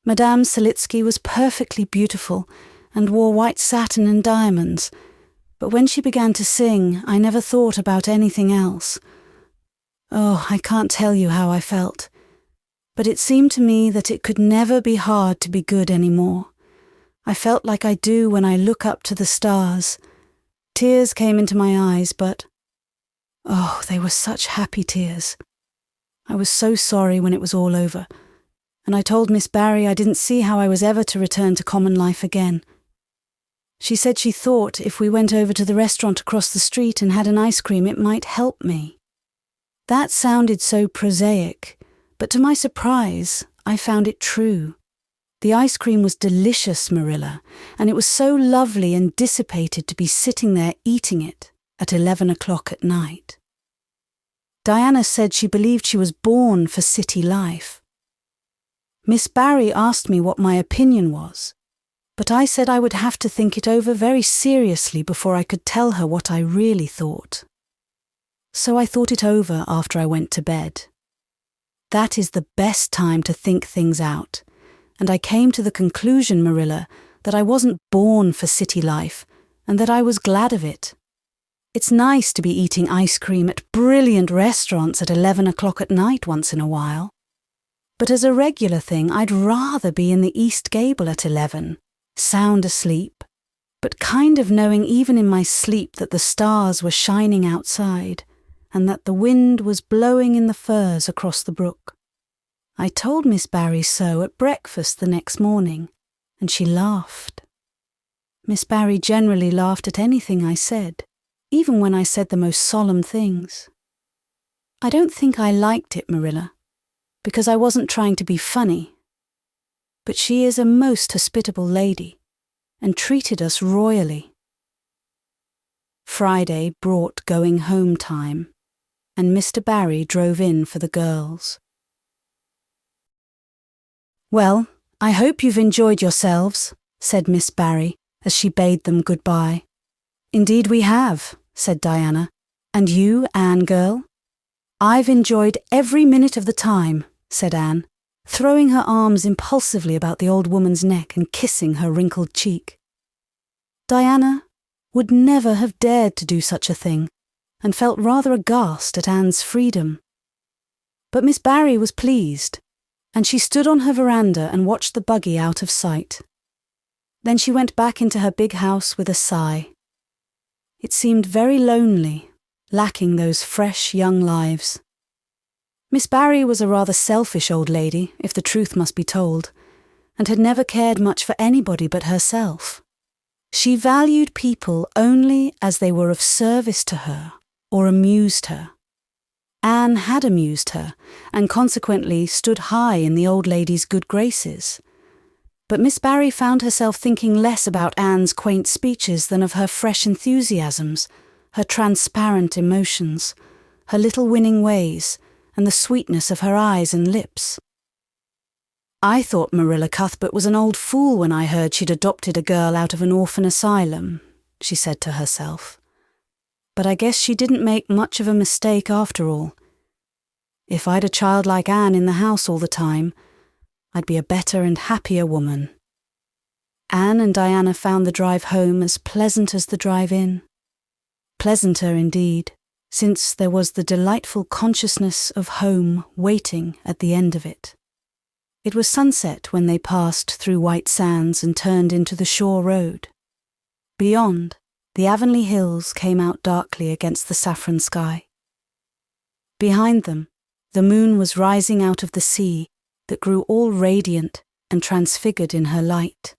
Madame Selitsky was perfectly beautiful and wore white satin and diamonds, but when she began to sing, I never thought about anything else. Oh, I can't tell you how I felt, but it seemed to me that it could never be hard to be good anymore. I felt like I do when I look up to the stars. Tears came into my eyes, but, oh, they were such happy tears. I was so sorry when it was all over, and I told Miss Barry I didn't see how I was ever to return to common life again. She said she thought if we went over to the restaurant across the street and had an ice cream, it might help me. That sounded so prosaic, but to my surprise, I found it true. The ice cream was delicious, Marilla, and it was so lovely and dissipated to be sitting there eating it at 11 o'clock at night. Diana said she believed she was born for city life. Miss Barry asked me what my opinion was, but I said I would have to think it over very seriously before I could tell her what I really thought. So I thought it over after I went to bed. That is the best time to think things out, and I came to the conclusion, Marilla, that I wasn't born for city life and that I was glad of it. It's nice to be eating ice cream at brilliant restaurants at 11 o'clock at night once in a while. But as a regular thing, I'd rather be in the East Gable at 11, sound asleep, but kind of knowing even in my sleep that the stars were shining outside and that the wind was blowing in the firs across the brook. I told Miss Barry so at breakfast the next morning, and she laughed. Miss Barry generally laughed at anything I said, even when I said the most solemn things. I don't think I liked it, Marilla, because I wasn't trying to be funny. But she is a most hospitable lady, and treated us royally. Friday brought going home time, and Mr. Barry drove in for the girls. "Well, I hope you've enjoyed yourselves," said Miss Barry as she bade them goodbye. "Indeed we have," said Diana. "And you, Anne girl?" "I've enjoyed every minute of the time," said Anne, throwing her arms impulsively about the old woman's neck and kissing her wrinkled cheek. Diana would never have dared to do such a thing, and felt rather aghast at Anne's freedom. But Miss Barry was pleased, and she stood on her veranda and watched the buggy out of sight. Then she went back into her big house with a sigh. It seemed very lonely, lacking those fresh young lives. Miss Barry was a rather selfish old lady, if the truth must be told, and had never cared much for anybody but herself. She valued people only as they were of service to her or amused her. Anne had amused her, and consequently stood high in the old lady's good graces. But Miss Barry found herself thinking less about Anne's quaint speeches than of her fresh enthusiasms, her transparent emotions, her little winning ways, and the sweetness of her eyes and lips. "I thought Marilla Cuthbert was an old fool when I heard she'd adopted a girl out of an orphan asylum," she said to herself. "But I guess she didn't make much of a mistake after all. If I'd a child like Anne in the house all the time, I'd be a better and happier woman." Anne and Diana found the drive home as pleasant as the drive in. Pleasanter indeed, since there was the delightful consciousness of home waiting at the end of it. It was sunset when they passed through White Sands and turned into the shore road. Beyond, the Avonlea hills came out darkly against the saffron sky. Behind them, the moon was rising out of the sea that grew all radiant and transfigured in her light.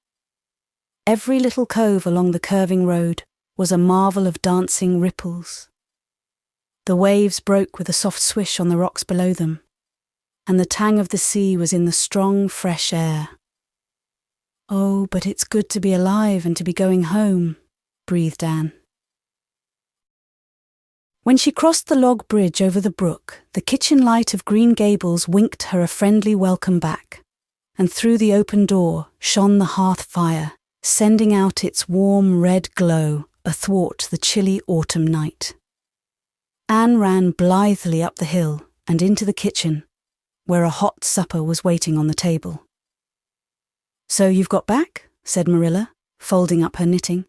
Every little cove along the curving road was a marvel of dancing ripples. The waves broke with a soft swish on the rocks below them, and the tang of the sea was in the strong, fresh air. "Oh, but it's good to be alive and to be going home," breathed Anne. When she crossed the log bridge over the brook, the kitchen light of Green Gables winked her a friendly welcome back, and through the open door shone the hearth fire, sending out its warm red glow athwart the chilly autumn night. Anne ran blithely up the hill and into the kitchen, where a hot supper was waiting on the table. "So you've got back?" said Marilla, folding up her knitting.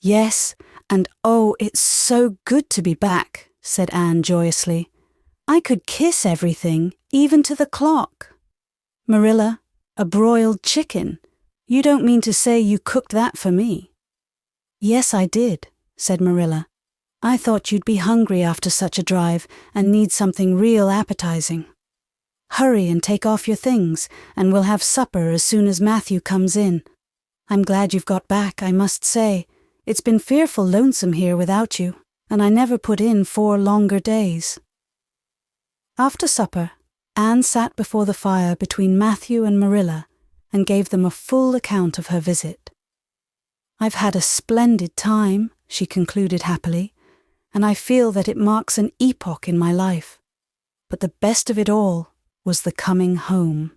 "Yes, and oh, it's so good to be back," said Anne joyously. "I could kiss everything, even to the clock." "Marilla, a broiled chicken. You don't mean to say you cooked that for me?" "Yes, I did," said Marilla. "I thought you'd be hungry after such a drive and need something real appetizing. Hurry and take off your things, and we'll have supper as soon as Matthew comes in. I'm glad you've got back, I must say. It's been fearful lonesome here without you, and I never put in 4 longer days." After supper, Anne sat before the fire between Matthew and Marilla and gave them a full account of her visit. "I've had a splendid time," she concluded happily, "and I feel that it marks an epoch in my life. But the best of it all was the coming home."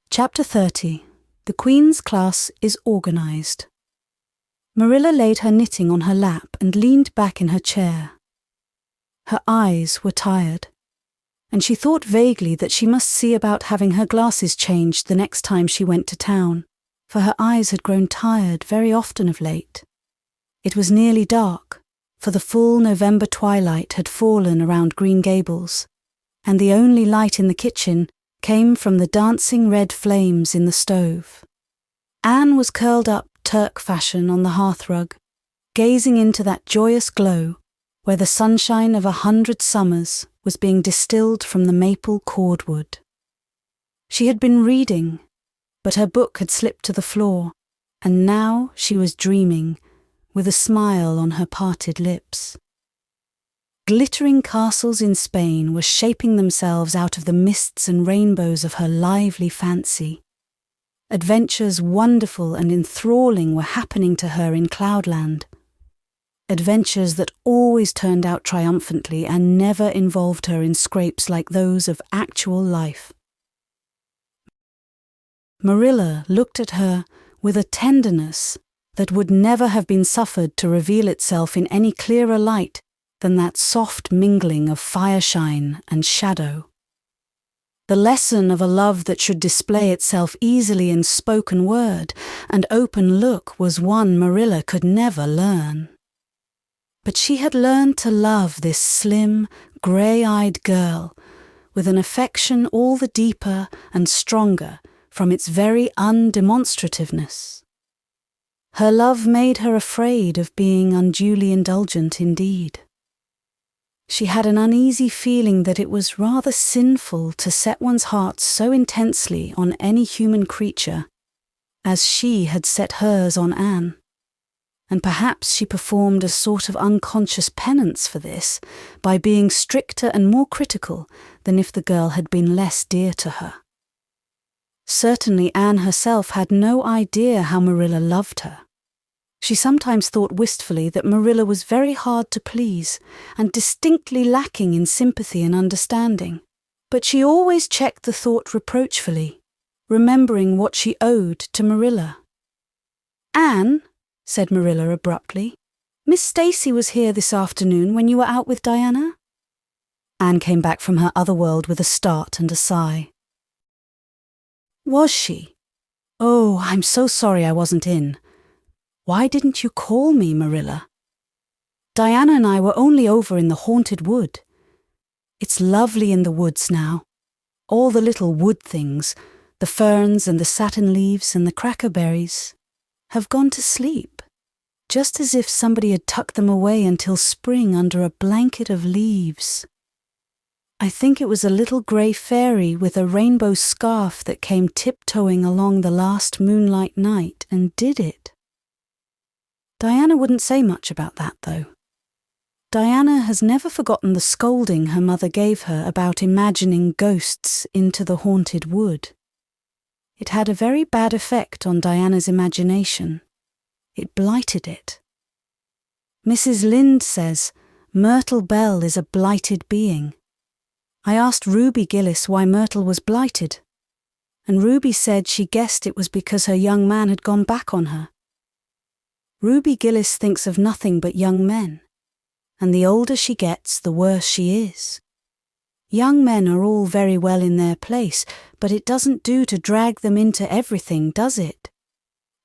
Chapter 30. The Queen's Class is Organized. Marilla laid her knitting on her lap and leaned back in her chair. Her eyes were tired, and she thought vaguely that she must see about having her glasses changed the next time she went to town, for her eyes had grown tired very often of late. It was nearly dark, for the full November twilight had fallen around Green Gables, and the only light in the kitchen came from the dancing red flames in the stove. Anne was curled up Turk fashion on the hearthrug, gazing into that joyous glow where the sunshine of 100 summers was being distilled from the maple cordwood. She had been reading, but her book had slipped to the floor, and now she was dreaming, with a smile on her parted lips. Glittering castles in Spain were shaping themselves out of the mists and rainbows of her lively fancy. Adventures wonderful and enthralling were happening to her in Cloudland. Adventures that always turned out triumphantly and never involved her in scrapes like those of actual life. Marilla looked at her with a tenderness that would never have been suffered to reveal itself in any clearer light than that soft mingling of fireshine and shadow. The lesson of a love that should display itself easily in spoken word and open look was one Marilla could never learn. But she had learned to love this slim, grey-eyed girl with an affection all the deeper and stronger from its very undemonstrativeness. Her love made her afraid of being unduly indulgent indeed. She had an uneasy feeling that it was rather sinful to set one's heart so intensely on any human creature as she had set hers on Anne, and perhaps she performed a sort of unconscious penance for this by being stricter and more critical than if the girl had been less dear to her. Certainly Anne herself had no idea how Marilla loved her. She sometimes thought wistfully that Marilla was very hard to please and distinctly lacking in sympathy and understanding, but she always checked the thought reproachfully, remembering what she owed to Marilla. "Anne," said Marilla abruptly, "Miss Stacy was here this afternoon when you were out with Diana?" Anne came back from her other world with a start and a sigh. "Was she? Oh, I'm so sorry I wasn't in. Why didn't you call me, Marilla? Diana and I were only over in the haunted wood. It's lovely in the woods now. All the little wood things, the ferns and the satin leaves and the crackerberries, have gone to sleep, just as if somebody had tucked them away until spring under a blanket of leaves. I think it was a little grey fairy with a rainbow scarf that came tiptoeing along the last moonlight night and did it. Diana wouldn't say much about that, though. Diana has never forgotten the scolding her mother gave her about imagining ghosts into the haunted wood. It had a very bad effect on Diana's imagination. It blighted it. Mrs. Lynde says Myrtle Bell is a blighted being. I asked Ruby Gillis why Myrtle was blighted, and Ruby said she guessed it was because her young man had gone back on her. Ruby Gillis thinks of nothing but young men, and the older she gets, the worse she is. Young men are all very well in their place, but it doesn't do to drag them into everything, does it?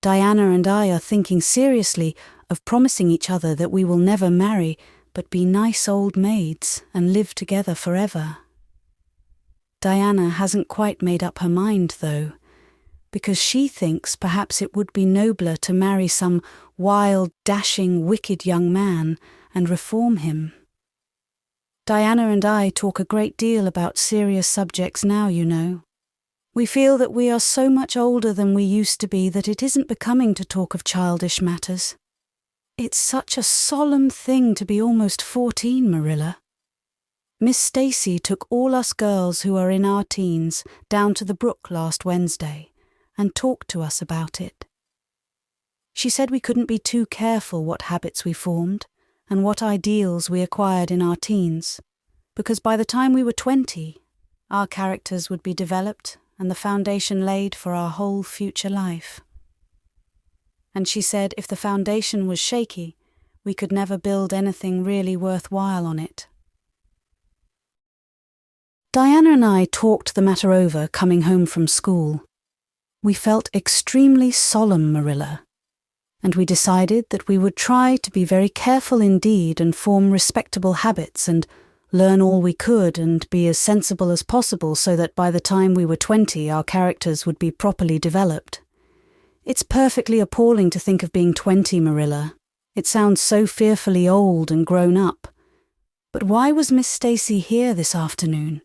Diana and I are thinking seriously of promising each other that we will never marry, but be nice old maids and live together forever. Diana hasn't quite made up her mind, though, because she thinks perhaps it would be nobler to marry some wild, dashing, wicked young man and reform him. Diana and I talk a great deal about serious subjects now, you know. We feel that we are so much older than we used to be that it isn't becoming to talk of childish matters. It's such a solemn thing to be almost 14, Marilla. Miss Stacy took all us girls who are in our teens down to the brook last Wednesday and talked to us about it. She said we couldn't be too careful what habits we formed and what ideals we acquired in our teens, because by the time we were 20, our characters would be developed and the foundation laid for our whole future life. And she said if the foundation was shaky, we could never build anything really worthwhile on it. Diana and I talked the matter over coming home from school. We felt extremely solemn, Marilla, and we decided that we would try to be very careful indeed and form respectable habits and learn all we could and be as sensible as possible so that by the time we were 20 our characters would be properly developed. It's perfectly appalling to think of being 20, Marilla. It sounds so fearfully old and grown up. But why was Miss Stacy here this afternoon?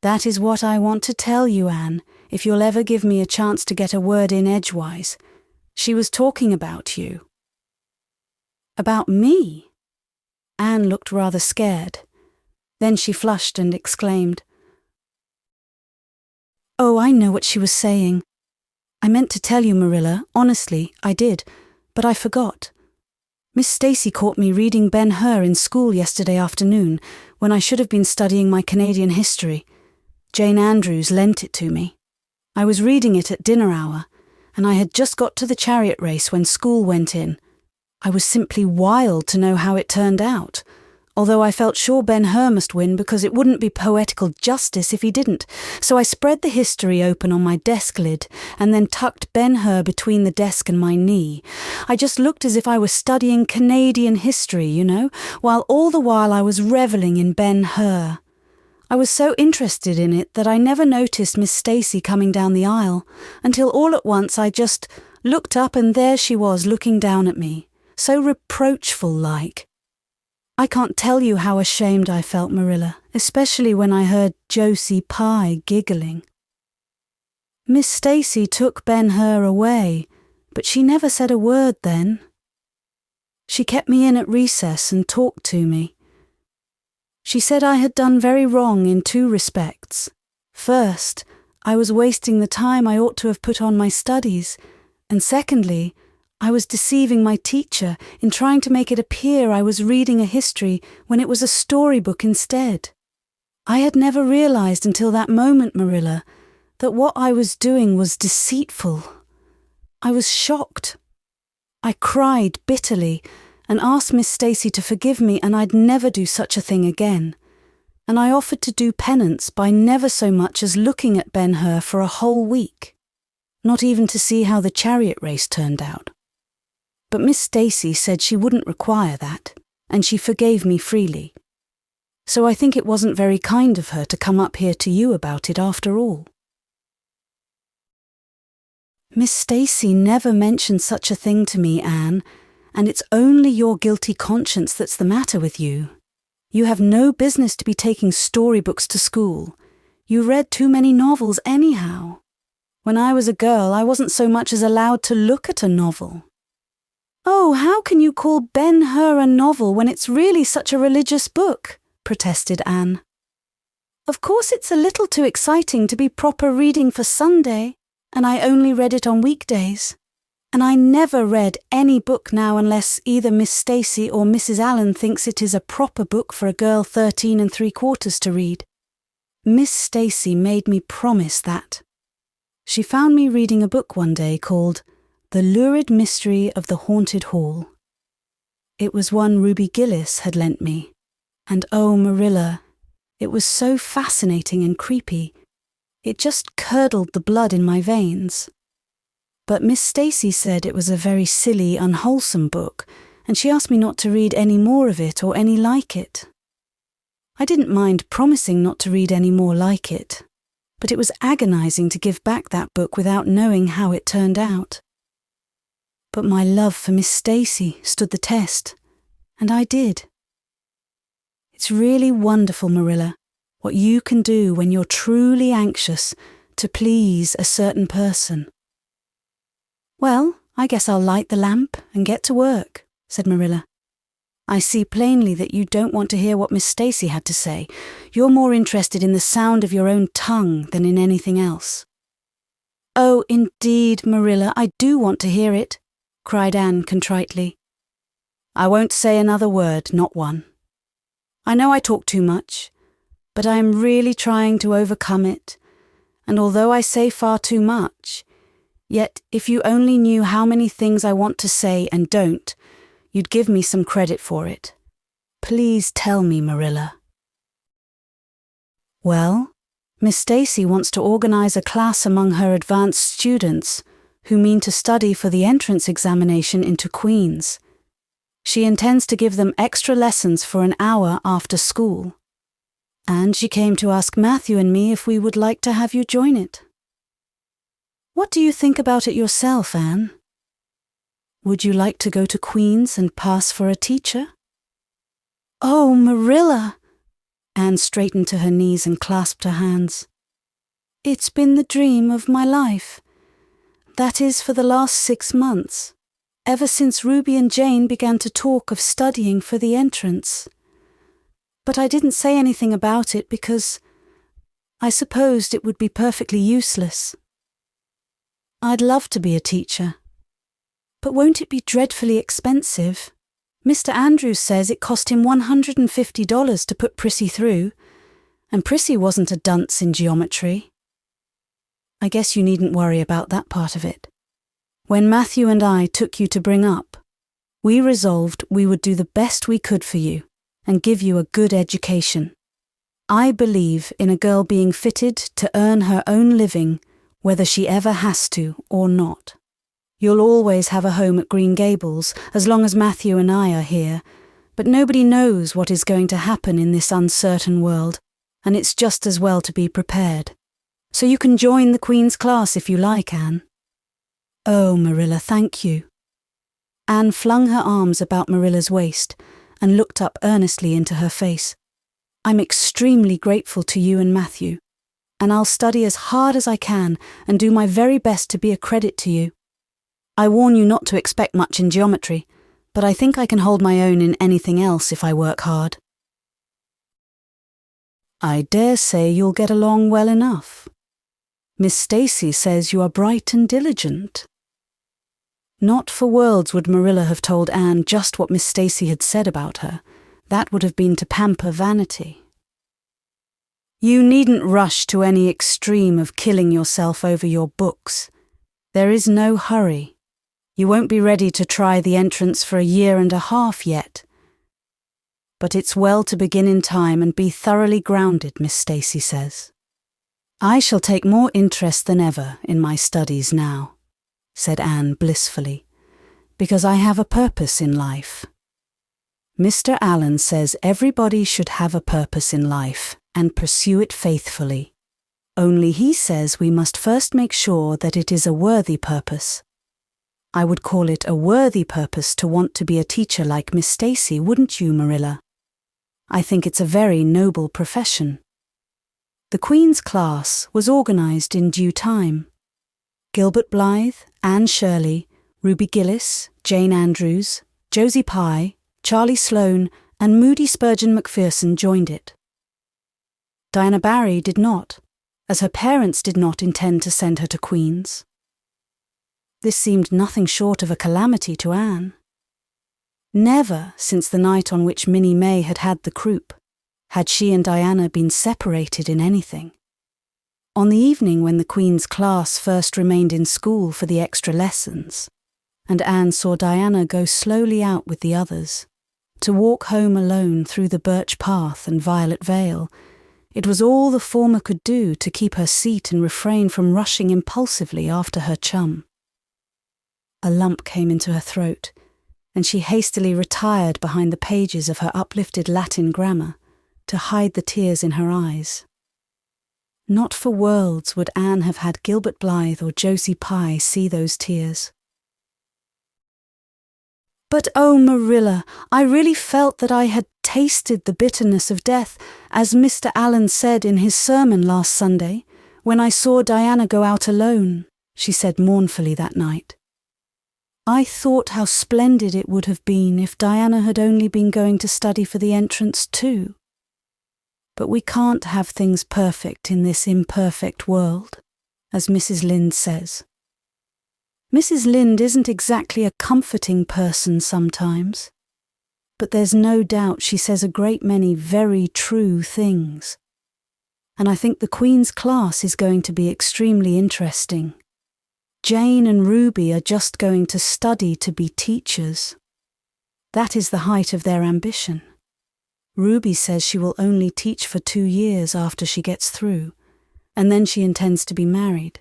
That is what I want to tell you, Anne, if you'll ever give me a chance to get a word in edgewise. She was talking about you. About me? Anne looked rather scared. Then she flushed and exclaimed, "Oh, I know what she was saying. I meant to tell you, Marilla, honestly, I did, but I forgot. Miss Stacy caught me reading Ben-Hur in school yesterday afternoon when I should have been studying my Canadian history. Jane Andrews lent it to me. I was reading it at dinner hour, and I had just got to the chariot race when school went in. I was simply wild to know how it turned out, although I felt sure Ben-Hur must win because it wouldn't be poetical justice if he didn't. So I spread the history open on my desk lid and then tucked Ben-Hur between the desk and my knee. I just looked as if I was studying Canadian history, you know, while all the while I was reveling in Ben-Hur. I was so interested in it that I never noticed Miss Stacy coming down the aisle, until all at once I just looked up and there she was looking down at me, so reproachful-like. I can't tell you how ashamed I felt, Marilla, especially when I heard Josie Pye giggling. Miss Stacy took Ben-Hur away, but she never said a word then. She kept me in at recess and talked to me. She said I had done very wrong in 2 respects. First, I was wasting the time I ought to have put on my studies, and secondly, I was deceiving my teacher in trying to make it appear I was reading a history when it was a storybook instead. I had never realized until that moment, Marilla, that what I was doing was deceitful. I was shocked. I cried bitterly and asked Miss Stacy to forgive me, and I'd never do such a thing again. And I offered to do penance by never so much as looking at Ben-Hur for a whole week, not even to see how the chariot race turned out. But Miss Stacy said she wouldn't require that, and she forgave me freely. So I think it wasn't very kind of her to come up here to you about it after all. Miss Stacy never mentioned such a thing to me, Anne, and it's only your guilty conscience that's the matter with you. You have no business to be taking storybooks to school. You read too many novels anyhow. When I was a girl, I wasn't so much as allowed to look at a novel. Oh, how can you call Ben-Hur a novel when it's really such a religious book? Protested Anne. Of course it's a little too exciting to be proper reading for Sunday, and I only read it on weekdays. And I never read any book now unless either Miss Stacy or Mrs. Allen thinks it is a proper book for a girl 13 3/4 to read. Miss Stacy made me promise that. She found me reading a book one day called The Lurid Mystery of the Haunted Hall. It was one Ruby Gillis had lent me, and oh, Marilla, it was so fascinating and creepy. It just curdled the blood in my veins. But Miss Stacy said it was a very silly, unwholesome book, and she asked me not to read any more of it or any like it. I didn't mind promising not to read any more like it, but it was agonizing to give back that book without knowing how it turned out. But my love for Miss Stacy stood the test, and I did. It's really wonderful, Marilla, what you can do when you're truly anxious to please a certain person. Well, I guess I'll light the lamp and get to work, said Marilla. I see plainly that you don't want to hear what Miss Stacy had to say. You're more interested in the sound of your own tongue than in anything else. Oh, indeed, Marilla, I do want to hear it, cried Anne contritely. I won't say another word, not one. I know I talk too much, but I am really trying to overcome it, and although I say far too much, yet if you only knew how many things I want to say and don't, you'd give me some credit for it. Please tell me, Marilla. Well, Miss Stacy wants to organize a class among her advanced students who mean to study for the entrance examination into Queen's. She intends to give them extra lessons for an hour after school. And she came to ask Matthew and me if we would like to have you join it. What do you think about it yourself, Anne? Would you like to go to Queen's and pass for a teacher? Oh, Marilla! Anne straightened to her knees and clasped her hands. It's been the dream of my life. That is, for the last 6 months, ever since Ruby and Jane began to talk of studying for the entrance. But I didn't say anything about it because I supposed it would be perfectly useless. I'd love to be a teacher. But won't it be dreadfully expensive? Mr. Andrews says it cost him $150 to put Prissy through, and Prissy wasn't a dunce in geometry. I guess you needn't worry about that part of it. When Matthew and I took you to bring up, we resolved we would do the best we could for you and give you a good education. I believe in a girl being fitted to earn her own living, whether she ever has to or not. You'll always have a home at Green Gables as long as Matthew and I are here, but nobody knows what is going to happen in this uncertain world, and it's just as well to be prepared. So you can join the Queen's class if you like, Anne. Oh, Marilla, thank you. Anne flung her arms about Marilla's waist and looked up earnestly into her face. I'm extremely grateful to you and Matthew, and I'll study as hard as I can and do my very best to be a credit to you. I warn you not to expect much in geometry, but I think I can hold my own in anything else if I work hard. I dare say you'll get along well enough. Miss Stacy says you are bright and diligent. Not for worlds would Marilla have told Anne just what Miss Stacy had said about her. That would have been to pamper Vanity. You needn't rush to any extreme of killing yourself over your books. There is no hurry. You won't be ready to try the entrance for 1.5 years yet. But it's well to begin in time and be thoroughly grounded, Miss Stacy says. I shall take more interest than ever in my studies now, said Anne blissfully, because I have a purpose in life. Mr. Allen says everybody should have a purpose in life and pursue it faithfully. Only he says we must first make sure that it is a worthy purpose. I would call it a worthy purpose to want to be a teacher like Miss Stacy, wouldn't you, Marilla? I think it's a very noble profession. The Queen's class was organised in due time. Gilbert Blythe, Anne Shirley, Ruby Gillis, Jane Andrews, Josie Pye, Charlie Sloane, and Moody Spurgeon Macpherson joined it. Diana Barry did not, as her parents did not intend to send her to Queen's. This seemed nothing short of a calamity to Anne. Never, since the night on which Minnie May had had the croup, had she and Diana been separated in anything. On the evening when the Queen's class first remained in school for the extra lessons, and Anne saw Diana go slowly out with the others, to walk home alone through the birch path and violet vale, it was all the former could do to keep her seat and refrain from rushing impulsively after her chum. A lump came into her throat, and she hastily retired behind the pages of her uplifted Latin grammar to hide the tears in her eyes. Not for worlds would Anne have had Gilbert Blythe or Josie Pye see those tears. But oh, Marilla, I really felt that I had tasted the bitterness of death, as Mr. Allen said in his sermon last Sunday, when I saw Diana go out alone, she said mournfully that night. I thought how splendid it would have been if Diana had only been going to study for the entrance too. But we can't have things perfect in this imperfect world, as Mrs. Lynde says. Mrs. Lynde isn't exactly a comforting person sometimes, but there's no doubt she says a great many very true things. And I think the Queen's class is going to be extremely interesting. Jane and Ruby are just going to study to be teachers. That is the height of their ambition. Ruby says she will only teach for 2 years after she gets through, and then she intends to be married.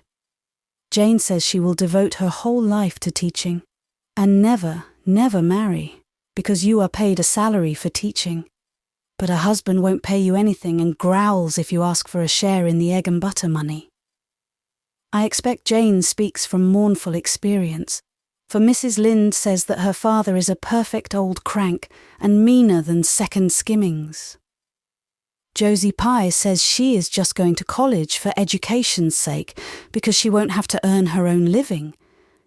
Jane says she will devote her whole life to teaching, and never, never marry, because you are paid a salary for teaching. But her husband won't pay you anything and growls if you ask for a share in the egg and butter money. I expect Jane speaks from mournful experience, for Mrs. Lynde says that her father is a perfect old crank and meaner than second skimmings. Josie Pye says she is just going to college for education's sake because she won't have to earn her own living.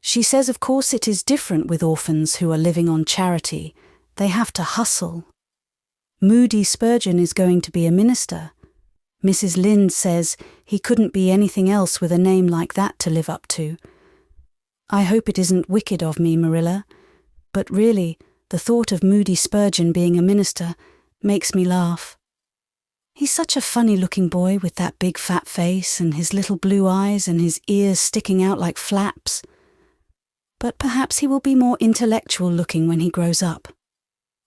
She says of course it is different with orphans who are living on charity. They have to hustle. Moody Spurgeon is going to be a minister. Mrs. Lynde says he couldn't be anything else with a name like that to live up to. I hope it isn't wicked of me, Marilla, but really, the thought of Moody Spurgeon being a minister makes me laugh. He's such a funny-looking boy with that big fat face and his little blue eyes and his ears sticking out like flaps. But perhaps he will be more intellectual-looking when he grows up.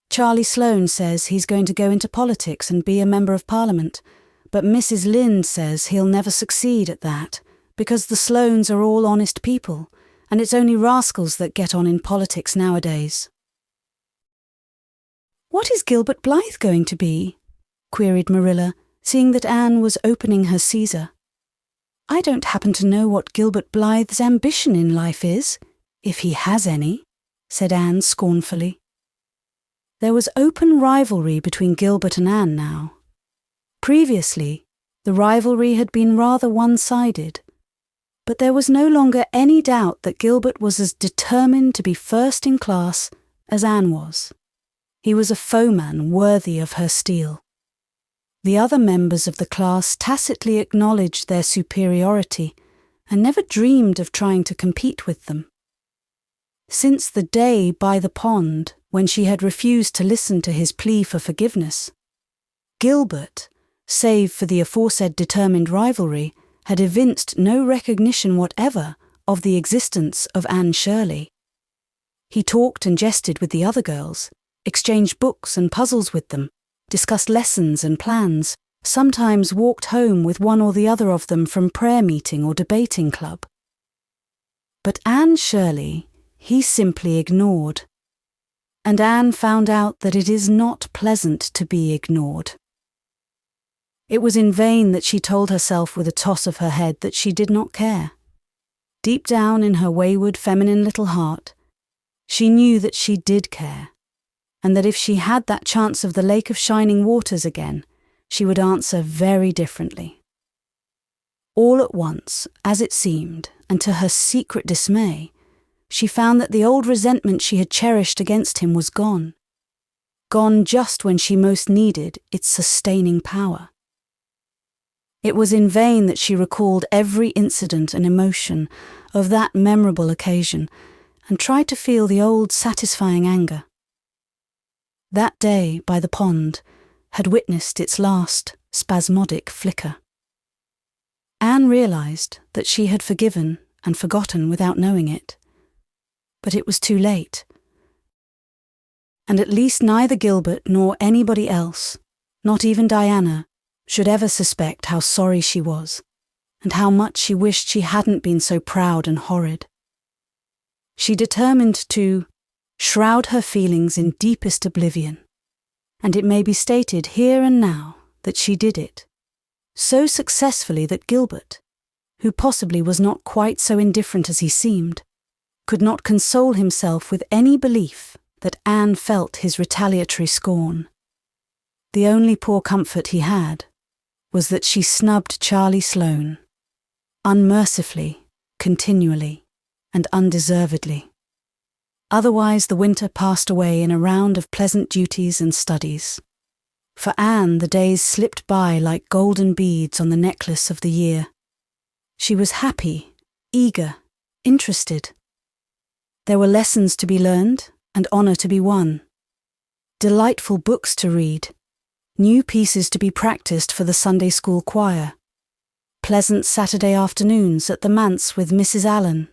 Charlie Sloane says he's going to go into politics and be a member of Parliament, but Mrs. Lynde says he'll never succeed at that, because the Sloanes are all honest people, and it's only rascals that get on in politics nowadays. "What is Gilbert Blythe going to be?" queried Marilla, seeing that Anne was opening her Caesar. "I don't happen to know what Gilbert Blythe's ambition in life is, if he has any," said Anne scornfully. There was open rivalry between Gilbert and Anne now. Previously, the rivalry had been rather one-sided, but there was no longer any doubt that Gilbert was as determined to be first in class as Anne was. He was a foeman worthy of her steel. The other members of the class tacitly acknowledged their superiority and never dreamed of trying to compete with them. Since the day by the pond when she had refused to listen to his plea for forgiveness, Gilbert, save for the aforesaid determined rivalry, had evinced no recognition whatever of the existence of Anne Shirley. He talked and jested with the other girls, exchanged books and puzzles with them, discussed lessons and plans, sometimes walked home with one or the other of them from prayer meeting or debating club. But Anne Shirley he simply ignored. And Anne found out that it is not pleasant to be ignored. It was in vain that she told herself with a toss of her head that she did not care. Deep down in her wayward feminine little heart, she knew that she did care, and that if she had that chance of the Lake of Shining Waters again, she would answer very differently. All at once, as it seemed, and to her secret dismay, she found that the old resentment she had cherished against him was gone. Gone just when she most needed its sustaining power. It was in vain that she recalled every incident and emotion of that memorable occasion and tried to feel the old satisfying anger. That day by the pond had witnessed its last spasmodic flicker. Anne realized that she had forgiven and forgotten without knowing it. But it was too late. And at least neither Gilbert nor anybody else, not even Diana, should ever suspect how sorry she was and how much she wished she hadn't been so proud and horrid. She determined to shroud her feelings in deepest oblivion, and it may be stated here and now that she did it, so successfully that Gilbert, who possibly was not quite so indifferent as he seemed, could not console himself with any belief that Anne felt his retaliatory scorn. The only poor comfort he had was that she snubbed Charlie Sloane, unmercifully, continually, and undeservedly. Otherwise the winter passed away in a round of pleasant duties and studies. For Anne the days slipped by like golden beads on the necklace of the year. She was happy, eager, interested. There were lessons to be learned and honour to be won. Delightful books to read, new pieces to be practised for the Sunday school choir, pleasant Saturday afternoons at the manse with Mrs. Allen.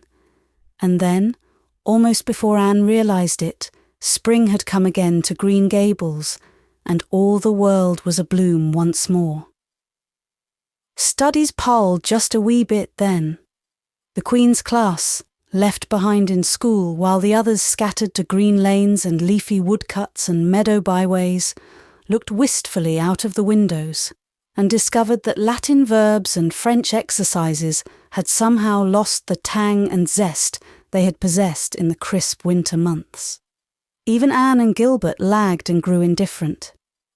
And then, almost before Anne realised it, spring had come again to Green Gables, and all the world was abloom once more. Studies palled just a wee bit then. The Queen's class, left behind in school while the others scattered to green lanes and leafy woodcuts and meadow byways, looked wistfully out of the windows and discovered that Latin verbs and French exercises had somehow lost the tang and zest they had possessed in the crisp winter months. Even Anne and Gilbert lagged and grew indifferent.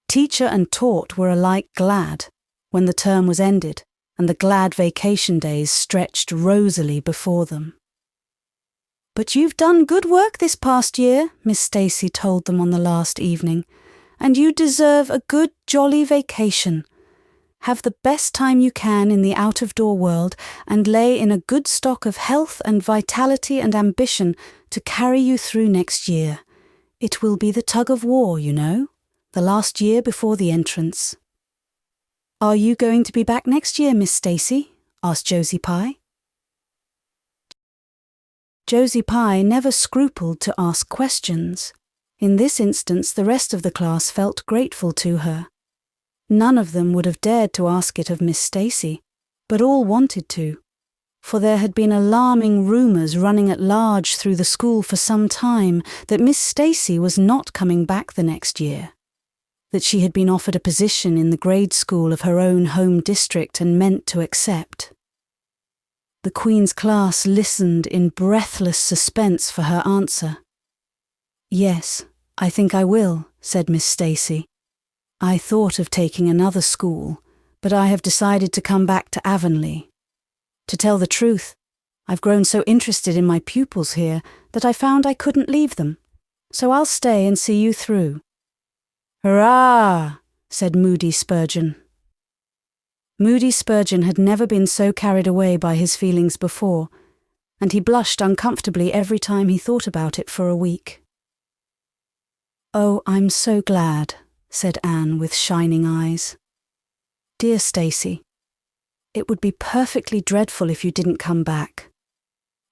Teacher and taught were alike glad when the term was ended and the glad vacation days stretched rosily before them. "But you've done good work this past year," Miss Stacy told them on the last evening, "and you deserve a good jolly vacation. Have the best time you can in the out-of-door world and lay in a good stock of health and vitality and ambition to carry you through next year. It will be the tug-of-war, you know, the last year before the entrance." "Are you going to be back next year, Miss Stacy?" asked Josie Pye. Josie Pye never scrupled to ask questions. In this instance, the rest of the class felt grateful to her. None of them would have dared to ask it of Miss Stacy, but all wanted to, for there had been alarming rumours running at large through the school for some time that Miss Stacy was not coming back the next year, that she had been offered a position in the grade school of her own home district and meant to accept. The Queen's class listened in breathless suspense for her answer. "Yes, I think I will," said Miss Stacy. "I thought of taking another school, but I have decided to come back to Avonlea. To tell the truth, I've grown so interested in my pupils here that I found I couldn't leave them, so I'll stay and see you through." "Hurrah!" said Moody Spurgeon. Moody Spurgeon had never been so carried away by his feelings before, and he blushed uncomfortably every time he thought about it for a week. "Oh, I'm so glad," said Anne with shining eyes. "Dear Stacy, it would be perfectly dreadful if you didn't come back.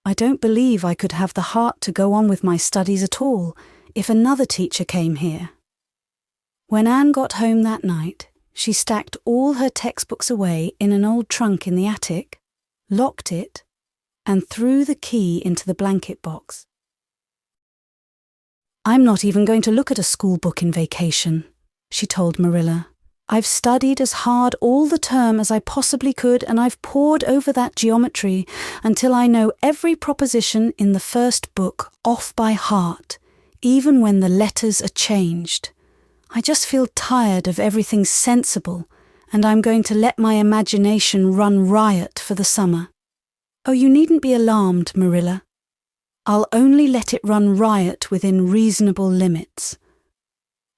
I don't believe I could have the heart to go on with my studies at all if another teacher came here." When Anne got home that night, she stacked all her textbooks away in an old trunk in the attic, locked it, and threw the key into the blanket box. "I'm not even going to look at a school book in vacation," she told Marilla. "I've studied as hard all the term as I possibly could, and I've pored over that geometry until I know every proposition in the first book off by heart, even when the letters are changed. I just feel tired of everything sensible, and I'm going to let my imagination run riot for the summer. Oh, you needn't be alarmed, Marilla. I'll only let it run riot within reasonable limits.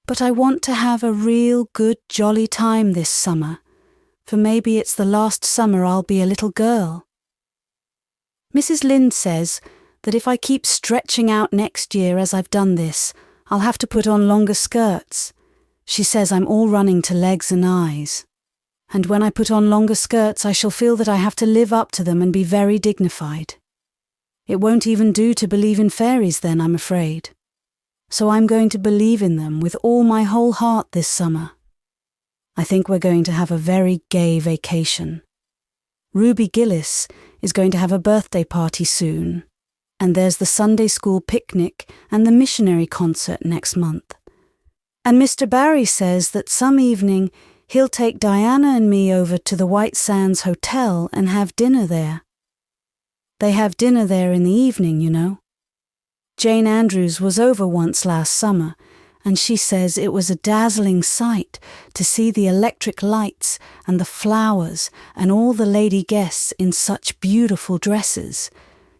But I want to have a real good jolly time this summer, for maybe it's the last summer I'll be a little girl. Mrs. Lynde says that if I keep stretching out next year as I've done this, I'll have to put on longer skirts. She says I'm all running to legs and eyes. And when I put on longer skirts, I shall feel that I have to live up to them and be very dignified. It won't even do to believe in fairies then, I'm afraid. So I'm going to believe in them with all my whole heart this summer. I think we're going to have a very gay vacation. Ruby Gillis is going to have a birthday party soon, and there's the Sunday school picnic and the missionary concert next month. And Mr. Barry says that some evening he'll take Diana and me over to the White Sands Hotel and have dinner there. They have dinner there in the evening, you know. Jane Andrews was over once last summer, and she says it was a dazzling sight to see the electric lights and the flowers and all the lady guests in such beautiful dresses.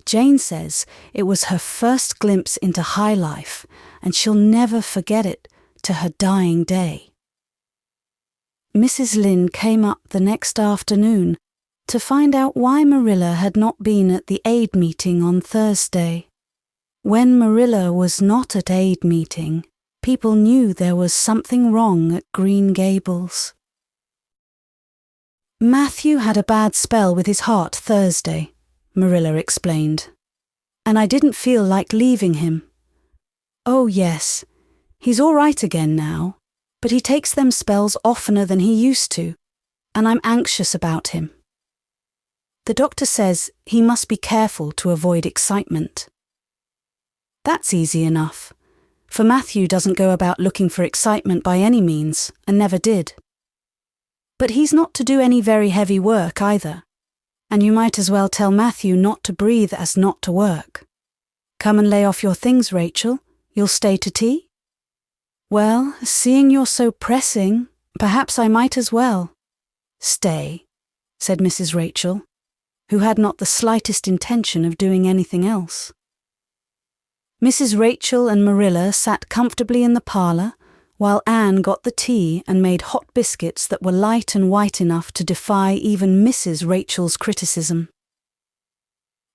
Jane says it was her first glimpse into high life, and she'll never forget it to her dying day. Mrs. Lynde came up the next afternoon to find out why Marilla had not been at the aid meeting on Thursday. When Marilla was not at aid meeting, people knew there was something wrong at Green Gables. Matthew had a bad spell with his heart Thursday, Marilla explained, and I didn't feel like leaving him. Oh yes, he's all right again now, but he takes them spells oftener than he used to, and I'm anxious about him. The doctor says he must be careful to avoid excitement. That's easy enough, for Matthew doesn't go about looking for excitement by any means, and never did. But he's not to do any very heavy work either, and you might as well tell Matthew not to breathe as not to work. Come and lay off your things, Rachel. You'll stay to tea? Well, seeing you're so pressing, perhaps I might as well. Stay, said Mrs. Rachel, who had not the slightest intention of doing anything else. Mrs. Rachel and Marilla sat comfortably in the parlour, while Anne got the tea and made hot biscuits that were light and white enough to defy even Mrs. Rachel's criticism.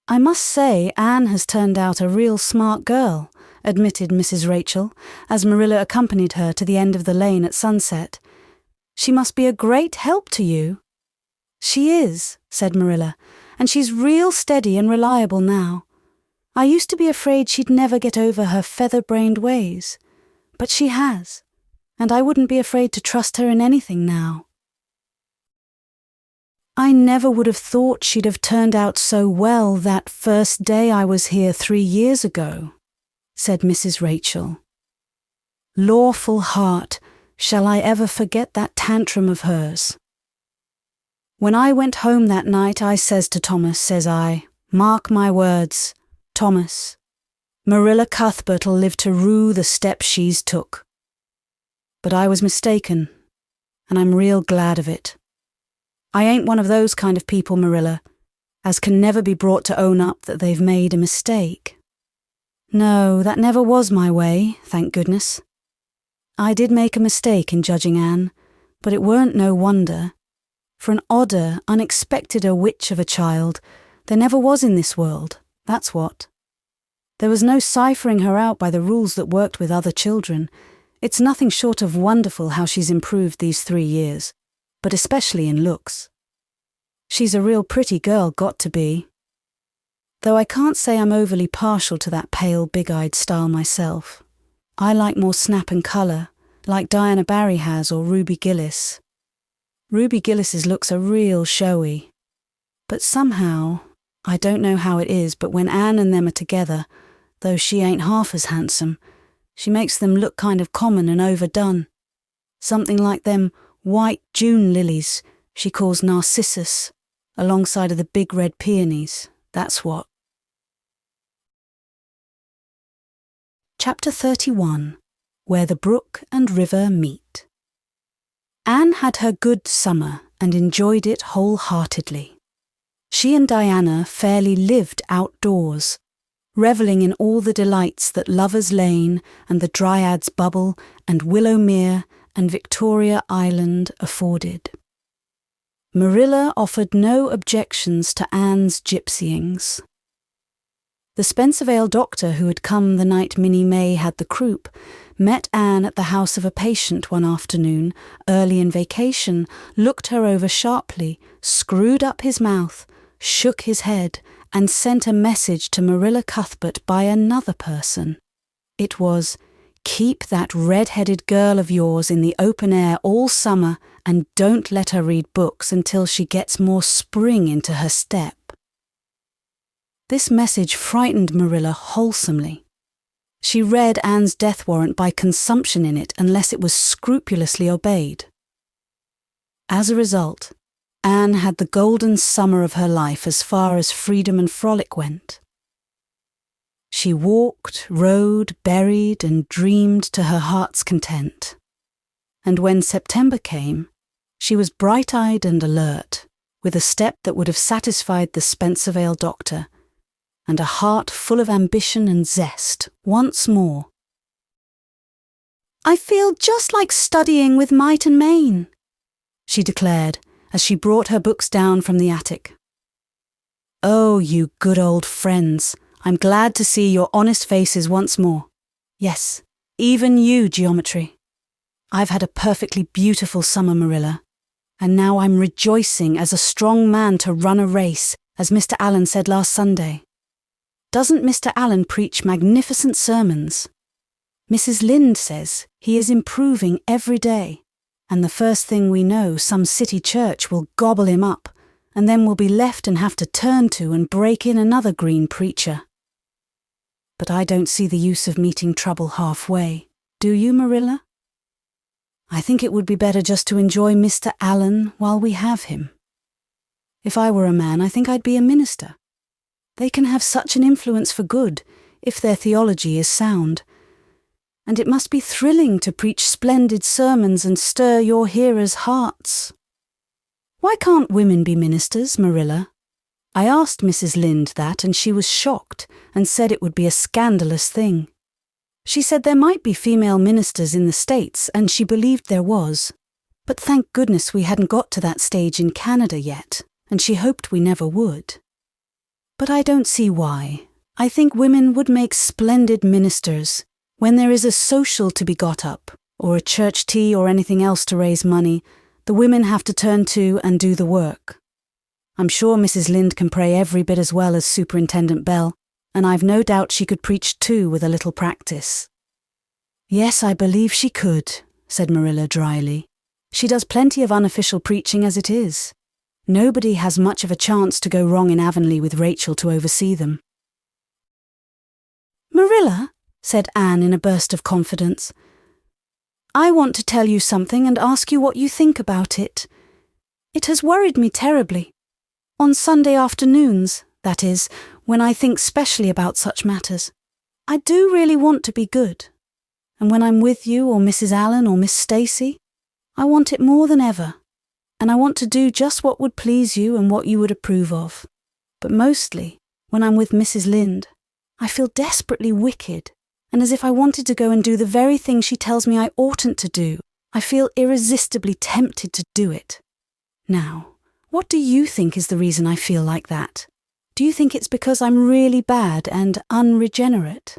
I must say Anne has turned out a real smart girl, admitted Mrs. Rachel, as Marilla accompanied her to the end of the lane at sunset. She must be a great help to you. She is, said Marilla, and she's real steady and reliable now. I used to be afraid she'd never get over her feather-brained ways, but she has, and I wouldn't be afraid to trust her in anything now. I never would have thought she'd have turned out so well that first day I was here 3 years ago, said Mrs. Rachel. Lawful heart, shall I ever forget that tantrum of hers? When I went home that night, I says to Thomas, says I, mark my words, Thomas, Marilla Cuthbert'll live to rue the step she's took. But I was mistaken, and I'm real glad of it. I ain't one of those kind of people, Marilla, as can never be brought to own up that they've made a mistake. No, that never was my way, thank goodness. I did make a mistake in judging Anne, but it weren't no wonder. For an odder, unexpecteder witch of a child, there never was in this world, that's what. There was no ciphering her out by the rules that worked with other children. It's nothing short of wonderful how she's improved these 3 years, but especially in looks. She's a real pretty girl, got to be. Though I can't say I'm overly partial to that pale, big-eyed style myself. I like more snap and colour, like Diana Barry has or Ruby Gillis. Ruby Gillis's looks are real showy. But somehow, I don't know how it is, but when Anne and them are together, though she ain't half as handsome, she makes them look kind of common and overdone. Something like them white June lilies she calls narcissus, alongside of the big red peonies, that's what. Chapter 31, Where the Brook and River Meet. Anne had her good summer and enjoyed it wholeheartedly. She and Diana fairly lived outdoors, revelling in all the delights that Lover's Lane and the Dryad's Bubble and Willowmere and Victoria Island afforded. Marilla offered no objections to Anne's gypsyings. The Spencervale doctor who had come the night Minnie May had the croup met Anne at the house of a patient one afternoon, early in vacation, looked her over sharply, screwed up his mouth, shook his head, and sent a message to Marilla Cuthbert by another person. It was, "Keep that red-headed girl of yours in the open air all summer and don't let her read books until she gets more spring into her step." This message frightened Marilla wholesomely. She read Anne's death warrant by consumption in it unless it was scrupulously obeyed. As a result, Anne had the golden summer of her life as far as freedom and frolic went. She walked, rode, buried, and dreamed to her heart's content. And when September came, she was bright-eyed and alert, with a step that would have satisfied the Spencervale doctor, and a heart full of ambition and zest once more. "I feel just like studying with might and main," she declared as she brought her books down from the attic. "Oh, you good old friends, I'm glad to see your honest faces once more. Yes, even you, geometry. I've had a perfectly beautiful summer, Marilla, and now I'm rejoicing as a strong man to run a race, as Mr. Allen said last Sunday. Doesn't Mr. Allen preach magnificent sermons? Mrs. Lynde says he is improving every day, and the first thing we know, some city church will gobble him up, and then we'll be left and have to turn to and break in another green preacher. But I don't see the use of meeting trouble halfway. Do you, Marilla? I think it would be better just to enjoy Mr. Allen while we have him. If I were a man, I think I'd be a minister. They can have such an influence for good, if their theology is sound. And it must be thrilling to preach splendid sermons and stir your hearers' hearts. Why can't women be ministers, Marilla? I asked Mrs. Lynde that, and she was shocked and said it would be a scandalous thing. She said there might be female ministers in the States, and she believed there was. But thank goodness we hadn't got to that stage in Canada yet, and she hoped we never would. But I don't see why. I think women would make splendid ministers. When there is a social to be got up, or a church tea or anything else to raise money, the women have to turn to and do the work. I'm sure Mrs. Lynde can pray every bit as well as Superintendent Bell, and I've no doubt she could preach too with a little practice. Yes, I believe she could, said Marilla dryly. She does plenty of unofficial preaching as it is. Nobody has much of a chance to go wrong in Avonlea with Rachel to oversee them. Marilla, said Anne in a burst of confidence, I want to tell you something and ask you what you think about it. It has worried me terribly. On Sunday afternoons, that is, when I think specially about such matters, I do really want to be good. And when I'm with you or Mrs. Allen or Miss Stacy, I want it more than ever. And I want to do just what would please you and what you would approve of. But mostly, when I'm with Mrs. Lynde, I feel desperately wicked, and as if I wanted to go and do the very thing she tells me I oughtn't to do. I feel irresistibly tempted to do it. Now, what do you think is the reason I feel like that? Do you think it's because I'm really bad and unregenerate?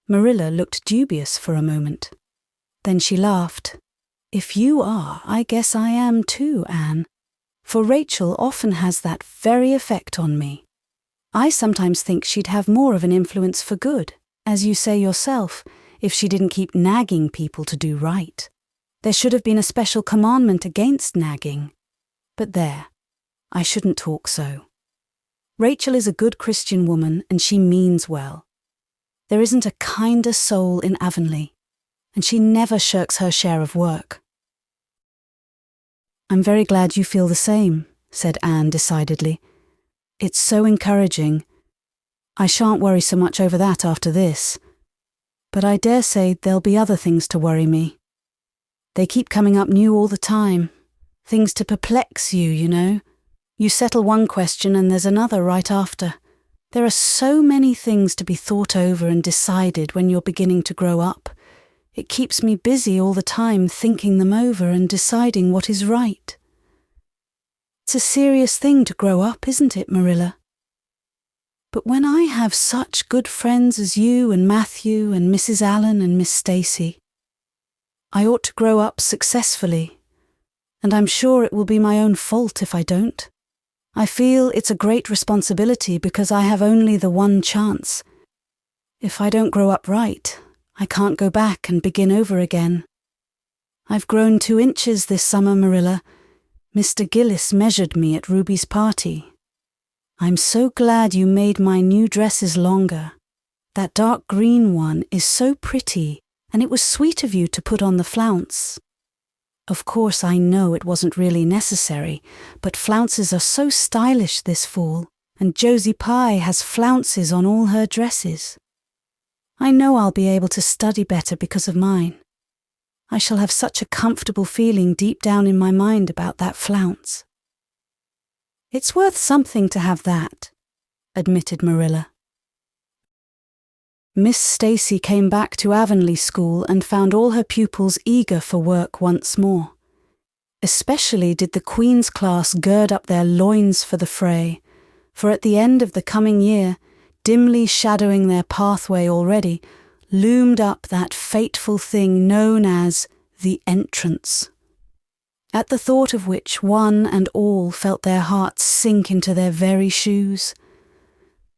Marilla looked dubious for a moment. Then she laughed. If you are, I guess I am too, Anne. For Rachel often has that very effect on me. I sometimes think she'd have more of an influence for good, as you say yourself, if she didn't keep nagging people to do right. There should have been a special commandment against nagging. But there, I shouldn't talk so. Rachel is a good Christian woman and she means well. There isn't a kinder soul in Avonlea, and she never shirks her share of work. I'm very glad you feel the same, said Anne decidedly. It's so encouraging. I shan't worry so much over that after this. But I dare say there'll be other things to worry me. They keep coming up new all the time. Things to perplex you, you know. You settle one question and there's another right after. There are so many things to be thought over and decided when you're beginning to grow up. It keeps me busy all the time thinking them over and deciding what is right. It's a serious thing to grow up, isn't it, Marilla? But when I have such good friends as you and Matthew and Mrs. Allen and Miss Stacy, I ought to grow up successfully, and I'm sure it will be my own fault if I don't. I feel it's a great responsibility because I have only the one chance. If I don't grow up right, I can't go back and begin over again. I've grown 2 inches this summer, Marilla. Mr. Gillis measured me at Ruby's party. I'm so glad you made my new dresses longer. That dark green one is so pretty, and it was sweet of you to put on the flounce. Of course, I know it wasn't really necessary, but flounces are so stylish this fall, and Josie Pye has flounces on all her dresses. I know I'll be able to study better because of mine. I shall have such a comfortable feeling deep down in my mind about that flounce. It's worth something to have that, admitted Marilla. Miss Stacy came back to Avonlea School and found all her pupils eager for work once more. Especially did the Queen's class gird up their loins for the fray, for at the end of the coming year, dimly shadowing their pathway already, loomed up that fateful thing known as the entrance, at the thought of which one and all felt their hearts sink into their very shoes.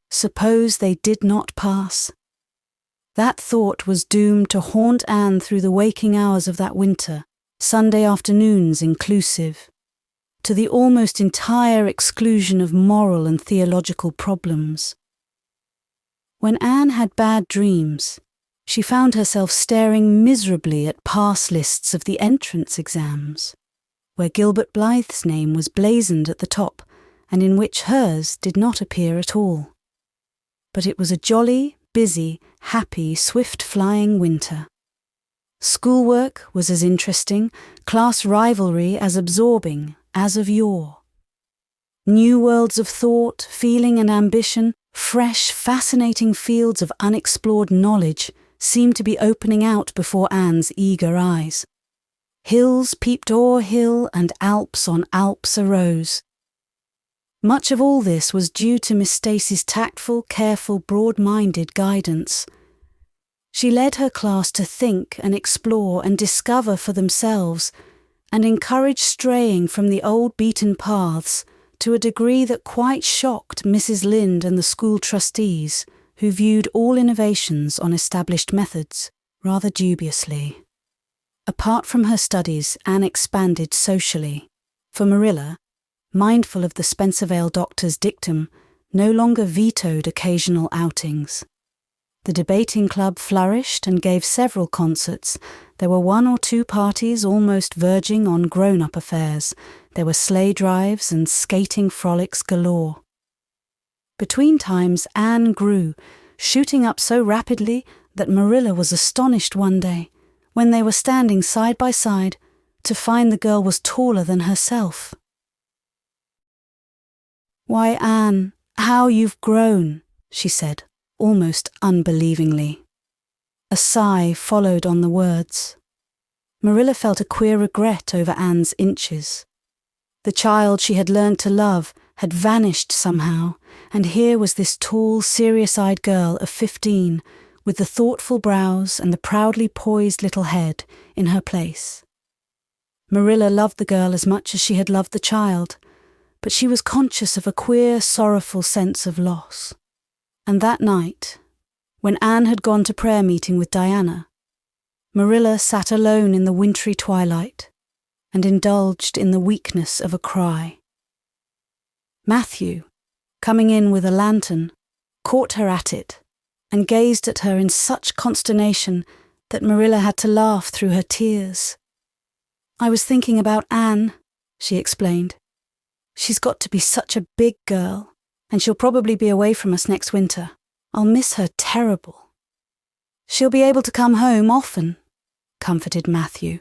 Suppose they did not pass. That thought was doomed to haunt Anne through the waking hours of that winter, Sunday afternoons inclusive, to the almost entire exclusion of moral and theological problems. When Anne had bad dreams, she found herself staring miserably at pass lists of the entrance exams, where Gilbert Blythe's name was blazoned at the top, and in which hers did not appear at all. But it was a jolly, busy, happy, swift-flying winter. Schoolwork was as interesting, class rivalry as absorbing as of yore. New worlds of thought, feeling and ambition, fresh, fascinating fields of unexplored knowledge seemed to be opening out before Anne's eager eyes. Hills peeped o'er hill and Alps on Alps arose. Much of all this was due to Miss Stacy's tactful, careful, broad-minded guidance. She led her class to think and explore and discover for themselves, and encouraged straying from the old beaten paths to a degree that quite shocked Mrs. Lynde and the school trustees, who viewed all innovations on established methods rather dubiously. Apart from her studies, Anne expanded socially, for Marilla, mindful of the Spencervale doctor's dictum, no longer vetoed occasional outings. The debating club flourished and gave several concerts. There were 1 or 2 parties almost verging on grown-up affairs. There were sleigh drives and skating frolics galore. Between times, Anne grew, shooting up so rapidly that Marilla was astonished one day, when they were standing side by side, to find the girl was taller than herself. "Why, Anne, how you've grown," she said, almost unbelievingly. A sigh followed on the words. Marilla felt a queer regret over Anne's inches. The child she had learned to love had vanished somehow, and here was this tall, serious-eyed girl of 15, with the thoughtful brows and the proudly poised little head in her place. Marilla loved the girl as much as she had loved the child, but she was conscious of a queer, sorrowful sense of loss. And that night, when Anne had gone to prayer meeting with Diana, Marilla sat alone in the wintry twilight and indulged in the weakness of a cry. Matthew, coming in with a lantern, caught her at it and gazed at her in such consternation that Marilla had to laugh through her tears. "I was thinking about Anne," she explained. "She's got to be such a big girl, and she'll probably be away from us next winter. I'll miss her terrible." "She'll be able to come home often," comforted Matthew,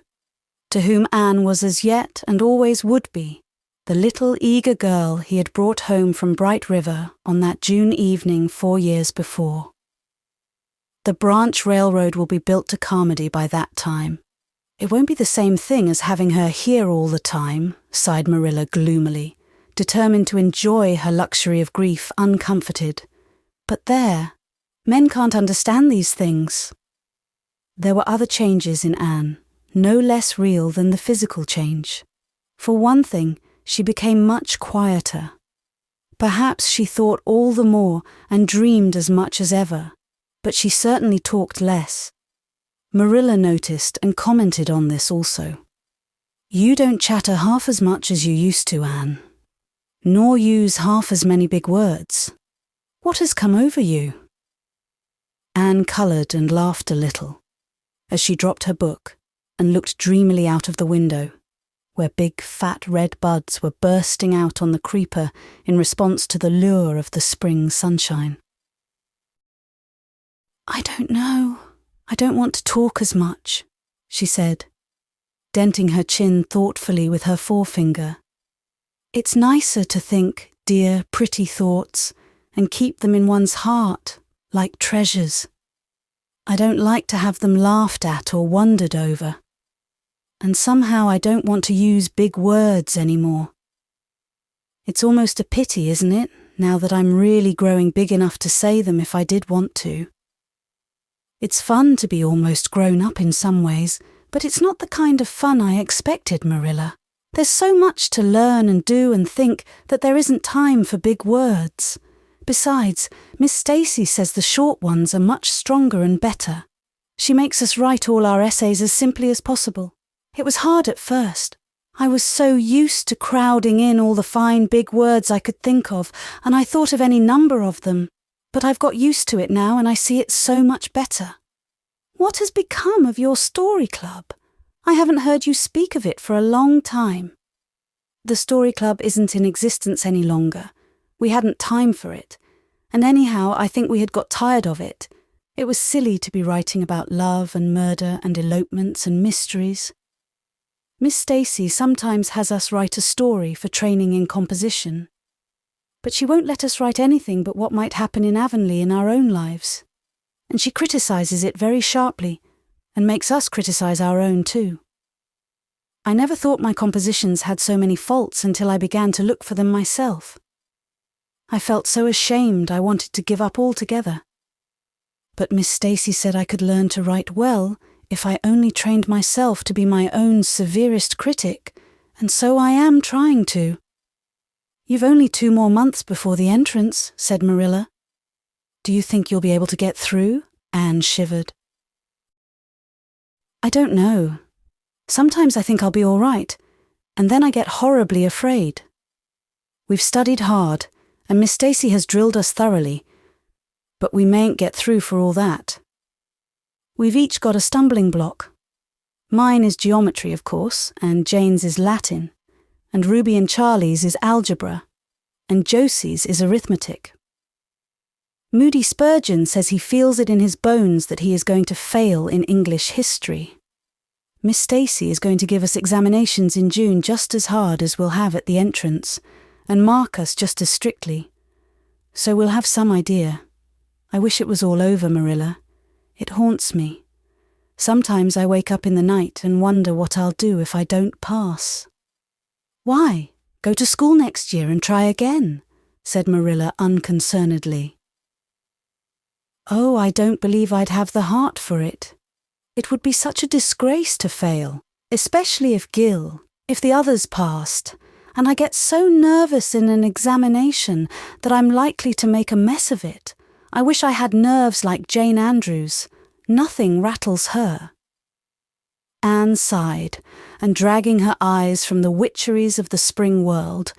to whom Anne was as yet and always would be the little eager girl he had brought home from Bright River on that June evening 4 years before. "The branch railroad will be built to Carmody by that time. It won't be the same thing as having her here all the time," sighed Marilla gloomily, determined to enjoy her luxury of grief uncomforted. But there, men can't understand these things. There were other changes in Anne, no less real than the physical change. For one thing, she became much quieter. Perhaps she thought all the more and dreamed as much as ever, but she certainly talked less. Marilla noticed and commented on this also. "You don't chatter half as much as you used to, Anne, nor use half as many big words. What has come over you?" Anne coloured and laughed a little as she dropped her book and looked dreamily out of the window, where big fat red buds were bursting out on the creeper in response to the lure of the spring sunshine. "I don't know. I don't want to talk as much," she said, denting her chin thoughtfully with her forefinger. "It's nicer to think dear, pretty thoughts and keep them in one's heart, like treasures. I don't like to have them laughed at or wondered over. And somehow I don't want to use big words anymore. It's almost a pity, isn't it, now that I'm really growing big enough to say them if I did want to. It's fun to be almost grown up in some ways, but it's not the kind of fun I expected, Marilla. There's so much to learn and do and think that there isn't time for big words. Besides, Miss Stacy says the short ones are much stronger and better. She makes us write all our essays as simply as possible. It was hard at first. I was so used to crowding in all the fine big words I could think of, and I thought of any number of them. But I've got used to it now, and I see it so much better. What has become of your story club? I haven't heard you speak of it for a long time." "The story club isn't in existence any longer. We hadn't time for it. And anyhow, I think we had got tired of it. It was silly to be writing about love and murder and elopements and mysteries. Miss Stacy sometimes has us write a story for training in composition. But she won't let us write anything but what might happen in Avonlea in our own lives. And she criticises it very sharply, and makes us criticise our own too. I never thought my compositions had so many faults until I began to look for them myself. I felt so ashamed I wanted to give up altogether. But Miss Stacy said I could learn to write well if I only trained myself to be my own severest critic, and so I am trying to." "You've only 2 more months before the entrance," said Marilla. "Do you think you'll be able to get through?" Anne shivered. "I don't know. Sometimes I think I'll be all right, and then I get horribly afraid. We've studied hard, and Miss Stacy has drilled us thoroughly, but we mayn't get through for all that. We've each got a stumbling block. Mine is geometry, of course, and Jane's is Latin, and Ruby and Charlie's is algebra, and Josie's is arithmetic. Moody Spurgeon says he feels it in his bones that he is going to fail in English history. Miss Stacy is going to give us examinations in June just as hard as we'll have at the entrance, and mark us just as strictly. So we'll have some idea. I wish it was all over, Marilla. It haunts me. Sometimes I wake up in the night and wonder what I'll do if I don't pass." "Why? Go to school next year and try again," said Marilla unconcernedly. "Oh, I don't believe I'd have the heart for it. It would be such a disgrace to fail, especially if the others passed, and I get so nervous in an examination that I'm likely to make a mess of it. I wish I had nerves like Jane Andrews. Nothing rattles her." Anne sighed, and dragging her eyes from the witcheries of the spring world,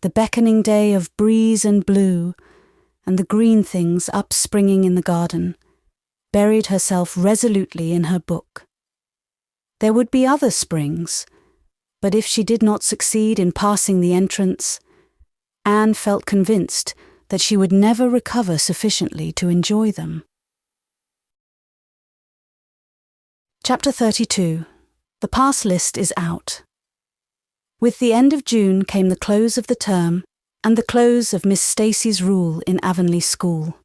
the beckoning day of breeze and blue, and the green things upspringing in the garden, buried herself resolutely in her book. There would be other springs, but if she did not succeed in passing the entrance, Anne felt convinced that she would never recover sufficiently to enjoy them. Chapter 32. The pass list is out. With the end of June came the close of the term and the close of Miss Stacy's rule in Avonlea School.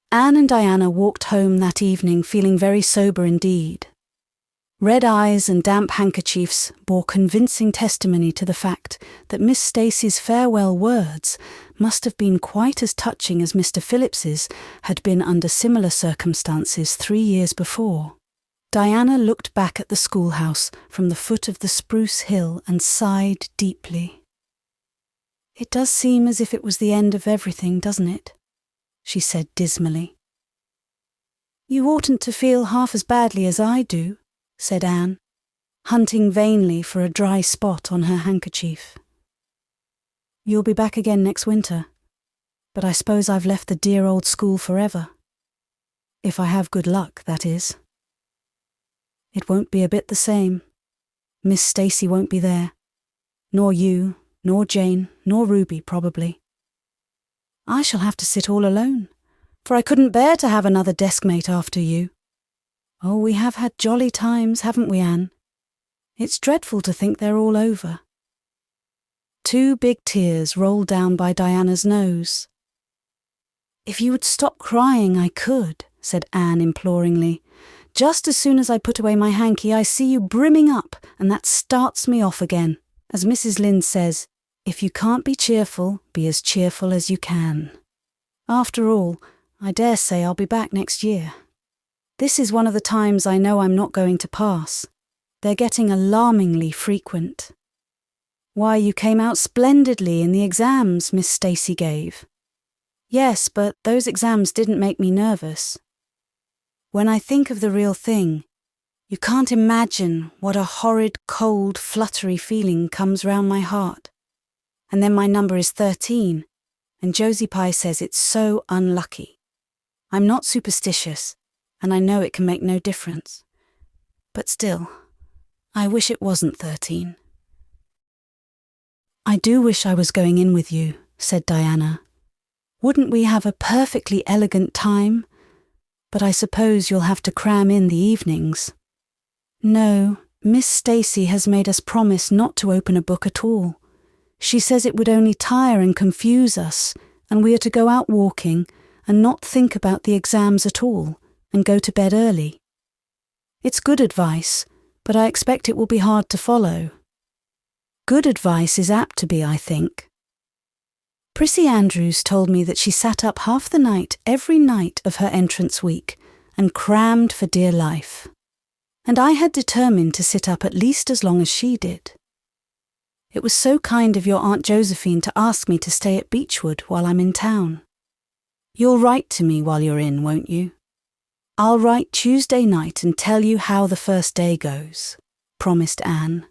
Anne and Diana walked home that evening feeling very sober indeed. Red eyes and damp handkerchiefs bore convincing testimony to the fact that Miss Stacy's farewell words must have been quite as touching as Mr. Phillips's had been under similar circumstances 3 years before. Diana looked back at the schoolhouse from the foot of the spruce hill and sighed deeply. "It does seem as if it was the end of everything, doesn't it?" she said dismally. "You oughtn't to feel half as badly as I do," said Anne, hunting vainly for a dry spot on her handkerchief. "You'll be back again next winter, but I suppose I've left the dear old school forever. If I have good luck, that is. It won't be a bit the same. Miss Stacy won't be there. Nor you, nor Jane, nor Ruby, probably. I shall have to sit all alone, for I couldn't bear to have another deskmate after you. Oh, we have had jolly times, haven't we, Anne? It's dreadful to think they're all over." 2 big tears rolled down by Diana's nose. "If you would stop crying, I could," said Anne imploringly. "Just as soon as I put away my hanky, I see you brimming up, and that starts me off again. As Mrs. Lynde says, if you can't be cheerful, be as cheerful as you can. After all, I dare say I'll be back next year. This is one of the times I know I'm not going to pass. They're getting alarmingly frequent. Why, you came out splendidly in the exams Miss Stacy gave." "Yes, but those exams didn't make me nervous. When I think of the real thing, you can't imagine what a horrid, cold, fluttery feeling comes round my heart. And then my number is 13, and Josie Pye says it's so unlucky. I'm not superstitious, and I know it can make no difference. But still, I wish it wasn't 13. "I do wish I was going in with you," said Diana. "Wouldn't we have a perfectly elegant time? But I suppose you'll have to cram in the evenings." "No, Miss Stacy has made us promise not to open a book at all. She says it would only tire and confuse us, and we are to go out walking and not think about the exams at all, and go to bed early. It's good advice, but I expect it will be hard to follow. Good advice is apt to be, I think. Prissy Andrews told me that she sat up half the night every night of her entrance week and crammed for dear life. And I had determined to sit up at least as long as she did. It was so kind of your Aunt Josephine to ask me to stay at Beechwood while I'm in town. You'll write to me while you're in, won't you? I'll write Tuesday night and tell you how the first day goes," promised Anne.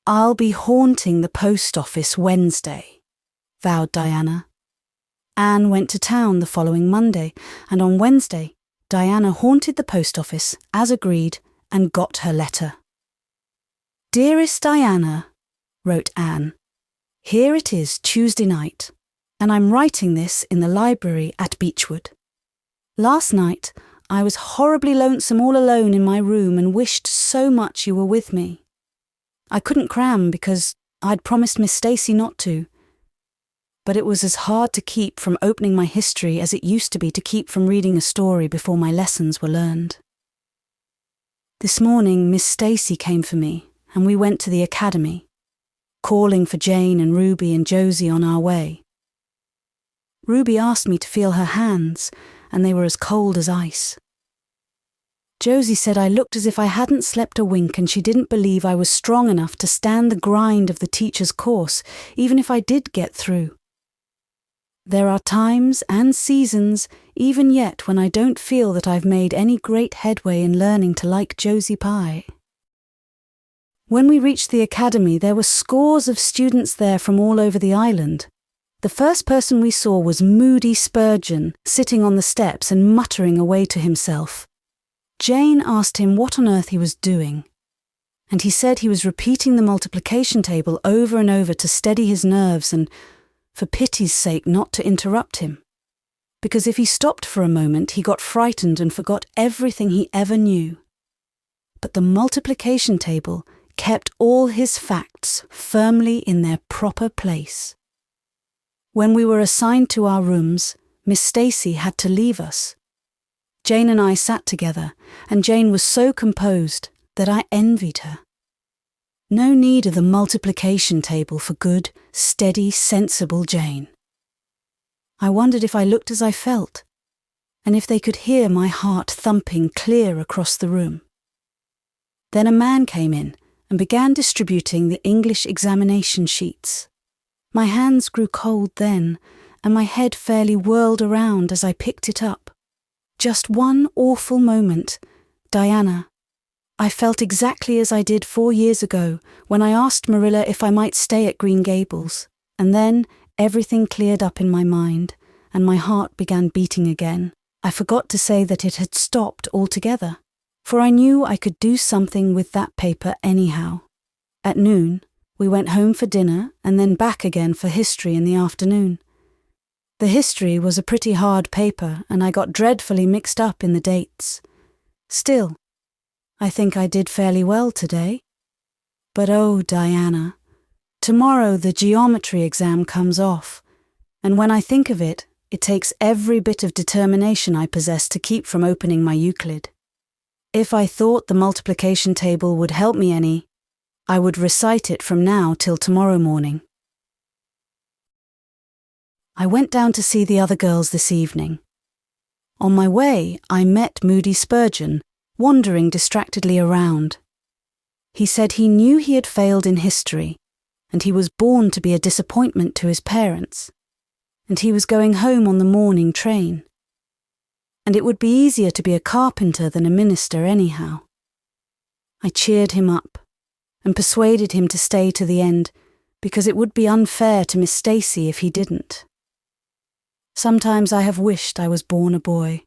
"I'll be haunting the post office Wednesday," vowed Diana. Anne went to town the following Monday, and on Wednesday, Diana haunted the post office, as agreed, and got her letter. "Dearest Diana," wrote Anne, "here it is Tuesday night, and I'm writing this in the library at Beechwood. Last night, I was horribly lonesome all alone in my room and wished so much you were with me. I couldn't cram because I'd promised Miss Stacy not to. But it was as hard to keep from opening my history as it used to be to keep from reading a story before my lessons were learned. This morning Miss Stacy came for me and we went to the academy, calling for Jane and Ruby and Josie on our way. Ruby asked me to feel her hands, and they were as cold as ice. Josie said I looked as if I hadn't slept a wink, and she didn't believe I was strong enough to stand the grind of the teacher's course, even if I did get through. There are times and seasons, even yet, when I don't feel that I've made any great headway in learning to like Josie Pye. When we reached the academy, there were scores of students there from all over the island. The first person we saw was Moody Spurgeon, sitting on the steps and muttering away to himself. Jane asked him what on earth he was doing, and he said he was repeating the multiplication table over and over to steady his nerves and, for pity's sake, not to interrupt him, because if he stopped for a moment he got frightened and forgot everything he ever knew. But the multiplication table kept all his facts firmly in their proper place. When we were assigned to our rooms, Miss Stacy had to leave us. Jane and I sat together, and Jane was so composed that I envied her. No need of the multiplication table for good, steady, sensible Jane. I wondered if I looked as I felt, and if they could hear my heart thumping clear across the room. Then a man came in and began distributing the English examination sheets. My hands grew cold then, and my head fairly whirled around as I picked it up. Just one awful moment, Diana. I felt exactly as I did 4 years ago when I asked Marilla if I might stay at Green Gables, and then everything cleared up in my mind, and my heart began beating again. I forgot to say that it had stopped altogether, for I knew I could do something with that paper anyhow. At noon, we went home for dinner and then back again for history in the afternoon. The history was a pretty hard paper, and I got dreadfully mixed up in the dates. Still, I think I did fairly well today. But oh, Diana, tomorrow the geometry exam comes off, and when I think of it, it takes every bit of determination I possess to keep from opening my Euclid. If I thought the multiplication table would help me any, I would recite it from now till tomorrow morning. I went down to see the other girls this evening. On my way, I met Moody Spurgeon, wandering distractedly around. He said he knew he had failed in history, and he was born to be a disappointment to his parents, and he was going home on the morning train. And it would be easier to be a carpenter than a minister anyhow. I cheered him up, and persuaded him to stay to the end, because it would be unfair to Miss Stacy if he didn't. Sometimes I have wished I was born a boy,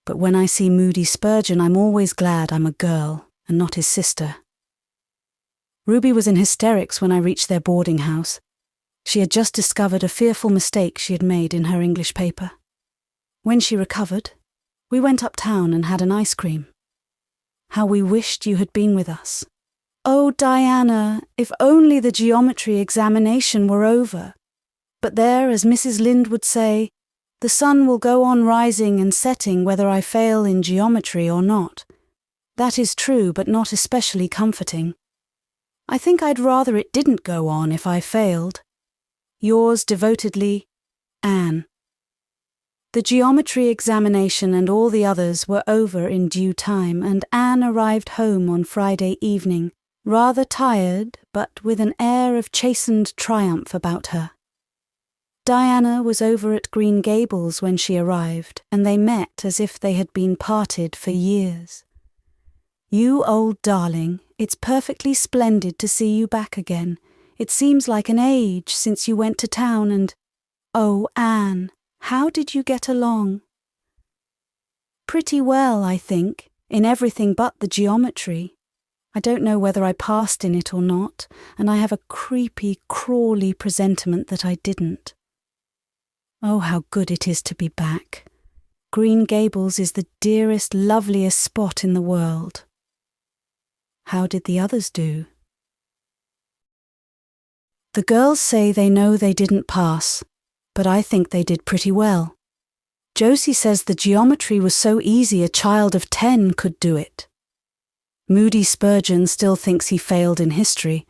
but when I see Moody Spurgeon, I'm always glad I'm a girl and not his sister. Ruby was in hysterics when I reached their boarding house. She had just discovered a fearful mistake she had made in her English paper. When she recovered, we went uptown and had an ice cream. How we wished you had been with us. Oh, Diana, if only the geometry examination were over. But there, as Mrs. Lynde would say, the sun will go on rising and setting whether I fail in geometry or not. That is true, but not especially comforting. I think I'd rather it didn't go on if I failed. Yours devotedly, Anne. The geometry examination and all the others were over in due time, and Anne arrived home on Friday evening, rather tired, but with an air of chastened triumph about her. Diana was over at Green Gables when she arrived, and they met as if they had been parted for years. You old darling, it's perfectly splendid to see you back again. It seems like an age since you went to town and... Oh, Anne, how did you get along? Pretty well, I think, in everything but the geometry. I don't know whether I passed in it or not, and I have a creepy, crawly presentiment that I didn't. Oh, how good it is to be back. Green Gables is the dearest, loveliest spot in the world. How did the others do? The girls say they know they didn't pass, but I think they did pretty well. Josie says the geometry was so easy a child of 10 could do it. Moody Spurgeon still thinks he failed in history,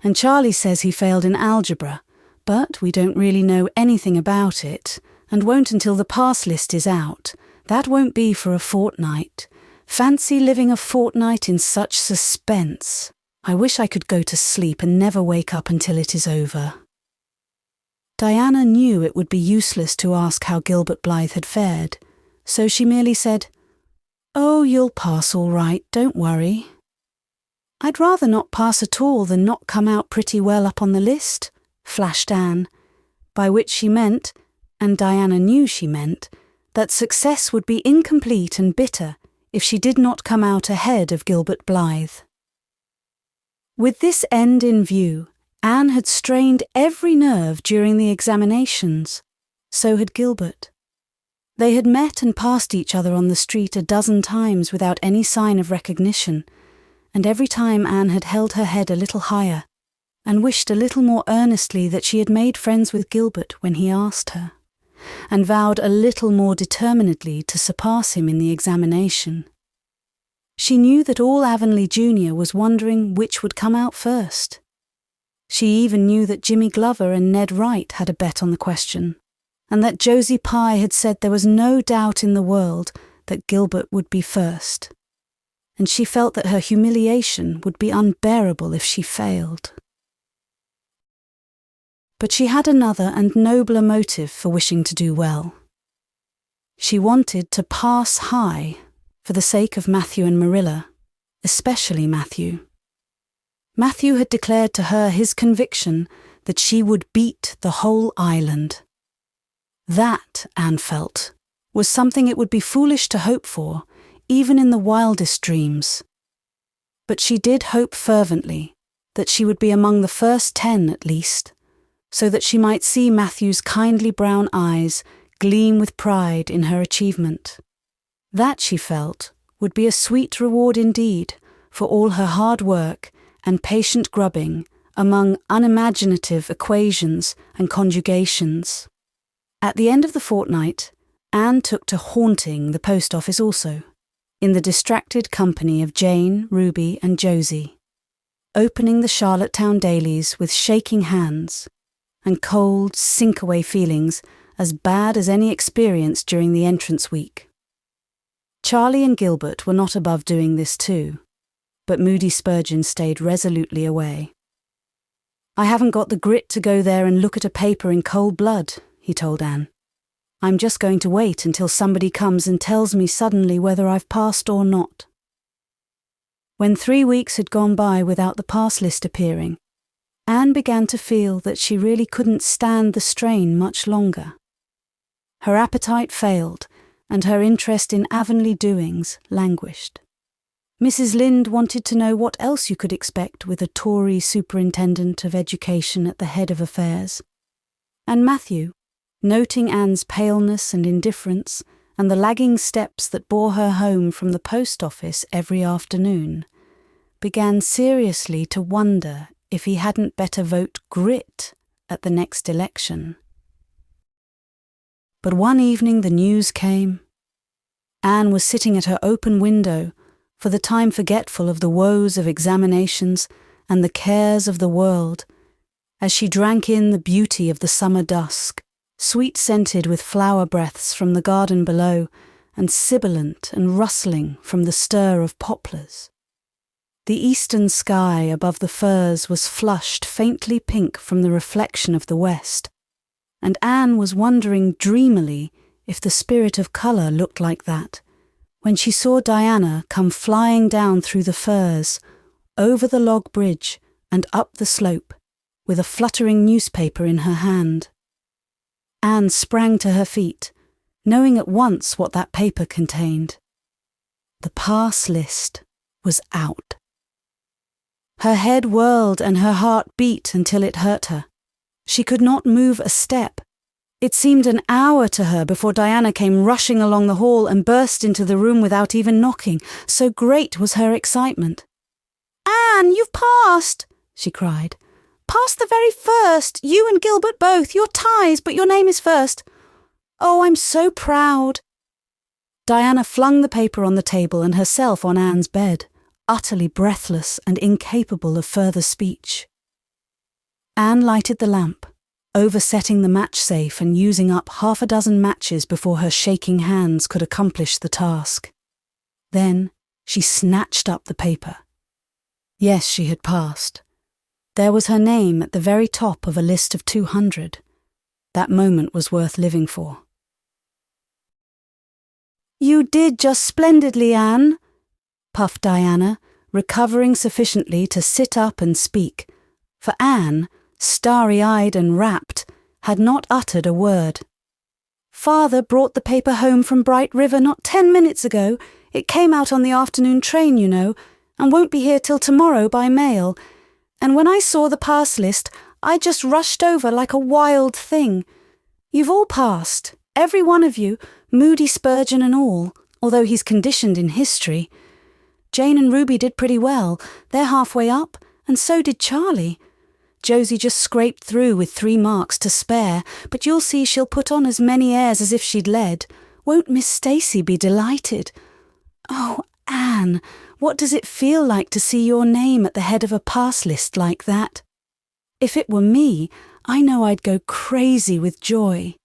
and Charlie says he failed in algebra, but we don't really know anything about it, and won't until the pass list is out. That won't be for a fortnight. Fancy living a fortnight in such suspense. I wish I could go to sleep and never wake up until it is over. Diana knew it would be useless to ask how Gilbert Blythe had fared, so she merely said, "Oh, you'll pass all right, don't worry." "I'd rather not pass at all than not come out pretty well up on the list," flashed Anne, by which she meant, and Diana knew she meant, that success would be incomplete and bitter if she did not come out ahead of Gilbert Blythe. With this end in view, Anne had strained every nerve during the examinations. So had Gilbert. They had met and passed each other on the street a dozen times without any sign of recognition, and every time Anne had held her head a little higher, and wished a little more earnestly that she had made friends with Gilbert when he asked her, and vowed a little more determinedly to surpass him in the examination. She knew that all Avonlea Junior was wondering which would come out first. She even knew that Jimmy Glover and Ned Wright had a bet on the question, and that Josie Pye had said there was no doubt in the world that Gilbert would be first. And she felt that her humiliation would be unbearable if she failed. But she had another and nobler motive for wishing to do well. She wanted to pass high for the sake of Matthew and Marilla, especially Matthew. Matthew had declared to her his conviction that she would beat the whole island. That, Anne felt, was something it would be foolish to hope for, even in the wildest dreams. But she did hope fervently that she would be among the first 10 at least, so that she might see Matthew's kindly brown eyes gleam with pride in her achievement. That, she felt, would be a sweet reward indeed for all her hard work and patient grubbing among unimaginative equations and conjugations. At the end of the fortnight, Anne took to haunting the post office also, in the distracted company of Jane, Ruby, and Josie, opening the Charlottetown dailies with shaking hands and cold, sink-away feelings as bad as any experience during the entrance week. Charlie and Gilbert were not above doing this too, but Moody Spurgeon stayed resolutely away. "I haven't got the grit to go there and look at a paper in cold blood," he told Anne. "I'm just going to wait until somebody comes and tells me suddenly whether I've passed or not." When 3 weeks had gone by without the pass list appearing, Anne began to feel that she really couldn't stand the strain much longer. Her appetite failed, and her interest in Avonlea doings languished. Mrs. Lynde wanted to know what else you could expect with a Tory superintendent of education at the head of affairs. And Matthew, noting Anne's paleness and indifference and the lagging steps that bore her home from the post office every afternoon, began seriously to wonder if he hadn't better vote grit at the next election. But one evening the news came. Anne was sitting at her open window, for the time forgetful of the woes of examinations and the cares of the world, as she drank in the beauty of the summer dusk, sweet-scented with flower breaths from the garden below and sibilant and rustling from the stir of poplars. The eastern sky above the firs was flushed faintly pink from the reflection of the west, and Anne was wondering dreamily if the spirit of colour looked like that, when she saw Diana come flying down through the firs, over the log bridge and up the slope, with a fluttering newspaper in her hand. Anne sprang to her feet, knowing at once what that paper contained. The pass list was out. Her head whirled and her heart beat until it hurt her. She could not move a step. It seemed an hour to her before Diana came rushing along the hall and burst into the room without even knocking, so great was her excitement. "Anne, you've passed!" she cried. "Passed the very first, you and Gilbert both. You're ties, but your name is first. Oh, I'm so proud." Diana flung the paper on the table and herself on Anne's bed, utterly breathless and incapable of further speech. Anne lighted the lamp, oversetting the match safe and using up 6 matches before her shaking hands could accomplish the task. Then she snatched up the paper. Yes, she had passed. There was her name at the very top of a list of 200. That moment was worth living for. "You did just splendidly, Anne," puffed Diana, recovering sufficiently to sit up and speak, for Anne, starry-eyed and rapt, had not uttered a word. "Father brought the paper home from Bright River not 10 minutes ago. It came out on the afternoon train, you know, and won't be here till tomorrow by mail. And when I saw the pass list, I just rushed over like a wild thing. You've all passed, every one of you, Moody Spurgeon and all, although he's conditioned in history. Jane and Ruby did pretty well. They're halfway up, and so did Charlie. Josie just scraped through with 3 marks to spare, but you'll see she'll put on as many airs as if she'd led. Won't Miss Stacy be delighted? Oh, Anne, what does it feel like to see your name at the head of a pass list like that? If it were me, I know I'd go crazy with joy.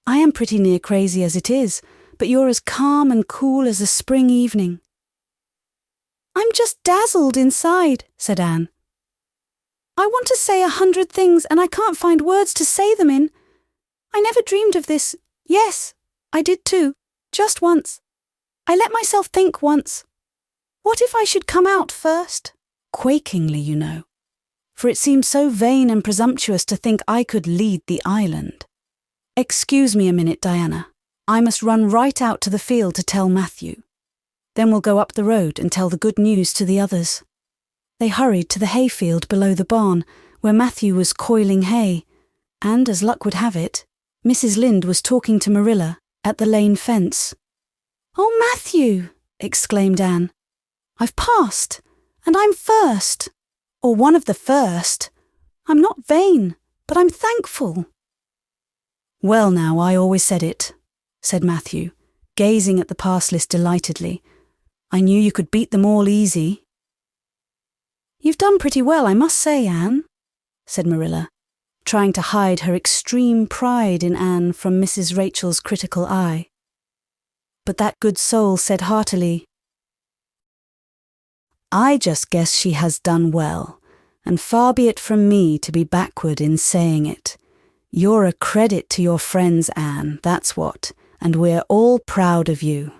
I am pretty near crazy as it is, but you're as calm and cool as a spring evening." "I'm just dazzled inside," said Anne. "I want to say 100 things and I can't find words to say them in. I never dreamed of this. Yes, I did too. Just once. I let myself think once. What if I should come out first?" Quakingly, you know, for it seemed so vain and presumptuous to think I could lead the island. "Excuse me a minute, Diana. I must run right out to the field to tell Matthew. Then we'll go up the road and tell the good news to the others." They hurried to the hayfield below the barn, where Matthew was coiling hay, and, as luck would have it, Mrs. Lynde was talking to Marilla at the lane fence. "Oh, Matthew!" exclaimed Anne. "I've passed, and I'm first, or one of the first. I'm not vain, but I'm thankful." "Well now, I always said it," said Matthew, gazing at the pass list delightedly. "I knew you could beat them all easy." "You've done pretty well, I must say, Anne," said Marilla, trying to hide her extreme pride in Anne from Mrs. Rachel's critical eye. But that good soul said heartily, "I just guess she has done well, and far be it from me to be backward in saying it. You're a credit to your friends, Anne, that's what, and we're all proud of you."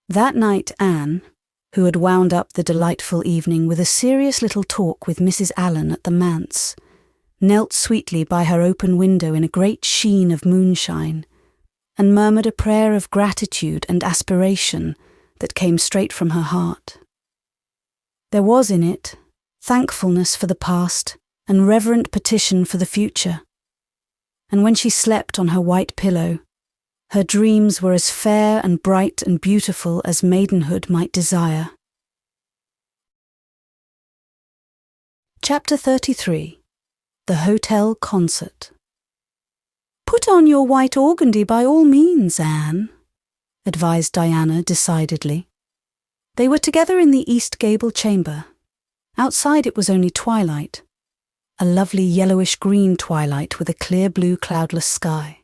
That night Anne, who had wound up the delightful evening with a serious little talk with Mrs. Allen at the manse, knelt sweetly by her open window in a great sheen of moonshine, and murmured a prayer of gratitude and aspiration that came straight from her heart. There was in it thankfulness for the past and reverent petition for the future. And when she slept on her white pillow, her dreams were as fair and bright and beautiful as maidenhood might desire. Chapter 33. The Hotel Concert. "Put on your white organdy by all means, Anne," advised Diana decidedly. They were together in the east gable chamber. Outside it was only twilight, a lovely yellowish-green twilight with a clear blue cloudless sky.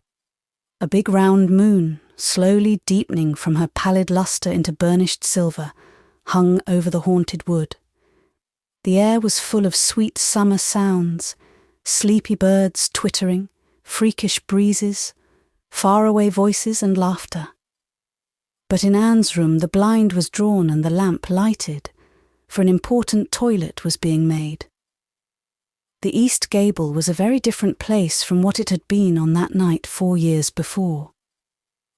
A big round moon, slowly deepening from her pallid lustre into burnished silver, hung over the haunted wood. The air was full of sweet summer sounds, sleepy birds twittering, freakish breezes, faraway voices and laughter. But in Anne's room the blind was drawn and the lamp lighted, for an important toilet was being made. The east gable was a very different place from what it had been on that night 4 years before,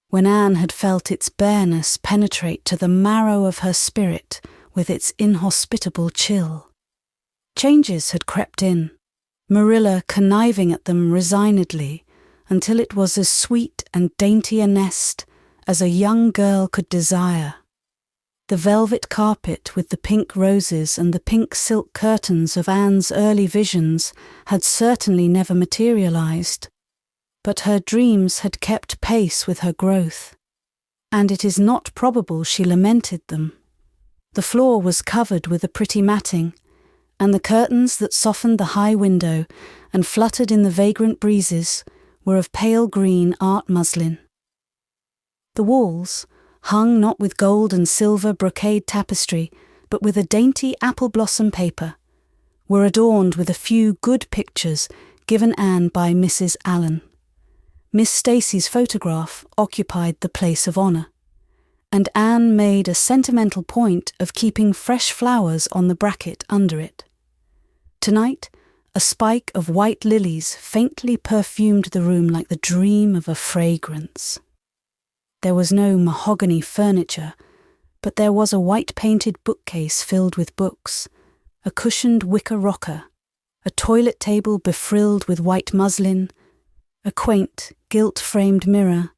when Anne had felt its bareness penetrate to the marrow of her spirit with its inhospitable chill. Changes had crept in, Marilla conniving at them resignedly until it was as sweet and dainty a nest as a young girl could desire. The velvet carpet with the pink roses and the pink silk curtains of Anne's early visions had certainly never materialized, but her dreams had kept pace with her growth, and it is not probable she lamented them. The floor was covered with a pretty matting, and the curtains that softened the high window and fluttered in the vagrant breezes were of pale green art muslin. The walls, hung not with gold and silver brocade tapestry, but with a dainty apple blossom paper, were adorned with a few good pictures given Anne by Mrs. Allen. Miss Stacy's photograph occupied the place of honour, and Anne made a sentimental point of keeping fresh flowers on the bracket under it. Tonight, a spike of white lilies faintly perfumed the room like the dream of a fragrance. There was no mahogany furniture, but there was a white-painted bookcase filled with books, a cushioned wicker rocker, a toilet table befrilled with white muslin, a quaint, gilt-framed mirror,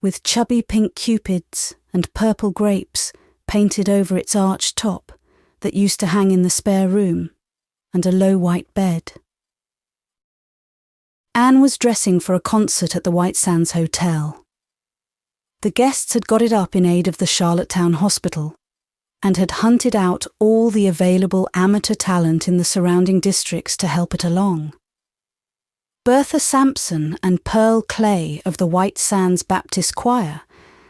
with chubby pink cupids and purple grapes painted over its arched top that used to hang in the spare room, and a low white bed. Anne was dressing for a concert at the White Sands Hotel. The guests had got it up in aid of the Charlottetown Hospital and had hunted out all the available amateur talent in the surrounding districts to help it along. Bertha Sampson and Pearl Clay of the White Sands Baptist Choir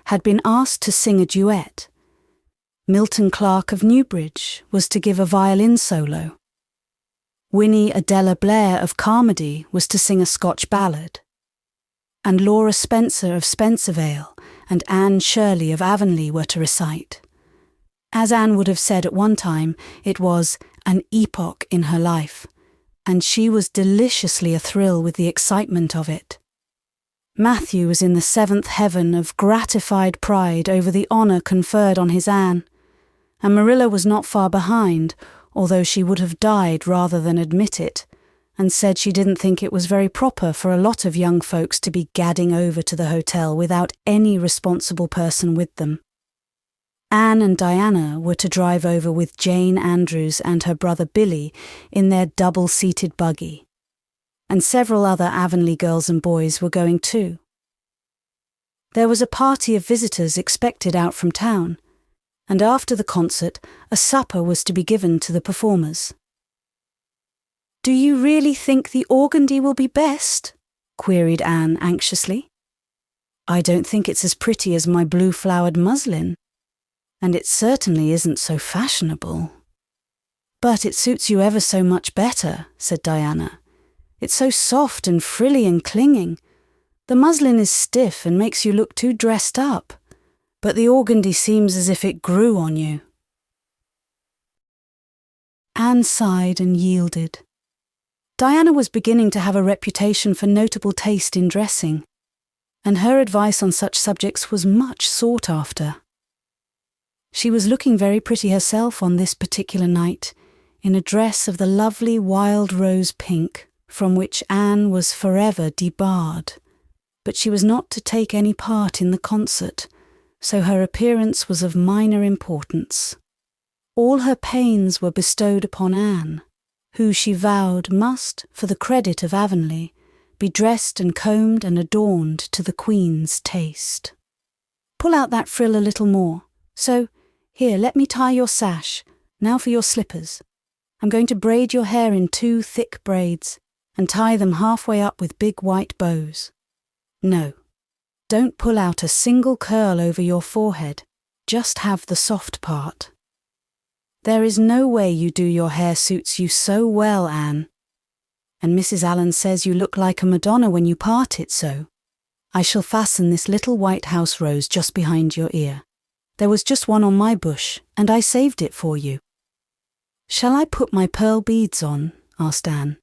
had been asked to sing a duet. Milton Clark of Newbridge was to give a violin solo. Winnie Adela Blair of Carmody was to sing a Scotch ballad. And Laura Spencer of Spencervale and Anne Shirley of Avonlea were to recite. As Anne would have said at one time, it was an epoch in her life, and she was deliciously athrill with the excitement of it. Matthew was in the seventh heaven of gratified pride over the honour conferred on his Anne, and Marilla was not far behind, although she would have died rather than admit it, and said she didn't think it was very proper for a lot of young folks to be gadding over to the hotel without any responsible person with them. Anne and Diana were to drive over with Jane Andrews and her brother Billy in their double-seated buggy, and several other Avonlea girls and boys were going too. There was a party of visitors expected out from town, and after the concert a supper was to be given to the performers. "Do you really think the organdy will be best?" queried Anne anxiously. "I don't think it's as pretty as my blue-flowered muslin, and it certainly isn't so fashionable." "But it suits you ever so much better," said Diana. "It's so soft and frilly and clinging. The muslin is stiff and makes you look too dressed up, but the organdy seems as if it grew on you." Anne sighed and yielded. Diana was beginning to have a reputation for notable taste in dressing, and her advice on such subjects was much sought after. She was looking very pretty herself on this particular night, in a dress of the lovely wild rose pink, from which Anne was forever debarred. But she was not to take any part in the concert, so her appearance was of minor importance. All her pains were bestowed upon Anne, who she vowed must, for the credit of Avonlea, be dressed and combed and adorned to the Queen's taste. "Pull out that frill a little more. So, here, let me tie your sash. Now for your slippers. I'm going to braid your hair in 2 thick braids and tie them halfway up with big white bows. No, don't pull out a single curl over your forehead. Just have the soft part. There is no way you do your hair suits you so well, Anne. And Mrs. Allen says you look like a Madonna when you part it so. I shall fasten this little white house rose just behind your ear. There was just one on my bush, and I saved it for you." "Shall I put my pearl beads on?" asked Anne.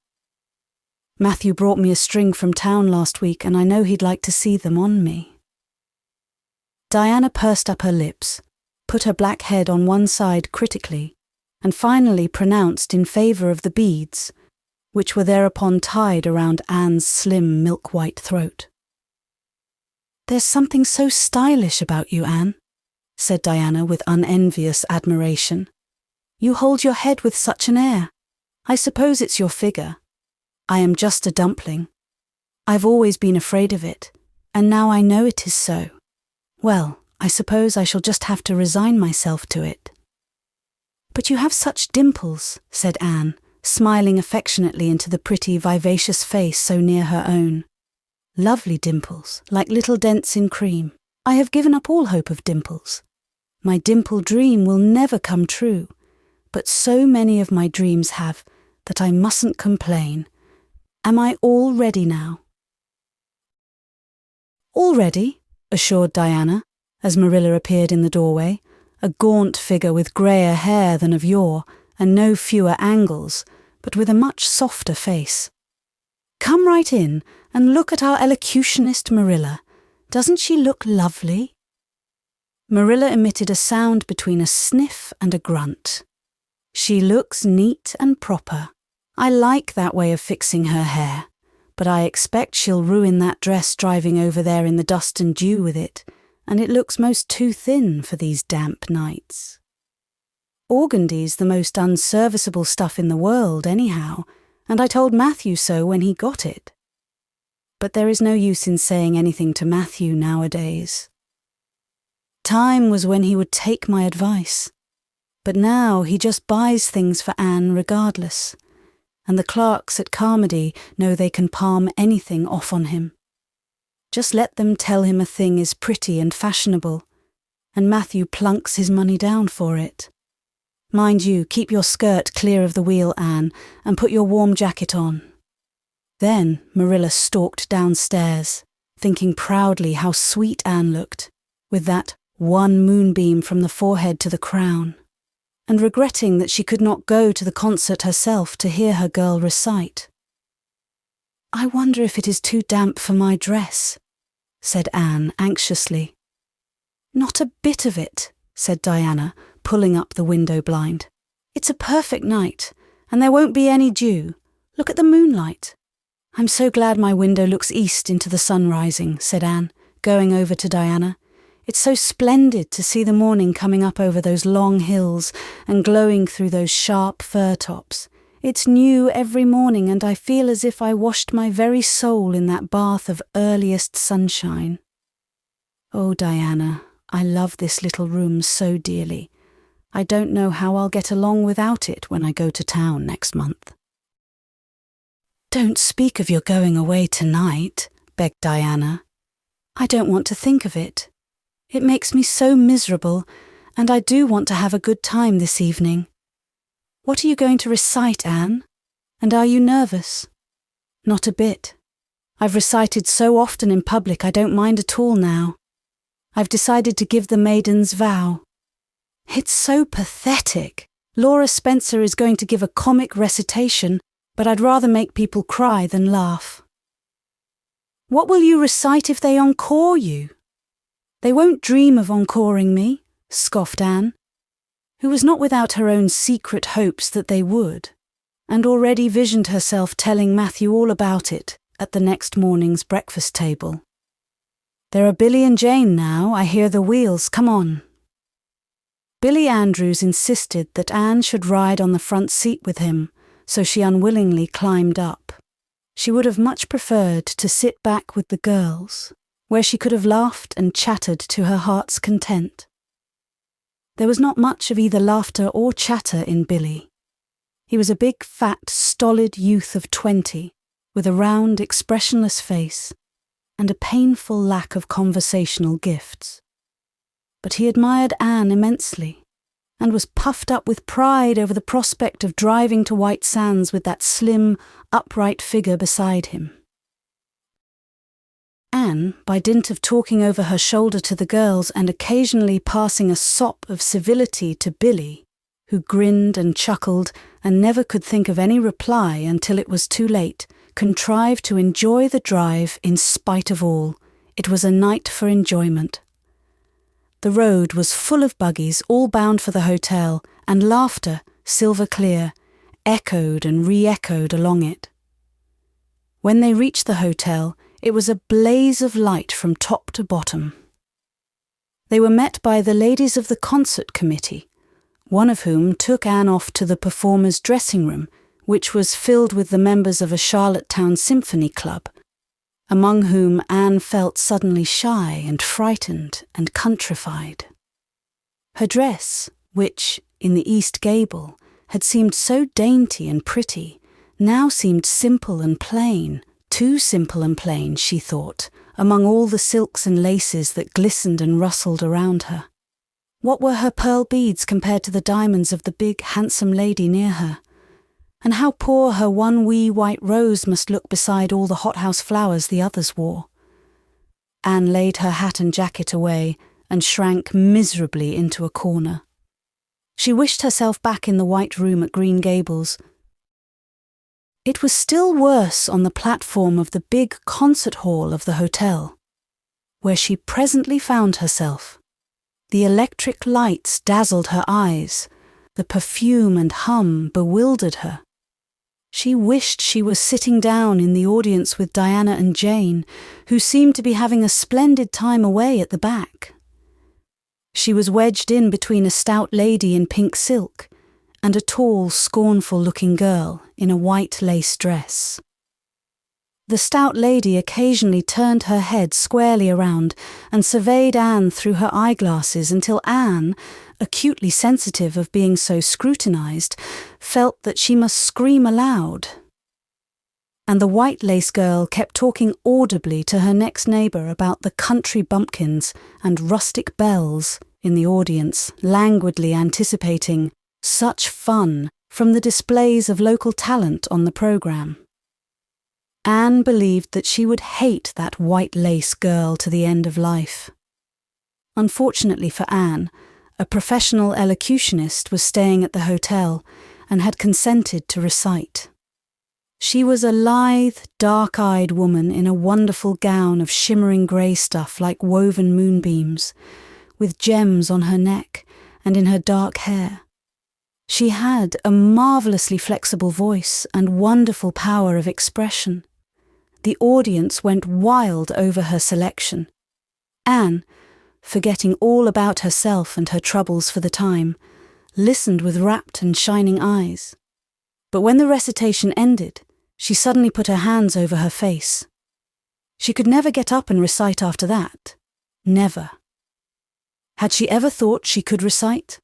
"Matthew brought me a string from town last week, and I know he'd like to see them on me." Diana pursed up her lips, put her black head on one side critically, and finally pronounced in favour of the beads, which were thereupon tied around Anne's slim milk-white throat. "There's something so stylish about you, Anne," said Diana with unenvious admiration. "You hold your head with such an air. I suppose it's your figure. I am just a dumpling. I've always been afraid of it, and now I know it is so. Well, I suppose I shall just have to resign myself to it." "But you have such dimples," said Anne, smiling affectionately into the pretty, vivacious face so near her own. "Lovely dimples, like little dents in cream. I have given up all hope of dimples. My dimple dream will never come true, but so many of my dreams have that I mustn't complain. Am I all ready now?" "All ready," assured Diana, as Marilla appeared in the doorway, a gaunt figure with greyer hair than of yore, and no fewer angles, but with a much softer face. "Come right in and look at our elocutionist Marilla. Doesn't she look lovely?" Marilla emitted a sound between a sniff and a grunt. "She looks neat and proper. I like that way of fixing her hair, but I expect she'll ruin that dress driving over there in the dust and dew with it, and it looks most too thin for these damp nights. Organdy's the most unserviceable stuff in the world anyhow, and I told Matthew so when he got it. But there is no use in saying anything to Matthew nowadays." Time was when he would take my advice. But now he just buys things for Anne regardless, and the clerks at Carmody know they can palm anything off on him. Just let them tell him a thing is pretty and fashionable, and Matthew plunks his money down for it. Mind you, keep your skirt clear of the wheel, Anne, and put your warm jacket on. Then Marilla stalked downstairs, thinking proudly how sweet Anne looked, with that one moonbeam from the forehead to the crown, and regretting that she could not go to the concert herself to hear her girl recite. "I wonder if it is too damp for my dress," said Anne anxiously. "Not a bit of it," said Diana, pulling up the window blind. "It's a perfect night, and there won't be any dew. Look at the moonlight." "I'm so glad my window looks east into the sun rising," said Anne, going over to Diana. "It's so splendid to see the morning coming up over those long hills and glowing through those sharp fir tops. It's new every morning, and I feel as if I washed my very soul in that bath of earliest sunshine. Oh, Diana, I love this little room so dearly. I don't know how I'll get along without it when I go to town next month." "Don't speak of your going away tonight," begged Diana. "I don't want to think of it. It makes me so miserable, and I do want to have a good time this evening. What are you going to recite, Anne? And are you nervous?" "Not a bit. I've recited so often in public I don't mind at all now. I've decided to give the maiden's vow. It's so pathetic. Laura Spencer is going to give a comic recitation, but I'd rather make people cry than laugh." "What will you recite if they encore you?" "They won't dream of encoring me," scoffed Anne, who was not without her own secret hopes that they would, and already visioned herself telling Matthew all about it at the next morning's breakfast table. "There are Billy and Jane now. I hear the wheels. Come on." Billy Andrews insisted that Anne should ride on the front seat with him, so she unwillingly climbed up. She would have much preferred to sit back with the girls, where she could have laughed and chattered to her heart's content. There was not much of either laughter or chatter in Billy. He was a big, fat, stolid youth of 20, with a round, expressionless face, and a painful lack of conversational gifts. But he admired Anne immensely, and was puffed up with pride over the prospect of driving to White Sands with that slim, upright figure beside him. Anne, by dint of talking over her shoulder to the girls and occasionally passing a sop of civility to Billy, who grinned and chuckled and never could think of any reply until it was too late, contrived to enjoy the drive in spite of all. It was a night for enjoyment. The road was full of buggies, all bound for the hotel, and laughter, silver clear, echoed and re-echoed along it. When they reached the hotel, it was a blaze of light from top to bottom. They were met by the ladies of the concert committee, one of whom took Anne off to the performers' dressing room, which was filled with the members of a Charlottetown symphony club, among whom Anne felt suddenly shy and frightened and countrified. Her dress, which, in the East Gable, had seemed so dainty and pretty, now seemed simple and plain, too simple and plain, she thought, among all the silks and laces that glistened and rustled around her. What were her pearl beads compared to the diamonds of the big, handsome lady near her? And how poor her one wee white rose must look beside all the hothouse flowers the others wore. Anne laid her hat and jacket away and shrank miserably into a corner. She wished herself back in the white room at Green Gables. It was still worse on the platform of the big concert hall of the hotel, where she presently found herself. The electric lights dazzled her eyes, the perfume and hum bewildered her. She wished she was sitting down in the audience with Diana and Jane, who seemed to be having a splendid time away at the back. She was wedged in between a stout lady in pink silk and a tall, scornful-looking girl in a white lace dress. The stout lady occasionally turned her head squarely around and surveyed Anne through her eyeglasses until Anne, acutely sensitive of being so scrutinized, felt that she must scream aloud. And the white lace girl kept talking audibly to her next neighbour about the country bumpkins and rustic belles in the audience, languidly anticipating such fun from the displays of local talent on the programme. Anne believed that she would hate that white lace girl to the end of life. Unfortunately for Anne, a professional elocutionist was staying at the hotel and had consented to recite. She was a lithe, dark-eyed woman in a wonderful gown of shimmering grey stuff like woven moonbeams, with gems on her neck and in her dark hair. She had a marvellously flexible voice and wonderful power of expression. The audience went wild over her selection. Anne, forgetting all about herself and her troubles for the time, listened with rapt and shining eyes. But when the recitation ended, she suddenly put her hands over her face. She could never get up and recite after that. Never. Had she ever thought she could recite?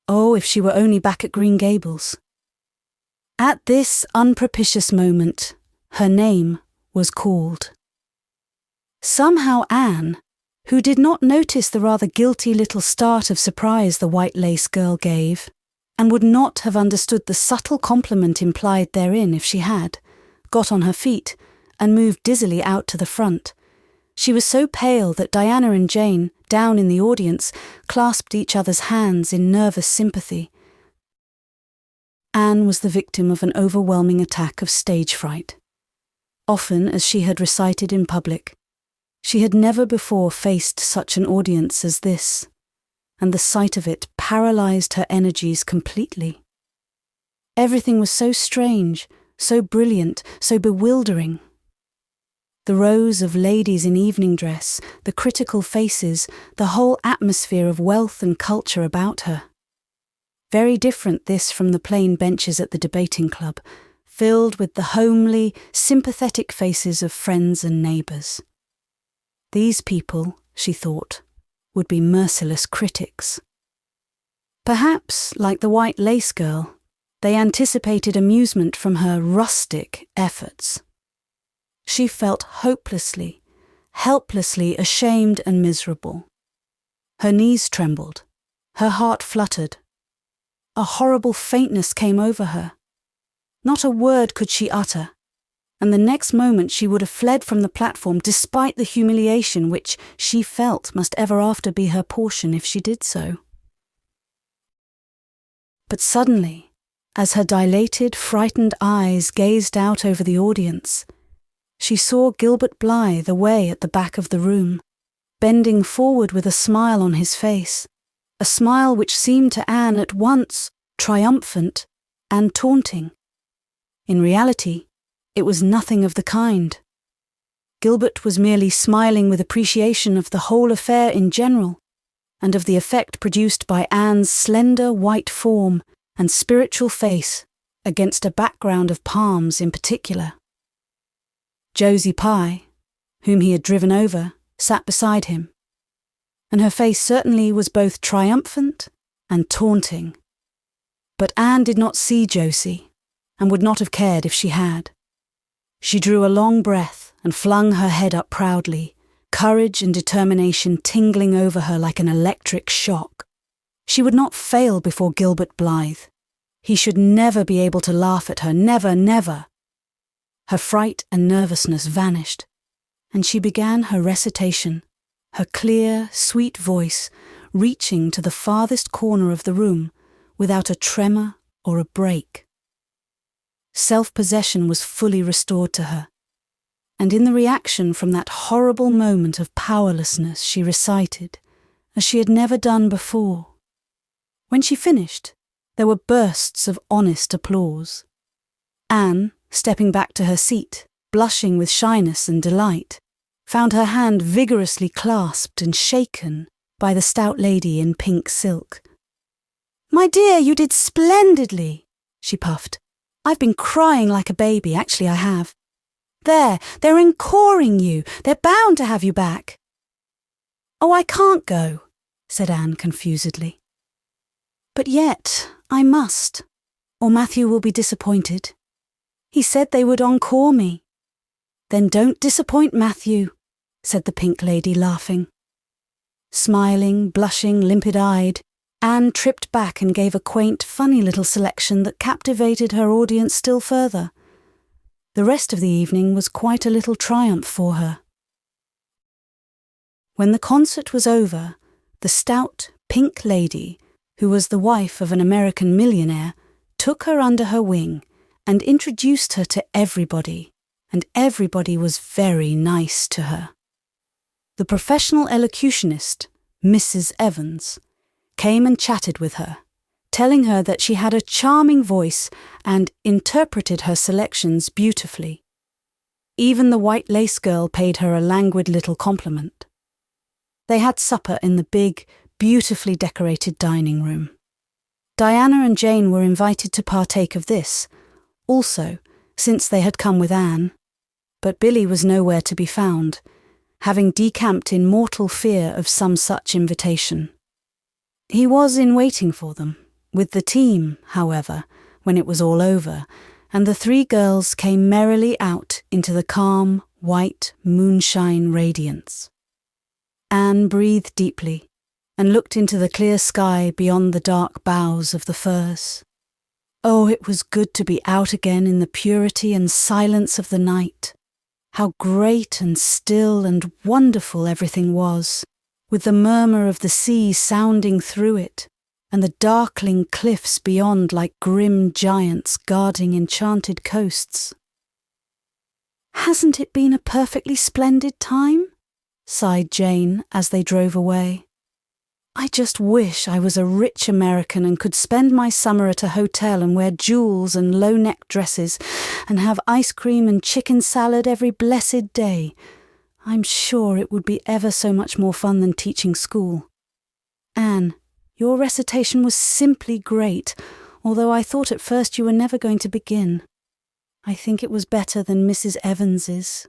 Oh, if she were only back at Green Gables. At this unpropitious moment, her name was called. Somehow Anne, who did not notice the rather guilty little start of surprise the white lace girl gave, and would not have understood the subtle compliment implied therein if she had, got on her feet and moved dizzily out to the front. She was so pale that Diana and Jane, down in the audience, clasped each other's hands in nervous sympathy. Anne was the victim of an overwhelming attack of stage fright. Often as she had recited in public, she had never before faced such an audience as this, and the sight of it paralysed her energies completely. Everything was so strange, so brilliant, so bewildering. The rows of ladies in evening dress, the critical faces, the whole atmosphere of wealth and culture about her. Very different this from the plain benches at the debating club, filled with the homely, sympathetic faces of friends and neighbours. These people, she thought, would be merciless critics. Perhaps, like the white lace girl, they anticipated amusement from her rustic efforts. She felt hopelessly, helplessly ashamed and miserable. Her knees trembled, her heart fluttered. A horrible faintness came over her. Not a word could she utter, and the next moment she would have fled from the platform despite the humiliation which she felt must ever after be her portion if she did so. But suddenly, as her dilated, frightened eyes gazed out over the audience, she saw Gilbert Blythe away at the back of the room, bending forward with a smile on his face, a smile which seemed to Anne at once triumphant and taunting. In reality, it was nothing of the kind. Gilbert was merely smiling with appreciation of the whole affair in general, and of the effect produced by Anne's slender white form and spiritual face against a background of palms in particular. Josie Pye, whom he had driven over, sat beside him, and her face certainly was both triumphant and taunting. But Anne did not see Josie, and would not have cared if she had. She drew a long breath and flung her head up proudly, courage and determination tingling over her like an electric shock. She would not fail before Gilbert Blythe. He should never be able to laugh at her, never, never. Her fright and nervousness vanished, and she began her recitation, her clear, sweet voice reaching to the farthest corner of the room without a tremor or a break. Self-possession was fully restored to her, and in the reaction from that horrible moment of powerlessness she recited, as she had never done before. When she finished, there were bursts of honest applause. Anne, stepping back to her seat, blushing with shyness and delight, found her hand vigorously clasped and shaken by the stout lady in pink silk. "My dear, you did splendidly," she puffed. "I've been crying like a baby, actually I have. There, they're encoring you. They're bound to have you back." "Oh, I can't go," said Anne confusedly. "But yet, I must, or Matthew will be disappointed. He said they would encore me." "Then don't disappoint Matthew," said the Pink Lady, laughing. Smiling, blushing, limpid-eyed, Anne tripped back and gave a quaint, funny little selection that captivated her audience still further. The rest of the evening was quite a little triumph for her. When the concert was over, the stout Pink Lady, who was the wife of an American millionaire, took her under her wing and introduced her to everybody, and everybody was very nice to her. The professional elocutionist, Mrs. Evans, came and chatted with her, telling her that she had a charming voice and interpreted her selections beautifully. Even the white lace girl paid her a languid little compliment. They had supper in the big, beautifully decorated dining room. Diana and Jane were invited to partake of this, also, since they had come with Anne, but Billy was nowhere to be found, having decamped in mortal fear of some such invitation. He was in waiting for them, with the team, however, when it was all over, and the three girls came merrily out into the calm, white moonshine radiance. Anne breathed deeply and looked into the clear sky beyond the dark boughs of the firs. Oh, it was good to be out again in the purity and silence of the night. How great and still and wonderful everything was, with the murmur of the sea sounding through it, and the darkling cliffs beyond like grim giants guarding enchanted coasts. "Hasn't it been a perfectly splendid time?" sighed Jane as they drove away. "I just wish I was a rich American and could spend my summer at a hotel and wear jewels and low-neck dresses and have ice cream and chicken salad every blessed day. I'm sure it would be ever so much more fun than teaching school. Anne, your recitation was simply great, although I thought at first you were never going to begin. I think it was better than Mrs. Evans's."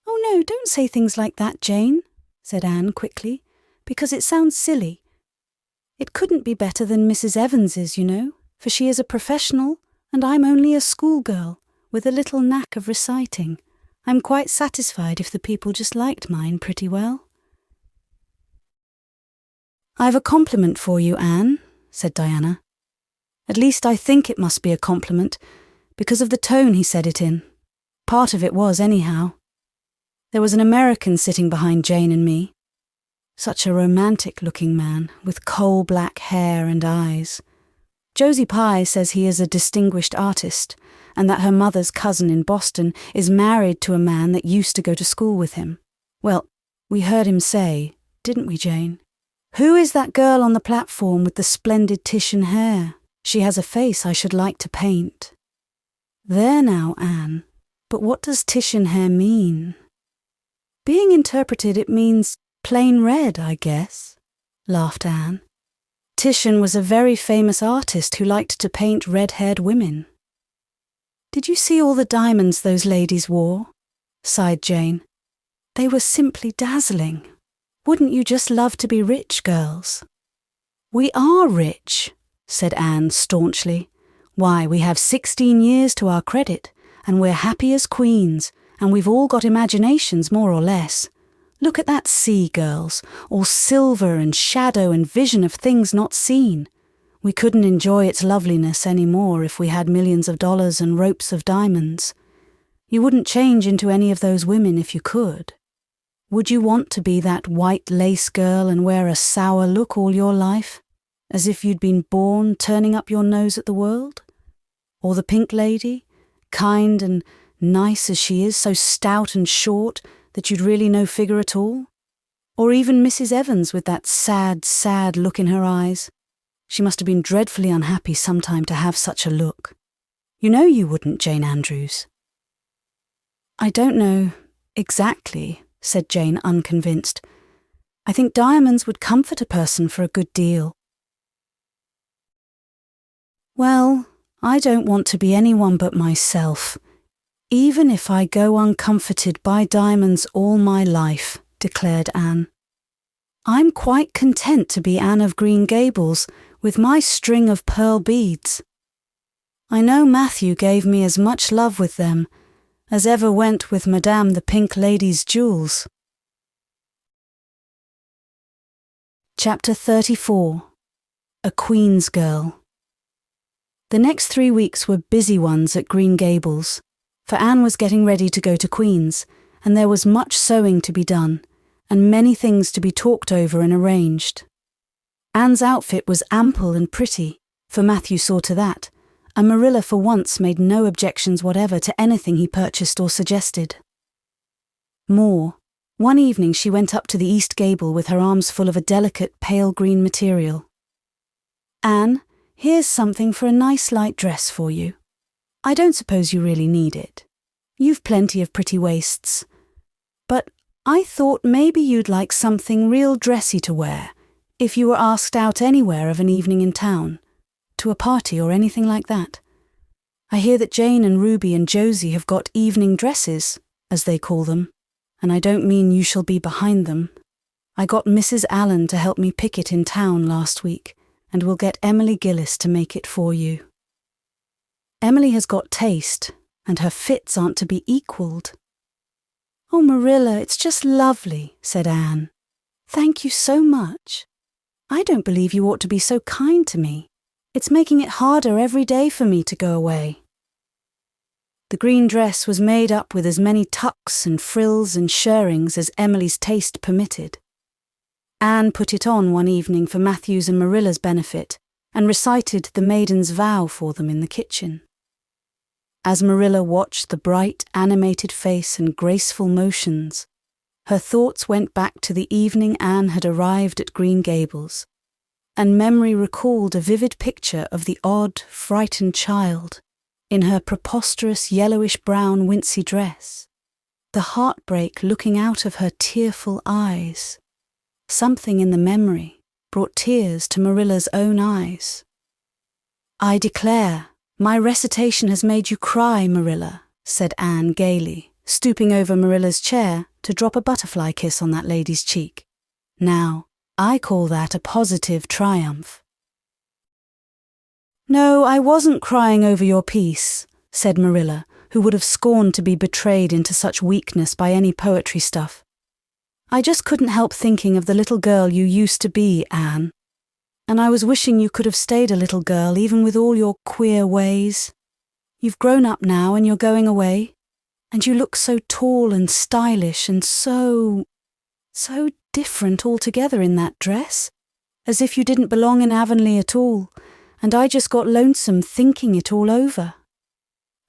"Oh no, don't say things like that, Jane," said Anne quickly, "because it sounds silly. It couldn't be better than Mrs. Evans's, you know, for she is a professional, and I'm only a schoolgirl, with a little knack of reciting. I'm quite satisfied if the people just liked mine pretty well." "I've a compliment for you, Anne," said Diana. "At least I think it must be a compliment, because of the tone he said it in. Part of it was, anyhow. There was an American sitting behind Jane and me. Such a romantic-looking man, with coal-black hair and eyes. Josie Pye says he is a distinguished artist, and that her mother's cousin in Boston is married to a man that used to go to school with him. Well, we heard him say, didn't we, Jane? 'Who is that girl on the platform with the splendid Titian hair? She has a face I should like to paint.' There now, Anne, but what does Titian hair mean?" "Being interpreted, it means plain red, I guess," laughed Anne. "Titian was a very famous artist who liked to paint red-haired women." "Did you see all the diamonds those ladies wore?" sighed Jane. "They were simply dazzling. Wouldn't you just love to be rich, girls?" "We are rich," said Anne staunchly. "Why, we have 16 years to our credit, and we're happy as queens, and we've all got imaginations more or less. Look at that sea, girls, all silver and shadow and vision of things not seen. We couldn't enjoy its loveliness any more if we had millions of dollars and ropes of diamonds. You wouldn't change into any of those women if you could. Would you want to be that white lace girl and wear a sour look all your life, as if you'd been born turning up your nose at the world? Or the Pink Lady, kind and nice as she is, so stout and short that you'd really no figure at all? Or even Mrs. Evans with that sad, sad look in her eyes? She must have been dreadfully unhappy sometime to have such a look. You know you wouldn't, Jane Andrews." "I don't know exactly," said Jane, unconvinced. "I think diamonds would comfort a person for a good deal." "Well, I don't want to be anyone but myself, "Even if I go uncomforted by diamonds all my life," declared Anne, "I'm quite content to be Anne of Green Gables with my string of pearl beads. I know Matthew gave me as much love with them as ever went with Madame the Pink Lady's jewels." Chapter 34. A Queen's Girl. The next 3 weeks were busy ones at Green Gables, for Anne was getting ready to go to Queen's, and there was much sewing to be done, and many things to be talked over and arranged. Anne's outfit was ample and pretty, for Matthew saw to that, and Marilla for once made no objections whatever to anything he purchased or suggested. More, one evening she went up to the east gable with her arms full of a delicate pale green material. "Anne, here's something for a nice light dress for you. I don't suppose you really need it. You've plenty of pretty waists. But I thought maybe you'd like something real dressy to wear if you were asked out anywhere of an evening in town, to a party or anything like that. I hear that Jane and Ruby and Josie have got evening dresses, as they call them, and I don't mean you shall be behind them. I got Mrs. Allen to help me pick it in town last week, and we'll get Emily Gillis to make it for you. Emily has got taste, and her fits aren't to be equalled." "Oh, Marilla, it's just lovely," said Anne. "Thank you so much. I don't believe you ought to be so kind to me. It's making it harder every day for me to go away." The green dress was made up with as many tucks and frills and shirrings as Emily's taste permitted. Anne put it on one evening for Matthew's and Marilla's benefit and recited the maiden's vow for them in the kitchen. As Marilla watched the bright, animated face and graceful motions, her thoughts went back to the evening Anne had arrived at Green Gables, and memory recalled a vivid picture of the odd, frightened child in her preposterous yellowish-brown wincey dress, the heartbreak looking out of her tearful eyes. Something in the memory brought tears to Marilla's own eyes. "I declare, my recitation has made you cry, Marilla," said Anne gaily, stooping over Marilla's chair to drop a butterfly kiss on that lady's cheek. "Now, I call that a positive triumph." "No, I wasn't crying over your piece," said Marilla, who would have scorned to be betrayed into such weakness by any poetry stuff. "I just couldn't help thinking of the little girl you used to be, Anne. And I was wishing you could have stayed a little girl even with all your queer ways. You've grown up now and you're going away, and you look so tall and stylish and so different altogether in that dress, as if you didn't belong in Avonlea at all, and I just got lonesome thinking it all over."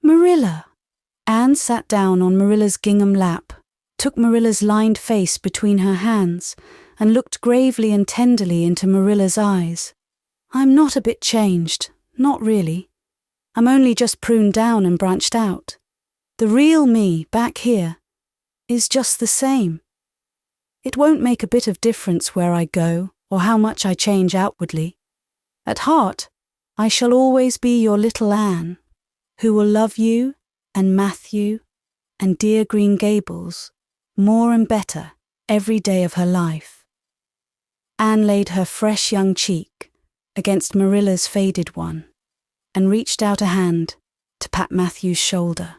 "Marilla!" Anne sat down on Marilla's gingham lap, took Marilla's lined face between her hands, and looked gravely and tenderly into Marilla's eyes. "I'm not a bit changed, not really. I'm only just pruned down and branched out. The real me, back here, is just the same. It won't make a bit of difference where I go or how much I change outwardly. At heart, I shall always be your little Anne, who will love you and Matthew and dear Green Gables more and better every day of her life." Anne laid her fresh young cheek against Marilla's faded one and reached out a hand to pat Matthew's shoulder.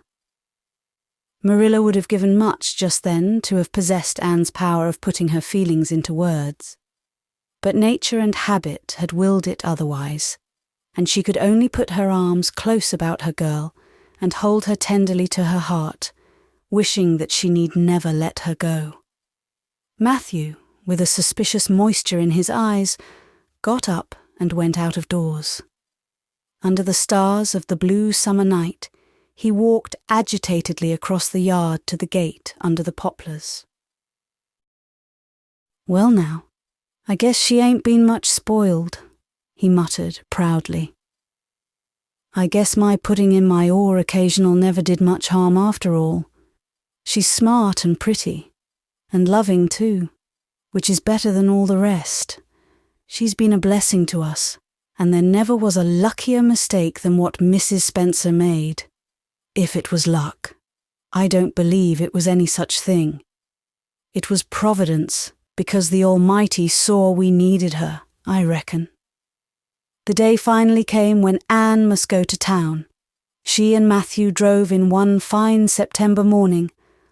Marilla would have given much just then to have possessed Anne's power of putting her feelings into words, but nature and habit had willed it otherwise, and she could only put her arms close about her girl and hold her tenderly to her heart, wishing that she need never let her go. Matthew, with a suspicious moisture in his eyes, got up and went out of doors. Under the stars of the blue summer night, he walked agitatedly across the yard to the gate under the poplars. "Well now, I guess she ain't been much spoiled," he muttered proudly. "I guess my putting in my oar occasional never did much harm after all. She's smart and pretty, and loving too, which is better than all the rest. She's been a blessing to us, and there never was a luckier mistake than what Mrs. Spencer made, if it was luck." I don't believe it was any such thing. It was Providence, because the Almighty saw we needed her, I reckon. The day finally came when Anne must go to town. She and Matthew drove in one fine September morning,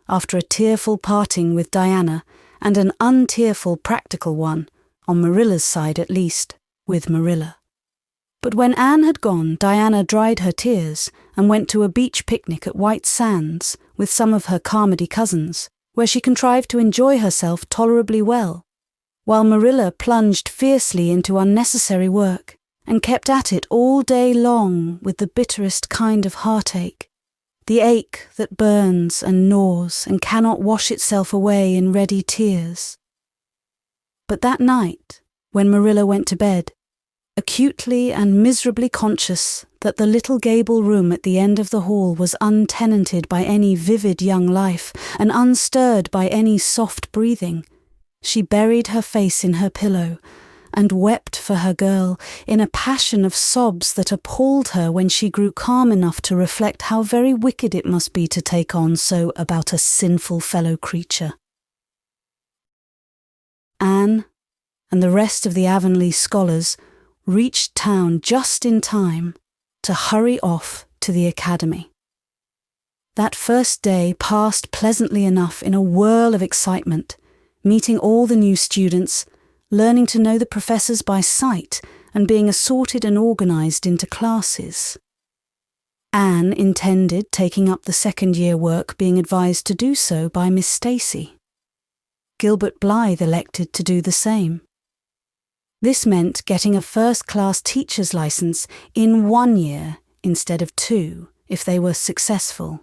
after a tearful parting with Diana, and an untearful practical one, on Marilla's side at least, with Marilla. But when Anne had gone, Diana dried her tears and went to a beach picnic at White Sands with some of her Carmody cousins, where she contrived to enjoy herself tolerably well, while Marilla plunged fiercely into unnecessary work and kept at it all day long with the bitterest kind of heartache, the ache that burns and gnaws and cannot wash itself away in ready tears. But that night, when Marilla went to bed, acutely and miserably conscious that the little gable room at the end of the hall was untenanted by any vivid young life and unstirred by any soft breathing, she buried her face in her pillow and wept for her girl in a passion of sobs that appalled her when she grew calm enough to reflect how very wicked it must be to take on so about a sinful fellow creature. Anne and the rest of the Avonlea scholars reached town just in time to hurry off to the academy. That first day passed pleasantly enough in a whirl of excitement, meeting all the new students, learning to know the professors by sight, and being assorted and organised into classes. Anne intended taking up the second-year work, being advised to do so by Miss Stacy. Gilbert Blythe elected to do the same. This meant getting a first-class teacher's licence in 1 year instead of 2 if they were successful.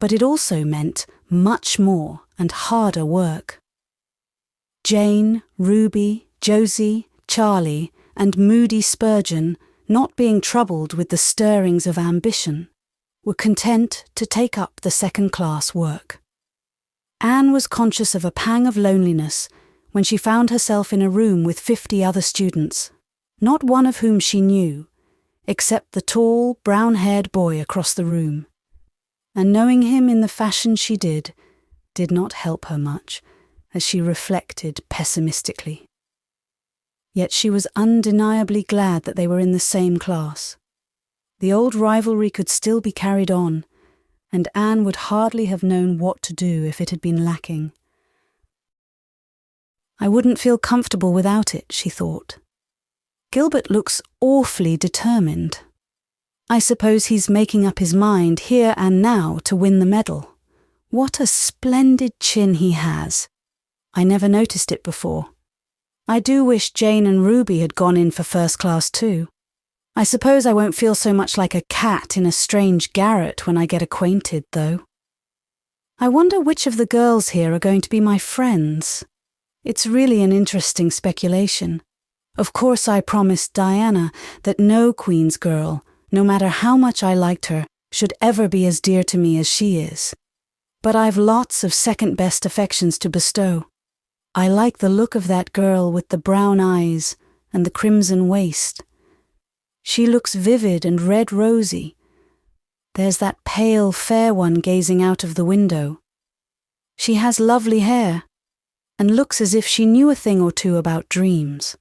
But it also meant much more and harder work. Jane, Ruby, Josie, Charlie, and moody Spurgeon, not being troubled with the stirrings of ambition, were content to take up the second-class work. Anne was conscious of a pang of loneliness when she found herself in a room with 50 other students, not one of whom she knew, except the tall, brown-haired boy across the room. And knowing him in the fashion she did not help her much, as she reflected pessimistically. Yet she was undeniably glad that they were in the same class. The old rivalry could still be carried on, and Anne would hardly have known what to do if it had been lacking. I wouldn't feel comfortable without it, she thought. Gilbert looks awfully determined. I suppose he's making up his mind here and now to win the medal. What a splendid chin he has. I never noticed it before. I do wish Jane and Ruby had gone in for first class too. I suppose I won't feel so much like a cat in a strange garret when I get acquainted, though. I wonder which of the girls here are going to be my friends. It's really an interesting speculation. Of course I promised Diana that no Queen's girl, no matter how much I liked her, should ever be as dear to me as she is. But I've lots of second-best affections to bestow. I like the look of that girl with the brown eyes and the crimson waist. She looks vivid and red-rosy. There's that pale, fair one gazing out of the window. She has lovely hair, and looks as if she knew a thing or two about dreams.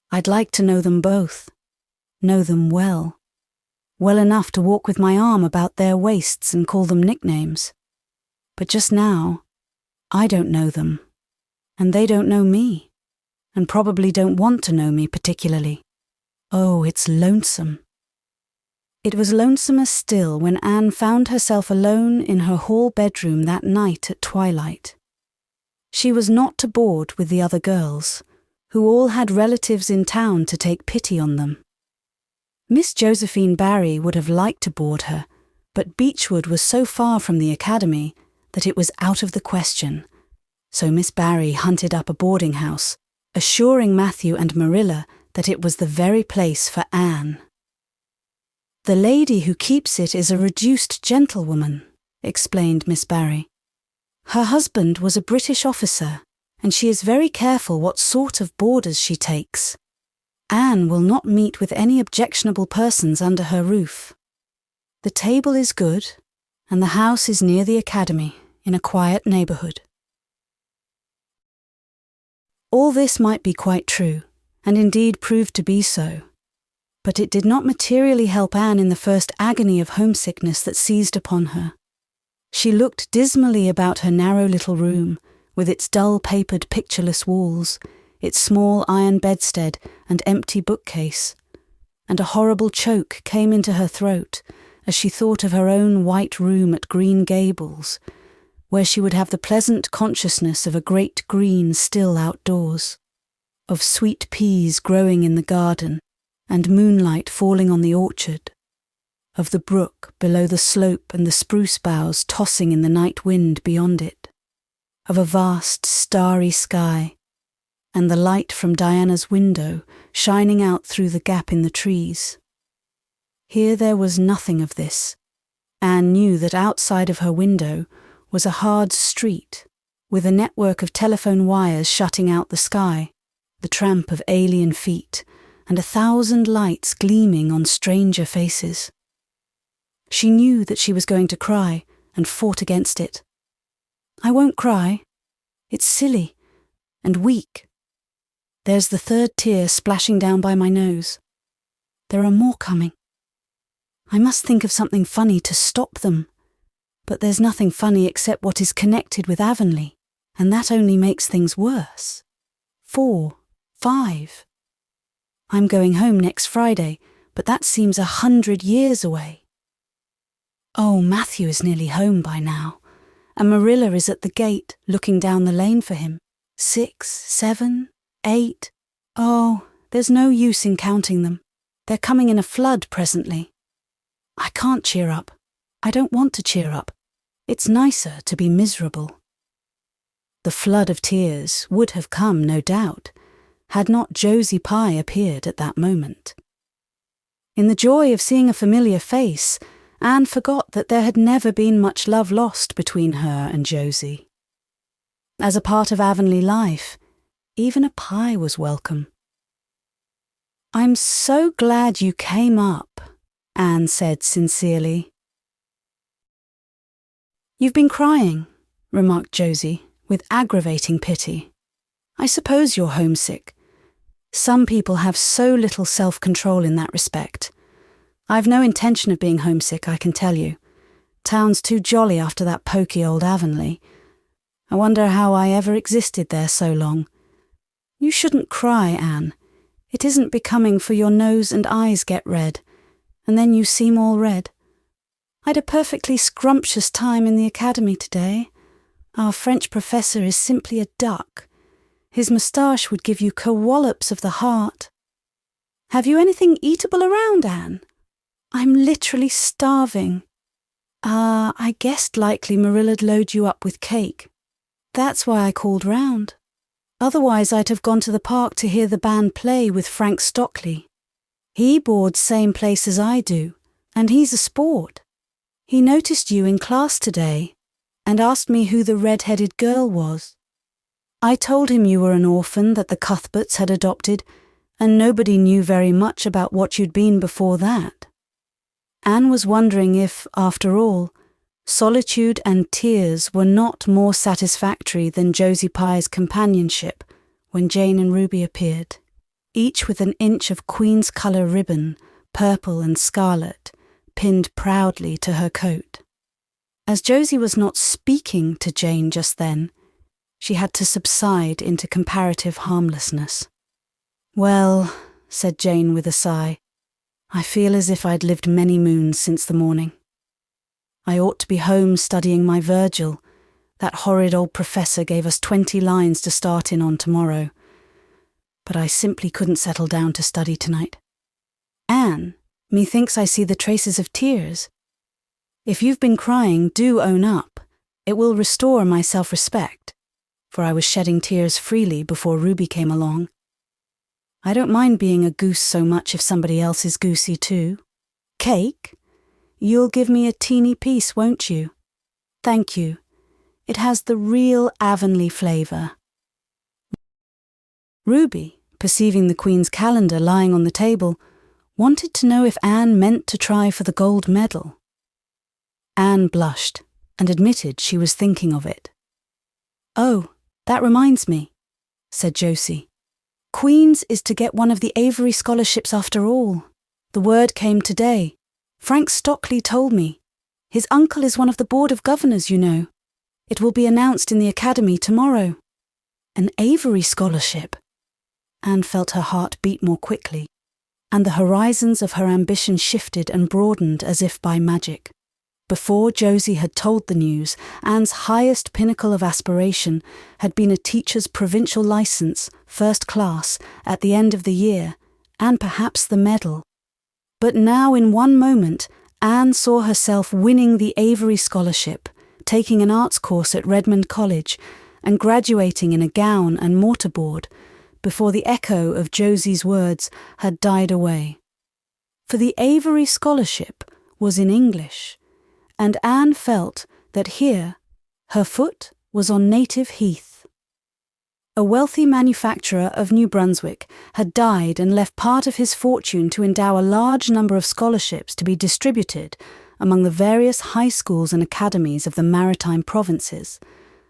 I'd like to know them both, know them well enough to walk with my arm about their waists and call them nicknames. But just now, I don't know them, and they don't know me, and probably don't want to know me particularly. Oh, it's lonesome. It was lonesomer still when Anne found herself alone in her hall bedroom that night at twilight. She was not to board with the other girls, who all had relatives in town to take pity on them. Miss Josephine Barry would have liked to board her, but Beechwood was so far from the academy that it was out of the question, so Miss Barry hunted up a boarding house, assuring Matthew and Marilla that it was the very place for Anne. "The lady who keeps it is a reduced gentlewoman," explained Miss Barry. "Her husband was a British officer, and she is very careful what sort of boarders she takes. Anne will not meet with any objectionable persons under her roof. The table is good, and the house is near the academy, in a quiet neighbourhood. All this might be quite true, and indeed proved to be so, but it did not materially help Anne in the first agony of homesickness that seized upon her. She looked dismally about her narrow little room, with its dull-papered pictureless walls, its small iron bedstead and empty bookcase, and a horrible choke came into her throat as she thought of her own white room at Green Gables, where she would have the pleasant consciousness of a great green still outdoors, of sweet peas growing in the garden and moonlight falling on the orchard, of the brook below the slope and the spruce boughs tossing in the night wind beyond it, of a vast starry sky, and the light from Diana's window shining out through the gap in the trees. Here there was nothing of this. Anne knew that outside of her window was a hard street, with a network of telephone wires shutting out the sky, the tramp of alien feet, and 1,000 lights gleaming on stranger faces. She knew that she was going to cry, and fought against it. I won't cry. It's silly, and weak. There's the third tear splashing down by my nose. There are more coming. I must think of something funny to stop them. But there's nothing funny except what is connected with Avonlea, and that only makes things worse. 4, 5. I'm going home next Friday, but that seems 100 years away. Oh, Matthew is nearly home by now, and Marilla is at the gate looking down the lane for him. 6, 7, 8. Oh, there's no use in counting them. They're coming in a flood presently. I can't cheer up. I don't want to cheer up. It's nicer to be miserable. The flood of tears would have come, no doubt, had not Josie Pye appeared at that moment. In the joy of seeing a familiar face, Anne forgot that there had never been much love lost between her and Josie. As a part of Avonlea life, even a Pye was welcome. I'm so glad you came up, Anne said sincerely. You've been crying, remarked Josie, with aggravating pity. I suppose you're homesick. Some people have so little self-control in that respect. I've no intention of being homesick, I can tell you. Town's too jolly after that poky old Avonlea. I wonder how I ever existed there so long. You shouldn't cry, Anne. It isn't becoming, for your nose and eyes get red, and then you seem all red. I'd a perfectly scrumptious time in the academy today. Our French professor is simply a duck. His moustache would give you kerwallops of the heart. Have you anything eatable around, Anne? I'm literally starving. I guessed likely Marilla'd load you up with cake. That's why I called round. Otherwise I'd have gone to the park to hear the band play with Frank Stockley. He boards same place as I do, and he's a sport. He noticed you in class today, and asked me who the red-headed girl was. I told him you were an orphan that the Cuthberts had adopted, and nobody knew very much about what you'd been before that. Anne was wondering if, after all, solitude and tears were not more satisfactory than Josie Pye's companionship when Jane and Ruby appeared, each with an inch of Queen's colour ribbon, purple and scarlet, pinned proudly to her coat. As Josie was not speaking to Jane just then, she had to subside into comparative harmlessness. Well, said Jane with a sigh, I feel as if I'd lived many moons since the morning. I ought to be home studying my Virgil. That horrid old professor gave us 20 lines to start in on tomorrow. But I simply couldn't settle down to study tonight. Anne, methinks I see the traces of tears. If you've been crying, do own up. It will restore my self-respect, for I was shedding tears freely before Ruby came along. I don't mind being a goose so much if somebody else is goosey too. Cake? You'll give me a teeny piece, won't you? Thank you. It has the real Avonlea flavour. Ruby, perceiving the Queen's calendar lying on the table, wanted to know if Anne meant to try for the gold medal. Anne blushed and admitted she was thinking of it. "Oh, that reminds me," said Josie. "Queen's is to get one of the Avery scholarships after all. The word came today. Frank Stockley told me. His uncle is one of the Board of Governors, you know. It will be announced in the Academy tomorrow." An Avery scholarship? Anne felt her heart beat more quickly, and the horizons of her ambition shifted and broadened as if by magic. Before Josie had told the news, Anne's highest pinnacle of aspiration had been a teacher's provincial licence, first class, at the end of the year, and perhaps the medal. But now in one moment, Anne saw herself winning the Avery scholarship, taking an arts course at Redmond College, and graduating in a gown and mortarboard, before the echo of Josie's words had died away. For the Avery scholarship was in English, and Anne felt that here her foot was on native heath. A wealthy manufacturer of New Brunswick had died and left part of his fortune to endow a large number of scholarships to be distributed among the various high schools and academies of the maritime provinces,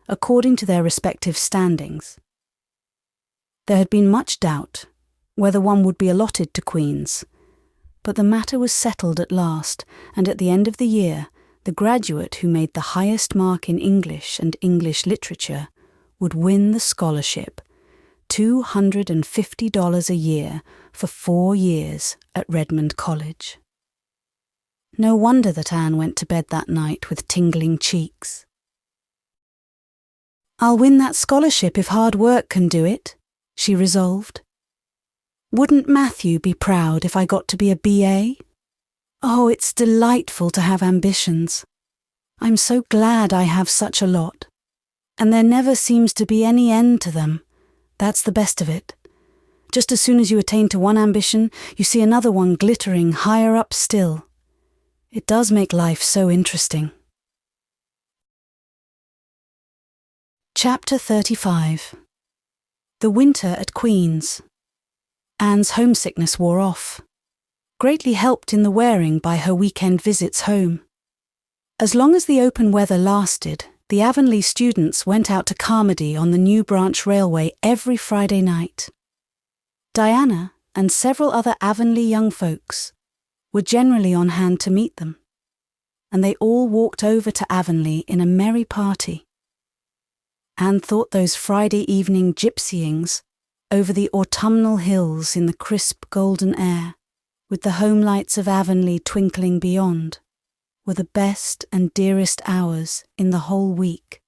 according to their respective standings. There had been much doubt whether one would be allotted to Queen's, but the matter was settled at last, and at the end of the year, the graduate who made the highest mark in English and English literature would win the scholarship, $250 a year for 4 years at Redmond College. No wonder that Anne went to bed that night with tingling cheeks. "I'll win that scholarship if hard work can do it," she resolved. "Wouldn't Matthew be proud if I got to be a BA? Oh, it's delightful to have ambitions. I'm so glad I have such a lot. And there never seems to be any end to them. That's the best of it. Just as soon as you attain to one ambition, you see another one glittering higher up still. It does make life so interesting." Chapter 35. The winter at Queen's. Anne's homesickness wore off, greatly helped in the wearing by her weekend visits home. As long as the open weather lasted, the Avonlea students went out to Carmody on the New Branch Railway every Friday night. Diana and several other Avonlea young folks were generally on hand to meet them, and they all walked over to Avonlea in a merry party. Anne thought those Friday evening gypsyings over the autumnal hills in the crisp golden air, with the home lights of Avonlea twinkling beyond, were the best and dearest hours in the whole week.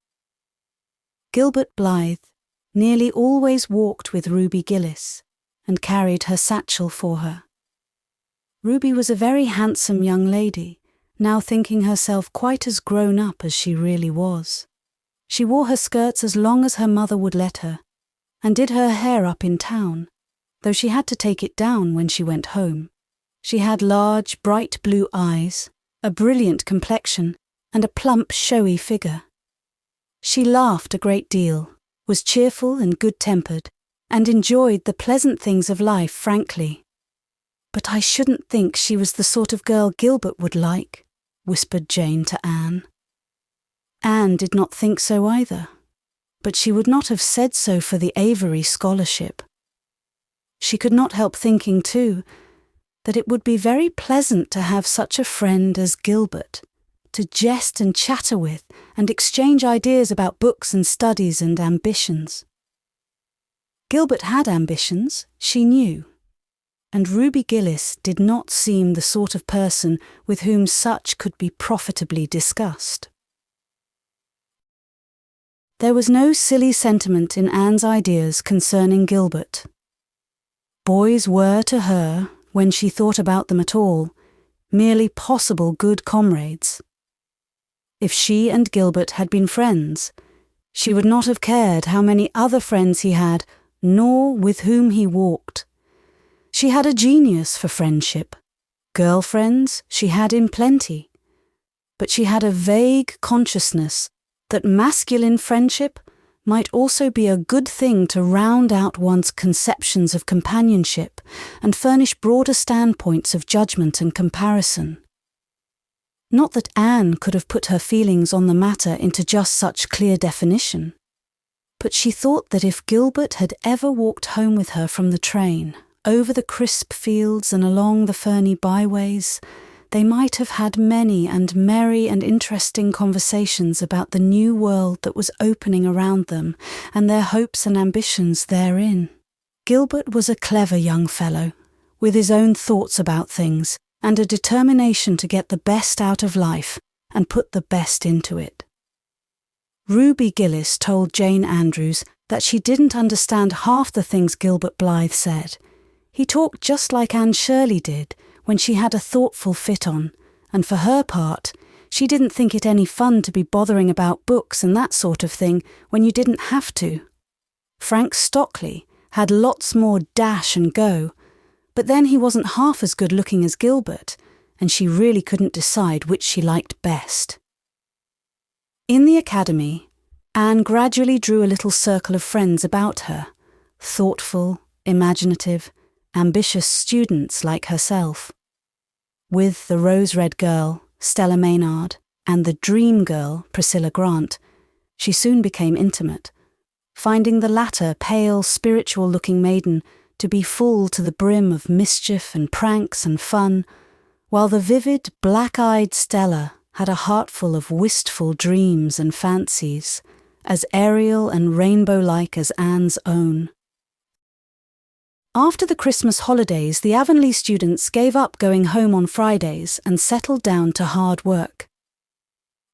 Gilbert Blythe nearly always walked with Ruby Gillis and carried her satchel for her. Ruby was a very handsome young lady, now thinking herself quite as grown up as she really was. She wore her skirts as long as her mother would let her, and did her hair up in town, though she had to take it down when she went home. She had large, bright blue eyes, a brilliant complexion, and a plump, showy figure. She laughed a great deal, was cheerful and good-tempered, and enjoyed the pleasant things of life frankly. "But I shouldn't think she was the sort of girl Gilbert would like," whispered Jane to Anne. Anne did not think so either, but she would not have said so for the Avery scholarship. She could not help thinking, too, that it would be very pleasant to have such a friend as Gilbert, to jest and chatter with and exchange ideas about books and studies and ambitions. Gilbert had ambitions, she knew, and Ruby Gillis did not seem the sort of person with whom such could be profitably discussed. There was no silly sentiment in Anne's ideas concerning Gilbert. Boys were to her, when she thought about them at all, merely possible good comrades. If she and Gilbert had been friends, she would not have cared how many other friends he had, nor with whom he walked. She had a genius for friendship. Girlfriends she had in plenty. But she had a vague consciousness that masculine friendship might also be a good thing to round out one's conceptions of companionship and furnish broader standpoints of judgment and comparison. Not that Anne could have put her feelings on the matter into just such clear definition, but she thought that if Gilbert had ever walked home with her from the train, over the crisp fields and along the ferny byways, they might have had many and merry and interesting conversations about the new world that was opening around them and their hopes and ambitions therein. Gilbert was a clever young fellow, with his own thoughts about things and a determination to get the best out of life and put the best into it. Ruby Gillis told Jane Andrews that she didn't understand half the things Gilbert Blythe said. He talked just like Anne Shirley did when she had a thoughtful fit on, and for her part, she didn't think it any fun to be bothering about books and that sort of thing when you didn't have to. Frank Stockley had lots more dash and go, but then he wasn't half as good looking as Gilbert, and she really couldn't decide which she liked best. In the academy, Anne gradually drew a little circle of friends about her, thoughtful, imaginative, ambitious students like herself. With the rose-red girl, Stella Maynard, and the dream girl, Priscilla Grant, she soon became intimate, finding the latter pale, spiritual-looking maiden to be full to the brim of mischief and pranks and fun, while the vivid, black-eyed Stella had a heart full of wistful dreams and fancies, as aerial and rainbow-like as Anne's own. After the Christmas holidays, the Avonlea students gave up going home on Fridays and settled down to hard work.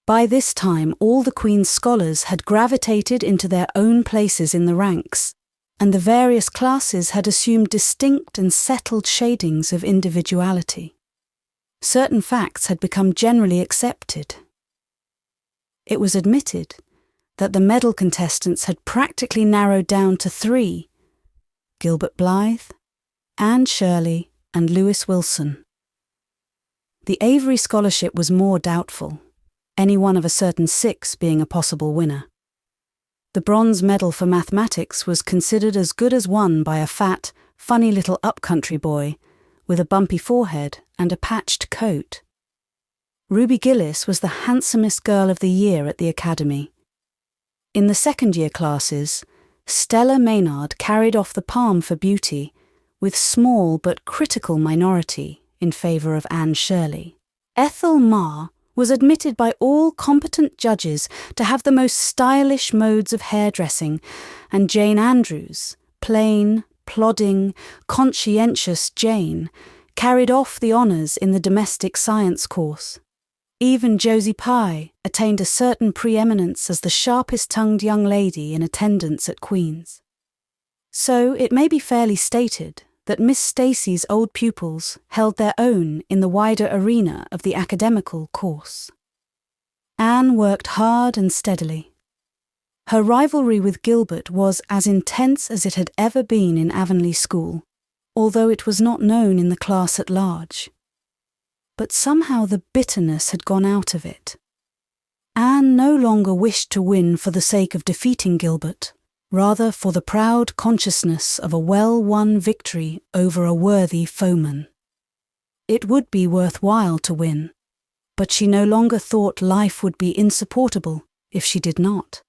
By this time, all the Queen's scholars had gravitated into their own places in the ranks, and the various classes had assumed distinct and settled shadings of individuality. Certain facts had become generally accepted. It was admitted that the medal contestants had practically narrowed down to 3: Gilbert Blythe, Anne Shirley, and Lewis Wilson. The Avery Scholarship was more doubtful, any one of a certain 6 being a possible winner. The bronze medal for mathematics was considered as good as won by a fat, funny little up-country boy with a bumpy forehead and a patched coat. Ruby Gillis was the handsomest girl of the year at the academy. In the second-year classes, Stella Maynard carried off the palm for beauty, with small but critical minority in favour of Anne Shirley. Ethel Marr was admitted by all competent judges to have the most stylish modes of hairdressing, and Jane Andrews, plain, plodding, conscientious Jane, carried off the honours in the domestic science course. Even Josie Pye attained a certain preeminence as the sharpest-tongued young lady in attendance at Queen's. So it may be fairly stated that Miss Stacy's old pupils held their own in the wider arena of the academical course. Anne worked hard and steadily. Her rivalry with Gilbert was as intense as it had ever been in Avonlea School, although it was not known in the class at large. But somehow the bitterness had gone out of it. Anne no longer wished to win for the sake of defeating Gilbert, rather for the proud consciousness of a well-won victory over a worthy foeman. It would be worthwhile to win, but she no longer thought life would be insupportable if she did not.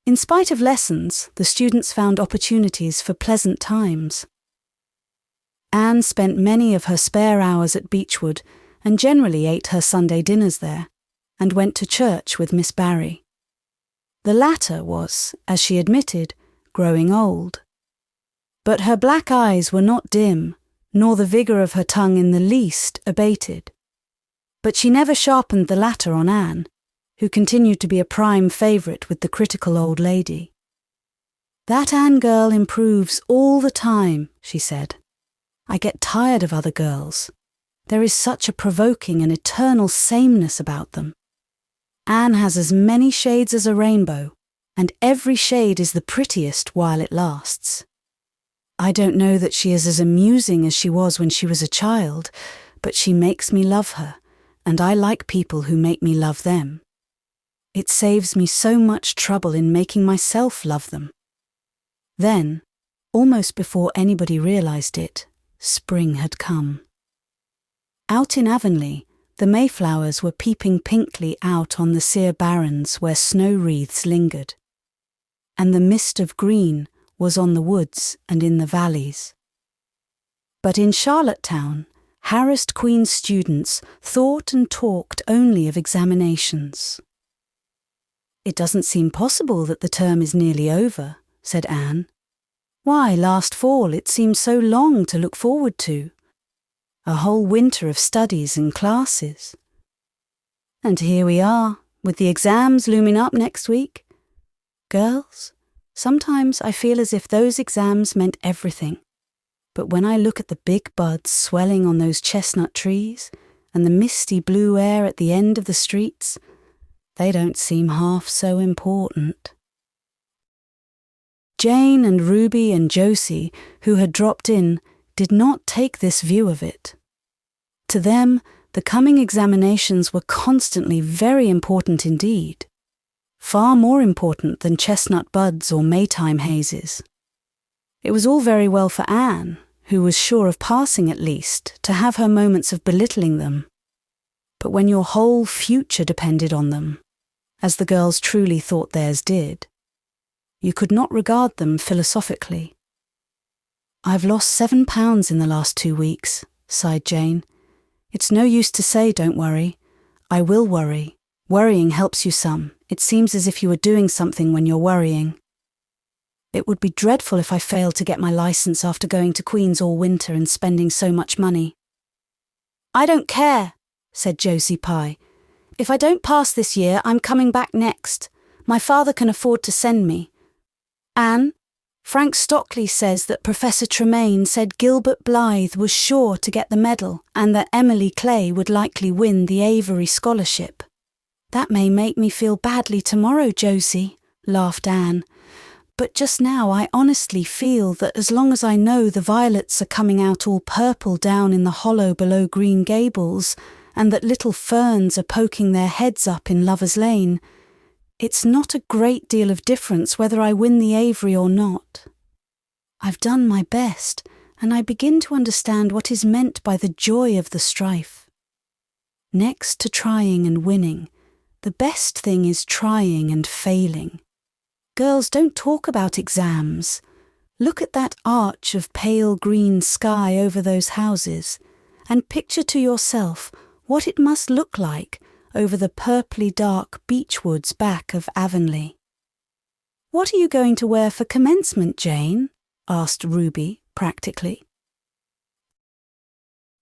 In spite of lessons, the students found opportunities for pleasant times. Anne spent many of her spare hours at Beechwood and generally ate her Sunday dinners there, and went to church with Miss Barry. The latter was, as she admitted, growing old. But her black eyes were not dim, nor the vigour of her tongue in the least abated. But she never sharpened the latter on Anne, who continued to be a prime favourite with the critical old lady. "That Anne girl improves all the time," she said. "I get tired of other girls. There is such a provoking and eternal sameness about them. Anne has as many shades as a rainbow, and every shade is the prettiest while it lasts. I don't know that she is as amusing as she was when she was a child, but she makes me love her, and I like people who make me love them. It saves me so much trouble in making myself love them." Then, almost before anybody realised it, spring had come. Out in Avonlea, The mayflowers were peeping pinkly out on the sere barrens where snow wreaths lingered, and the mist of green was on the woods and in the valleys. But in Charlottetown, harassed Queen's students thought and talked only of examinations. "It doesn't seem possible that the term is nearly over," said Anne. "Why, last fall it seemed so long to look forward to. A whole winter of studies and classes. And here we are, with the exams looming up next week. Girls, sometimes I feel as if those exams meant everything. But when I look at the big buds swelling on those chestnut trees and the misty blue air at the end of the streets, they don't seem half so important." Jane and Ruby and Josie, who had dropped in, did not take this view of it. To them, the coming examinations were constantly very important indeed, far more important than chestnut buds or Maytime hazes. It was all very well for Anne, who was sure of passing at least, to have her moments of belittling them. But when your whole future depended on them, as the girls truly thought theirs did, you could not regard them philosophically. "I've lost 7 pounds in the last 2 weeks," sighed Jane. "It's no use to say don't worry. I will worry. Worrying helps you some. It seems as if you were doing something when you're worrying. It would be dreadful if I failed to get my license after going to Queen's all winter and spending so much money." "I don't care," said Josie Pye. "If I don't pass this year, I'm coming back next. My father can afford to send me. Anne, Frank Stockley says that Professor Tremaine said Gilbert Blythe was sure to get the medal and that Emily Clay would likely win the Avery scholarship." "That may make me feel badly tomorrow, Josie," laughed Anne. "But just now I honestly feel that as long as I know the violets are coming out all purple down in the hollow below Green Gables, and that little ferns are poking their heads up in Lover's Lane, it's not a great deal of difference whether I win the Avery or not. I've done my best, and I begin to understand what is meant by the joy of the strife. Next to trying and winning, the best thing is trying and failing. Girls, don't talk about exams. Look at that arch of pale green sky over those houses, and picture to yourself what it must look like over the purply dark beech woods back of Avonlea." "What are you going to wear for commencement, Jane?" asked Ruby, practically.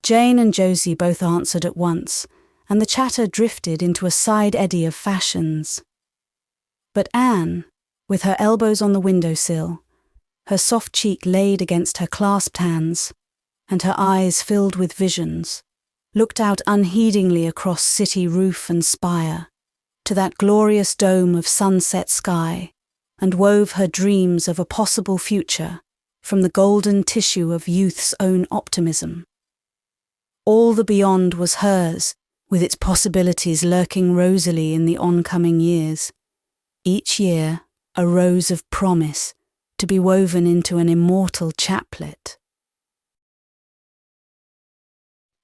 Jane and Josie both answered at once, and the chatter drifted into a side eddy of fashions. But Anne, with her elbows on the windowsill, her soft cheek laid against her clasped hands, and her eyes filled with visions, looked out unheedingly across city roof and spire, to that glorious dome of sunset sky, and wove her dreams of a possible future from the golden tissue of youth's own optimism. All the beyond was hers, with its possibilities lurking rosily in the oncoming years. Each year, a rose of promise, to be woven into an immortal chaplet.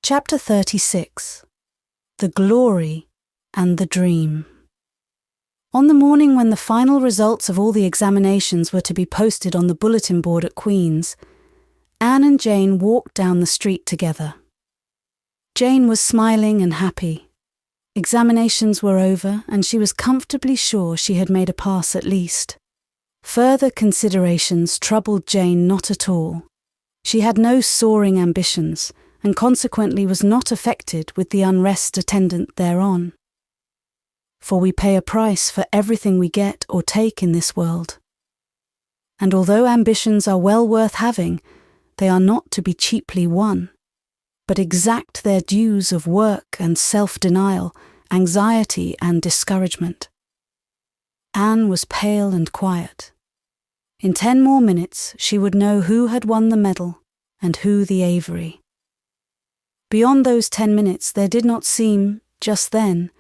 Chapter 36. The Glory and the Dream. On the morning when the final results of all the examinations were to be posted on the bulletin board at Queen's, Anne and Jane walked down the street together. Jane was smiling and happy. Examinations were over, and she was comfortably sure she had made a pass at least. Further considerations troubled Jane not at all. She had no soaring ambitions, and consequently was not affected with the unrest attendant thereon. For we pay a price for everything we get or take in this world. And although ambitions are well worth having, they are not to be cheaply won, but exact their dues of work and self-denial, anxiety and discouragement. Anne was pale and quiet. In 10 more minutes she would know who had won the medal and who the Avery. Beyond those 10 minutes there did not seem, just then,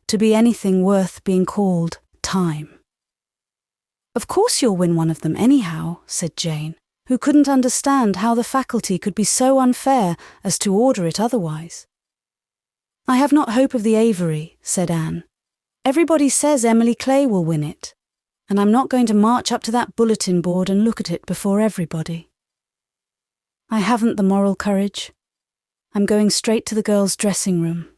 to be anything worth being called time. "Of course you'll win one of them anyhow," said Jane, who couldn't understand how the faculty could be so unfair as to order it otherwise. "I have not hope of the Avery," said Anne. "Everybody says Emily Clay will win it, and I'm not going to march up to that bulletin board and look at it before everybody. I haven't the moral courage. I'm going straight to the girls' dressing room.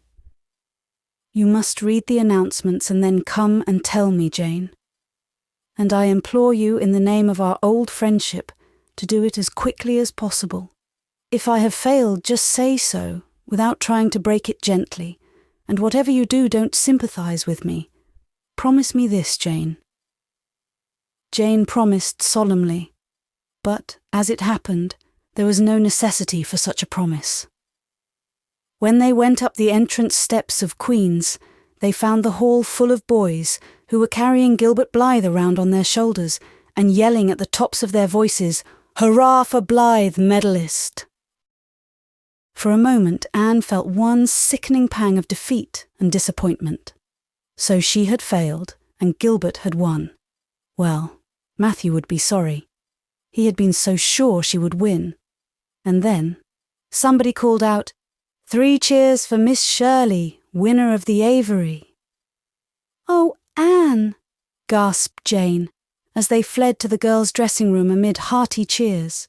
You must read the announcements and then come and tell me, Jane. And I implore you in the name of our old friendship to do it as quickly as possible. If I have failed, just say so, without trying to break it gently, and whatever you do, don't sympathize with me. Promise me this, Jane." Jane promised solemnly, but, as it happened, there was no necessity for such a promise. When they went up the entrance steps of Queen's, they found the hall full of boys who were carrying Gilbert Blythe around on their shoulders and yelling at the tops of their voices, "Hurrah for Blythe, medalist!" For a moment Anne felt one sickening pang of defeat and disappointment. So she had failed, and Gilbert had won. Well, Matthew would be sorry. He had been so sure she would win. And then somebody called out, "3 cheers for Miss Shirley, winner of the Avery." "Oh, Anne!" gasped Jane, as they fled to the girls' dressing room amid hearty cheers.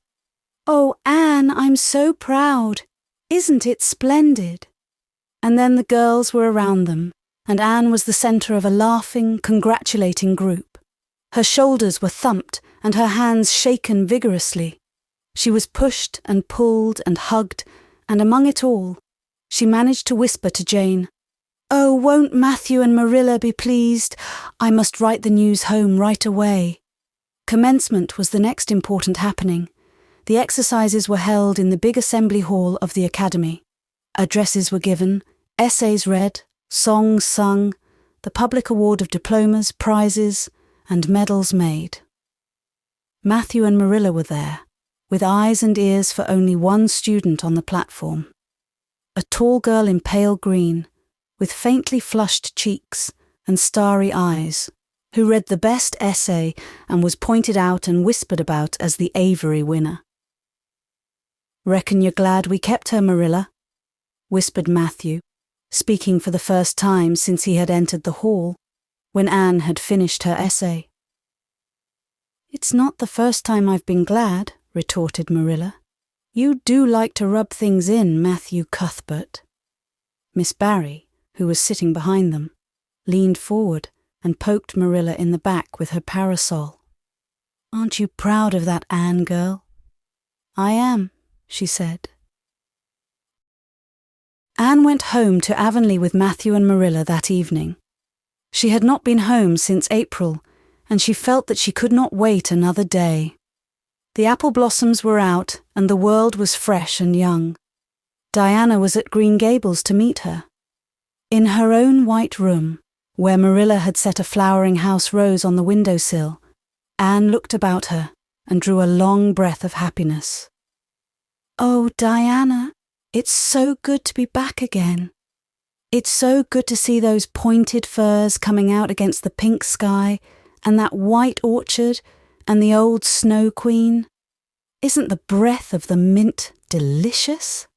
"Oh, Anne, I'm so proud. Isn't it splendid?" And then the girls were around them, and Anne was the centre of a laughing, congratulating group. Her shoulders were thumped and her hands shaken vigorously. She was pushed and pulled and hugged, and among it all, she managed to whisper to Jane, "Oh, won't Matthew and Marilla be pleased? I must write the news home right away." Commencement was the next important happening. The exercises were held in the big assembly hall of the academy. Addresses were given, essays read, songs sung, the public award of diplomas, prizes, and medals made. Matthew and Marilla were there, with eyes and ears for only one student on the platform. A tall girl in pale green, with faintly flushed cheeks and starry eyes, who read the best essay and was pointed out and whispered about as the Avery winner. "Reckon you're glad we kept her, Marilla," whispered Matthew, speaking for the first time since he had entered the hall, when Anne had finished her essay. "It's not the first time I've been glad," retorted Marilla. "You do like to rub things in, Matthew Cuthbert." Miss Barry, who was sitting behind them, leaned forward and poked Marilla in the back with her parasol. "Aren't you proud of that Anne girl?" "I am," she said. Anne went home to Avonlea with Matthew and Marilla that evening. She had not been home since April, and she felt that she could not wait another day. The apple blossoms were out, and the world was fresh and young. Diana was at Green Gables to meet her. In her own white room, where Marilla had set a flowering house rose on the windowsill, Anne looked about her and drew a long breath of happiness. "Oh, Diana, it's so good to be back again. It's so good to see those pointed firs coming out against the pink sky, and that white orchard, and the old Snow Queen. Isn't the breath of the mint delicious?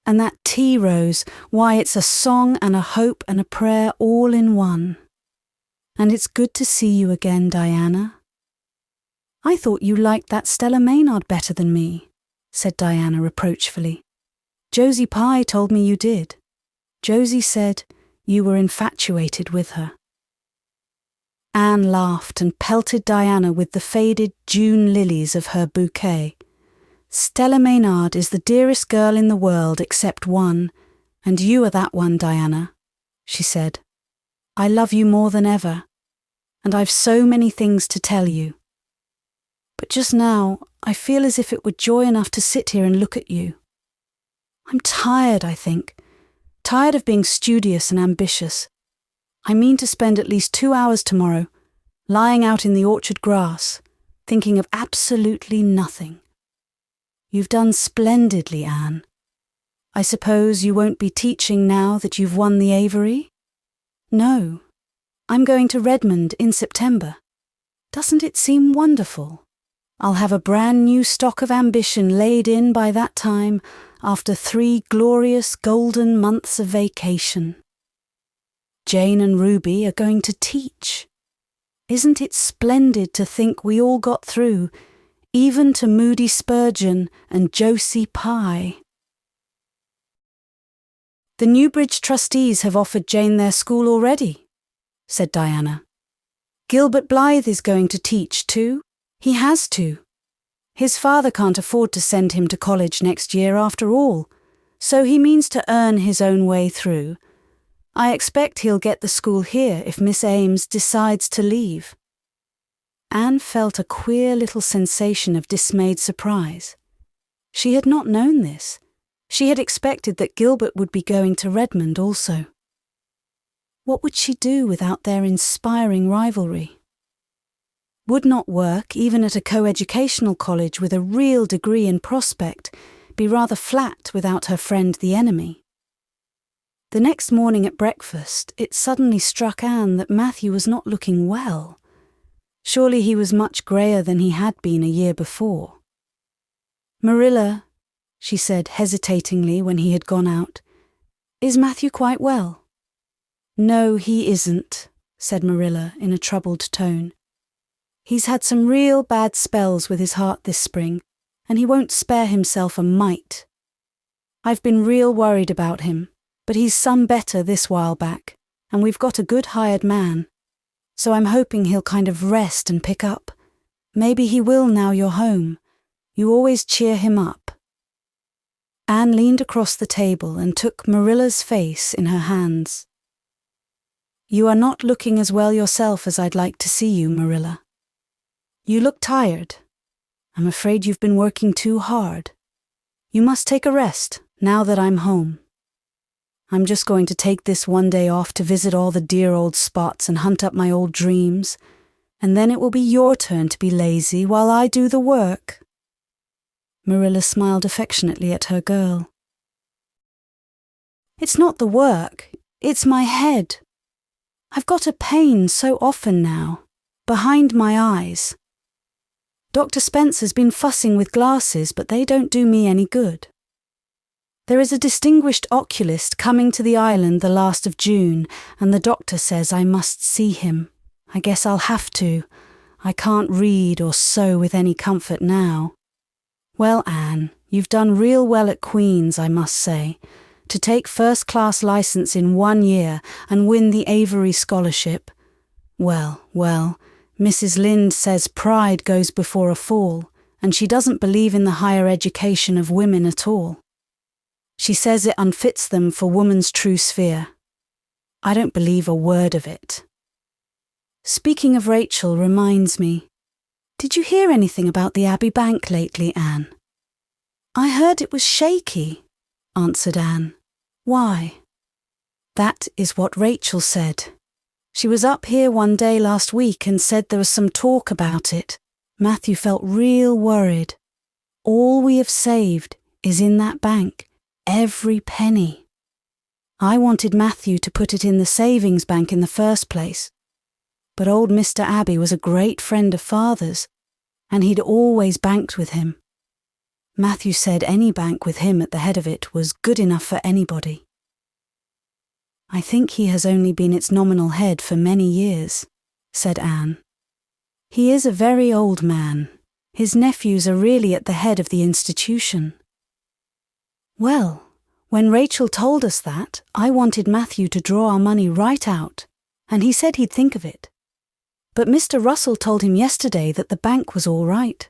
And that tea rose, why, it's a song and a hope and a prayer all in one. And it's good to see you again, Diana." "I thought you liked that Stella Maynard better than me," said Diana reproachfully. "Josie Pye told me you did. Josie said you were infatuated with her." Anne laughed and pelted Diana with the faded June lilies of her bouquet. "Stella Maynard is the dearest girl in the world except one, and you are that one, Diana," she said. "I love you more than ever, and I've so many things to tell you. But just now, I feel as if it were joy enough to sit here and look at you. I'm tired, I think. Tired of being studious and ambitious. I mean to spend at least 2 hours tomorrow, lying out in the orchard grass, thinking of absolutely nothing. You've done splendidly, Anne. I suppose you won't be teaching now that you've won the Avery?" "No. I'm going to Redmond in September. Doesn't it seem wonderful? I'll have a brand new stock of ambition laid in by that time. after 3 glorious golden months of vacation. Jane and Ruby are going to teach. Isn't it splendid to think we all got through, even to Moody Spurgeon and Josie Pye? The Newbridge trustees have offered Jane their school already, said Diana. Gilbert Blythe is going to teach too. He has to. His father can't afford to send him to college next year after all, so he means to earn his own way through. I expect he'll get the school here if Miss Ames decides to leave. Anne felt a queer little sensation of dismayed surprise. She had not known this. She had expected that Gilbert would be going to Redmond also. What would she do without their inspiring rivalry? Would not work, even at a co-educational college with a real degree in prospect, be rather flat without her friend the enemy? The next morning at breakfast, it suddenly struck Anne that Matthew was not looking well. Surely he was much greyer than he had been a year before. "Marilla," she said hesitatingly when he had gone out, "is Matthew quite well?" "No, he isn't," said Marilla in a troubled tone. "He's had some real bad spells with his heart this spring, and he won't spare himself a mite. I've been real worried about him, but he's some better this while back, and we've got a good hired man. So I'm hoping he'll kind of rest and pick up. Maybe he will now you're home. You always cheer him up." Anne leaned across the table and took Marilla's face in her hands. "You are not looking as well yourself as I'd like to see you, Marilla. You look tired. I'm afraid you've been working too hard. You must take a rest, now that I'm home. I'm just going to take this one day off to visit all the dear old spots and hunt up my old dreams, and then it will be your turn to be lazy while I do the work." Marilla smiled affectionately at her girl. "It's not the work, it's my head. I've got a pain so often now, behind my eyes. Dr. Spencer's been fussing with glasses, but they don't do me any good. There is a distinguished oculist coming to the island the last of June, and the doctor says I must see him. I guess I'll have to. I can't read or sew with any comfort now. Well, Anne, you've done real well at Queen's, I must say. To take first-class license in 1 year and win the Avery Scholarship. Well, Mrs. Lynde says pride goes before a fall, and she doesn't believe in the higher education of women at all. She says it unfits them for woman's true sphere. I don't believe a word of it. Speaking of Rachel reminds me, did you hear anything about the Abbey Bank lately, Anne?" "I heard it was shaky," answered Anne. "Why?" "That is what Rachel said. She was up here one day last week and said there was some talk about it. Matthew felt real worried. All we have saved is in that bank, every penny. I wanted Matthew to put it in the savings bank in the first place. But old Mr. Abbey was a great friend of Father's, and he'd always banked with him. Matthew said any bank with him at the head of it was good enough for anybody. I think he has only been its nominal head for many years," said Anne. "He is a very old man. His nephews are really at the head of the institution." "Well, when Rachel told us that, I wanted Matthew to draw our money right out, and he said he'd think of it. But Mr. Russell told him yesterday that the bank was all right."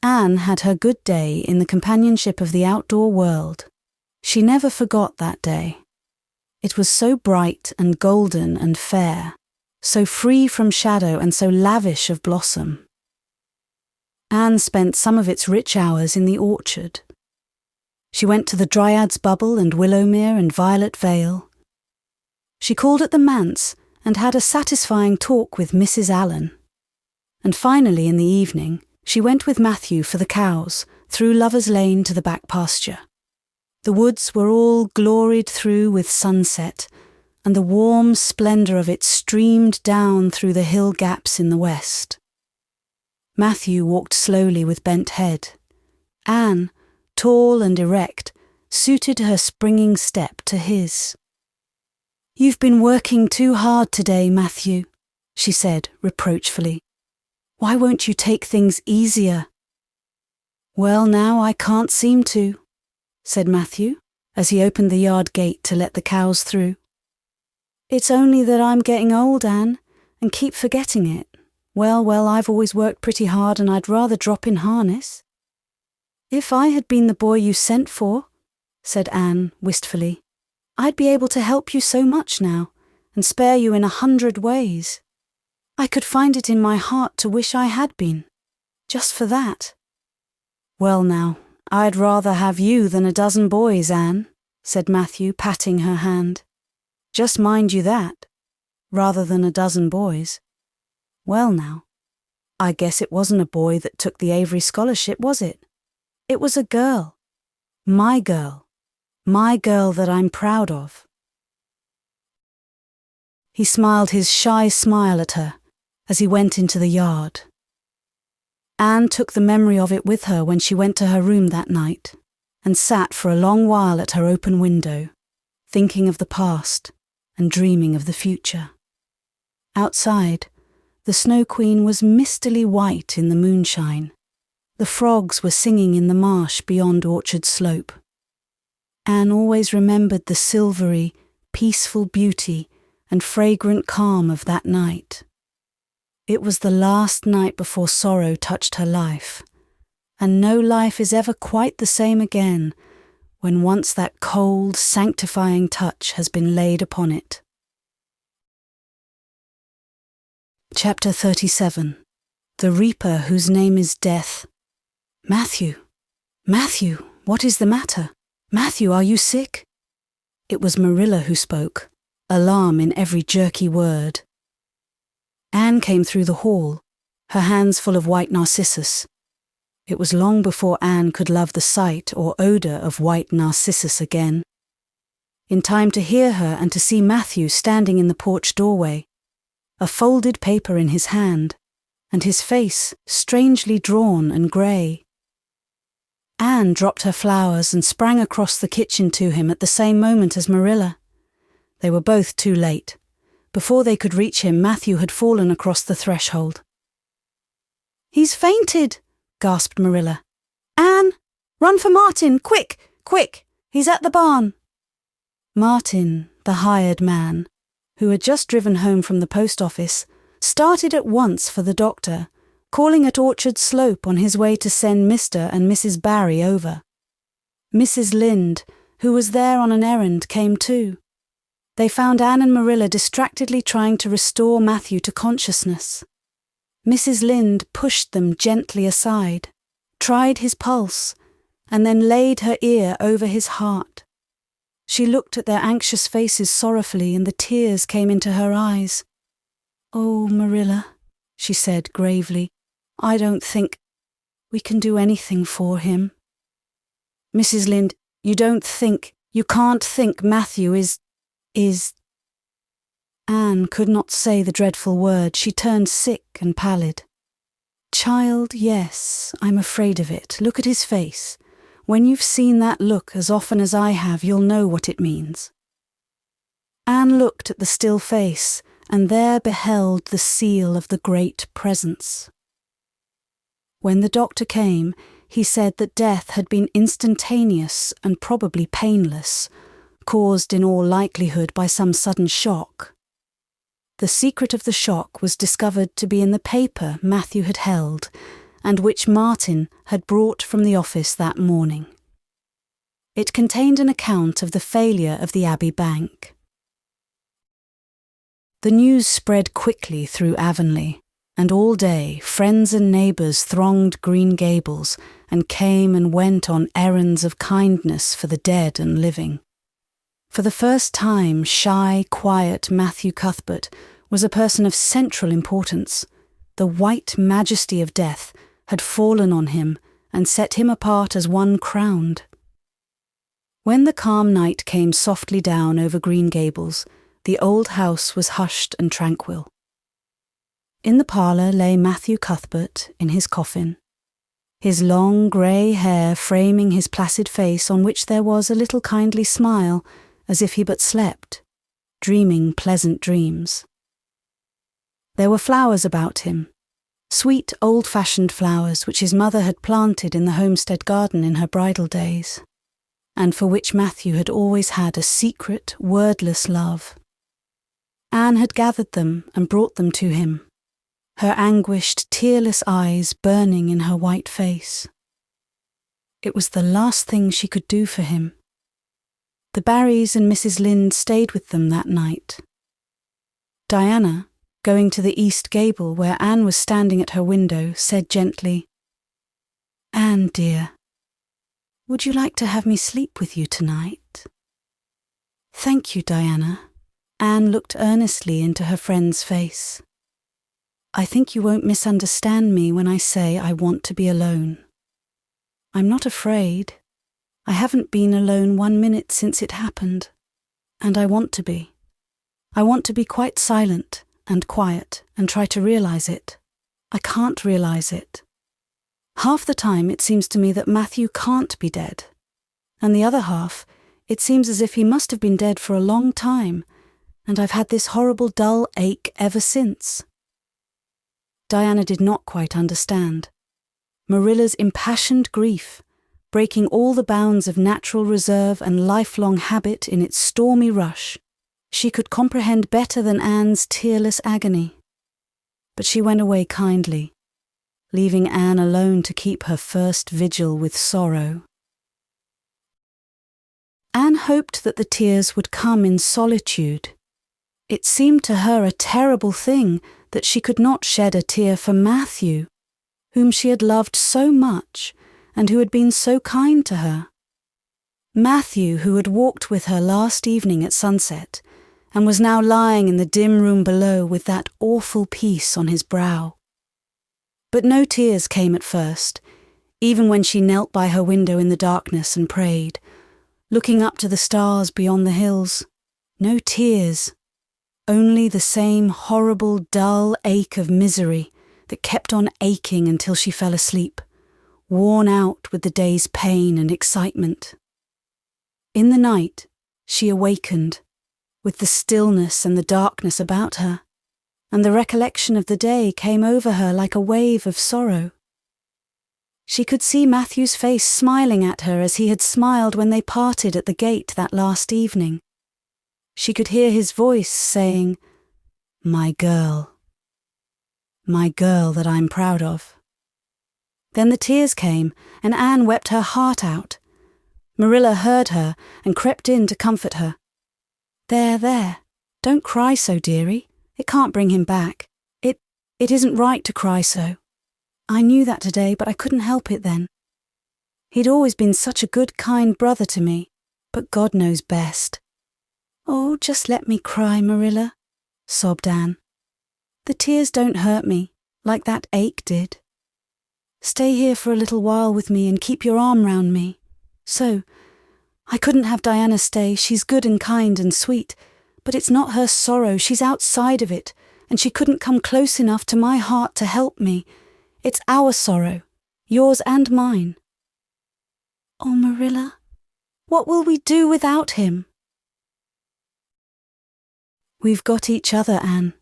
Anne had her good day in the companionship of the outdoor world. She never forgot that day. It was so bright and golden and fair, so free from shadow and so lavish of blossom. Anne spent some of its rich hours in the orchard. She went to the Dryad's Bubble and Willowmere and Violet Vale. She called at the manse and had a satisfying talk with Mrs. Allen. And finally, in the evening, she went with Matthew for the cows, through Lover's Lane to the back pasture. The woods were all gloried through with sunset, and the warm splendour of it streamed down through the hill gaps in the west. Matthew walked slowly with bent head. Anne, tall and erect, suited her springing step to his. "You've been working too hard today, Matthew," she said reproachfully. "Why won't you take things easier?" "Well, now I can't seem to," said Matthew, as he opened the yard gate to let the cows through. "It's only that I'm getting old, Anne, and keep forgetting it. Well, I've always worked pretty hard and I'd rather drop in harness." "If I had been the boy you sent for," said Anne wistfully, "I'd be able to help you so much now, and spare you in 100 ways. I could find it in my heart to wish I had been, just for that." "Well now, I'd rather have you than a dozen boys, Anne," said Matthew, patting her hand. "Just mind you that, rather than a dozen boys. Well now, I guess it wasn't a boy that took the Avery scholarship, was it? It was a girl. My girl that I'm proud of." He smiled his shy smile at her as he went into the yard. Anne took the memory of it with her when she went to her room that night and sat for a long while at her open window, thinking of the past and dreaming of the future. Outside, the Snow Queen was mistily white in the moonshine. The frogs were singing in the marsh beyond Orchard Slope. Anne always remembered the silvery, peaceful beauty and fragrant calm of that night. It was the last night before sorrow touched her life, and no life is ever quite the same again when once that cold, sanctifying touch has been laid upon it. Chapter 37. The Reaper Whose Name is Death. "Matthew, what is the matter? Matthew, are you sick?" It was Marilla who spoke, alarm in every jerky word. Anne came through the hall, her hands full of white narcissus. It was long before Anne could love the sight or odour of white narcissus again. In time to hear her and to see Matthew standing in the porch doorway, a folded paper in his hand, and his face strangely drawn and grey. Anne dropped her flowers and sprang across the kitchen to him at the same moment as Marilla. They were both too late. Before they could reach him, Matthew had fallen across the threshold. "He's fainted," gasped Marilla. "Anne, run for Martin, quick! He's at the barn." Martin, the hired man, who had just driven home from the post office, started at once for the doctor, calling at Orchard Slope on his way to send Mr. and Mrs. Barry over. Mrs. Lynde, who was there on an errand, came too. They found Anne and Marilla distractedly trying to restore Matthew to consciousness. Mrs. Lynde pushed them gently aside, tried his pulse, and then laid her ear over his heart. She looked at their anxious faces sorrowfully, and the tears came into her eyes. "Oh, Marilla," she said gravely, "I don't think we can do anything for him." "Mrs. Lynde, you can't think Matthew is... Anne could not say the dreadful word. She turned sick and pallid. "Child, yes, I'm afraid of it. Look at his face. When you've seen that look as often as I have, you'll know what it means." Anne looked at the still face, and there beheld the seal of the Great Presence. When the doctor came, he said that death had been instantaneous and probably painless, caused in all likelihood by some sudden shock. The secret of the shock was discovered to be in the paper Matthew had held, and which Martin had brought from the office that morning. It contained an account of the failure of the Abbey Bank. The news spread quickly through Avonlea, and all day friends and neighbours thronged Green Gables and came and went on errands of kindness for the dead and living. For the first time, shy, quiet Matthew Cuthbert was a person of central importance. The white majesty of death had fallen on him and set him apart as one crowned. When the calm night came softly down over Green Gables, the old house was hushed and tranquil. In the parlour lay Matthew Cuthbert in his coffin. his long grey hair framing his placid face on which there was a little kindly smile, as if he but slept, dreaming pleasant dreams. There were flowers about him, sweet old-fashioned flowers which his mother had planted in the homestead garden in her bridal days, and for which Matthew had always had a secret, wordless love. Anne had gathered them and brought them to him, her anguished, tearless eyes burning in her white face. It was the last thing she could do for him. The Barrys and Mrs. Lynde stayed with them that night. Diana, going to the east gable where Anne was standing at her window, said gently, "Anne, dear, would you like to have me sleep with you tonight?" "Thank you, Diana." Anne looked earnestly into her friend's face. "I think you won't misunderstand me when I say I want to be alone. I'm not afraid. I haven't been alone 1 minute since it happened, and I want to be. I want to be quite silent and quiet and try to realize it. I can't realize it. Half the time it seems to me that Matthew can't be dead, and the other half it seems as if he must have been dead for a long time, and I've had this horrible dull ache ever since." Diana did not quite understand. Marilla's impassioned grief, breaking all the bounds of natural reserve and lifelong habit in its stormy rush, she could comprehend better than Anne's tearless agony. But she went away kindly, leaving Anne alone to keep her first vigil with sorrow. Anne hoped that the tears would come in solitude. It seemed to her a terrible thing that she could not shed a tear for Matthew, whom she had loved so much and who had been so kind to her. Matthew, who had walked with her last evening at sunset, and was now lying in the dim room below with that awful peace on his brow. But no tears came at first, even when she knelt by her window in the darkness and prayed, looking up to the stars beyond the hills. No tears. Only the same horrible, dull ache of misery that kept on aching until she fell asleep, worn out with the day's pain and excitement. In the night, she awakened, with the stillness and the darkness about her, and the recollection of the day came over her like a wave of sorrow. She could see Matthew's face smiling at her as he had smiled when they parted at the gate that last evening. She could hear his voice saying, my girl that I'm proud of." Then the tears came, and Anne wept her heart out. Marilla heard her and crept in to comfort her. There, don't cry so, dearie. It can't bring him back. It isn't right to cry so. I knew that today, but I couldn't help it then. He'd always been such a good, kind brother to me, but God knows best." "Oh, just let me cry, Marilla," sobbed Anne. "The tears don't hurt me, like that ache did. Stay here for a little while with me and keep your arm round me. So, I couldn't have Diana stay, she's good and kind and sweet, but it's not her sorrow, she's outside of it, and she couldn't come close enough to my heart to help me. It's our sorrow, yours and mine." "Oh, Marilla, what will we do without him?" "We've got each other, Anne.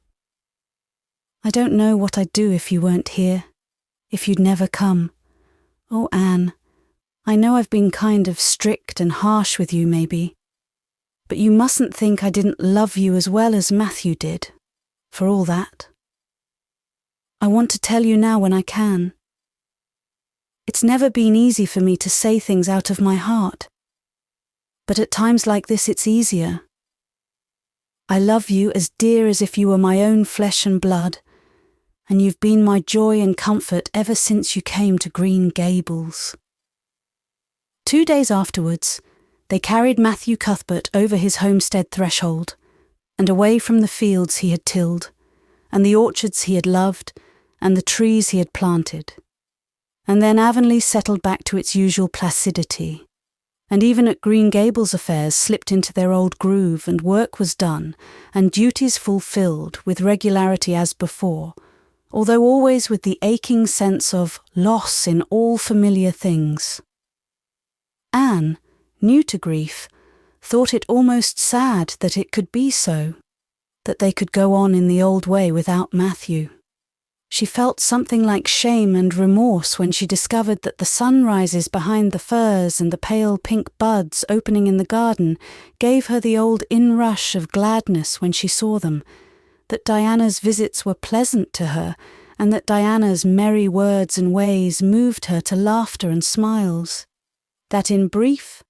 I don't know what I'd do if you weren't here, if you'd never come. Oh, Anne, I know I've been kind of strict and harsh with you maybe, but you mustn't think I didn't love you as well as Matthew did, for all that. I want to tell you now when I can. It's never been easy for me to say things out of my heart, but at times like this it's easier. I love you as dear as if you were my own flesh and blood, and you've been my joy and comfort ever since you came to Green Gables." 2 days afterwards, they carried Matthew Cuthbert over his homestead threshold, and away from the fields he had tilled, and the orchards he had loved, and the trees he had planted. And then Avonlea settled back to its usual placidity, and even at Green Gables affairs slipped into their old groove, and work was done, and duties fulfilled with regularity as before, although always with the aching sense of loss in all familiar things. Anne, new to grief, thought it almost sad that it could be so, that they could go on in the old way without Matthew. She felt something like shame and remorse when she discovered that the sunrises behind the firs and the pale pink buds opening in the garden gave her the old inrush of gladness when she saw them, that Diana's visits were pleasant to her, and that Diana's merry words and ways moved her to laughter and smiles. That in brief,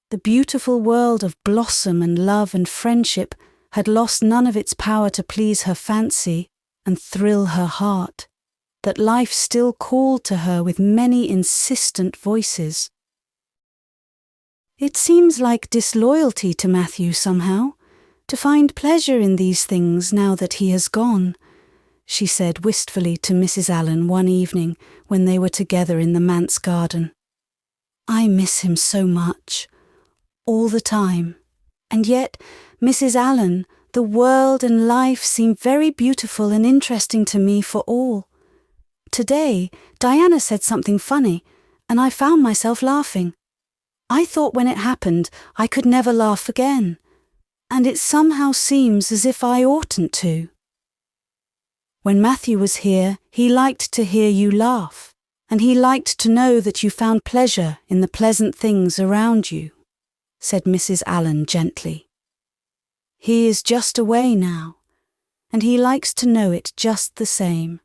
the beautiful world of blossom and love and friendship had lost none of its power to please her fancy and thrill her heart, that life still called to her with many insistent voices. It seems like disloyalty to Matthew somehow, to find pleasure in these things now that he has gone, she said wistfully to Mrs. Allen one evening when they were together in the manse garden. I miss him so much, all the time, and yet, Mrs. Allen, the world and life seem very beautiful and interesting to me for all. Today, Diana said something funny, and I found myself laughing. I thought when it happened I could never laugh again, and it somehow seems as if I oughtn't to. When Matthew was here, he liked to hear you laugh, and he liked to know that you found pleasure in the pleasant things around you, said Mrs. Allen gently. He is just away now, and he likes to know it just the same.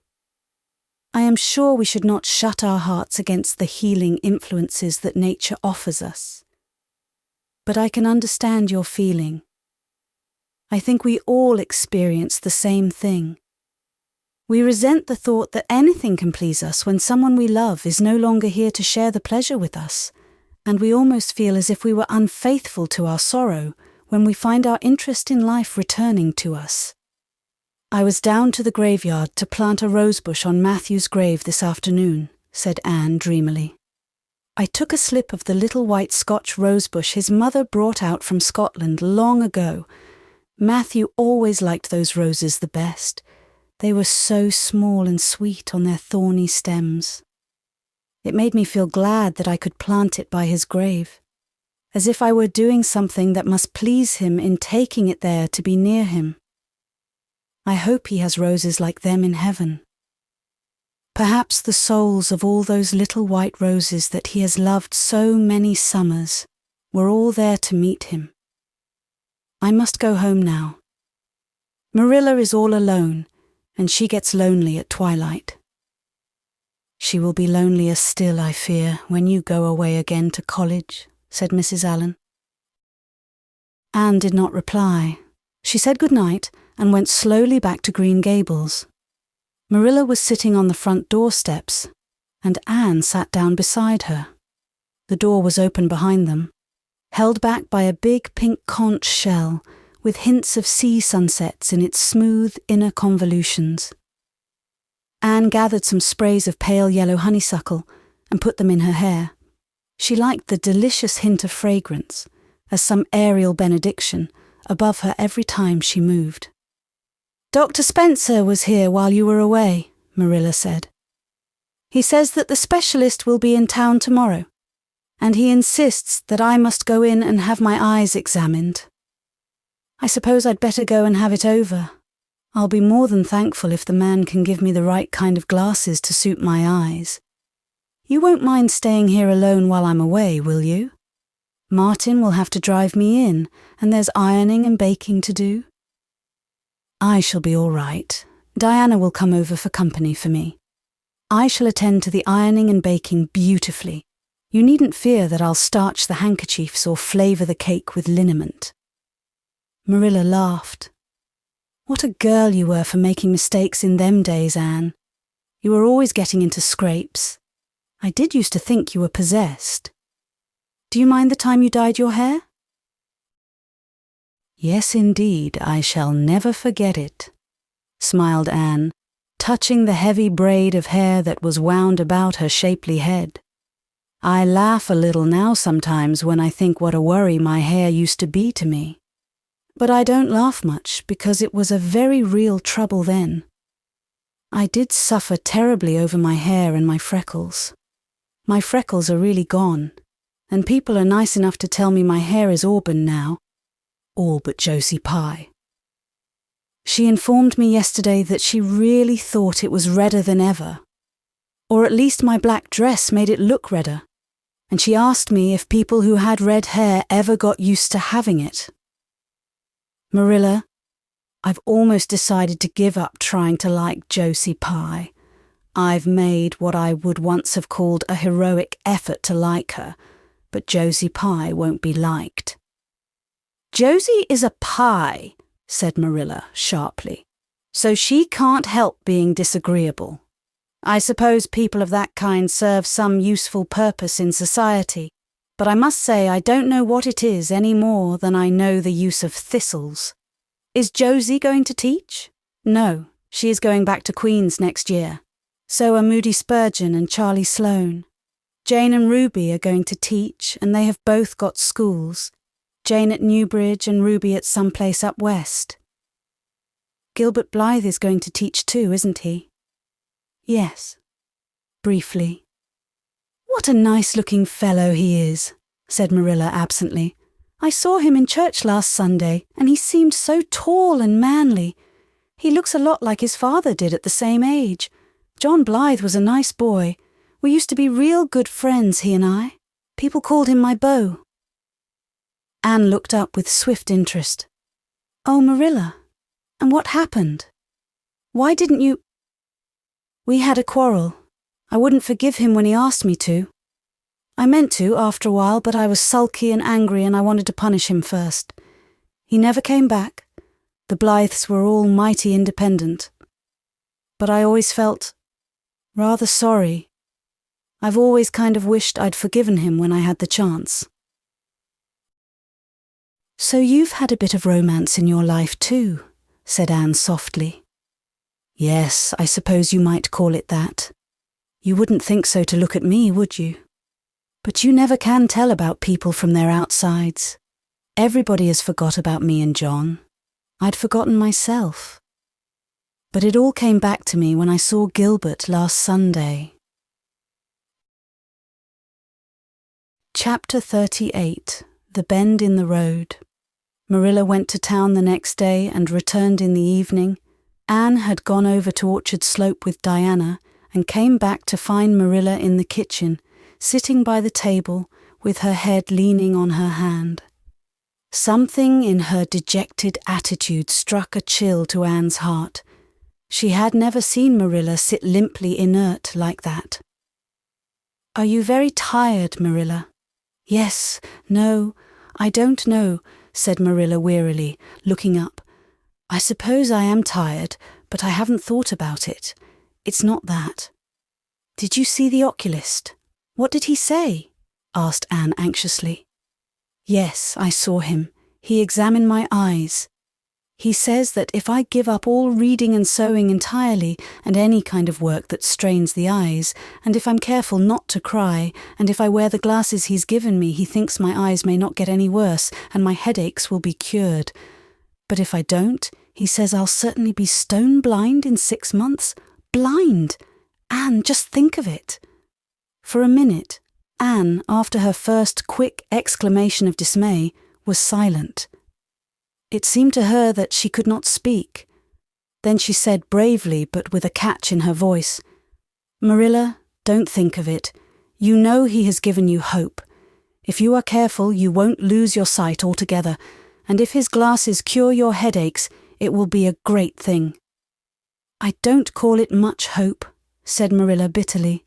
I am sure we should not shut our hearts against the healing influences that nature offers us. But I can understand your feeling. I think we all experience the same thing. We resent the thought that anything can please us when someone we love is no longer here to share the pleasure with us, and we almost feel as if we were unfaithful to our sorrow when we find our interest in life returning to us. I was down to the graveyard to plant a rosebush on Matthew's grave this afternoon, said Anne dreamily. I took a slip of the little white Scotch rosebush his mother brought out from Scotland long ago. Matthew always liked those roses the best. They were so small and sweet on their thorny stems. It made me feel glad that I could plant it by his grave, as if I were doing something that must please him in taking it there to be near him. I hope he has roses like them in heaven. Perhaps the souls of all those little white roses that he has loved so many summers were all there to meet him. I must go home now. Marilla is all alone, and she gets lonely at twilight. She will be lonelier still, I fear, when you go away again to college, said Mrs. Allen. Anne did not reply. She said good night and went slowly back to Green Gables. Marilla was sitting on the front doorsteps, and Anne sat down beside her. The door was open behind them, held back by a big pink conch shell with hints of sea sunsets in its smooth inner convolutions. Anne gathered some sprays of pale yellow honeysuckle and put them in her hair. She liked the delicious hint of fragrance, as some aerial benediction, above her every time she moved. Dr. Spencer was here while you were away, Marilla said. He says that the specialist will be in town tomorrow, and he insists that I must go in and have my eyes examined. I suppose I'd better go and have it over. I'll be more than thankful if the man can give me the right kind of glasses to suit my eyes. You won't mind staying here alone while I'm away, will you? Martin will have to drive me in, and there's ironing and baking to do. I shall be all right. Diana will come over for company for me. I shall attend to the ironing and baking beautifully. You needn't fear that I'll starch the handkerchiefs or flavour the cake with liniment. Marilla laughed. What a girl you were for making mistakes in them days, Anne. You were always getting into scrapes. I did used to think you were possessed. Do you mind the time you dyed your hair? Yes, indeed, I shall never forget it, smiled Anne, touching the heavy braid of hair that was wound about her shapely head. I laugh a little now sometimes when I think what a worry my hair used to be to me. But I don't laugh much because it was a very real trouble then. I did suffer terribly over my hair and my freckles. My freckles are really gone, and people are nice enough to tell me my hair is auburn now, all but Josie Pye. She informed me yesterday that she really thought it was redder than ever, or at least my black dress made it look redder, and she asked me if people who had red hair ever got used to having it. Marilla, I've almost decided to give up trying to like Josie Pye. I've made what I would once have called a heroic effort to like her, but Josie Pye won't be liked. Josie is a pie, said Marilla sharply, so she can't help being disagreeable. I suppose people of that kind serve some useful purpose in society, but I must say I don't know what it is any more than I know the use of thistles. Is Josie going to teach? No, she is going back to Queen's next year. So are Moody Spurgeon and Charlie Sloane. Jane and Ruby are going to teach, and they have both got schools. Jane at Newbridge and Ruby at some place up west. Gilbert Blythe is going to teach too, isn't he? Yes. Briefly. What a nice-looking fellow he is, said Marilla absently. I saw him in church last Sunday, and he seemed so tall and manly. He looks a lot like his father did at the same age. John Blythe was a nice boy. We used to be real good friends, he and I. People called him my beau. Anne looked up with swift interest. Oh, Marilla, and what happened? Why didn't you— We had a quarrel. I wouldn't forgive him when he asked me to. I meant to after a while, but I was sulky and angry and I wanted to punish him first. He never came back. The Blythes were all mighty independent. But I always felt rather sorry. I've always kind of wished I'd forgiven him when I had the chance. So you've had a bit of romance in your life too, said Anne softly. Yes, I suppose you might call it that. You wouldn't think so to look at me, would you? But you never can tell about people from their outsides. Everybody has forgot about me and John. I'd forgotten myself. But it all came back to me when I saw Gilbert last Sunday. Chapter 38. The Bend in the Road. Marilla went to town the next day and returned in the evening. Anne had gone over to Orchard Slope with Diana and came back to find Marilla in the kitchen, sitting by the table with her head leaning on her hand. Something in her dejected attitude struck a chill to Anne's heart. She had never seen Marilla sit limply inert like that. Are you very tired, Marilla? Yes, no, I don't know, said Marilla wearily, looking up. I suppose I am tired, but I haven't thought about it. It's not that. Did you see the oculist? What did he say? Asked Anne anxiously. Yes, I saw him. He examined my eyes. He says that if I give up all reading and sewing entirely, and any kind of work that strains the eyes, and if I'm careful not to cry, and if I wear the glasses he's given me, he thinks my eyes may not get any worse, and my headaches will be cured. But if I don't, he says I'll certainly be stone blind in 6 months. Blind! Anne, just think of it. For a minute, Anne, after her first quick exclamation of dismay, was silent. It seemed to her that she could not speak. Then she said bravely, but with a catch in her voice, Marilla, don't think of it. You know he has given you hope. If you are careful, you won't lose your sight altogether, and if his glasses cure your headaches, it will be a great thing. I don't call it much hope, said Marilla bitterly.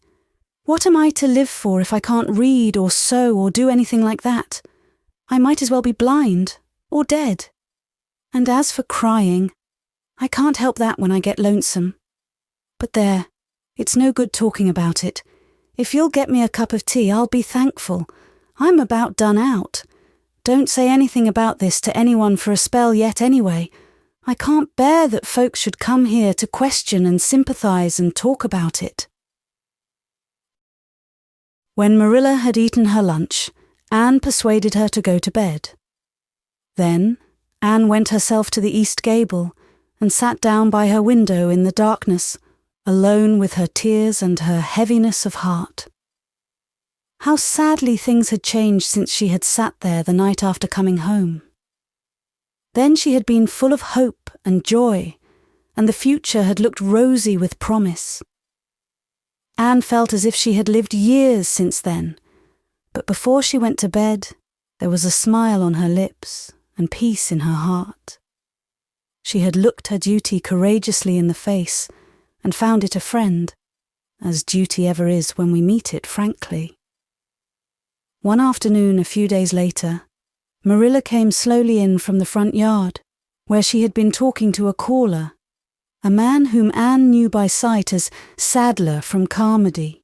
What am I to live for if I can't read or sew or do anything like that? I might as well be blind or dead. And as for crying, I can't help that when I get lonesome. But there, it's no good talking about it. If you'll get me a cup of tea, I'll be thankful. I'm about done out. Don't say anything about this to anyone for a spell yet anyway. I can't bear that folks should come here to question and sympathize and talk about it. When Marilla had eaten her lunch, Anne persuaded her to go to bed. Then Anne went herself to the east gable and sat down by her window in the darkness, alone with her tears and her heaviness of heart. How sadly things had changed since she had sat there the night after coming home. Then she had been full of hope and joy, and the future had looked rosy with promise. Anne felt as if she had lived years since then, but before she went to bed, there was a smile on her lips and peace in her heart. She had looked her duty courageously in the face and found it a friend, as duty ever is when we meet it frankly. One afternoon, a few days later, Marilla came slowly in from the front yard, where she had been talking to a caller, a man whom Anne knew by sight as Sadler from Carmody.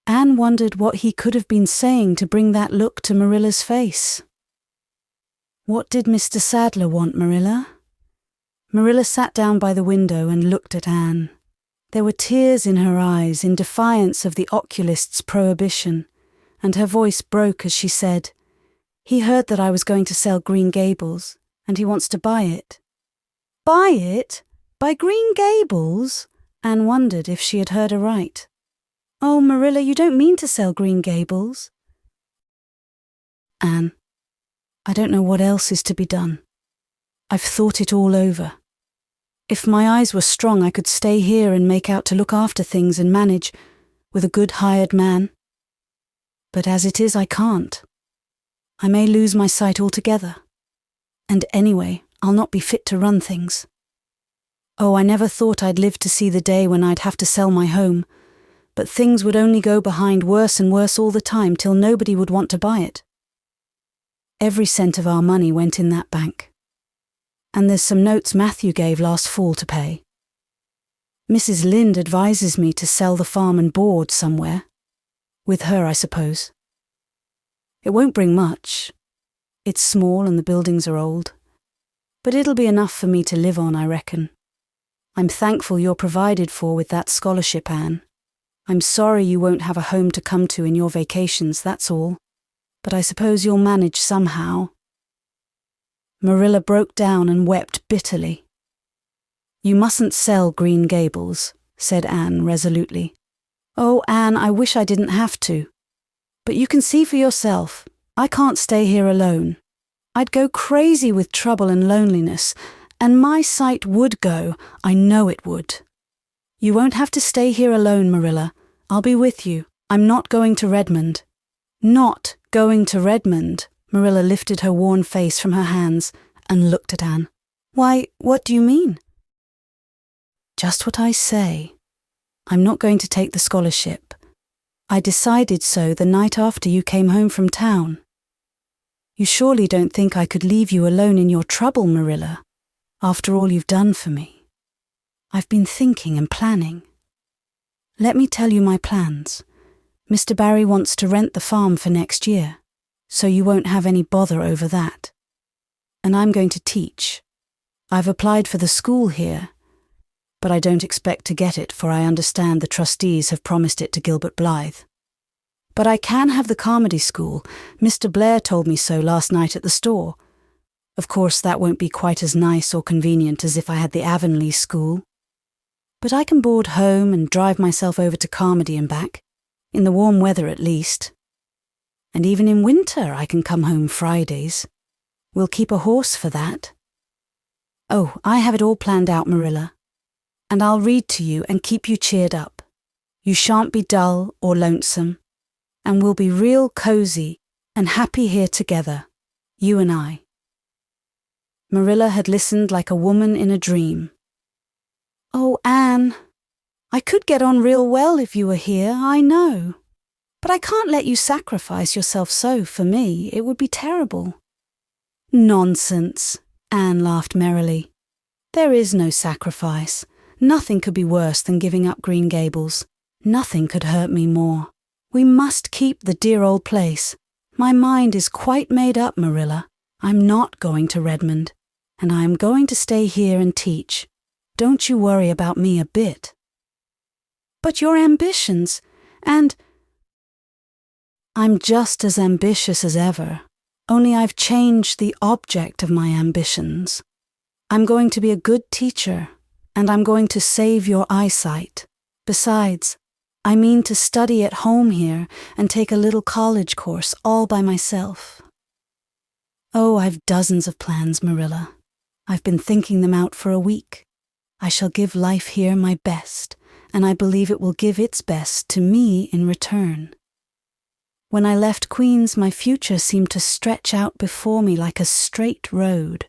Anne wondered what he could have been saying to bring that look to Marilla's face. What did Mr. Sadler want, Marilla? Marilla sat down by the window and looked at Anne. There were tears in her eyes in defiance of the oculist's prohibition, and her voice broke as she said, "He heard that I was going to sell Green Gables, and he wants to buy it." "Buy it? By Green Gables?" Anne wondered if she had heard aright. "Oh, Marilla, you don't mean to sell Green Gables?" "Anne, I don't know what else is to be done. I've thought it all over. If my eyes were strong, I could stay here and make out to look after things and manage, with a good hired man. But as it is, I can't. I may lose my sight altogether. And anyway, I'll not be fit to run things. Oh, I never thought I'd live to see the day when I'd have to sell my home, but things would only go behind worse and worse all the time till nobody would want to buy it. Every cent of our money went in that bank. And there's some notes Matthew gave last fall to pay. Mrs. Lynde advises me to sell the farm and board somewhere. With her, I suppose. It won't bring much. It's small and the buildings are old. But it'll be enough for me to live on, I reckon. I'm thankful you're provided for with that scholarship, Anne. I'm sorry you won't have a home to come to in your vacations, that's all. But I suppose you'll manage somehow." Marilla broke down and wept bitterly. "You mustn't sell Green Gables," said Anne resolutely. "Oh, Anne, I wish I didn't have to. But you can see for yourself, I can't stay here alone. I'd go crazy with trouble and loneliness, and my sight would go, I know it would. You won't have to stay here alone, Marilla. I'll be with you. I'm not going to Redmond." "Not going to Redmond?" Marilla lifted her worn face from her hands and looked at Anne. "Why, what do you mean?" "Just what I say. I'm not going to take the scholarship. I decided so the night after you came home from town. You surely don't think I could leave you alone in your trouble, Marilla, after all you've done for me. I've been thinking and planning. Let me tell you my plans. Mr. Barry wants to rent the farm for next year, so you won't have any bother over that. And I'm going to teach. I've applied for the school here, but I don't expect to get it, for I understand the trustees have promised it to Gilbert Blythe. But I can have the Carmody school. Mr. Blair told me so last night at the store. Of course, that won't be quite as nice or convenient as if I had the Avonlea school. But I can board home and drive myself over to Carmody and back, in the warm weather at least. And even in winter I can come home Fridays. We'll keep a horse for that. Oh, I have it all planned out, Marilla. And I'll read to you and keep you cheered up. You shan't be dull or lonesome. And we'll be real cozy and happy here together, you and I." Marilla had listened like a woman in a dream. "Oh, Anne, I could get on real well if you were here, I know. But I can't let you sacrifice yourself so for me. It would be terrible." "Nonsense," Anne laughed merrily. "There is no sacrifice. Nothing could be worse than giving up Green Gables. Nothing could hurt me more. We must keep the dear old place. My mind is quite made up, Marilla. I'm not going to Redmond, and I am going to stay here and teach. Don't you worry about me a bit." "But your ambitions, and—" "I'm just as ambitious as ever, only I've changed the object of my ambitions. I'm going to be a good teacher, and I'm going to save your eyesight. Besides, I mean to study at home here and take a little college course all by myself. Oh, I've dozens of plans, Marilla. I've been thinking them out for a week. I shall give life here my best, and I believe it will give its best to me in return. When I left Queen's, my future seemed to stretch out before me like a straight road.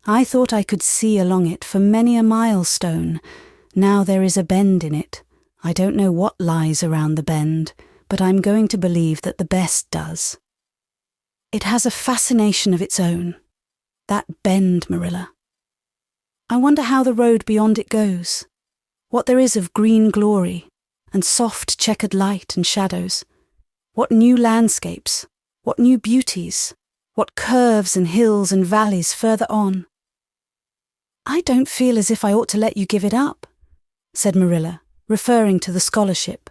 I thought I could see along it for many a milestone. Now there is a bend in it. I don't know what lies around the bend, but I'm going to believe that the best does. It has a fascination of its own. That bend, Marilla. I wonder how the road beyond it goes, what there is of green glory and soft checkered light and shadows, what new landscapes, what new beauties, what curves and hills and valleys further on. I don't feel as if I ought to let you give it up, said Marilla, referring to the scholarship.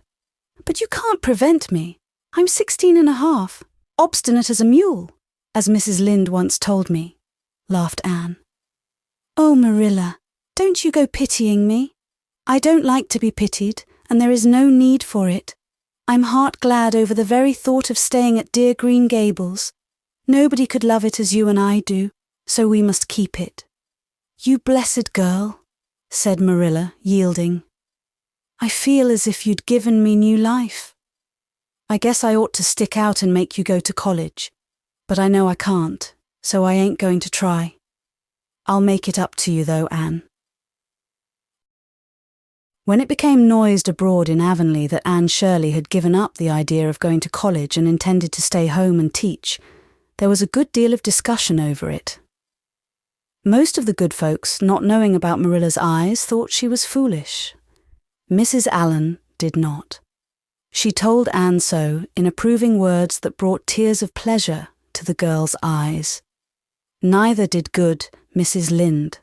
But you can't prevent me. I'm 16 and a half, obstinate as a mule, as Mrs. Lynde once told me, laughed Anne. Oh, Marilla, don't you go pitying me. I don't like to be pitied, and there is no need for it. I'm heart glad over the very thought of staying at dear Green Gables. Nobody could love it as you and I do, so we must keep it. You blessed girl, said Marilla, yielding. I feel as if you'd given me new life. I guess I ought to stick out and make you go to college, but I know I can't, so I ain't going to try. I'll make it up to you though, Anne. When it became noised abroad in Avonlea that Anne Shirley had given up the idea of going to college and intended to stay home and teach, there was a good deal of discussion over it. Most of the good folks, not knowing about Marilla's eyes, thought she was foolish. Mrs. Allen did not. She told Anne so in approving words that brought tears of pleasure to the girl's eyes. Neither did good Mrs. Lynde.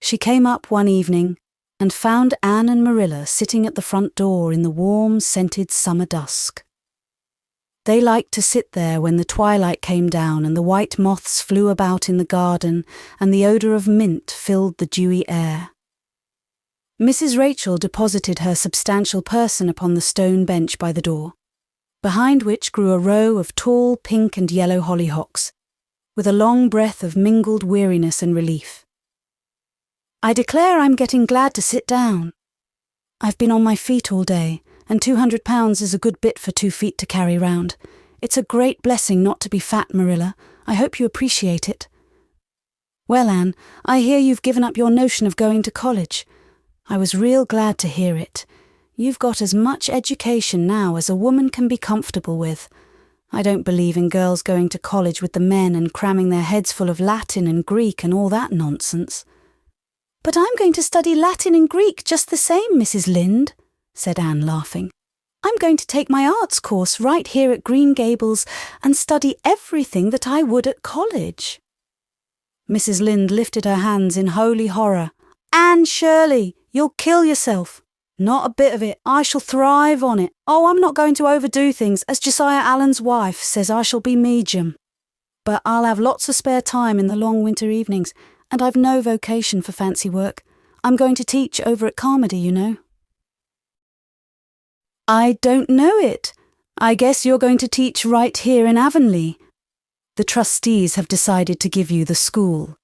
She came up one evening and found Anne and Marilla sitting at the front door in the warm, scented summer dusk. They liked to sit there when the twilight came down and the white moths flew about in the garden and the odour of mint filled the dewy air. Mrs. Rachel deposited her substantial person upon the stone bench by the door, behind which grew a row of tall pink and yellow hollyhocks, with a long breath of mingled weariness and relief. I declare I'm getting glad to sit down. I've been on my feet all day, and £200 is a good bit for 2 feet to carry round. It's a great blessing not to be fat, Marilla. I hope you appreciate it. Well, Anne, I hear you've given up your notion of going to college. I was real glad to hear it. You've got as much education now as a woman can be comfortable with. I don't believe in girls going to college with the men and cramming their heads full of Latin and Greek and all that nonsense. But I'm going to study Latin and Greek just the same, Mrs. Lynde, said Anne, laughing. I'm going to take my arts course right here at Green Gables and study everything that I would at college. Mrs. Lynde lifted her hands in holy horror. Anne Shirley, you'll kill yourself. Not a bit of it. I shall thrive on it. Oh, I'm not going to overdo things, as Josiah Allen's wife says I shall be medium. But I'll have lots of spare time in the long winter evenings, and I've no vocation for fancy work. I'm going to teach over at Carmody, you know. I don't know it. I guess you're going to teach right here in Avonlea. The trustees have decided to give you the school.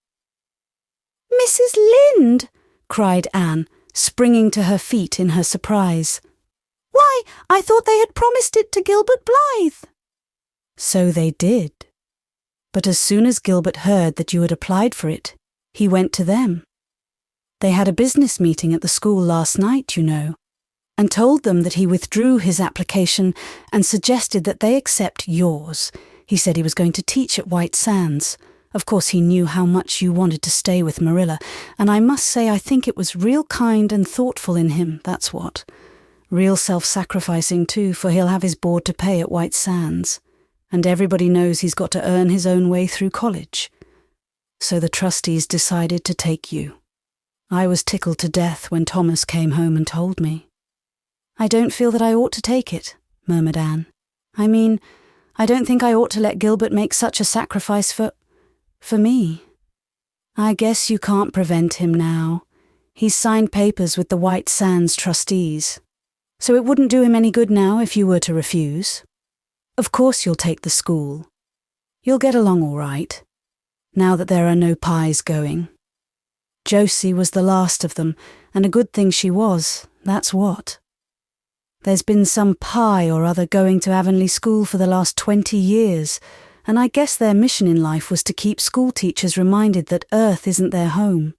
Mrs. Lynde, cried Anne, springing to her feet in her surprise. Why, I thought they had promised it to Gilbert Blythe. So they did. But as soon as Gilbert heard that you had applied for it, he went to them. They had a business meeting at the school last night, you know, and told them that he withdrew his application and suggested that they accept yours. He said he was going to teach at White Sands. Of course, he knew how much you wanted to stay with Marilla, and I must say I think it was real kind and thoughtful in him, that's what. Real self-sacrificing too, for he'll have his board to pay at White Sands, and everybody knows he's got to earn his own way through college. So the trustees decided to take you. I was tickled to death when Thomas came home and told me. I don't feel that I ought to take it, murmured Anne. I mean, I don't think I ought to let Gilbert make such a sacrifice for me. I guess you can't prevent him now. He's signed papers with the White Sands trustees, so it wouldn't do him any good now if you were to refuse. Of course you'll take the school. You'll get along all right, now that there are no pies going. Josie was the last of them, and a good thing she was, that's what. There's been some pie or other going to Avonlea School for the last 20 years, and I guess their mission in life was to keep school teachers reminded that Earth isn't their home.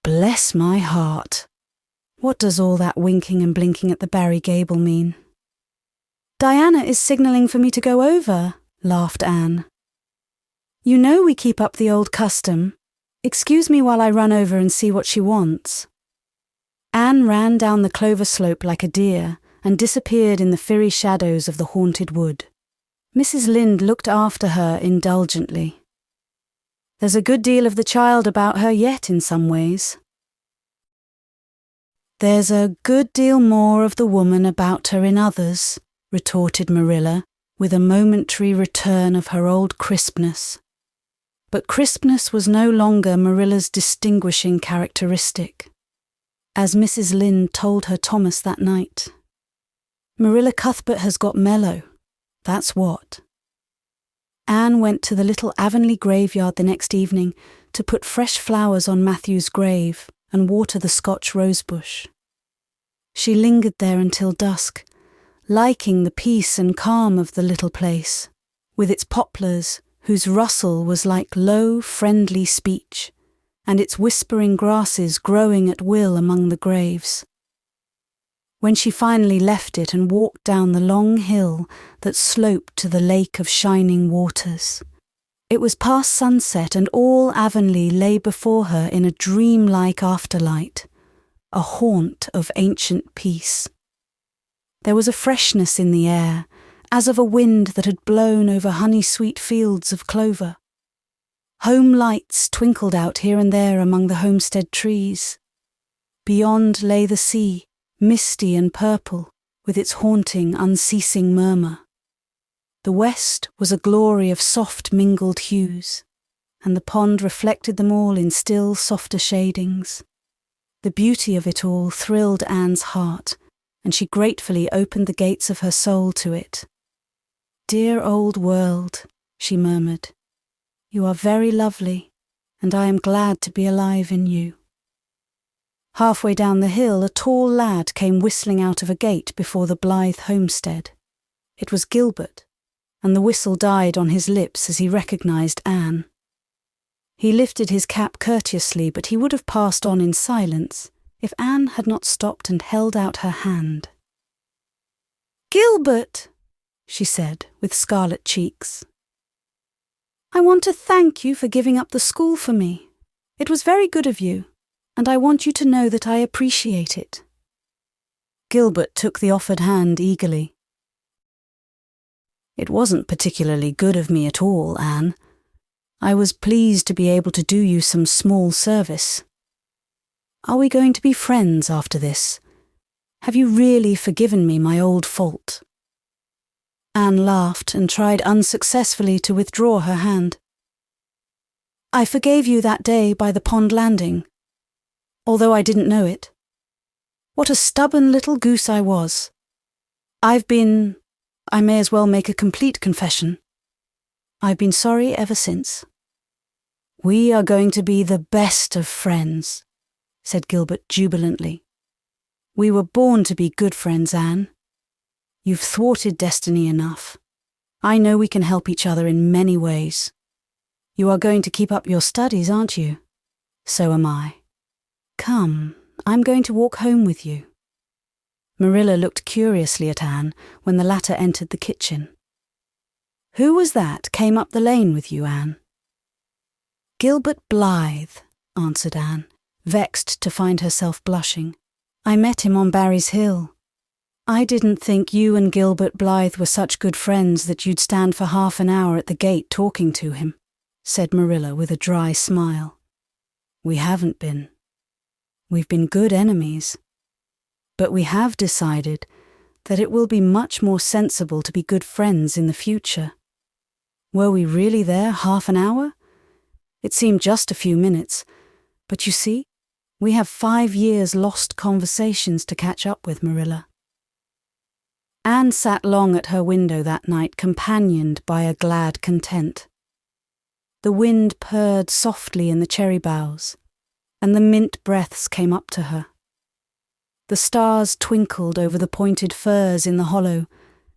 Bless my heart. What does all that winking and blinking at the Barry Gable mean? Diana is signalling for me to go over, laughed Anne. You know we keep up the old custom. Excuse me while I run over and see what she wants. Anne ran down the clover slope like a deer and disappeared in the fiery shadows of the haunted wood. Mrs. Lynde looked after her indulgently. There's a good deal of the child about her yet in some ways. There's a good deal more of the woman about her in others, retorted Marilla, with a momentary return of her old crispness. But crispness was no longer Marilla's distinguishing characteristic, as Mrs. Lynde told her Thomas that night. Marilla Cuthbert has got mellow, that's what. Anne went to the little Avonlea graveyard the next evening to put fresh flowers on Matthew's grave and water the Scotch rosebush. She lingered there until dusk, liking the peace and calm of the little place, with its poplars whose rustle was like low, friendly speech, and its whispering grasses growing at will among the graves. When she finally left it and walked down the long hill that sloped to the lake of shining waters, it was past sunset and all Avonlea lay before her in a dreamlike afterlight, a haunt of ancient peace. There was a freshness in the air, as of a wind that had blown over honey-sweet fields of clover. Home lights twinkled out here and there among the homestead trees. Beyond lay the sea, misty and purple, with its haunting, unceasing murmur. The west was a glory of soft mingled hues, and the pond reflected them all in still softer shadings. The beauty of it all thrilled Anne's heart, and she gratefully opened the gates of her soul to it. "Dear old world," she murmured, "you are very lovely, and I am glad to be alive in you." Halfway down the hill, a tall lad came whistling out of a gate before the Blythe homestead. It was Gilbert, and the whistle died on his lips as he recognized Anne. He lifted his cap courteously, but he would have passed on in silence if Anne had not stopped and held out her hand. "Gilbert," she said, with scarlet cheeks. "I want to thank you for giving up the school for me. It was very good of you, and I want you to know that I appreciate it." Gilbert took the offered hand eagerly. "It wasn't particularly good of me at all, Anne. I was pleased to be able to do you some small service. Are we going to be friends after this? Have you really forgiven me my old fault?" Anne laughed and tried unsuccessfully to withdraw her hand. "I forgave you that day by the pond landing, although I didn't know it. What a stubborn little goose I was. I may as well make a complete confession. I've been sorry ever since." "We are going to be the best of friends," said Gilbert jubilantly. "We were born to be good friends, Anne. You've thwarted destiny enough. I know we can help each other in many ways. You are going to keep up your studies, aren't you? So am I. Come, I'm going to walk home with you." Marilla looked curiously at Anne when the latter entered the kitchen. "Who was that came up the lane with you, Anne?" "Gilbert Blythe," answered Anne, vexed to find herself blushing. "I met him on Barry's Hill. I didn't think you and Gilbert Blythe were such good friends that you'd stand for half an hour at the gate talking to him," said Marilla with a dry smile. "We haven't been. We've been good enemies. But we have decided that it will be much more sensible to be good friends in the future. Were we really there half an hour? It seemed just a few minutes, but you see, We have 5 years lost conversations to catch up with, Marilla. Anne sat long at her window that night, companioned by a glad content. The wind purred softly in the cherry boughs, and the mint breaths came up to her. The stars twinkled over the pointed firs in the hollow,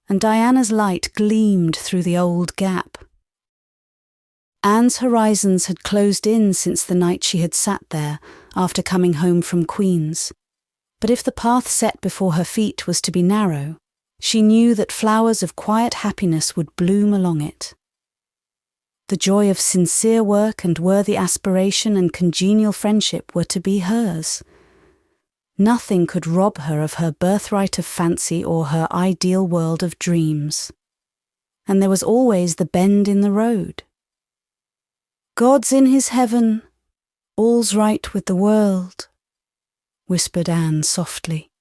and Diana's light gleamed through the old gap. Anne's horizons had closed in since the night she had sat there after coming home from Queen's, but if the path set before her feet was to be narrow, she knew that flowers of quiet happiness would bloom along it. The joy of sincere work and worthy aspiration and congenial friendship were to be hers. Nothing could rob her of her birthright of fancy or her ideal world of dreams. And there was always the bend in the road. "God's in his heaven, all's right with the world," whispered Anne softly.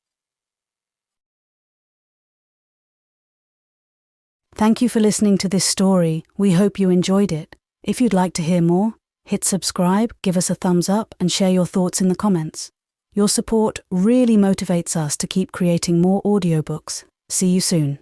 Thank you for listening to this story. We hope you enjoyed it. If you'd like to hear more, hit subscribe, give us a thumbs up, and share your thoughts in the comments. Your support really motivates us to keep creating more audiobooks. See you soon.